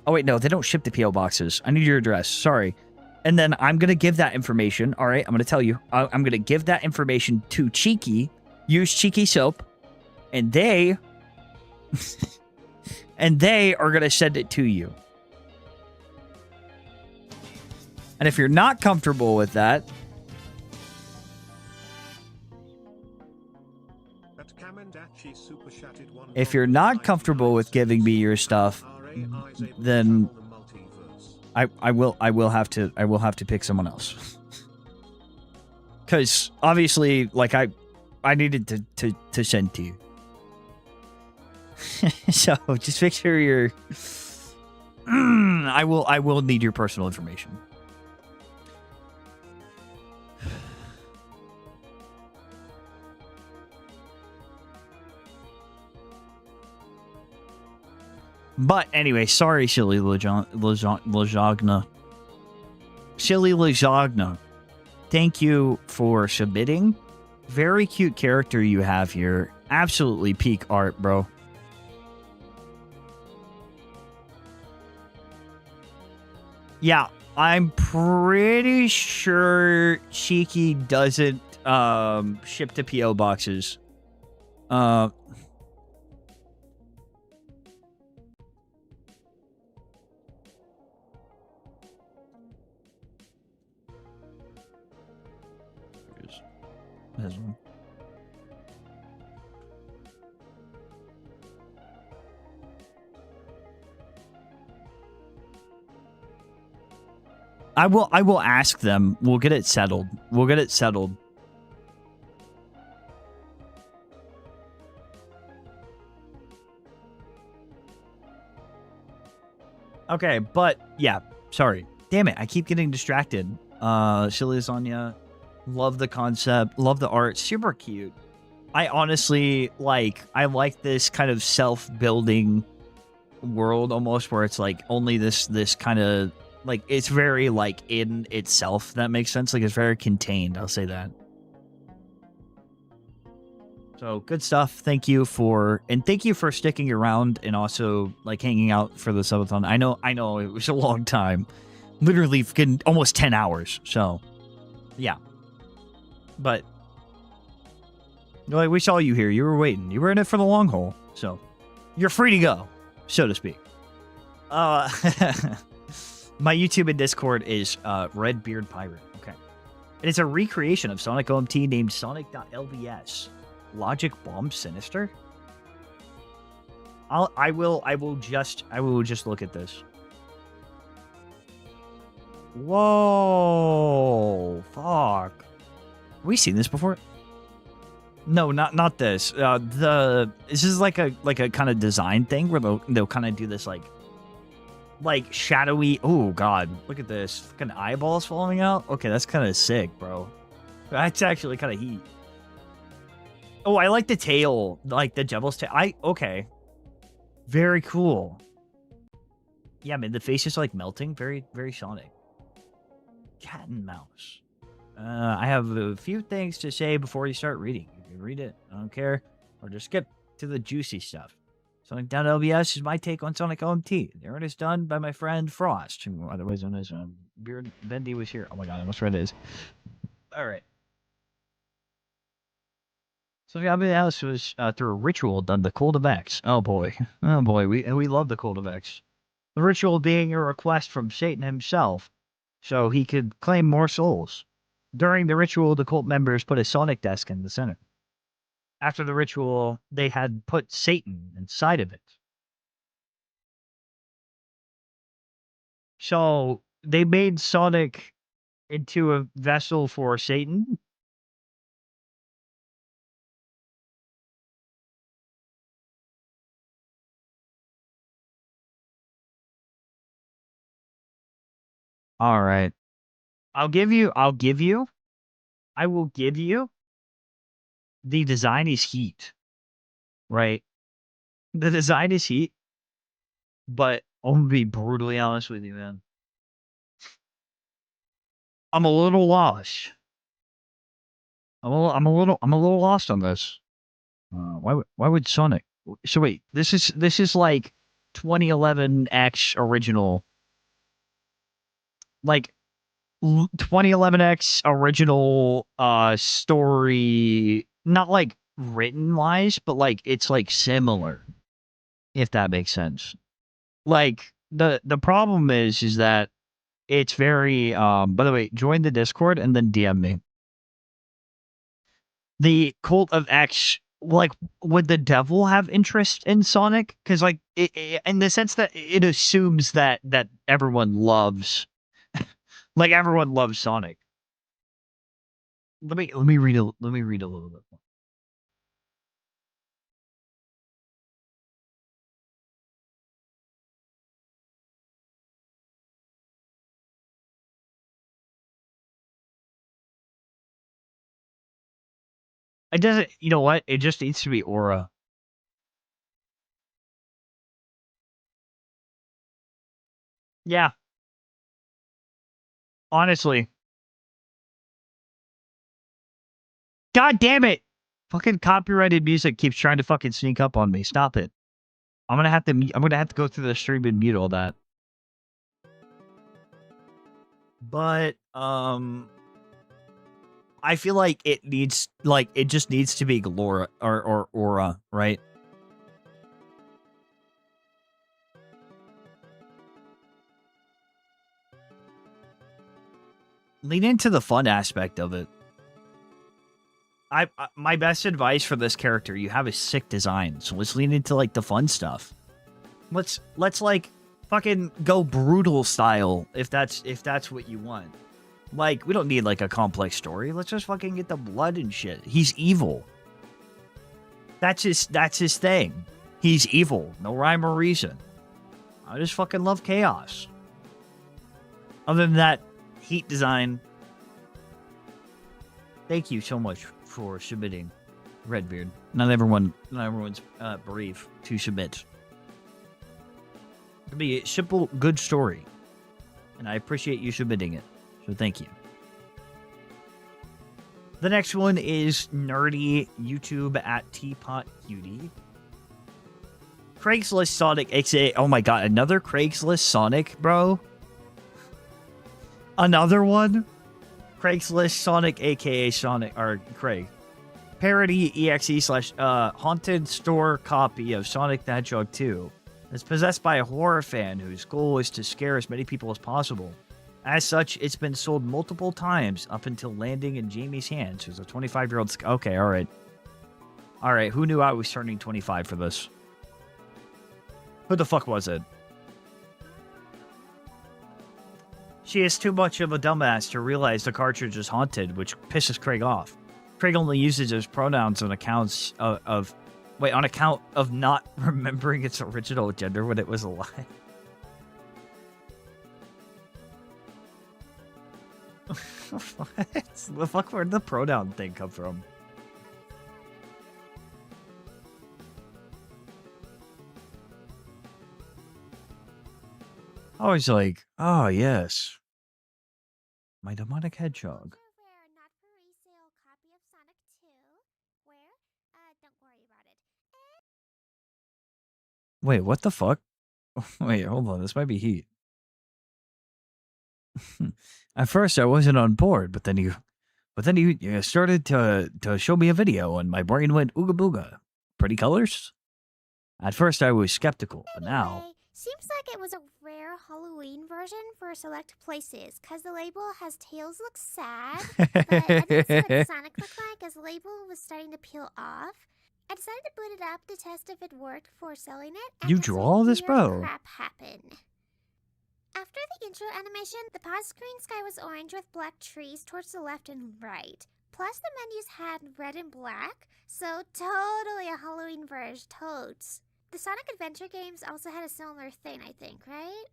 Oh, wait, no. They don't ship the P.O. boxes. I need your address. Sorry. And then I'm going to give that information. All right, I'm going to tell you. I'm going to give that information to Cheeky. Use Cheeky Soap. And they... and they are going to send it to you. And if you're not comfortable with that... If you're not comfortable with giving me your stuff, then... I will have to pick someone else. Because obviously, like I needed to send to you. So just make sure you're I will need your personal information. But anyway, sorry, Silly Lajagna. Silly Lajagna. Thank you for submitting. Very cute character you have here. Absolutely peak art, bro. Yeah, I'm pretty sure Cheeky doesn't ship to PO boxes. This one. I will ask them. We'll get it settled. We'll get it settled. Okay, but yeah, sorry. Damn it, I keep getting distracted. Silly Lasagna. Love the concept, love the art, super cute. I honestly I like this kind of self-building world almost where it's like only this kind of like it's very like in itself, that makes sense. Like it's very contained, I'll say that. So good stuff. Thank you for sticking around and also like hanging out for the subathon. I know it was a long time. Literally almost 10 hours. So yeah. But like we saw you here. You were waiting. You were in it for the long haul. So you're free to go, so to speak. My YouTube and Discord is Redbeard Pirate. Okay. It is a recreation of Sonic OMT named Sonic.lbs. Logic Bomb Sinister? I will just look at this. Whoa, fuck. Have we seen this before? No, not this. This is like a kind of design thing where they'll kind of do this like shadowy. Oh god, look at this. Fucking eyeballs falling out. Okay, that's kind of sick, bro. That's actually kind of heat. Oh, I like the tail, like the devil's tail. Okay. Very cool. Yeah, man, the face is like melting. Very, very Sonic. Cat and mouse. I have a few things to say before you start reading. You can read it, I don't care. Or just skip to the juicy stuff. Sonic Down LBS is my take on Sonic OMT. The art is done by my friend Frost, who otherwise known as Beard Bendy was here. Oh my god, I almost read his. Alright. So the LBS was through a ritual done the Cult of X. Oh boy. Oh boy, we love the Cult of X. The ritual being a request from Satan himself, so he could claim more souls. During the ritual, the cult members put a Sonic desk in the center. After the ritual, they had put Satan inside of it. So they made Sonic into a vessel for Satan. All right. I will give you the design is heat. Right? The design is heat. But I'm gonna be brutally honest with you, man. I'm a little lost. I'm a little lost on this. Why would Sonic? So wait, this is like 2011 X original, like 2011 X original story, not like written wise, but like it's like similar, if that makes sense. Like the problem is that it's very by the way, join the Discord and then DM me. The Cult of X, like, would the devil have interest in Sonic? Because, like, in the sense that it assumes that everyone loves, like, everyone loves Sonic. Let me read a little bit more. It doesn't. You know what? It just needs to be aura. Yeah. Honestly. God damn it! Fucking copyrighted music keeps trying to fucking sneak up on me. Stop it. I'm gonna have to go through the stream and mute all that. but I feel like it just needs to be Glora or Aura, right? Lean into the fun aspect of it. My best advice for this character, you have a sick design, so let's lean into like the fun stuff. Let's like fucking go brutal style if that's what you want. Like, we don't need like a complex story. Let's just fucking get the blood and shit. He's evil. That's his thing. He's evil. No rhyme or reason. I just fucking love chaos. Other than that, heat design. Thank you so much for submitting, Redbeard. Not everyone's brave to submit. It'll be a simple, good story, and I appreciate you submitting it. So thank you. The next one is nerdy YouTube at Teapot Cutie. Craigslist Sonic, aka, oh my god, another Craigslist Sonic, bro. Another one? Craigslist Sonic, aka Sonic, or Craig. Parody EXE / haunted store copy of Sonic the Hedgehog 2. It's possessed by a horror fan whose goal is to scare as many people as possible. As such, it's been sold multiple times up until landing in Jamie's hands, who's a 25-year-old... Okay, alright. Alright, who knew I was turning 25 for this? Who the fuck was it? She is too much of a dumbass to realize the cartridge is haunted, which pisses Craig off. Craig only uses his pronouns on accounts on account of not remembering its original gender when it was alive. What? The fuck, where'd the pronoun thing come from? I was like, oh yes. My demonic hedgehog. Rare, not for resale copy of Sonic 2. Where? Don't worry about it. Wait, what the fuck? Wait, hold on. This might be heat. At first, I wasn't on board, but then you started to show me a video, and my brain went ooga booga. Pretty colors? At first, I was skeptical, but now... Anyway, seems like it was a rare Halloween version for select places, cause the label has Tails look sad, but I didn't see what Sonic looked like as the label was starting to peel off. I decided to boot it up to test if it worked before selling it. And You then draw some all this, weird bro? crap happened. After the intro animation, the pause screen sky was orange with black trees towards the left and right. Plus the menus had red and black, so totally a Halloween version, totes. The Sonic Adventure games also had a similar thing, I think, right?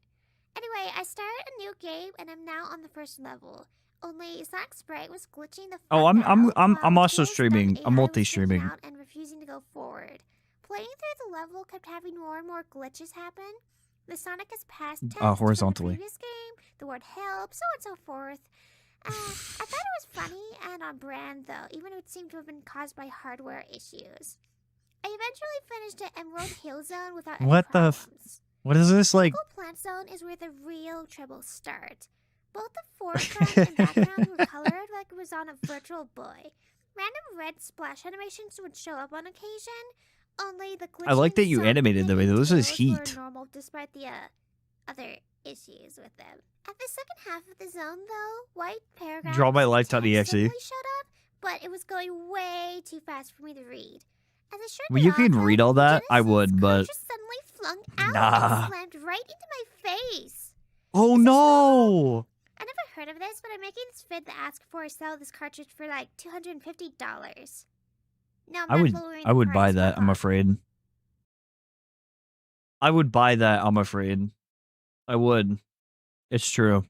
Anyway, I started a new game and I'm now on the first level. Only Sonic Sprite was glitching the fuck Oh, I'm while also Tails' dumb streaming. I'm AI was multi-streaming. freaking out and refusing to go forward. Playing through the level kept having more and more glitches happen. The Sonic is past tense horizontally. from the previous game, the word help, so on and so forth. I thought it was funny and on brand though, even if it seemed to have been caused by hardware issues. I eventually finished the Emerald Hill Zone without any What the problems. What is this like? Typical Plant Zone is where the real trouble starts. Both the foreground and background were colored like it was on a virtual boy. Random red splash animations would show up on occasion. Only the I like that you Sonic animated them. and This is Tails heat. were normal despite the other issues with them. At the second half of the zone, though, white paragraphs Draw my and life.exe. text suddenly showed up, but it was going way too fast for me to read. As I showed Well, you can read all that. I would, but just suddenly flung out nah. and slammed right into my face. Oh no! I never heard of this, but I'm making this vid to ask for or sell this cartridge for like $250. No, I'm not lowering I the would buy price, that. hold I'm on. afraid. I would buy that. I'm afraid. I would. It's true.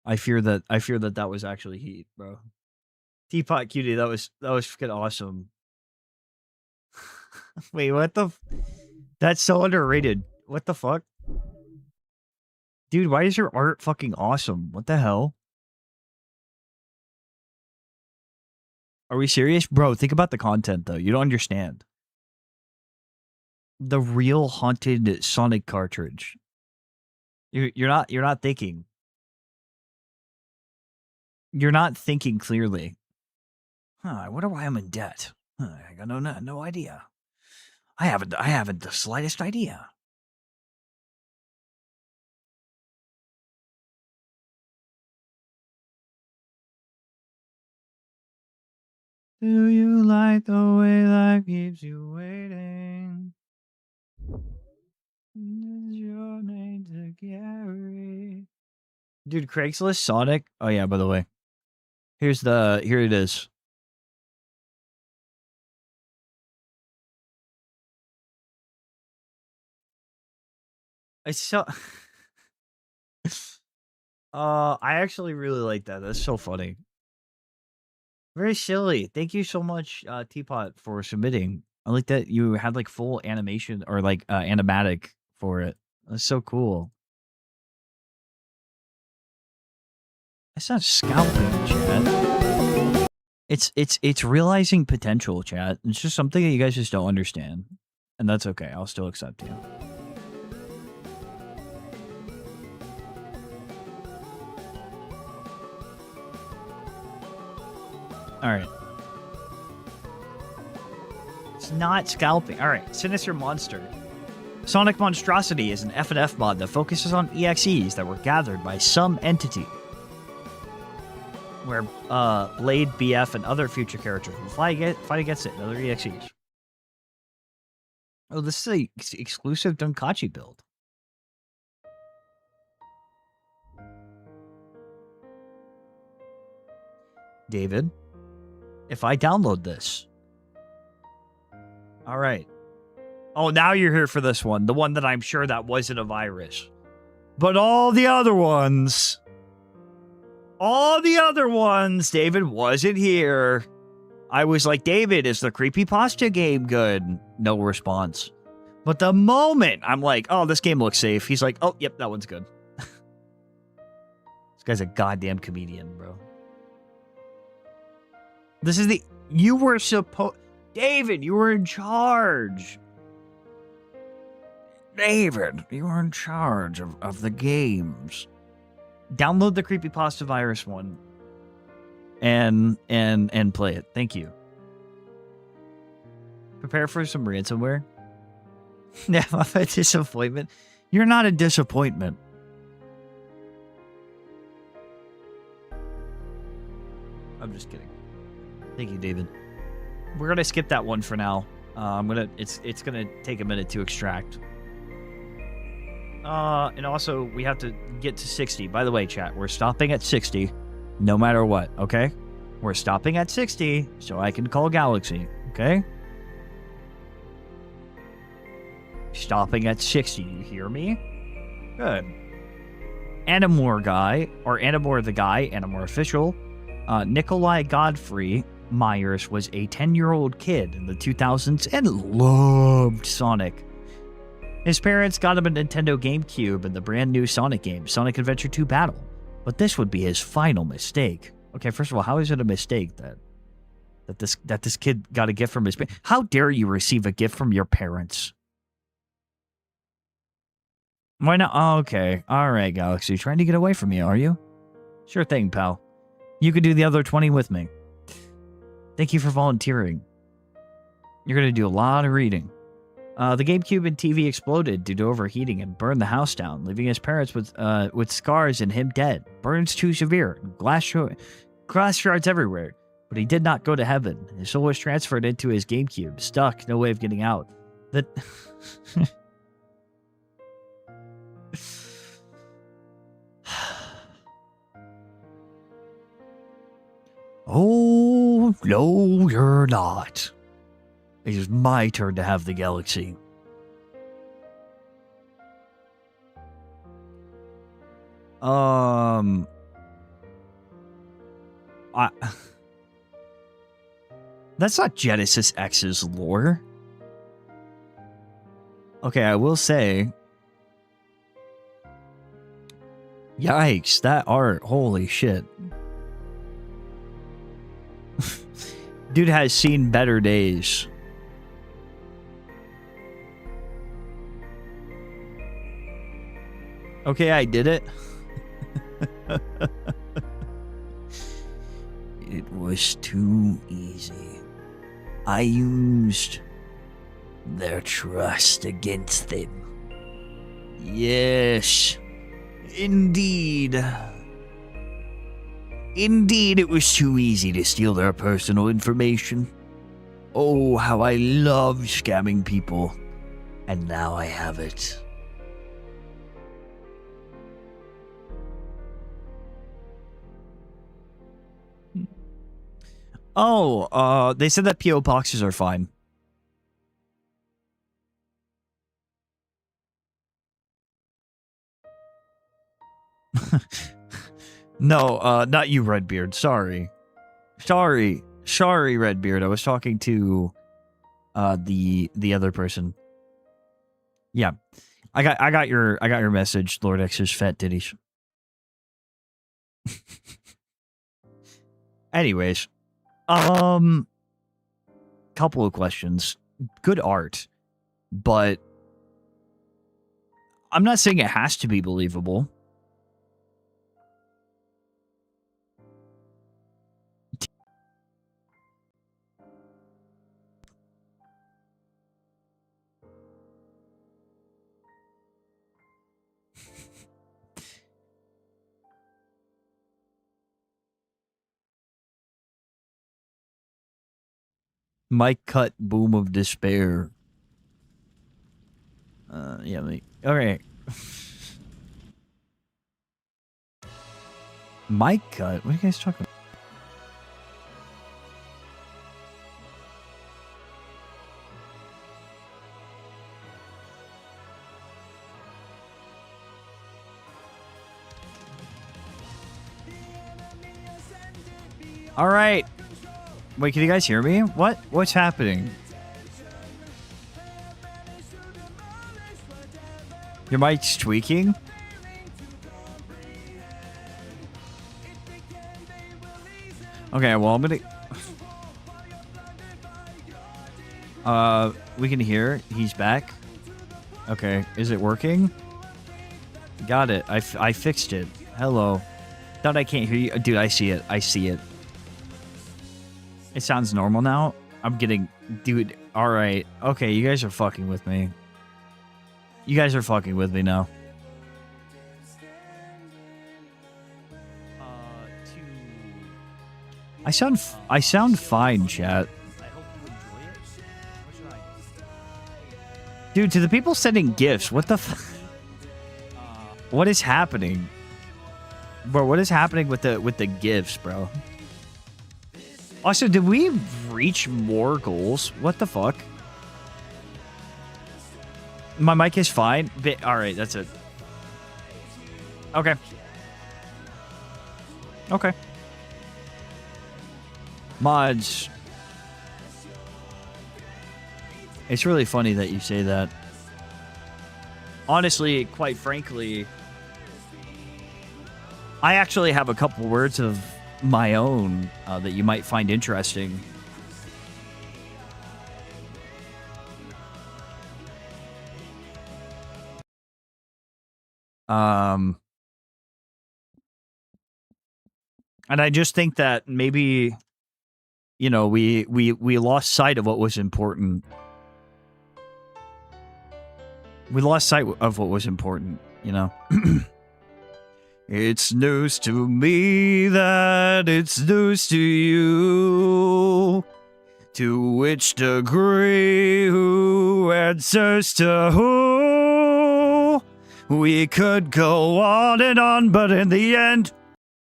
I fear that that was actually heat, bro. Teapot Cutie, that was freaking awesome. Wait, what the? That's so underrated. What the fuck? Dude, why is your art fucking awesome? What the hell? Are we serious? Bro, think about the content, though. You don't understand. The real haunted Sonic cartridge. You're not thinking. You're not thinking clearly. Huh, I wonder why I'm in debt. Huh, I got no idea. I haven't the slightest idea. Do you like the way life keeps you waiting? Is your name to carry? Dude, Craigslist Sonic. Oh yeah, by the way. Here it is. I saw I actually really like that. That's so funny. Very silly. Thank you so much, Teapot, for submitting. I like that you had like full animation or like animatic for it. That's so cool. It's not scalping, chat. It's realizing potential, chat. It's just something that you guys just don't understand. And that's okay. I'll still accept you. Alright. It's not scalping. Alright, Sinister Monster. Sonic Monstrosity is an F&F mod that focuses on EXEs that were gathered by some entity. Where Blade, BF, and other future characters will fight against it and other EXEs. Oh, this is a exclusive Donkachi build. David, if I download this. All right. Oh, now you're here for this one. The one that I'm sure that wasn't a virus. But all the other ones, David wasn't here. I was like, David, is the creepypasta game good? No response. But the moment I'm like, oh, this game looks safe, he's like, oh, yep, that one's good. This guy's a goddamn comedian, bro. This is the... You were supposed... David, you were in charge. David, you were in charge of the games. Download the creepypasta virus one. And play it. Thank you. Prepare for some ransomware. Yeah, I'm a disappointment. You're not a disappointment. I'm just kidding. Thank you, David. We're gonna skip that one for now. It's gonna take a minute to extract. And also we have to get to 60. By the way, chat, we're stopping at 60, no matter what. Okay, we're stopping at 60 so I can call Galaxy. Okay. Stopping at 60. You hear me? Good. Animor guy, or Animor the guy, Animor official. Nikolai Godfrey Myers was a 10-year-old kid in the 2000s and loved Sonic. His parents got him a Nintendo GameCube and the brand new Sonic game, Sonic Adventure 2 Battle. But this would be his final mistake. Okay, first of all, how is it a mistake that this kid got a gift from his parents? How dare you receive a gift from your parents? Why not? Oh, okay. All right, Galaxy. Trying to get away from me, are you? Sure thing, pal. You could do the other 20 with me. Thank you for volunteering. You're going to do a lot of reading. The GameCube and TV exploded due to overheating and burned the house down, leaving his parents with scars and him dead. Burns too severe. Glass shards everywhere. But he did not go to heaven. His soul was transferred into his GameCube. Stuck. No way of getting out. Oh, no, you're not. It is my turn to have the Galaxy. That's not Genesis X's lore. Okay, I will say... Yikes, that art, holy shit. Dude has seen better days. Okay, I did it. It was too easy. I used their trust against them. Yes, indeed. Indeed, it was too easy to steal their personal information. Oh, how I love scamming people. And now I have it. Oh, they said that P.O. boxes are fine. No, not you, Redbeard. Sorry, Redbeard. I was talking to the other person. Yeah, I got your message, Lord X's fat titties. Anyways, couple of questions. Good art, but I'm not saying it has to be believable. Mike cut boom of despair. Yeah, okay. Mike cut? What are you guys talking about? All right. Wait, can you guys hear me? What's happening? Your mic's tweaking? Okay, well, I'm gonna... we can hear. He's back. Okay, is it working? Got it. I fixed it. Hello. Thought I can't hear you. Dude, I see it. I see it. It sounds normal now. I'm getting... Dude, alright. Okay, you guys are fucking with me. You guys are fucking with me now. I sound fine, chat. I hope you enjoy it. Dude, to the people sending gifts, what the what is happening? Bro, what is happening with the gifts, bro? Also, did we reach more goals? What the fuck? My mic is fine. Alright, that's it. Okay. Okay. Mods. It's really funny that you say that. Honestly, quite frankly, I actually have a couple words of my own that you might find interesting. And I just think that maybe, you know, we lost sight of what was important. We lost sight of what was important, you know? It's news to me that it's news to you. To which degree, who answers to who? We could go on and on, but in the end...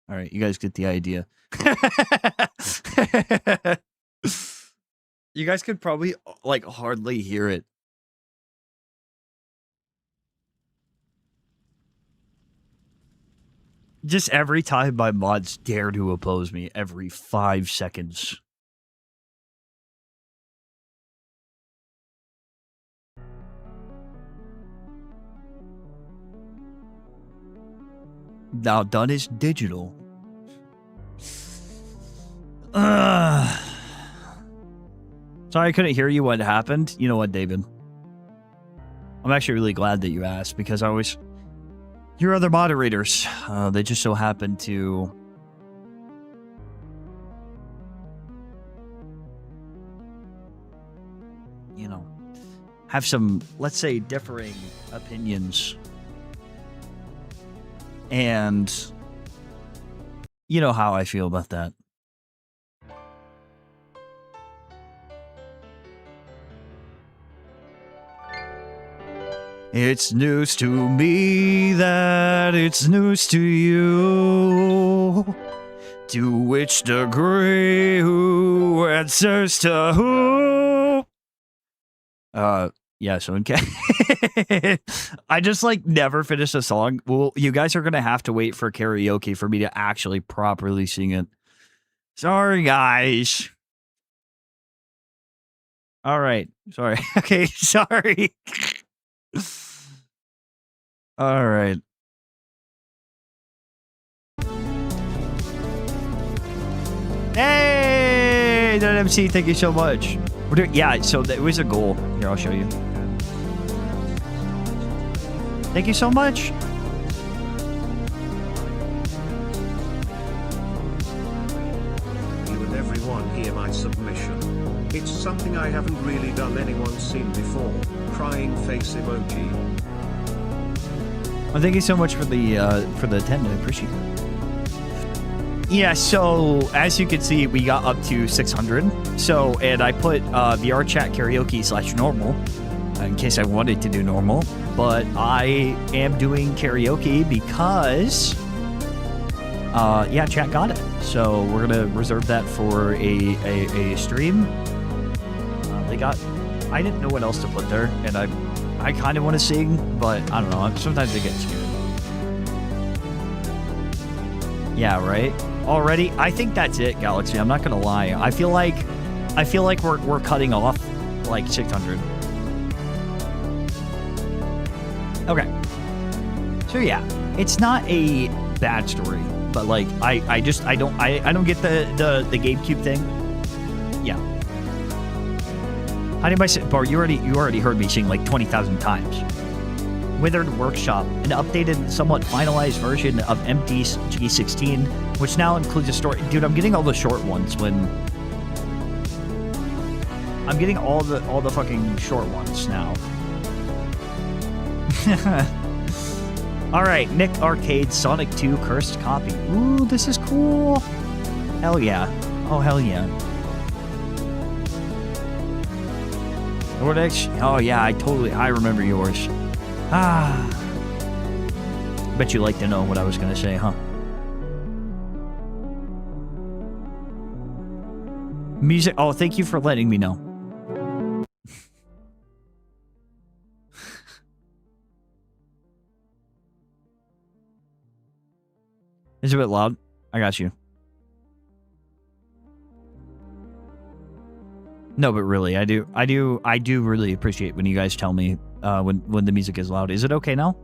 Alright, you guys get the idea. You guys could probably, like, hardly hear it. Just every time my mods dare to oppose me, every 5 seconds. Now done is digital. Sorry I couldn't hear you. What happened? You know what, David? I'm actually really glad that you asked, because I was... your other moderators. They just so happen to have some, let's say, differing opinions. And you know how I feel about that. It's news to me that it's news to you. To which degree, who answers to who? Yeah, so in I just never finish a song. Well, you guys are gonna have to wait for karaoke for me to actually properly sing it. Sorry, guys. All right. Sorry. Okay, sorry. All right. Hey, MC, thank you so much. We're doing, yeah, so it was a goal. Here, I'll show you. Thank you so much. You and everyone hear my submission. It's something I haven't really done anyone seen before. Crying face emoji. Well, thank you so much for the 10. I appreciate it. Yeah, so as you can see, we got up to 600. So, and I put VR chat karaoke /normal in case I wanted to do normal, but I am doing karaoke because, yeah, chat got it. So we're gonna reserve that for a stream. I didn't know what else to put there, and I kind of want to sing, but I don't know. Sometimes I get scared. Yeah, right. Already, I think that's it, Galaxy. I'm not gonna lie. I feel like we're cutting off 600. Okay. So yeah, it's not a bad story, but I don't get the GameCube thing. Yeah. How did I say, Bar? You already heard me sing 20,000 times. Withered Workshop, an updated, somewhat finalized version of MDG16, which now includes a story. Dude, I'm getting all the short ones I'm getting all the fucking short ones now. All right, Nick Arcade Sonic 2 Cursed Copy. Ooh, this is cool. Hell yeah. Oh, hell yeah. Nordex? Oh yeah, I remember yours. Ah. Bet you like to know what I was gonna say, huh? Music. Oh, thank you for letting me know. It's a bit loud. I got you. No, but really, I do really appreciate when you guys tell me when the music is loud. Is it okay now?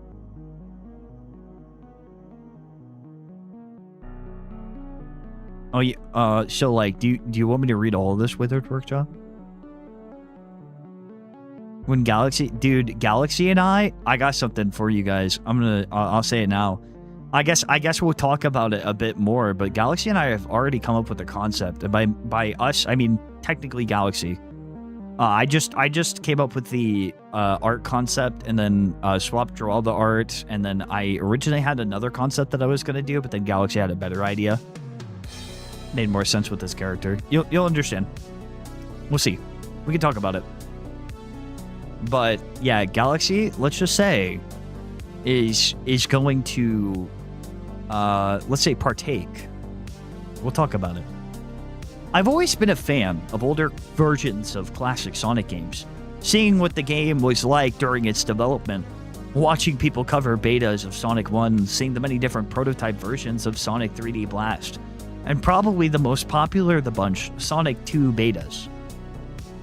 Oh yeah. So do you want me to read all of this Withered Workshop? When Galaxy and I got something for you guys. I'll say it now. I guess we'll talk about it a bit more, but Galaxy and I have already come up with a concept. And by us, I mean technically Galaxy. I just came up with the art concept and then swapped drew all the art, and then I originally had another concept that I was gonna do, but then Galaxy had a better idea. Made more sense with this character. You'll understand. We'll see. We can talk about it. But yeah, Galaxy, let's just say, is going to let's say partake. We'll talk about it. I've always been a fan of older versions of classic Sonic games, seeing what the game was like during its development, watching people cover betas of Sonic 1, seeing the many different prototype versions of Sonic 3D Blast, and probably the most popular of the bunch, Sonic 2 betas.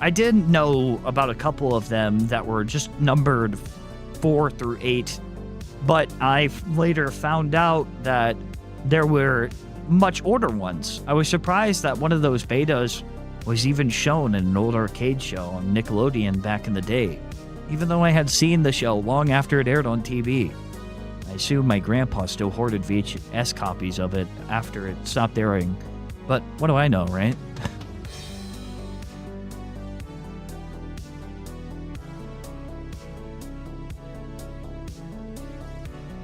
I did know about a couple of them that were just numbered 4 through 8, but I later found out that there were much older ones. I was surprised that one of those betas was even shown in an old arcade show on Nickelodeon back in the day, even though I had seen the show long after it aired on TV. I assume my grandpa still hoarded VHS copies of it after it stopped airing. But what do I know, right?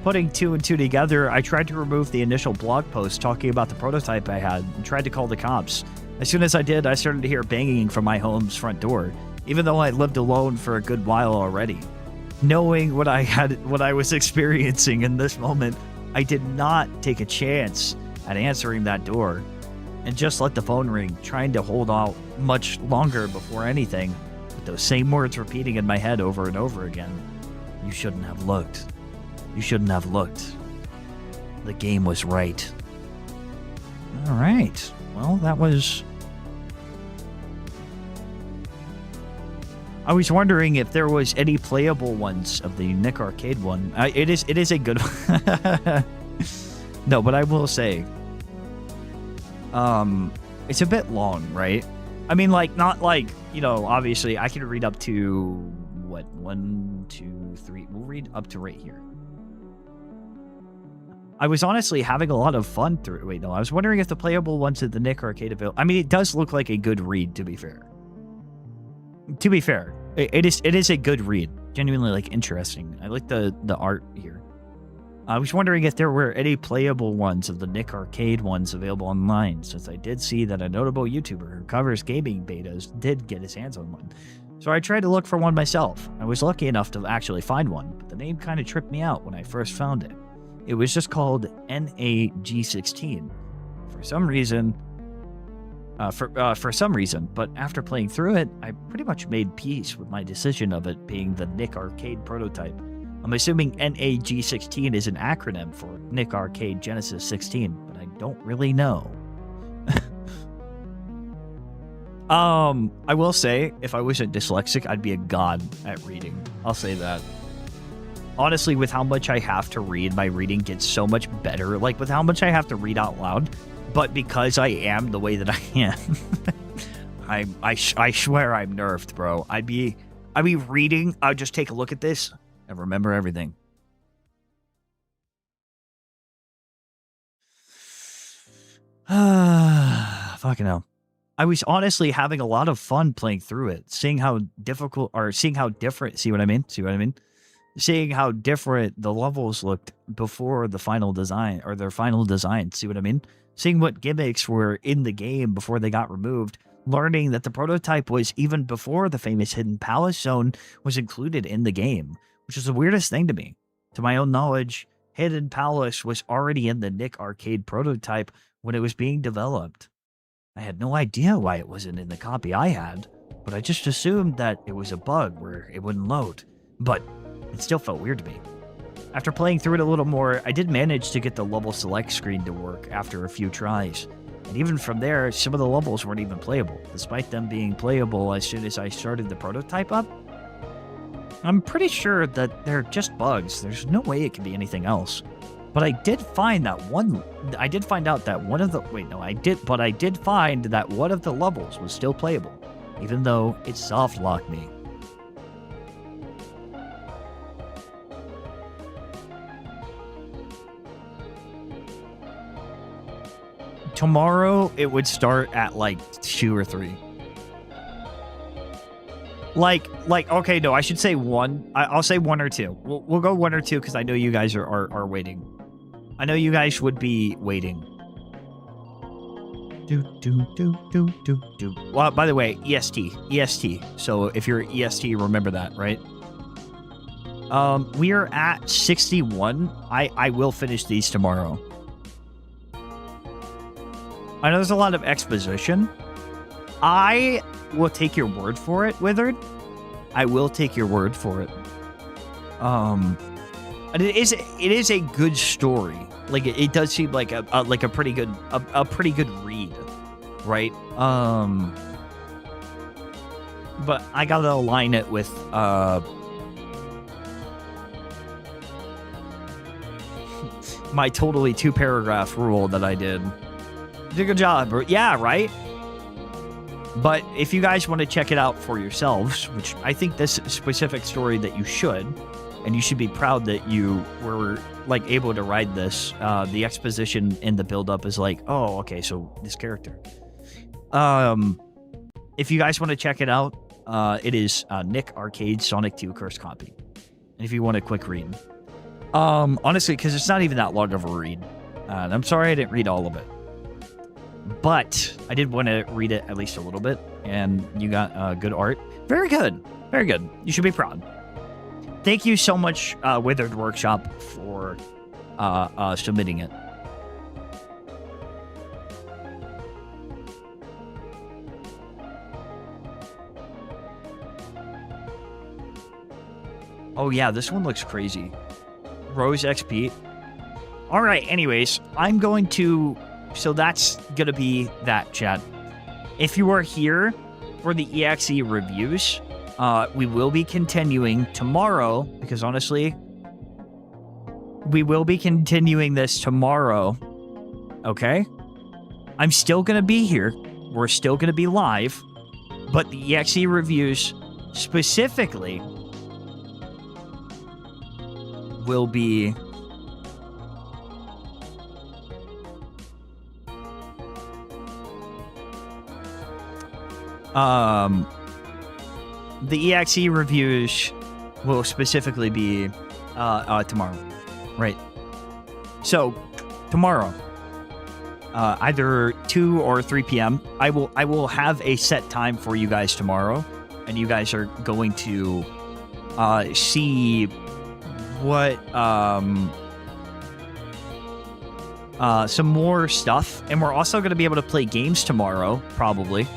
Putting two and two together, I tried to remove the initial blog post talking about the prototype I had and tried to call the cops. As soon as I did, I started to hear banging from my home's front door, even though I lived alone for a good while already. Knowing what I was experiencing in this moment, I did not take a chance at answering that door and just let the phone ring, trying to hold out much longer before anything, with those same words repeating in my head over and over again. You shouldn't have looked. You shouldn't have looked. The game was right. All right. Well, that was... I was wondering if there was any playable ones of the Nick Arcade one. It is a good one. No, but I will say, it's a bit long, right? I mean, like, not like, you know, obviously I can read up to, what, 1, 2, 3. We'll read up to right here. I was honestly having a lot of fun through. Wait, no, I was wondering if the playable ones at the Nick Arcade available. I mean, it does look like a good read, to be fair. To be fair, it is a good read. Genuinely, like, interesting. I like the art here. I was wondering if there were any playable ones of the Nick Arcade ones available online, since I did see that a notable YouTuber who covers gaming betas did get his hands on one. So I tried to look for one myself. I was lucky enough to actually find one, but the name kind of tripped me out when I first found it. It was just called NAG16. For some reason, but after playing through it, I pretty much made peace with my decision of it being the Nick Arcade prototype. I'm assuming NAG16 is an acronym for Nick Arcade Genesis 16, but I don't really know. I will say, if I wasn't dyslexic, I'd be a god at reading. I'll say that. Honestly, with how much I have to read, my reading gets so much better. Like, with how much I have to read out loud. But because I am the way that I am, I swear I'm nerfed, bro. I'd be reading. I'd just take a look at this and remember everything. Fucking hell. I was honestly having a lot of fun playing through it, seeing how difficult, or seeing how different, see what I mean? Seeing how different the levels looked before the final design, or their final design, see what I mean? Seeing what gimmicks were in the game before they got removed, learning that the prototype was even before the famous Hidden Palace Zone was included in the game, which is the weirdest thing to me. To my own knowledge, Hidden Palace was already in the Nick Arcade prototype when it was being developed. I had no idea why it wasn't in the copy I had, but I just assumed that it was a bug where it wouldn't load. But it still felt weird to me. After playing through it a little more, I did manage to get the level select screen to work after a few tries. And even from there, some of the levels weren't even playable, despite them being playable as soon as I started the prototype up. I'm pretty sure that they're just bugs. There's no way it can be anything else. But I did find that I did find that one of the levels was still playable, even though it soft locked me. Tomorrow, it would start at, like, 2 or 3. Like, okay, no, I should say 1. I'll say 1 or 2. We'll go 1 or 2, because I know you guys are waiting. I know you guys would be waiting. Well, by the way, EST. So, if you're EST, remember that, right? We are at 61. I will finish these tomorrow. I know there's a lot of exposition. I will take your word for it, Withered. I will take your word for it. And it is a good story. Like, it does seem like a pretty good read, right? But I gotta align it with my totally 2-paragraph rule that I did. You did a good job, bro. Yeah, right? But if you guys want to check it out for yourselves, which I think this specific story that you should, and you should be proud that you were like able to ride this. The exposition in the build-up is like, oh, okay, so this character. If you guys want to check it out, it is Nick Arcade Sonic 2 Curse Copy. And if you want a quick read, honestly, because it's not even that long of a read. And I'm sorry I didn't read all of it, but I did want to read it at least a little bit. And you got good art. Very good. Very good. You should be proud. Thank you so much, Withered Workshop, for submitting it. Oh yeah, this one looks crazy. Rose XP. All right, anyways, I'm going to... So that's going to be that, chat. If you are here for the EXE reviews, we will be continuing tomorrow, because honestly, we will be continuing this tomorrow, okay? I'm still going to be here. We're still going to be live, but the EXE reviews specifically will be... the EXE reviews will specifically be tomorrow, right? So tomorrow, either 2 or 3 p.m. I will have a set time for you guys tomorrow, and you guys are going to see what some more stuff, and we're also going to be able to play games tomorrow, probably.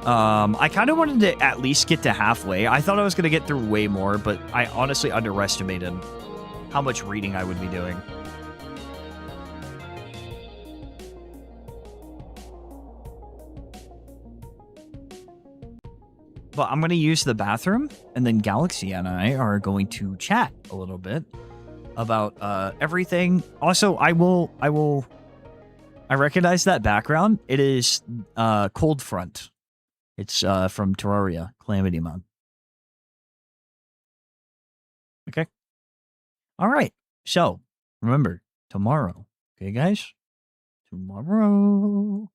I kind of wanted to at least get to halfway. I thought I was going to get through way more, but I honestly underestimated how much reading I would be doing. But I'm going to use the bathroom, and then Galaxy and I are going to chat a little bit about everything. Also, I recognize that background. It is Cold Front. It's from Terraria, Calamity Mod. Okay. All right. So, remember, tomorrow. Okay, guys? Tomorrow.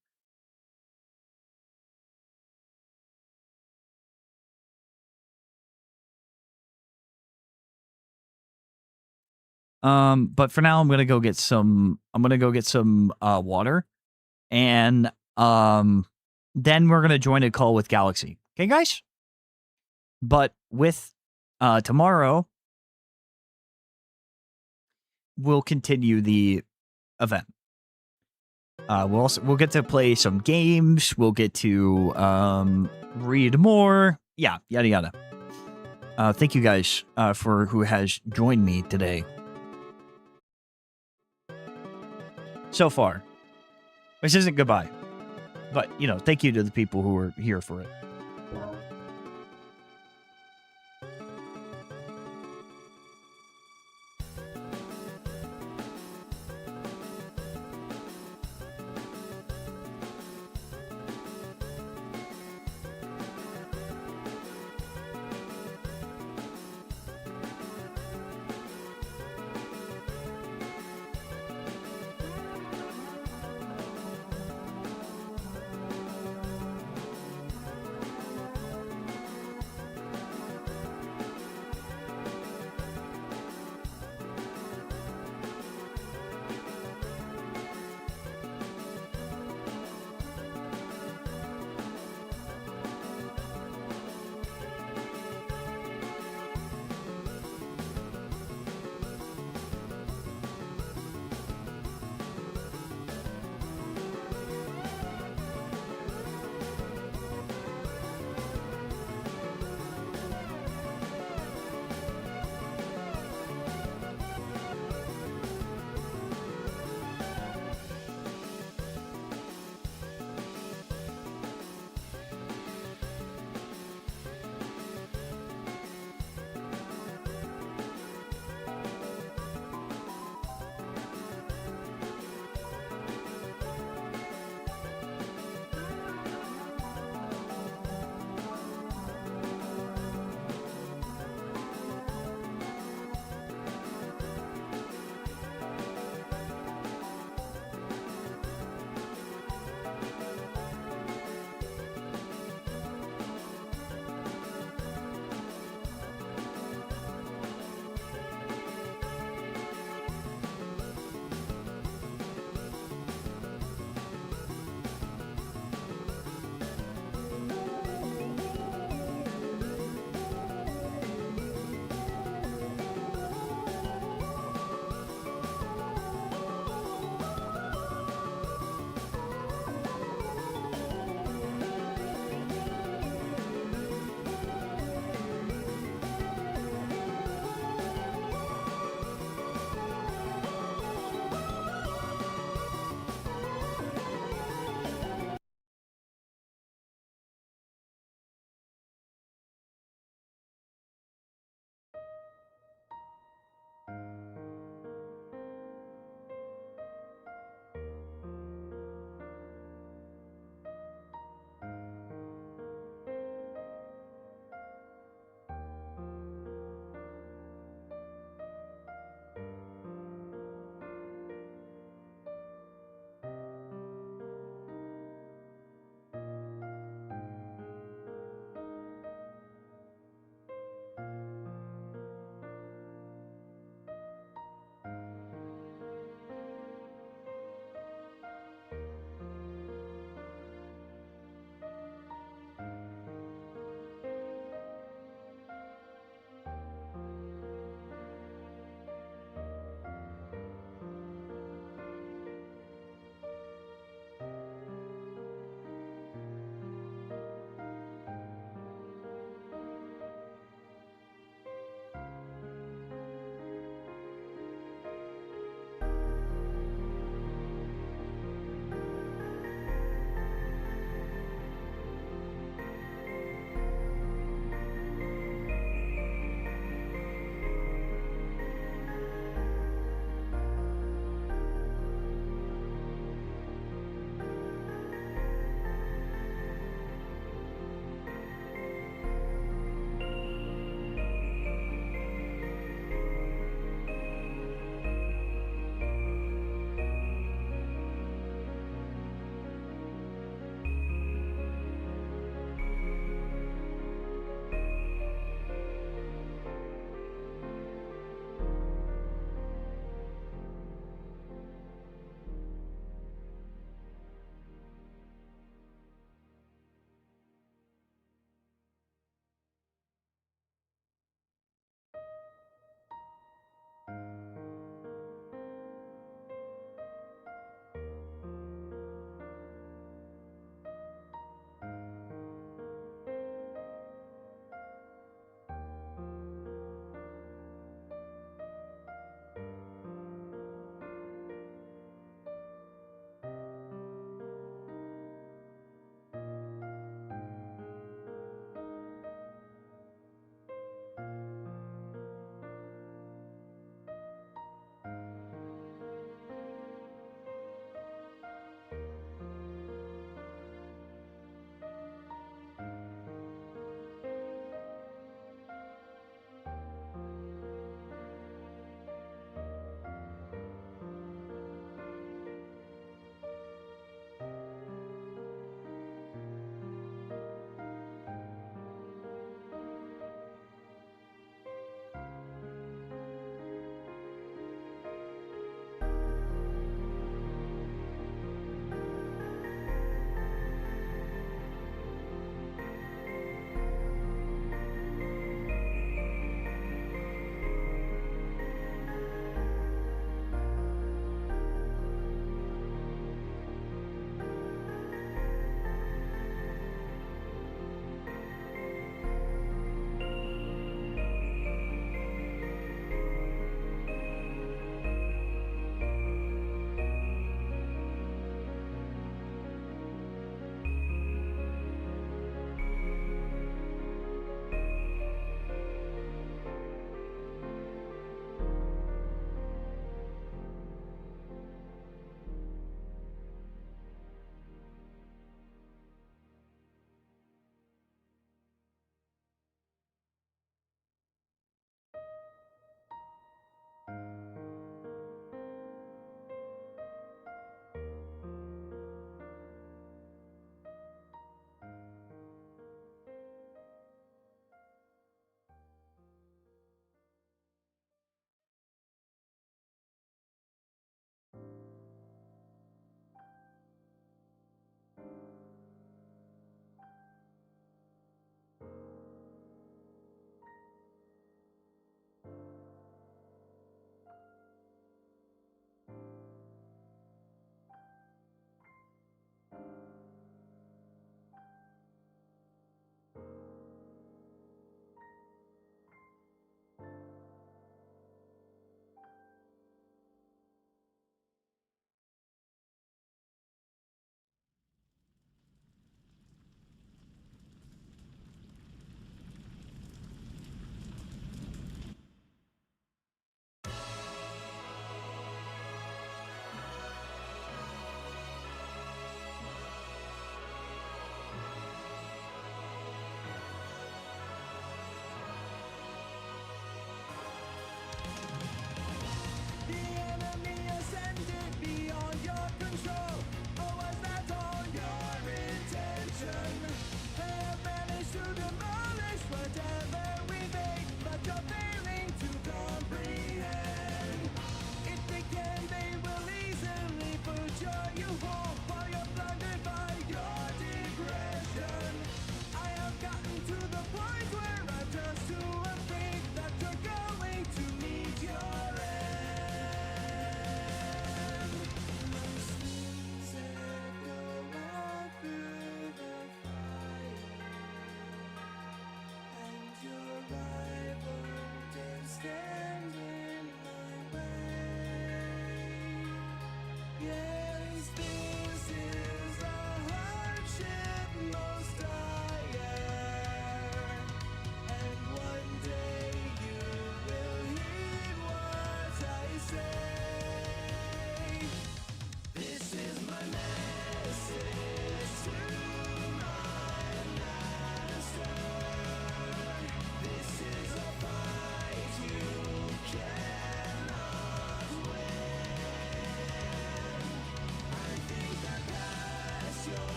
But for now, I'm gonna go get some water, and then we're gonna join a call with Galaxy. Okay, guys? But with tomorrow, we'll continue the event. We'll get to play some games. We'll get to read more. Yeah, yada yada. Thank you guys for who has joined me today. So far. This isn't goodbye. But, you know, thank you to the people who were here for it.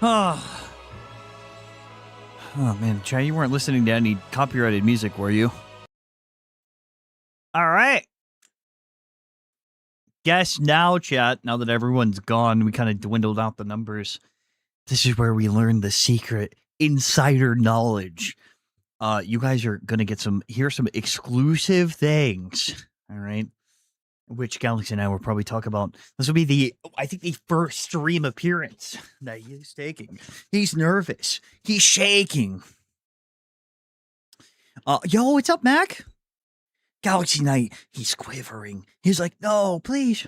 Oh. Oh man, Chad, you weren't listening to any copyrighted music, were you? All right. Guess now, chat, now that everyone's gone, we kind of dwindled out the numbers. This is where we learn the secret insider knowledge. You guys are going to get some exclusive things. All right. Which Galaxy and I will probably talk about. This will be the first stream appearance that he's taking. He's nervous. He's shaking. Yo, what's up, Mac? Galaxy Knight, he's quivering. He's like, no, please.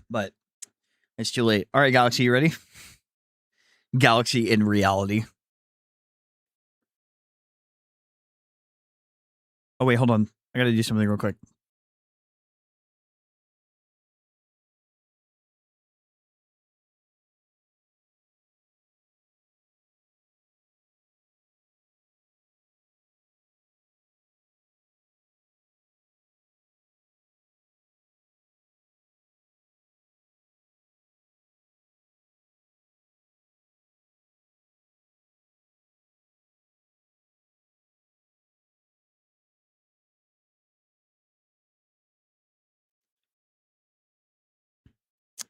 But it's too late. All right, Galaxy, you ready? Galaxy in reality. Oh, wait, hold on. I gotta do something real quick.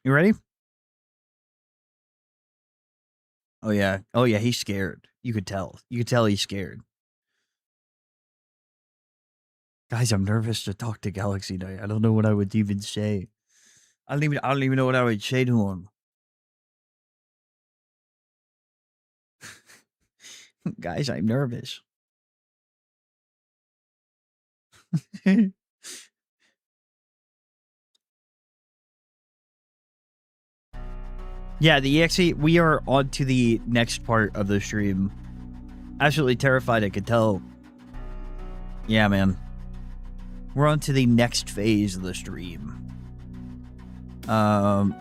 You ready? Oh, yeah. Oh, yeah, he's scared. You could tell. You could tell he's scared. Guys, I'm nervous to talk to Galaxy Knight. I don't know what I would even say. I don't even know what I would say to him. Guys, I'm nervous. Yeah, the EXE, we are on to the next part of the stream. Absolutely terrified, I could tell. Yeah, man. We're on to the next phase of the stream.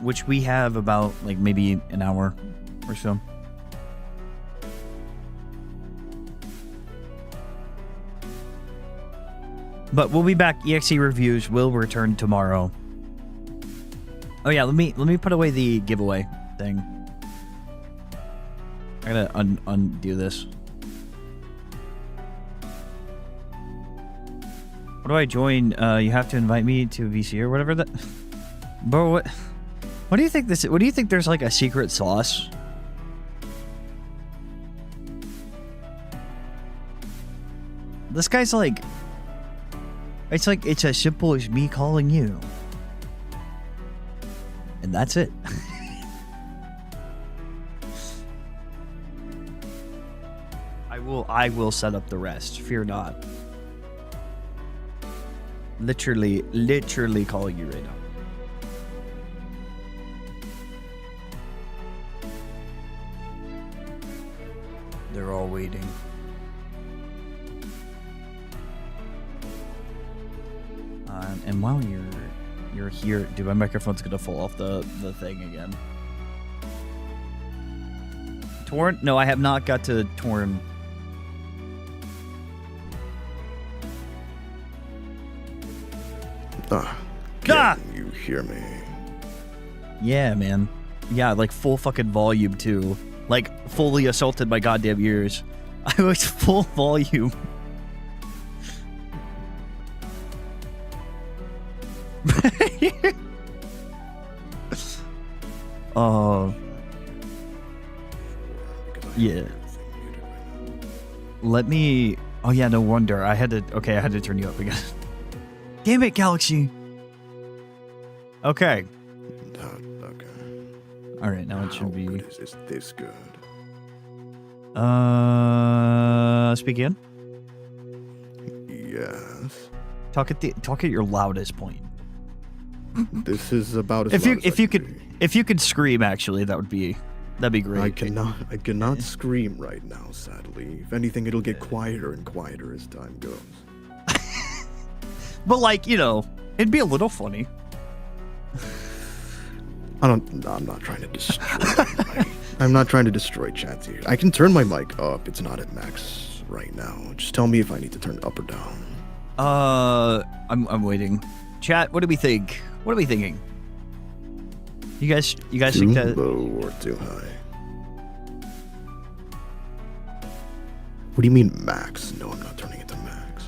Which we have about, like, maybe an hour or so. But we'll be back. EXE reviews will return tomorrow. Oh yeah, let me put away the giveaway thing. I gotta undo this. What do I join? You have to invite me to VC or whatever that. Bro, what do you think this? What do you think? There's like a secret sauce. This guy's like. It's like it's as simple as me calling you. And that's it. I will set up the rest. Fear not. Literally calling you right now. They're all waiting. And while you're here, dude, my microphone's gonna fall off the thing again. Torn? No, I have not got to Torn. Can you hear me? Yeah, man. Yeah, like full fucking volume too. Like fully assaulted my goddamn ears. I was full volume. Oh. Yeah. Let me. Oh yeah, no wonder. I had to turn you up again. Damn it, Galaxy. Okay. Okay. All right, now it should be. Good is this good? Speak again. Yes. Talk at your loudest point. This is about as if you could scream, actually, that'd be great. I cannot scream right now, sadly. If anything, it'll get quieter and quieter as time goes. But like, you know, it'd be a little funny. I'm not trying to destroy I'm not trying to destroy chats here. I can turn my mic up. It's not at max right now. Just tell me if I need to turn it up or down. I'm waiting. Chat, what do we think? What are we thinking? You guys Too think that? low or too high? What do you mean max? No, I'm not turning it to max.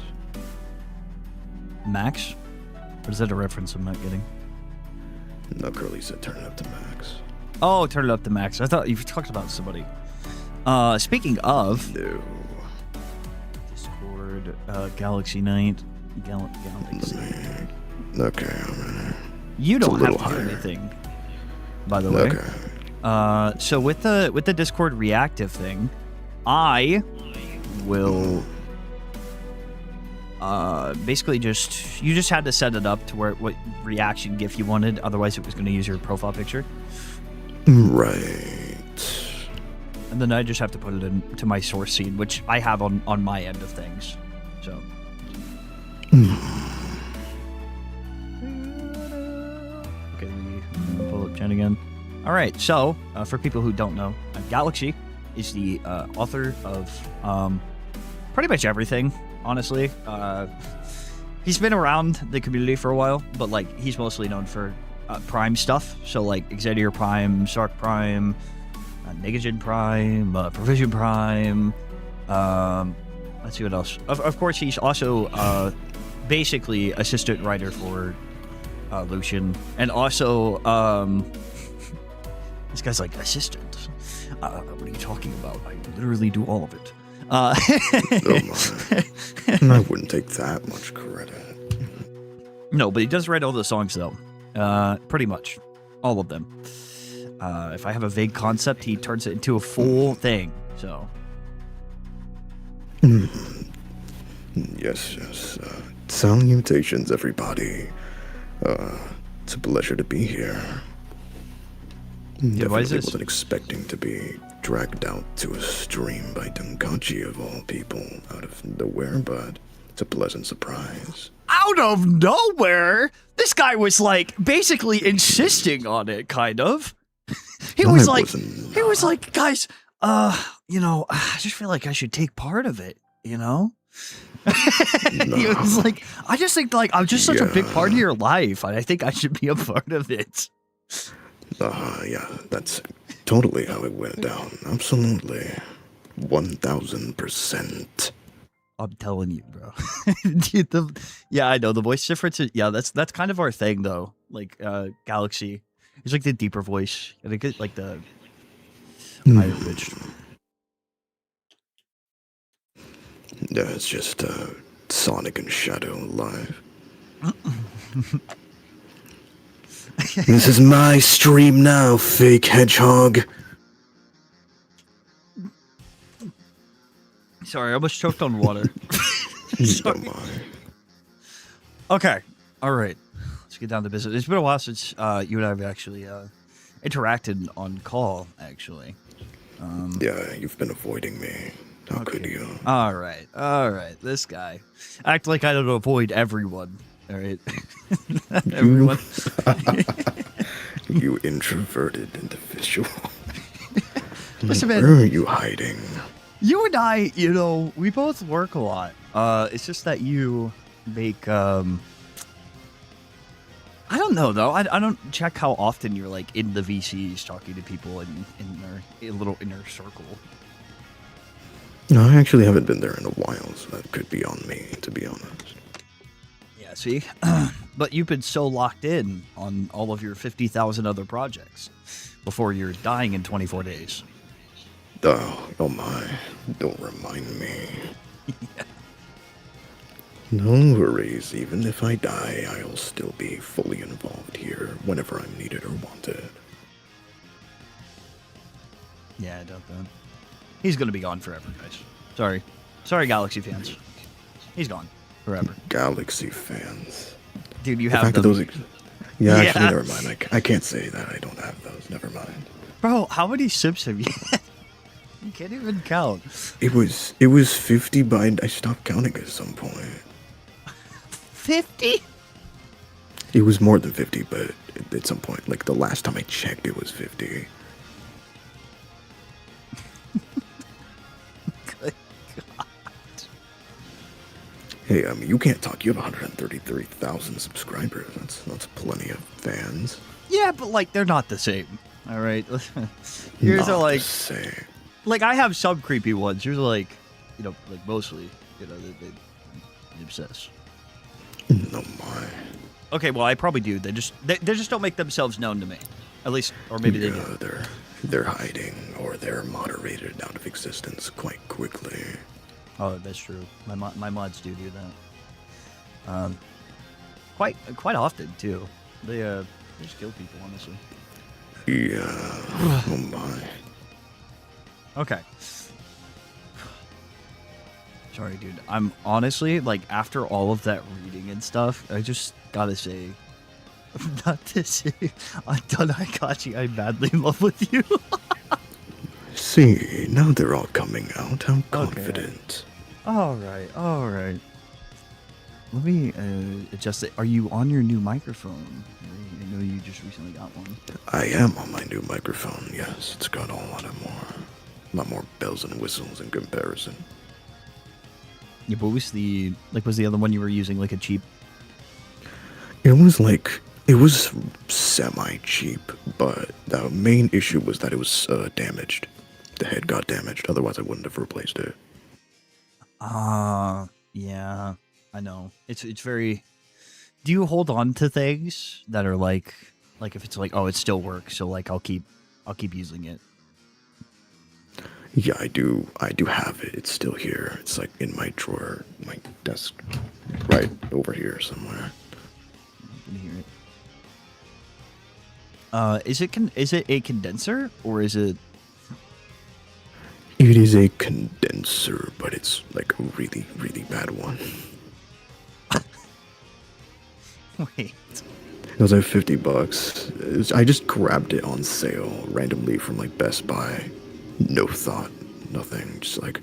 Max? Or is that a reference I'm not getting? No, Curly said turn it up to max. Oh, turn it up to max. I thought you talked about somebody. Speaking of No. Discord, Galaxy Night, Galaxy. Okay, alright. You It's a don't have little to do higher. anything, by the way. Okay. So with the Discord reactive thing, I will basically you just had to set it up to where what reaction GIF you wanted. Otherwise, it was going to use your profile picture. Right. And then I just have to put it into my source scene, which I have on my end of things. So. Okay, pull up chat again. All right, so for people who don't know, Galaxy is the author of pretty much everything, honestly. He's been around the community for a while, but like he's mostly known for Prime stuff. So like Xavier Prime, Sark Prime, Negagen Prime, Provision Prime. Let's see what else. Of course, he's also basically assistant writer for Lucian, and also this guy's like assistant. What are you talking about? I literally do all of it. Oh my. I wouldn't take that much credit. No, but he does write all the songs though. Pretty much all of them. If I have a vague concept, he turns it into a full thing. So. Yes. Salutations, everybody. It's a pleasure to be here. Yeah, why is Definitely this? wasn't expecting to be dragged out to a stream by Dunkachi of all people out of nowhere, but it's a pleasant surprise. Out of nowhere, this guy was like basically insisting on it, kind of. He was like, guys, I just feel like I should take part of it, you know? He was like, I just think like I'm just such a big part of your life, and I think I should be a part of it. Yeah, that's totally how it went down. Absolutely. 1000%. I'm telling you, bro. Dude, yeah, I know the voice difference. That's kind of our thing, though. Like Galaxy, he's like the deeper voice, and I get like the higher pitched. Yeah, it's just Sonic and Shadow live. This is my stream now, fake hedgehog. Sorry, I almost choked on water. Don't mind. Okay, all right. Let's get down to business. It's been a while since you and I have actually interacted on call, actually. Yeah, you've been avoiding me. How could you? All right. This guy. Act like I don't avoid everyone. All right. Everyone. You introverted individual. Listen, man. Where are you hiding? You and I, we both work a lot. It's just that you make, I don't know, though. I don't check how often you're, like, in the VCs talking to people in their little inner circle. No, I actually haven't been there in a while, so that could be on me, to be honest. Yeah, see? But you've been so locked in on all of your 50,000 other projects before you're dying in 24 days. Oh my, don't remind me. Yeah. No worries, even if I die, I'll still be fully involved here whenever I'm needed or wanted. Yeah, I doubt that. He's gonna be gone forever, guys. Sorry, Galaxy fans. He's gone forever. Galaxy fans. Dude, you The have fact them. that those yeah, actually, never mind. I can't say that I don't have those. Never mind. Bro, how many sips have you had? You can't even count. It was 50, but I stopped counting at some point. 50? It was more than 50, but at some point, like the last time I checked, it was 50. Good God. Hey, I mean, you can't talk. You have 133,000 subscribers. That's plenty of fans. Yeah, but like they're not the same. All right. Yours are Not like the same. like I have some creepy ones. Yours are like, like mostly, they obsess. No my. Okay, well I probably do. They just don't make themselves known to me. At least, or maybe they do. They're hiding, or they're moderated out of existence quite quickly. Oh, that's true. My mods do that. Quite often too. They just kill people, honestly. Yeah. Oh my. Okay. Sorry, dude. I'm honestly, like, after all of that reading and stuff, I just gotta say, not to say, Donakachi, I'm madly in love with you. See, now they're all coming out. I'm confident. All right. Let me adjust it. Are you on your new microphone? I know you just recently got one. I am on my new microphone, yes. It's got a lot more bells and whistles in comparison. Yeah, but was the other one you were using like a cheap? It was semi-cheap, but the main issue was that it was damaged. The head got damaged, otherwise I wouldn't have replaced it. Yeah, I know. It's very... Do you hold on to things that are like if it's like, oh, it still works, so like I'll keep using it? Yeah, I do have it. It's still here. It's like in my drawer, my desk, right over here somewhere. I can hear it. Is it a condenser or is it? It is a condenser, but it's like a really, really bad one. Wait. It was like $50. I just grabbed it on sale randomly from like Best Buy. No thought, nothing. Just like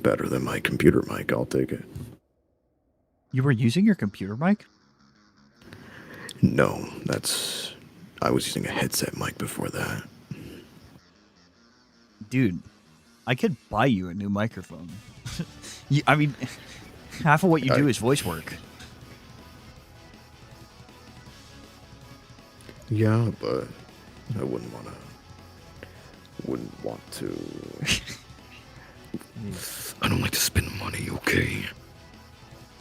better than my computer mic. I'll take it. You were using your computer mic? No, I was using a headset mic before that. Dude, I could buy you a new microphone. I mean, half of what you do is voice work. Yeah, but I wouldn't want to. I don't like to spend money, okay?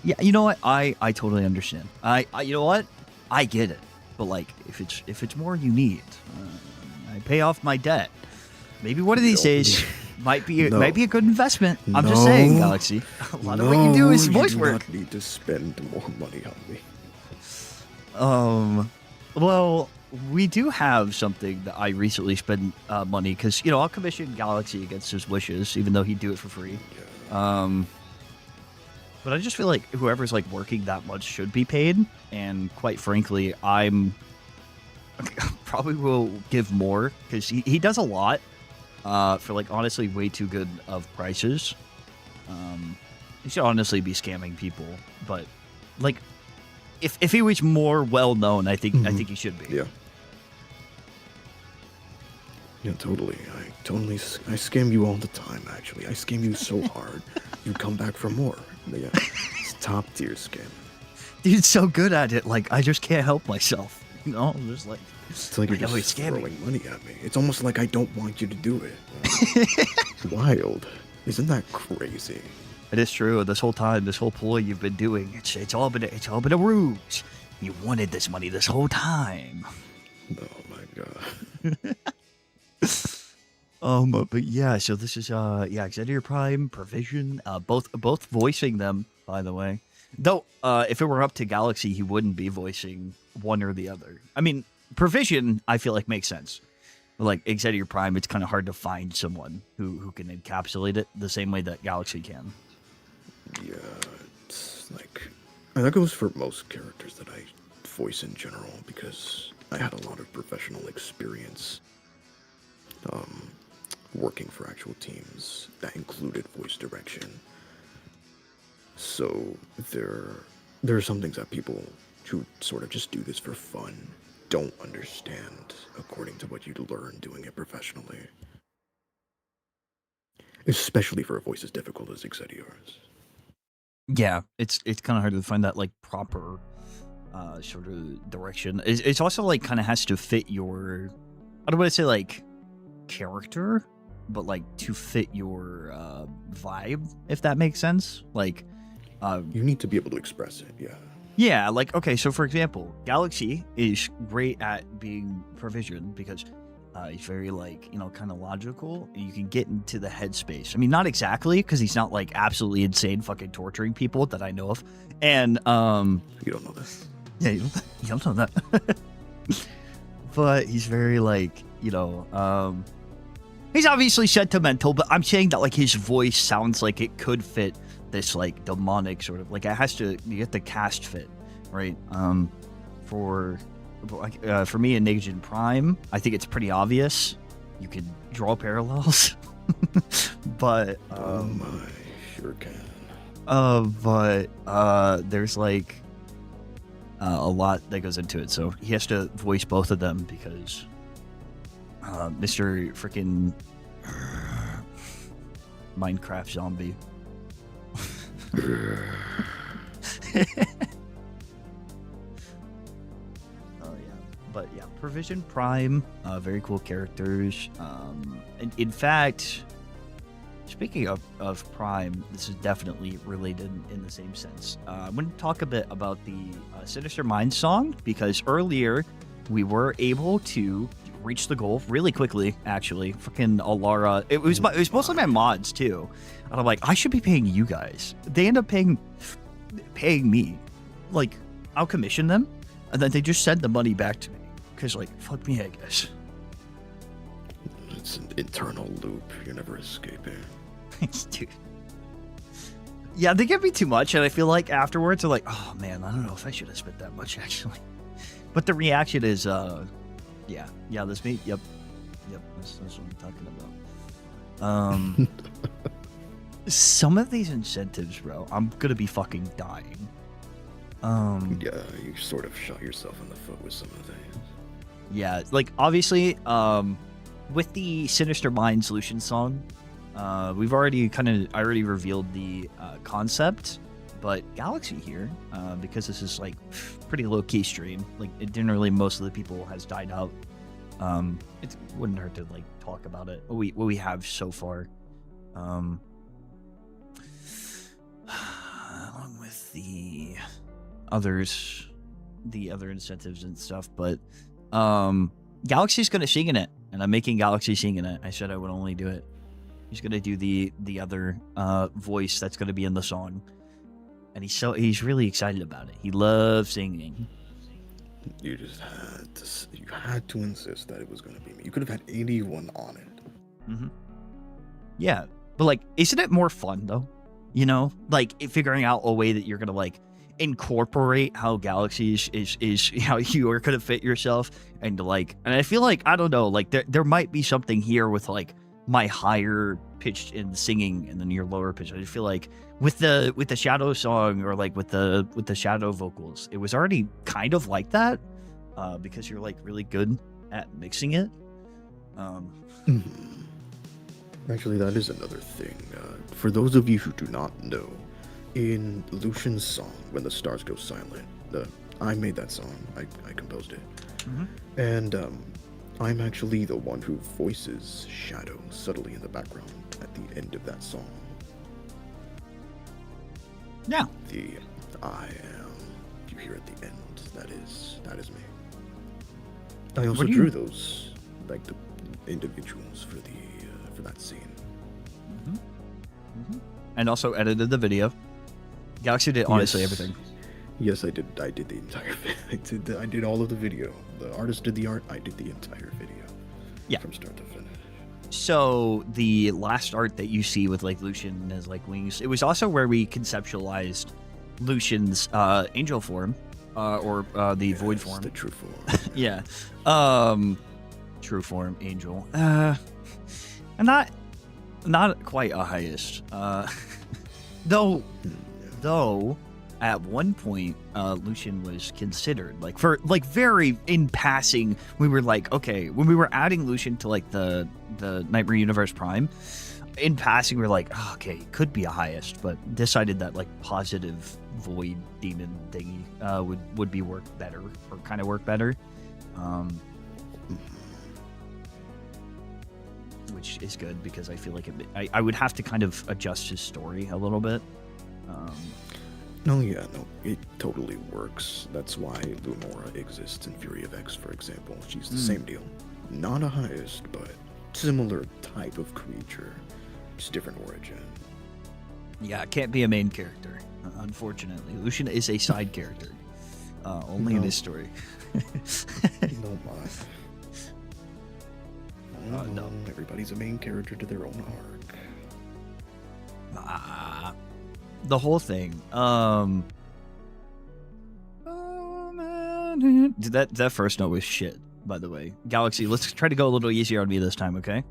Yeah, you know what? I totally understand. I you know what? I get it. But like, if it's more you need, I pay off my debt. Maybe one of these days might be a good investment. I'm just saying, Galaxy. A lot of what you do is voice work. You do not need to spend more money on me. Well, we do have something that I recently spent money because I'll commission Galaxy against his wishes, even though he'd do it for free. But I just feel like whoever's like working that much should be paid, and quite frankly, I'm probably will give more because he does a lot for like honestly way too good of prices. He should honestly be scamming people, but like if he was more well known, I think he should be. Yeah. Yeah, totally. I scam you all the time, actually. I scam you so hard, you come back for more. Yeah, it's top tier scam. Dude's so good at it, like, I just can't help myself. I'm just like... It's like you're just throwing money at me. It's almost like I don't want you to do it. It's wild. Isn't that crazy? It is true. This whole time, this whole ploy you've been doing, it's all been a ruse. You wanted this money this whole time. Oh my god. But yeah, so this is Exeter Prime, Provision, both voicing them, by the way. Though, if it were up to Galaxy, he wouldn't be voicing one or the other. I mean, Provision, I feel like makes sense. But like Exeter Prime, it's kind of hard to find someone who can encapsulate it the same way that Galaxy can. Yeah, it's like that goes for most characters that I voice in general because I had a lot of professional experience. Working for actual teams that included voice direction. So there are some things that people who sort of just do this for fun don't understand according to what you learn doing it professionally. Especially for a voice as difficult as Exedior's. Yeah, it's kind of hard to find that like proper sort of direction. It's also like kind of has to fit your, I don't want to say like character, but like to fit your vibe, if that makes sense. Like, You need to be able to express it, yeah. yeah, like, okay, so for example, Galaxy is great at being provision because he's very, like, you know, kind of logical. And you can get into the headspace. I mean, not exactly, because he's not, like, absolutely insane fucking torturing people that I know of. And, You don't know this. yeah, you don't know that. But he's very, like, you know, he's obviously sentimental, but I'm saying that, like, his voice sounds like it could fit this, like, demonic sort of, like, it has to, you get the cast fit, right? For me in Negin Prime, I think it's pretty obvious. You could draw parallels. But, Oh my, sure can. but there's, like, a lot that goes into it, so he has to voice both of them because Mr. freaking Minecraft zombie. Oh yeah, but yeah, Provision Prime, very cool characters. And in fact, speaking of Prime, this is definitely related in the same sense. I'm going to talk a bit about the Sinister Minds song because earlier we were able to reach the goal really quickly. Actually, freaking Alara, it was mostly my mods too, and I'm like, I should be paying you guys. They end up paying me. Like, I'll commission them, and then they just send the money back to me because, like, fuck me, I guess. It's an internal loop. You're never escaping. Dude. Yeah, they give me too much, and I feel like afterwards they're like, oh man, I don't know if I should have spent that much actually. But the reaction is, yeah, this me, yep, that's what I'm talking about. Some of these incentives, bro, I'm gonna be fucking dying. Yeah, you sort of shot yourself in the foot with some of these. Yeah, like, obviously, with the Sinister Mind Solution song, I already revealed the concept, but Galaxy here, because this is, like, pretty low-key stream, like, it didn't really, most of the people has died out, it wouldn't hurt to, like, talk about it, what we have so far, along with the other incentives and stuff, but Galaxy's gonna sing in it, and I'm making Galaxy sing in it. I said I would only do it. He's gonna do the other voice that's gonna be in the song, and he's really excited about it. He loves singing. You just had to insist that it was going to be me. You could have had anyone on it. Mm-hmm. Yeah, but, like, isn't it more fun though? You know, like, figuring out a way that you're gonna, like, incorporate how Galaxy is how you are gonna fit yourself, and, like, and I feel like, I don't know, like, there might be something here with, like, my higher pitched in singing and then your lower pitch. I just feel like with the Shadow song, or like with the Shadow vocals, it was already kind of like that, because you're, like, really good at mixing it. Actually, that is another thing. For those of you who do not know, in Lucian's song, When the Stars Go Silent, I made that song. I composed it. Mm-hmm. And I'm actually the one who voices Shadow subtly in the background at the end of that song. Yeah. The I am you hear at the end, that is me. I also drew those, like, the individuals for that scene. Mm-hmm. Mm-hmm. And also edited the video. Galaxy did honestly everything. Yes, I did the entire I did all of the video. The artist did the art, I did the entire video. Yeah. From start to finish. So the last art that you see with, like, Lucian as, like, wings, it was also where we conceptualized Lucian's angel form, or the void form. The true form. Yeah. True form angel. Not quite a highest. Though at one point, Lucian was considered, like, for, like, very in passing, we were like, okay, when we were adding Lucian to, like, the Nightmare Universe Prime, in passing we're like, oh, okay, it could be a highest, but decided that like positive void demon thingy would be work better, or kind of work better. Which is good because I feel like I would have to kind of adjust his story a little bit. No, it totally works. That's why Lunora exists in Fury of X, for example. She's the same deal. Not a highest, but similar type of creature. Just different origin. Yeah, it can't be a main character, unfortunately. Lucian is a side character. Only in his story. No, no. Everybody's a main character to their own arc. The whole thing. Dude, that first note was shit, by the way. Galaxy, let's try to go a little easier on me this time, okay?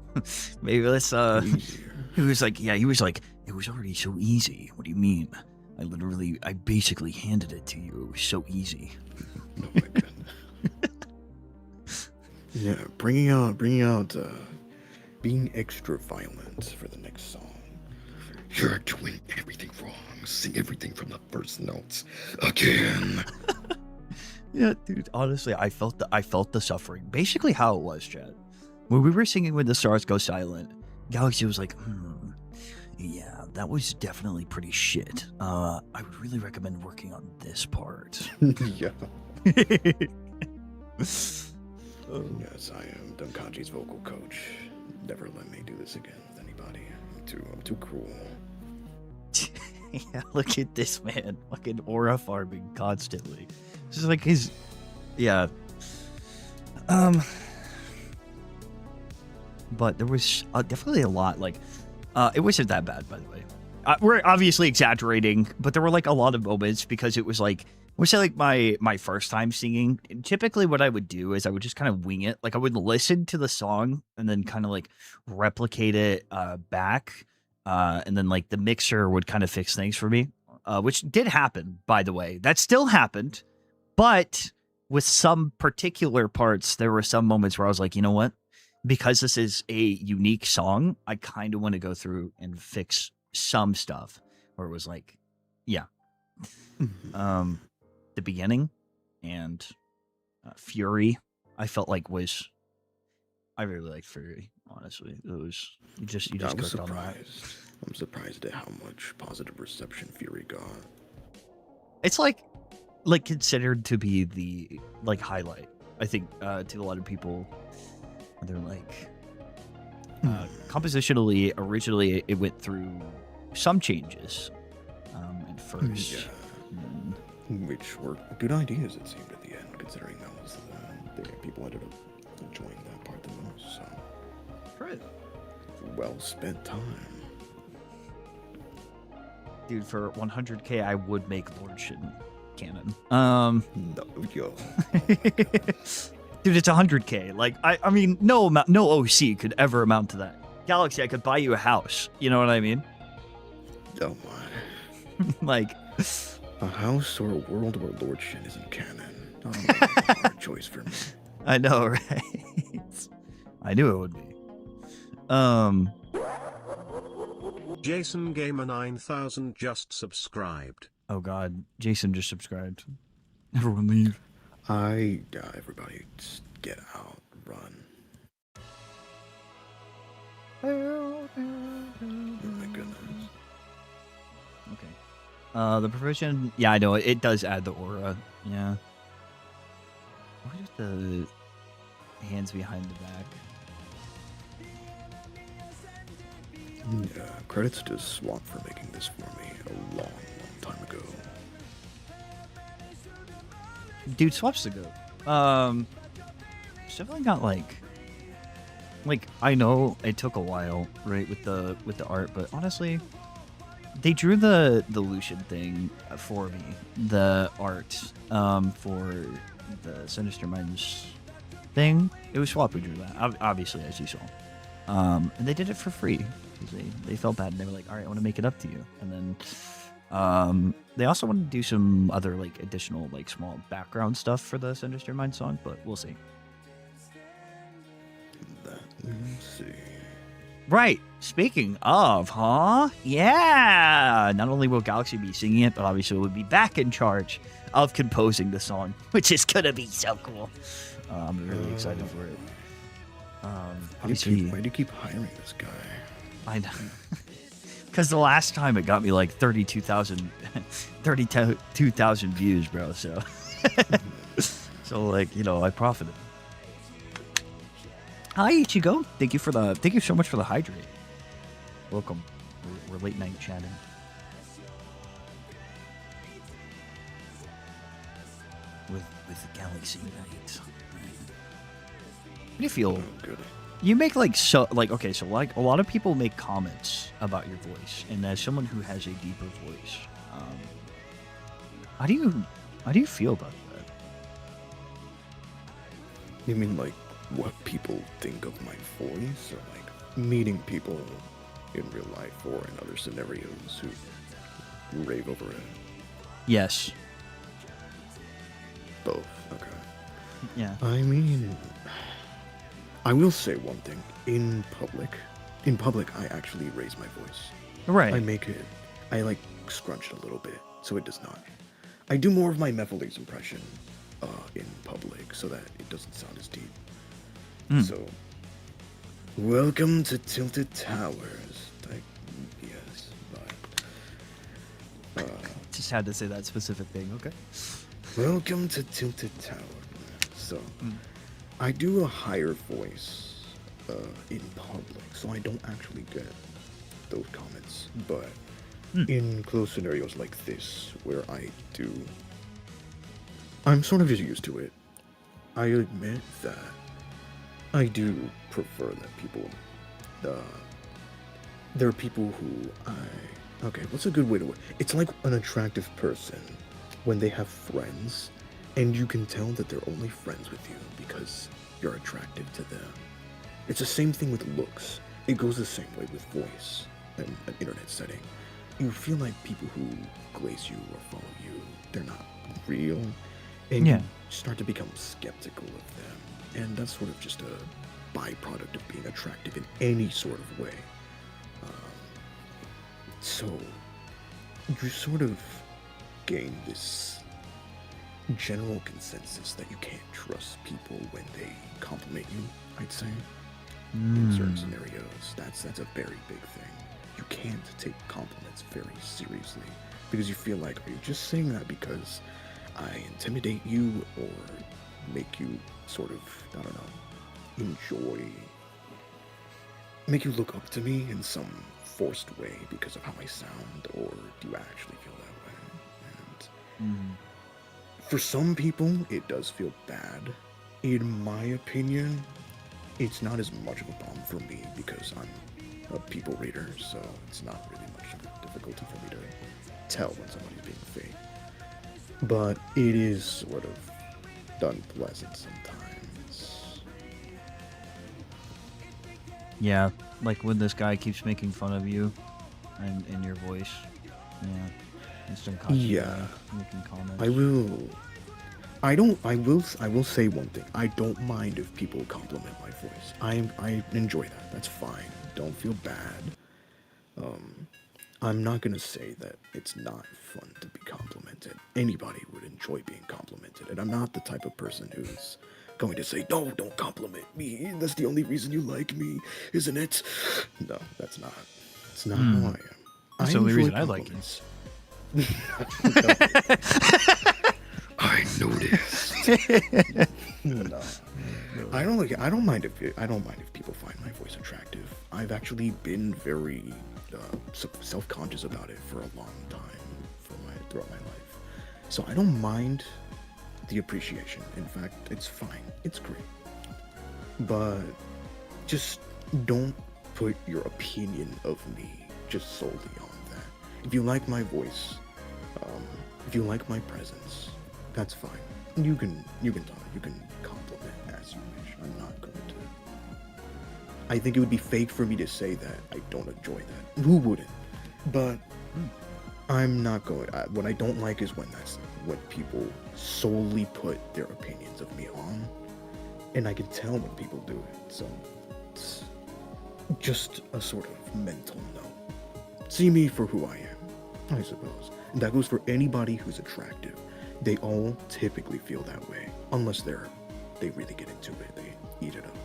Maybe let's Easier. he was like, it was already so easy. What do you mean? I basically handed it to you. It was so easy. Oh my goodness. Yeah, bringing out being extra violent for the next song. You're doing everything wrong. Sing everything from the first notes again. Yeah, dude. Honestly, I felt the suffering. Basically, how it was, Chad. When we were singing "When the Stars Go Silent," Galaxy was like, "Yeah, that was definitely pretty shit. I would really recommend working on this part." Yeah. Yes, I am Dunkaji's vocal coach. Never let me do this again with anybody. I'm too cruel. Yeah, look at this man, fucking aura farming constantly. This is like his, yeah. But there was definitely a lot. Like, it wasn't that bad, by the way. We're obviously exaggerating, but there were like a lot of moments because it was like. Was it like my first time singing? Typically what I would do is I would just kind of wing it. Like I would listen to the song and then kind of like replicate it back. And then like the mixer would kind of fix things for me, which did happen, by the way. That still happened. But with some particular parts, there were some moments where I was like, you know what? Because this is a unique song, I kind of want to go through and fix some stuff where it was like, yeah. The beginning and Fury, I felt like I really liked Fury, honestly. It was you just I was cooked on that. I'm surprised at how much positive reception Fury got. It's like considered to be the like highlight, I think, to a lot of people. They're like compositionally, originally it went through some changes at first. Yeah. Which were good ideas, it seemed, at the end, considering that was the people ended up enjoying that part the most. So, Right. well spent time. Dude, for 100K, I would make Lord Shin canon. No, yo. Dude, it's 100K. Like, I mean, no OC could ever amount to that. Galaxy, I could buy you a house. You know what I mean? Oh my. Like, a house or a world where Lord Shin isn't canon. Oh, hard choice for me. I know, right? I knew it would be. Jason Gamer 9000 just subscribed. Oh God, Jason just subscribed. Everyone leave. Everybody just get out, run. Oh my goodness. Okay. The provision, yeah, I know it does add the aura. Yeah. What are the hands behind the back? Yeah, credits to Swamp for making this for me a long time ago. Dude, Swap's the goat. It's definitely not like I know it took a while, right, with the art, but honestly, they drew the Lucian thing for me, the art for the Sinister Minds thing. It was Swap who drew that, obviously, as you saw. And they did it for free because they felt bad and they were like, all right, I want to make it up to you. And then they also wanted to do some other like additional like small background stuff for the Sinister Mind song, but we'll see. Let's see. Right. Speaking of, huh? Yeah. Not only will Galaxy be singing it, but obviously we'll be back in charge of composing the song, which is gonna be so cool. I'm really excited for it. Why do you keep hiring this guy? I know. Because the last time it got me like 32,000 views, bro. So, so like, you know, I profited. Hi, Ichigo. Thank you so much for the hydrate. Welcome. We're late night chatting. With the Galaxy Knights. How do you feel? Good. You make okay, so like a lot of people make comments about your voice, and as someone who has a deeper voice, how do you feel about that? You mean like what people think of my voice, or like meeting people in real life or in other scenarios who rave over it? Yes. Both. Okay. Yeah. I mean, I will say one thing. In public, I actually raise my voice. Right. I like scrunch it a little bit, so it does not. I do more of my Mephiles impression in public, so that it doesn't sound as deep. So, welcome to Tilted Towers. Like, yes, but Just had to say that specific thing. Okay. welcome to Tilted Tower. So, I do a higher voice in public, so I don't actually get those comments. But in close scenarios like this, where I'm sort of just used to it. I admit that I do prefer that people, there are people who okay, what's a good way to, it's like an attractive person when they have friends, and you can tell that they're only friends with you because you're attractive to them. It's the same thing with looks. It goes the same way with voice in an internet setting. You feel like people who glaze you or follow you, they're not real, and you start to become skeptical of them. And that's sort of just a byproduct of being attractive in any sort of way. So, you sort of gain this general consensus that you can't trust people when they compliment you, I'd say. In certain scenarios, that's a very big thing. You can't take compliments very seriously because you feel like, are you just saying that because I intimidate you or make you sort of, I don't know, make you look up to me in some forced way because of how I sound, or do you actually feel that way? And for some people, it does feel bad. In my opinion, it's not as much of a problem for me because I'm a people reader, so it's not really much of a difficulty for me to tell when somebody's being fake. But it is sort of unpleasant sometimes. Yeah, like when this guy keeps making fun of you and in your voice. Yeah. Instant making comments. I will say one thing. I don't mind if people compliment my voice. I enjoy that. That's fine. Don't feel bad. I'm not gonna say that it's not fun to be complimented. Anybody would enjoy being complimented, and I'm not the type of person who's going to say, no, don't compliment me. That's the only reason you like me, isn't it? No, that's not. It's not how I am. That's the only reason I like you. I noticed. No. I don't mind if people find my voice attractive. I've actually been very self-conscious about it for a long time throughout my life. So I don't mind the appreciation. In fact, it's fine. It's great. But just don't put your opinion of me just solely on that. If you like my voice, if you like my presence, that's fine. You can talk. You can compliment as you wish. I'm not going to. I think it would be fake for me to say that I don't enjoy that. Who wouldn't? But I'm not going. What I don't like is when people solely put their opinions of me on, and I can tell when people do it. So just a sort of mental no. See me for who I am, I suppose. And that goes for anybody who's attractive. They all typically feel that way, unless they really get into it, they eat it up.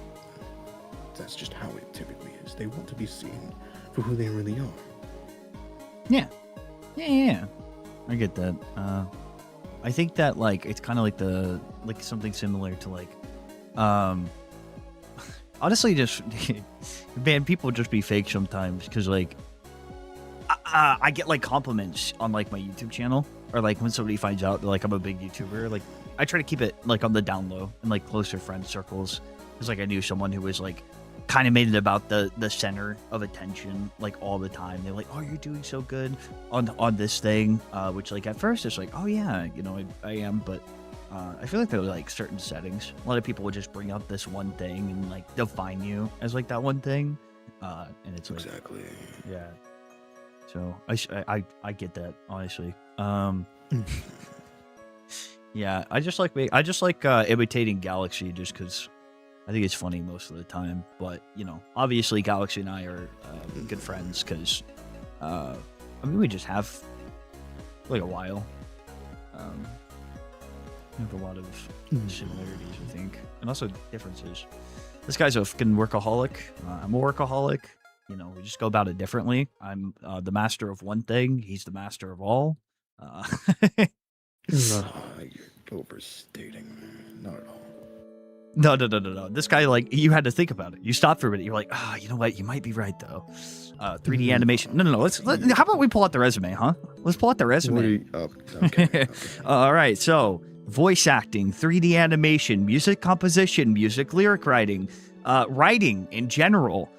That's just how it typically is. They want to be seen for who they really are. Yeah. I get that. I think that like it's kind of like something similar to like, honestly, just man, people just be fake sometimes because like I get like compliments on like my YouTube channel, or like when somebody finds out that like I'm a big YouTuber, like I try to keep it like on the down low and like closer friend circles, because like I knew someone who was like kind of made it about the center of attention like all the time. They're like, oh, you're doing so good on this thing, which like at first it's like, oh yeah, you know, I am, but I feel like there are like certain settings. A lot of people would just bring up this one thing and like define you as like that one thing, and it's like, Exactly. yeah. So I get that, honestly. Yeah, I just like imitating Galaxy just because I think it's funny most of the time. But you know, obviously Galaxy and I are good friends because I mean we just have like a while. We have a lot of similarities, I think, and also differences. This guy's a fucking workaholic. I'm a workaholic. You know, we just go about it differently. I'm the master of one thing. He's the master of all. You're overstating. Not at all. No. This guy, like, you had to think about it. You stopped for a minute. You're like, you know what? You might be right, though. 3D animation. No. How about we pull out the resume, huh? Let's pull out the resume. Okay. All right. So, voice acting, 3D animation, music composition, music lyric writing, writing in general,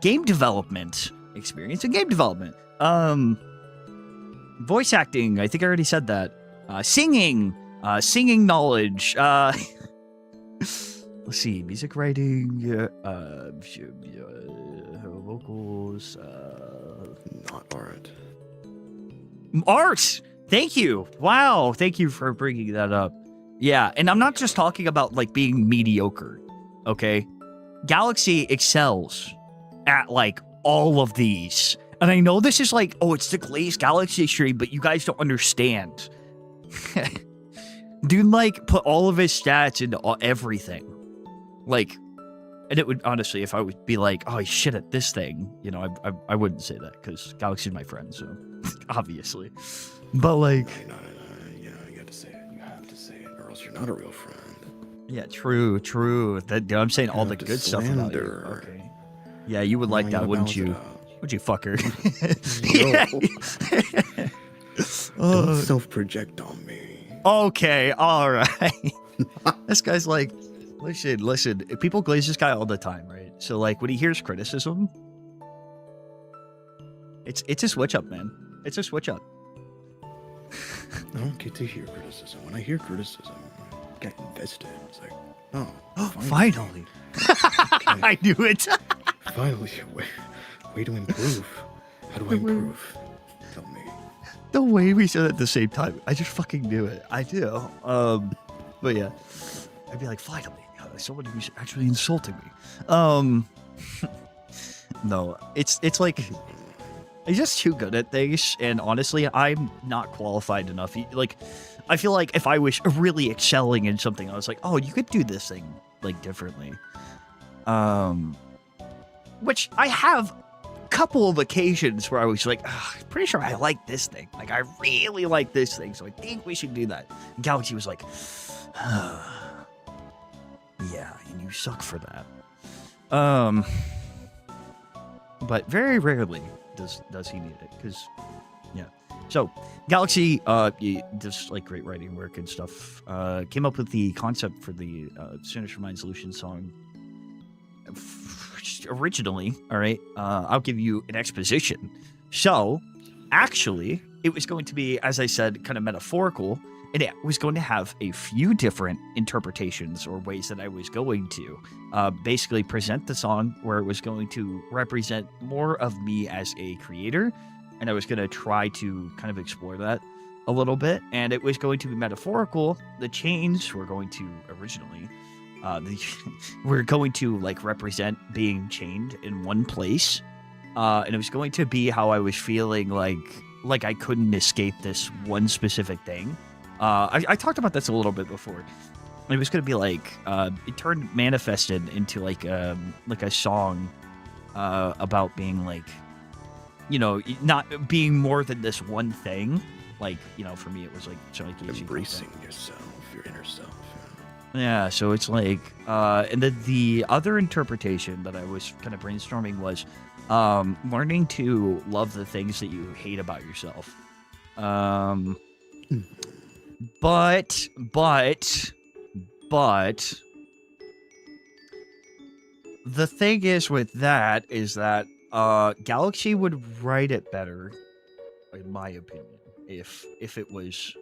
game development, experience in game development, voice acting. I think I already said that. Singing knowledge. Let's see, music writing, vocals, Not art. art. Thank you. Wow, thank you for bringing that up. Yeah, and I'm not just talking about like being mediocre. Okay, Galaxy excels at like all of these, and I know this is like, oh, it's the Glazed Galaxy stream, but you guys don't understand. Dude, like, put all of his stats into everything. Like, and it would, honestly, if I would be like, oh, he's shit at this thing, you know, I wouldn't say that, because Galaxy's my friend, so, obviously. But, like... No, you have to say it. You have to say it, or else you're not a real friend. Yeah, true. That, I'm saying all the good stuff about you. Okay. Yeah, you would like that, wouldn't you? Would you, fucker? Don't self-project on me. Okay, all right. This guy's like, listen. People glaze this guy all the time, right? So like when he hears criticism, it's a switch up, man. It's a switch up. I don't get to hear criticism. When I hear criticism, I get invested. It's like, oh, finally. Okay. I knew it. Finally, way to improve. How do I improve? Tell me. The way we said it at the same time, I just fucking knew it. I do. But yeah, I'd be like, finally, someone who's actually insulting me. No, it's like he's just too good at things, and honestly, I'm not qualified enough. Like, I feel like if I was really excelling in something, I was like, oh, you could do this thing like differently. Which I have couple of occasions where I was like, pretty sure I like this thing. Like, I really like this thing, so I think we should do that. And Galaxy was like, yeah, and you suck for that. But very rarely does he need it, because, yeah. So, Galaxy does, like, great writing work and stuff. Came up with the concept for the Sinister Mind Solution song originally, all right. I'll give you an exposition. So, actually, it was going to be, as I said, kind of metaphorical, and it was going to have a few different interpretations or ways that I was going to basically present the song, where it was going to represent more of me as a creator, and I was going to try to kind of explore that a little bit, and it was going to be metaphorical. The chains were going to originally we're going to like represent being chained in one place, and it was going to be how I was feeling like I couldn't escape this one specific thing. I talked about this a little bit before. It was going to be like it turned manifested into like a song about being like, you know, not being more than this one thing. Like, you know, for me it was like Embracing yourself, your inner self. Yeah, so it's like, and then the other interpretation that I was kind of brainstorming was learning to love the things that you hate about yourself. But the thing is with that is that Galaxy would write it better, in my opinion, if it was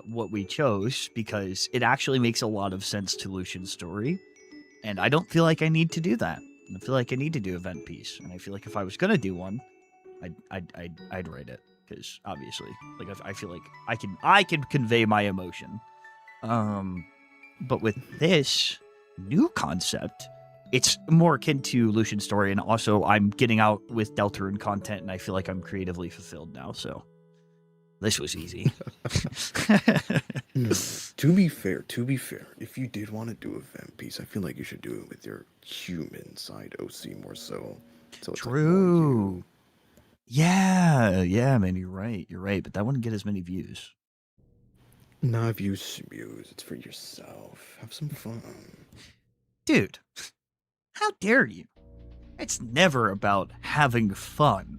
what we chose, because it actually makes a lot of sense to Lucian's story, and I don't feel like I need to do that. I feel like I need to do event piece, and I feel like if I was gonna do one, I'd write it, because obviously, like I feel like I can convey my emotion. But with this new concept, it's more akin to Lucian's story, and also I'm getting out with Deltarune content, and I feel like I'm creatively fulfilled now. So this was easy. No, to be fair, if you did want to do event piece, I feel like you should do it with your human side OC more so. So it's True. Like yeah, man, you're right, but that wouldn't get as many views. Nah, views, it's for yourself. Have some fun. Dude, how dare you? It's never about having fun.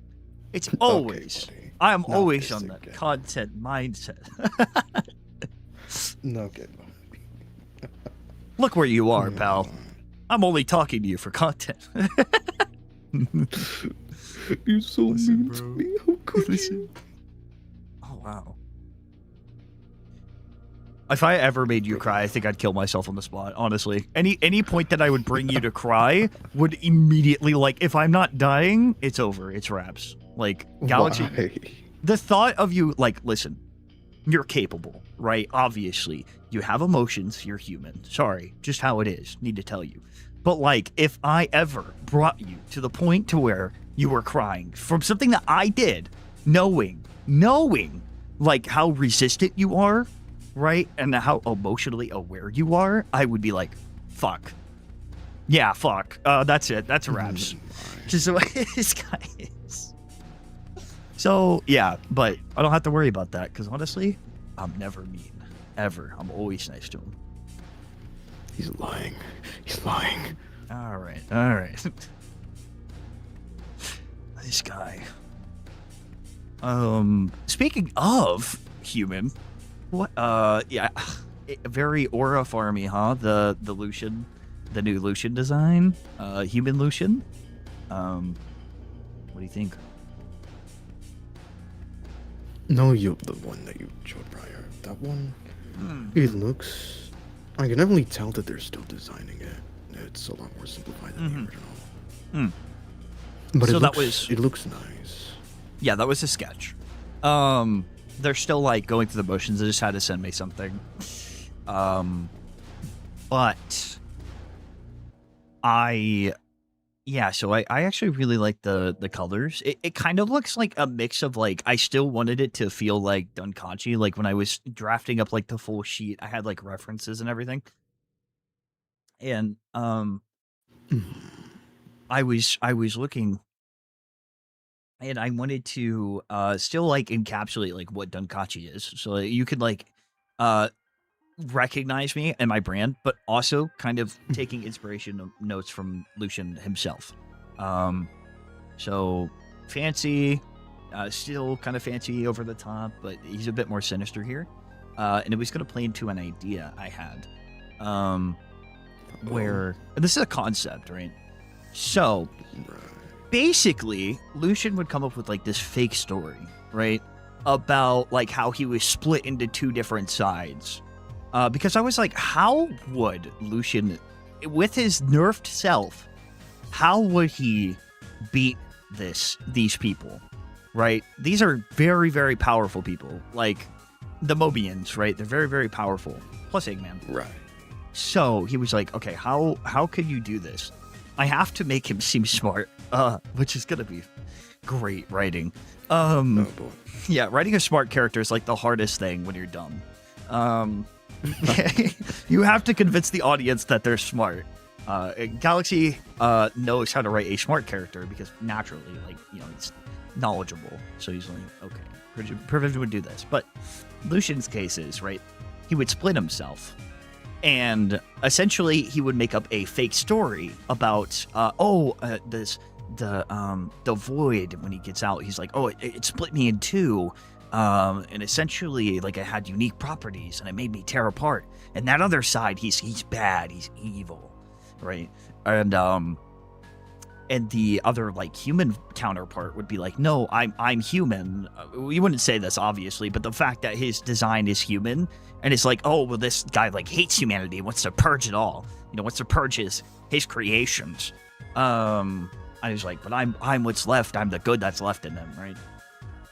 It's always, okay, I'm Not always this on that again. content mindset. No good. Look where you are, pal. I'm only talking to you for content. You're so mean to me. How could you? Oh, wow. If I ever made you cry, I think I'd kill myself on the spot, honestly. Any point that I would bring you to cry would immediately, like, if I'm not dying, it's over. It's wraps. Like, Galaxy... Why? The thought of you, like, listen, you're capable, right? Obviously. You have emotions. You're human. Sorry. Just how it is. Need to tell you. But, like, if I ever brought you to the point to where you were crying from something that I did, knowing, like, how resistant you are, right? And how emotionally aware you are, I would be like, fuck. Yeah, fuck. That's it. That's wraps. Just the way this guy is. So, yeah, but I don't have to worry about that, because honestly, I'm never mean. Ever. I'm always nice to him. He's lying. All right. This guy. Speaking of human, what? Yeah, very aura farmy, huh? The Lucian, the new Lucian design, human Lucian. What do you think? No, the one that you showed prior. That one. It looks. I can definitely tell that they're still designing it. It's a lot more simplified than the original. But So it looks nice. Yeah, that was a sketch. They're still like going through the motions. They just had to send me something. But so I actually really like the colors. It kind of looks like a mix of like, I still wanted it to feel like Dunkachi. Like when I was drafting up like the full sheet, I had like references and everything. And I was looking, and I wanted to still like encapsulate like what Dunkachi is, so like, you could like recognize me and my brand, but also kind of taking inspiration notes from Lucian himself. So fancy, still kind of fancy over the top, but he's a bit more sinister here. And it was going to play into an idea I had, where, and this is a concept, right? So basically, Lucian would come up with like this fake story, right? About like how he was split into two different sides. Because I was like, how would Lucian, with his nerfed self, how would he beat these people, right? These are very, very powerful people. Like the Mobians, right? They're very, very powerful. Plus Eggman. Right. So he was like, okay, how can you do this? I have to make him seem smart, which is gonna be great writing. Oh boy. Yeah, writing a smart character is like the hardest thing when you're dumb. You have to convince the audience that they're smart. Galaxy knows how to write a smart character because naturally, like, you know, he's knowledgeable. So he's like, okay, Privilege would do this. But Lucian's case is, right, he would split himself. And essentially, he would make up a fake story about, the void. When he gets out, he's like, oh, it split me in two. And essentially, like, I had unique properties, and it made me tear apart. And that other side, he's bad, he's evil, right? And the other, like, human counterpart would be like, no, I'm human. We wouldn't say this, obviously, but the fact that his design is human, and it's like, oh, well, this guy, like, hates humanity, wants to purge it all. You know, wants to purge his creations. I was like, but I'm what's left. I'm the good that's left in them, right?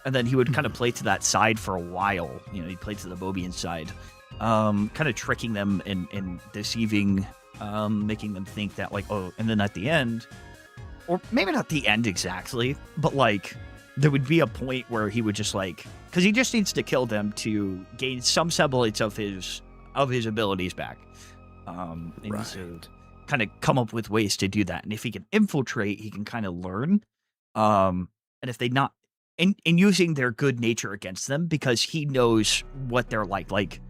And then he would kind of play to that side for a while. You know, he'd play to the Mobian side, kind of tricking them and deceiving, making them think that, like, oh, and then at the end, or maybe not the end exactly, but, like, there would be a point where he would just, like, because he just needs to kill them to gain some semblance of his abilities back. And Right. so kind of come up with ways to do that. And if he can infiltrate, he can kind of learn. And if they not, in using their good nature against them, because he knows what they're like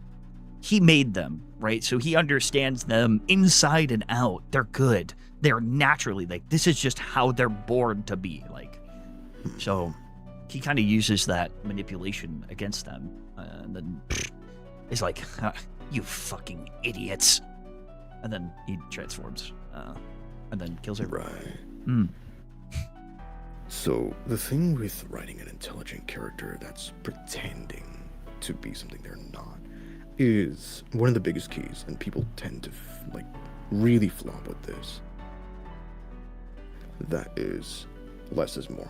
he made them, right? So he understands them inside and out. They're good. They're naturally, like, this is just how they're born to be, like. So he kind of uses that manipulation against them, and then is like, you fucking idiots. And then he transforms, and then kills her. Right. So the thing with writing an intelligent character that's pretending to be something they're not is one of the biggest keys, and people tend to really flop with this. That is, less is more.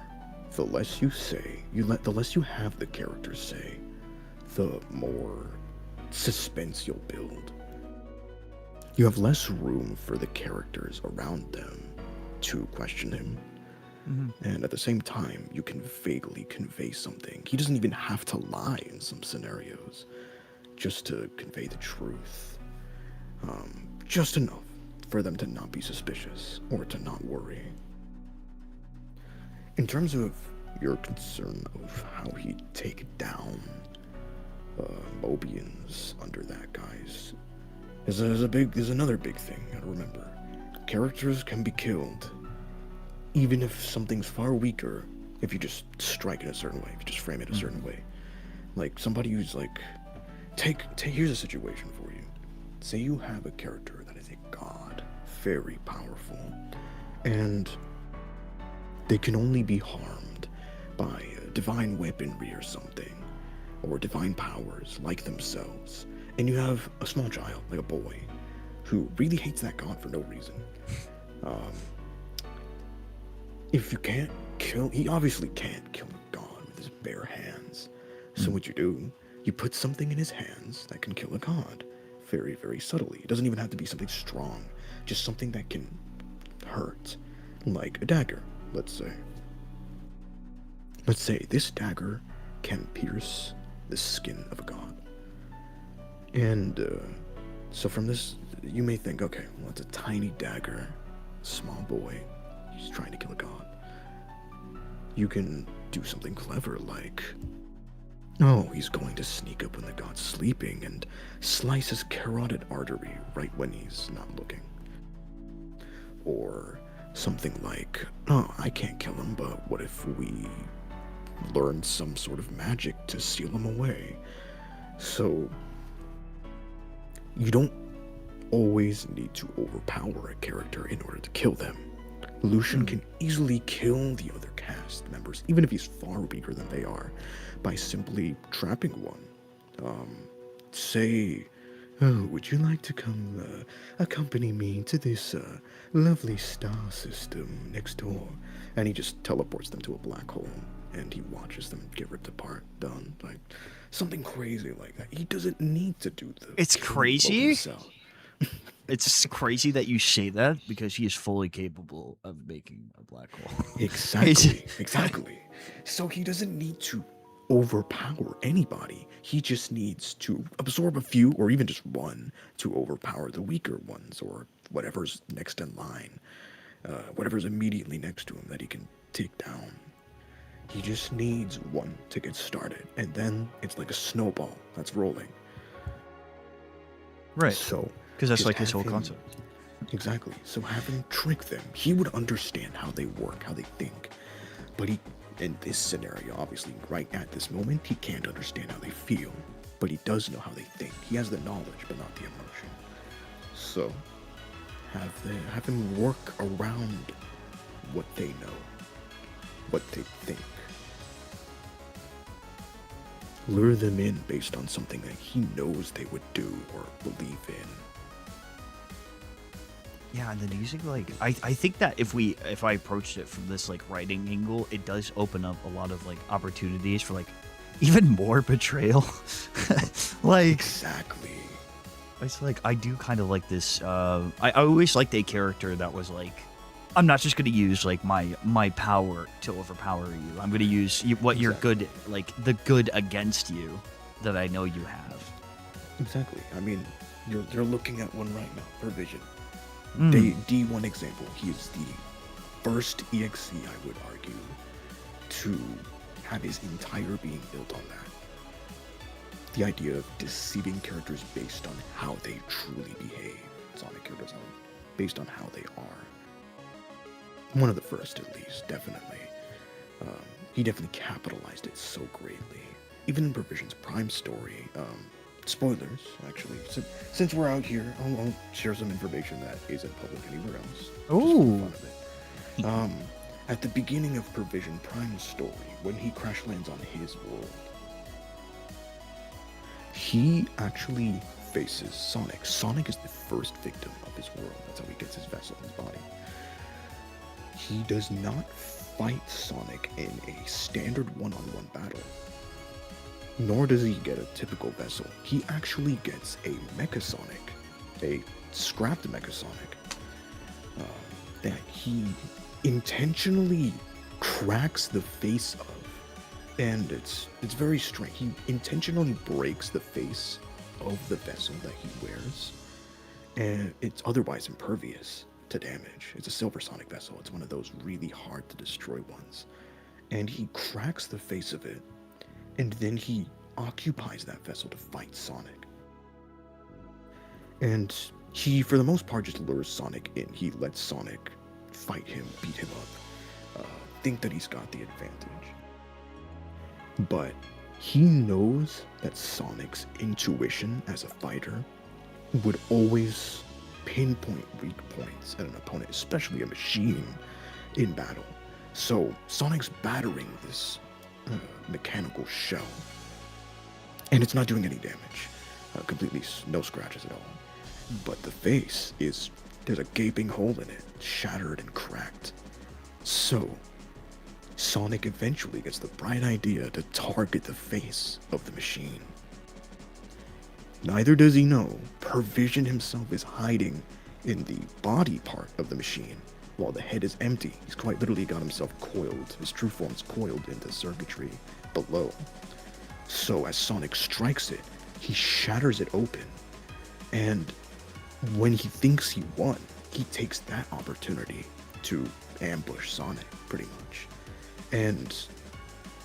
The less you say, the less you have the character say, the more suspense you'll build. You have less room for the characters around them to question him. And at the same time, you can vaguely convey something. He doesn't even have to lie in some scenarios, just to convey the truth. Just enough for them to not be suspicious or to not worry. In terms of your concern of how he'd take down Mobians under that guy's, there's another big thing to remember. Characters can be killed, even if something's far weaker, if you just strike it a certain way, if you just frame it a certain way. Like, somebody who's like, here's a situation for you. Say you have a character that is a god, very powerful, and they can only be harmed by divine weaponry or something, or divine powers like themselves. And you have a small child, like a boy, who really hates that god for no reason. If you can't kill, he obviously can't kill a god with his bare hands. So what you do, you put something in his hands that can kill a god. Very, very subtly. It doesn't even have to be something strong. Just something that can hurt. Like a dagger, let's say. Let's say this dagger can pierce the skin of a god. And so from this, you may think, okay, well, it's a tiny dagger, small boy, he's trying to kill a god. You can do something clever like, oh, he's going to sneak up when the god's sleeping and slice his carotid artery right when he's not looking. Or something like, oh, I can't kill him, but what if we learn some sort of magic to seal him away? So you don't always need to overpower a character in order to kill them. Lucian can easily kill the other cast members, even if he's far weaker than they are, by simply trapping one. Say, oh, would you like to come accompany me to this lovely star system next door? And he just teleports them to a black hole, and he watches them get ripped apart, done. Like, something crazy like that. He doesn't need to do the... It's crazy? it's crazy that you say that because he is fully capable of making a black hole. Exactly. So he doesn't need to overpower anybody. He just needs to absorb a few, or even just one, to overpower the weaker ones, or whatever's next in line, whatever's immediately next to him that he can take down. He just needs one to get started, and then it's like a snowball that's rolling. Right. So, Because that's just like his have whole him- concept. Exactly. So have him trick them. He would understand how they work, how they think. But he, in this scenario, obviously, right at this moment, he can't understand how they feel. But he does know how they think. He has the knowledge, but not the emotion. So, have him work around what they know, what they think. Lure them in based on something that he knows they would do or believe in. Yeah, and then using like I think that if I approached it from this like writing angle, it does open up a lot of like opportunities for like even more betrayal. Like Exactly. it's like I do kind of like this I always liked a character that was like, I'm not just gonna use like my power to overpower you. I'm gonna use what you're good, like the good against you that I know you have. Exactly. I mean, you're looking at one right now, Provision. Mm. D1 example. He is the first EXE, I would argue, to have his entire being built on that. The idea of deceiving characters based on how they truly behave. Sonic characters are based on how they are. One of the first, at least, definitely. He definitely capitalized it so greatly. Even in Provision's Prime story, spoilers, actually. Since we're out here, I'll share some information that isn't public anywhere else. Just for Ooh. the fun of it. At the beginning of Provision Prime's story, when he crash lands on his world, he actually faces Sonic. Sonic is the first victim of his world. That's how he gets his vessel, his body. He does not fight Sonic in a standard one-on-one battle. Nor does he get a typical vessel. He actually gets a Mecha Sonic, a scrapped Mecha Sonic, that he intentionally cracks the face of. And it's very strange. He intentionally breaks the face of the vessel that he wears, and it's otherwise impervious to damage. It's a Silver Sonic vessel. It's one of those really hard to destroy ones. And he cracks the face of it, and then he occupies that vessel to fight Sonic. And he, for the most part, just lures Sonic in. He lets Sonic fight him, beat him up, think that he's got the advantage. But he knows that Sonic's intuition as a fighter would always pinpoint weak points in an opponent, especially a machine, in battle. So Sonic's battering this mechanical shell, and it's not doing any damage. Completely no scratches at all. But the face there's a gaping hole in it, shattered and cracked. So Sonic eventually gets the bright idea to target the face of the machine. Neither does he know Pervision himself is hiding in the body part of the machine, while the head is empty. He's quite literally got himself coiled, his true form's coiled into circuitry below. So as Sonic strikes it, he shatters it open, and when he thinks he won, he takes that opportunity to ambush Sonic, pretty much. And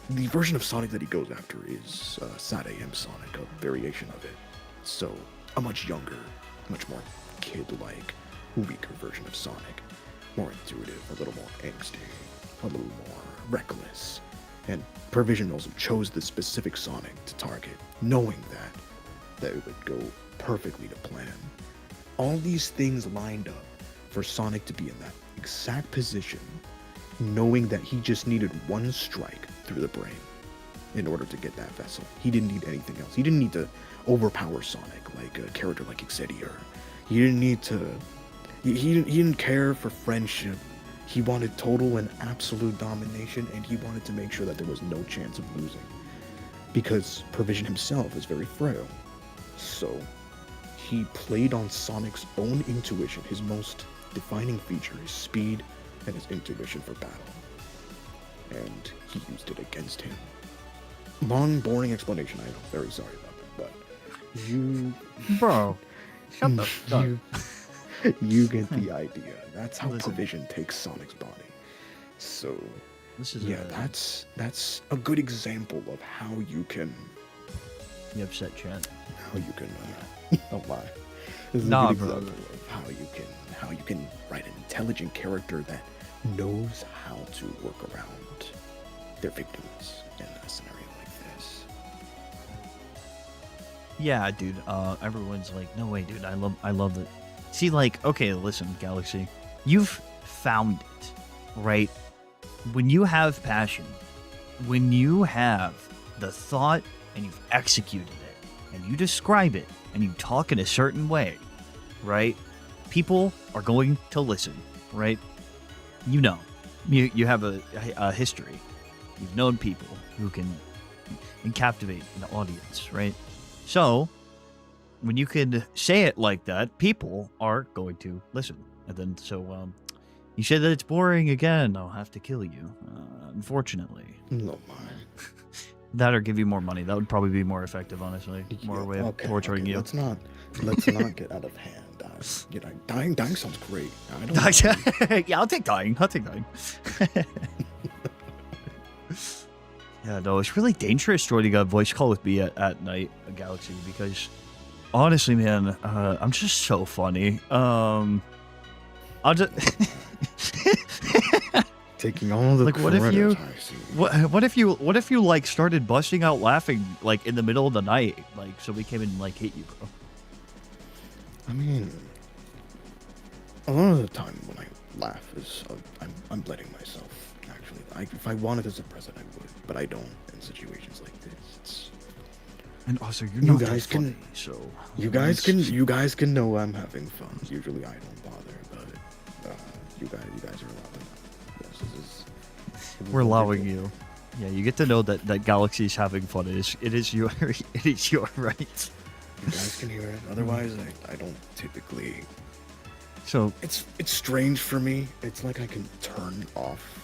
the version of Sonic that he goes after is Sad AM Sonic, a variation of it. So, a much younger, much more kid-like, weaker version of Sonic. More intuitive, a little more angsty, a little more reckless. And Pervision also chose the specific Sonic to target, knowing that it would go perfectly to plan. All these things lined up for Sonic to be in that exact position, knowing that he just needed one strike through the brain in order to get that vessel. He didn't need anything else. He didn't need to overpower Sonic like a character like Exedier. He didn't need to... He didn't care for friendship. He wanted total and absolute domination, and he wanted to make sure that there was no chance of losing. Because Pervision himself is very frail. So, he played on Sonic's own intuition, his most defining feature, his speed and his intuition for battle. And he used it against him. Long, boring explanation, I know. Very sorry about that, but you... Bro, shut the fuck. You get the idea. That's how Listen. provision takes Sonic's body. So, This is yeah, that's a good example of how you can... You upset chat. How you can... don't lie. This is Nah, a good bro. example of how you can write an intelligent character that knows how to work around their victims in a scenario like this. Yeah, dude. Everyone's like, no way, dude. I love it. See, like, okay, listen, Galaxy. You've found it, right? When you have passion, when you have the thought and you've executed it, and you describe it, and you talk in a certain way, right? People are going to listen, right? You know, you have a history. You've known people who can captivate an audience, right? So, when you can say it like that, people are going to listen. And then, so, you say that it's boring again, I'll have to kill you, unfortunately. No, my. That or give you more money. That would probably be more effective, honestly. More way of torturing you. Let's not get out of hand. You know, dying sounds great. I don't Yeah, I'll take dying. Yeah, no, it's really dangerous joining a voice call with me at night, Galaxy, because honestly, man, I'm just so funny. I'll just taking all the like, what if credit, you, I see. what if you like started busting out laughing like in the middle of the night, like so we came and like hit you, bro? I mean, a lot of the time when I laugh is I'm letting myself. Actually, if I wanted as a present, I would, but I don't in situations like this. And also, you're You not guys that funny, can- so You guys can know I'm having fun. Usually I don't bother, but you guys are allowed to know. Yes, this is we're allowing you. Yeah, you get to know that Galaxy's having fun. It is your right. You guys can hear it. Otherwise, I don't typically. So It's strange for me. It's like I can turn off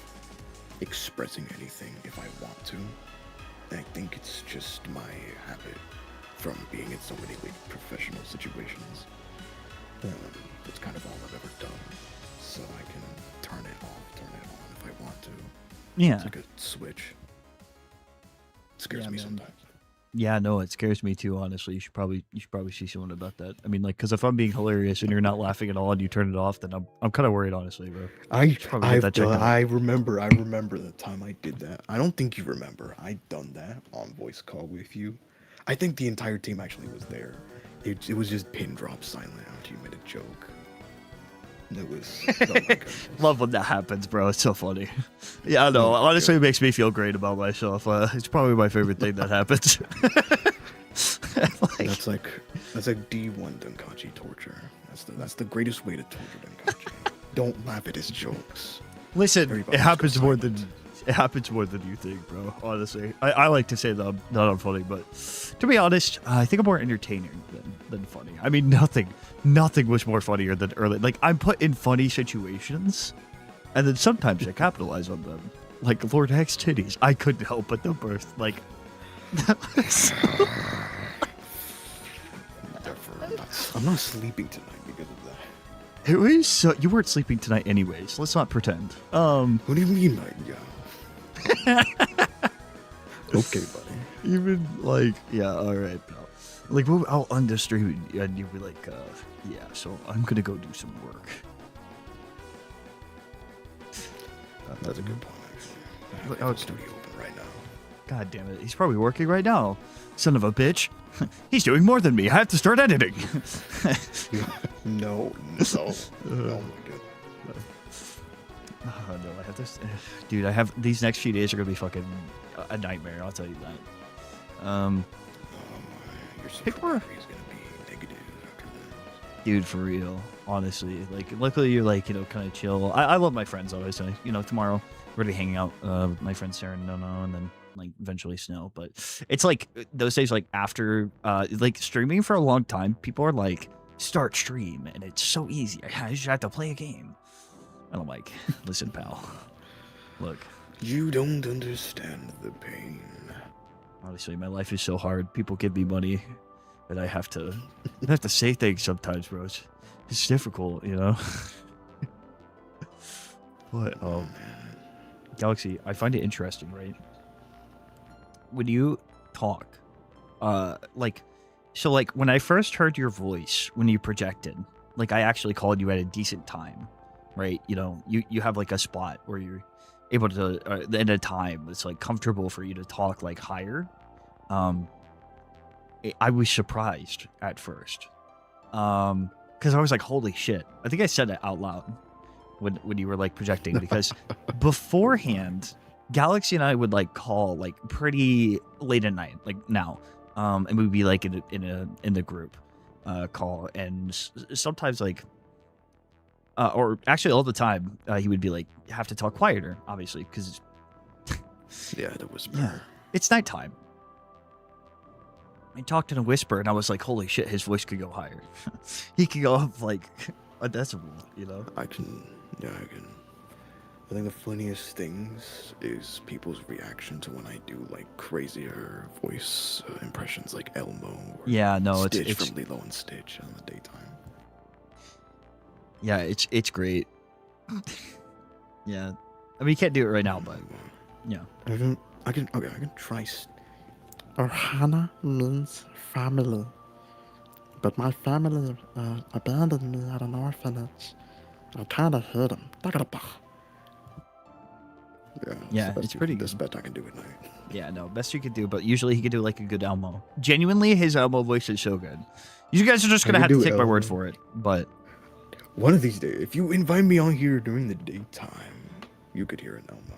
expressing anything if I want to. And I think it's just my habit from being in so many like professional situations. That's kind of all I've ever done. So I can turn it off, turn it on if I want to. yeah, It's like a switch. It scares Yeah, me man. sometimes. yeah, no, it scares me too. Honestly, you should probably see someone about that. I mean, like, because if I'm being hilarious and you're not laughing at all and you turn it off, then I'm kind of worried, honestly, bro. probably get that checked out. I remember the time I did that. I don't think you remember. I done that on voice call with you. I think the entire team actually was there. It was just pin drop silent after you made a joke. It was oh my goodness. Love when that happens, bro. It's so funny. Yeah, I know. Oh, Honestly, it makes me feel great about myself. It's probably my favorite thing that happens. Like, That's like D1 Denkachi torture. That's the greatest way to torture Denkachi. Don't laugh at his jokes. listen, Everybody it happens goes more silent. than it happens more than you think, bro. Honestly, I like to say that I'm funny, but to be honest, I think I'm more entertaining than funny. I mean, nothing was more funnier than early. Like, I'm put in funny situations, and then sometimes I capitalize on them. Like Lord X titties, I couldn't help but the birth. Like, I'm not sleeping tonight because of that. it was so, you weren't sleeping tonight, anyways. Let's not pretend. What do you mean, like, yeah? Okay, buddy. Even like, yeah, all right, pal. Like, I'll understream it, and you'll be like, yeah, so I'm gonna go do some work. That's a good point, actually. I Look, have a okay. studio open right now. God damn it, he's probably working right now. Son of a bitch. He's doing more than me. I have to start editing. No. Oh my god. Oh, no, I have this. Dude, I have these next few days are gonna be fucking a nightmare. I'll tell you that. Oh my. Your People are- support is gonna be negative after this. Dude, for real. Honestly, like, luckily you're like, kind of chill. I love my friends, obviously. Tomorrow we're gonna be hanging out with my friend Sarah and Nono, and then like eventually snow. But it's like those days, like after like streaming for a long time, people are like, start stream, and it's so easy. I just have to play a game. And I'm like, listen, pal, look. You don't understand the pain. Honestly, my life is so hard. People give me money, and I have to say things sometimes, bro. It's difficult, you know. But Galaxy, I find it interesting, right? When you talk, like when I first heard your voice when you projected, like I actually called you at a decent time, right? You know, you have like a spot where you're able to at a time it's like comfortable for you to talk like higher. I was surprised at first, because I was like, holy shit. I think I said it out loud when you were like projecting, because beforehand Galaxy and I would like call like pretty late at night, like now, and we'd be like in the group call, and sometimes like or actually all the time, he would be like, you have to talk quieter, obviously, because Yeah, that was it's nighttime. I talked in a whisper, and I was like, holy shit, his voice could go higher. He could go up like a decibel, you know? I can. I think the funniest things is people's reaction to when I do like crazier voice impressions, like Elmo. Or Yeah, no, Stitch it's from Lilo and Stitch in the daytime. yeah, it's great. Yeah, I mean, you can't do it right now, but yeah. I can try. Ohana means family, but my family abandoned me at an orphanage. I kind of hurt them. Yeah, it's pretty That's good. the best I can do at night. Yeah, no, best you could do, but usually he could do like a good Elmo. Genuinely, his Elmo voice is so good. You guys are just gonna I have can to do take my word Elmo. for it, but One of these days, if you invite me on here during the daytime, you could hear an Elmo.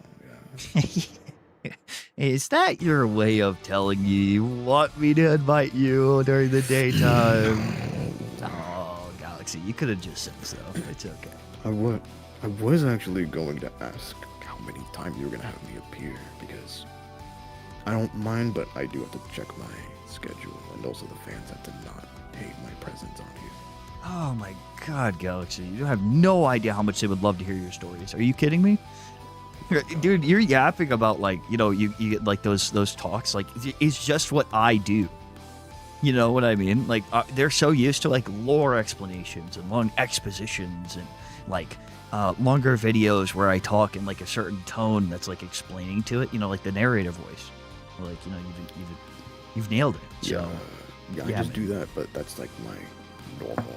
Yeah. is that your way of telling you want me to invite you during the daytime? Oh, Galaxy, you could have just said so. It's okay. I was actually going to ask how many times you were gonna have me appear, because I don't mind, but I do have to check my schedule, and also the fans have to not hate my presence on here. Oh my god, Galaxy, you have no idea how much they would love to hear your stories. Are you kidding me? Dude, you're yapping about like, you know, you get like those talks, like it's just what I do. You know what I mean? Like they're so used to like lore explanations and long expositions and like longer videos where I talk in like a certain tone that's like explaining to it, you know, like the narrator voice. Like, you know, you've nailed it. So Yeah, I just do that, but that's like my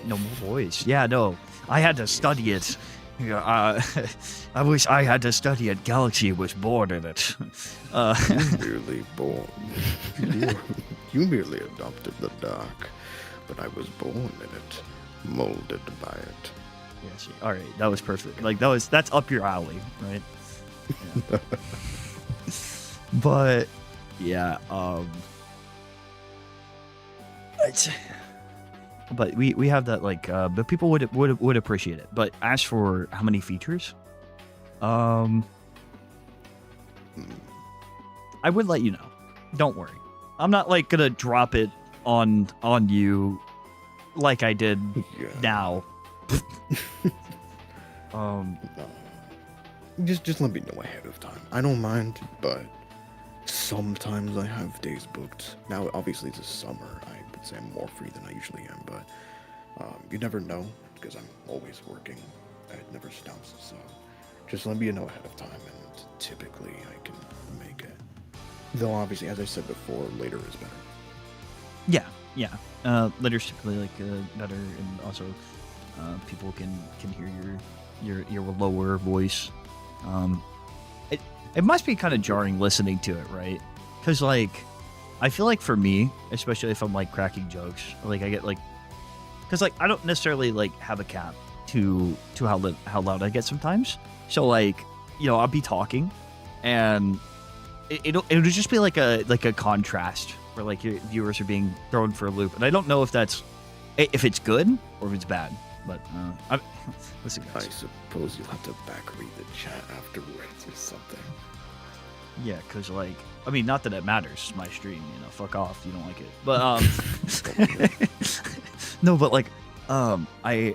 normal voice. Yeah, no, I had to study it. I wish I had to study it. Galaxy was born in it. You merely born. You merely adopted the dark, but I was born in it, molded by it. Yeah, see, all right, that was perfect. Like that's up your alley, right? Yeah. But yeah, but we have that like, but people would appreciate it. But as for how many features, I would let you know. Don't worry, I'm not like gonna drop it on you like I did now. Just let me know ahead of time. I don't mind, but sometimes I have days booked. Now, obviously, it's a summer. I would say I'm more free than I usually am, but you never know, because I'm always working. It never stops, so just let me know ahead of time, and typically I can make it. Though, obviously, as I said before, later is better. Yeah. Later's typically like better, and also people can hear your lower voice. It must be kind of jarring listening to it, right? Because like I feel like for me, especially if I'm like cracking jokes, like I get like, because like I don't necessarily like have a cap to how loud I get sometimes. So like, you know, I'll be talking, and it'll just be like a contrast where like your viewers are being thrown for a loop, and I don't know if it's good or if it's bad. But listen, guys. I suppose you'll have to back read the chat afterwards or something. Yeah, because, like, I mean, not that it matters. It's my stream, you know. Fuck off. You don't like it. But, no, but, like, I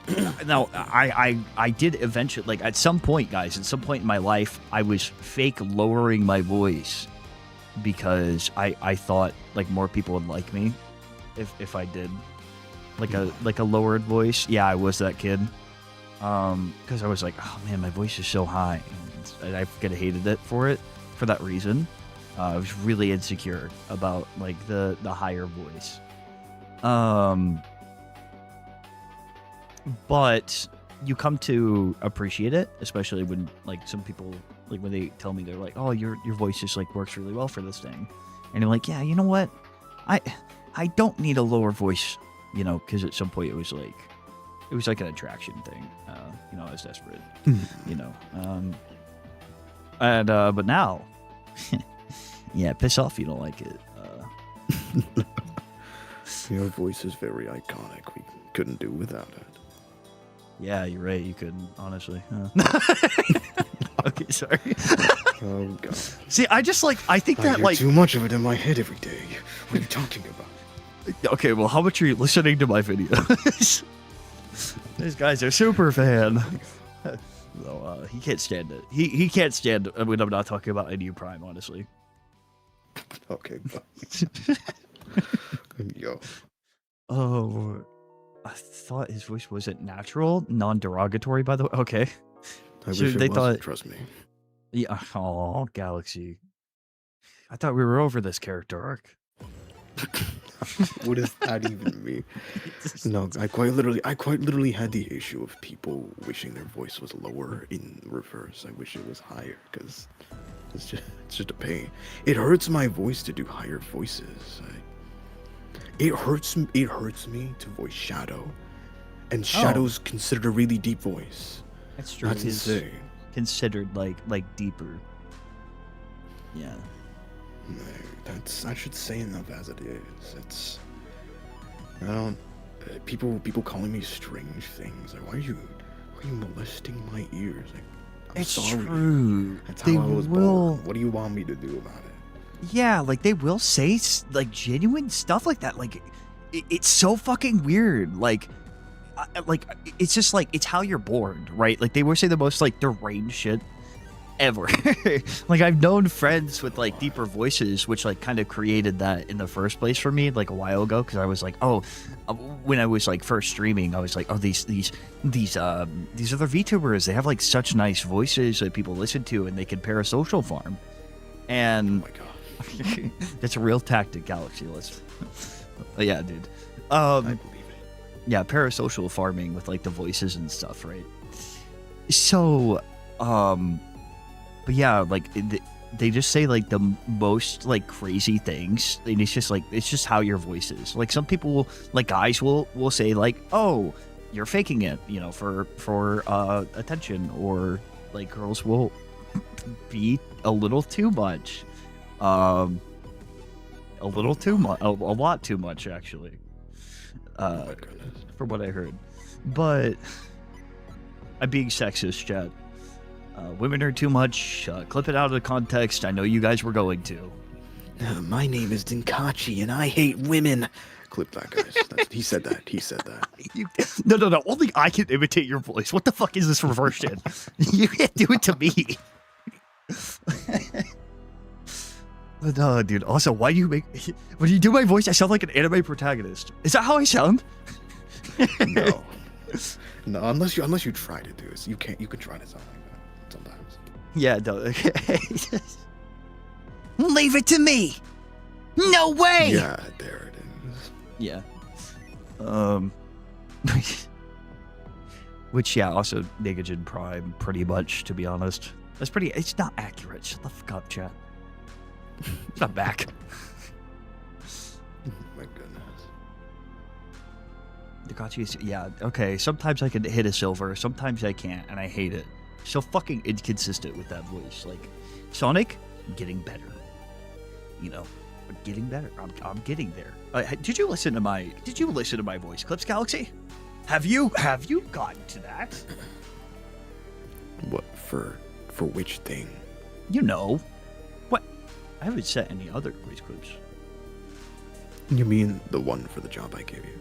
did eventually, like, at some point, guys, at some point in my life, I was fake lowering my voice because I thought, like, more people would like me if I did, like, a lowered voice. Yeah, I was that kid. Because I was like, oh, man, my voice is so high. And I kind of hated it for that reason. I was really insecure about, like, the higher voice. But you come to appreciate it, especially when, like, some people, like, when they tell me, they're like, oh, your voice just, like, works really well for this thing. And you're like, yeah, you know what? I don't need a lower voice, you know, because at some point it was like an attraction thing. You know, I was desperate, you know. But now, yeah, piss off you don't like it. Your voice is very iconic. We couldn't do without it. Yeah, you're right. You couldn't, honestly. Okay, sorry. Oh, God. See, I think that, hear like... too much of it in my head every day. What are you talking about? Okay, well, how much are you listening to my videos? These guys are super fan. So, he can't stand it. He can't stand it when I'm not talking about NU Prime, honestly. Okay, yo. Oh, I thought his voice wasn't natural, non-derogatory, by the way. Okay. I So wish they it was, thought- trust me. Yeah. Oh, Galaxy. I thought we were over this character arc. What does that even mean? No, I quite literally had the issue of people wishing their voice was lower in reverse. I wish it was higher because it's just a pain. It hurts my voice to do higher voices. It hurts me to voice Shadow, and Shadow's considered a really deep voice. That's true. That's It's insane. considered like deeper. Yeah. I should say enough as it is. I don't. People calling me strange things. Like, why are you molesting my ears? Like, I'm It's sorry. true. That's how They I was will- born. What do you want me to do about it? Yeah, like they will say like genuine stuff like that. Like it's so fucking weird. Like it's just like it's how you're born, right? Like they will say the most like deranged shit ever. Like I've known friends with like deeper voices, which like kind of created that in the first place for me, like a while ago, because I was like, oh, when I was like first streaming, I was like, oh, these other VTubers, they have like such nice voices that people listen to, and they can parasocial farm, and. Oh my god. That's a real tactic, Galaxy. Yeah, dude. I believe it. Yeah, parasocial farming with like the voices and stuff, right? So, but yeah, like they just say like the most like crazy things, and it's just how your voice is. Like some people, like guys, will say like, "Oh, you're faking it," you know, for attention, or like girls will be a little too much. A little too much, a lot too much, actually. Oh my goodness. From what I heard, but I'm being sexist, chat. Women are too much. Clip it out of the context. I know you guys were going to. My name is Dinkachi, and I hate women. Clip that, guys. He said that. No. Only I can imitate your voice. What the fuck is this reverse shit? You can't do it to me. No, dude. Also, why do you when you do my voice, I sound like an anime protagonist. Is that how I sound? No, unless you try to do it. You can try to sound like that sometimes. Yeah, no. Okay. Leave it to me. No way. Yeah, there it is. Yeah. Which, yeah, also Negajin Prime, pretty much, to be honest. It's not accurate. Shut the fuck up, chat. It's not back. My goodness. Dakachi is, yeah, okay. Sometimes I can hit a silver, sometimes I can't, and I hate it. So fucking inconsistent with that voice. Like, Sonic, getting better. You know, getting better. I'm getting there. Did you listen to my voice clips, Galaxy? Have you gotten to that? What for which thing? You know. What? I haven't set any other voice clips. You mean the one for the job I gave you?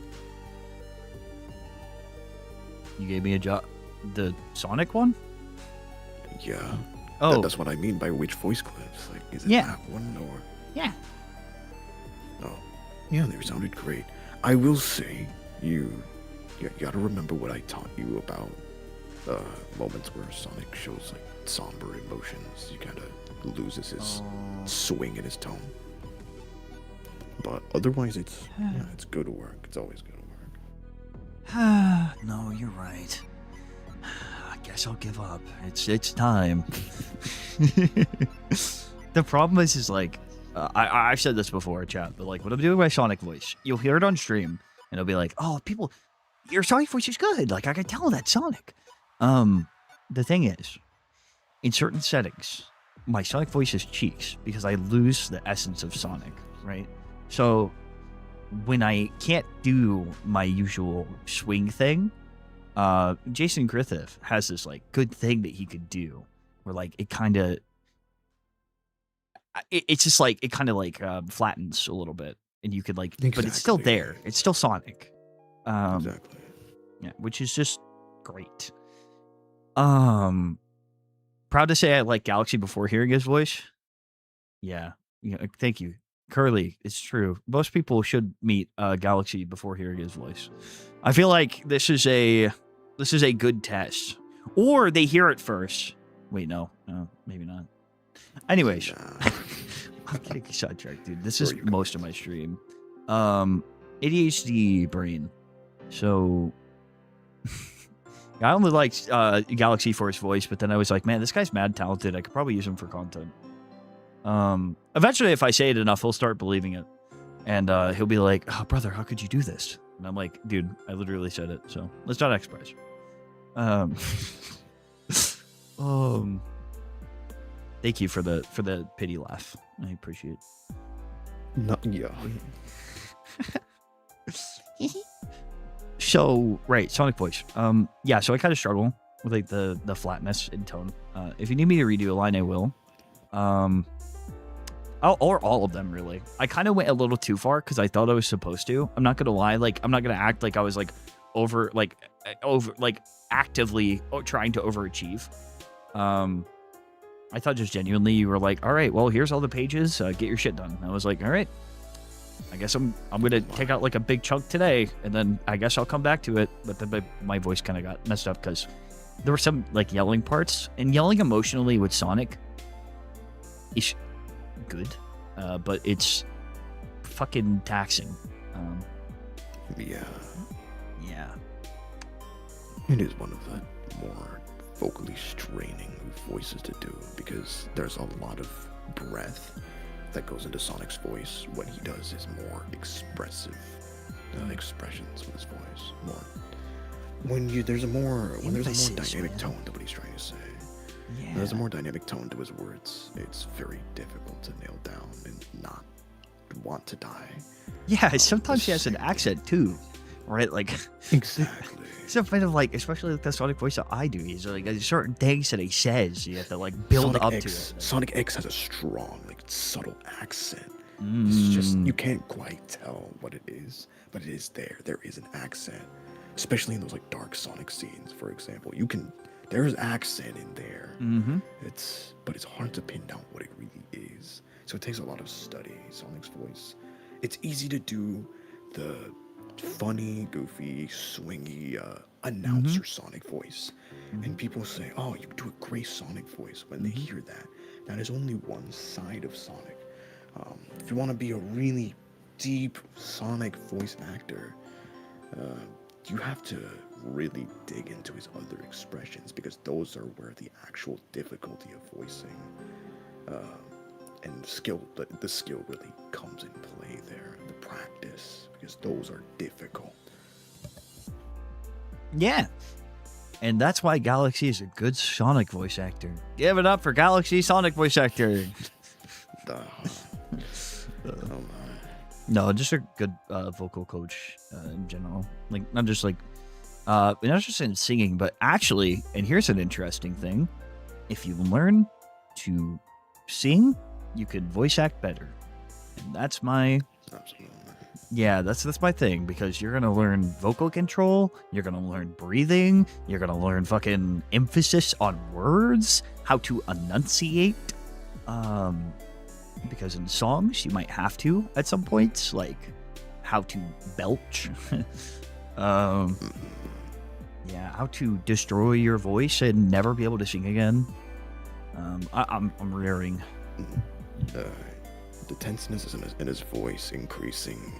You gave me a job, the Sonic one. Yeah. Oh, That's what I mean by which voice clips. Like, is it Yeah. that one or? yeah. Oh, yeah, they sounded great. I will say, you gotta remember what I taught you about moments where Sonic shows like somber emotions. He kind of loses his swing in his tone. But otherwise, it's good work. It's always good work. No, you're right. I guess I'll give up. It's time. The problem is like, I've said this before, chat, but like when I'm doing my Sonic voice, you'll hear it on stream, and it'll be like, "Oh, people, your Sonic voice is good. Like I can tell that's Sonic." The thing is, in certain settings, my Sonic voice is cheeks because I lose the essence of Sonic, right? So when I can't do my usual swing thing, Jason Griffith has this like good thing that he could do where like it kind of it's just like it kind of like flattens a little bit, and you could like but it's still Exactly. there, it's still Sonic. Exactly. Yeah, which is just great. Proud to say I like Galaxy before hearing his voice. Yeah, thank you, Curly. It's true. Most people should meet Galaxy before hearing his voice. I feel like this is a good test, or they hear it first. Wait, no, maybe not. Anyways, I'm getting sidetracked, dude. This is most of my stream. ADHD brain. So I only liked Galaxy for his voice, but then I was like, man, this guy's mad talented. I could probably use him for content. Eventually, if I say it enough, he'll start believing it. And he'll be like, oh, brother, how could you do this? And I'm like, dude, I literally said it. So let's not express. Thank you for the pity laugh. I appreciate it. Yeah. So right, Sonic voice. Yeah, so I kind of struggle with like the flatness in tone. If you need me to redo a line, I will. Or all of them really. I kind of went a little too far because I thought I was supposed to. I'm not gonna lie. Like I'm not gonna act like I was like over actively trying to overachieve. I thought just genuinely you were like, all right, well here's all the pages. Get your shit done. And I was like, all right. I guess I'm gonna take out like a big chunk today, and then I guess I'll come back to it. But then my voice kind of got messed up because there were some like yelling parts, and yelling emotionally with Sonic is good, but it's fucking taxing. Yeah. Yeah. It is one of the more vocally straining voices to do because there's a lot of breath that goes into Sonic's voice. What he does is more expressive expressions with his voice. When there's a more dynamic tone to what he's trying to say. Yeah. There's a more dynamic tone to his words. It's very difficult to nail down and not want to die. Yeah, sometimes he has an accent too, right? Like Exactly. it's a bit of like, especially like the Sonic voice that I do. He's like there's certain things that he says you have to like build up to it. Sonic X has a strong, like subtle accent. It's just you can't quite tell what it is, but it is there. There is an accent, especially in those like dark Sonic scenes, for example. There's accent in there. But it's hard to pin down what it really is. So it takes a lot of study. Sonic's voice. It's easy to do the funny, goofy, swingy announcer Sonic voice, and people say, "Oh, you do a great Sonic voice." When they hear that, that is only one side of Sonic. If you want to be a really deep Sonic voice actor, you have to really dig into his other expressions because those are where the actual difficulty of voicing and the skill really comes in play there. The practice, because those are difficult. Yeah. And that's why Galaxy is a good Sonic voice actor. Give it up for Galaxy Sonic voice actor. No, just a good vocal coach in general. Like not just in singing, but actually, and here's an interesting thing: if you learn to sing you could voice act better. And that's my Absolutely. yeah, that's my thing, because you're gonna learn vocal control, you're gonna learn breathing, you're gonna learn fucking emphasis on words, how to enunciate. Because in songs you might have to at some points, like how to belch. Yeah, how to destroy your voice and never be able to sing again. I'm rearing. The tenseness in his voice increasing.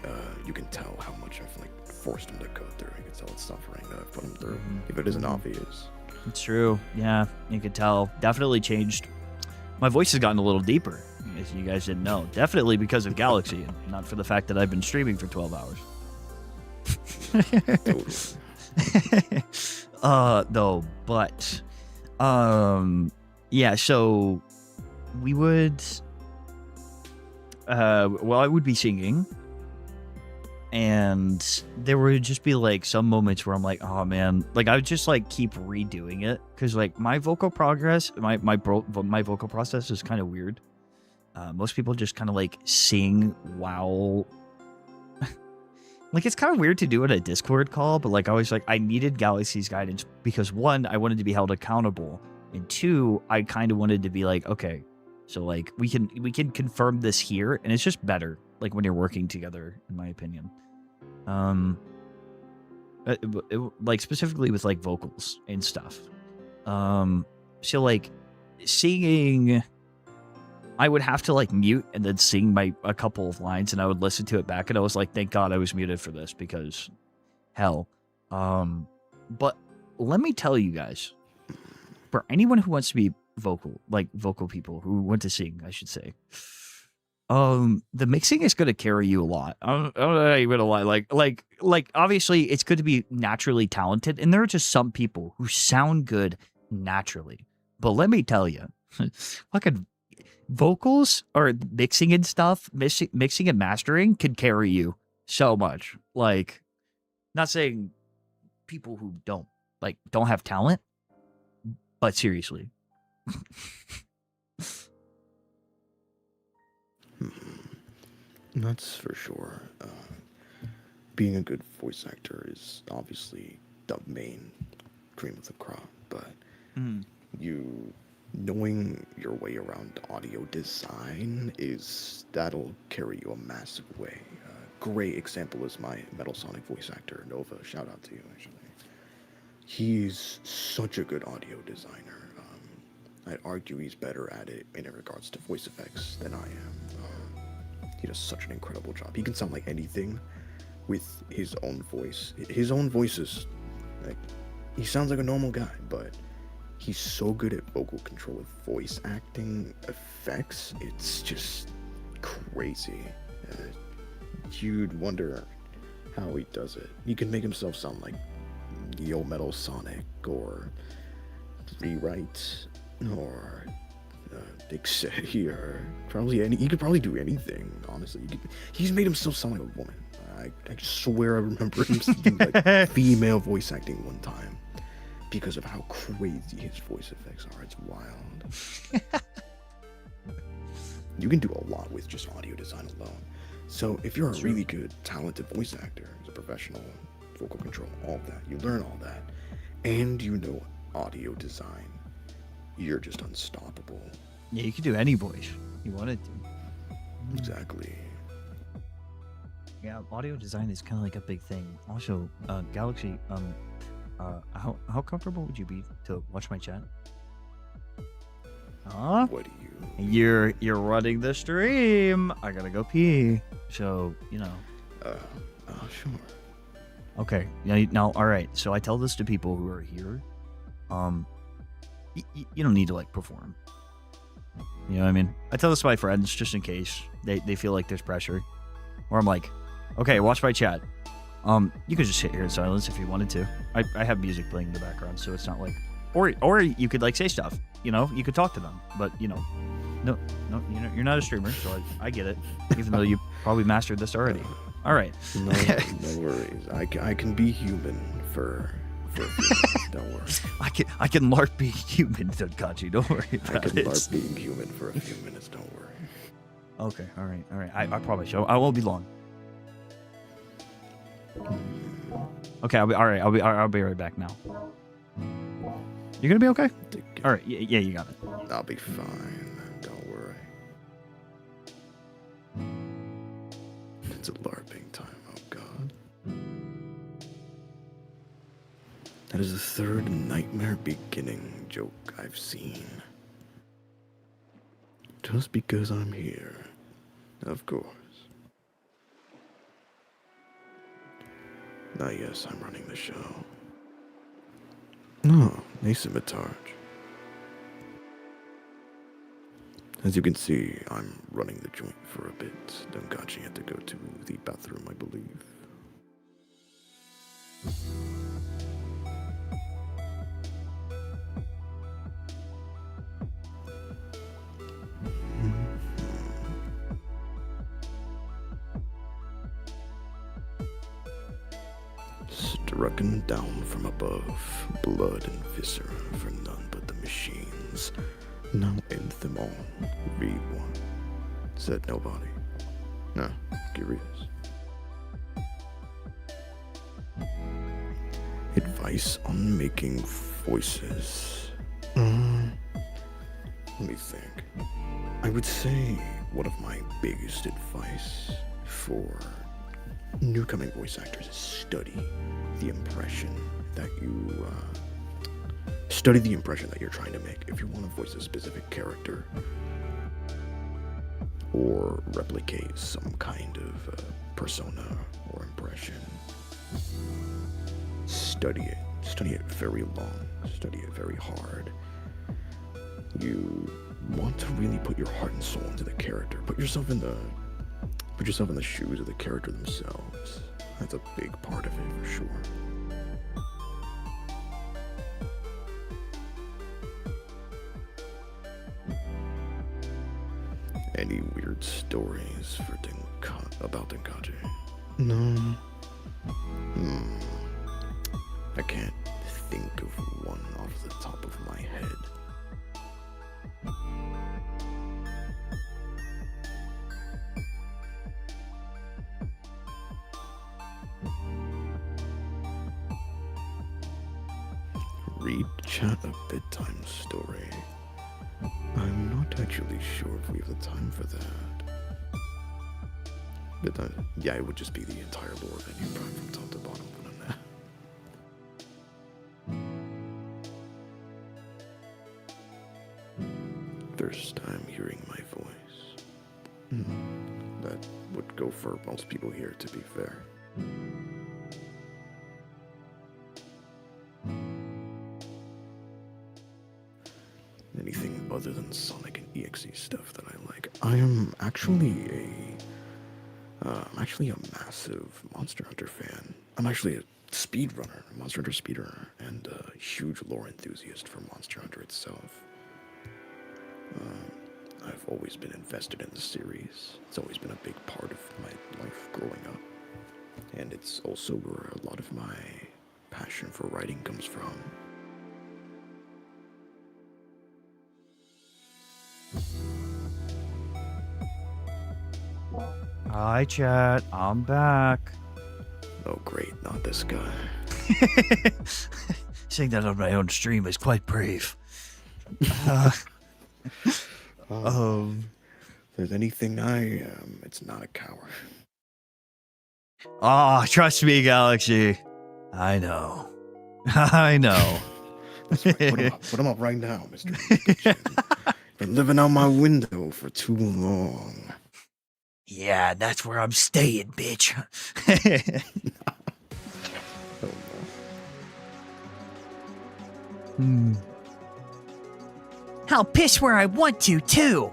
You can tell how much I've like forced him to go through. You can tell it's suffering that I've put him through, if it isn't obvious. It's true. Yeah, you could tell. Definitely changed. My voice has gotten a little deeper, as you guys didn't know. Definitely because of Galaxy, and not for the fact that I've been streaming for 12 hours. Though, but, yeah, so we would, well, I would be singing, and there would just be like some moments where I'm like, oh man, like I would just like keep redoing it, because like my vocal progress, my vocal process is kind of weird. Most people just kind of like sing while like it's kind of weird to do it at a Discord call, but like I was like, I needed Galaxy's guidance because one, I wanted to be held accountable, and two, I kind of wanted to be like, okay, so like we can confirm this here, and it's just better like when you're working together, in my opinion. Like specifically with like vocals and stuff. So like singing, I would have to like mute and then sing a couple of lines, and I would listen to it back, and I was like, thank God I was muted for this, because hell. But let me tell you guys, for anyone who wants to be vocal people who want to sing, I should say, the mixing is going to carry you a lot. I'm not even gonna lie. Like obviously it's good to be naturally talented, and there are just some people who sound good naturally. But let me tell you, fucking vocals or mixing and stuff, mixing and mastering can carry you so much. Like, not saying people who don't have talent, but seriously. That's for sure. Being a good voice actor is obviously the main cream of the crop, but you knowing your way around audio design that'll carry you a massive way. Great example is my Metal Sonic voice actor, Nova. Shout out to you, actually. He's such a good audio designer. I'd argue he's better at it in regards to voice effects than I am. He does such an incredible job. He can sound like anything with his own voice. His own voice is like, he sounds like a normal guy, but he's so good at vocal control with voice acting effects. It's just crazy. You'd wonder how he does it. He can make himself sound like Yo Metal Sonic or Rewrite or Dixie or he could probably do anything, honestly. He's made himself sound like a woman. I swear I remember him doing like female voice acting one time because of how crazy his voice effects are. It's wild. You can do a lot with just audio design alone. So if you're a really good, talented voice actor, as a professional, vocal control, all of that, you learn all that, and you know audio design, you're just unstoppable. Yeah, you could do any voice you wanted to. Exactly. Yeah, audio design is kind of like a big thing. Also, Galaxy, how comfortable would you be to watch my chat? Huh? What do you... You're running the stream. I gotta go pee. So, you know. Sure. Okay. Now, all right. So I tell this to people who are here. You don't need to like perform. You know what I mean? I tell this to my friends just in case they feel like there's pressure. Or I'm like, okay, watch my chat. You could just sit here in silence if you wanted to. I have music playing in the background, so it's not like, or you could like say stuff. You know, you could talk to them, but you know, no, you're not a streamer, so I get it. Even though you probably mastered this already. All right. No worries. I can be human for for a few minutes. Don't worry. I can LARP being human, Donkachi. Don't worry I about can it. LARP being human for a few minutes. Don't worry. Okay, all right. I promise. I won't be long. Okay, I'll be all right. I'll be right back now. You gonna be okay? All right. Yeah, you got it. I'll be fine. Don't worry. It's a LARPing time. Oh God. That is the third nightmare beginning joke I've seen. Just because I'm here, of course. Now, yes, I'm running the show. No, Scimitarch. As you can see, I'm running the joint for a bit. Donkachi had to go to the bathroom, I believe. Strucken down from above, blood and viscera for none but the machines. Now end them all. Read one. Said nobody. No, curious. Advice on making voices. Let me think. I would say one of my biggest advice for newcoming voice actors is study the impression that you're trying to make. If you want to voice a specific character or replicate some kind of persona or impression, study it. Study it very long. Study it very hard. You want to really put your heart and soul into the character. Put yourself in the shoes of the character themselves. That's a big part of it for sure. Any weird stories for about Donkachi? No. I can't think of one off the top of my head. Read chat a bedtime story. I'm not actually sure if we have the time for that. But yeah, it would just be the entire lore venue from top to bottom. First time hearing my voice. That would go for most people here, to be fair. Anything other than Sonic and EXE stuff that I like. I am actually a massive Monster Hunter fan. I'm actually a speedrunner, a Monster Hunter speedrunner, and a huge lore enthusiast for Monster Hunter itself. I've always been invested in the series. It's always been a big part of my life growing up. And it's also where a lot of my passion for writing comes from. Hi, chat. I'm back. Oh, great. Not this guy. Saying that on my own stream is quite brave. If there's anything I am, it's not a coward. Oh, trust me, Galaxy. I know. I know. That's right. Put him up right now, Mr. Been living out my window for too long. Yeah, that's where I'm staying, bitch. I'll piss where I want to, too.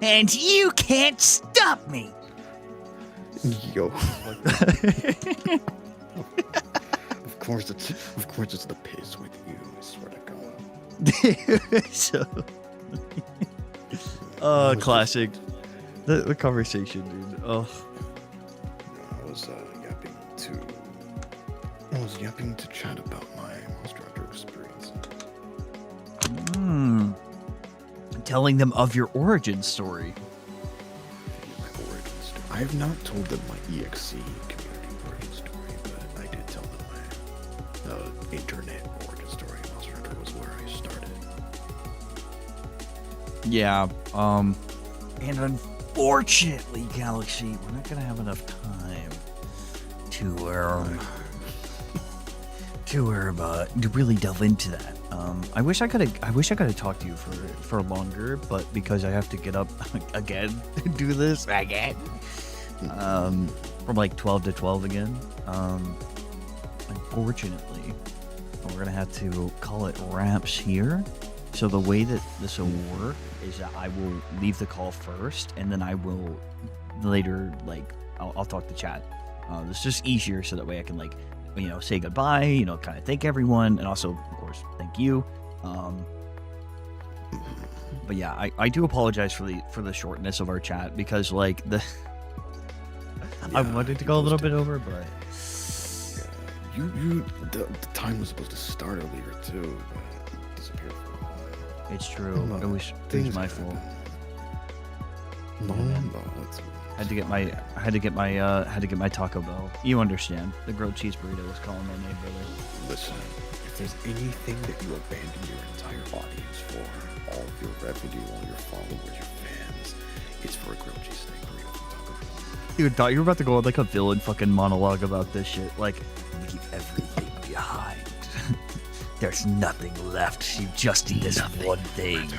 And you can't stop me. Yo. Of course it's the piss with you, I swear to God. Classic. The conversation, dude. Oh. I was was yapping to chat about my Monster Hunter experience. Telling them of your origin story. My origin story. I have not told them my EXC community origin story, but I did tell them my internet origin story. Monster Hunter was where I started. Yeah, and unfortunately, Galaxy, we're not gonna have enough time to really delve into that. I wish I could have talked to you for longer, but because I have to get up again and do this again, from like 12 to 12 again. Unfortunately, we're gonna have to call it wraps here. So the way that this will work is that I will leave the call first, and then I will later, like, I'll talk to chat. It's just easier, so that way I can, like, you know, say goodbye, kind of thank everyone, and also, of course, thank you. But yeah, I do apologize for the shortness of our chat, because, like, I wanted to go a little bit over, but the time was supposed to start earlier too, but it disappeared for a while. it's true. It was my fault. No, it's I had to get my Taco Bell. You understand? The grilled cheese burrito was calling my name, brother. Listen, if there's anything that you abandon your entire audience for, all of your revenue, all your followers, your fans, it's for a grilled cheese steak burrito from Taco Bell. Dude, thought you were about to go on like a villain fucking monologue about this shit. Like, leave everything behind. There's nothing left. You just need this one thing.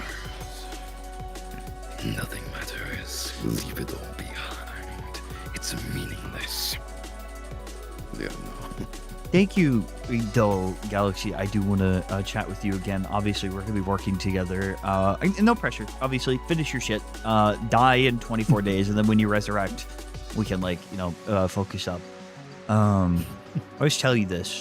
Nothing matters. Leave it all behind. It's meaningless. Yeah, no. Thank you, though, Galaxy. I do want to chat with you again. Obviously, we're going to be working together. And no pressure. Obviously, finish your shit. Die in 24 days, and then when you resurrect, we can, like, focus up. I always tell you this.